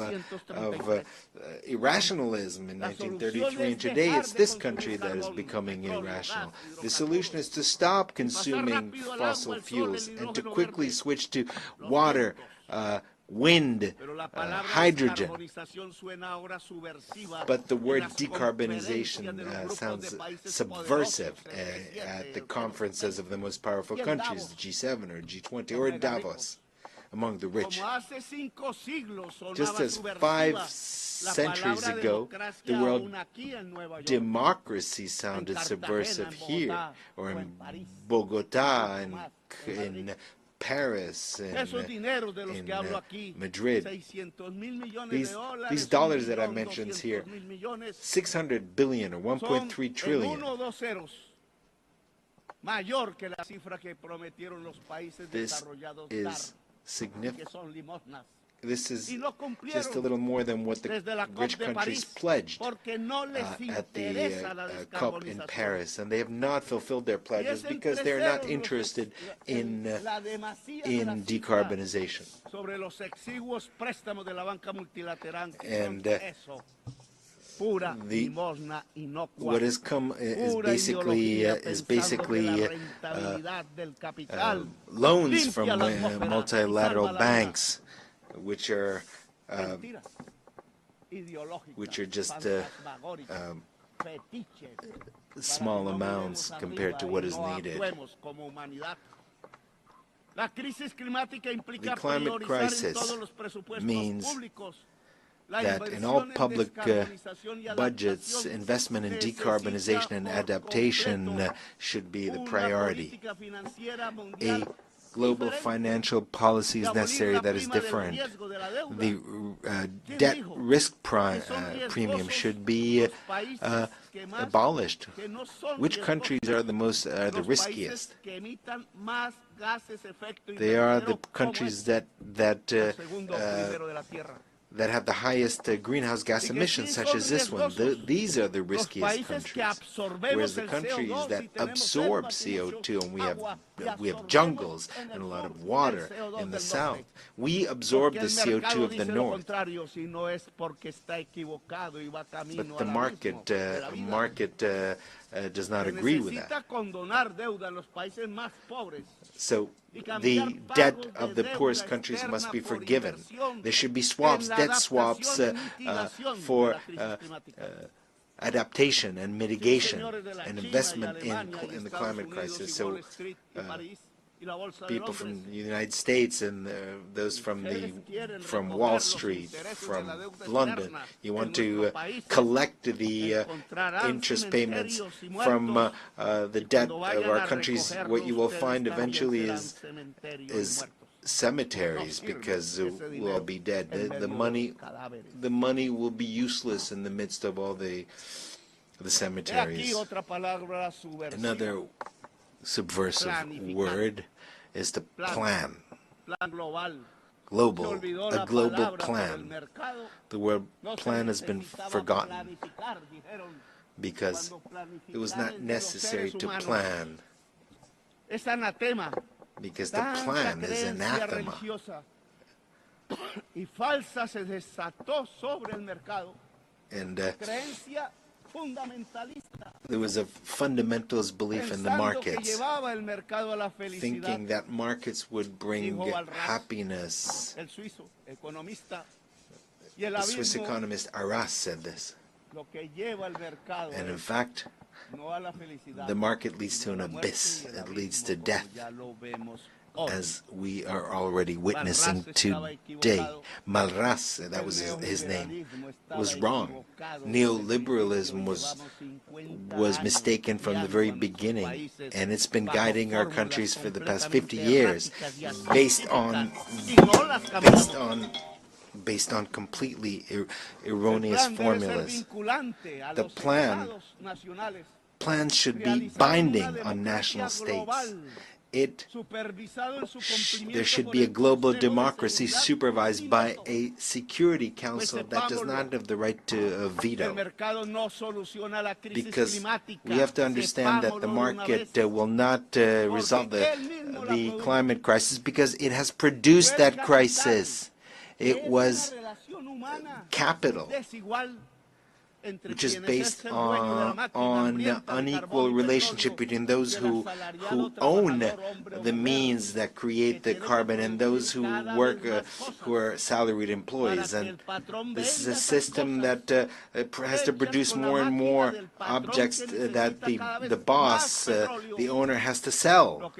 irrationalism in 1933, and today it's this country that is becoming irrational. The solution is to stop consuming fossil fuels and to quickly switch to water, wind, hydrogen. But the word decarbonization sounds subversive at the conferences of the most powerful countries, the G7 or G20 or Davos, among the rich. Just as 5 centuries ago, the word democracy sounded subversive here, or in Bogota, and in Paris, in Madrid. These dollars that I mentioned here, 600 billion or 1.3 trillion. This is significant. This is just a little more than what the rich countries pledged at the COP in Paris, and they have not fulfilled their pledges because they're not interested in decarbonization. And what has come is basically loans from multilateral banks, which are just small amounts compared to what is needed. The climate crisis means that in all public budgets, investment in decarbonization and adaptation should be the priority. A global financial policy is necessary that is different. The debt risk premium should be abolished. Which countries are the riskiest? They are the countries that have the highest greenhouse gas emissions, such as this one. These are the riskiest countries. Whereas the countries that absorb CO2, and we have jungles and a lot of water in the south, we absorb the CO2 of the north. But the market does not agree with that. So the debt of the poorest countries must be forgiven. There should be swaps, debt swaps for adaptation and mitigation and investment in the climate crisis. So people from the United States and those from Wall Street, from London, you want to collect the interest payments from the debt of our countries. What you will find eventually is cemeteries, because we'll all be dead. The money will be useless in the midst of all the cemeteries. Another subversive word is the plan. A global plan. The word plan has been forgotten because it was not necessary to plan, because the plan is anathema. And there was a fundamentalist belief in the markets, thinking that markets would bring happiness. The Swiss economist Arras said this. And in fact, the market leads to an abyss. It leads to death, as we are already witnessing today. Malras, that was his name, was wrong. Neoliberalism was mistaken from the very beginning, and it's been guiding our countries for the past 50 years based on completely erroneous formulas. The plans should be binding on national states. There should be a global democracy supervised by a Security Council that does not have the right to veto. Because we have to understand that the market will not resolve the climate crisis, because it has produced that crisis. It was capital, which is based on unequal relationship between those who own the means that create the carbon and those who work, who are salaried employees. And this is a system that has to produce more and more objects that the boss, the owner, has to sell.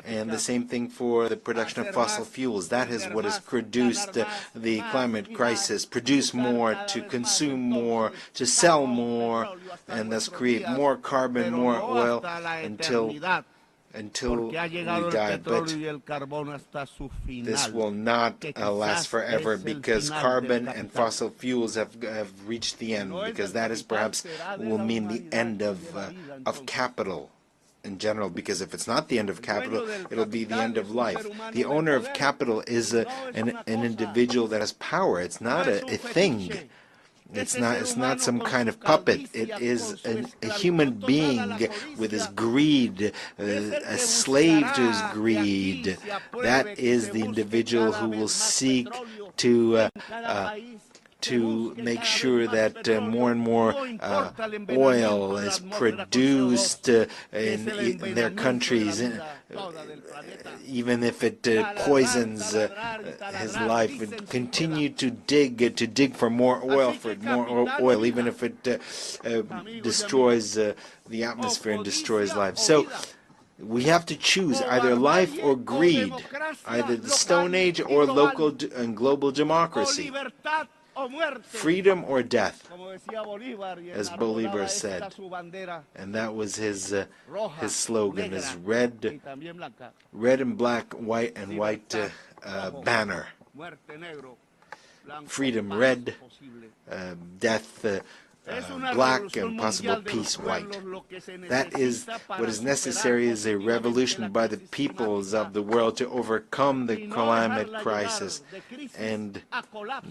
And the same thing for the production of fossil fuels. That is what has produced the climate crisis. Produce more, to consume more, to sell more, and thus create more carbon, more oil until we die. But this will not last forever, because carbon and fossil fuels have reached the end, because that is perhaps will mean the end of capital in general, because if it's not the end of capital, it'll be the end of life. The owner of capital is an individual that has power. It's not a thing. It's not some kind of puppet. It is a human being with his greed, a slave to his greed. That is the individual who will seek to make sure that more and more oil is produced in their countries, even if it poisons his life. And continue to dig for more oil, even if it destroys the atmosphere and destroys life. So we have to choose either life or greed, either the Stone Age or local and global democracy. Freedom or death, as Bolivar said, and that was his slogan, his red and black, white and white banner. Freedom red, death black, and possible peace white. That is what is necessary, is a revolution by the peoples of the world to overcome the climate crisis and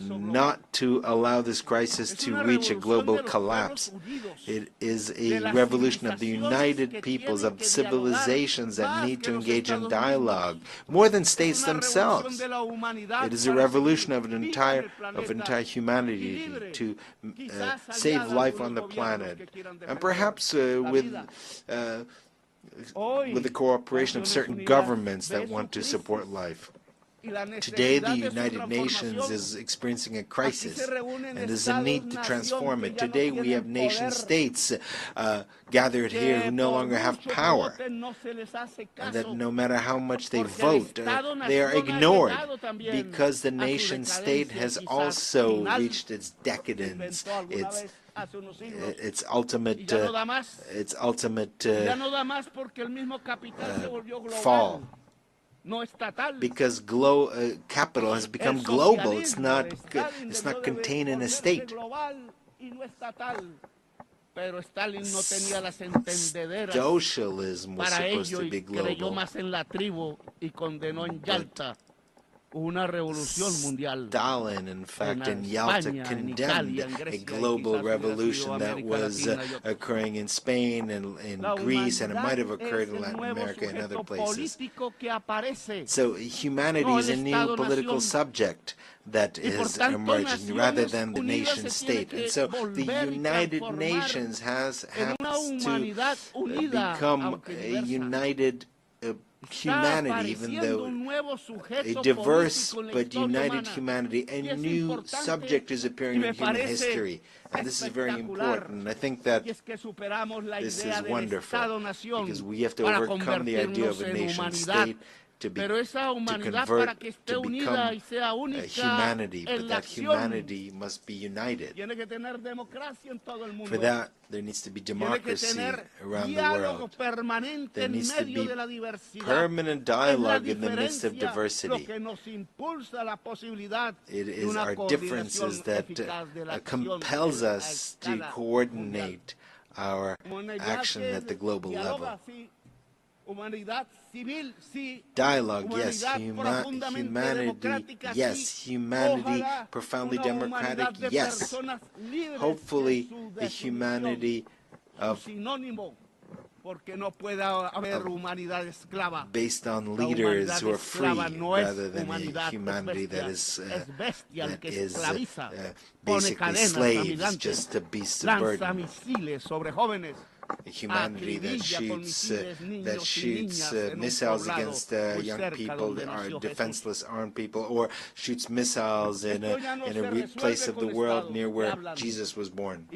not to allow this crisis to reach a global collapse. It is a revolution of the united peoples, of civilizations that need to engage in dialogue, more than states themselves. It is a revolution of entire humanity to save life on the planet, and perhaps with the cooperation of certain governments that want to support life. Today, the United Nations is experiencing a crisis, and there's a need to transform it. Today, we have nation-states gathered here who no longer have power, and that no matter how much they vote, they are ignored, because the nation-state has also reached its decadence, its ultimate fall. Because capital has become global. It's not contained in a state. Socialism was supposed to be global. Stalin, in fact, in Yalta condemned a global revolution that was occurring in Spain and in Greece, and it might have occurred in Latin America and other places. So humanity is a new political subject that is emerging rather than the nation state. And so the United Nations has to become a united humanity, even though a diverse but united humanity, a new subject is appearing in human history. And this is very important. I think that this is wonderful because we have to overcome the idea of a nation-state to convert, to become humanity, but that humanity must be united. For that, there needs to be democracy around the world. There needs to be permanent dialogue in the midst of diversity. It is our differences that compels us to coordinate our action at the global level. Dialogue, yes. Humanity, yes. Humanity, profoundly democratic, yes. Hopefully, the humanity based on leaders who are free, rather than a humanity that is basically slaves, just to beasts of burden. A humanity that shoots missiles against young people that are defenseless armed people, or shoots missiles in a place of the world near where Jesus was born.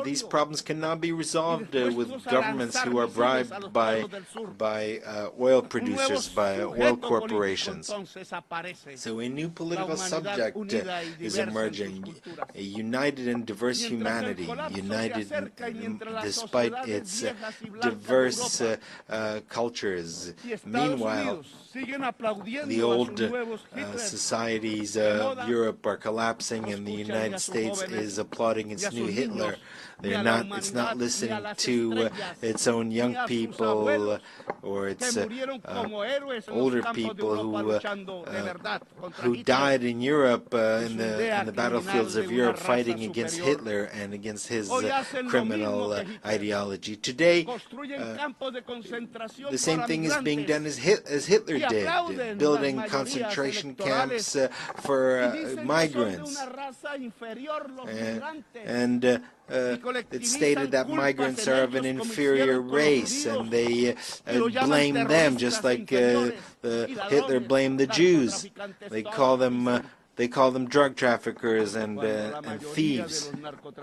These problems cannot be resolved with governments who are bribed by oil producers, by oil corporations. So a new political subject is emerging. A united and diverse humanity, united despite its diverse cultures. Meanwhile, the old societies of Europe are collapsing, and the United States is applauding its new Hitler. It's not listening to its own young people or its older people who died in Europe in the battlefields of Europe fighting against Hitler and against his criminal ideology. Today, the same thing is being done as Hitler did, building concentration camps for migrants. And it stated that migrants are of an inferior race, and they blame them just like Hitler blamed the Jews. They call them drug traffickers and thieves,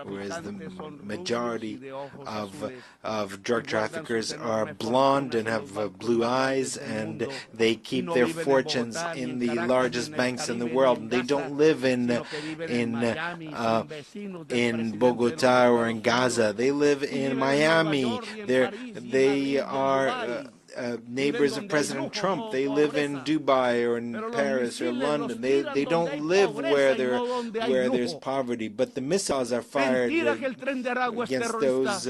whereas the majority of drug traffickers are blonde and have blue eyes, and they keep their fortunes in the largest banks in the world. And they don't live in Bogota or in Gaza. They live in Miami. They are neighbors of President Trump. They live in Dubai or in Paris or London. They don't live where there's poverty. But the missiles are fired against those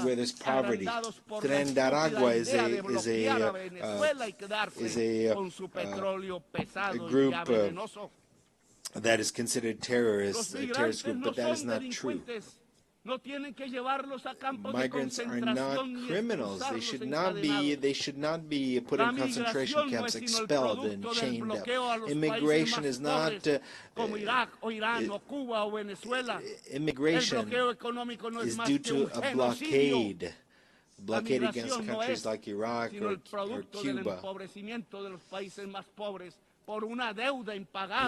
where there's poverty. Tren de Aragua is a group that is considered a terrorist group, but that is not true. Migrants are not criminals. They should not be put in concentration camps, expelled and chained up. Immigration is not immigration is due to a blockade against countries like Iraq or Cuba.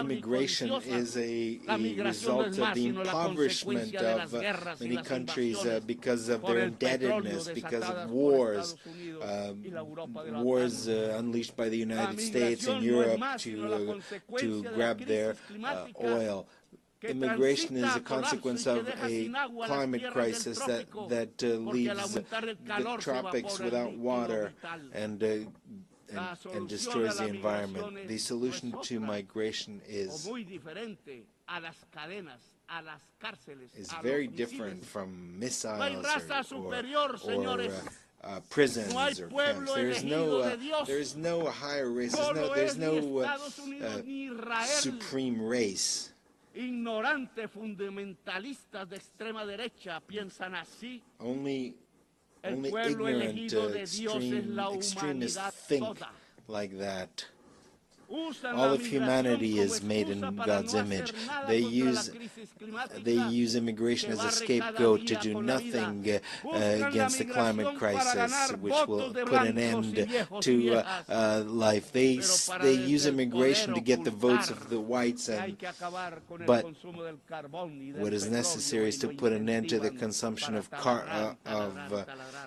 Immigration is a result of the impoverishment of many countries because of their indebtedness, because of wars unleashed by the United States and Europe to grab their oil. Immigration is a consequence of a climate crisis that leaves the tropics without water and destroys the environment. The solution to migration is very different from missiles or prisons or camps. There is no higher race. There's no supreme race. Only ignorant extremists think like that. All of humanity is made in God's image. They use immigration as a scapegoat to do nothing against the climate crisis, which will put an end to life. They use immigration to get the votes of the whites, but what is necessary is to put an end to the consumption of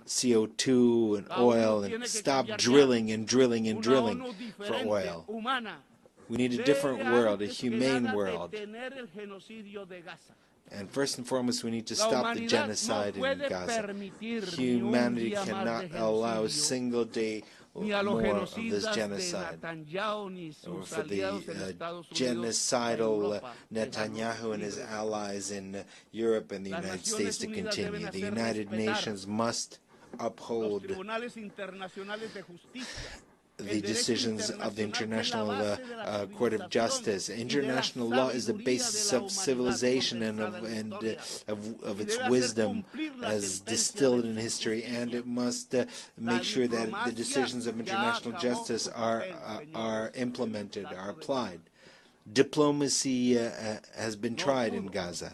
CO2 and oil, and stop drilling and drilling and drilling for oil. We need a different world, a humane world. And first and foremost, we need to stop the genocide in Gaza. Humanity cannot allow a single day more of this genocide, or for the genocidal Netanyahu and his allies in Europe and the United States to continue. The United Nations must uphold the decisions of the International Court of Justice. International law is the basis of civilization and of its wisdom as distilled in history, and it must make sure that the decisions of international justice are implemented, are applied. Diplomacy has been tried in Gaza.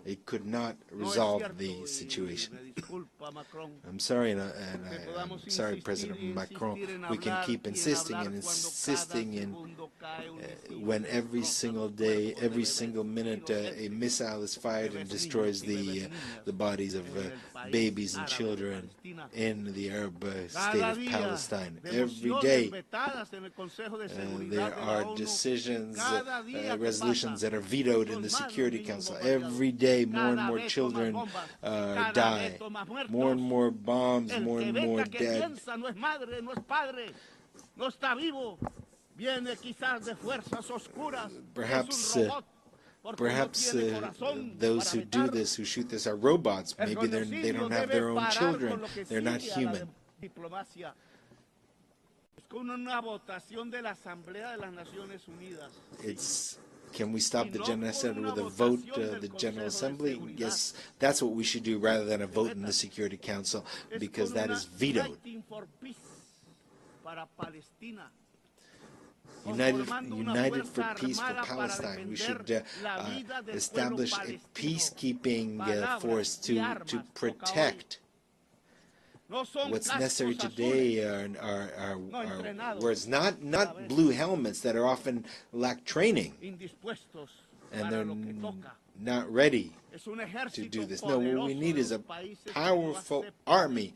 It could not resolve the situation. I'm sorry, and I'm sorry, President Macron. We can keep insisting and insisting, when every single day, every single minute, a missile is fired and destroys the bodies of babies and children in the Arab state of Palestine. Every day, there are decisions, resolutions that are vetoed in the Security Council. Every day, more and more children die. More and more bombs, more and more dead. Perhaps those who do this, who shoot this, are robots. Maybe they don't have their own children. They're not human. Can we stop the genocide with a vote of the General Assembly? Yes, that's what we should do rather than a vote in the Security Council, because that is vetoed. United for peace for Palestine. We should establish a peacekeeping force to protect. What's necessary today are words, not blue helmets that are often lack training, and they're not ready to do this. No, what we need is a powerful army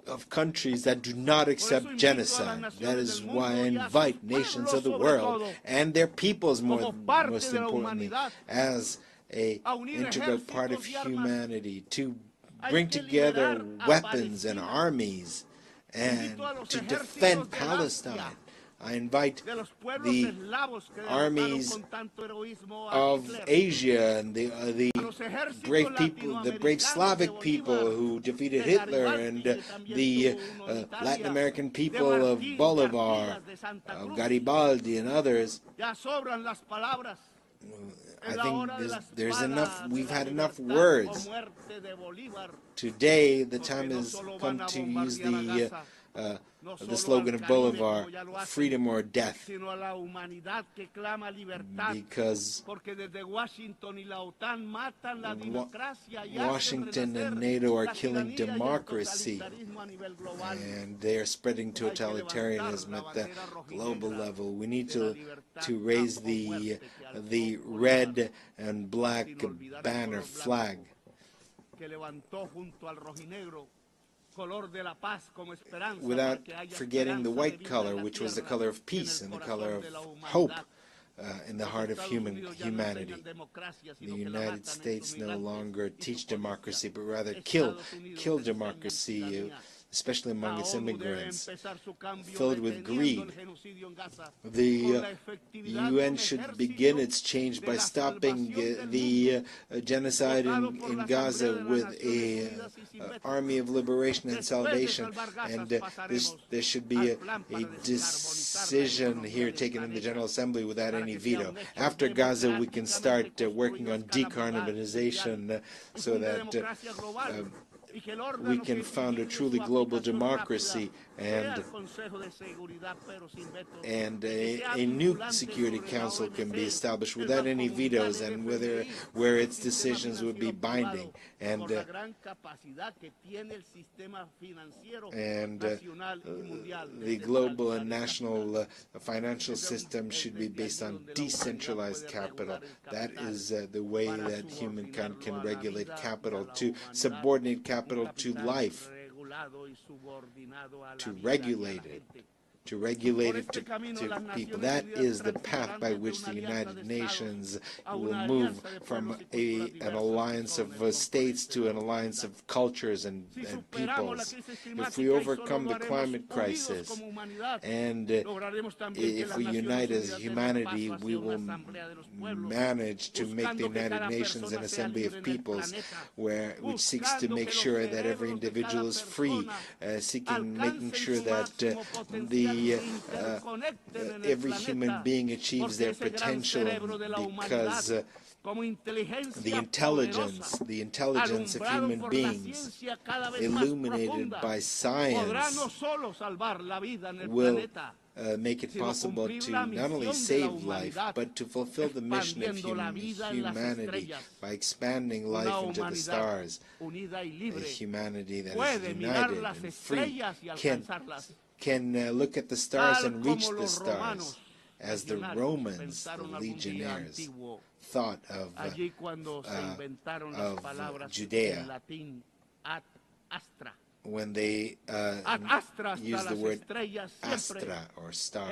of countries that do not accept genocide. That is why I invite nations of the world and their peoples, most importantly, as an integral part of humanity, to bring together weapons and armies and to defend Palestine. I invite the armies of Asia and the brave people, the brave Slavic people who defeated Hitler, and the Latin American people of Bolivar, of Garibaldi and others. I think there's enough. We've had enough words. Today, the time has come to use the slogan of Bolivar, freedom or death, because Washington and NATO are killing democracy, and they are spreading totalitarianism at the global level. We need to raise the red and black banner flag, without forgetting the white color, which was the color of peace and the color of hope in the heart of humanity. The United States no longer teach democracy, but rather kill democracy, especially among its immigrants, filled with greed. The UN should begin its change by stopping the genocide in Gaza with an army of liberation and salvation, and there should be a decision here taken in the General Assembly without any veto. After Gaza, we can start working on decarbonization so that we can found a truly global democracy and a new Security Council can be established without any vetoes and where its decisions would be binding. And the global and national financial system should be based on decentralized capital. That is the way that humankind can regulate capital, to subordinate capital to life, to regulate it to people. That is the path by which the United Nations will move from an alliance of states to an alliance of cultures and peoples. If we overcome the climate crisis and if we unite as humanity, we will manage to make the United Nations an assembly of peoples which seeks to make sure that every individual is free, making sure that every human being achieves their potential, because the intelligence of human beings, illuminated by science, will make it possible to not only save life, but to fulfill the mission of humanity by expanding life into the stars. A humanity that is united and free can look at the stars and reach the stars, as the Romans, the legionnaires, thought of Judea when they used the word astra, or star.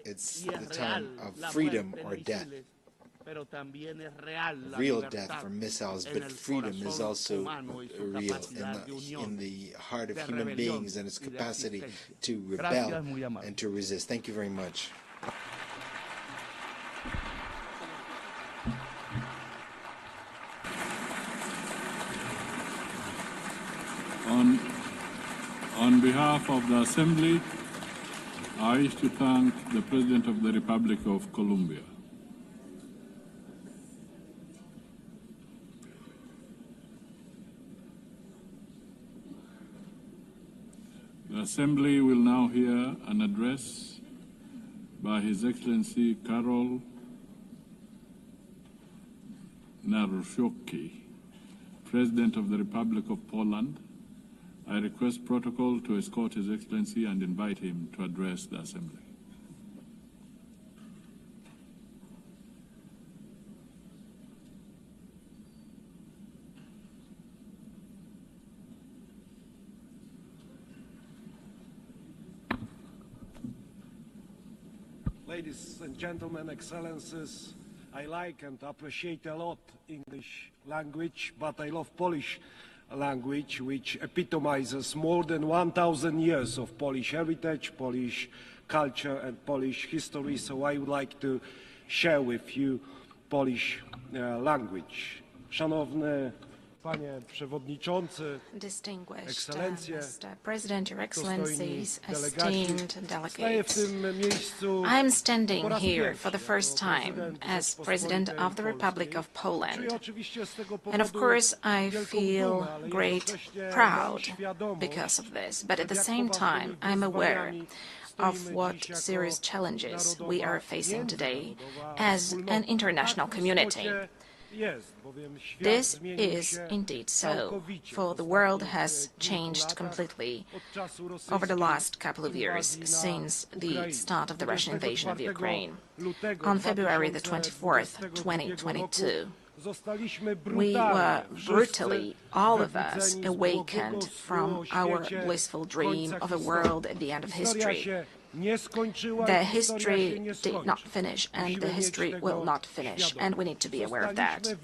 It's the time of freedom or death. Real death from missiles, but freedom is also real in the heart of human beings and its capacity to rebel and to resist. Thank you very much. On behalf of the Assembly, I wish to thank the President of the Republic of Colombia. The Assembly will now hear an address by His Excellency Karol Nawrocki, President of the Republic of Poland. I request protocol to escort His Excellency and invite him to address the Assembly. Ladies and gentlemen, Excellencies, I like and appreciate a lot English language, but I love Polish language, which epitomizes more than 1,000 years of Polish heritage, Polish culture and Polish history, so I would like to share with you Polish language. Szanowny Panie Przewodniczący, Distinguished Mr. President, Your Excellencies, esteemed delegates, I am standing here for the first time as President of the Republic of Poland. And of course, I feel great proud because of this, but at the same time, I'm aware of what serious challenges we are facing today as an international community. This is indeed so, for the world has changed completely over the last couple of years since the start of the Russian invasion of Ukraine. On February the 24th, 2022, we were brutally, all of us, awakened from our blissful dream of a world at the end of history. The history did not finish, and the history will not finish, and we need to be aware of that.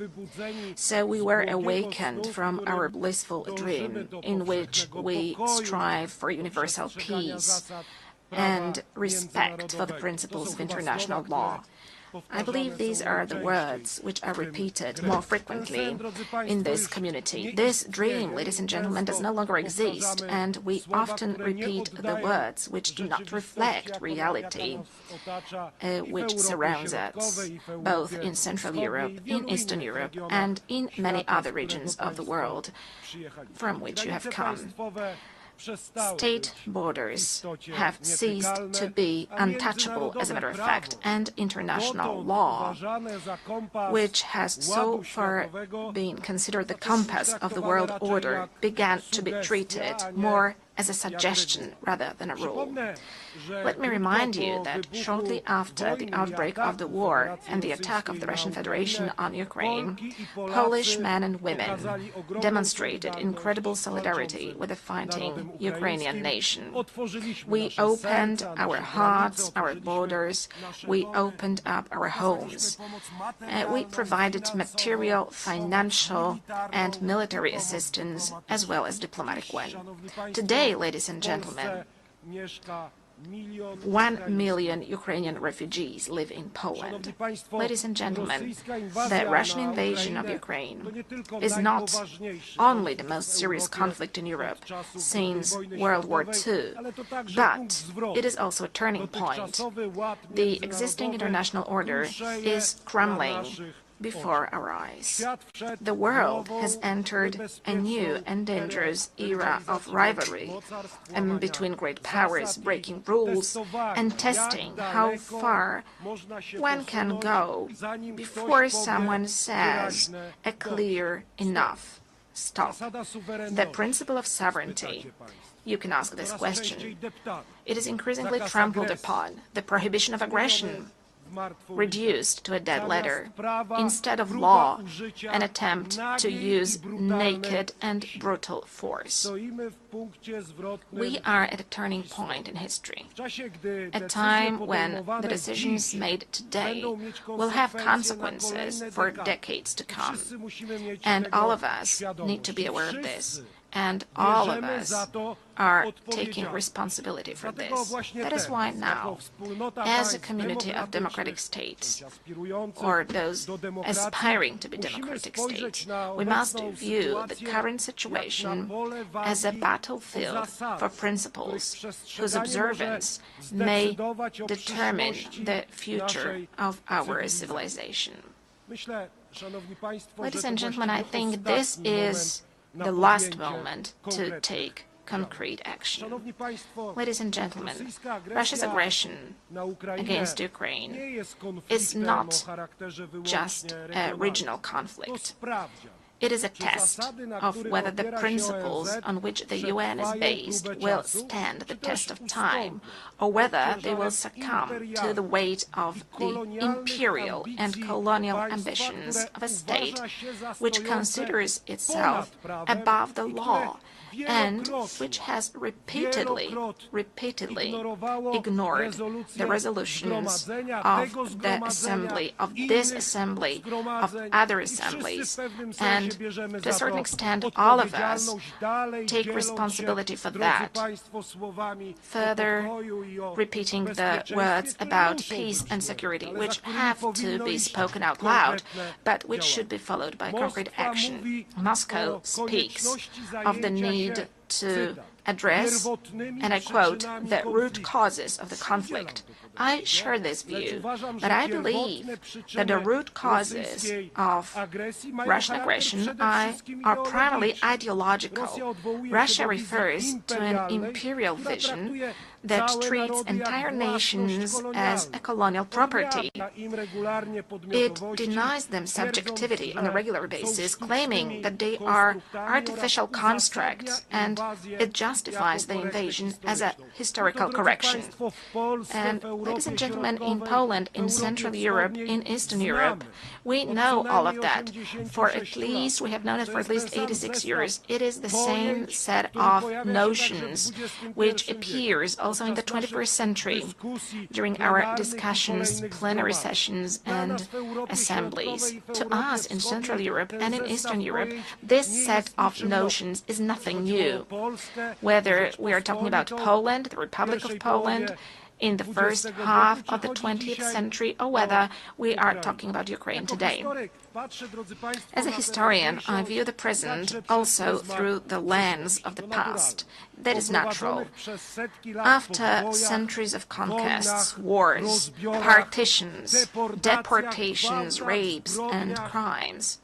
So we were awakened from our blissful dream in which we strive for universal peace and respect for the principles of international law. I believe these are the words which are repeated more frequently in this community. This dream, ladies and gentlemen, does no longer exist, and we often repeat the words which do not reflect reality which surrounds us, both in Central Europe, in Eastern Europe, and in many other regions of the world from which you have come. State borders have ceased to be untouchable, as a matter of fact, and international law, which has so far been considered the compass of the world order, began to be treated more as a suggestion rather than a rule. Let me remind you that shortly after the outbreak of the war and the attack of the Russian Federation on Ukraine, Polish men and women demonstrated incredible solidarity with the fighting Ukrainian nation. We opened our hearts, our borders, we opened up our homes. We provided material, financial, and military assistance, as well as diplomatic one. Today, ladies and gentlemen, 1 million Ukrainian refugees live in Poland. Ladies and gentlemen, the Russian invasion of Ukraine is not only the most serious conflict in Europe since World War II, but it is also a turning point. The existing international order is crumbling before our eyes. The world has entered a new and dangerous era of rivalry between great powers, breaking rules and testing how far one can go before someone says a clear enough stop. The principle of sovereignty. You can ask this question. It is increasingly trampled upon. The prohibition of aggression reduced to a dead letter. Instead of law, an attempt to use naked and brutal force. We are at a turning point in history, a time when the decisions made today will have consequences for decades to come. And all of us need to be aware of this. And all of us are taking responsibility for this. That is why now, as a community of democratic states, or those aspiring to be democratic states, we must view the current situation as a battlefield for principles whose observance may determine the future of our civilization. Ladies and gentlemen, I think this is the last moment to take concrete action. Ladies and gentlemen, Russia's aggression against Ukraine is not just a regional conflict. It is a test of whether the principles on which the UN is based will stand the test of time, or whether they will succumb to the weight of the imperial and colonial ambitions of a state which considers itself above the law and which has repeatedly ignored the resolutions of the assembly, of this assembly, of other assemblies, and to a certain extent all of us take responsibility for that. Further repeating the words about peace and security, which have to be spoken out loud, but which should be followed by concrete action. Moscow speaks of the need to address, and I quote, the root causes of the conflict. I share this view, but I believe that the root causes of Russian aggression are primarily ideological. Russia refers to an imperial vision that treats entire nations as a colonial property. It denies them subjectivity on a regular basis, claiming that they are artificial constructs, and it justifies the invasion as a historical correction. And ladies and gentlemen, in Poland, in Central Europe, in Eastern Europe, we know all of that. We have known it for at least 86 years. It is the same set of notions which appears also in the 21st century during our discussions, plenary sessions, and assemblies. To us in Central Europe and in Eastern Europe, this set of notions is nothing new. Whether we are talking about Poland, the Republic of Poland, in the first half of the 20th century, or whether we are talking about Ukraine today. As a historian, I view the present also through the lens of the past. That is natural. After centuries of conquests, wars, partitions, deportations, rapes, and crimes,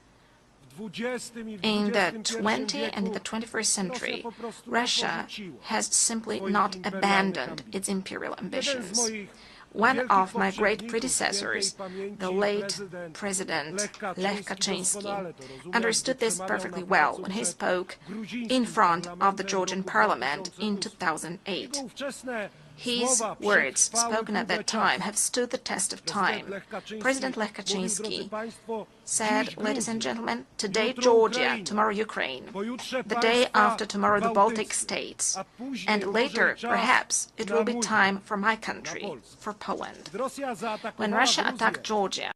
in the 20th and the 21st century, Russia has simply not abandoned its imperial ambitions. One of my great predecessors, the late President Lech Kaczynski, understood this perfectly well when he spoke in front of the Georgian parliament in 2008. His words, spoken at that time, have stood the test of time. President Lech Kaczynski said, ladies and gentlemen, today Georgia, tomorrow Ukraine, the day after tomorrow the Baltic states, and later, perhaps, it will be time for my country, for Poland. When Russia attacked Georgia,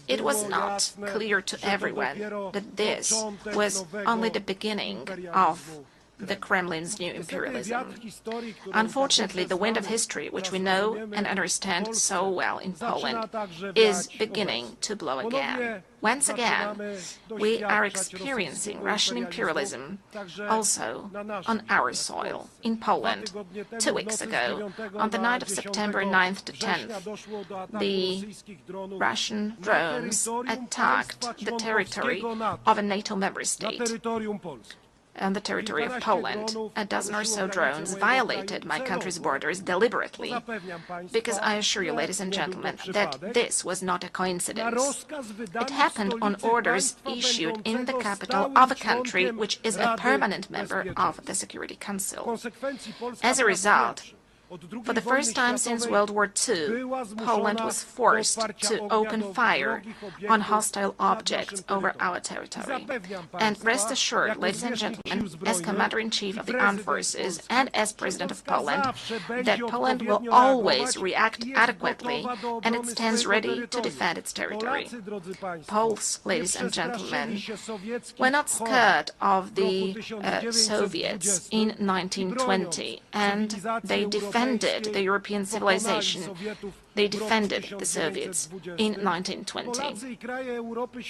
it was not clear to everyone that this was only the beginning of the Kremlin's new imperialism. Unfortunately, the wind of history, which we know and understand so well in Poland, is beginning to blow again. Once again, we are experiencing Russian imperialism also on our soil, in Poland. 2 weeks ago, on the night of September 9th to 10th, the Russian drones attacked the territory of a NATO member state. On the territory of Poland, a dozen or so drones violated my country's borders deliberately, because I assure you, ladies and gentlemen, that this was not a coincidence. It happened on orders issued in the capital of a country which is a permanent member of the Security Council. As a result, for the first time since World War II, Poland was forced to open fire on hostile objects over our territory. And rest assured, ladies and gentlemen, as Commander-in-Chief of the Armed Forces and as President of Poland, that Poland will always react adequately and it stands ready to defend its territory. Poles, ladies and gentlemen, were not scared of the Soviets in 1920, and they defended the European civilization. They defended the Soviets in 1920.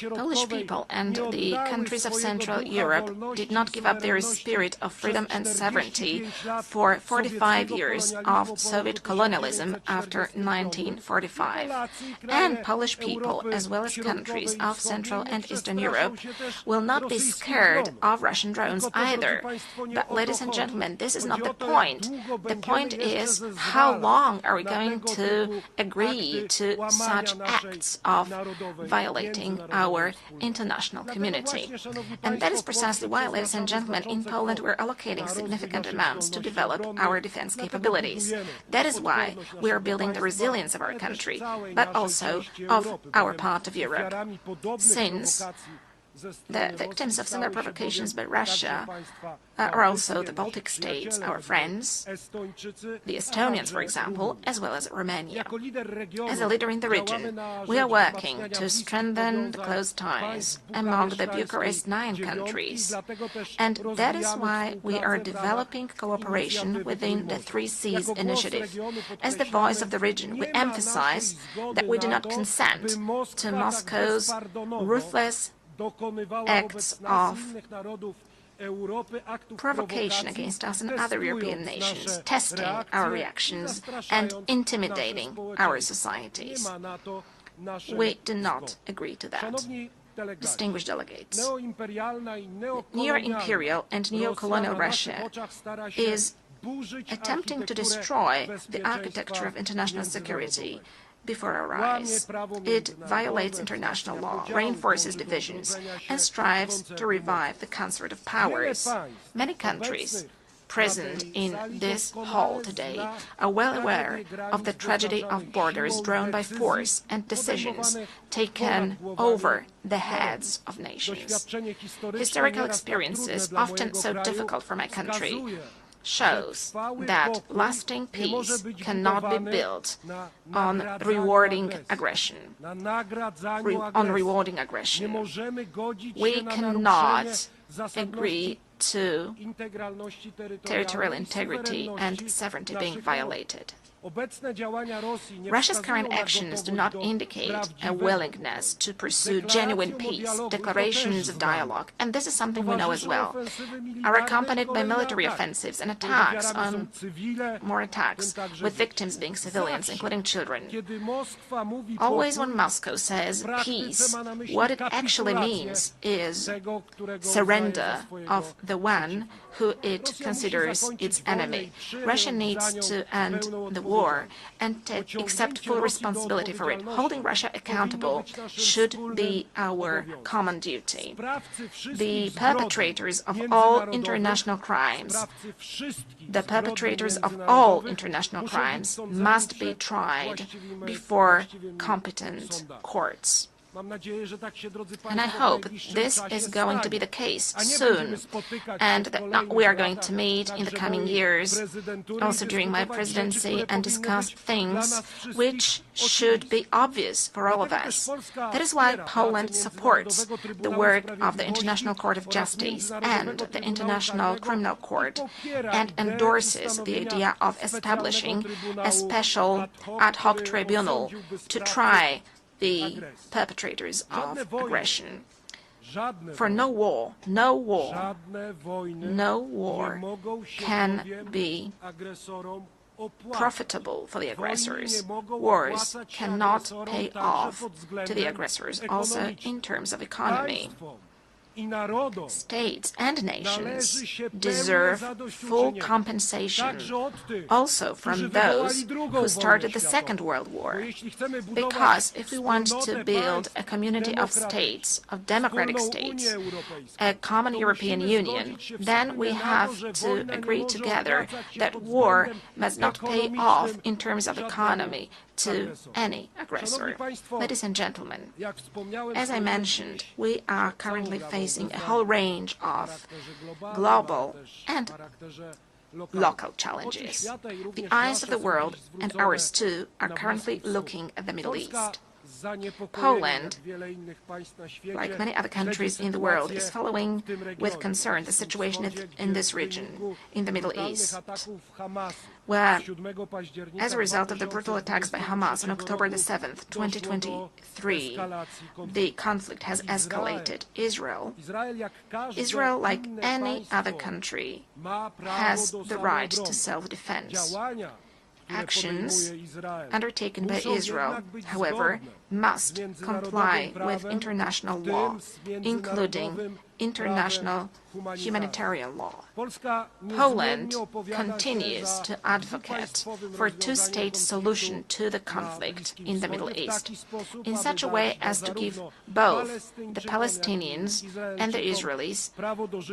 Polish people and the countries of Central Europe did not give up their spirit of freedom and sovereignty for 45 years of Soviet colonialism after 1945. And Polish people, as well as countries of Central and Eastern Europe, will not be scared of Russian drones either. But, ladies and gentlemen, this is not the point. The point is, how long are we going to agree to such acts of violating our international community? And that is precisely why, ladies and gentlemen, in Poland we're allocating significant amounts to develop our defense capabilities. That is why we are building the resilience of our country, but also of our part of Europe. Since the victims of similar provocations by Russia are also the Baltic states, our friends, the Estonians, for example, as well as Romania. As a leader in the region, we are working to strengthen the close ties among the Bucharest 9 countries, and that is why we are developing cooperation within the 3 Seas initiative. As the voice of the region, we emphasize that we do not consent to Moscow's ruthless acts of provocation against us and other European nations, testing our reactions and intimidating our societies. We do not agree to that. Distinguished delegates, neo-imperial and neo-colonial Russia is attempting to destroy the architecture of international security before our eyes. It violates international law, reinforces divisions, and strives to revive the concert of powers. Many countries present in this hall today are well aware of the tragedy of borders drawn by force and decisions taken over the heads of nations. Historical experiences, often so difficult for my country, shows that lasting peace cannot be built on rewarding aggression. We cannot agree to territorial integrity and sovereignty being violated. Russia's current actions do not indicate a willingness to pursue genuine peace, declarations of dialogue, and this is something we know as well, are accompanied by military offensives and attacks on more attacks, with victims being civilians, including children. Always when Moscow says peace, what it actually means is surrender of the one who it considers its enemy. Russia needs to end the war and accept full responsibility for it. Holding Russia accountable should be our common duty. The perpetrators of all international crimes, must be tried before competent courts. And I hope this is going to be the case soon, and that we are going to meet in the coming years, also during my presidency, and discuss things which should be obvious for all of us. That is why Poland supports the work of the International Court of Justice and the International Criminal Court, and endorses the idea of establishing a special ad hoc tribunal to try the perpetrators of aggression. For no war can be profitable for the aggressors. Wars cannot pay off to the aggressors, also in terms of economy. States and nations deserve full compensation also from those who started the Second World War. Because if we want to build a community of states, of democratic states, a common European Union, then we have to agree together that war must not pay off in terms of economy to any aggressor. Ladies and gentlemen, as I mentioned, we are currently facing a whole range of global and local challenges. The eyes of the world, and ours too, are currently looking at the Middle East. Poland, like many other countries in the world, is following with concern the situation in this region, in the Middle East, where, as a result of the brutal attacks by Hamas on October the 7th, 2023, the conflict has escalated. Israel, like any other country, has the right to self-defense. Actions undertaken by Israel, however, must comply with international law, including international humanitarian law. Poland continues to advocate for a two-state solution to the conflict in the Middle East, in such a way as to give both the Palestinians and the Israelis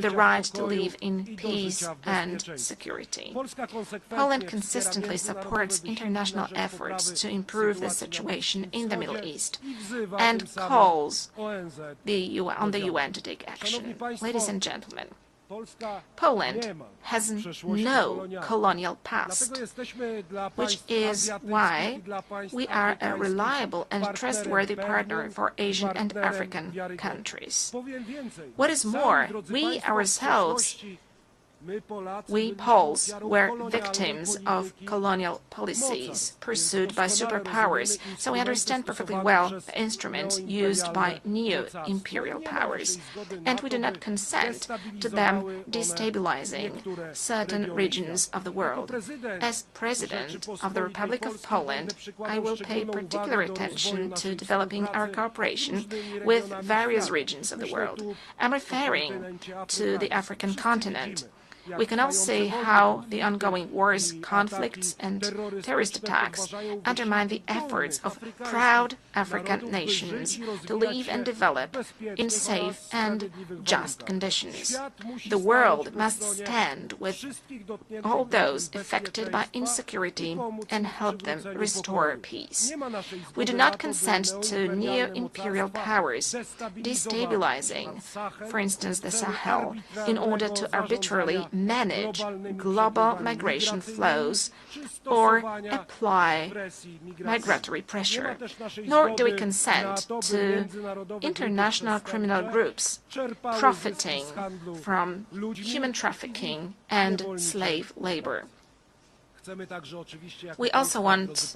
the right to live in peace and security. Poland consistently supports international efforts to improve the situation in the Middle East and calls on the UN to take action. Ladies and gentlemen, Poland has no colonial past, which is why we are a reliable and trustworthy partner for Asian and African countries. What is more, we ourselves, we Poles, were victims of colonial policies pursued by superpowers, so we understand perfectly well the instruments used by neo-imperial powers, and we do not consent to them destabilizing certain regions of the world. As President of the Republic of Poland, I will pay particular attention to developing our cooperation with various regions of the world. I'm referring to the African continent. We can all see how the ongoing wars, conflicts, and terrorist attacks undermine the efforts of proud African nations to live and develop in safe and just conditions. The world must stand with all those affected by insecurity and help them restore peace. We do not consent to neo-imperial powers destabilizing, for instance, the Sahel, in order to arbitrarily manage global migration flows or apply migratory pressure, nor do we consent to international criminal groups profiting from human trafficking and slave labor. We also want,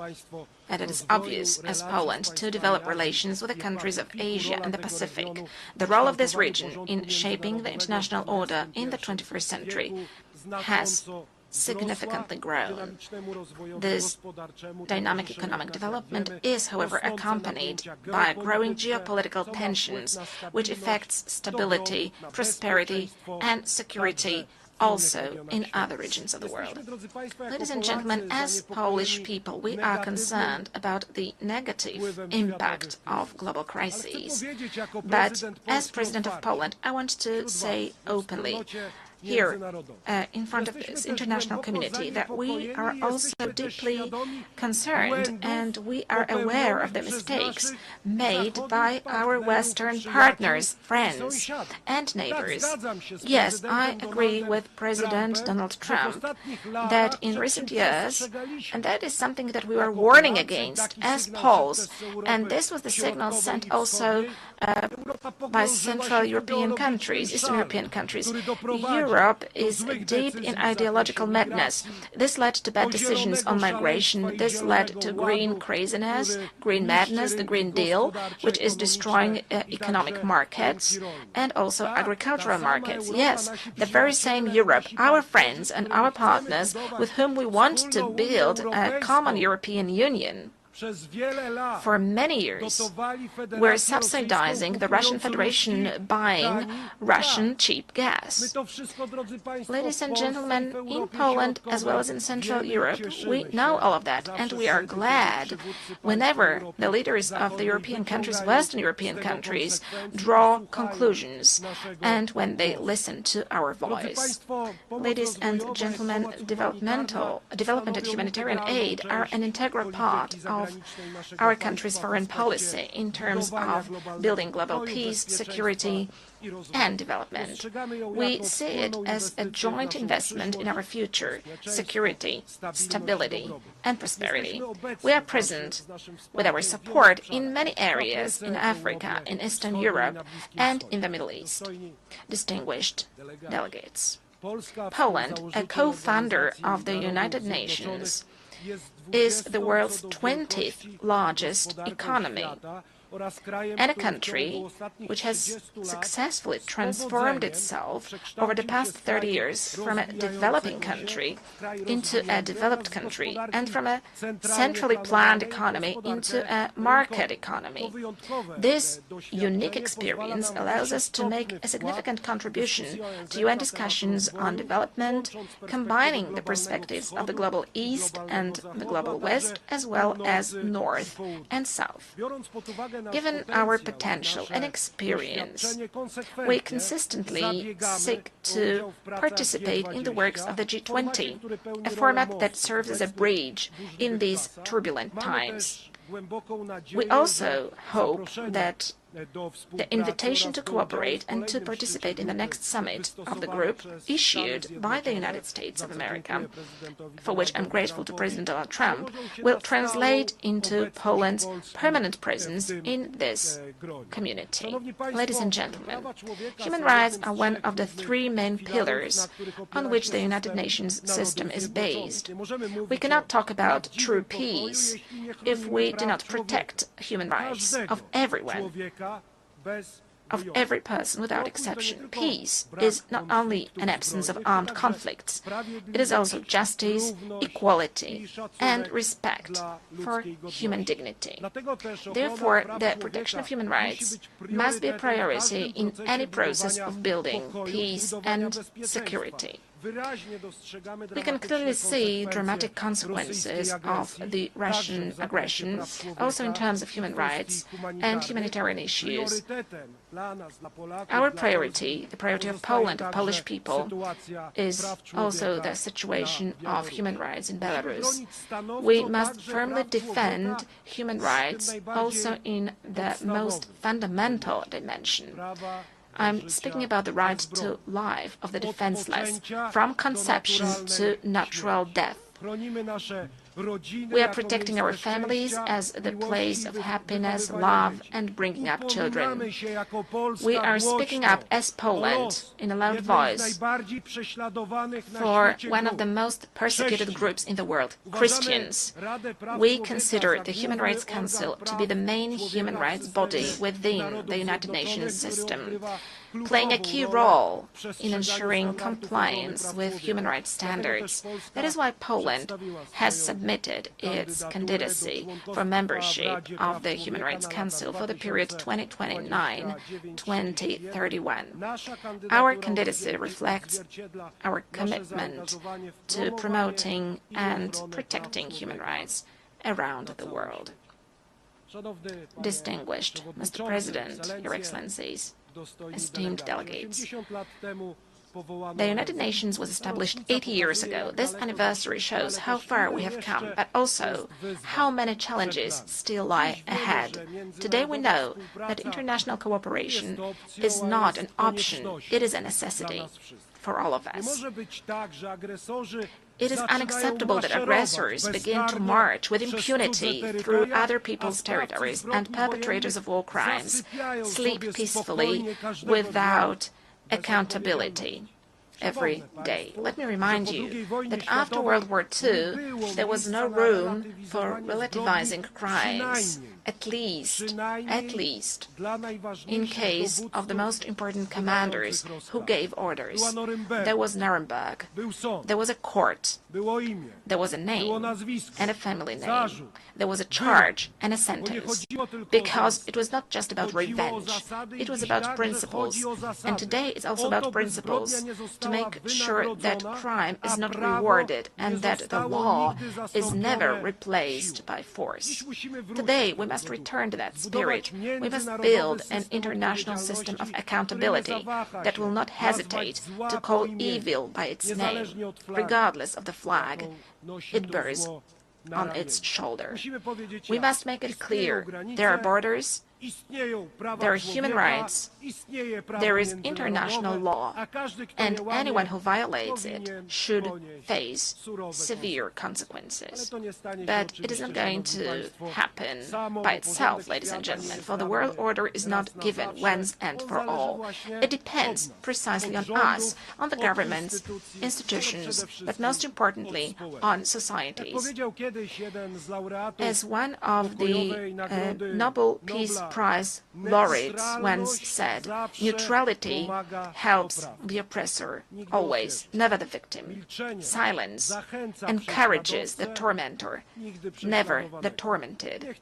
and it is obvious as Poland, to develop relations with the countries of Asia and the Pacific. The role of this region in shaping the international order in the 21st century has significantly grown. This dynamic economic development is, however, accompanied by growing geopolitical tensions, which affects stability, prosperity, and security also in other regions of the world. Ladies and gentlemen, as Polish people, we are concerned about the negative impact of global crises. But as President of Poland, I want to say openly here in front of this international community that we are also deeply concerned and we are aware of the mistakes made by our Western partners, friends and neighbors. Yes, I agree with President Donald Trump that in recent years, and that is something that we were warning against as Poles, and this was the signal sent also by Central European countries, Eastern European countries. Europe is deep in ideological madness. This led to bad decisions on migration. This led to green craziness, green madness, the Green Deal, which is destroying economic markets and also agricultural markets. Yes, the very same Europe, our friends and our partners with whom we want to build a common European Union. For many years, we're subsidizing the Russian Federation buying Russian cheap gas. Ladies and gentlemen, in Poland as well as in Central Europe, we know all of that, and we are glad whenever the leaders of the European countries, Western European countries, draw conclusions and when they listen to our voice. Ladies and gentlemen, development and humanitarian aid are an integral part of our country's foreign policy in terms of building global peace, security, and development. We see it as a joint investment in our future, security, stability, and prosperity. We are present with our support in many areas in Africa, in Eastern Europe, and in the Middle East. Distinguished delegates, Poland, a co-founder of the United Nations, is the world's 20th largest economy and a country which has successfully transformed itself over the past 30 years from a developing country into a developed country and from a centrally planned economy into a market economy. This unique experience allows us to make a significant contribution to UN discussions on development, combining the perspectives of the global East and the global West, as well as North and South. Given our potential and experience, we consistently seek to participate in the works of the G20, a format that serves as a bridge in these turbulent times. We also hope that the invitation to cooperate and to participate in the next summit of the group issued by the United States of America, for which I'm grateful to President Donald Trump, will translate into Poland's permanent presence in this community. Ladies and gentlemen, human rights are one of the three main pillars on which the United Nations system is based. We cannot talk about true peace if we do not protect human rights of everyone, of every person without exception. Peace is not only an absence of armed conflicts, it is also justice, equality, and respect for human dignity. Therefore, the protection of human rights must be a priority in any process of building peace and security. We can clearly see dramatic consequences of the Russian aggression, also in terms of human rights and humanitarian issues. Our priority, the priority of Poland, of Polish people, is also the situation of human rights in Belarus. We must firmly defend human rights also in the most fundamental dimension. I'm speaking about the right to life of the defenseless, from conception to natural death. We are protecting our families as the place of happiness, love, and bringing up children. We are speaking up as Poland in a loud voice for one of the most persecuted groups in the world, Christians. We consider the Human Rights Council to be the main human rights body within the United Nations system, playing a key role in ensuring compliance with human rights standards. That is why Poland has submitted its candidacy for membership of the Human Rights Council for the period 2029-2031. Our candidacy reflects our commitment to promoting and protecting human rights around the world. Distinguished Mr. President, Your Excellencies, esteemed delegates, the United Nations was established 80 years ago. This anniversary shows how far we have come, but also how many challenges still lie ahead. Today we know that international cooperation is not an option, it is a necessity for all of us. It is unacceptable that aggressors begin to march with impunity through other people's territories and perpetrators of war crimes sleep peacefully without accountability every day. Let me remind you that after World War II, there was no room for relativizing crimes, at least in case of the most important commanders who gave orders. There was Nuremberg, there was a court, there was a name and a family name, there was a charge and a sentence, because it was not just about revenge, it was about principles, and today it's also about principles to make sure that crime is not rewarded and that the law is never replaced by force. Today we must return to that spirit. We must build an international system of accountability that will not hesitate to call evil by its name, regardless of the flag it bears on its shoulder. We must make it clear there are borders, there are human rights, there is international law, and anyone who violates it should face severe consequences. But it is not going to happen by itself, ladies and gentlemen, for the world order is not given once and for all. It depends precisely on us, on the governments, institutions, but most importantly, on societies. As one of the Nobel Peace Prize laureates once said, neutrality helps the oppressor always, never the victim. Silence encourages the tormentor, never the tormented.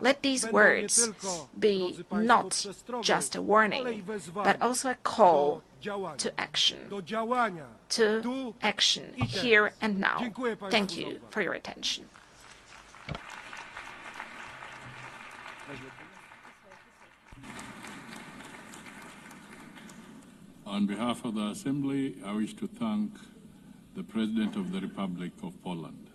Let these words be not just a warning, but also a call to action. To action here and now. Thank you for your attention. On behalf of the Assembly, I wish to thank the President of the Republic of Poland.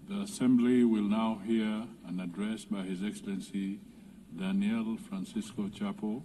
The Assembly will now hear an address by His Excellency Daniel Francisco Chapo,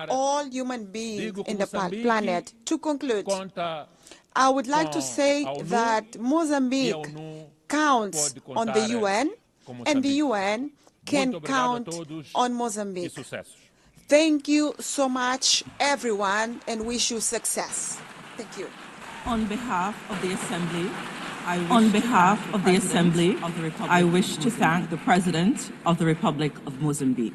all human beings in the planet. To conclude, I would like to say that Mozambique counts on the UN, and the UN can count on Mozambique. Thank you so much, everyone, and wish you success. Thank you. On behalf of the Assembly, I wish to thank the President of the Republic of Mozambique.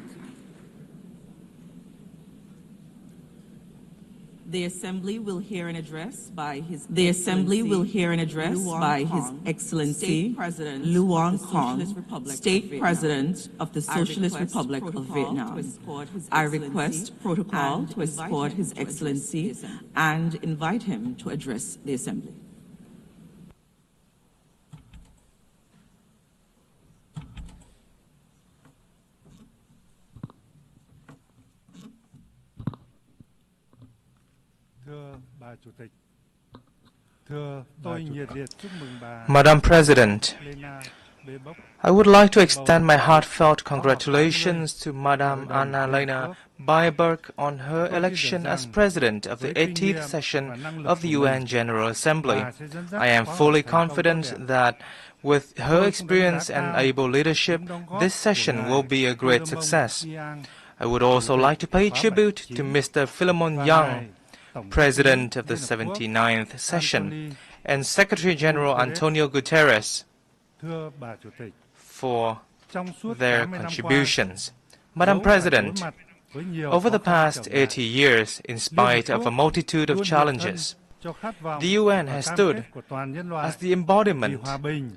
The Assembly will hear an address by His Excellency Luong Kong, State President of the Socialist Republic of Vietnam. I request protocol to escort His Excellency and invite him to address the Assembly. Madam President, I would like to extend my heartfelt congratulations to Madam Annalena Baerbock on her election as President of the 18th session of the UN General Assembly. I am fully confident that with her experience and able leadership, this session will be a great success. I would also like to pay tribute to Mr. Philemon Young, President of the 79th session, and Secretary General Antonio Guterres for their contributions. Madam President, over the past 80 years, in spite of a multitude of challenges, the UN has stood as the embodiment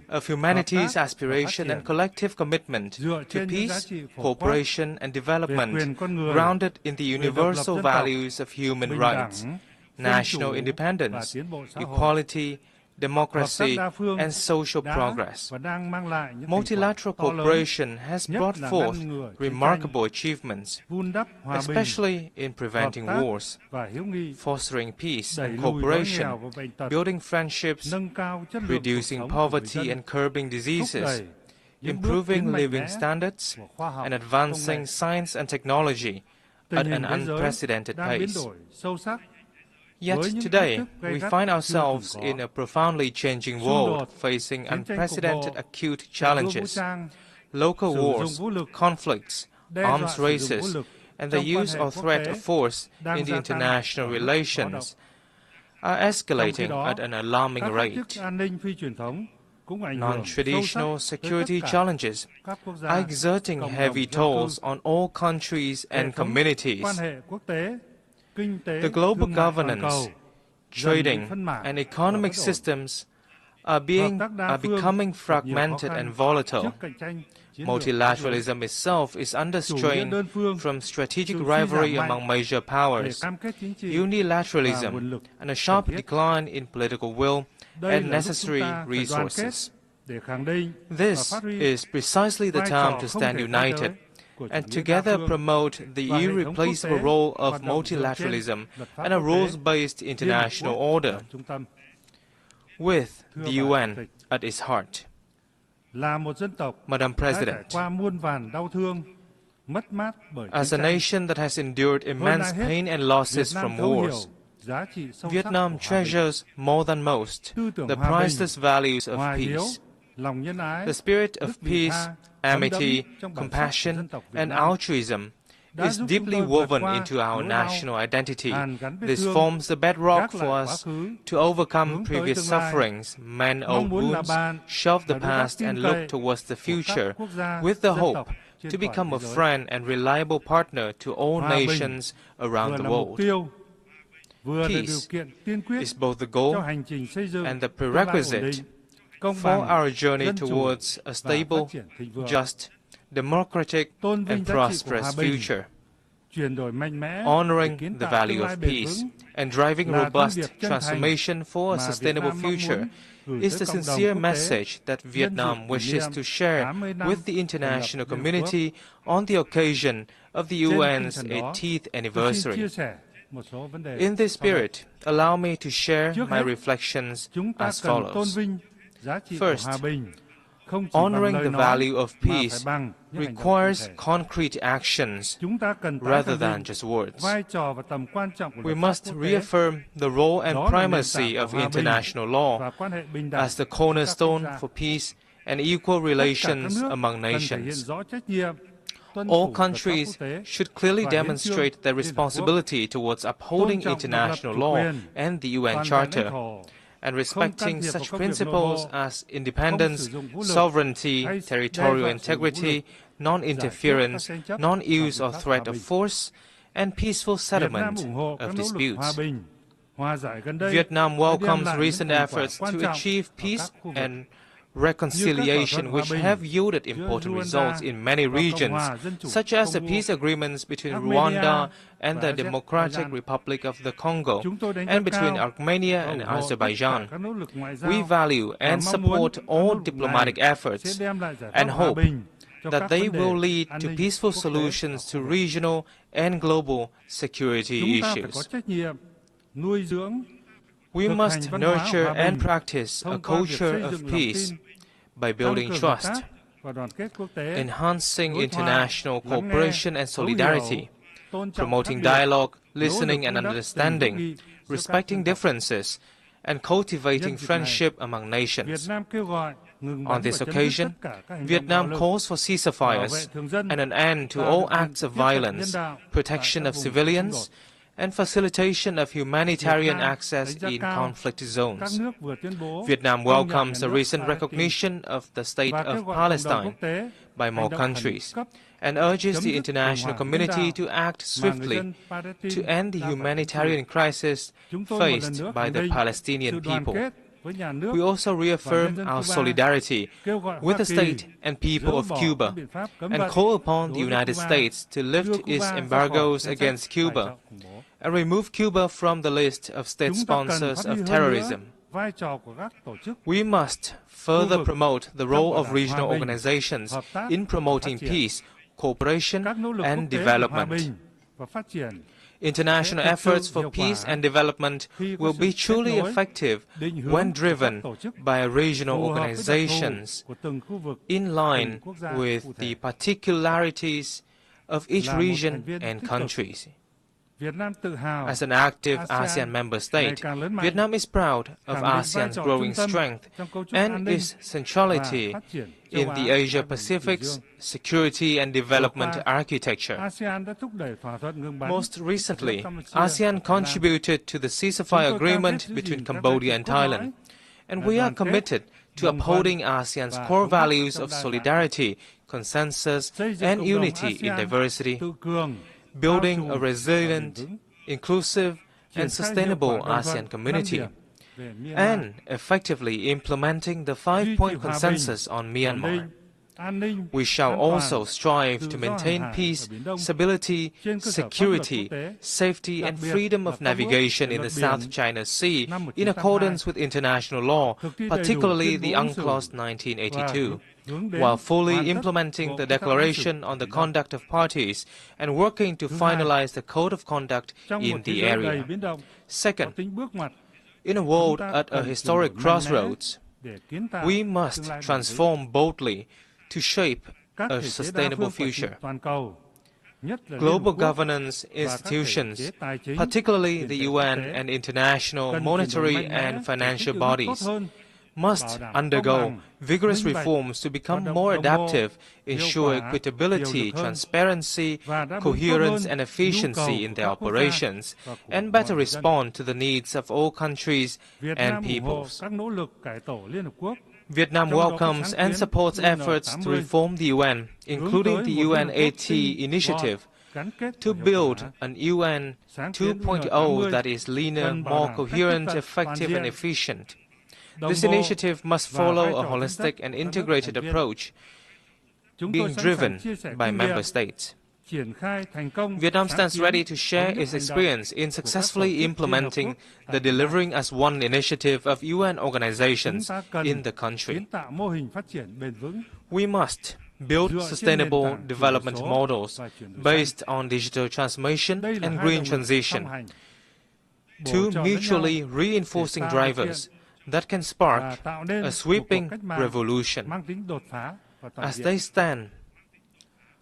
of humanity's aspiration and collective commitment to peace, cooperation, and development, grounded in the universal values of human rights, national independence, equality, democracy, and social progress. Multilateral cooperation has brought forth remarkable achievements, especially in preventing wars, fostering peace and cooperation, building friendships, reducing poverty and curbing diseases, improving living standards, and advancing science and technology at an unprecedented pace. Yet today, we find ourselves in a profoundly changing world, facing unprecedented acute challenges. Local wars, conflicts, arms races, and the use or threat of force in the international relations are escalating at an alarming rate. Non-traditional security challenges are exerting heavy tolls on all countries and communities. The global governance, trading, and economic systems are becoming fragmented and volatile. Multilateralism itself is under strain from strategic rivalry among major powers, unilateralism, and a sharp decline in political will and necessary resources. This is precisely the time to stand united and together promote the irreplaceable role of multilateralism and a rules-based international order, with the UN at its heart. Madam President, as a nation that has endured immense pain and losses from wars, Vietnam treasures more than most the priceless values of peace. The spirit of peace, amity, compassion, and altruism is deeply woven into our national identity. This forms the bedrock for us to overcome previous sufferings, mend old wounds, shelve the past, and look towards the future with the hope to become a friend and reliable partner to all nations around the world. Peace is both the goal and the prerequisite for our journey towards a stable, just, democratic, and prosperous future. Honoring the value of peace and driving robust transformation for a sustainable future is the sincere message that Vietnam wishes to share with the international community on the occasion of the UN's 18th anniversary. In this spirit, allow me to share my reflections as follows. First, Honoring the value of peace requires concrete actions rather than just words. We must reaffirm the role and primacy of international law as the cornerstone for peace and equal relations among nations. All countries should clearly demonstrate their responsibility towards upholding international law and the UN Charter, and respecting such principles as independence, sovereignty, territorial integrity, non-interference, non-use or threat of force, and peaceful settlement of disputes. Vietnam welcomes recent efforts to achieve peace and reconciliation which have yielded important results in many regions, such as the peace agreements between Rwanda and the Democratic Republic of the Congo, and between Armenia and Azerbaijan. We value and support all diplomatic efforts and hope that they will lead to peaceful solutions to regional and global security issues. We must nurture and practice a culture of peace by building trust, enhancing international cooperation and solidarity, promoting dialogue, listening and understanding, respecting differences, and cultivating friendship among nations. On this occasion, Vietnam calls for ceasefires and an end to all acts of violence, protection of civilians, and facilitation of humanitarian access in conflict zones. Vietnam welcomes the recent recognition of the State of Palestine by more countries and urges the international community to act swiftly to end the humanitarian crisis faced by the Palestinian people. We also reaffirm our solidarity with the state and people of Cuba and call upon the United States to lift its embargoes against Cuba and remove Cuba from the list of state sponsors of terrorism. We must further promote the role of regional organizations in promoting peace, cooperation, and development. International efforts for peace and development will be truly effective when driven by regional organizations in line with the particularities of each region and countries. As an active ASEAN member state, Vietnam is proud of ASEAN's growing strength and its centrality in the Asia-Pacific's security and development architecture. Most recently, ASEAN contributed to the ceasefire agreement between Cambodia and Thailand, and we are committed to upholding ASEAN's core values of solidarity, consensus, and unity in diversity, building a resilient, inclusive, and sustainable ASEAN community, and effectively implementing the 5-point consensus on Myanmar. We shall also strive to maintain peace, stability, security, safety, and freedom of navigation in the South China Sea in accordance with international law, particularly the UNCLOS 1982, while fully implementing the Declaration on the Conduct of Parties and working to finalize the Code of Conduct in the area. Second, in a world at a historic crossroads, we must transform boldly to shape a sustainable future. Global governance institutions, particularly the UN and international monetary and financial bodies, must undergo vigorous reforms to become more adaptive, ensure equitability, transparency, coherence, and efficiency in their operations, and better respond to the needs of all countries and peoples. Vietnam welcomes and supports efforts to reform the UN, including the UNAT initiative, to build an UN 2.0 that is leaner, more coherent, effective, and efficient. This initiative must follow a holistic and integrated approach, being driven by member states. Vietnam stands ready to share its experience in successfully implementing the Delivering as One initiative of UN organizations in the country. We must build sustainable development models based on digital transformation and green transition, two mutually reinforcing drivers that can spark a sweeping revolution as they stand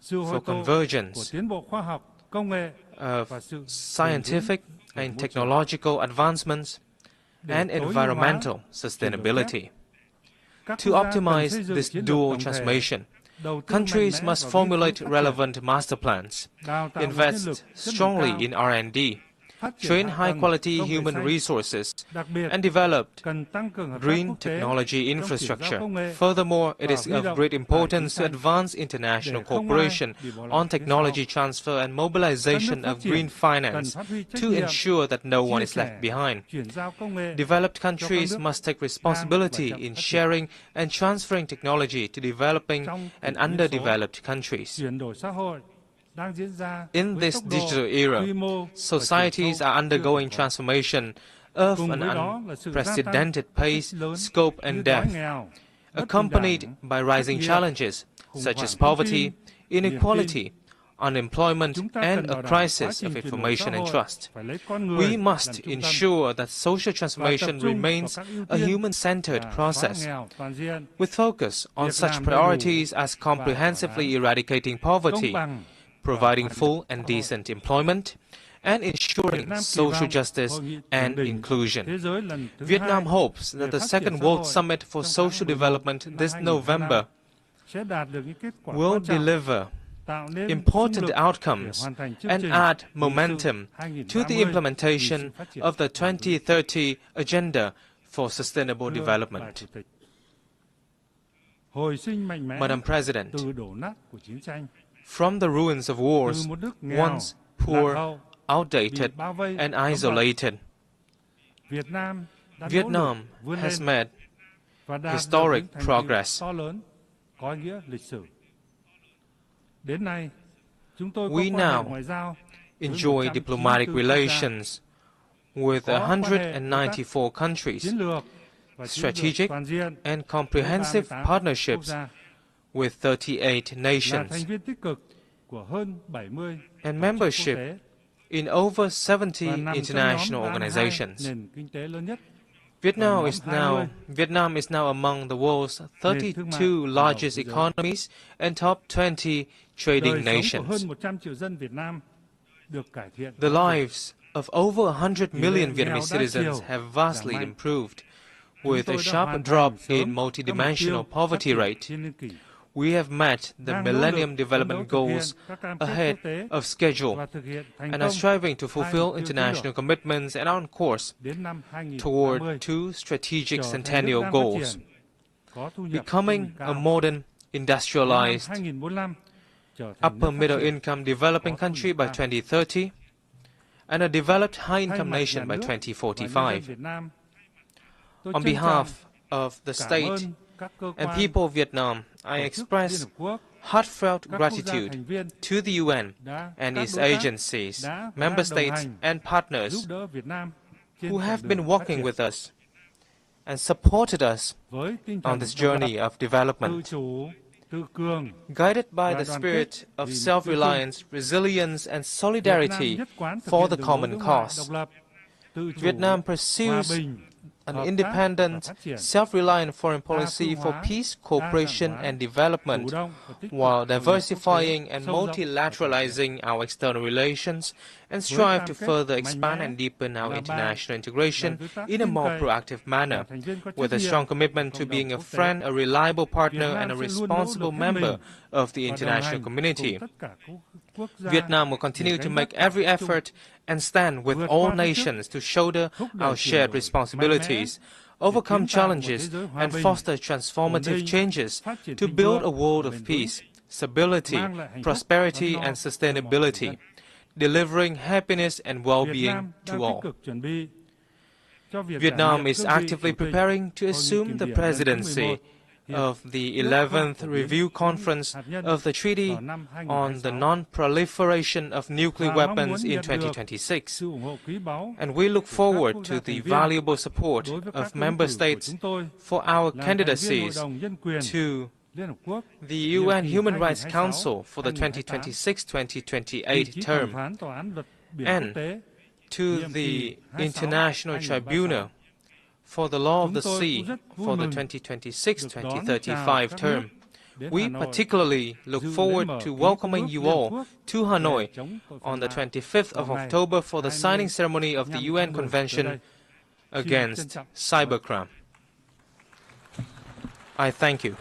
for convergence of scientific and technological advancements and environmental sustainability. To optimize this dual transformation, countries must formulate relevant master plans, invest strongly in R&D, train high-quality human resources, and develop green technology infrastructure. Furthermore, it is of great importance to advance international cooperation on technology transfer and mobilization of green finance to ensure that no one is left behind. Developed countries must take responsibility in sharing and transferring technology to developing and underdeveloped countries. In this digital era, societies are undergoing transformation of an unprecedented pace, scope, and depth, accompanied by rising challenges such as poverty, inequality, unemployment, and a crisis of information and trust. We must ensure that social transformation remains a human-centered process, with focus on such priorities as comprehensively eradicating poverty, providing full and decent employment, and ensuring social justice and inclusion. Vietnam hopes that the Second World Summit for Social Development this November will deliver important outcomes and add momentum to the implementation of the 2030 Agenda for Sustainable Development. Madam President, from the ruins of wars, once poor, outdated, and isolated, Vietnam has made historic progress. We now enjoy diplomatic relations with 194 countries, strategic and comprehensive partnerships with 38 nations, and membership in over 70 international organizations. Vietnam is now among the world's 32 largest economies and top 20 trading nations. The lives of over 100 million Vietnamese citizens have vastly improved, with a sharp drop in multidimensional poverty rate. We have met the Millennium Development Goals ahead of schedule and are striving to fulfill international commitments and are on course toward two strategic centennial goals: becoming a modern, industrialized, upper-middle-income developing country by 2030 and a developed high-income nation by 2045. On behalf of the state and people of Vietnam, I express heartfelt gratitude to the UN and its agencies, member states, and partners who have been working with us and supported us on this journey of development. Guided by the spirit of self-reliance, resilience, and solidarity for the common cause, Vietnam pursues an independent, self-reliant foreign policy for peace, cooperation, and development, while diversifying and multilateralizing our external relations, and strive to further expand and deepen our international integration in a more proactive manner, with a strong commitment to being a friend, a reliable partner, and a responsible member of the international community. Vietnam will continue to make every effort and stand with all nations to shoulder our shared responsibilities, overcome challenges, and foster transformative changes to build a world of peace, stability, prosperity, and sustainability, delivering happiness and well-being to all. Vietnam is actively preparing to assume the presidency of the 11th Review Conference of the Treaty on the Non-Proliferation of Nuclear Weapons in 2026, and we look forward to the valuable support of Member States for our candidacies to the UN Human Rights Council for the 2026-2028 term, and to the International Tribunal for the Law of the Sea for the 2026-2035 term. We particularly look forward to welcoming you all to Hanoi on the 25th of October for the signing ceremony of the UN Convention against Cybercrime. I thank you.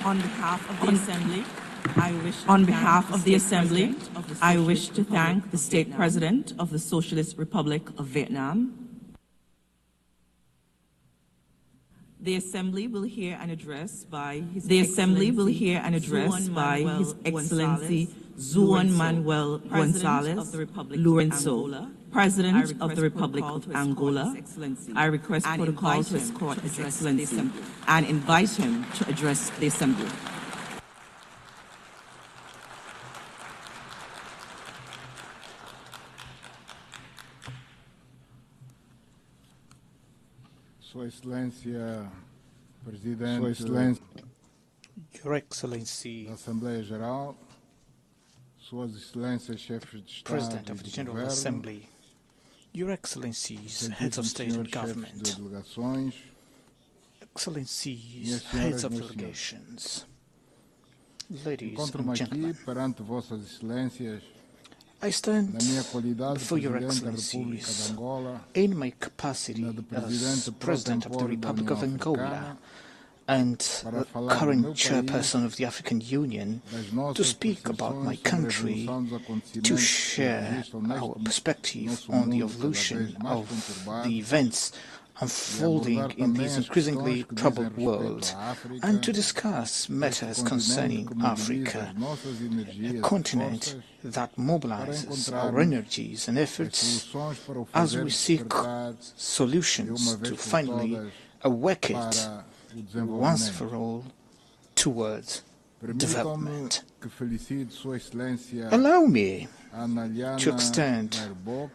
On behalf of the Assembly, I wish to thank the State President of the Socialist Republic of Vietnam. The Assembly will hear an address by His Excellency Juan Manuel Gonzalez Lourenço, President of the Republic of Angola. I request protocol to escort His Excellency and invite him to address the Assembly. Sua Excelência, Presidente, Your Excellency, da Assembleia Geral, Suas Excelências, Chefes de Estado President of the General Assembly, Your Excellencies, Heads of State and Government, Excellencies, Heads of Delegations, ladies and gentlemen, perante Vossas Excelências, I stand before Your Excellencies in my capacity as President of the Republic of Angola and current chairperson of the African Union to speak about my country, to share our perspective on the evolution of the events unfolding in this increasingly troubled world, and to discuss matters concerning Africa, a continent that mobilizes our energies and efforts as we seek solutions to finally awake it once for all towards development. Allow me to extend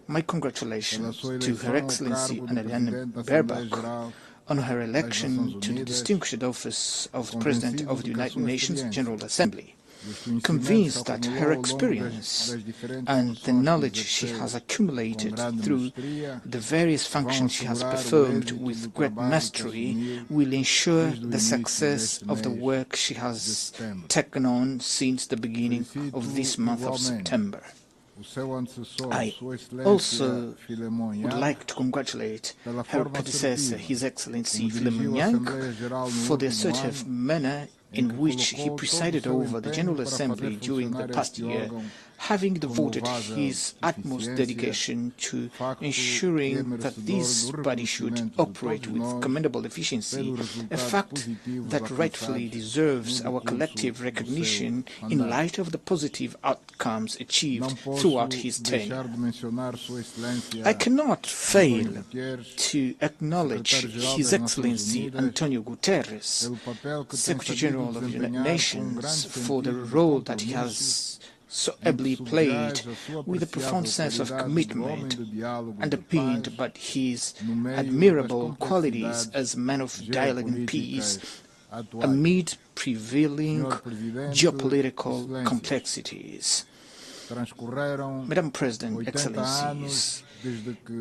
my congratulations to Her Excellency Anneliane Baerbock on her election to the distinguished office of the President of the United Nations General Assembly. Convinced that her experience and the knowledge she has accumulated through the various functions she has performed with great mastery will ensure the success of the work she has taken on since the beginning of this month of September. I also would like to congratulate her predecessor, His Excellency Philemon Yang, for the assertive manner in which he presided over the General Assembly during the past year, having devoted his utmost dedication to ensuring that this body should operate with commendable efficiency, a fact that rightfully deserves our collective recognition in light of the positive outcomes achieved throughout his tenure. I cannot fail to acknowledge His Excellency Antonio Guterres, Secretary General of the United Nations, for the role that he has so ably played with a profound sense of commitment, underpinned by his admirable qualities as a man of dialogue and peace amid prevailing geopolitical complexities. Madam President, Excellencies,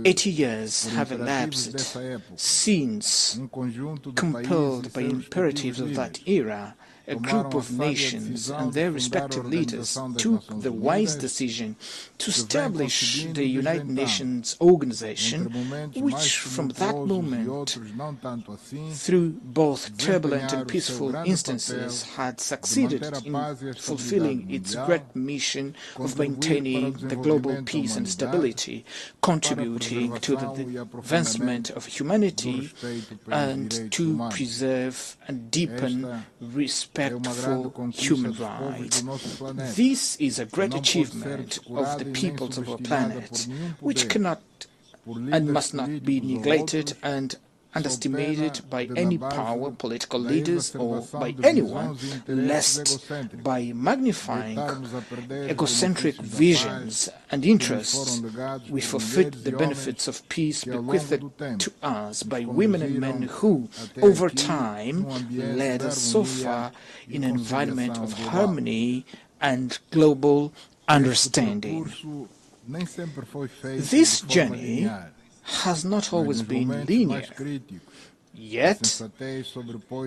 80 years have elapsed since, compelled by imperatives of that era, a group of nations and their respective leaders took the wise decision to establish the United Nations organization, which from that moment, through both turbulent and peaceful instances, had succeeded in fulfilling its great mission of maintaining the global peace and stability, contributing to the advancement of humanity and to preserve and deepen respect for human rights. This is a great achievement of the peoples of our planet, which cannot and must not be neglected and underestimated by any power, political leaders, or by anyone, lest by magnifying egocentric visions and interests, we forfeit the benefits of peace bequeathed to us by women and men who, over time, led us so far in an environment of harmony and global understanding. This journey has not always been linear. Yet,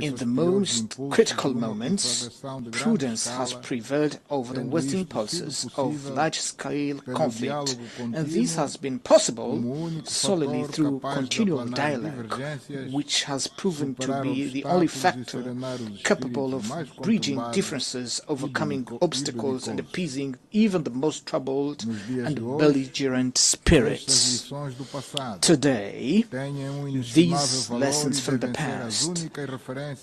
in the most critical moments, prudence has prevailed over the Western impulses of large-scale conflict, and this has been possible solely through continual dialogue, which has proven to be the only factor capable of bridging differences, overcoming obstacles, and appeasing even the most troubled and belligerent spirits. Today, these lessons from the past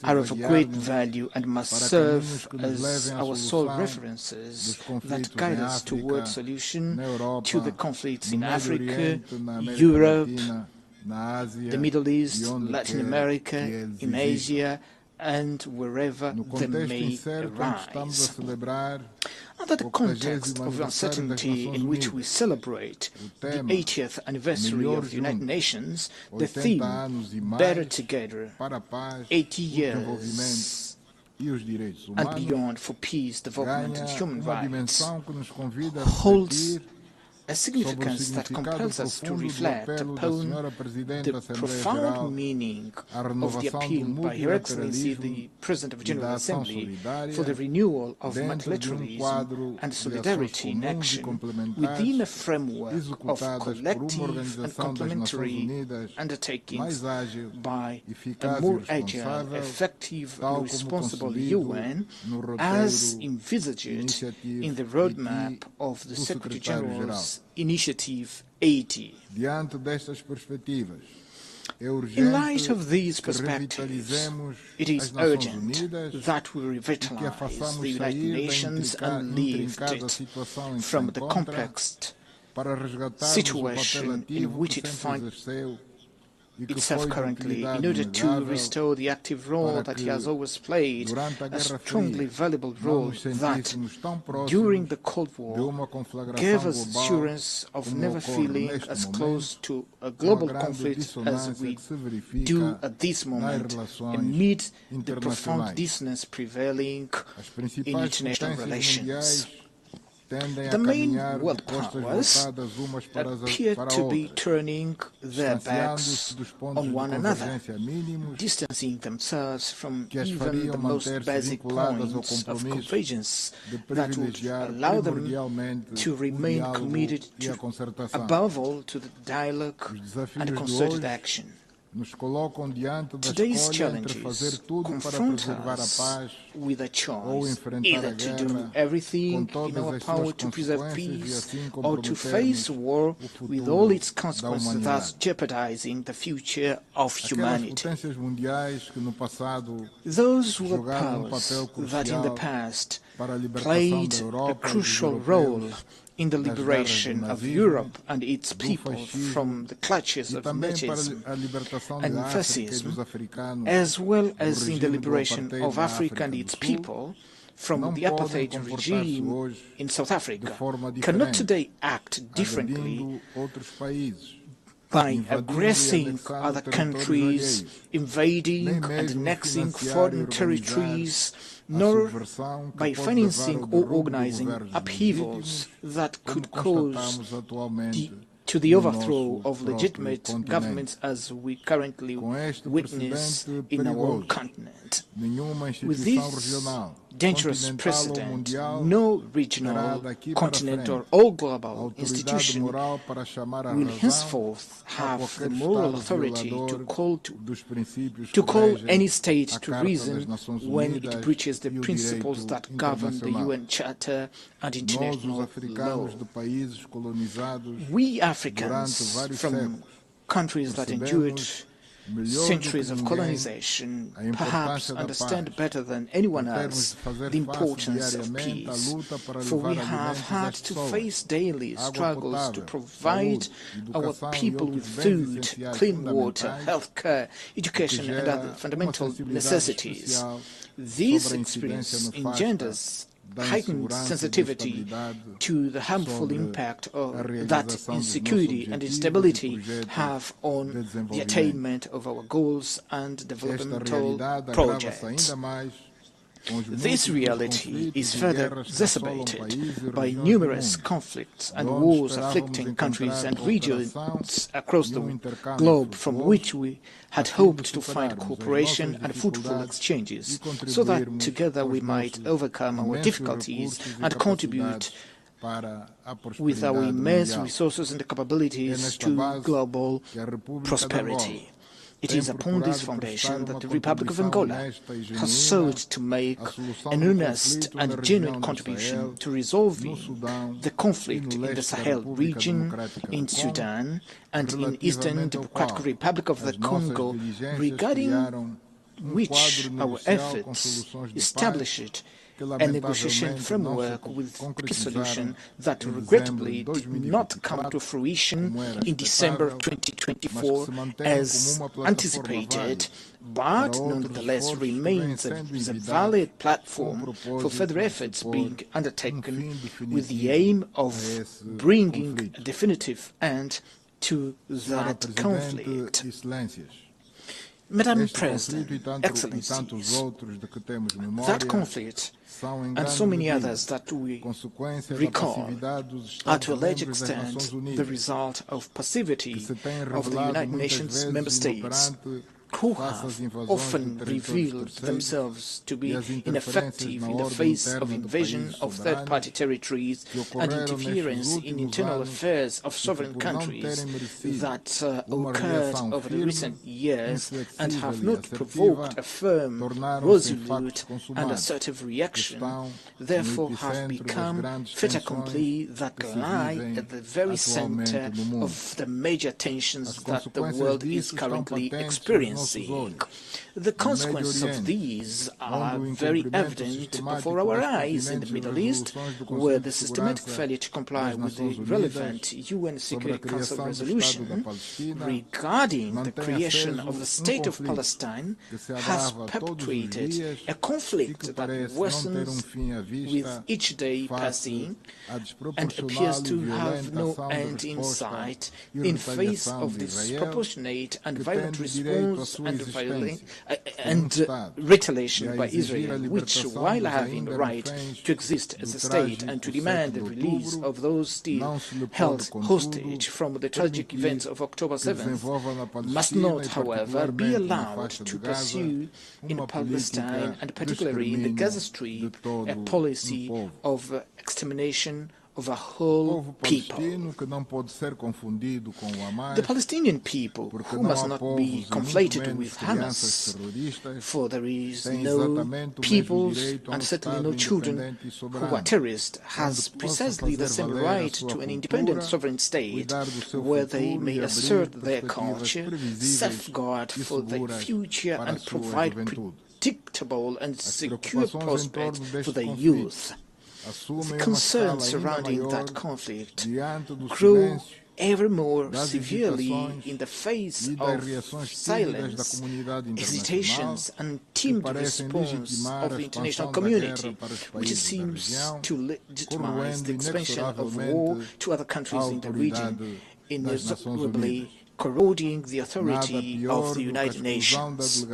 are of great value and must serve as our sole references that guide us toward solution to the conflicts in Africa, Europe, the Middle East, Latin America, in Asia, and wherever they may arise. Under the context of uncertainty in which we celebrate the 80th anniversary of the United Nations, the theme, Better Together, 80 years and beyond for peace, development and human rights, holds a significance that compels us to reflect upon the profound meaning of the appeal by Her Excellency the President of the General Assembly for the renewal of multilateralism and solidarity in action within a framework of collective and complementary undertakings by a more agile, effective and responsible UN as envisaged in the roadmap of the Secretary General's Initiative 80. In light of these perspectives, it is urgent that we revitalize the United Nations and lift it from the complex situation in which it finds itself currently, in order to restore the active role that he has always played, a strongly valuable role that, during the Cold War, gave us assurance of never feeling as close to a global conflict as we do at this moment, amid the profound dissonance prevailing in international relations. The main world powers appear to be turning their backs on one another, distancing themselves from even the most basic points of convergence that would allow them to remain committed to, above all, to the dialogue and concerted action. Today's challenges confront us with a choice, either to do everything in our power to preserve peace or to face war with all its consequences, thus jeopardizing the future of humanity. Those world powers that in the past played a crucial role in the liberation of Europe and its people from the clutches of nazism and fascism, as well as in the liberation of Africa and its people from the apartheid regime in South Africa, cannot today act differently by aggressing other countries, invading and annexing foreign territories, nor by financing or organizing upheavals that could cause the overthrow of legitimate governments as we currently witness in our own continent. With this dangerous precedent, no regional, continental or global institution will henceforth have the moral authority to call any state to reason when it breaches the principles that govern the UN Charter and international law. We Africans from countries that endured centuries of colonization perhaps understand better than anyone else the importance of peace, for we have had to face daily struggles to provide our people with food, clean water, health care, education and other fundamental necessities. This experience engenders heightened sensitivity to the harmful impact that insecurity and instability have on the attainment of our goals and developmental projects. This reality is further exacerbated by numerous conflicts and wars afflicting countries and regions across the globe, from which we had hoped to find cooperation and fruitful exchanges, so that together we might overcome our difficulties and contribute with our immense resources and capabilities to global prosperity. It is upon this foundation that the Republic of Angola has sought to make an earnest and genuine contribution to resolving the conflict in the Sahel region, in Sudan, and in Eastern Democratic Republic of the Congo, regarding which our efforts established a negotiation framework with peace solution that regrettably did not come to fruition in December 2024 as anticipated, but nonetheless remains a valid platform for further efforts being undertaken with the aim of bringing a definitive end to that conflict. Madam President, Excellencies, that conflict and so many others that we recall are to a large extent the result of passivity of the United Nations member states, who have often revealed themselves to be ineffective in the face of invasion of third-party territories and interference in internal affairs of sovereign countries that occurred over the recent years and have not provoked a firm, resolute and assertive reaction, therefore have become fait accompli that lie at the very center of the major tensions that the world is currently experiencing. The consequences of these are very evident before our eyes in the Middle East, where the systematic failure to comply with the relevant UN Security Council resolution regarding the creation of the State of Palestine has perpetuated a conflict that worsens with each day passing and appears to have no end in sight in face of the disproportionate and violent response and retaliation by Israel, which, while having the right to exist as a state and to demand the release of those still held hostage from the tragic events of October 7th, must not, however, be allowed to pursue in Palestine, and particularly in the Gaza Strip, a policy of extermination of a whole people. The Palestinian people, who must not be conflated with Hamas, for there is no peoples and certainly no children who are terrorists, has precisely the same right to an independent sovereign state where they may assert their culture, safeguard for their future and provide predictable and secure prospects for their youth. The concerns surrounding that conflict grow ever more severely in the face of silence, hesitations and timid response of the international community, which seems to legitimize the expansion of war to other countries in the region, inexorably corroding the authority of the United Nations.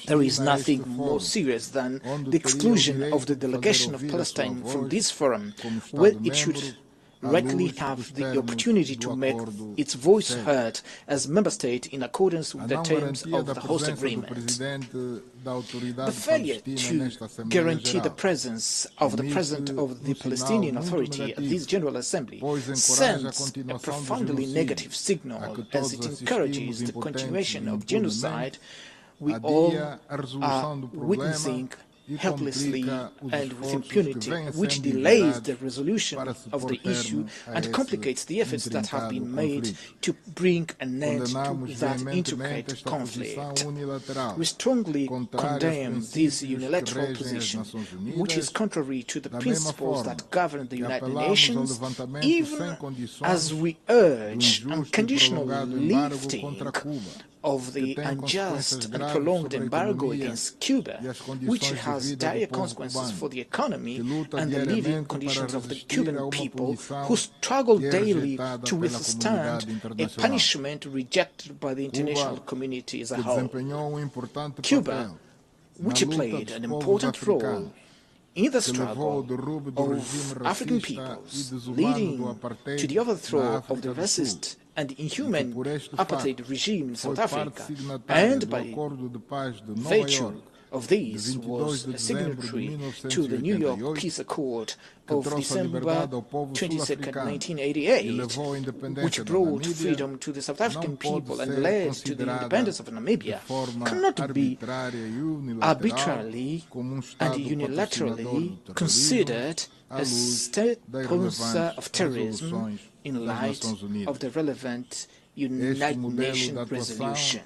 There is nothing more serious than the exclusion of the delegation of Palestine from this forum, where it should rightly have the opportunity to make its voice heard as member state in accordance with the terms of the host agreement. The failure to guarantee the presence of the President of the Palestinian Authority at this General Assembly sends a profoundly negative signal as it encourages the continuation of genocide we all are witnessing helplessly and with impunity, which delays the resolution of the issue and complicates the efforts that have been made to bring an end to that intricate conflict. We strongly condemn this unilateral position, which is contrary to the principles that govern the United Nations, even as we urge unconditional lifting of the unjust and prolonged embargo against Cuba, which has dire consequences for the economy and the living conditions of the Cuban people, who struggle daily to withstand a punishment rejected by the international community as a whole. Cuba, which played an important role in the struggle of African peoples, leading to the overthrow of the racist and inhuman apartheid regime in South Africa, and by virtue of this was a signatory to the New York Peace Accord of December 22nd, 1988, which brought freedom to the South African people and led to the independence of Namibia, cannot be arbitrarily and unilaterally considered a state sponsor of terrorism in light of the relevant United Nations resolutions.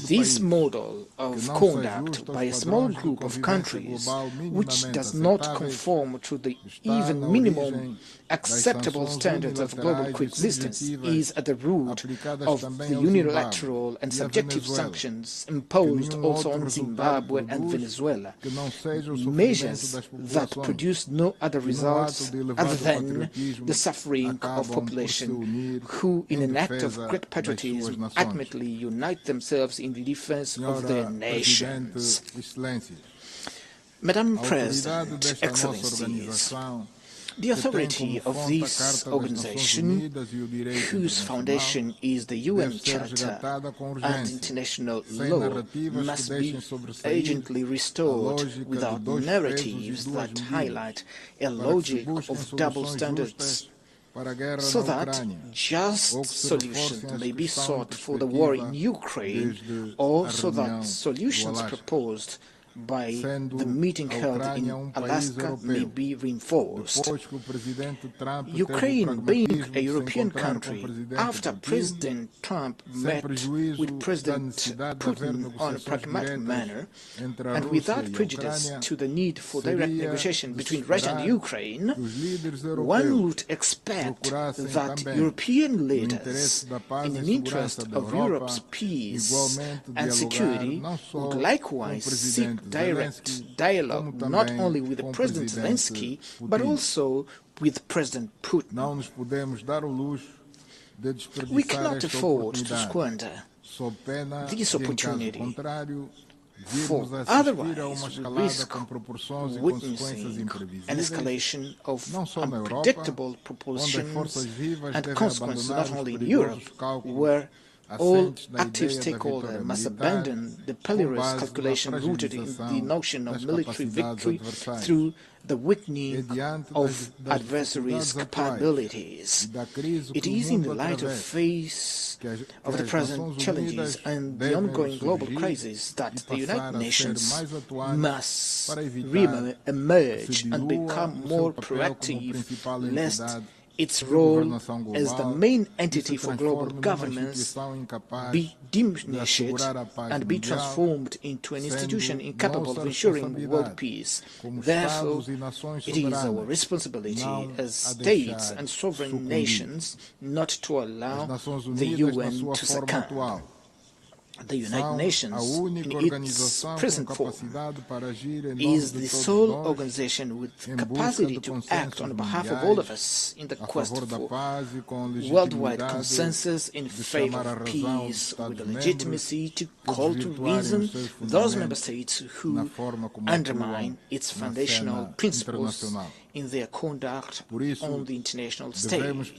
This model of conduct by a small group of countries, which does not conform to the even minimum acceptable standards of global coexistence, is at the root of the unilateral and subjective sanctions imposed also on Zimbabwe and Venezuela, measures that produce no other results other than the suffering of population who, in an act of great patriotism, ultimately unite themselves in the defense of their nations. Madam President, Excellencies, the authority of this organization, whose foundation is the UN Charter and international law, must be urgently restored without narratives that highlight a logic of double standards, so that just solutions may be sought for the war in Ukraine, or so that solutions proposed by the meeting held in Alaska may be reinforced. Ukraine, being a European country, after President Trump met with President Putin on a pragmatic manner, and without prejudice to the need for direct negotiation between Russia and Ukraine, one would expect that European leaders, in the interest of Europe's peace and security, would likewise seek direct dialogue not only with President Zelensky, but also with President Putin. We cannot afford to squander this opportunity, for otherwise we risk witnessing an escalation of unpredictable proportions and consequences not only in Europe, where all active stakeholders must abandon the perilous calculation rooted in the notion of military victory through the weakening of adversaries' capabilities. It is in the light of face of the present challenges and the ongoing global crisis that the United Nations must re-emerge and become more proactive, lest its role as the main entity for global governance be diminished and be transformed into an institution incapable of ensuring world peace. Therefore, it is our responsibility as states and sovereign nations not to allow the UN to succumb. The United Nations, in its present form, is the sole organization with capacity to act on behalf of all of us in the quest for worldwide consensus in favor of peace, with the legitimacy to call to reason those member states who undermine its foundational principles in their conduct on the international stage.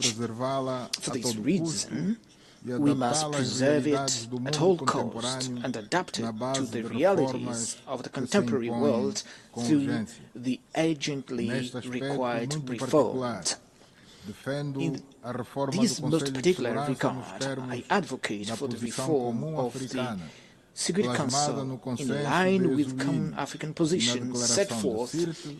For this reason, we must preserve it at all costs and adapt it to the realities of the contemporary world through the urgently required reforms. In this most particular regard, I advocate for the reform of the Security Council in line with common African positions set forth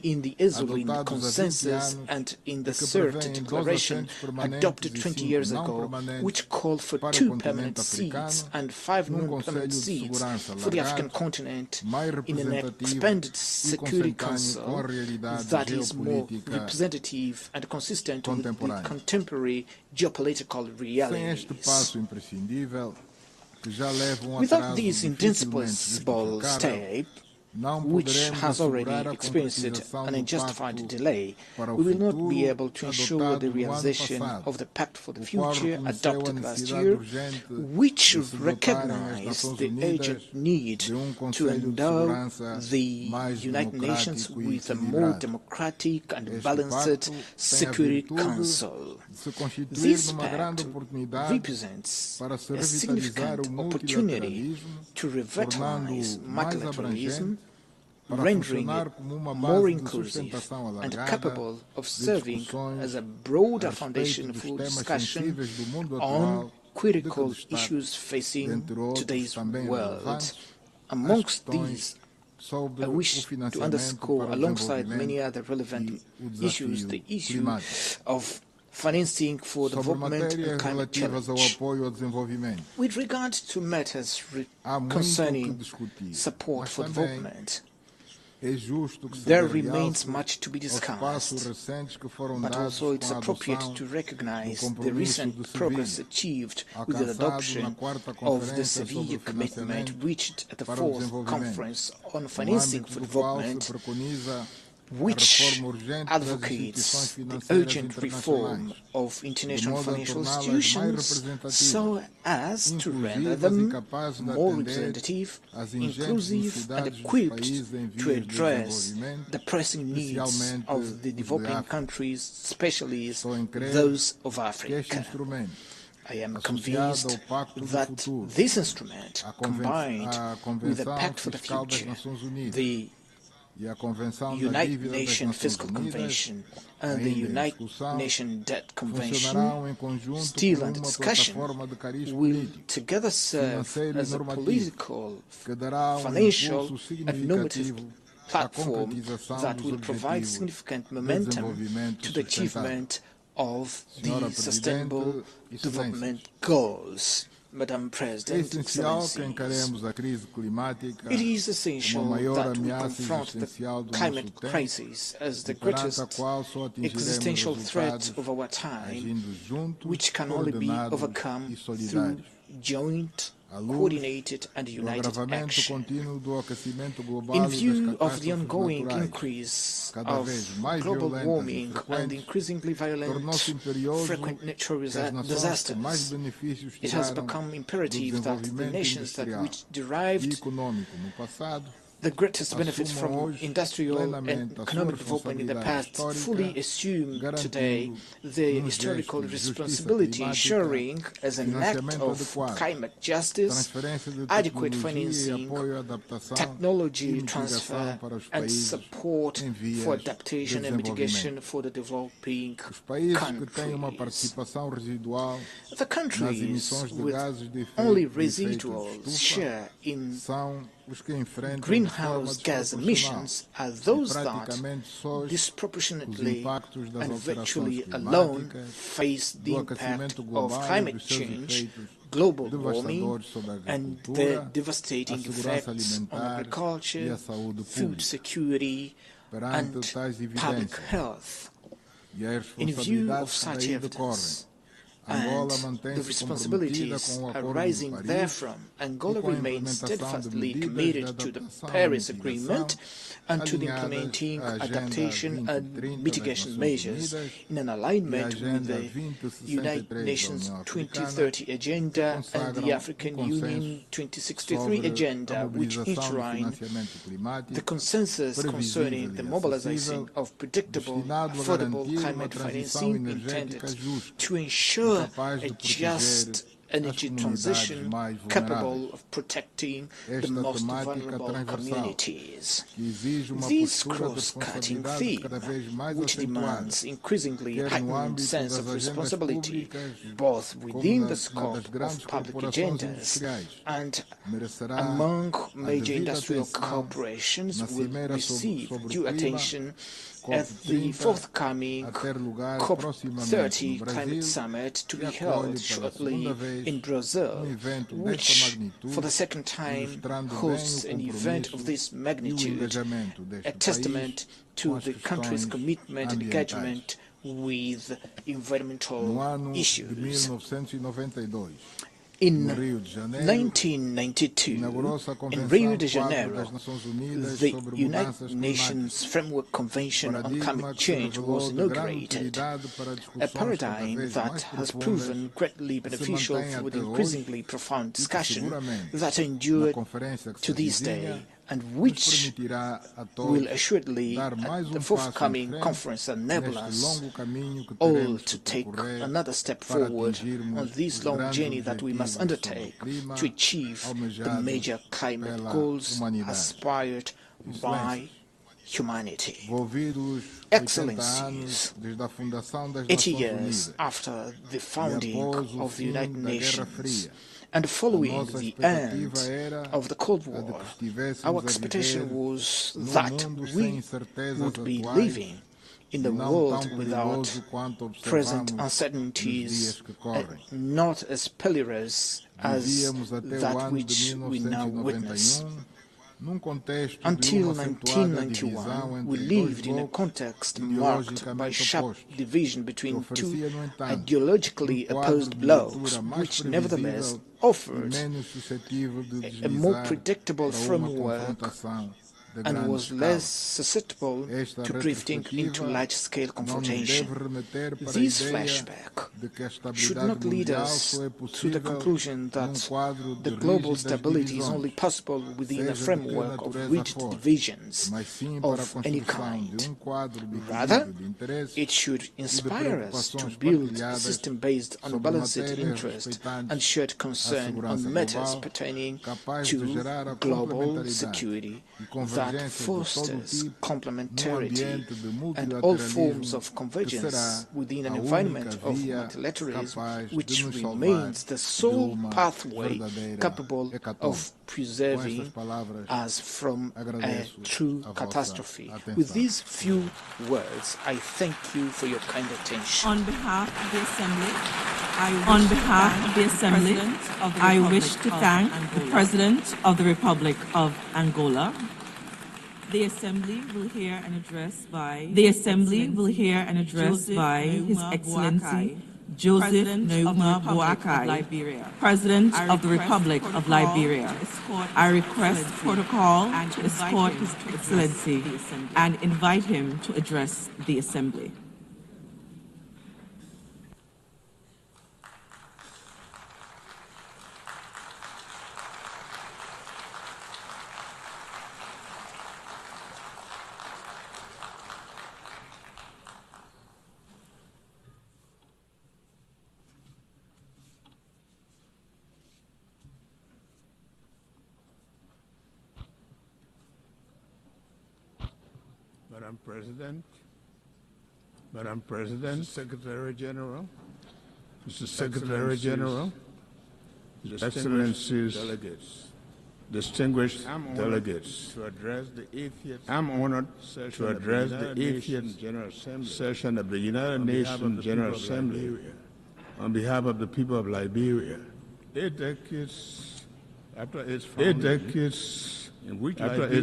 in the Esalen Consensus and in the CERT Declaration adopted 20 years ago, which called for 2 permanent seats and 5 non-permanent seats for the African continent in an expanded Security Council that is more representative and consistent with the contemporary geopolitical realities. Without this indispensable step, which has already experienced an unjustified delay, we will not be able to ensure the realization of the Pact for the Future adopted last year, which recognized the urgent need to endow the United Nations with a more democratic and balanced Security Council. This pact represents a significant opportunity to revitalize multilateralism, rendering it more inclusive and capable of serving as a broader foundation for discussion on critical issues facing today's world. Amongst these, I wish to underscore, alongside many other relevant issues, the issue of financing for development and climate challenge. With regard to matters concerning support for development, there remains much to be discussed, but also it's appropriate to recognize the recent progress achieved with the adoption of the Seville commitment reached at the fourth conference on financing for development, which advocates the urgent reform of international financial institutions so as to render them more representative, inclusive and equipped to address the pressing needs of the developing countries, especially those of Africa. I am convinced that this instrument, combined with the Pact for the Future, the United Nations Fiscal Convention and the United Nations Debt Convention, still under discussion, will together serve as a political, financial and normative platform that will provide significant momentum to the achievement of the Sustainable Development Goals. Madam President, Excellencies, it is essential that we confront the climate crisis as the greatest existential threat of our time, which can only be overcome through joint, coordinated and united action. In view of the ongoing increase of global warming and increasingly violent, frequent natural disasters, it has become imperative that the nations which derived the greatest benefits from industrial and economic development in the past fully assume today the historical responsibility, ensuring as an act of climate justice, adequate financing, technology transfer and support for adaptation and mitigation for the developing countries. The countries with only residual share in greenhouse gas emissions are those that disproportionately and virtually alone face the impact of climate change, global warming, and their devastating effects on agriculture, food security, and public health. In view of such evidence, and the responsibilities arising therefrom, Angola remains steadfastly committed to the Paris Agreement and to the implementing adaptation and mitigation measures in an alignment with the United Nations 2030 Agenda and the African Union 2063 Agenda, which enshrine the consensus concerning the mobilization of predictable, affordable climate financing intended to ensure a just energy transition capable of protecting the most vulnerable communities. This cross-cutting theme, which demands increasingly heightened sense of responsibility, both within the scope of public agendas and among major industrial corporations, will receive due attention at the forthcoming COP30 climate summit to be held shortly in Brazil, which for the second time hosts an event of this magnitude, a testament to the country's commitment and engagement with environmental issues. In 1992, in Rio de Janeiro, the United Nations Framework Convention on Climate Change was inaugurated, a paradigm that has proven greatly beneficial for the increasingly profound discussion that endured to this day, and which will assuredly, at the forthcoming conference, enable us all to take another step forward on this long journey that we must undertake to achieve the major climate goals aspired by humanity. Excellencies, 80 years after the founding of the United Nations, and following the end of the Cold War, our expectation was that we would be living in a world without present uncertainties, not as perilous as that which we now witness. Until 1991, we lived in a context marked by sharp division between two ideologically opposed blocks, which nevertheless offered a more predictable framework and was less susceptible to drifting into large-scale confrontation. This flashback should not lead us to the conclusion that the global stability is only possible within a framework of rigid divisions of any kind. Rather, it should inspire us to build a system based on balanced interest and shared concern on matters pertaining to global security that fosters complementarity and all forms of convergence within an environment of multilateralism which remains the sole pathway capable of preserving us from a true catastrophe. With these few words, I thank you for your kind attention. On behalf of the Assembly, I wish to thank the President of the Republic of Angola. The Assembly will hear an address by His Excellency Joseph Nouma Boakai, President of the Republic of Liberia. I request protocol to escort His Excellency and invite him to address the Assembly. Madam President, Secretary General, Mr. Secretary General, Excellencies, delegates, distinguished delegates, I'm honored to address the 80th session of the United Nations General Assembly on behalf of the people of Liberia. 8 decades after its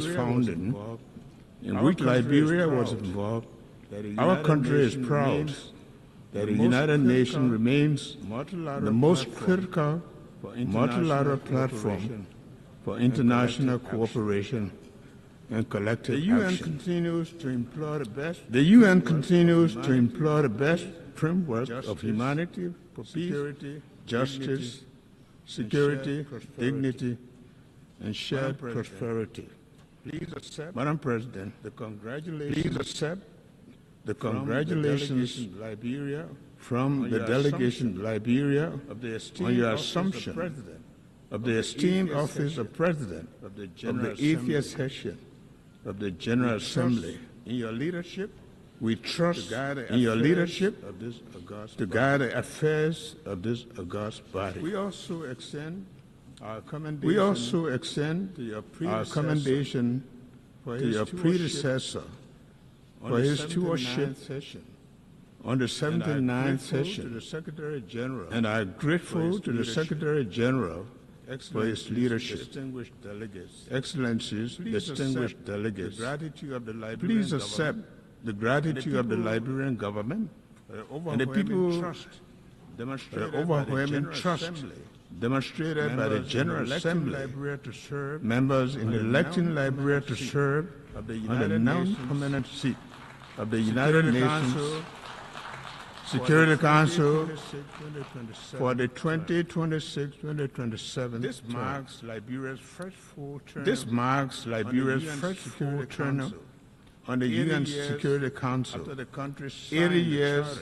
founding, in which Liberia was involved, our country is proud that the United Nations remains the most critical multilateral platform for international cooperation and collective action. The UN continues to employ the best framework of humanity, peace, justice, security, dignity, and shared prosperity. Madam President, please accept the congratulations from the delegation of Liberia on your assumption of the esteemed office of President of the 80th session of the General Assembly. In your leadership, we trust in your leadership to guide the affairs of this august body. We also extend our commendation to your predecessor for his stewardship on the 79th session, and I am grateful to the Secretary General for his leadership. Excellencies, distinguished delegates, please accept the gratitude of the Liberian government and the people, the overwhelming trust demonstrated by the General Assembly, members in electing Liberia to serve on the non-permanent seat of the United Nations Security Council for the 2026-2027 This marks Liberia's first full term on the UN Security Council, 80 years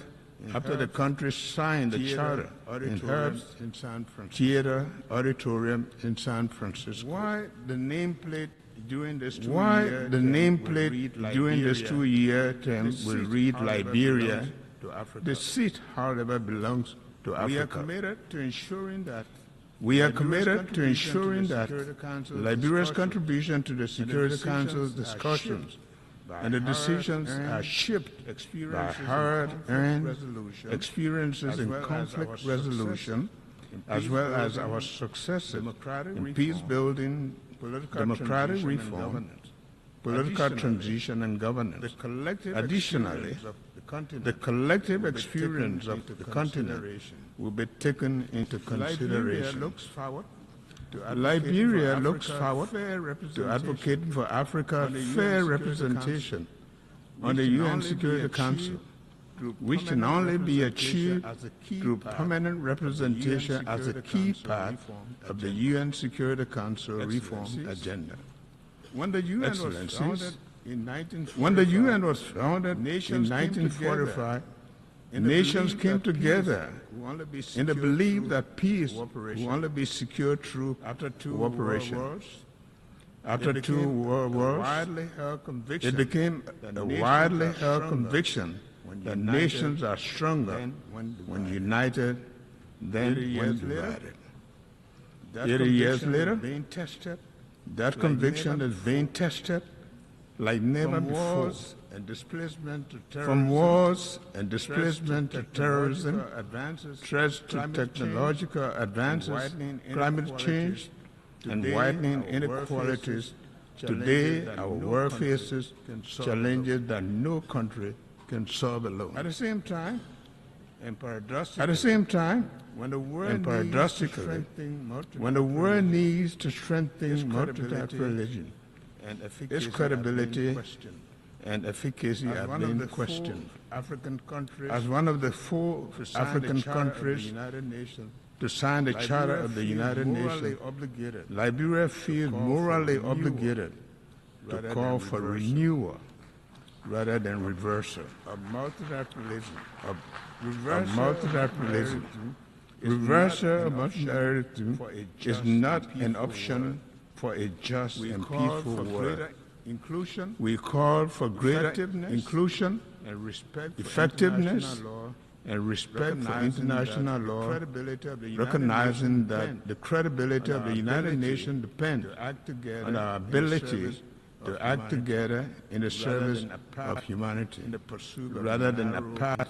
after the country signed the charter in Herbst Theater Auditorium in San Francisco. Why the nameplate during this two-year term will read Liberia? The seat, however, belongs to Africa. We are committed to ensuring that Liberia's contribution to the Security Council's discussions and the decisions are shaped by hard-earned experiences in conflict resolution, as well as our successes in peace-building, democratic reform, political transition, and governance. Additionally, the collective experience of the continent will be taken into consideration. Liberia looks forward to advocating for Africa's fair representation on the UN Security Council, which can only be achieved through permanent representation as a key part of the UN Security Council reform agenda. When the UN was founded in 1945, nations came together in the belief that peace will only be secured through cooperation. After two world wars, it became a widely held conviction that nations are stronger when united than when divided. 80 years later, that conviction is being tested like never before. From wars and displacement to terrorism, threats to technological advances, climate change, and widening inequalities, today our world faces challenges that no country can solve alone. At the same time, and paradoxically, when the world needs to strengthen multilateralism, its credibility and efficacy have been questioned. As one of the 4 African countries to sign the Charter of the United Nations, Liberia feels morally obligated to call for renewal rather than reversal of multilateralism. Reversal of multilateralism is not an option for a just and peaceful world. We call for greater inclusion, effectiveness, and respect for international law, recognizing that the credibility of the United Nations depends on our ability to act together in the service of humanity, rather than apart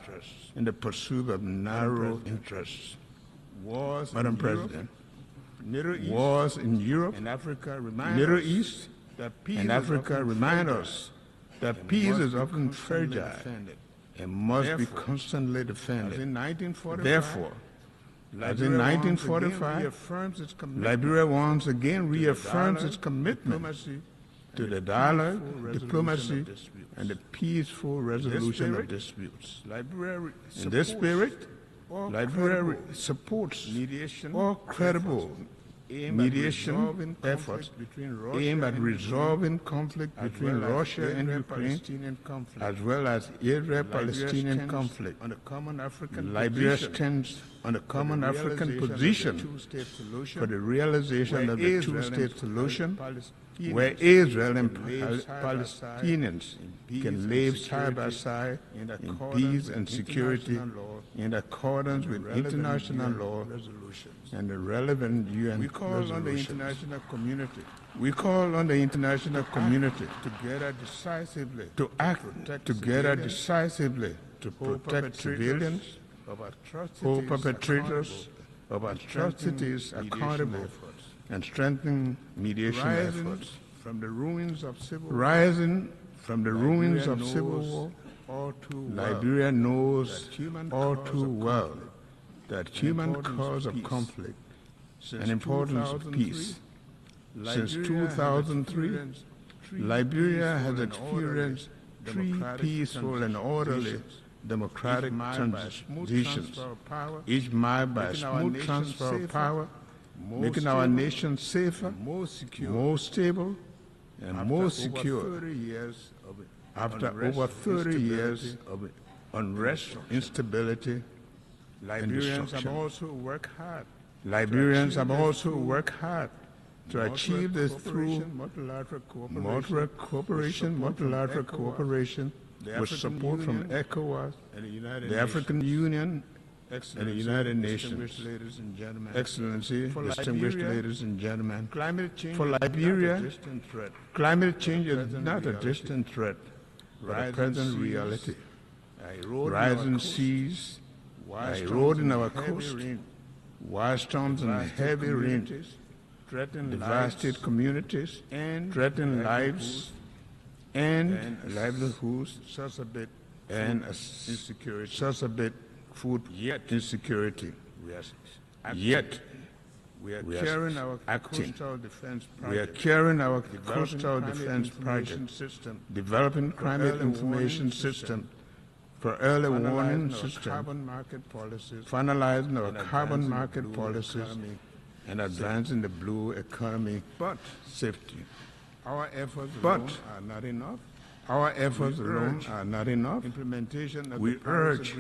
in the pursuit of narrow interests. Madam President, wars in Europe, Middle East, and Africa remind us that peace is often fragile and must be constantly defended. Therefore, as in 1945, Liberia once again reaffirms its commitment to the dialogue, diplomacy, and the peaceful resolution of disputes. In this spirit, Liberia supports all credible mediation efforts aimed at resolving conflict between Russia and Ukraine, as well as Israel-Palestinian conflict. Liberia stands on a common African position for the realization of the two-state solution, where Israel and Palestinians can live side by side in peace and security in accordance with international law and the relevant UN resolutions. We call on the international community to act together decisively to protect civilians, hold perpetrators of atrocities accountable, and strengthen mediation efforts. Rising from the ruins of civil war, Liberia knows all too well that human cause of conflict and importance of peace. Since 2003, Liberia has experienced 3 peaceful and orderly democratic transitions, each marked by a smooth transfer of power, making our nation safer, more stable, and more secure. After over 30 years of unrest, instability, and destruction. Liberians have also worked hard to achieve this through multilateral cooperation, with support from ECOWAS, the African Union, and the United Nations. Excellency, distinguished ladies and gentlemen, for Liberia, climate change is not a distant threat, but a present reality. Rising seas, eroding our coast, wild storms and heavy rain devastate communities, threaten lives and livelihoods, and exacerbate food insecurity. Yet, we are carrying our coastal defense project, developing climate information system for early warning system, finalizing our carbon market policies, and advancing the blue economy safety. Our efforts alone are not enough. We urge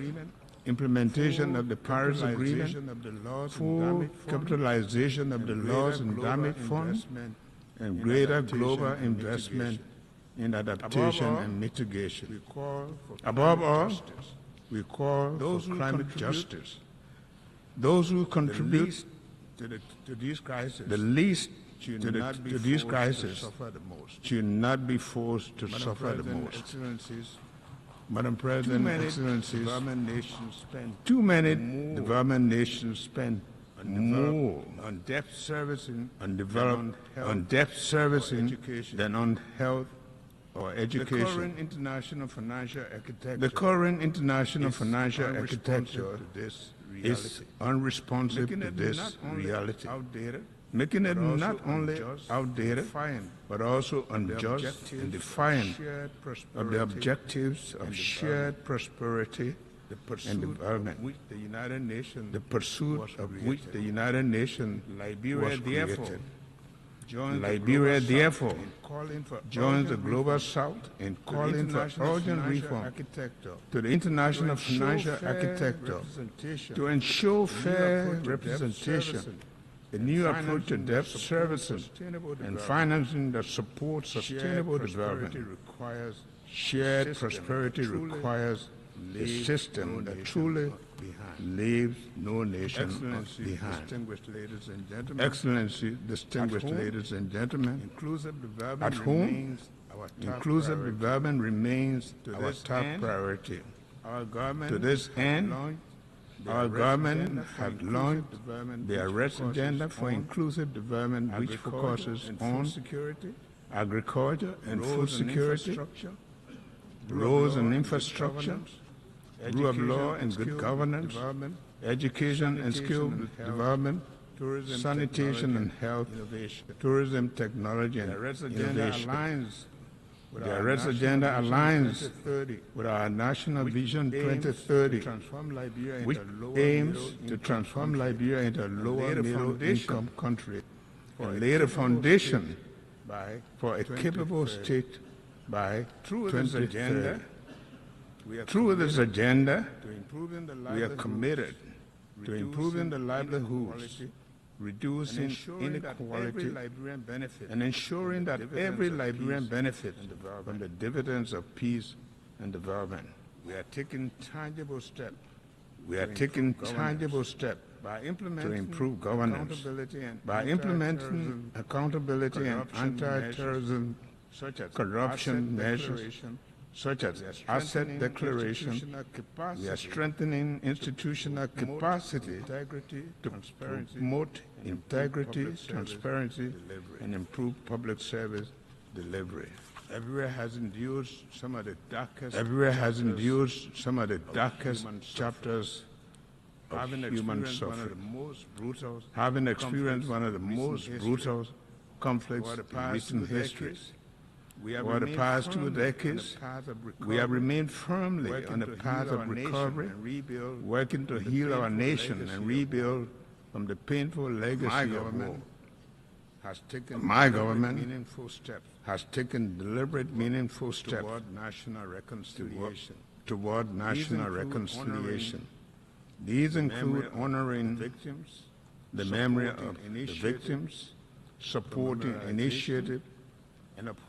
implementation of the Paris Agreement, full capitalization of the loss and damage fund, and greater global investment in adaptation and mitigation. Above all, we call for climate justice. Those who contribute to these crises, the least to these crises, should not be forced to suffer the most. Madam President, Excellencies, too many development nations spend more on debt servicing than on health or education. The current international financial architecture is unresponsive to this reality, making it not only outdated, but also unjust and defiant of the objectives of shared prosperity and development, the pursuit of which the United Nations was created. Liberia, therefore, joins the Global South in calling for urgent reform to the international financial architecture to ensure fair representation, a new approach to debt servicing and financing that supports sustainable development. Shared prosperity requires a system that truly leaves no nation behind. Excellency, distinguished ladies and gentlemen, at home, inclusive development remains our top priority. To this end, our government has launched the Arrest Agenda for Inclusive Development, which focuses on agriculture and food security, roads and infrastructure, rule of law and good governance, education and skill development, sanitation and health, tourism, technology, and innovation. The Arrest Agenda aligns with our National Vision 2030, which aims to transform Liberia into a lower middle-income country and lay the foundation for a capable state by 2030. Through this agenda, we are committed to improving the livelihoods, reducing inequality, and ensuring that every Liberian benefits from the dividends of peace and development. We are taking tangible steps. To improve governance, by implementing accountability and anti-terrorism, corruption measures, such as asset declaration. We are strengthening institutional capacity to promote integrity, transparency, and improve public service delivery. Everywhere has endured some of the darkest chapters of human suffering. Having experienced one of the most brutal conflicts in recent history, over the past 2 decades, we have remained firmly on the path of recovery, working to heal our nation and rebuild from the painful legacy of war. My government has taken deliberate, meaningful steps toward national reconciliation. These include honoring the memory of the victims, supporting initiatives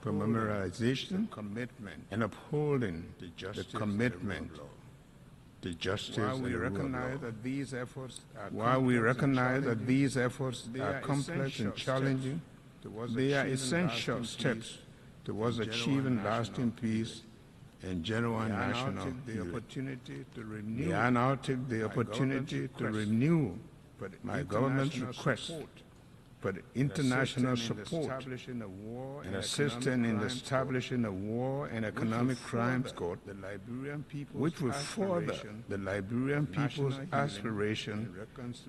for memorialization, and upholding the commitment to justice and the rule of law. While we recognize that these efforts are complex and challenging, they are essential steps towards achieving lasting peace and genuine national healing. May I now take the opportunity to renew my government's request for the international support and assistance in establishing a war and economic crimes court, which will further the Liberian people's aspiration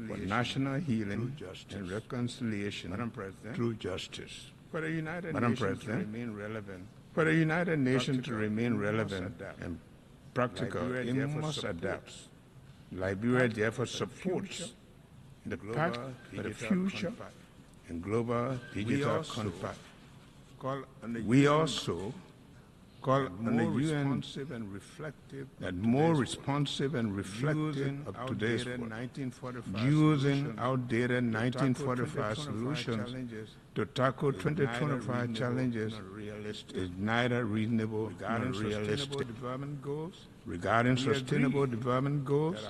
for national healing and reconciliation through justice. Madam President, for the United Nations to remain relevant and practical, it must adapt. Liberia therefore supports the Pact for the Future and Global Digital Compact. We also call on the UN that more responsive and reflective of today's world, using outdated 1945 solutions to tackle 2025 challenges is neither reasonable nor realistic. Regarding sustainable development goals,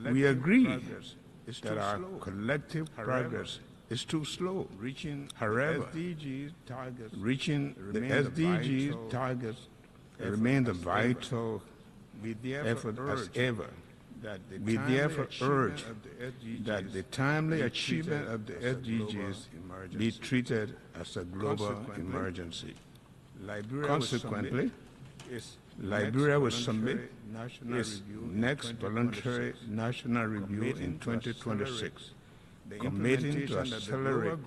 we agree that our collective progress is too slow. However, reaching the SDGs targets remains a vital effort as ever. We therefore urge that the timely achievement of the SDGs be treated as a global emergency. Consequently, Liberia will submit its next voluntary national review in 2026, committing to accelerate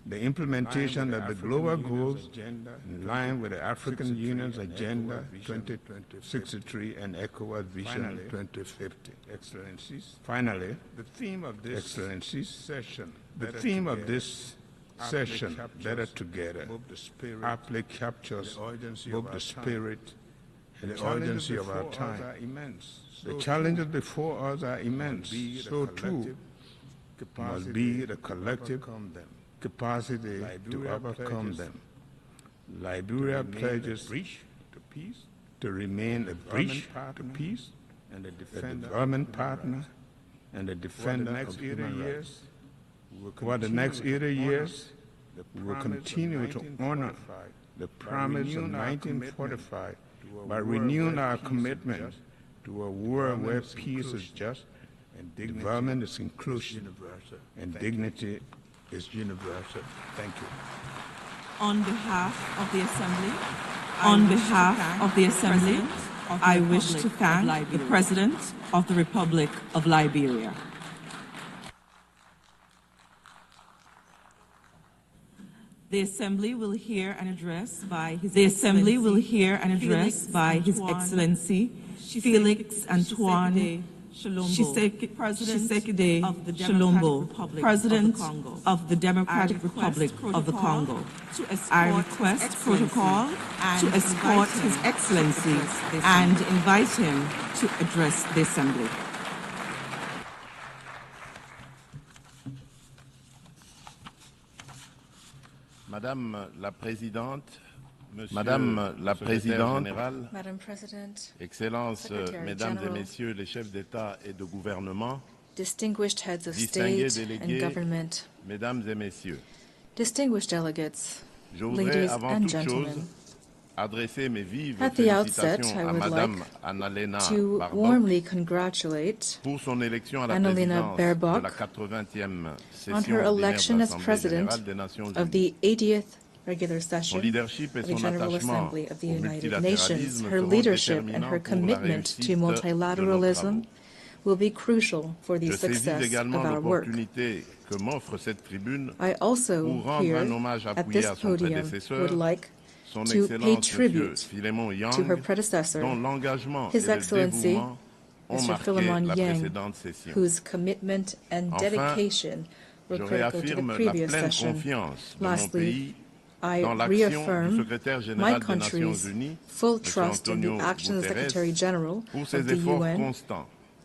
the implementation of the global goals in line with the African Union's Agenda 2063 and ECOWAS Vision 2050. Finally, the theme of this session, Better Together, aptly captures both the spirit and the urgency of our time. The challenges before us are immense, so too must be the collective capacity to overcome them. Liberia pledges to remain a bridge to peace, and a development partner, and a defender of human rights. For the next 80 years, we will continue to honor the promise of 1945 by renewing our commitment to a world where peace is just, and development is inclusive, and dignity is universal. Thank you. On behalf of the Assembly, I wish to thank the President of the Republic of Liberia. The Assembly will hear an address by His Excellency Felix Antoine Tshisekedi Chilombo, President of the Democratic Republic of the Congo. I request protocol to escort His Excellency and invite him to address the Assembly. Madame la Présidente, Madame la Présidente, Excellences, Mesdames et Messieurs les chefs d'État et de gouvernement, distinguished heads of distingués state and délégués, government, Mesdames et Messieurs, distinguished delegates, je voudrais ladies avant and toute chose gentlemen, adresser mes vives at the outset, félicitations I à would Madame like Annalena to Baerbock warmly congratulate pour son élection à la Annalena présidence Baerbock de la 80e on session her ordinaire de election as l'Assemblée President générale des Nations of Unies. the 80th regular Son session leadership et of the son General attachement Assembly of the au United Nations. multilatéralisme Her seront leadership and déterminants her pour la commitment réussite to de nos multilateralism travaux. will be crucial for the success of our work. I also, here, at this podium, would like to pay tribute to her predecessor, His Excellency Mr. Philemon Yang, whose commitment and dedication were critical to the previous session. Lastly, I reaffirm my country's full trust in the actions of the Secretary General of the UN,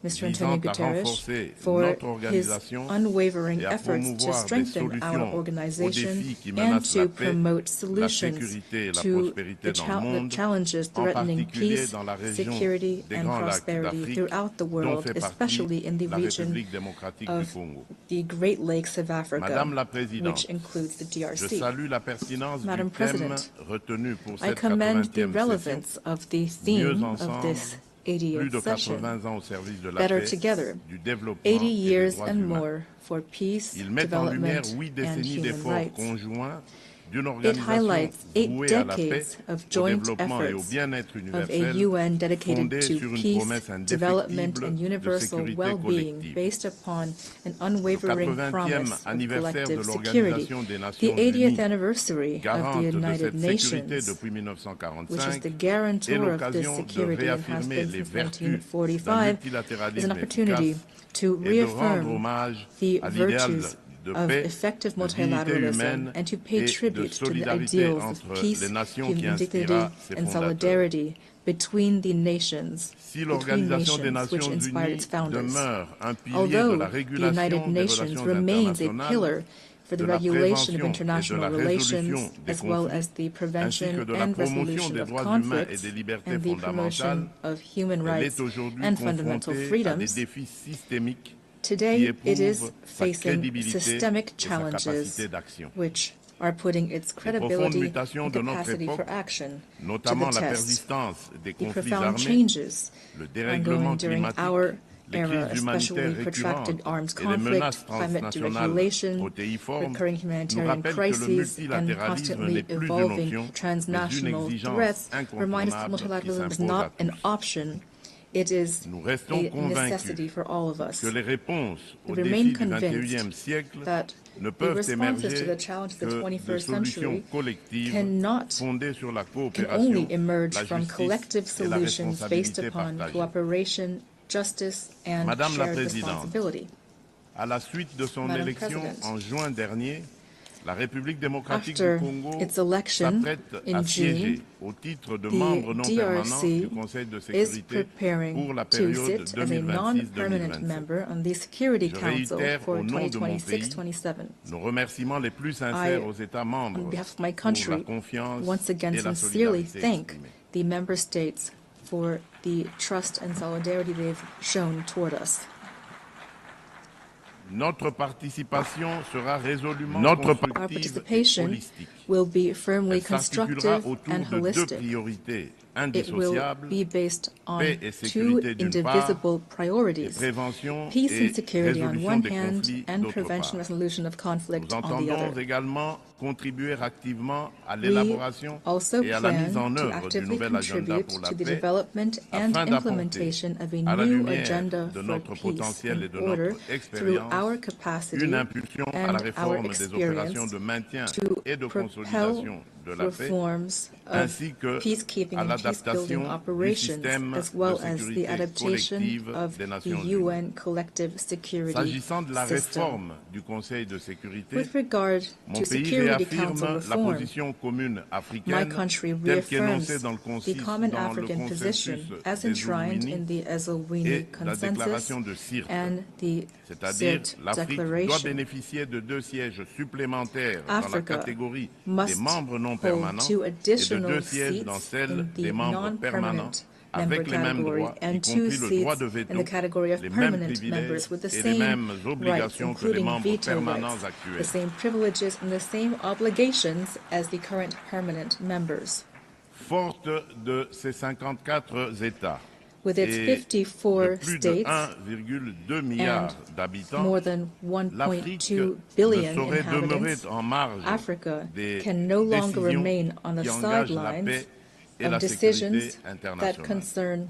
Mr. Antonio Guterres, for his unwavering efforts to strengthen our organization and to promote solutions to the challenges threatening peace, security, and prosperity throughout the world, especially in the region of the Great Lakes of Africa, which includes the DRC. Madam President, I commend the relevance of the theme of this 80th session, Better Together, 80 years and more for peace, development, and human rights. It highlights 8 decades of joint efforts of a UN dedicated to peace, development, and universal well-being based upon an unwavering promise of collective security. The 80th anniversary of the United Nations, which is the guarantor of this security and has been since 1945, is an opportunity to reaffirm the virtues of effective multilateralism and to pay tribute to the ideals of peace, human dignity, and solidarity between the nations, which inspired its founders. Although the United Nations remains a pillar for the regulation of international relations, as well as the prevention and resolution of conflicts and the promotion of human rights and fundamental freedoms, today, it is facing systemic challenges which are putting its credibility and capacity for action to the test. The profound changes ongoing during our era, especially protracted arms conflict, climate deregulation, recurring humanitarian crises, and constantly evolving transnational threats, remind us that multilateralism is not an option. It is a necessity for all of us. We remain convinced that the responses to the challenges of the 21st century can only emerge from collective solutions based upon cooperation, justice, and shared responsibility. Madam President, after its election in June, the DRC is preparing to sit as a non-permanent member on the Security Council for 2026-27. On behalf of my country, once again sincerely thank the member states for the trust and solidarity they've shown toward us. Our participation will be firmly constructive and holistic. It will be based on 2 indivisible priorities: peace and security on one hand, and prevention and resolution of conflict on the other. We also plan to actively contribute to the development and implementation of a new agenda for peace and order through our capacity and our experience to propel reforms of peacekeeping and peace-building operations, as well as the adaptation of the UN collective security system. With regard to Security Council reform, my country reaffirms the common African position as enshrined in the Eswatini Consensus and the Sirte Declaration. Africa must hold 2 additional seats in the non-permanent member category and 2 seats in the category of permanent members with the same rights, including veto rights, the same privileges and the same obligations as the current permanent members. With its 54 states and more than 1.2 billion inhabitants, Africa can no longer remain on the sidelines of decisions that concern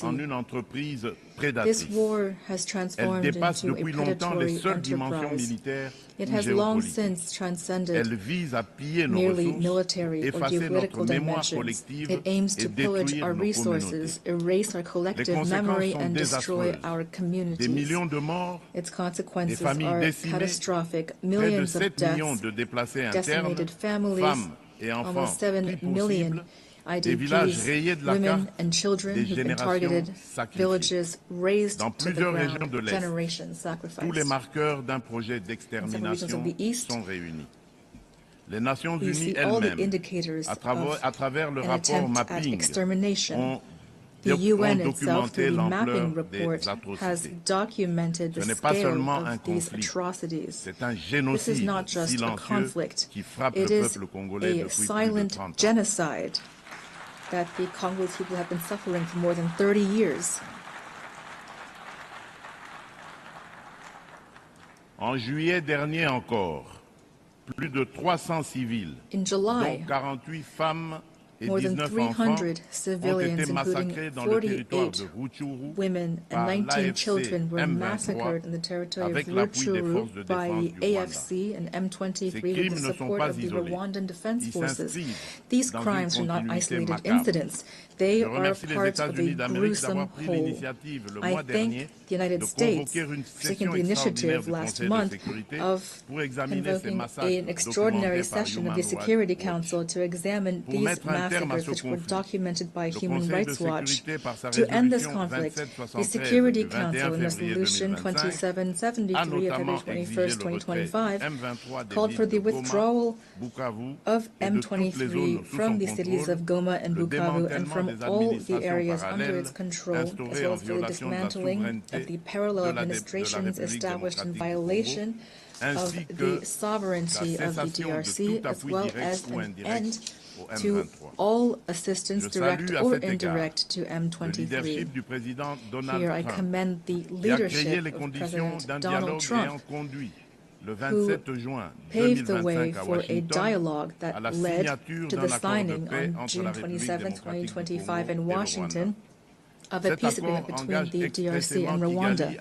policy. en une entreprise This prédatrice. war has Elle transformed dépasse into a depuis longtemps les predatory seules dimensions enterprise. militaires It ou has long géopolitiques. since transcended Elle vise à piller nos merely ressources, military or effacer notre geopolitical mémoire dimensions. collective It aims et to pillage détruire our nos communautés. resources, erase our Les collective conséquences memory, sont and destroy désastreuses. our Des communities. millions de morts, Its des consequences familles are décimées, catastrophic. près de Millions of 7 millions deaths, de déplacés internes, decimated families, femmes et enfants almost 7 pris pour million cible, des villages IDPs, rayés de la women carte, and children des who've been générations targeted, sacrifiées. villages razed Dans to the plusieurs régions ground, de l'Est, generations tous les sacrificed. marqueurs d'un projet In some regions of d'extermination the East, sont réunis. We see all the indicators of an attempt at extermination. The UN itself, through the mapping report, has documented the scale of these atrocities. This is not just a conflict. It is a silent genocide that the Congolese people have been suffering for more than 30 years. En juillet dernier encore, plus de 300 civils, dont 48 femmes et more than 19 300 enfants, civilians, ont été massacrés including dans le territoire 48 de Rutshuru women and 19 children, were massacred in the territory of Rutshuru by the AFC and M23 with the support of the Rwandan Defense Forces. These crimes are not isolated incidents. They are part of a gruesome whole. I thank the United States for taking the initiative last month of convoking an extraordinary session of the Security Council to examine these massacres which were documented by Human Rights Watch. To end this conflict, the Security Council in Resolution 2773 of February 21st, 2025 called for the withdrawal of M23 from the cities of Goma and Bukavu and from all the areas under its control, as well as for the dismantling of the parallel administrations established in violation of the sovereignty of the DRC, as well as an end to all assistance, direct or indirect, to M23. Here I commend the leadership of President Donald Trump, who paved the way for a dialogue that led to the signing on June 27, 2025 in Washington of a peace agreement between the DRC and Rwanda.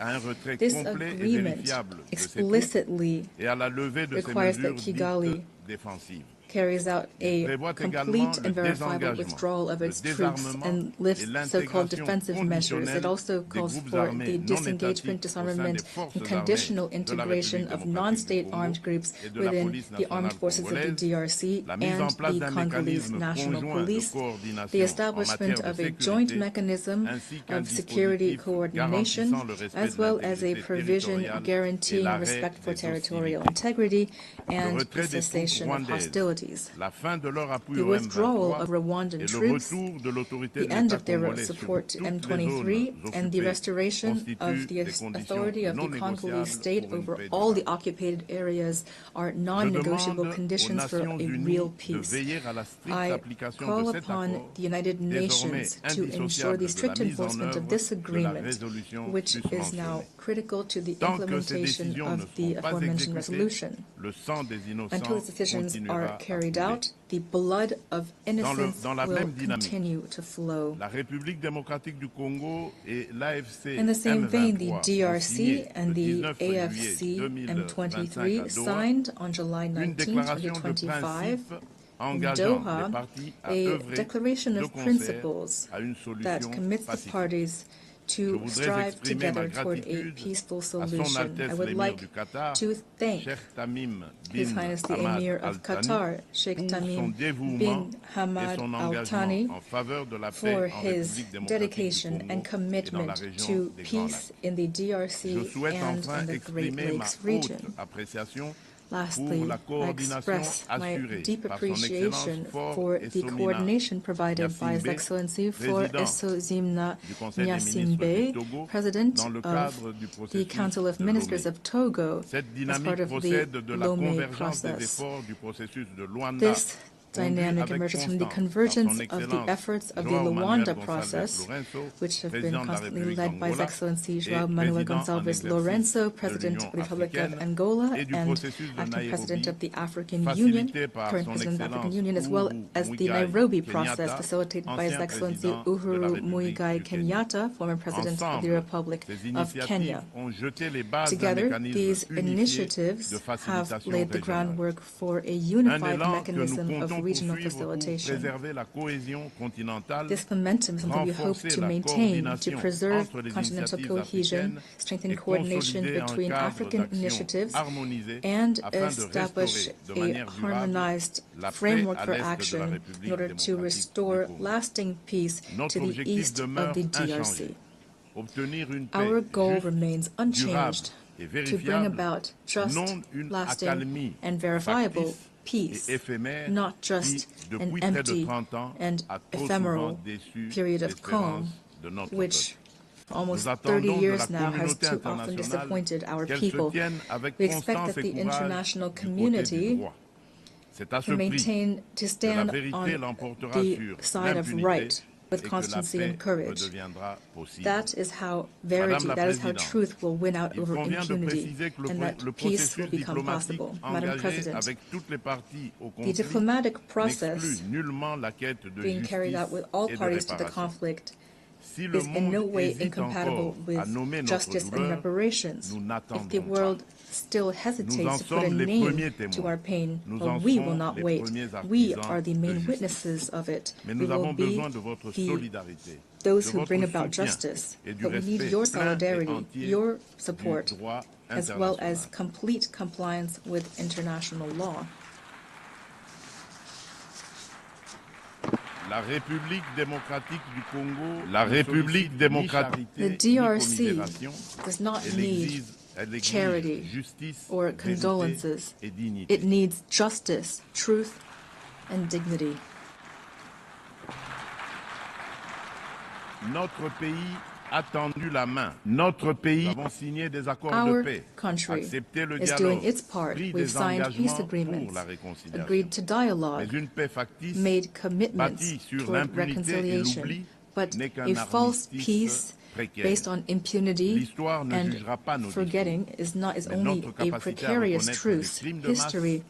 This agreement explicitly requires that Kigali carries out a complete and verifiable withdrawal of its troops and lifts so-called defensive measures. It also calls for the disengagement, disarmament, and conditional integration of non-state armed groups within the armed forces of the DRC and the Congolese National Police, the establishment of a joint mechanism of security coordination, as well as a provision guaranteeing respect for territorial integrity and the cessation of hostilities. The withdrawal of Rwandan troops, the end of their support to M23, and the restoration of the authority of the Congolese state over all the occupied areas are non-negotiable conditions for a real peace. I call upon the United Nations to ensure the strict enforcement of this agreement, which is now critical to the implementation of the aforementioned resolution. Until its decisions are carried out, the blood of innocents will continue to flow. In the same vein, the DRC and the AFC M23 signed on July 19, 2025, in Doha, a declaration of principles that commits the parties to strive together toward a peaceful solution. I would like to thank His Highness the Emir of Qatar, Sheikh Tamim bin Hamad Al Thani, for his dedication and commitment to peace in the DRC and in the Great Lakes region. Lastly, I express my deep appreciation for the coordination provided by His Excellency for Essozimna Nyasimbe, President of the Council of Ministers of Togo, as part of the Lomé process. This dynamic emerges from the convergence of the efforts of the Luanda process, which have been constantly led by His Excellency João Manuel Gonçalves Lourenço, President of the Republic of Angola and acting President of the African Union, current President of the African Union, as well as the Nairobi process facilitated by His Excellency Uhuru Muigai Kenyatta, former President of the Republic of Kenya. Together, these initiatives have laid the groundwork for a unified mechanism of regional facilitation. This momentum is something we hope to maintain to preserve continental cohesion, strengthen coordination between African initiatives, and establish a harmonized framework for action in order to restore lasting peace to the east of the DRC. Our goal remains unchanged: to bring about just, lasting, and verifiable peace, not just an empty and ephemeral period of calm, which for almost 30 years now has too often disappointed our people. We expect that the international community to stand on the side of right with constancy and courage. That is how truth will win out over impunity, and that peace will become possible. Madam President, the diplomatic process being carried out with all parties to the conflict is in no way incompatible with justice and reparations. If the world still hesitates to put a name to our pain, well, we will not wait. We are the main witnesses of it. We will be those who bring about justice. But we need your solidarity, your support, as well as complete compliance with international law. La République démocratique du Congo, the DRC does not need charity or condolences. It needs justice, truth, and dignity. Notre pays a tendu la main. Notre pays avons signé des accords de paix. Our country is doing its part. We've signed peace agreements, agreed to dialogue, made commitments toward reconciliation. But a false peace based on impunity and forgetting is only a precarious truce. History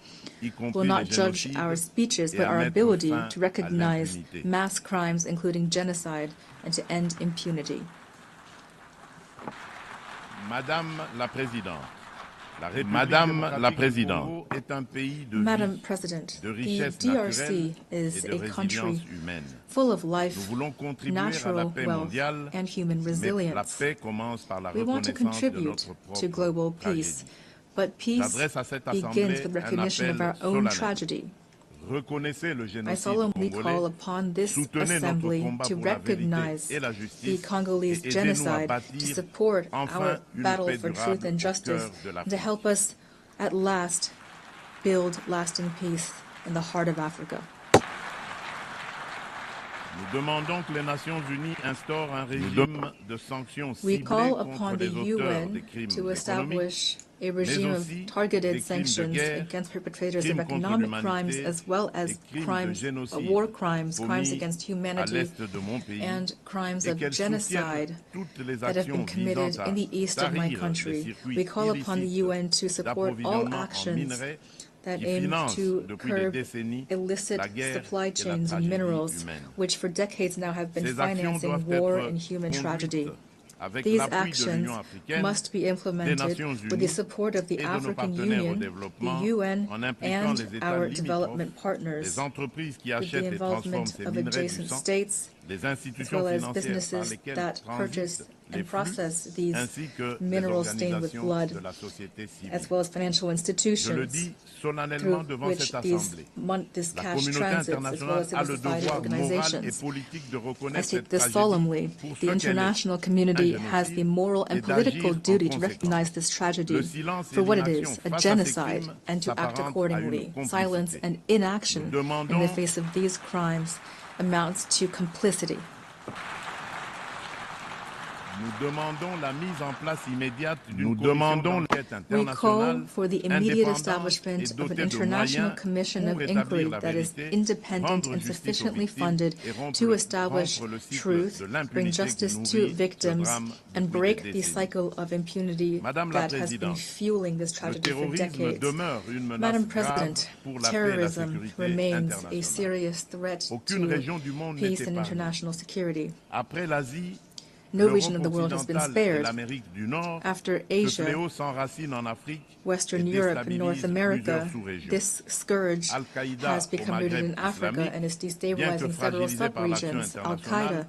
will not judge our speeches, but our ability to recognize mass crimes, including genocide, and to end impunity. Madame la Présidente, Madam President, the DRC is a country full of life, natural wealth, and human resilience. We want to contribute to global peace, but peace begins with recognition of our own tragedy. I solemnly call upon this Assembly to recognize the Congolese genocide, to support our battle for truth and justice, and to help us at last build lasting peace in the heart of Africa. We call upon the UN to establish a regime of targeted sanctions against perpetrators of economic crimes, as well as war crimes, crimes against humanity, and crimes of genocide that have been committed in the east of my country. We call upon the UN to support all actions that aim to curb illicit supply chains and minerals, which for decades now have been financing war and human tragedy. These actions must be implemented with the support of the African Union, the UN, and our development partners, with the involvement of adjacent states, as well as businesses that purchase and process these minerals stained with blood, as well as financial institutions through which this cash transits, as well as civil society organizations. I state this solemnly. The international community has the moral and political duty to recognize this tragedy for what it is, a genocide, and to act accordingly. Silence and inaction in the face of these crimes amounts to complicity. We call for the immediate establishment of an international commission of inquiry that is independent and sufficiently funded to establish truth, bring justice to victims, and break the cycle of impunity that has been fueling this tragedy for decades. Madam President, terrorism remains a serious threat to peace and international security. No region of the world has been spared. After Asia, Western Europe, and North America, this scourge has become rooted in Africa and is destabilizing several sub-regions. Al-Qaeda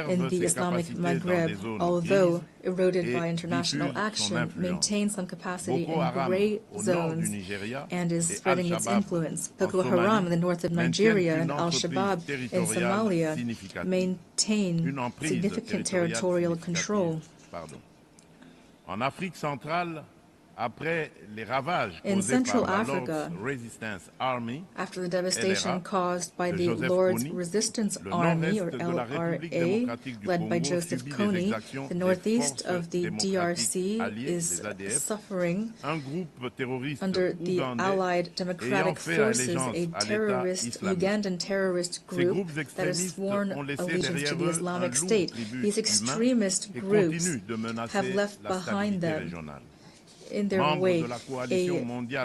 in the Islamic Maghreb, although eroded by international action, maintains some capacity in gray zones and is spreading its influence. Boko Haram in the north of Nigeria and Al-Shabaab in Somalia maintain significant territorial control. In Central Africa, after the devastation caused by the Lord's Resistance Army, or LRA, led by Joseph Kony, the northeast of the DRC is suffering under the Allied Democratic Forces, a terrorist, Ugandan terrorist group that has sworn allegiance to the Islamic State. These extremist groups have left behind them in their wake a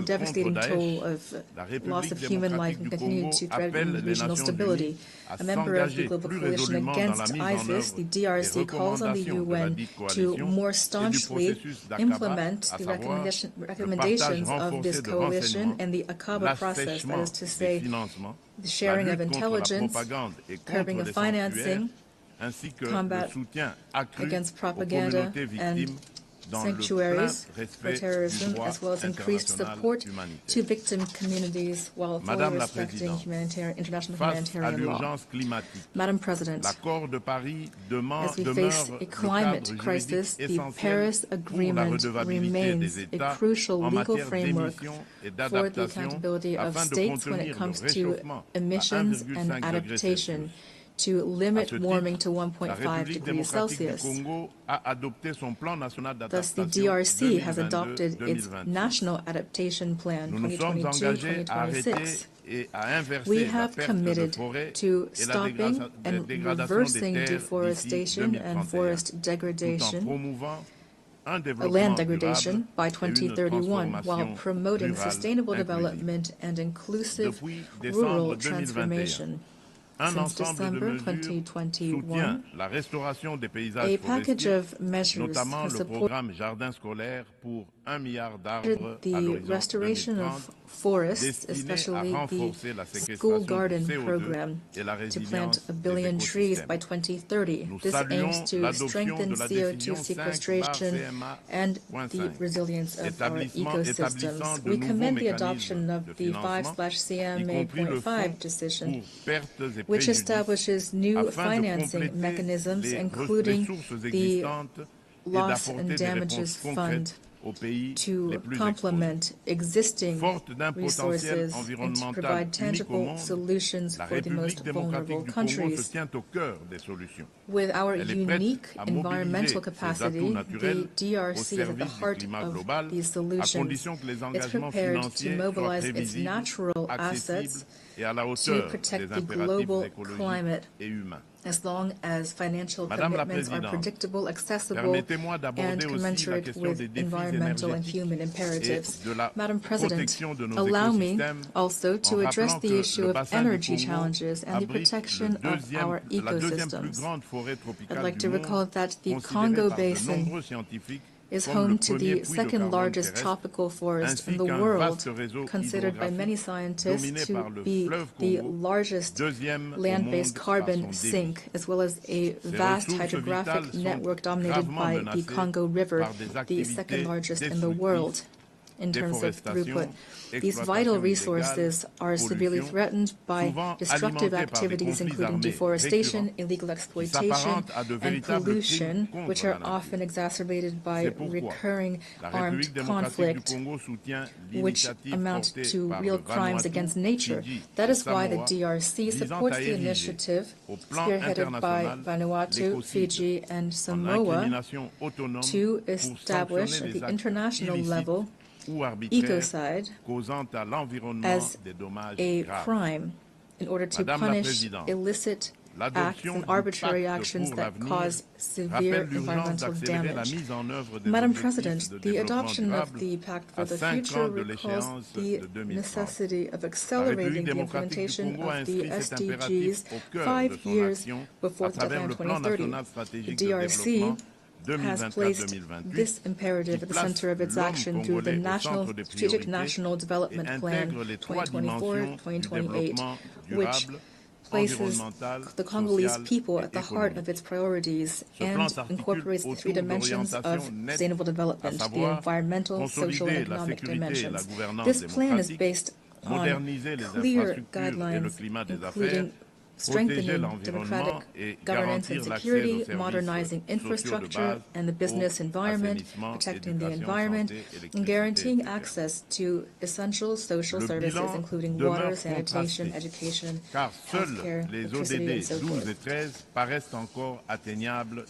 devastating toll of loss of human life and continue to threaten regional stability. A member of the Global Coalition Against ISIS, the DRC calls on the UN to more staunchly implement the recommendations of this coalition and the Akaba process, that is to say, the sharing of intelligence, curbing of financing, combat against propaganda and sanctuaries for terrorism, as well as increased support to victim communities while fully respecting international humanitarian law. Madam President, as we face a climate crisis, the Paris Agreement remains a crucial legal framework for the accountability of states when it comes to emissions and adaptation to limit warming to 1.5 degrees Celsius. Thus, the DRC has adopted its National Adaptation Plan 2022-2026. We have committed to stopping and reversing deforestation and forest degradation, land degradation by 2031, while promoting sustainable development and inclusive rural transformation. Since December 2021, a package of measures has supported the restoration of forests, especially the School Garden Program, to plant 1 billion trees by 2030. This aims to strengthen CO2 sequestration and the resilience of our ecosystems. We commend the adoption of the 5/CMA.5 decision, which establishes new financing mechanisms, including the Loss and Damages Fund, to complement existing resources and to provide tangible solutions for the most vulnerable countries. With our unique environmental capacity, the DRC is at the heart of these solutions. It's prepared to mobilize its natural assets to protect the global climate, as long as financial commitments are predictable, accessible, and commensurate with environmental and human imperatives. Madam President, allow me also to address the issue of energy challenges and the protection of our ecosystems. I'd like to recall that the Congo Basin is home to the second largest tropical forest in the world, considered by many scientists to be the largest land-based carbon sink, as well as a vast hydrographic network dominated by the Congo River, the second largest in the world in terms of throughput. These vital resources are severely threatened by destructive activities including deforestation, illegal exploitation, and pollution, which are often exacerbated by recurring armed conflict, which amount to real crimes against nature. That is why the DRC supports the initiative spearheaded by Vanuatu, Fiji, and Samoa to establish at the international level ecocide as a crime in order to punish illicit acts and arbitrary actions that cause severe environmental damage. Madam President, the adoption of the Pact for the Future recalls the necessity of accelerating the implementation of the SDGs 5 years before the deadline 2030. The DRC has placed this imperative at the center of its action through the Strategic National Development Plan 2024-2028, which places the Congolese people at the heart of its priorities and incorporates the 3 dimensions of sustainable development, the environmental, social, and economic dimensions. This plan is based on clear guidelines, including strengthening democratic governance and security, modernizing infrastructure and the business environment, protecting the environment, and guaranteeing access to essential social services, including water, sanitation, education, healthcare, electricity, and so forth.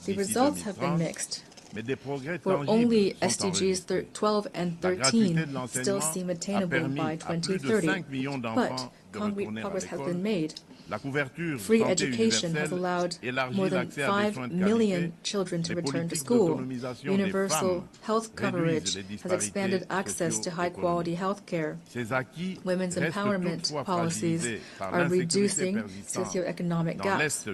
The results have been mixed. For only SDGs 12 and 13 still seem attainable by 2030, but concrete progress has been made. Free education has allowed more than 5 million children to return to school. Universal health coverage has expanded access to high-quality health care. Women's empowerment policies are reducing socioeconomic gaps.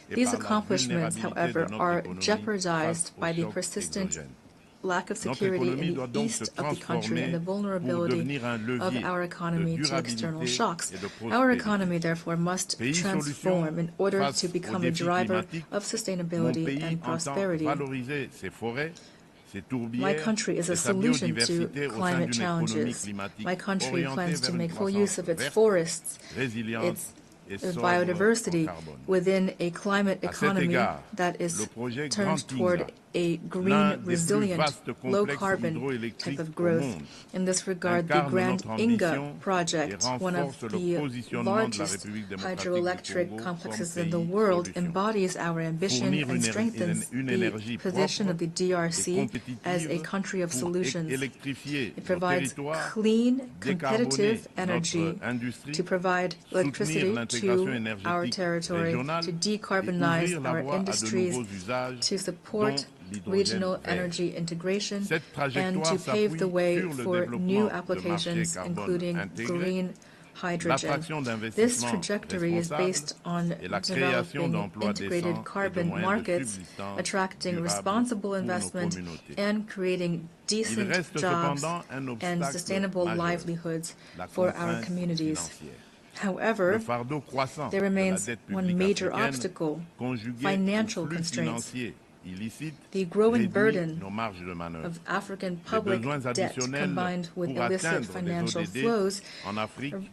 These accomplishments, however, are jeopardized by the persistent lack of security in the east of the country and the vulnerability of our economy to external shocks. Our economy, therefore, must transform in order to become a driver of sustainability and prosperity. My country is a solution to climate challenges. My country plans to make full use of its forests, its biodiversity within a climate economy that is turned toward a green, resilient, low-carbon type of growth. In this regard, the Grand UNGA project, one of the largest hydroelectric complexes in the world, embodies our ambition and strengthens the position of the DRC as a country of solutions. It provides clean, competitive energy to provide electricity to our territory, to decarbonize our industries, to support regional energy integration, and to pave the way for new applications, including green hydrogen. This trajectory is based on developing integrated carbon markets, attracting responsible investment, and creating decent jobs and sustainable livelihoods for our communities. However, there remains one major obstacle: financial constraints. The growing burden of African public debt combined with illicit financial flows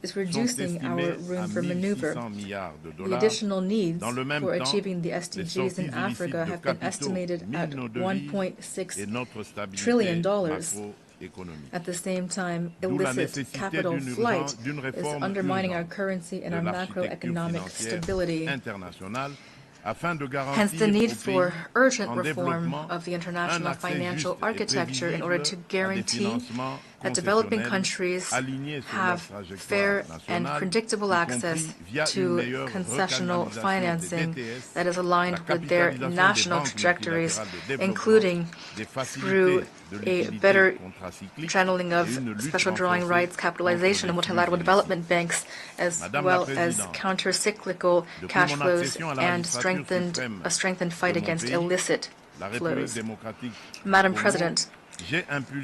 is reducing our room for maneuver. The additional needs for achieving the SDGs in Africa have been estimated at $1.6 trillion. At the same time, illicit capital flight is undermining our currency and our macroeconomic stability. Hence the need for urgent reform of the international financial architecture in order to guarantee that developing countries have fair and predictable access to concessional financing that is aligned with their national trajectories, including through a better channeling of special drawing rights, capitalization, and multilateral development banks, as well as counter-cyclical cash flows and a strengthened fight against illicit flows. Madam President,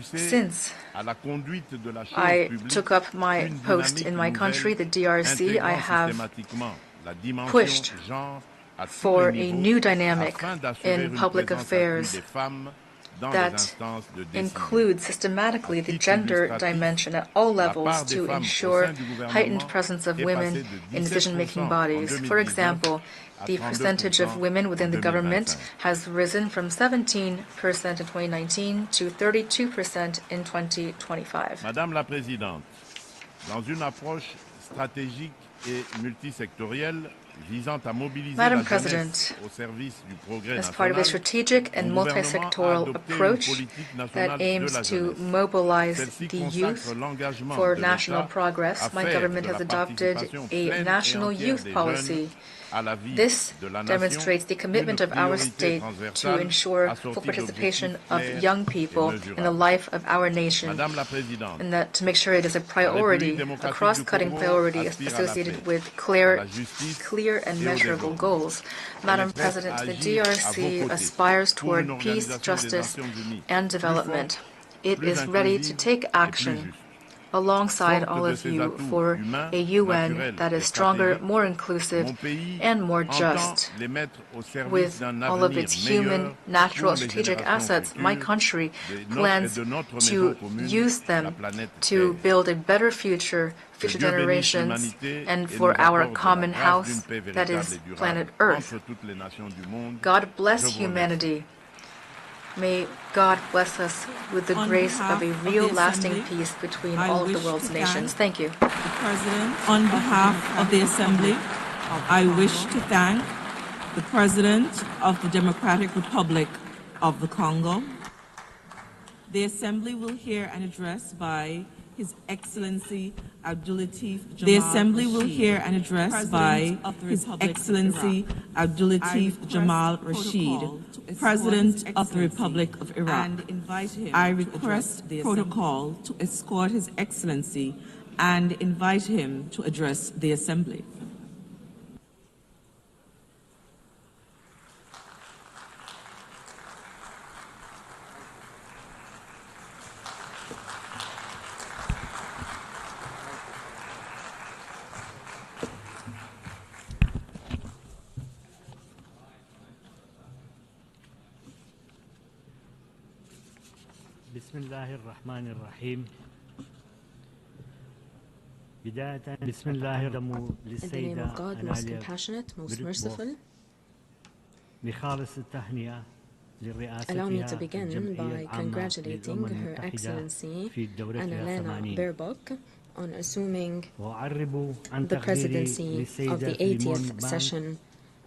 since I took up my post in my country, the DRC, I have pushed for a new dynamic in public affairs that includes systematically the gender dimension at all levels to ensure heightened presence of women in decision-making bodies. For example, the percentage of women within the government has risen from 17% in 2019 to 32% in 2025. Madame la Présidente, dans une approche stratégique et multisectorielle, Madam President, as part of a strategic and multi-sectoral approach that aims to mobilize the youth for national progress, my government has adopted a national youth policy. This demonstrates the commitment of our state to ensure full participation of young people in the life of our nation, and that to make sure it is a priority, a cross-cutting priority associated with clear and measurable goals. Madam President, the DRC aspires toward peace, justice, and development. It is ready to take action alongside all of you for a UN that is stronger, more inclusive, and more just. With all of its human, natural, strategic assets, my country plans to use them to build a better future, future generations, and for our common house, that is planet Earth. God bless humanity. May God bless us with the grace of a real lasting peace between all of the world's nations. Thank you. The President, on behalf of the Assembly, I wish to thank the President of the Democratic Republic of the Congo. The Assembly will hear an address by His Excellency Abdulatif Jamal. The Assembly will hear an address by His Excellency Abdulatif Jamal Rashid, President of the Republic of Iraq. I request protocol to escort His Excellency and invite him to address the Assembly. بسم الله الرحمن الرحيم بداية بسم الله الرحمن للسيدة أناليا بريتبوك بخالص التهنئة Allow me to begin by congratulating Her Excellency Annalena Baerbock on assuming the presidency of the 80th session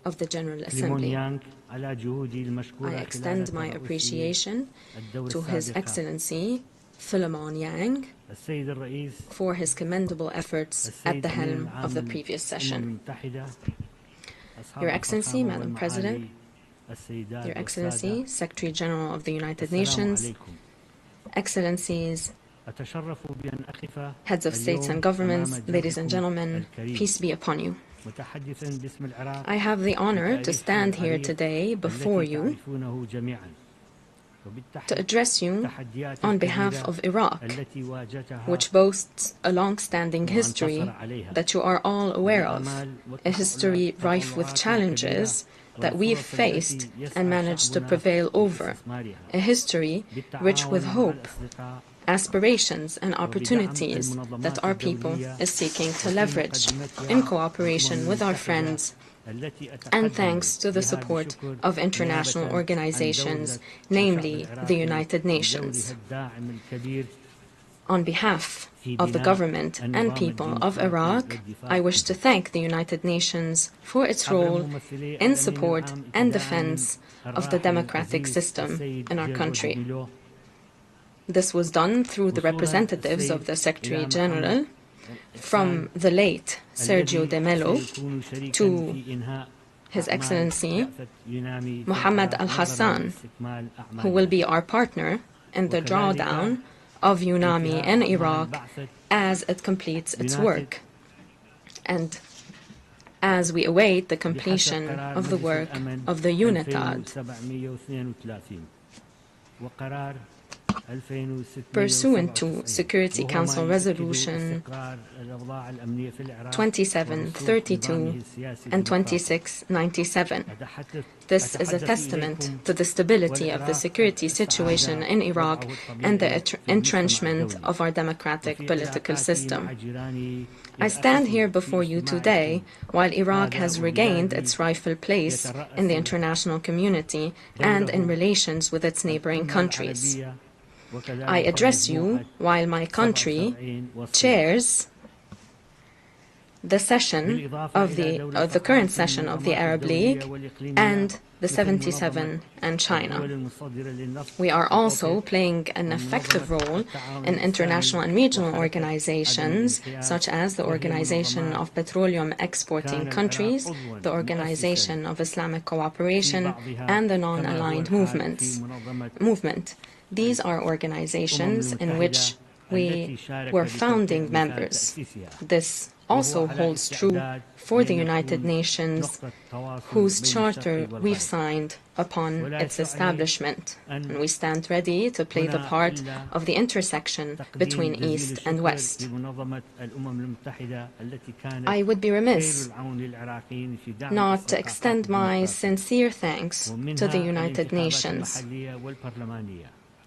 of the General Assembly. I extend my appreciation to His Excellency Philemon Yang for his commendable efforts at the helm of the previous session. Your Excellency, Madam President, Your Excellency, Secretary General of the United Nations, Excellencies, Heads of States and Governments, ladies and gentlemen, peace be upon you. I have the honor to stand here today before you to address you on behalf of Iraq, which boasts a long-standing history that you are all aware of, a history rife with challenges that we've faced and managed to prevail over, a history rich with hope, aspirations and opportunities that our people is seeking to leverage in cooperation with our friends and thanks to the support of international organizations, namely the United Nations. On behalf of the government and people of Iraq, I wish to thank the United Nations for its role in support and defense of the democratic system in our country. This was done through the representatives of the Secretary General, from the late Sergio de Mello to His Excellency Mohammed Al-Hassan, who will be our partner in the drawdown of UNAMI in Iraq as it completes its work, and as we await the completion of the work of the UNITAD. Pursuant to Security Council Resolution 2732 and 2697. This is a testament to the stability of the security situation in Iraq and the entrenchment of our democratic political system. I stand here before you today while Iraq has regained its rightful place in the international community and in relations with its neighboring countries. I address you while my country chairs the session of the current session of the Arab League and the 77 and China. We are also playing an effective role in international and regional organizations such as the Organization of Petroleum Exporting Countries, the Organization of Islamic Cooperation, and the Non-Aligned Movement. These are organizations in which We were founding members. This also holds true for the United Nations, whose charter we've signed upon its establishment, and we stand ready to play the part of the intersection between East and West. I would be remiss not to extend my sincere thanks to the United Nations,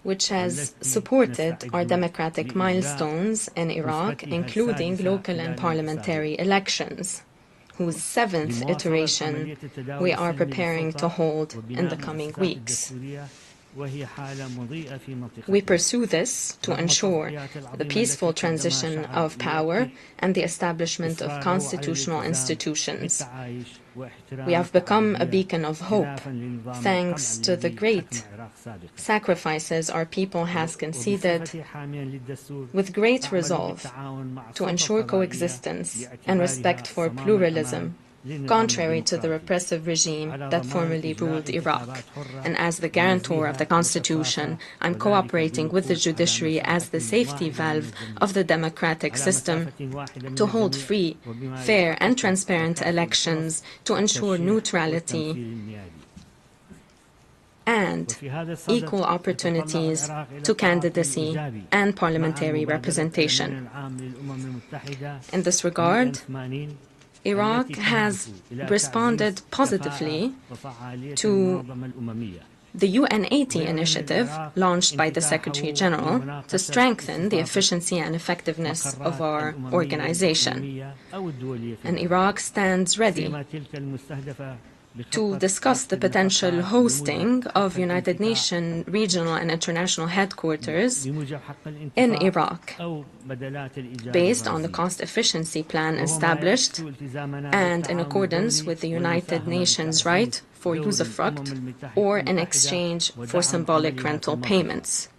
which has supported our democratic milestones in Iraq, including local and parliamentary elections, whose 7th iteration we are preparing to hold in the coming weeks. We pursue this to ensure the peaceful transition of power and the establishment of constitutional institutions. We have become a beacon of hope thanks to the great sacrifices our people has conceded, with great resolve to ensure coexistence and respect for pluralism, contrary to the repressive regime that formerly ruled Iraq. And as the guarantor of the Constitution, I'm cooperating with the judiciary as the safety valve of the democratic system to hold free, fair and transparent elections, to ensure neutrality and equal opportunities to candidacy and parliamentary representation. In this regard, Iraq has responded positively to the UNAT initiative launched by the Secretary General to strengthen the efficiency and effectiveness of our organization. And Iraq stands ready to discuss the potential hosting of United Nations regional and international headquarters in Iraq, based on the cost efficiency plan established and in accordance with the United Nations right for usufruct or in exchange for symbolic rental payments.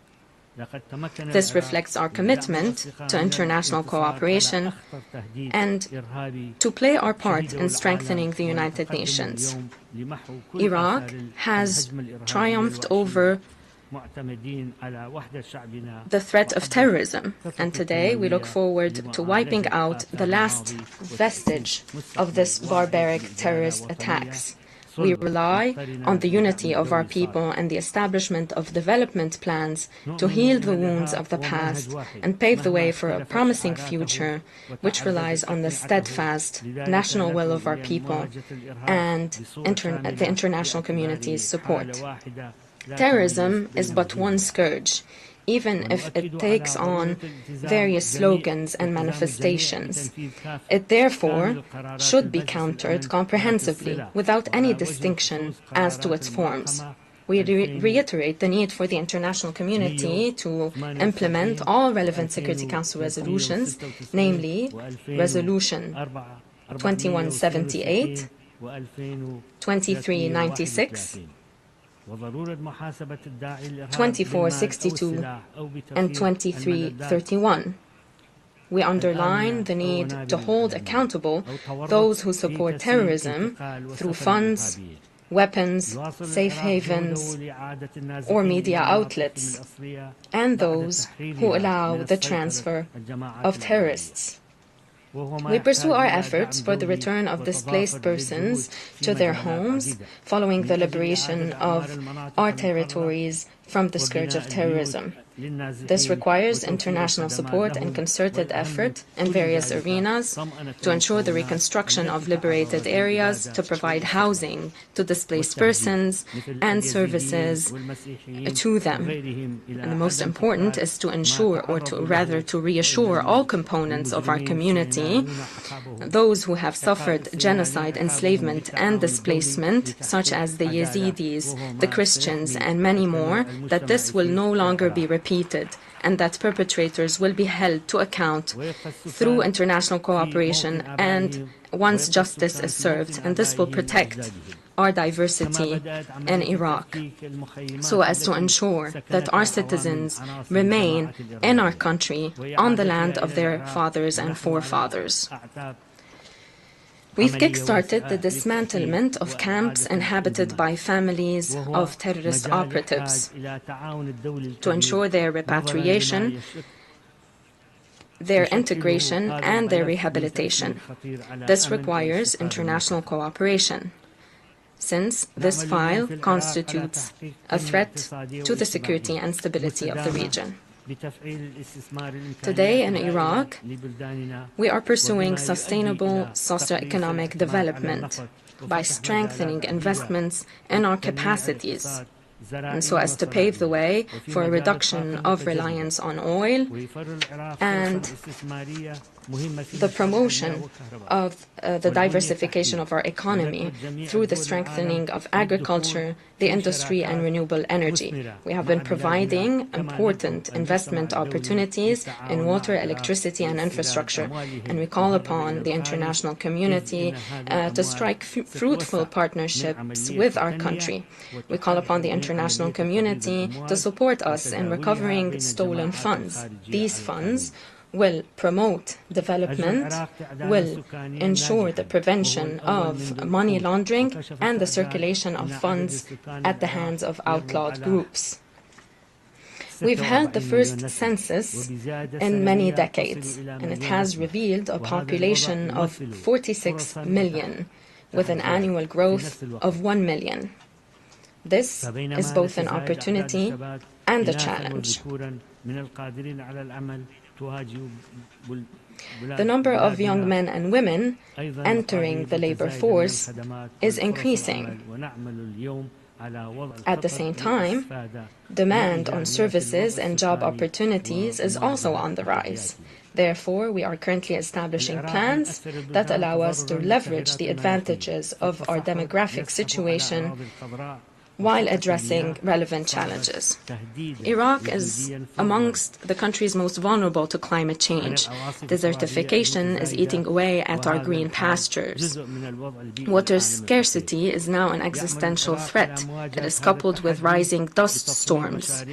This reflects our commitment to international cooperation and to play our part in strengthening the United Nations. Iraq has triumphed over the threat of terrorism, and today we look forward to wiping out the last vestige of this barbaric terrorist attacks. We rely on the unity of our people and the establishment of development plans to heal the wounds of the past and pave the way for a promising future, which relies on the steadfast national will of our people and the international community's support. Terrorism is but one scourge, even if it takes on various slogans and manifestations. It therefore should be countered comprehensively, without any distinction as to its forms. We reiterate the need for the international community to implement all relevant Security Council resolutions, namely Resolution 2178, 2396, 2462 and 2331. We underline the need to hold accountable those who support terrorism through funds, weapons, safe havens, or media outlets, and those who allow the transfer of terrorists. We pursue our efforts for the return of displaced persons to their homes following the liberation of our territories from the scourge of terrorism. This requires international support and concerted effort in various arenas to ensure the reconstruction of liberated areas, to provide housing to displaced persons and services to them. And the most important is to ensure, or to rather to reassure all components of our community, those who have suffered genocide, enslavement and displacement, such as the Yazidis, the Christians and many more, that this will no longer be repeated, and that perpetrators will be held to account through international cooperation and once justice is served, and this will protect our diversity in Iraq, so as to ensure that our citizens remain in our country on the land of their fathers and forefathers. We've kick-started the dismantlement of camps inhabited by families of terrorist operatives to ensure their repatriation their integration and their rehabilitation. This requires international cooperation, since this file constitutes a threat to the security and stability of the region. Today in Iraq, we are pursuing sustainable socioeconomic development by strengthening investments in our capacities, and so as to pave the way for a reduction of reliance on oil and the promotion of the diversification of our economy through the strengthening of agriculture, the industry, and renewable energy. We have been providing important investment opportunities in water, electricity, and infrastructure, and we call upon the international community to strike fruitful partnerships with our country. We call upon the international community to support us in recovering stolen funds. These funds will promote development, will ensure the prevention of money laundering and the circulation of funds at the hands of outlawed groups. We've held the first census in many decades, and it has revealed a population of 46 million, with an annual growth of 1 million. This is both an opportunity and a challenge. The number of young men and women entering the labor force is increasing. At the same time, demand on services and job opportunities is also on the rise. Therefore, we are currently establishing plans that allow us to leverage the advantages of our demographic situation while addressing relevant challenges. Iraq is amongst the countries most vulnerable to climate change. Desertification is eating away at our green pastures. Water scarcity is now an existential threat. It is coupled with rising dust storms,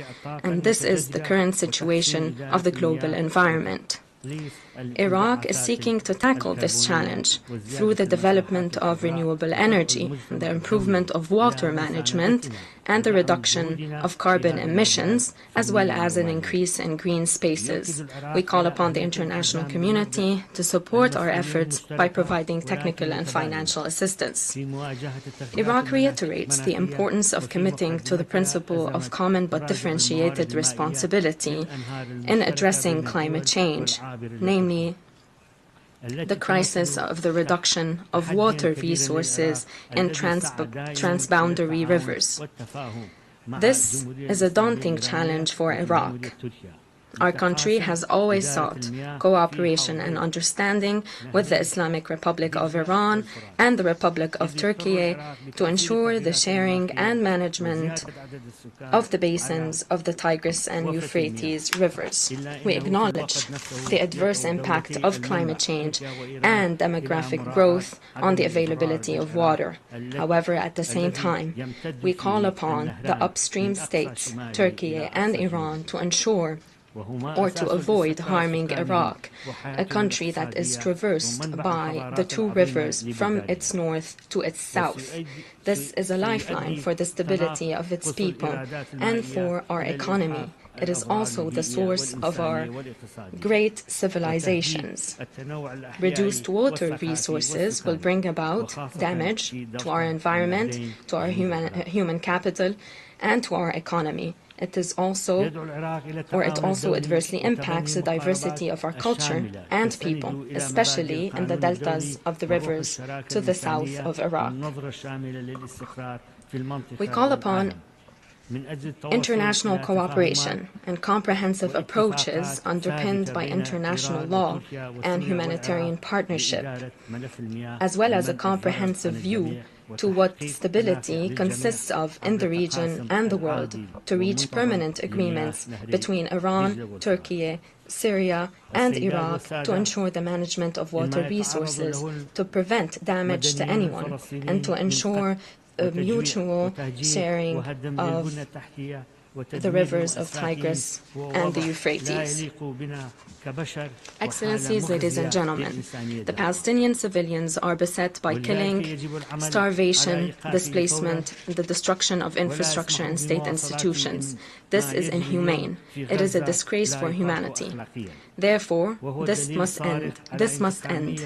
and this is the current situation of the global environment. Iraq is seeking to tackle this challenge through the development of renewable energy, the improvement of water management, and the reduction of carbon emissions, as well as an increase in green spaces. We call upon the international community to support our efforts by providing technical and financial assistance. Iraq reiterates the importance of committing to the principle of common but differentiated responsibility in addressing climate change, namely the crisis of the reduction of water resources in transboundary rivers. This is a daunting challenge for Iraq. Our country has always sought cooperation and understanding with the Islamic Republic of Iran and the Republic of Turkey to ensure the sharing and management of the basins of the Tigris and Euphrates rivers. We acknowledge the adverse impact of climate change and demographic growth on the availability of water. However, at the same time, we call upon the upstream states, Turkey and Iran, to ensure or to avoid harming Iraq, a country that is traversed by the two rivers from its north to its south. This is a lifeline for the stability of its people and for our economy. It is also the source of our great civilizations. Reduced water resources will bring about damage to our environment, to our human capital, and to our economy. It also adversely impacts the diversity of our culture and people, especially in the deltas of the rivers to the south of Iraq. We call upon international cooperation and comprehensive approaches underpinned by international law and humanitarian partnership, as well as a comprehensive view to what stability consists of in the region and the world, to reach permanent agreements between Iran, Turkey, Syria, and Iraq to ensure the management of water resources, to prevent damage to anyone, and to ensure a mutual sharing of the rivers of Tigris and the Euphrates. Excellencies, ladies and gentlemen, the Palestinian civilians are beset by killing, starvation, displacement, and the destruction of infrastructure and state institutions. This is inhumane. It is a disgrace for humanity. Therefore, this must end. This must end.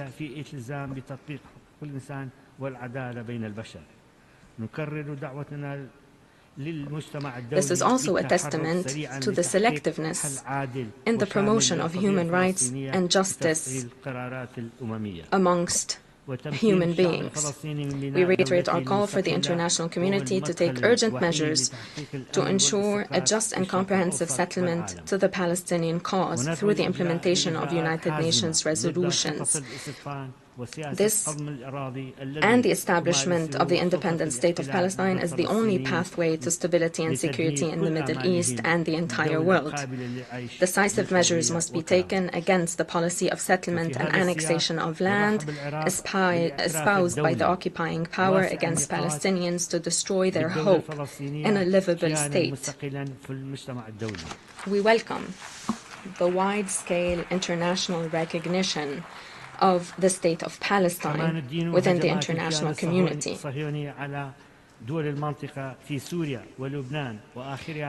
This is also a testament to the selectiveness in the promotion of human rights and justice amongst human beings. We reiterate our call for the international community to take urgent measures to ensure a just and comprehensive settlement to the Palestinian cause through the implementation of United Nations resolutions. This and the establishment of the independent state of Palestine is the only pathway to stability and security in the Middle East and the entire world. Decisive measures must be taken against the policy of settlement and annexation of land espoused by the occupying power against Palestinians to destroy their hope in a livable state. We welcome the wide-scale international recognition of the state of Palestine within the international community.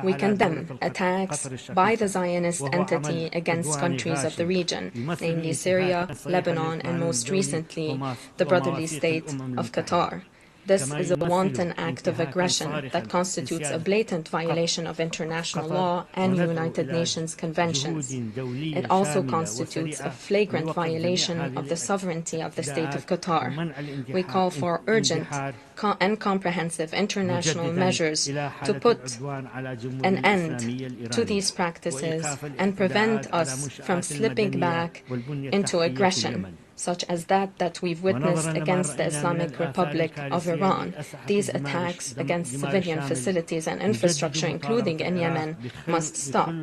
We condemn attacks by the Zionist entity against countries of the region, namely Syria, Lebanon, and most recently, the brotherly state of Qatar. This is a wanton act of aggression that constitutes a blatant violation of international law and United Nations conventions. It also constitutes a flagrant violation of the sovereignty of the state of Qatar. We call for urgent and comprehensive international measures to put an end to these practices and prevent us from slipping back into aggression, such as that we've witnessed against the Islamic Republic of Iran. These attacks against civilian facilities and infrastructure, including in Yemen, must stop.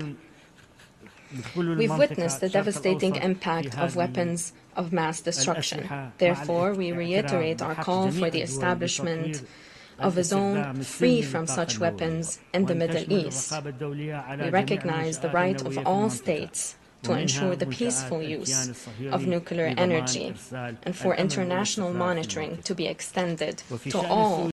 We've witnessed the devastating impact of weapons of mass destruction. Therefore, we reiterate our call for the establishment of a zone free from such weapons in the Middle East. We recognize the right of all states to ensure the peaceful use of nuclear energy and for international monitoring to be extended to all